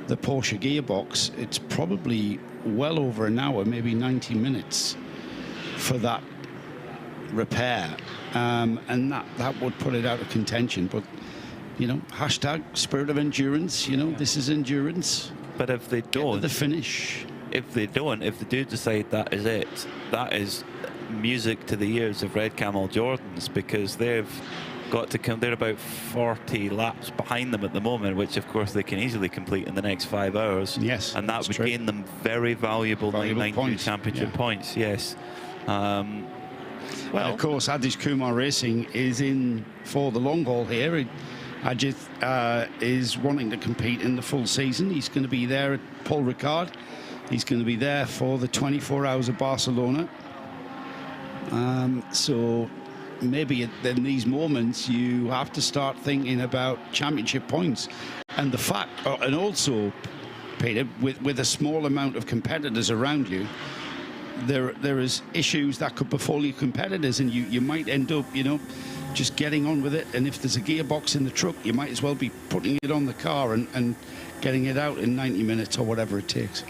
the Porsche gearbox. It's probably well over an hour, maybe 90 minutes for that repair. And that would put it out of contention. But, you know, hashtag spirit of endurance, you know, this is endurance. But if they don't, get to the finish. If they do decide that is it, that is music to the ears of Red Camel Jordans, because they've got to come, they're about 40 laps behind them at the moment, which of course they can easily complete in the next 5 hours. Yes. And that would gain them very valuable 992 championship yeah. points, yes. Well, of course, Ajith Kumar Racing is in for the long haul here. Ajith is wanting to compete in the full season. He's going to be there at Paul Ricard. He's going to be there for the 24 hours of Barcelona. So maybe in these moments you have to start thinking about championship points. And the fact, and also, Peter, with a small amount of competitors around you, there is issues that could befall your competitors, and you might end up, you know, just getting on with it. And if there's a gearbox in the truck, you might as well be putting it on the car and getting it out in 90 minutes or whatever it takes.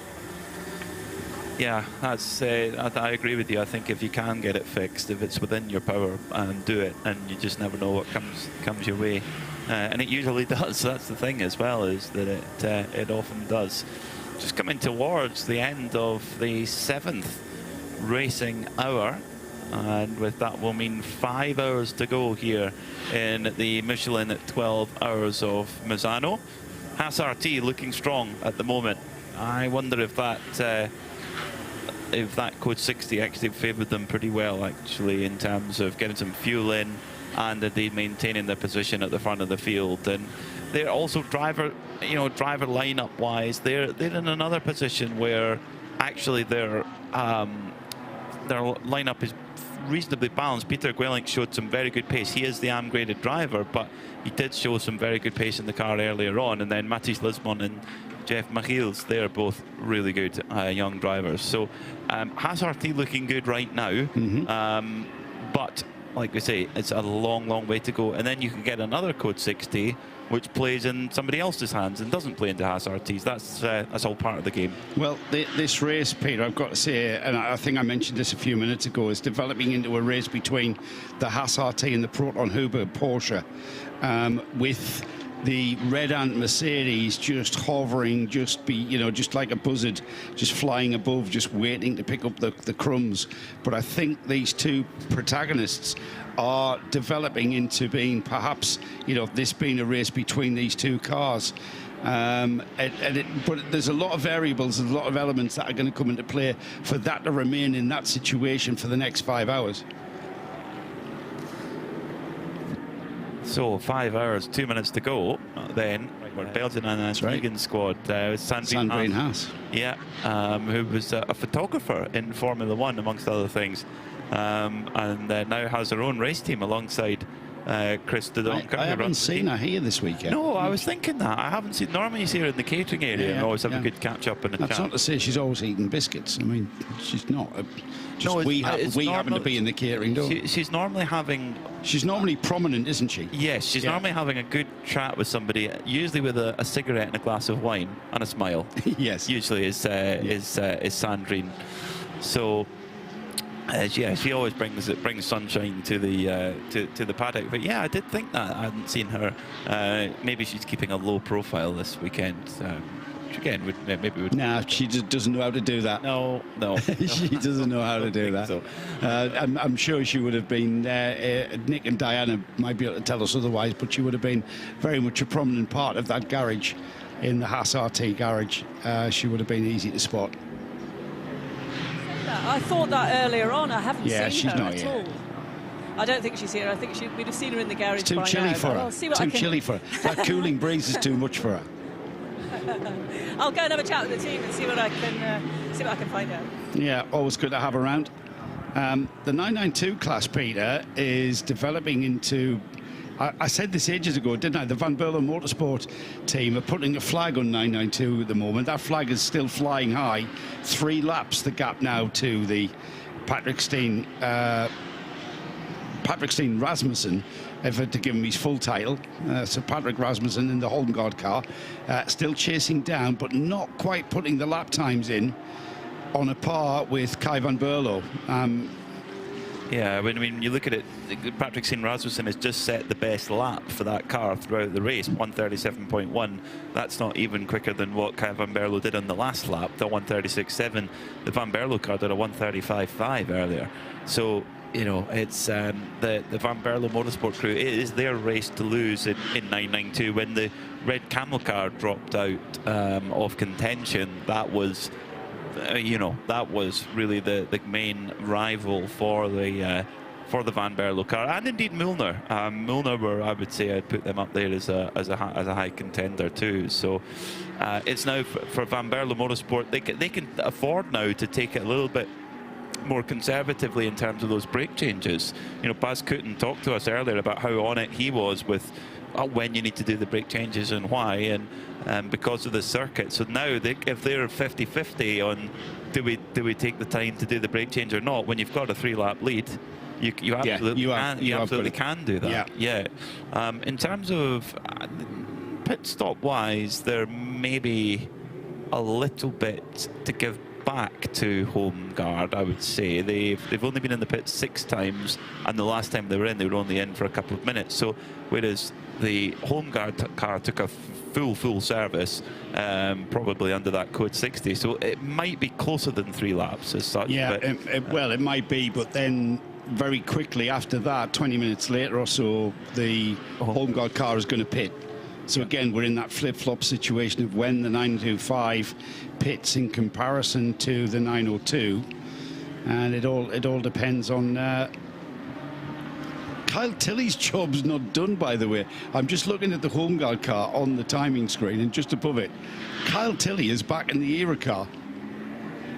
Yeah, that's. I agree with you. I think if you can get it fixed, if it's within your power, do it, and you just never know what comes your way, and it usually does. That's the thing as well, is that it often does. Just coming towards the end of the 7th racing hour, and with that will mean 5 hours to go here in the Michelin 12 Hours of Misano. Haas RT looking strong at the moment. I wonder if that code 60 actually favoured them pretty well, actually, in terms of getting some fuel in and indeed maintaining their position at the front of the field. And they're also driver lineup wise, they're in another position where actually their lineup is reasonably balanced. Peter Gwelink showed some very good pace. He is the AM graded driver, but he did show some very good pace in the car earlier on. And then Mathis Lisbon and Jeff Michiels, they're both really good young drivers. So Haas RT looking good right now, but like we say, it's a long, long way to go. And then you can get another code 60, which plays in somebody else's hands and doesn't play into Haas RTs. That's all part of the game. Well, this race, Peter, I've got to say, and I think I mentioned this a few minutes ago, is developing into a race between the Haas RT and the Proton Huber Porsche, with the Red Ant Mercedes just hovering, just like a buzzard, just flying above, just waiting to pick up the crumbs. But I think these two protagonists are developing into being perhaps, this being a race between these two cars. But there's a lot of variables, there's a lot of elements that are going to come into play for that to remain in that situation for the next 5 hours. So 5 hours, 2 minutes to go. Then we're Belgian and Egan squad. Sandrine Haas. Yeah, who was a photographer in Formula One, amongst other things, and now has her own race team alongside Chris de Donker. I haven't seen her here this weekend. No, I was thinking that. I haven't seen. Normally you see her in the catering area and always have a good catch up and a chat. That's not to say she's always eating biscuits. I mean, she's not. We happen to be in the catering door. She's normally having. She's normally prominent, isn't she? Yes, she's normally having a good chat with somebody, usually with a cigarette and a glass of wine and a smile. Yes. Usually is Sandrine. So. She always brings sunshine to the paddock. But yeah, I did think that. I hadn't seen her. Maybe she's keeping a low profile this weekend. Which again, maybe would. Nah, she just doesn't know how to do that. No. She doesn't know how to do that. So. I'm sure she would have been. Nick and Diana might be able to tell us otherwise, but she would have been very much a prominent part of that garage. in the Haas RT garage, she would have been easy to spot. I thought that earlier on. I haven't Yeah, seen she's her not at here. all. I don't think she's here. I think we'd have seen her in the garage It's too by chilly now. for her. I'll see what I Too can... chilly for her. That cooling breeze is too much for her. I'll go and have a chat with the team and see what I can find out. Yeah, always good to have around. The 992 class, Peter, is developing into... I said this ages ago, didn't I? The Van Berlo Motorsport team are putting a flag on 992 at the moment. That flag is still flying high. 3 laps, the gap now to the Patrick Steen Rasmussen, to give him his full title. So Patrick Rasmussen in the Holmgaard car, still chasing down, but not quite putting the lap times in on a par with Kai van Berlo. Yeah, when you look at it, Patrick Steen Rasmussen has just set the best lap for that car throughout the race, 137.1. That's not even quicker than what Kai van Berlo did on the last lap, the 136.7. The Van Berlo car did a 135.5 earlier. So, you know, it's the Van Berlo Motorsport crew, it is their race to lose in 992. When the red camel car dropped out of contention, that was... you know, that was really the main rival for the Van Berlo car, and indeed Milner. Milner were, I would say, I'd put them up there as a high contender too. So it's now for Van Berlo Motorsport. They can afford now to take it a little bit more conservatively in terms of those brake changes. You know, Baz Kooten talked to us earlier about how on it he was with when you need to do the brake changes and why, and because of the circuit. So now if they're 50-50 on do we take the time to do the brake change or not, when you've got a 3-lap lead, you absolutely can do that. Yeah. In terms of pit stop wise, there may be a little bit to give back to Holmgaard, I would say. They've only been in the pit 6 times, and the last time they were only in for a couple of minutes. So whereas the Holmgaard car took a full service, probably under that code 60, so it might be closer than 3 laps as such. Yeah, but, well, it might be, but then very quickly after that, 20 minutes later or so, the Holmgaard car is going to pit. So again, we're in that flip-flop situation of when the 925 pits in comparison to the 902, and it all depends on. Kyle Tilley's job's not done, by the way. I'm just looking at the Holmgaard car on the timing screen, and just above it, Kyle Tilley is back in the ERA car.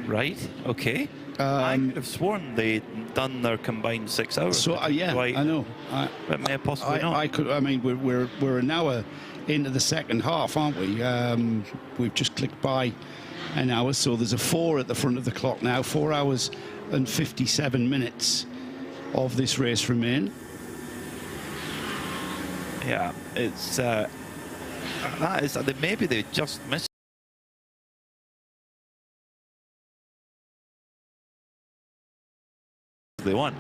Right. Okay. I could have sworn they'd done their combined 6 hours. So yeah, I know. But may possibly not. I mean, we're an hour into the second half, aren't we? We've just clicked by an hour, so there's a 4 at the front of the clock now. 4 hours and 57 minutes of this race remain. Yeah, it's that is maybe they just missed. They want.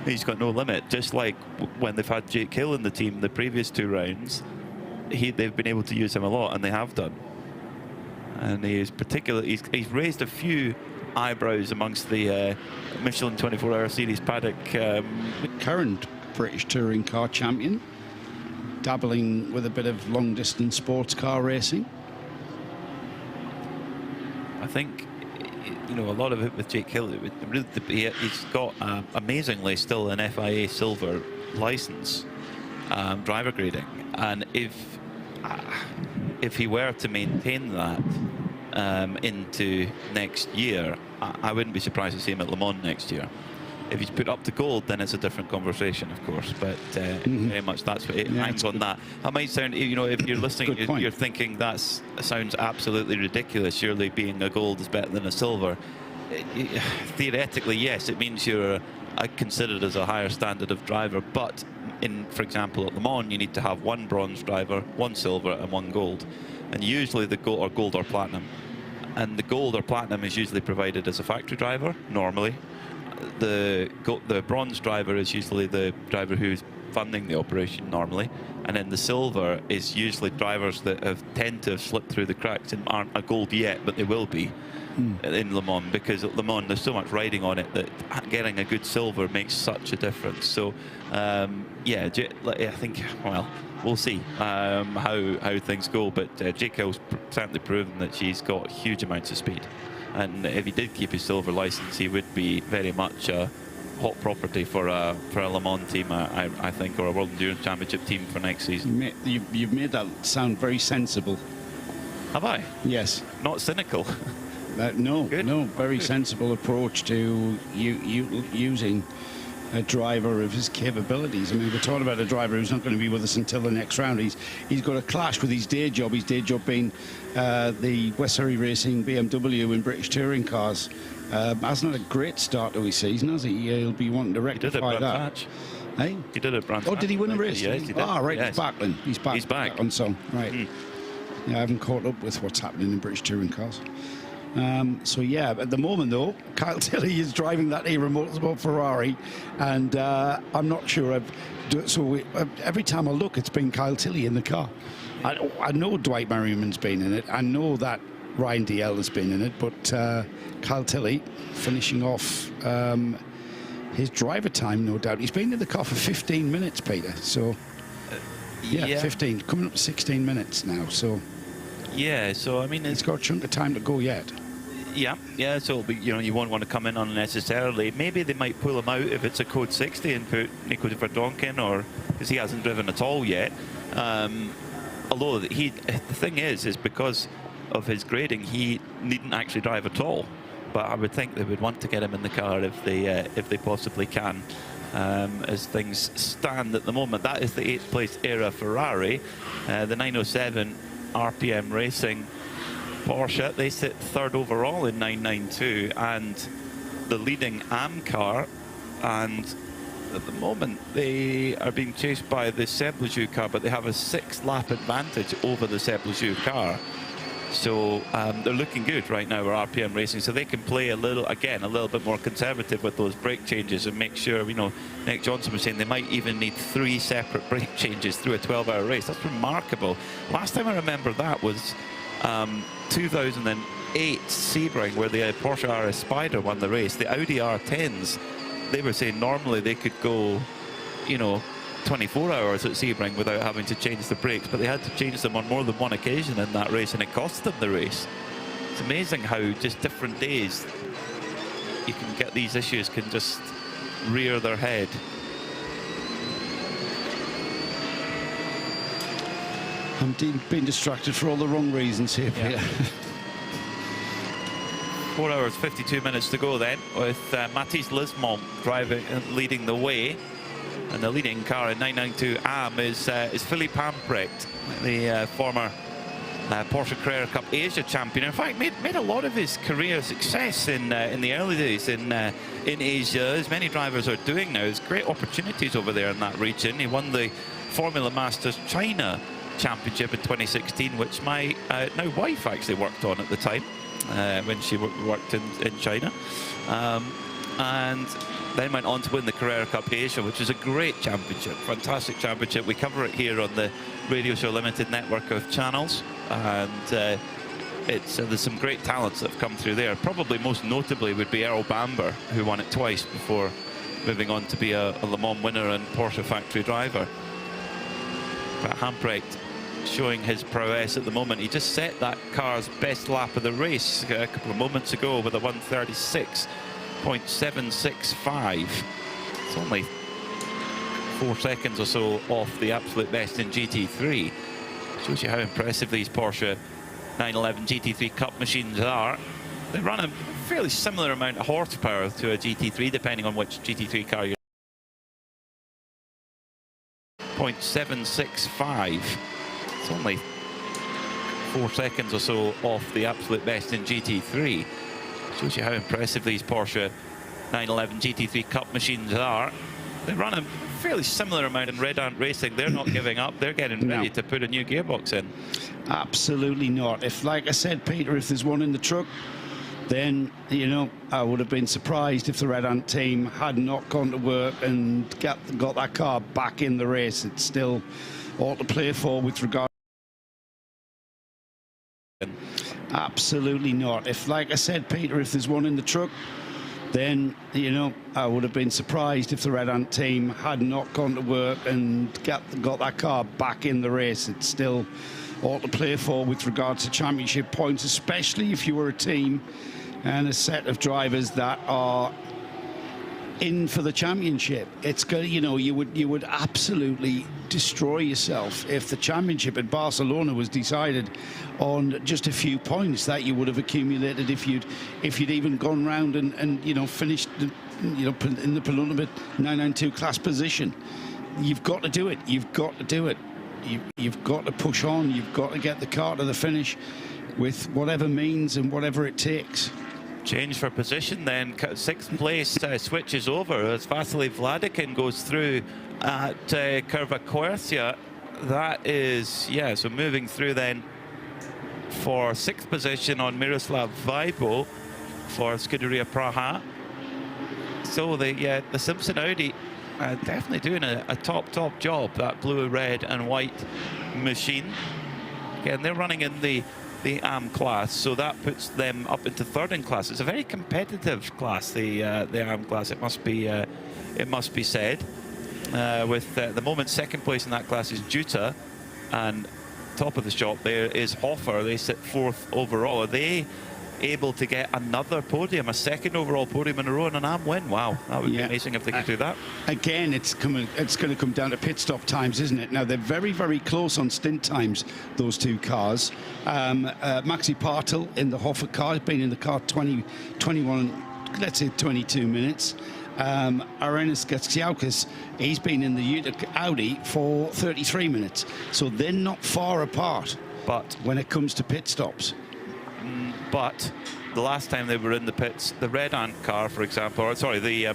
He's got no limit. Just like when they've had Jake Hill in the team the previous 2 rounds, they've been able to use him a lot, and they have done. And he's raised a few eyebrows amongst the Michelin 24-hour series paddock. Current British touring car champion, dabbling with a bit of long-distance sports car racing. I think, you know, a lot of it with Jake Hill, he's got amazingly still an FIA silver license, driver grading, and if he were to maintain that into next year, I wouldn't be surprised to see him at Le Mans next year. If he's put up to gold, then it's a different conversation, of course. But very much that's what it hangs on that. That might sound, you know, if you're listening, you're thinking that sounds absolutely ridiculous. Surely being a gold is better than a silver. Theoretically, yes, it means you're considered as a higher standard of driver. But for example, at Le Mans, you need to have 1 bronze driver, 1 silver, and 1 gold. And usually the gold or platinum. And the gold or platinum is usually provided as a factory driver, normally. The bronze driver is usually the driver who's funding the operation normally, and then the silver is usually drivers that tend to have slipped through the cracks and aren't a gold yet, but they will be. in Le Mans, because at Le Mans there's so much riding on it that getting a good silver makes such a difference. So yeah, I think, well, we'll see how things go, but J.Kill's certainly proven that she's got huge amounts of speed, and if he did keep his silver license, he would be very much a hot property for a Le Mans team, I think, or a World Endurance Championship team for next season. You've made that sound very sensible. Have I? Yes. Not cynical. No, very sensible approach to using a driver of his capabilities. I mean, we're talking about a driver who's not going to be with us until the next round. He's got a clash with his day job being the West Surrey Racing BMW in British touring cars. Hasn't had a great start to his season, has he? He'll be wanting to rectify that. Hey? He did it, Brands. Oh, did he win a race? Yes, he did. Ah, right, yes. he's back then. He's back on song. Right. Yeah, I haven't caught up with what's happening in British touring cars. So yeah, at the moment though, Kyle Tilley is driving that era motorsport Ferrari, and I'm not sure every time I look, it's been Kyle Tilley in the car. I know Dwight Merriman's been in it, I know that Ryan DL has been in it, but Kyle Tilley finishing off his driver time, no doubt. He's been in the car for 15 minutes, Peter, so yeah, 15, coming up to 16 minutes now, so yeah, so I mean, he's got a chunk of time to go yet. Yeah, so it'll be, you won't want to come in unnecessarily. Maybe they might pull him out if it's a code 60 and put Nico de Verdonken, or because he hasn't driven at all yet. Although the thing is because of his grading, he needn't actually drive at all. But I would think they would want to get him in the car if they possibly can. As things stand at the moment, that is the 8th place era Ferrari, the 907 RPM Racing Porsche. They sit 3rd overall in 992, and the leading AM car, and at the moment they are being chased by the Seb Lejeune car, but they have a 6-lap advantage over the Seb Lejeune car. So they're looking good right now with RPM Racing, so they can play a little bit more conservative with those brake changes and make sure, Nick Johnson was saying they might even need 3 separate brake changes through a 12-hour race. That's remarkable. Last time I remember that was 2008 Sebring, where the Porsche RS Spider won the race. The Audi R10s, they were saying normally they could go, 24 hours at Sebring without having to change the brakes, but they had to change them on more than one occasion in that race, and it cost them the race. It's amazing how just different days you can get these issues can just rear their head. I'm being distracted for all the wrong reasons here, Peter. 4 hours 52 minutes to go then, with Mathis Lismont leading the way. And the leading car in 992 AM is Philippe Hamprecht, the former Porsche Carrera Cup Asia champion. In fact, made a lot of his career success in the early days in Asia, as many drivers are doing now. There's great opportunities over there in that region. He won the Formula Masters China Championship in 2016, which my now wife actually worked on at the time when she worked in China. And then went on to win the Carrera Cup Asia, which is a great championship, fantastic championship. We cover it here on the Radio Show Limited network of channels, and there's some great talents that have come through there. Probably most notably would be Earl Bamber, who won it twice before moving on to be a Le Mans winner and Porsche factory driver. But Hamprecht showing his prowess at the moment. He just set that car's best lap of the race a couple of moments ago with a 1:36.765. It's only 4 seconds or so off the absolute best in GT3. Shows you how impressive these Porsche 911 GT3 Cup machines are. They run a fairly similar amount of horsepower to a GT3, depending on which GT3 car you're 0.765. It's only 4 seconds or so off the absolute best in GT3. Shows you how impressive these Porsche 911 GT3 Cup machines are. They run a fairly similar amount in Red Ant Racing. They're not giving up. They're getting ready to put a new gearbox in. Absolutely not. If, like I said, Peter, if there's one in the truck, then, you know, I would have been surprised if the Red Ant team had not gone to work and got that car back in the race. It's still all to play for with regard. Absolutely not. If, like I said, Peter, if there's one in the truck, then, you know, I would have been surprised if the Red Ant team had not gone to work and got that car back in the race. It's still all to play for with regards to championship points, especially if you were a team and a set of drivers that are in for the championship. It's good, you know, you would absolutely destroy yourself if the championship at Barcelona was decided on just a few points that you would have accumulated if you'd even gone round and you know, finished, you know, in the penultimate 992 class position. You've got to do it. You've got to do it. You've got to push on. You've got to get the car to the finish with whatever means and whatever it takes. Change for position then. 6th place switches over as Vasily Vladikin goes through at Curva Quercia. That is, yeah, so moving through then for 6th position on Miroslav Weibo for Scuderia Praha. So the Simpson Audi definitely doing a top job, that blue, red and white machine. Again, they're running in the AM class, so that puts them up into 3rd in class. It's a very competitive class, the AM class, it must be said. With the moment 2nd place in that class is Juta, and top of the shop there is Hoffer. They sit 4th overall. Are they able to get another podium, a 2nd overall podium in a row and an AM win? Wow, that would be amazing if they could do that. Again, it's going to come down to pit stop times, isn't it? Now, they're very, very close on stint times, those two cars. Maxi Partel in the Hoffer car has been in the car 21, let's say 22 minutes. Arenas Gatsiaukis, he's been in the Audi for 33 minutes. So they're not far apart. But when it comes to pit stops. But the last time they were in the pits, the Red Ant car, for example, or sorry, the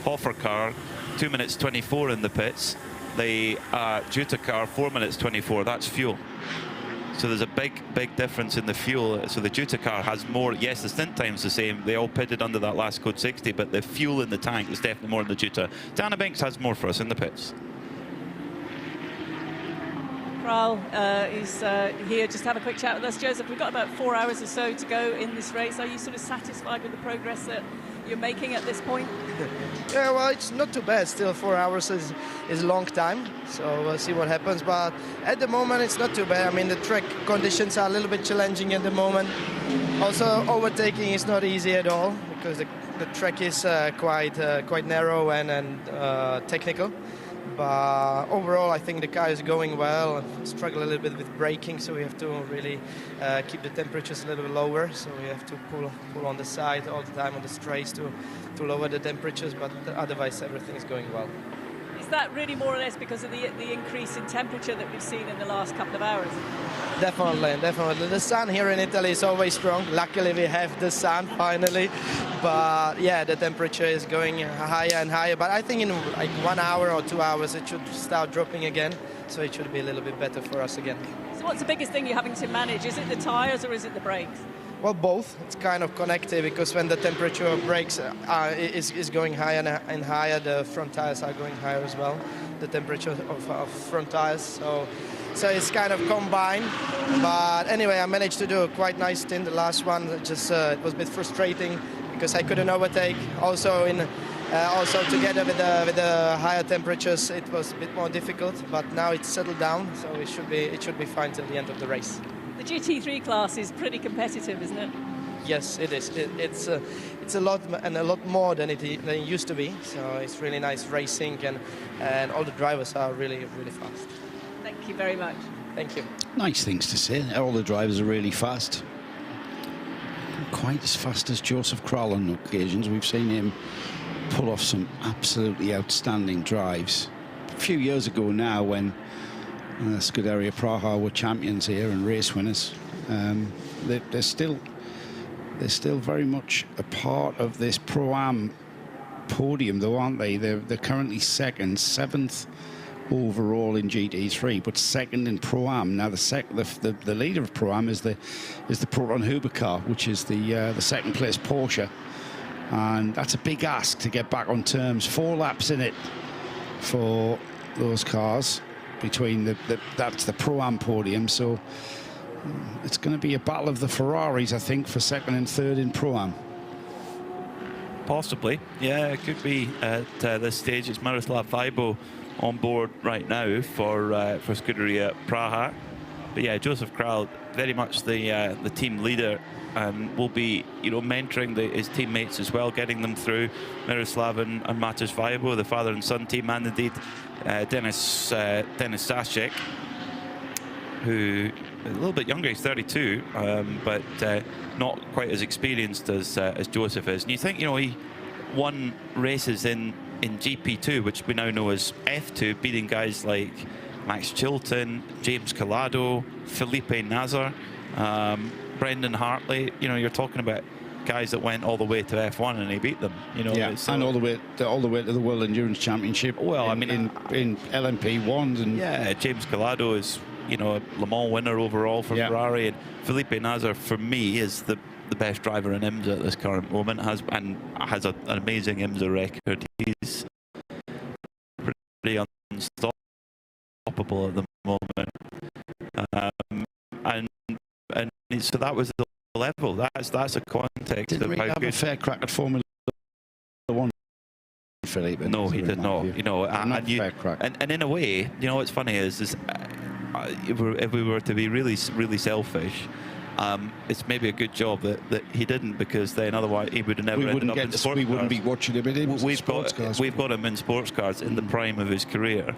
Hoffer car, 2 minutes 24 in the pits. The Juta car, 4 minutes 24. That's fuel. So there's a big difference in the fuel. So the Juta car has more. Yes, the stint time's the same. They all pitted under that last code 60, but the fuel in the tank is definitely more in the Juta. Dana Binks has more for us in the pits. Kral is here just to have a quick chat with us. Joseph, we've got about 4 hours or so to go in this race. Are you sort of satisfied with the progress that you're making at this point? Yeah, well, it's not too bad. Still 4 hours is a long time, so we'll see what happens. But at the moment, it's not too bad. I mean, the track conditions are a little bit challenging at the moment. Also, overtaking is not easy at all because the track is quite narrow and technical. But overall, I think the car is going well. I struggle a little bit with braking, so we have to really keep the temperatures a little bit lower. So we have to pull on the side all the time on the straights to lower the temperatures, but otherwise everything is going well. Is that really more or less because of the increase in temperature that we've seen in the last couple of hours? Definitely. The sun here in Italy is always strong. Luckily, we have the sun finally. But yeah, the temperature is going higher and higher. But I think in like 1 hour or 2 hours, it should start dropping again. So it should be a little bit better for us again. So what's the biggest thing you're having to manage? Is it the tyres or is it the brakes? Well, both. It's kind of connected because when the temperature of brakes is going higher and higher, the front tires are going higher as well. The temperature of front tires. So it's kind of combined. But anyway, I managed to do a quite nice stint. The last one, it was a bit frustrating because I couldn't overtake. Also together with the higher temperatures, it was a bit more difficult. But now it's settled down, so it should be fine till the end of the race. The GT3 class is pretty competitive, isn't it? Yes, it is. It's a lot more than it used to be. So it's really nice racing, and all the drivers are really fast. Thank you very much. Thank you. Nice things to say. All the drivers are really fast. Quite as fast as Joseph Kral on occasions. We've seen him pull off some absolutely outstanding drives. A few years ago now, when Scuderia Praha were champions here and race winners, they're still very much a part of this Pro-Am podium, though, aren't they? They're currently second, 7th overall in GT3, but 2nd in Pro-Am. Now the leader of Pro-Am is the Proton Huber car, which is the 2nd place Porsche, and that's a big ask to get back on terms. 4 laps in it for those cars between that's the Pro-Am podium. So It's going to be a battle of the Ferraris, I think, for second and third in Pro-Am. Possibly, yeah, it could be at this stage. It's Miroslav Weibo on board right now for Scuderia Praha. But yeah, Joseph Kral, very much the team leader, and will be, mentoring his teammates as well, getting them through. Miroslav and Matas Weibo, the father and son team, and indeed Denis Sasek, who is a little bit younger, he's 32, but not quite as experienced as Joseph is. And you think, he won races in GP2, which we now know as F2, beating guys like Max Chilton, James Collado, Felipe Nasr, Brendan Hartley. You're talking about guys that went all the way to F1 and he beat them. Yeah, and all the way to the World Endurance Championship. Well, in LMP1s, and yeah, James Collado is a Le Mans winner overall for Ferrari, and Felipe Nasr for me is the best driver in IMSA at this current moment. Has an amazing IMSA record. He's pretty unstoppable at the moment, and so that was the level. That's a context. Didn't really have a fair crack at Formula 1, Philippe. No, he did not. And in a way, what's funny is if we were to be really selfish, it's maybe a good job that he didn't, because then otherwise he would have never ended up in sports cars. We wouldn't be watching him in sports cars. We've got him in sports cars in the prime of his career,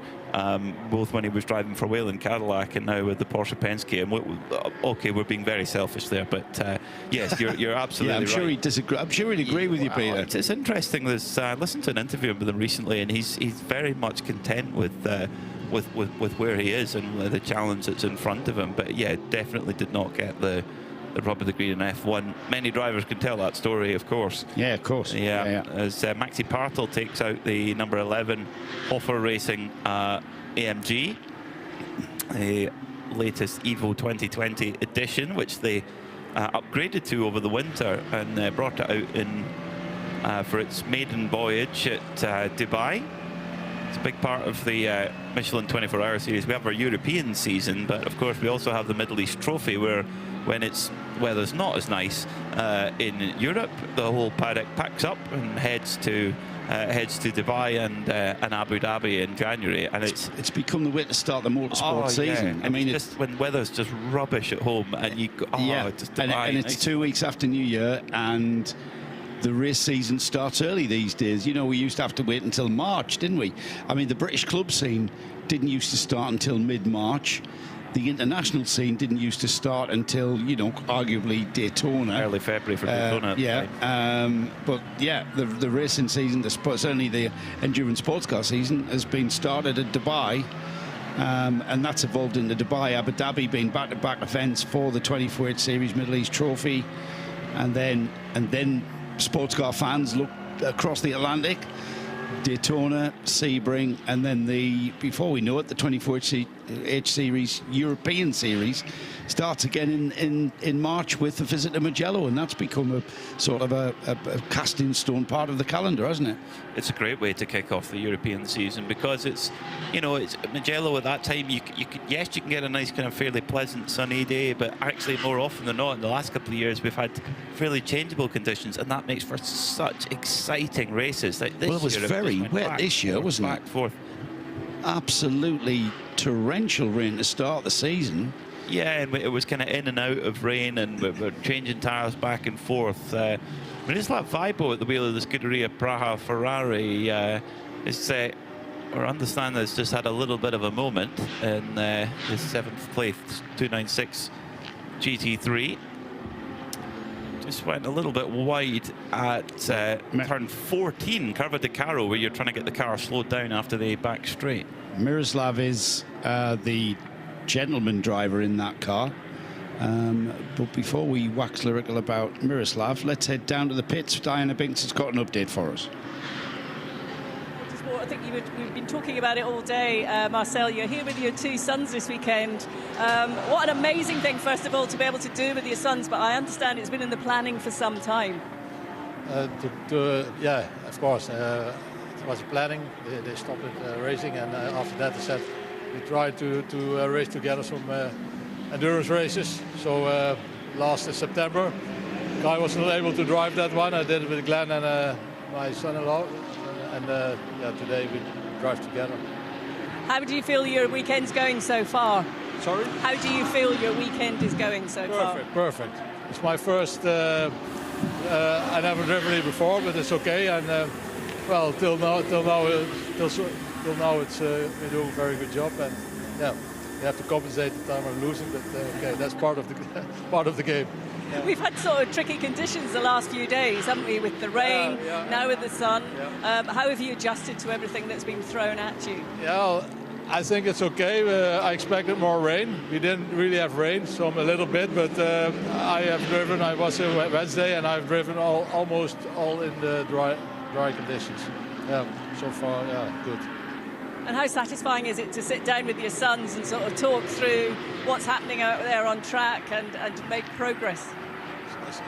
both when he was driving for Whelen Cadillac and now with the Porsche Penske. And we're being very selfish there, but yes, you're absolutely I'm sure right. He'd disagree. I'm sure he'd agree with you, Peter. It's interesting. I listened to an interview with him recently, and he's very much content with where he is and the challenge that's in front of him. But yeah, definitely did not get the rub of the green in F1. Many drivers can tell that story, of course. Yeah, of course. Yeah. As Maxi Partel takes out the number 11 RAFA Racing AMG, the latest Evo 2020 edition, which they upgraded to over the winter and brought it out in for its maiden voyage at Dubai. It's a big part of the Michelin 12H Series. We have our European season, but of course we also have the Middle East Trophy, where when weather's not as nice in Europe, the whole paddock packs up and heads to Dubai and Abu Dhabi in January, and it's become the way to start the motorsport season. I mean, it's just when weather's just rubbish at home, and you go, just Dubai, and it's 2 weeks after New Year, and the race season starts early these days. We used to have to wait until March, didn't we? I mean, the British club scene didn't used to start until mid-March. The international scene didn't used to start until, arguably Daytona. Early February for Daytona. But yeah, the racing season, certainly the endurance sports car season, has been started at Dubai. And that's evolved into Dubai, Abu Dhabi being back-to-back events for the 24H Series Middle East Trophy. And then sports car fans look across the Atlantic, Daytona, Sebring, and then before we know it, the 24H Series European Series starts again in March with the visit to Mugello, and that's become a sort of a cast in stone part of the calendar, hasn't it? It's a great way to kick off the European season, because it's Mugello at that time. You can get a nice kind of fairly pleasant sunny day, but actually more often than not in the last couple of years we've had fairly changeable conditions, and that makes for such exciting races. Like this well, it was year, very wet this year, wasn't it? Forth. Absolutely torrential rain to start the season. Yeah, and it was kind of in and out of rain, and we're changing tyres back and forth. Miroslav Weibo at the wheel of the Scuderia Praha Ferrari or understand has just had a little bit of a moment in his 7th place 296 GT3. Just went a little bit wide at turn 14, Curva de Caro, where you're trying to get the car slowed down after the back straight. Miroslav is the gentleman driver in that car. But before we wax lyrical about Miroslav, let's head down to the pits. Diana Binks has got an update for us. I think you've been talking about it all day, Marcel. You're here with your two sons this weekend. What an amazing thing, first of all, to be able to do with your sons, but I understand it's been in the planning for some time. Yeah, of course. It was planning. They stopped racing, and after that they said we try to race together some endurance races. So last September, Kai was not able to drive that one. I did it with Glenn and my son-in-law, and yeah, today we drive together. How do you feel your weekend's going so far? Sorry? How do you feel your weekend is going so far? Perfect. It's my first. I never driven it before, but it's okay. And well, till now, it's we do a very good job. And yeah, you have to compensate the time I'm losing, but okay, that's part of the part of the game. Yeah. We've had sort of tricky conditions the last few days, haven't we, with the rain, now with the sun. How have you adjusted to everything that's been thrown at you? Yeah, I think it's okay. I expected more rain. We didn't really have rain, so a little bit, but I have driven. I was here Wednesday, and I've driven almost all in the dry conditions. Yeah, so far, yeah, good. And how satisfying is it to sit down with your sons and sort of talk through what's happening out there on track and make progress?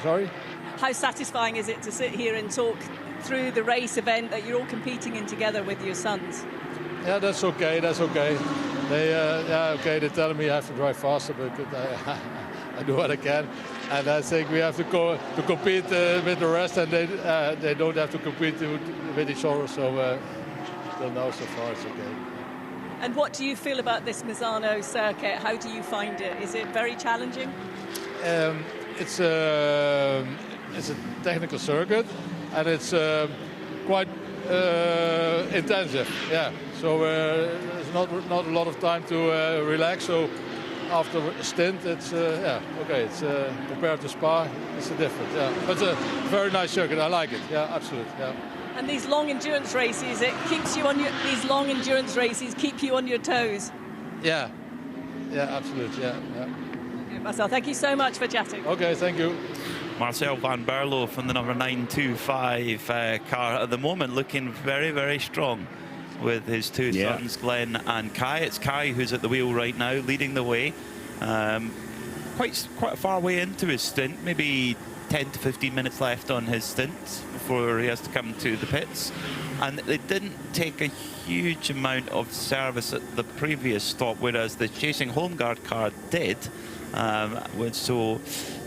Sorry? How satisfying is it to sit here and talk through the race event that you're all competing in together with your sons? Yeah, that's okay. That's okay. They're telling me I have to drive faster, but I do what I can. And I think we have to compete with the rest, and they don't have to compete with each other. So till now, so far, it's okay. And what do you feel about this Misano circuit? How do you find it? Is it very challenging? It's a technical circuit, and it's quite intensive. Yeah. So there's not a lot of time to relax. So after a stint, it's okay. It's compared to Spa, it's a different. Yeah, but it's a very nice circuit. I like it. Yeah, absolutely. Yeah. And these long endurance races, keep you on your toes. Yeah. Yeah, absolutely. Yeah. Okay, Marcel, thank you so much for chatting. Okay, thank you. Marcel van Berlo from the number 925 car at the moment, looking very, very strong with his two sons, Glenn and Kai. It's Kai who's at the wheel right now, leading the way. Quite a far way into his stint, maybe 10 to 15 minutes left on his stint before he has to come to the pits. And they didn't take a huge amount of service at the previous stop, whereas the chasing home guard car did. So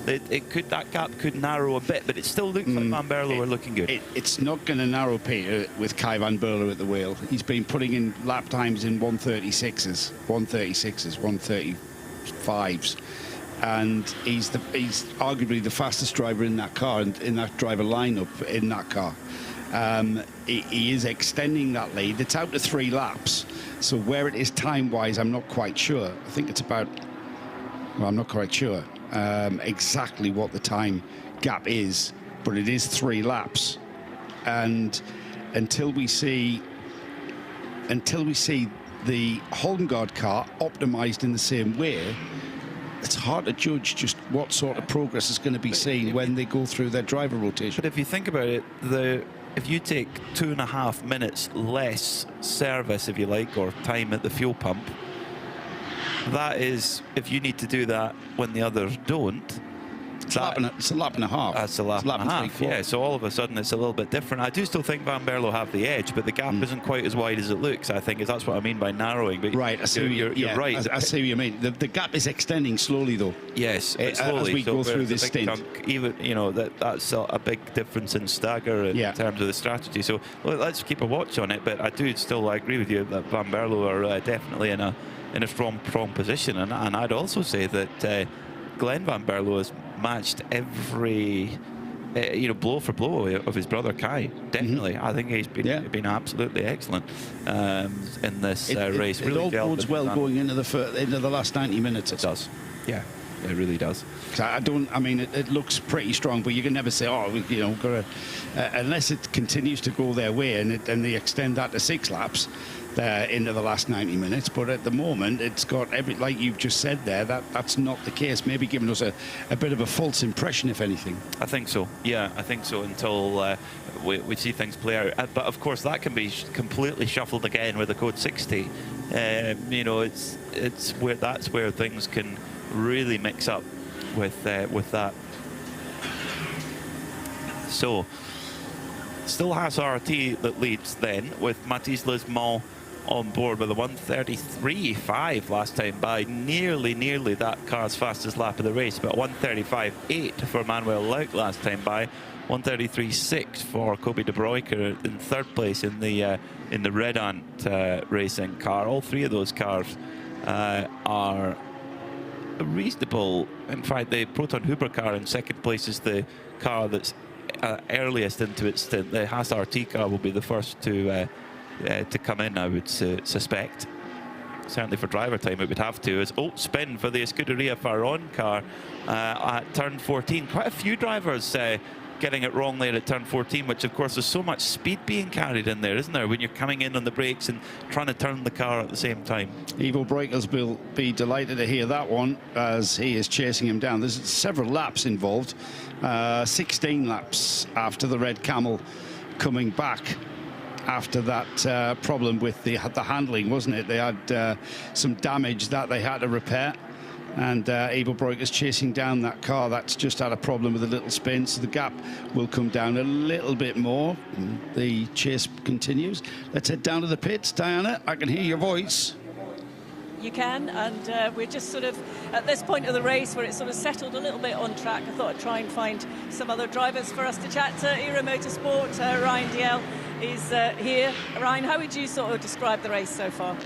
that gap could narrow a bit, but it still looks like Van Berlo are looking good. It's not going to narrow, Peter, with Kai Van Berlo at the wheel. He's been putting in lap times in 136s, 135s, and he's arguably the fastest driver in that car, and in that driver lineup in that car. He is extending that lead. It's out to 3 laps, so where it is time-wise, I'm not quite sure. I think it's about. Well, I'm not quite sure exactly what the time gap is, but it is 3 laps, and until we see the Holmgaard car optimized in the same way, it's hard to judge just what sort of progress is going to be seen when they go through their driver rotation. But if you think about it, if you take 2.5 minutes less service, if you like, or time at the fuel pump, that is, if you need to do that when the others don't, it's a lap and a half. That's a lap and a half, yeah. So all of a sudden it's a little bit different. I do still think Van Berlo have the edge, but the gap isn't quite as wide as it looks. I think that's what I mean by narrowing. But right, I see you're right. I see what you mean. The gap is extending slowly, though. Yes, slowly. As we go through this stint. Chunk, even that's a big difference in stagger in terms of the strategy. So let's keep a watch on it. But I do still agree with you that Van Berlo are definitely in a strong position, and I'd also say that Glenn Van Berlo has matched every blow for blow of his brother Kai. Definitely, I think he's been absolutely excellent in this race. It all bodes well going into the last 90 minutes. It does, yeah. It really does. I mean, it looks pretty strong, but you can never say, unless it continues to go their way and they extend that to 6 laps into the last 90 minutes. But at the moment, it's got like you've just said there, that's not the case. Maybe giving us a bit of a false impression, if anything. I think so. Yeah, I think so until we see things play out. But of course, that can be completely shuffled again with the code 60. It's where things can really mix up with that. So still has RT that leads then, with Mathis Lismont on board with a 1:33.5 last time by. Nearly that car's fastest lap of the race, but 1:35.8 for Manuel Luik last time by. 1:33.6 for Kobe De Bruyker in third place in the Red Ant racing car. All three of those cars are reasonable. In fact, the Proton Huber car in second place is the car that's earliest into its stint. The Haas RT car will be the first to come in, I would suspect. Certainly for driver time it would have to. As spin for the Scuderia Farron car at turn 14. Quite a few drivers getting it wrong there at turn 14, which of course there's so much speed being carried in there, isn't there, when you're coming in on the brakes and trying to turn the car at the same time. Ivo Breukers will be delighted to hear that one as he is chasing him down. There's several laps involved, 16 laps after the Red Camel coming back after that problem with the handling, wasn't it? They had some damage that they had to repair. And Ivo Breukers chasing down that car that's just had a problem with a little spin, so the gap will come down a little bit more. The chase continues. Let's head down to the pits. Diana, I can hear your voice. You can, and we're just sort of at this point of the race where it's sort of settled a little bit on track. I thought I'd try and find some other drivers for us to chat to. Era Motorsport, Ryan Diel is here. Ryan, how would you sort of describe the race so far?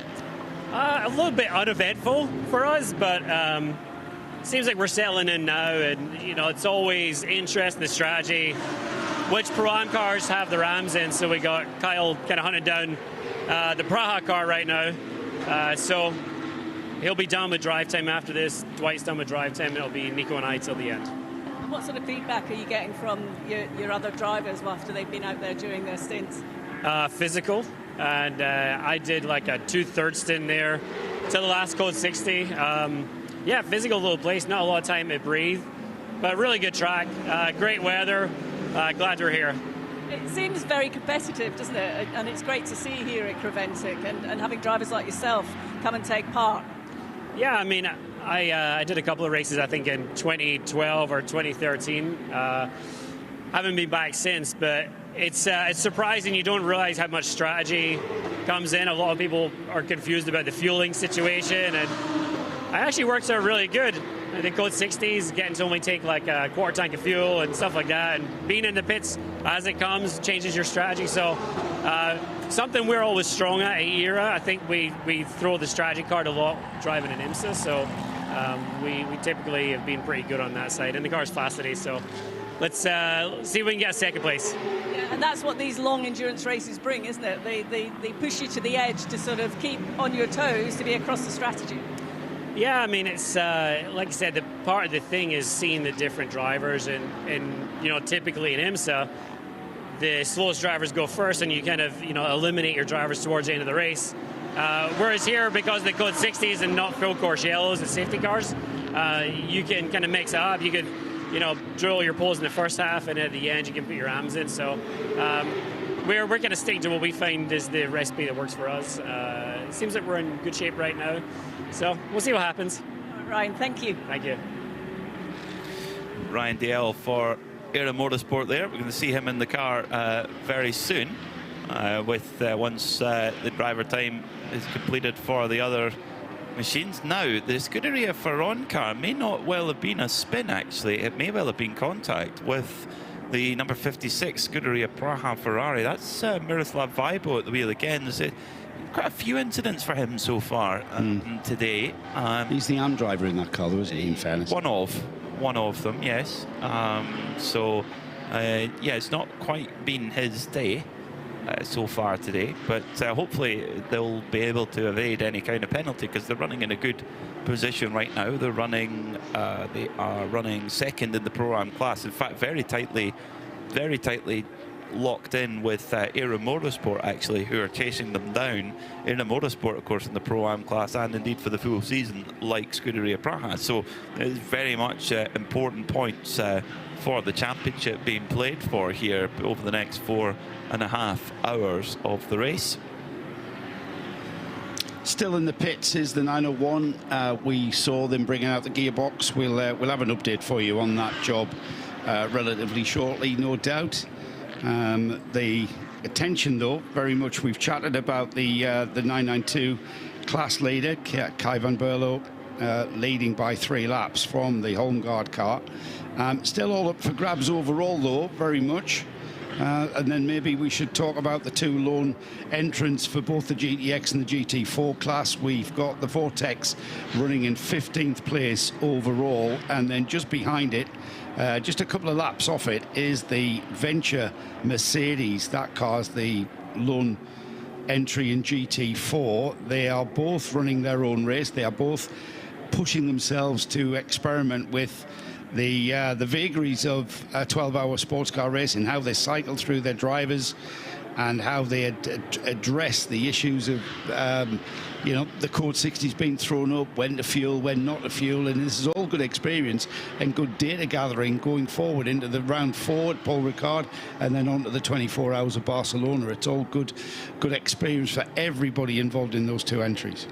A little bit uneventful for us, but seems like we're settling in now, and you know, it's always interesting, the strategy, which Pro-Am cars have the Rams in. So we got Kyle kind of hunting down the Praha car right now, so he'll be done with drive time after this. Dwight's done with drive time, and it'll be Nico and I till the end. What sort of feedback are you getting from your other drivers after they've been out there doing their stints? Physical, and I did like a 2/3 stint there to the last Code 60. Yeah, physical little place, not a lot of time to breathe, but really good track, great weather. Glad we're here. It seems very competitive, doesn't it? And it's great to see here at Creventic and having drivers like yourself come and take part. Yeah, I mean, I did a couple of races, I think in 2012 or 2013. Haven't been back since, but it's surprising. You don't realize how much strategy comes in. A lot of people are confused about the fueling situation, and I actually worked out really good. I think Code 60s, getting to only take like a quarter tank of fuel and stuff like that, and being in the pits as it comes changes your strategy. So something we're always strong at ERA. I think we throw the strategy card a lot driving in IMSA, so we typically have been pretty good on that side, and the car's fast today, so let's see if we can get a second place. Yeah, and that's what these long endurance races bring, isn't it? They push you to the edge to sort of keep on your toes to be across the strategy. Yeah, I mean, it's like I said, the part of the thing is seeing the different drivers, and you know, typically in IMSA, the slowest drivers go first, and you kind of, you know, eliminate your drivers towards the end of the race. Whereas here, because of the Code 60s and not full course yellows and safety cars, you can kind of mix it up. You could, you know, drill your poles in the first half, and at the end you can put your AMs in. So we're going to stick to what we find is the recipe that works for us. It seems like we're in good shape right now, so we'll see what happens. Ryan, thank you. Thank you. Ryan Diel for Era Motorsport there. We're going to see him in the car very soon once the driver time is completed for the other machines. Now, the Scuderia Farron car may not well have been a spin, actually. It may well have been contact with the number 56 Scuderia Praha Ferrari. That's Miroslav Vajbo at the wheel again. There's quite a few incidents for him so far today. He's the AM driver in that car, though, isn't he, in fairness? One of them, yes. Yeah, it's not quite been his day so far today, but hopefully they'll be able to evade any kind of penalty, because they're running in a good position right now. They are running second in the Pro-Am class. In fact, very tightly locked in with Era Motorsport, actually, who are chasing them down. Era Motorsport, of course, in the Pro-Am class, and indeed for the full season, like Scuderia Praha. So it's very much important points for the championship being played for here over the next 4.5 hours of the race. Still in the pits is the 901. We saw them bringing out the gearbox. We'll have an update for you on that job relatively shortly, no doubt. The attention, though, very much. We've chatted about the 992 class leader, Kai van Berlo, leading by 3 laps from the home guard car. Still all up for grabs overall, though, very much. And then maybe we should talk about the 2 lone entrants for both the GTX and the GT4 class. We've got the Vortex running in 15th place overall, and then just behind it, just a couple of laps off it, is the Venture Mercedes. That car's the lone entry in GT4. They are both running their own race. They are both pushing themselves to experiment with the vagaries of 12-hour sports car racing, how they cycle through their drivers and how they address the issues of, you know, the code 60s being thrown up, when to fuel, when not to fuel. And this is all good experience and good data gathering going forward into the round 4 at Paul Ricard and then on to the 24 hours of Barcelona. It's all good experience for everybody involved in those 2 entries.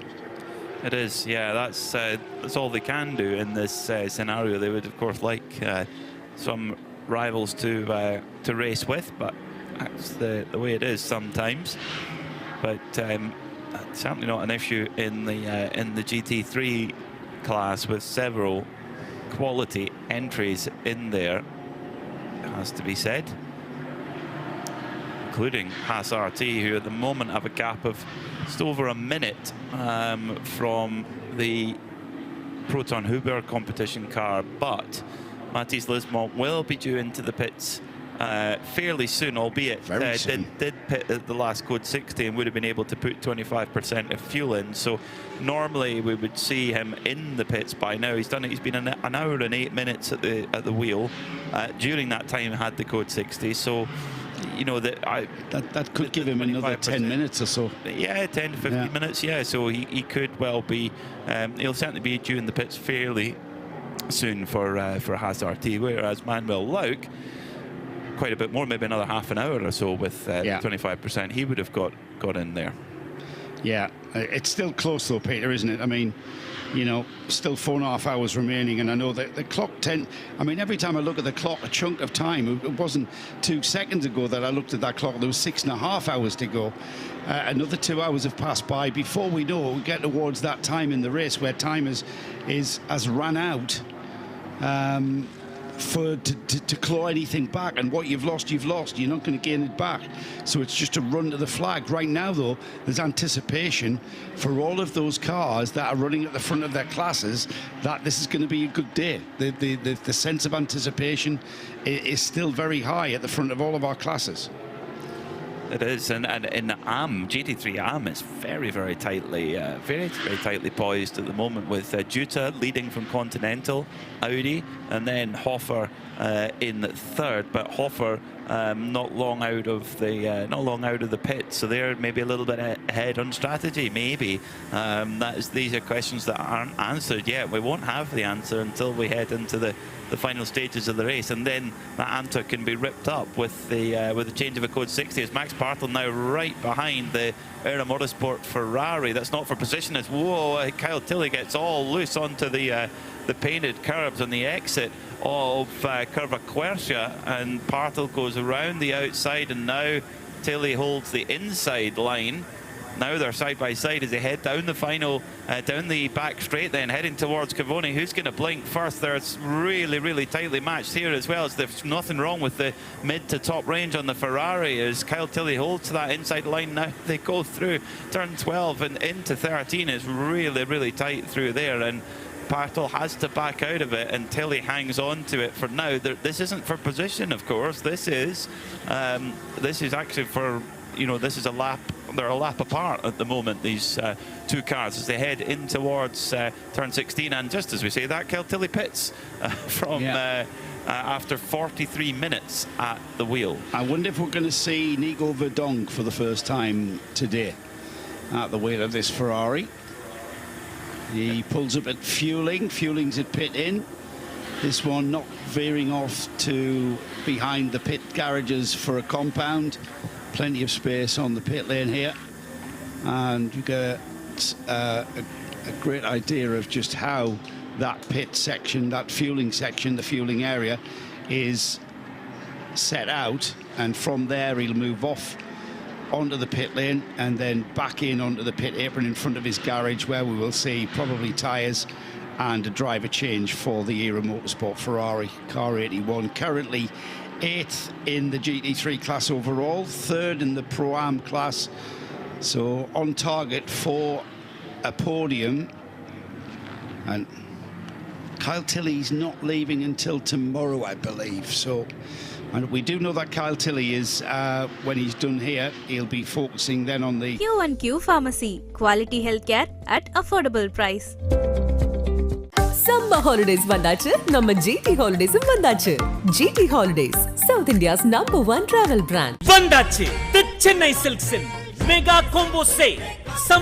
It is, yeah. That's all they can do in this scenario. They would, of course, like some rivals to race with, but that's the way it is sometimes. But certainly not an issue in the GT3 class, with several quality entries in there, it has to be said, including Haas RT, who at the moment have a gap of just over a minute from the Proton Huber competition car. But Matthias Lismont will be due into the pits fairly soon, albeit did pit at the last code 60 and would have been able to put 25% of fuel in. So normally we would see him in the pits by now. He's done it. He's been an hour and 8 minutes at the wheel. During that time, had the code 60. So, you know, that could give him another 10 minutes or so. Yeah, 10 to 15 minutes. Yeah, so he could well be. He'll certainly be due in the pits fairly soon for Haas RT, whereas Manuel Lauk, quite a bit more, maybe another half an hour or so with 25%. He would have got in there. Yeah, it's still close though, Peter, isn't it? I mean, you know, still 4.5 hours remaining, and I know that the clock I mean, every time I look at the clock, a chunk of time, it wasn't 2 seconds ago that I looked at that clock, there was 6.5 hours to go. Another 2 hours have passed by. Before we know it, we get towards that time in the race where time has run out to claw anything back, and what you've lost, you're not going to gain it back. So it's just a run to the flag. Right now, though, there's anticipation for all of those cars that are running at the front of their classes that this is going to be a good day. The sense of anticipation is still very high at the front of all of our classes. It is, and in AM, GT3 AM is very, very tightly poised at the moment, with Juta leading from Continental, Audi, and then Hofer in 3rd. But Hofer not long out of the pit, so they're maybe a little bit ahead on strategy. Maybe these are questions that aren't answered yet. We won't have the answer until we head into the final stages of the race, and then that answer can be ripped up with the change of a code 60. As Max Bartel now right behind the Era Motorsport Ferrari. That's not for position. It's Kyle Tilley gets all loose onto the painted curbs on the exit of Curva Quercia, and Bartel goes around the outside, and now Tilley holds the inside line. Now they're side by side as they head down the final, down the back straight, then heading towards Cavoni. Who's going to blink first? There's really, really tightly matched here as well, as there's nothing wrong with the mid to top range on the Ferrari, as Kyle Tilley holds to that inside line. Now they go through turn 12 and into 13. Is really, really tight through there, and Bartel has to back out of it, and Tilley hangs on to it for now. This isn't for position, of course. This is actually for, you know, this is a lap. They're a lap apart at the moment, these 2 cars, as they head in towards turn 16. And just as we say that, Kyle Tilley pits from after 43 minutes at the wheel. I wonder if we're going to see Nico Verdonk for the first time today at the wheel of this Ferrari. He pulls up at fueling. Fueling's at pit in. This one not veering off to behind the pit garages for a compound. Plenty of space on the pit lane here, and you get a great idea of just how that pit section, that fueling section, the fueling area is set out, and from there he'll move off onto the pit lane and then back in onto the pit apron in front of his garage, where we will see probably tyres and a driver change for the Era Motorsport Ferrari car 81. Currently 8th in the GT3 class overall, 3rd in the Pro-Am class, so on target for a podium. And Kyle Tilley's not leaving until tomorrow, I believe, so and we do know that Kyle Tilley is, when he's done here, he'll be focusing then on the Q1Q Pharmacy, quality healthcare at affordable price. Summer holidays vandachu, நம்ம GT Holidays vandachu. GT Holidays, South India's #1 travel brand. Vandachu, the Chennai Silks in Mega Combo Sale.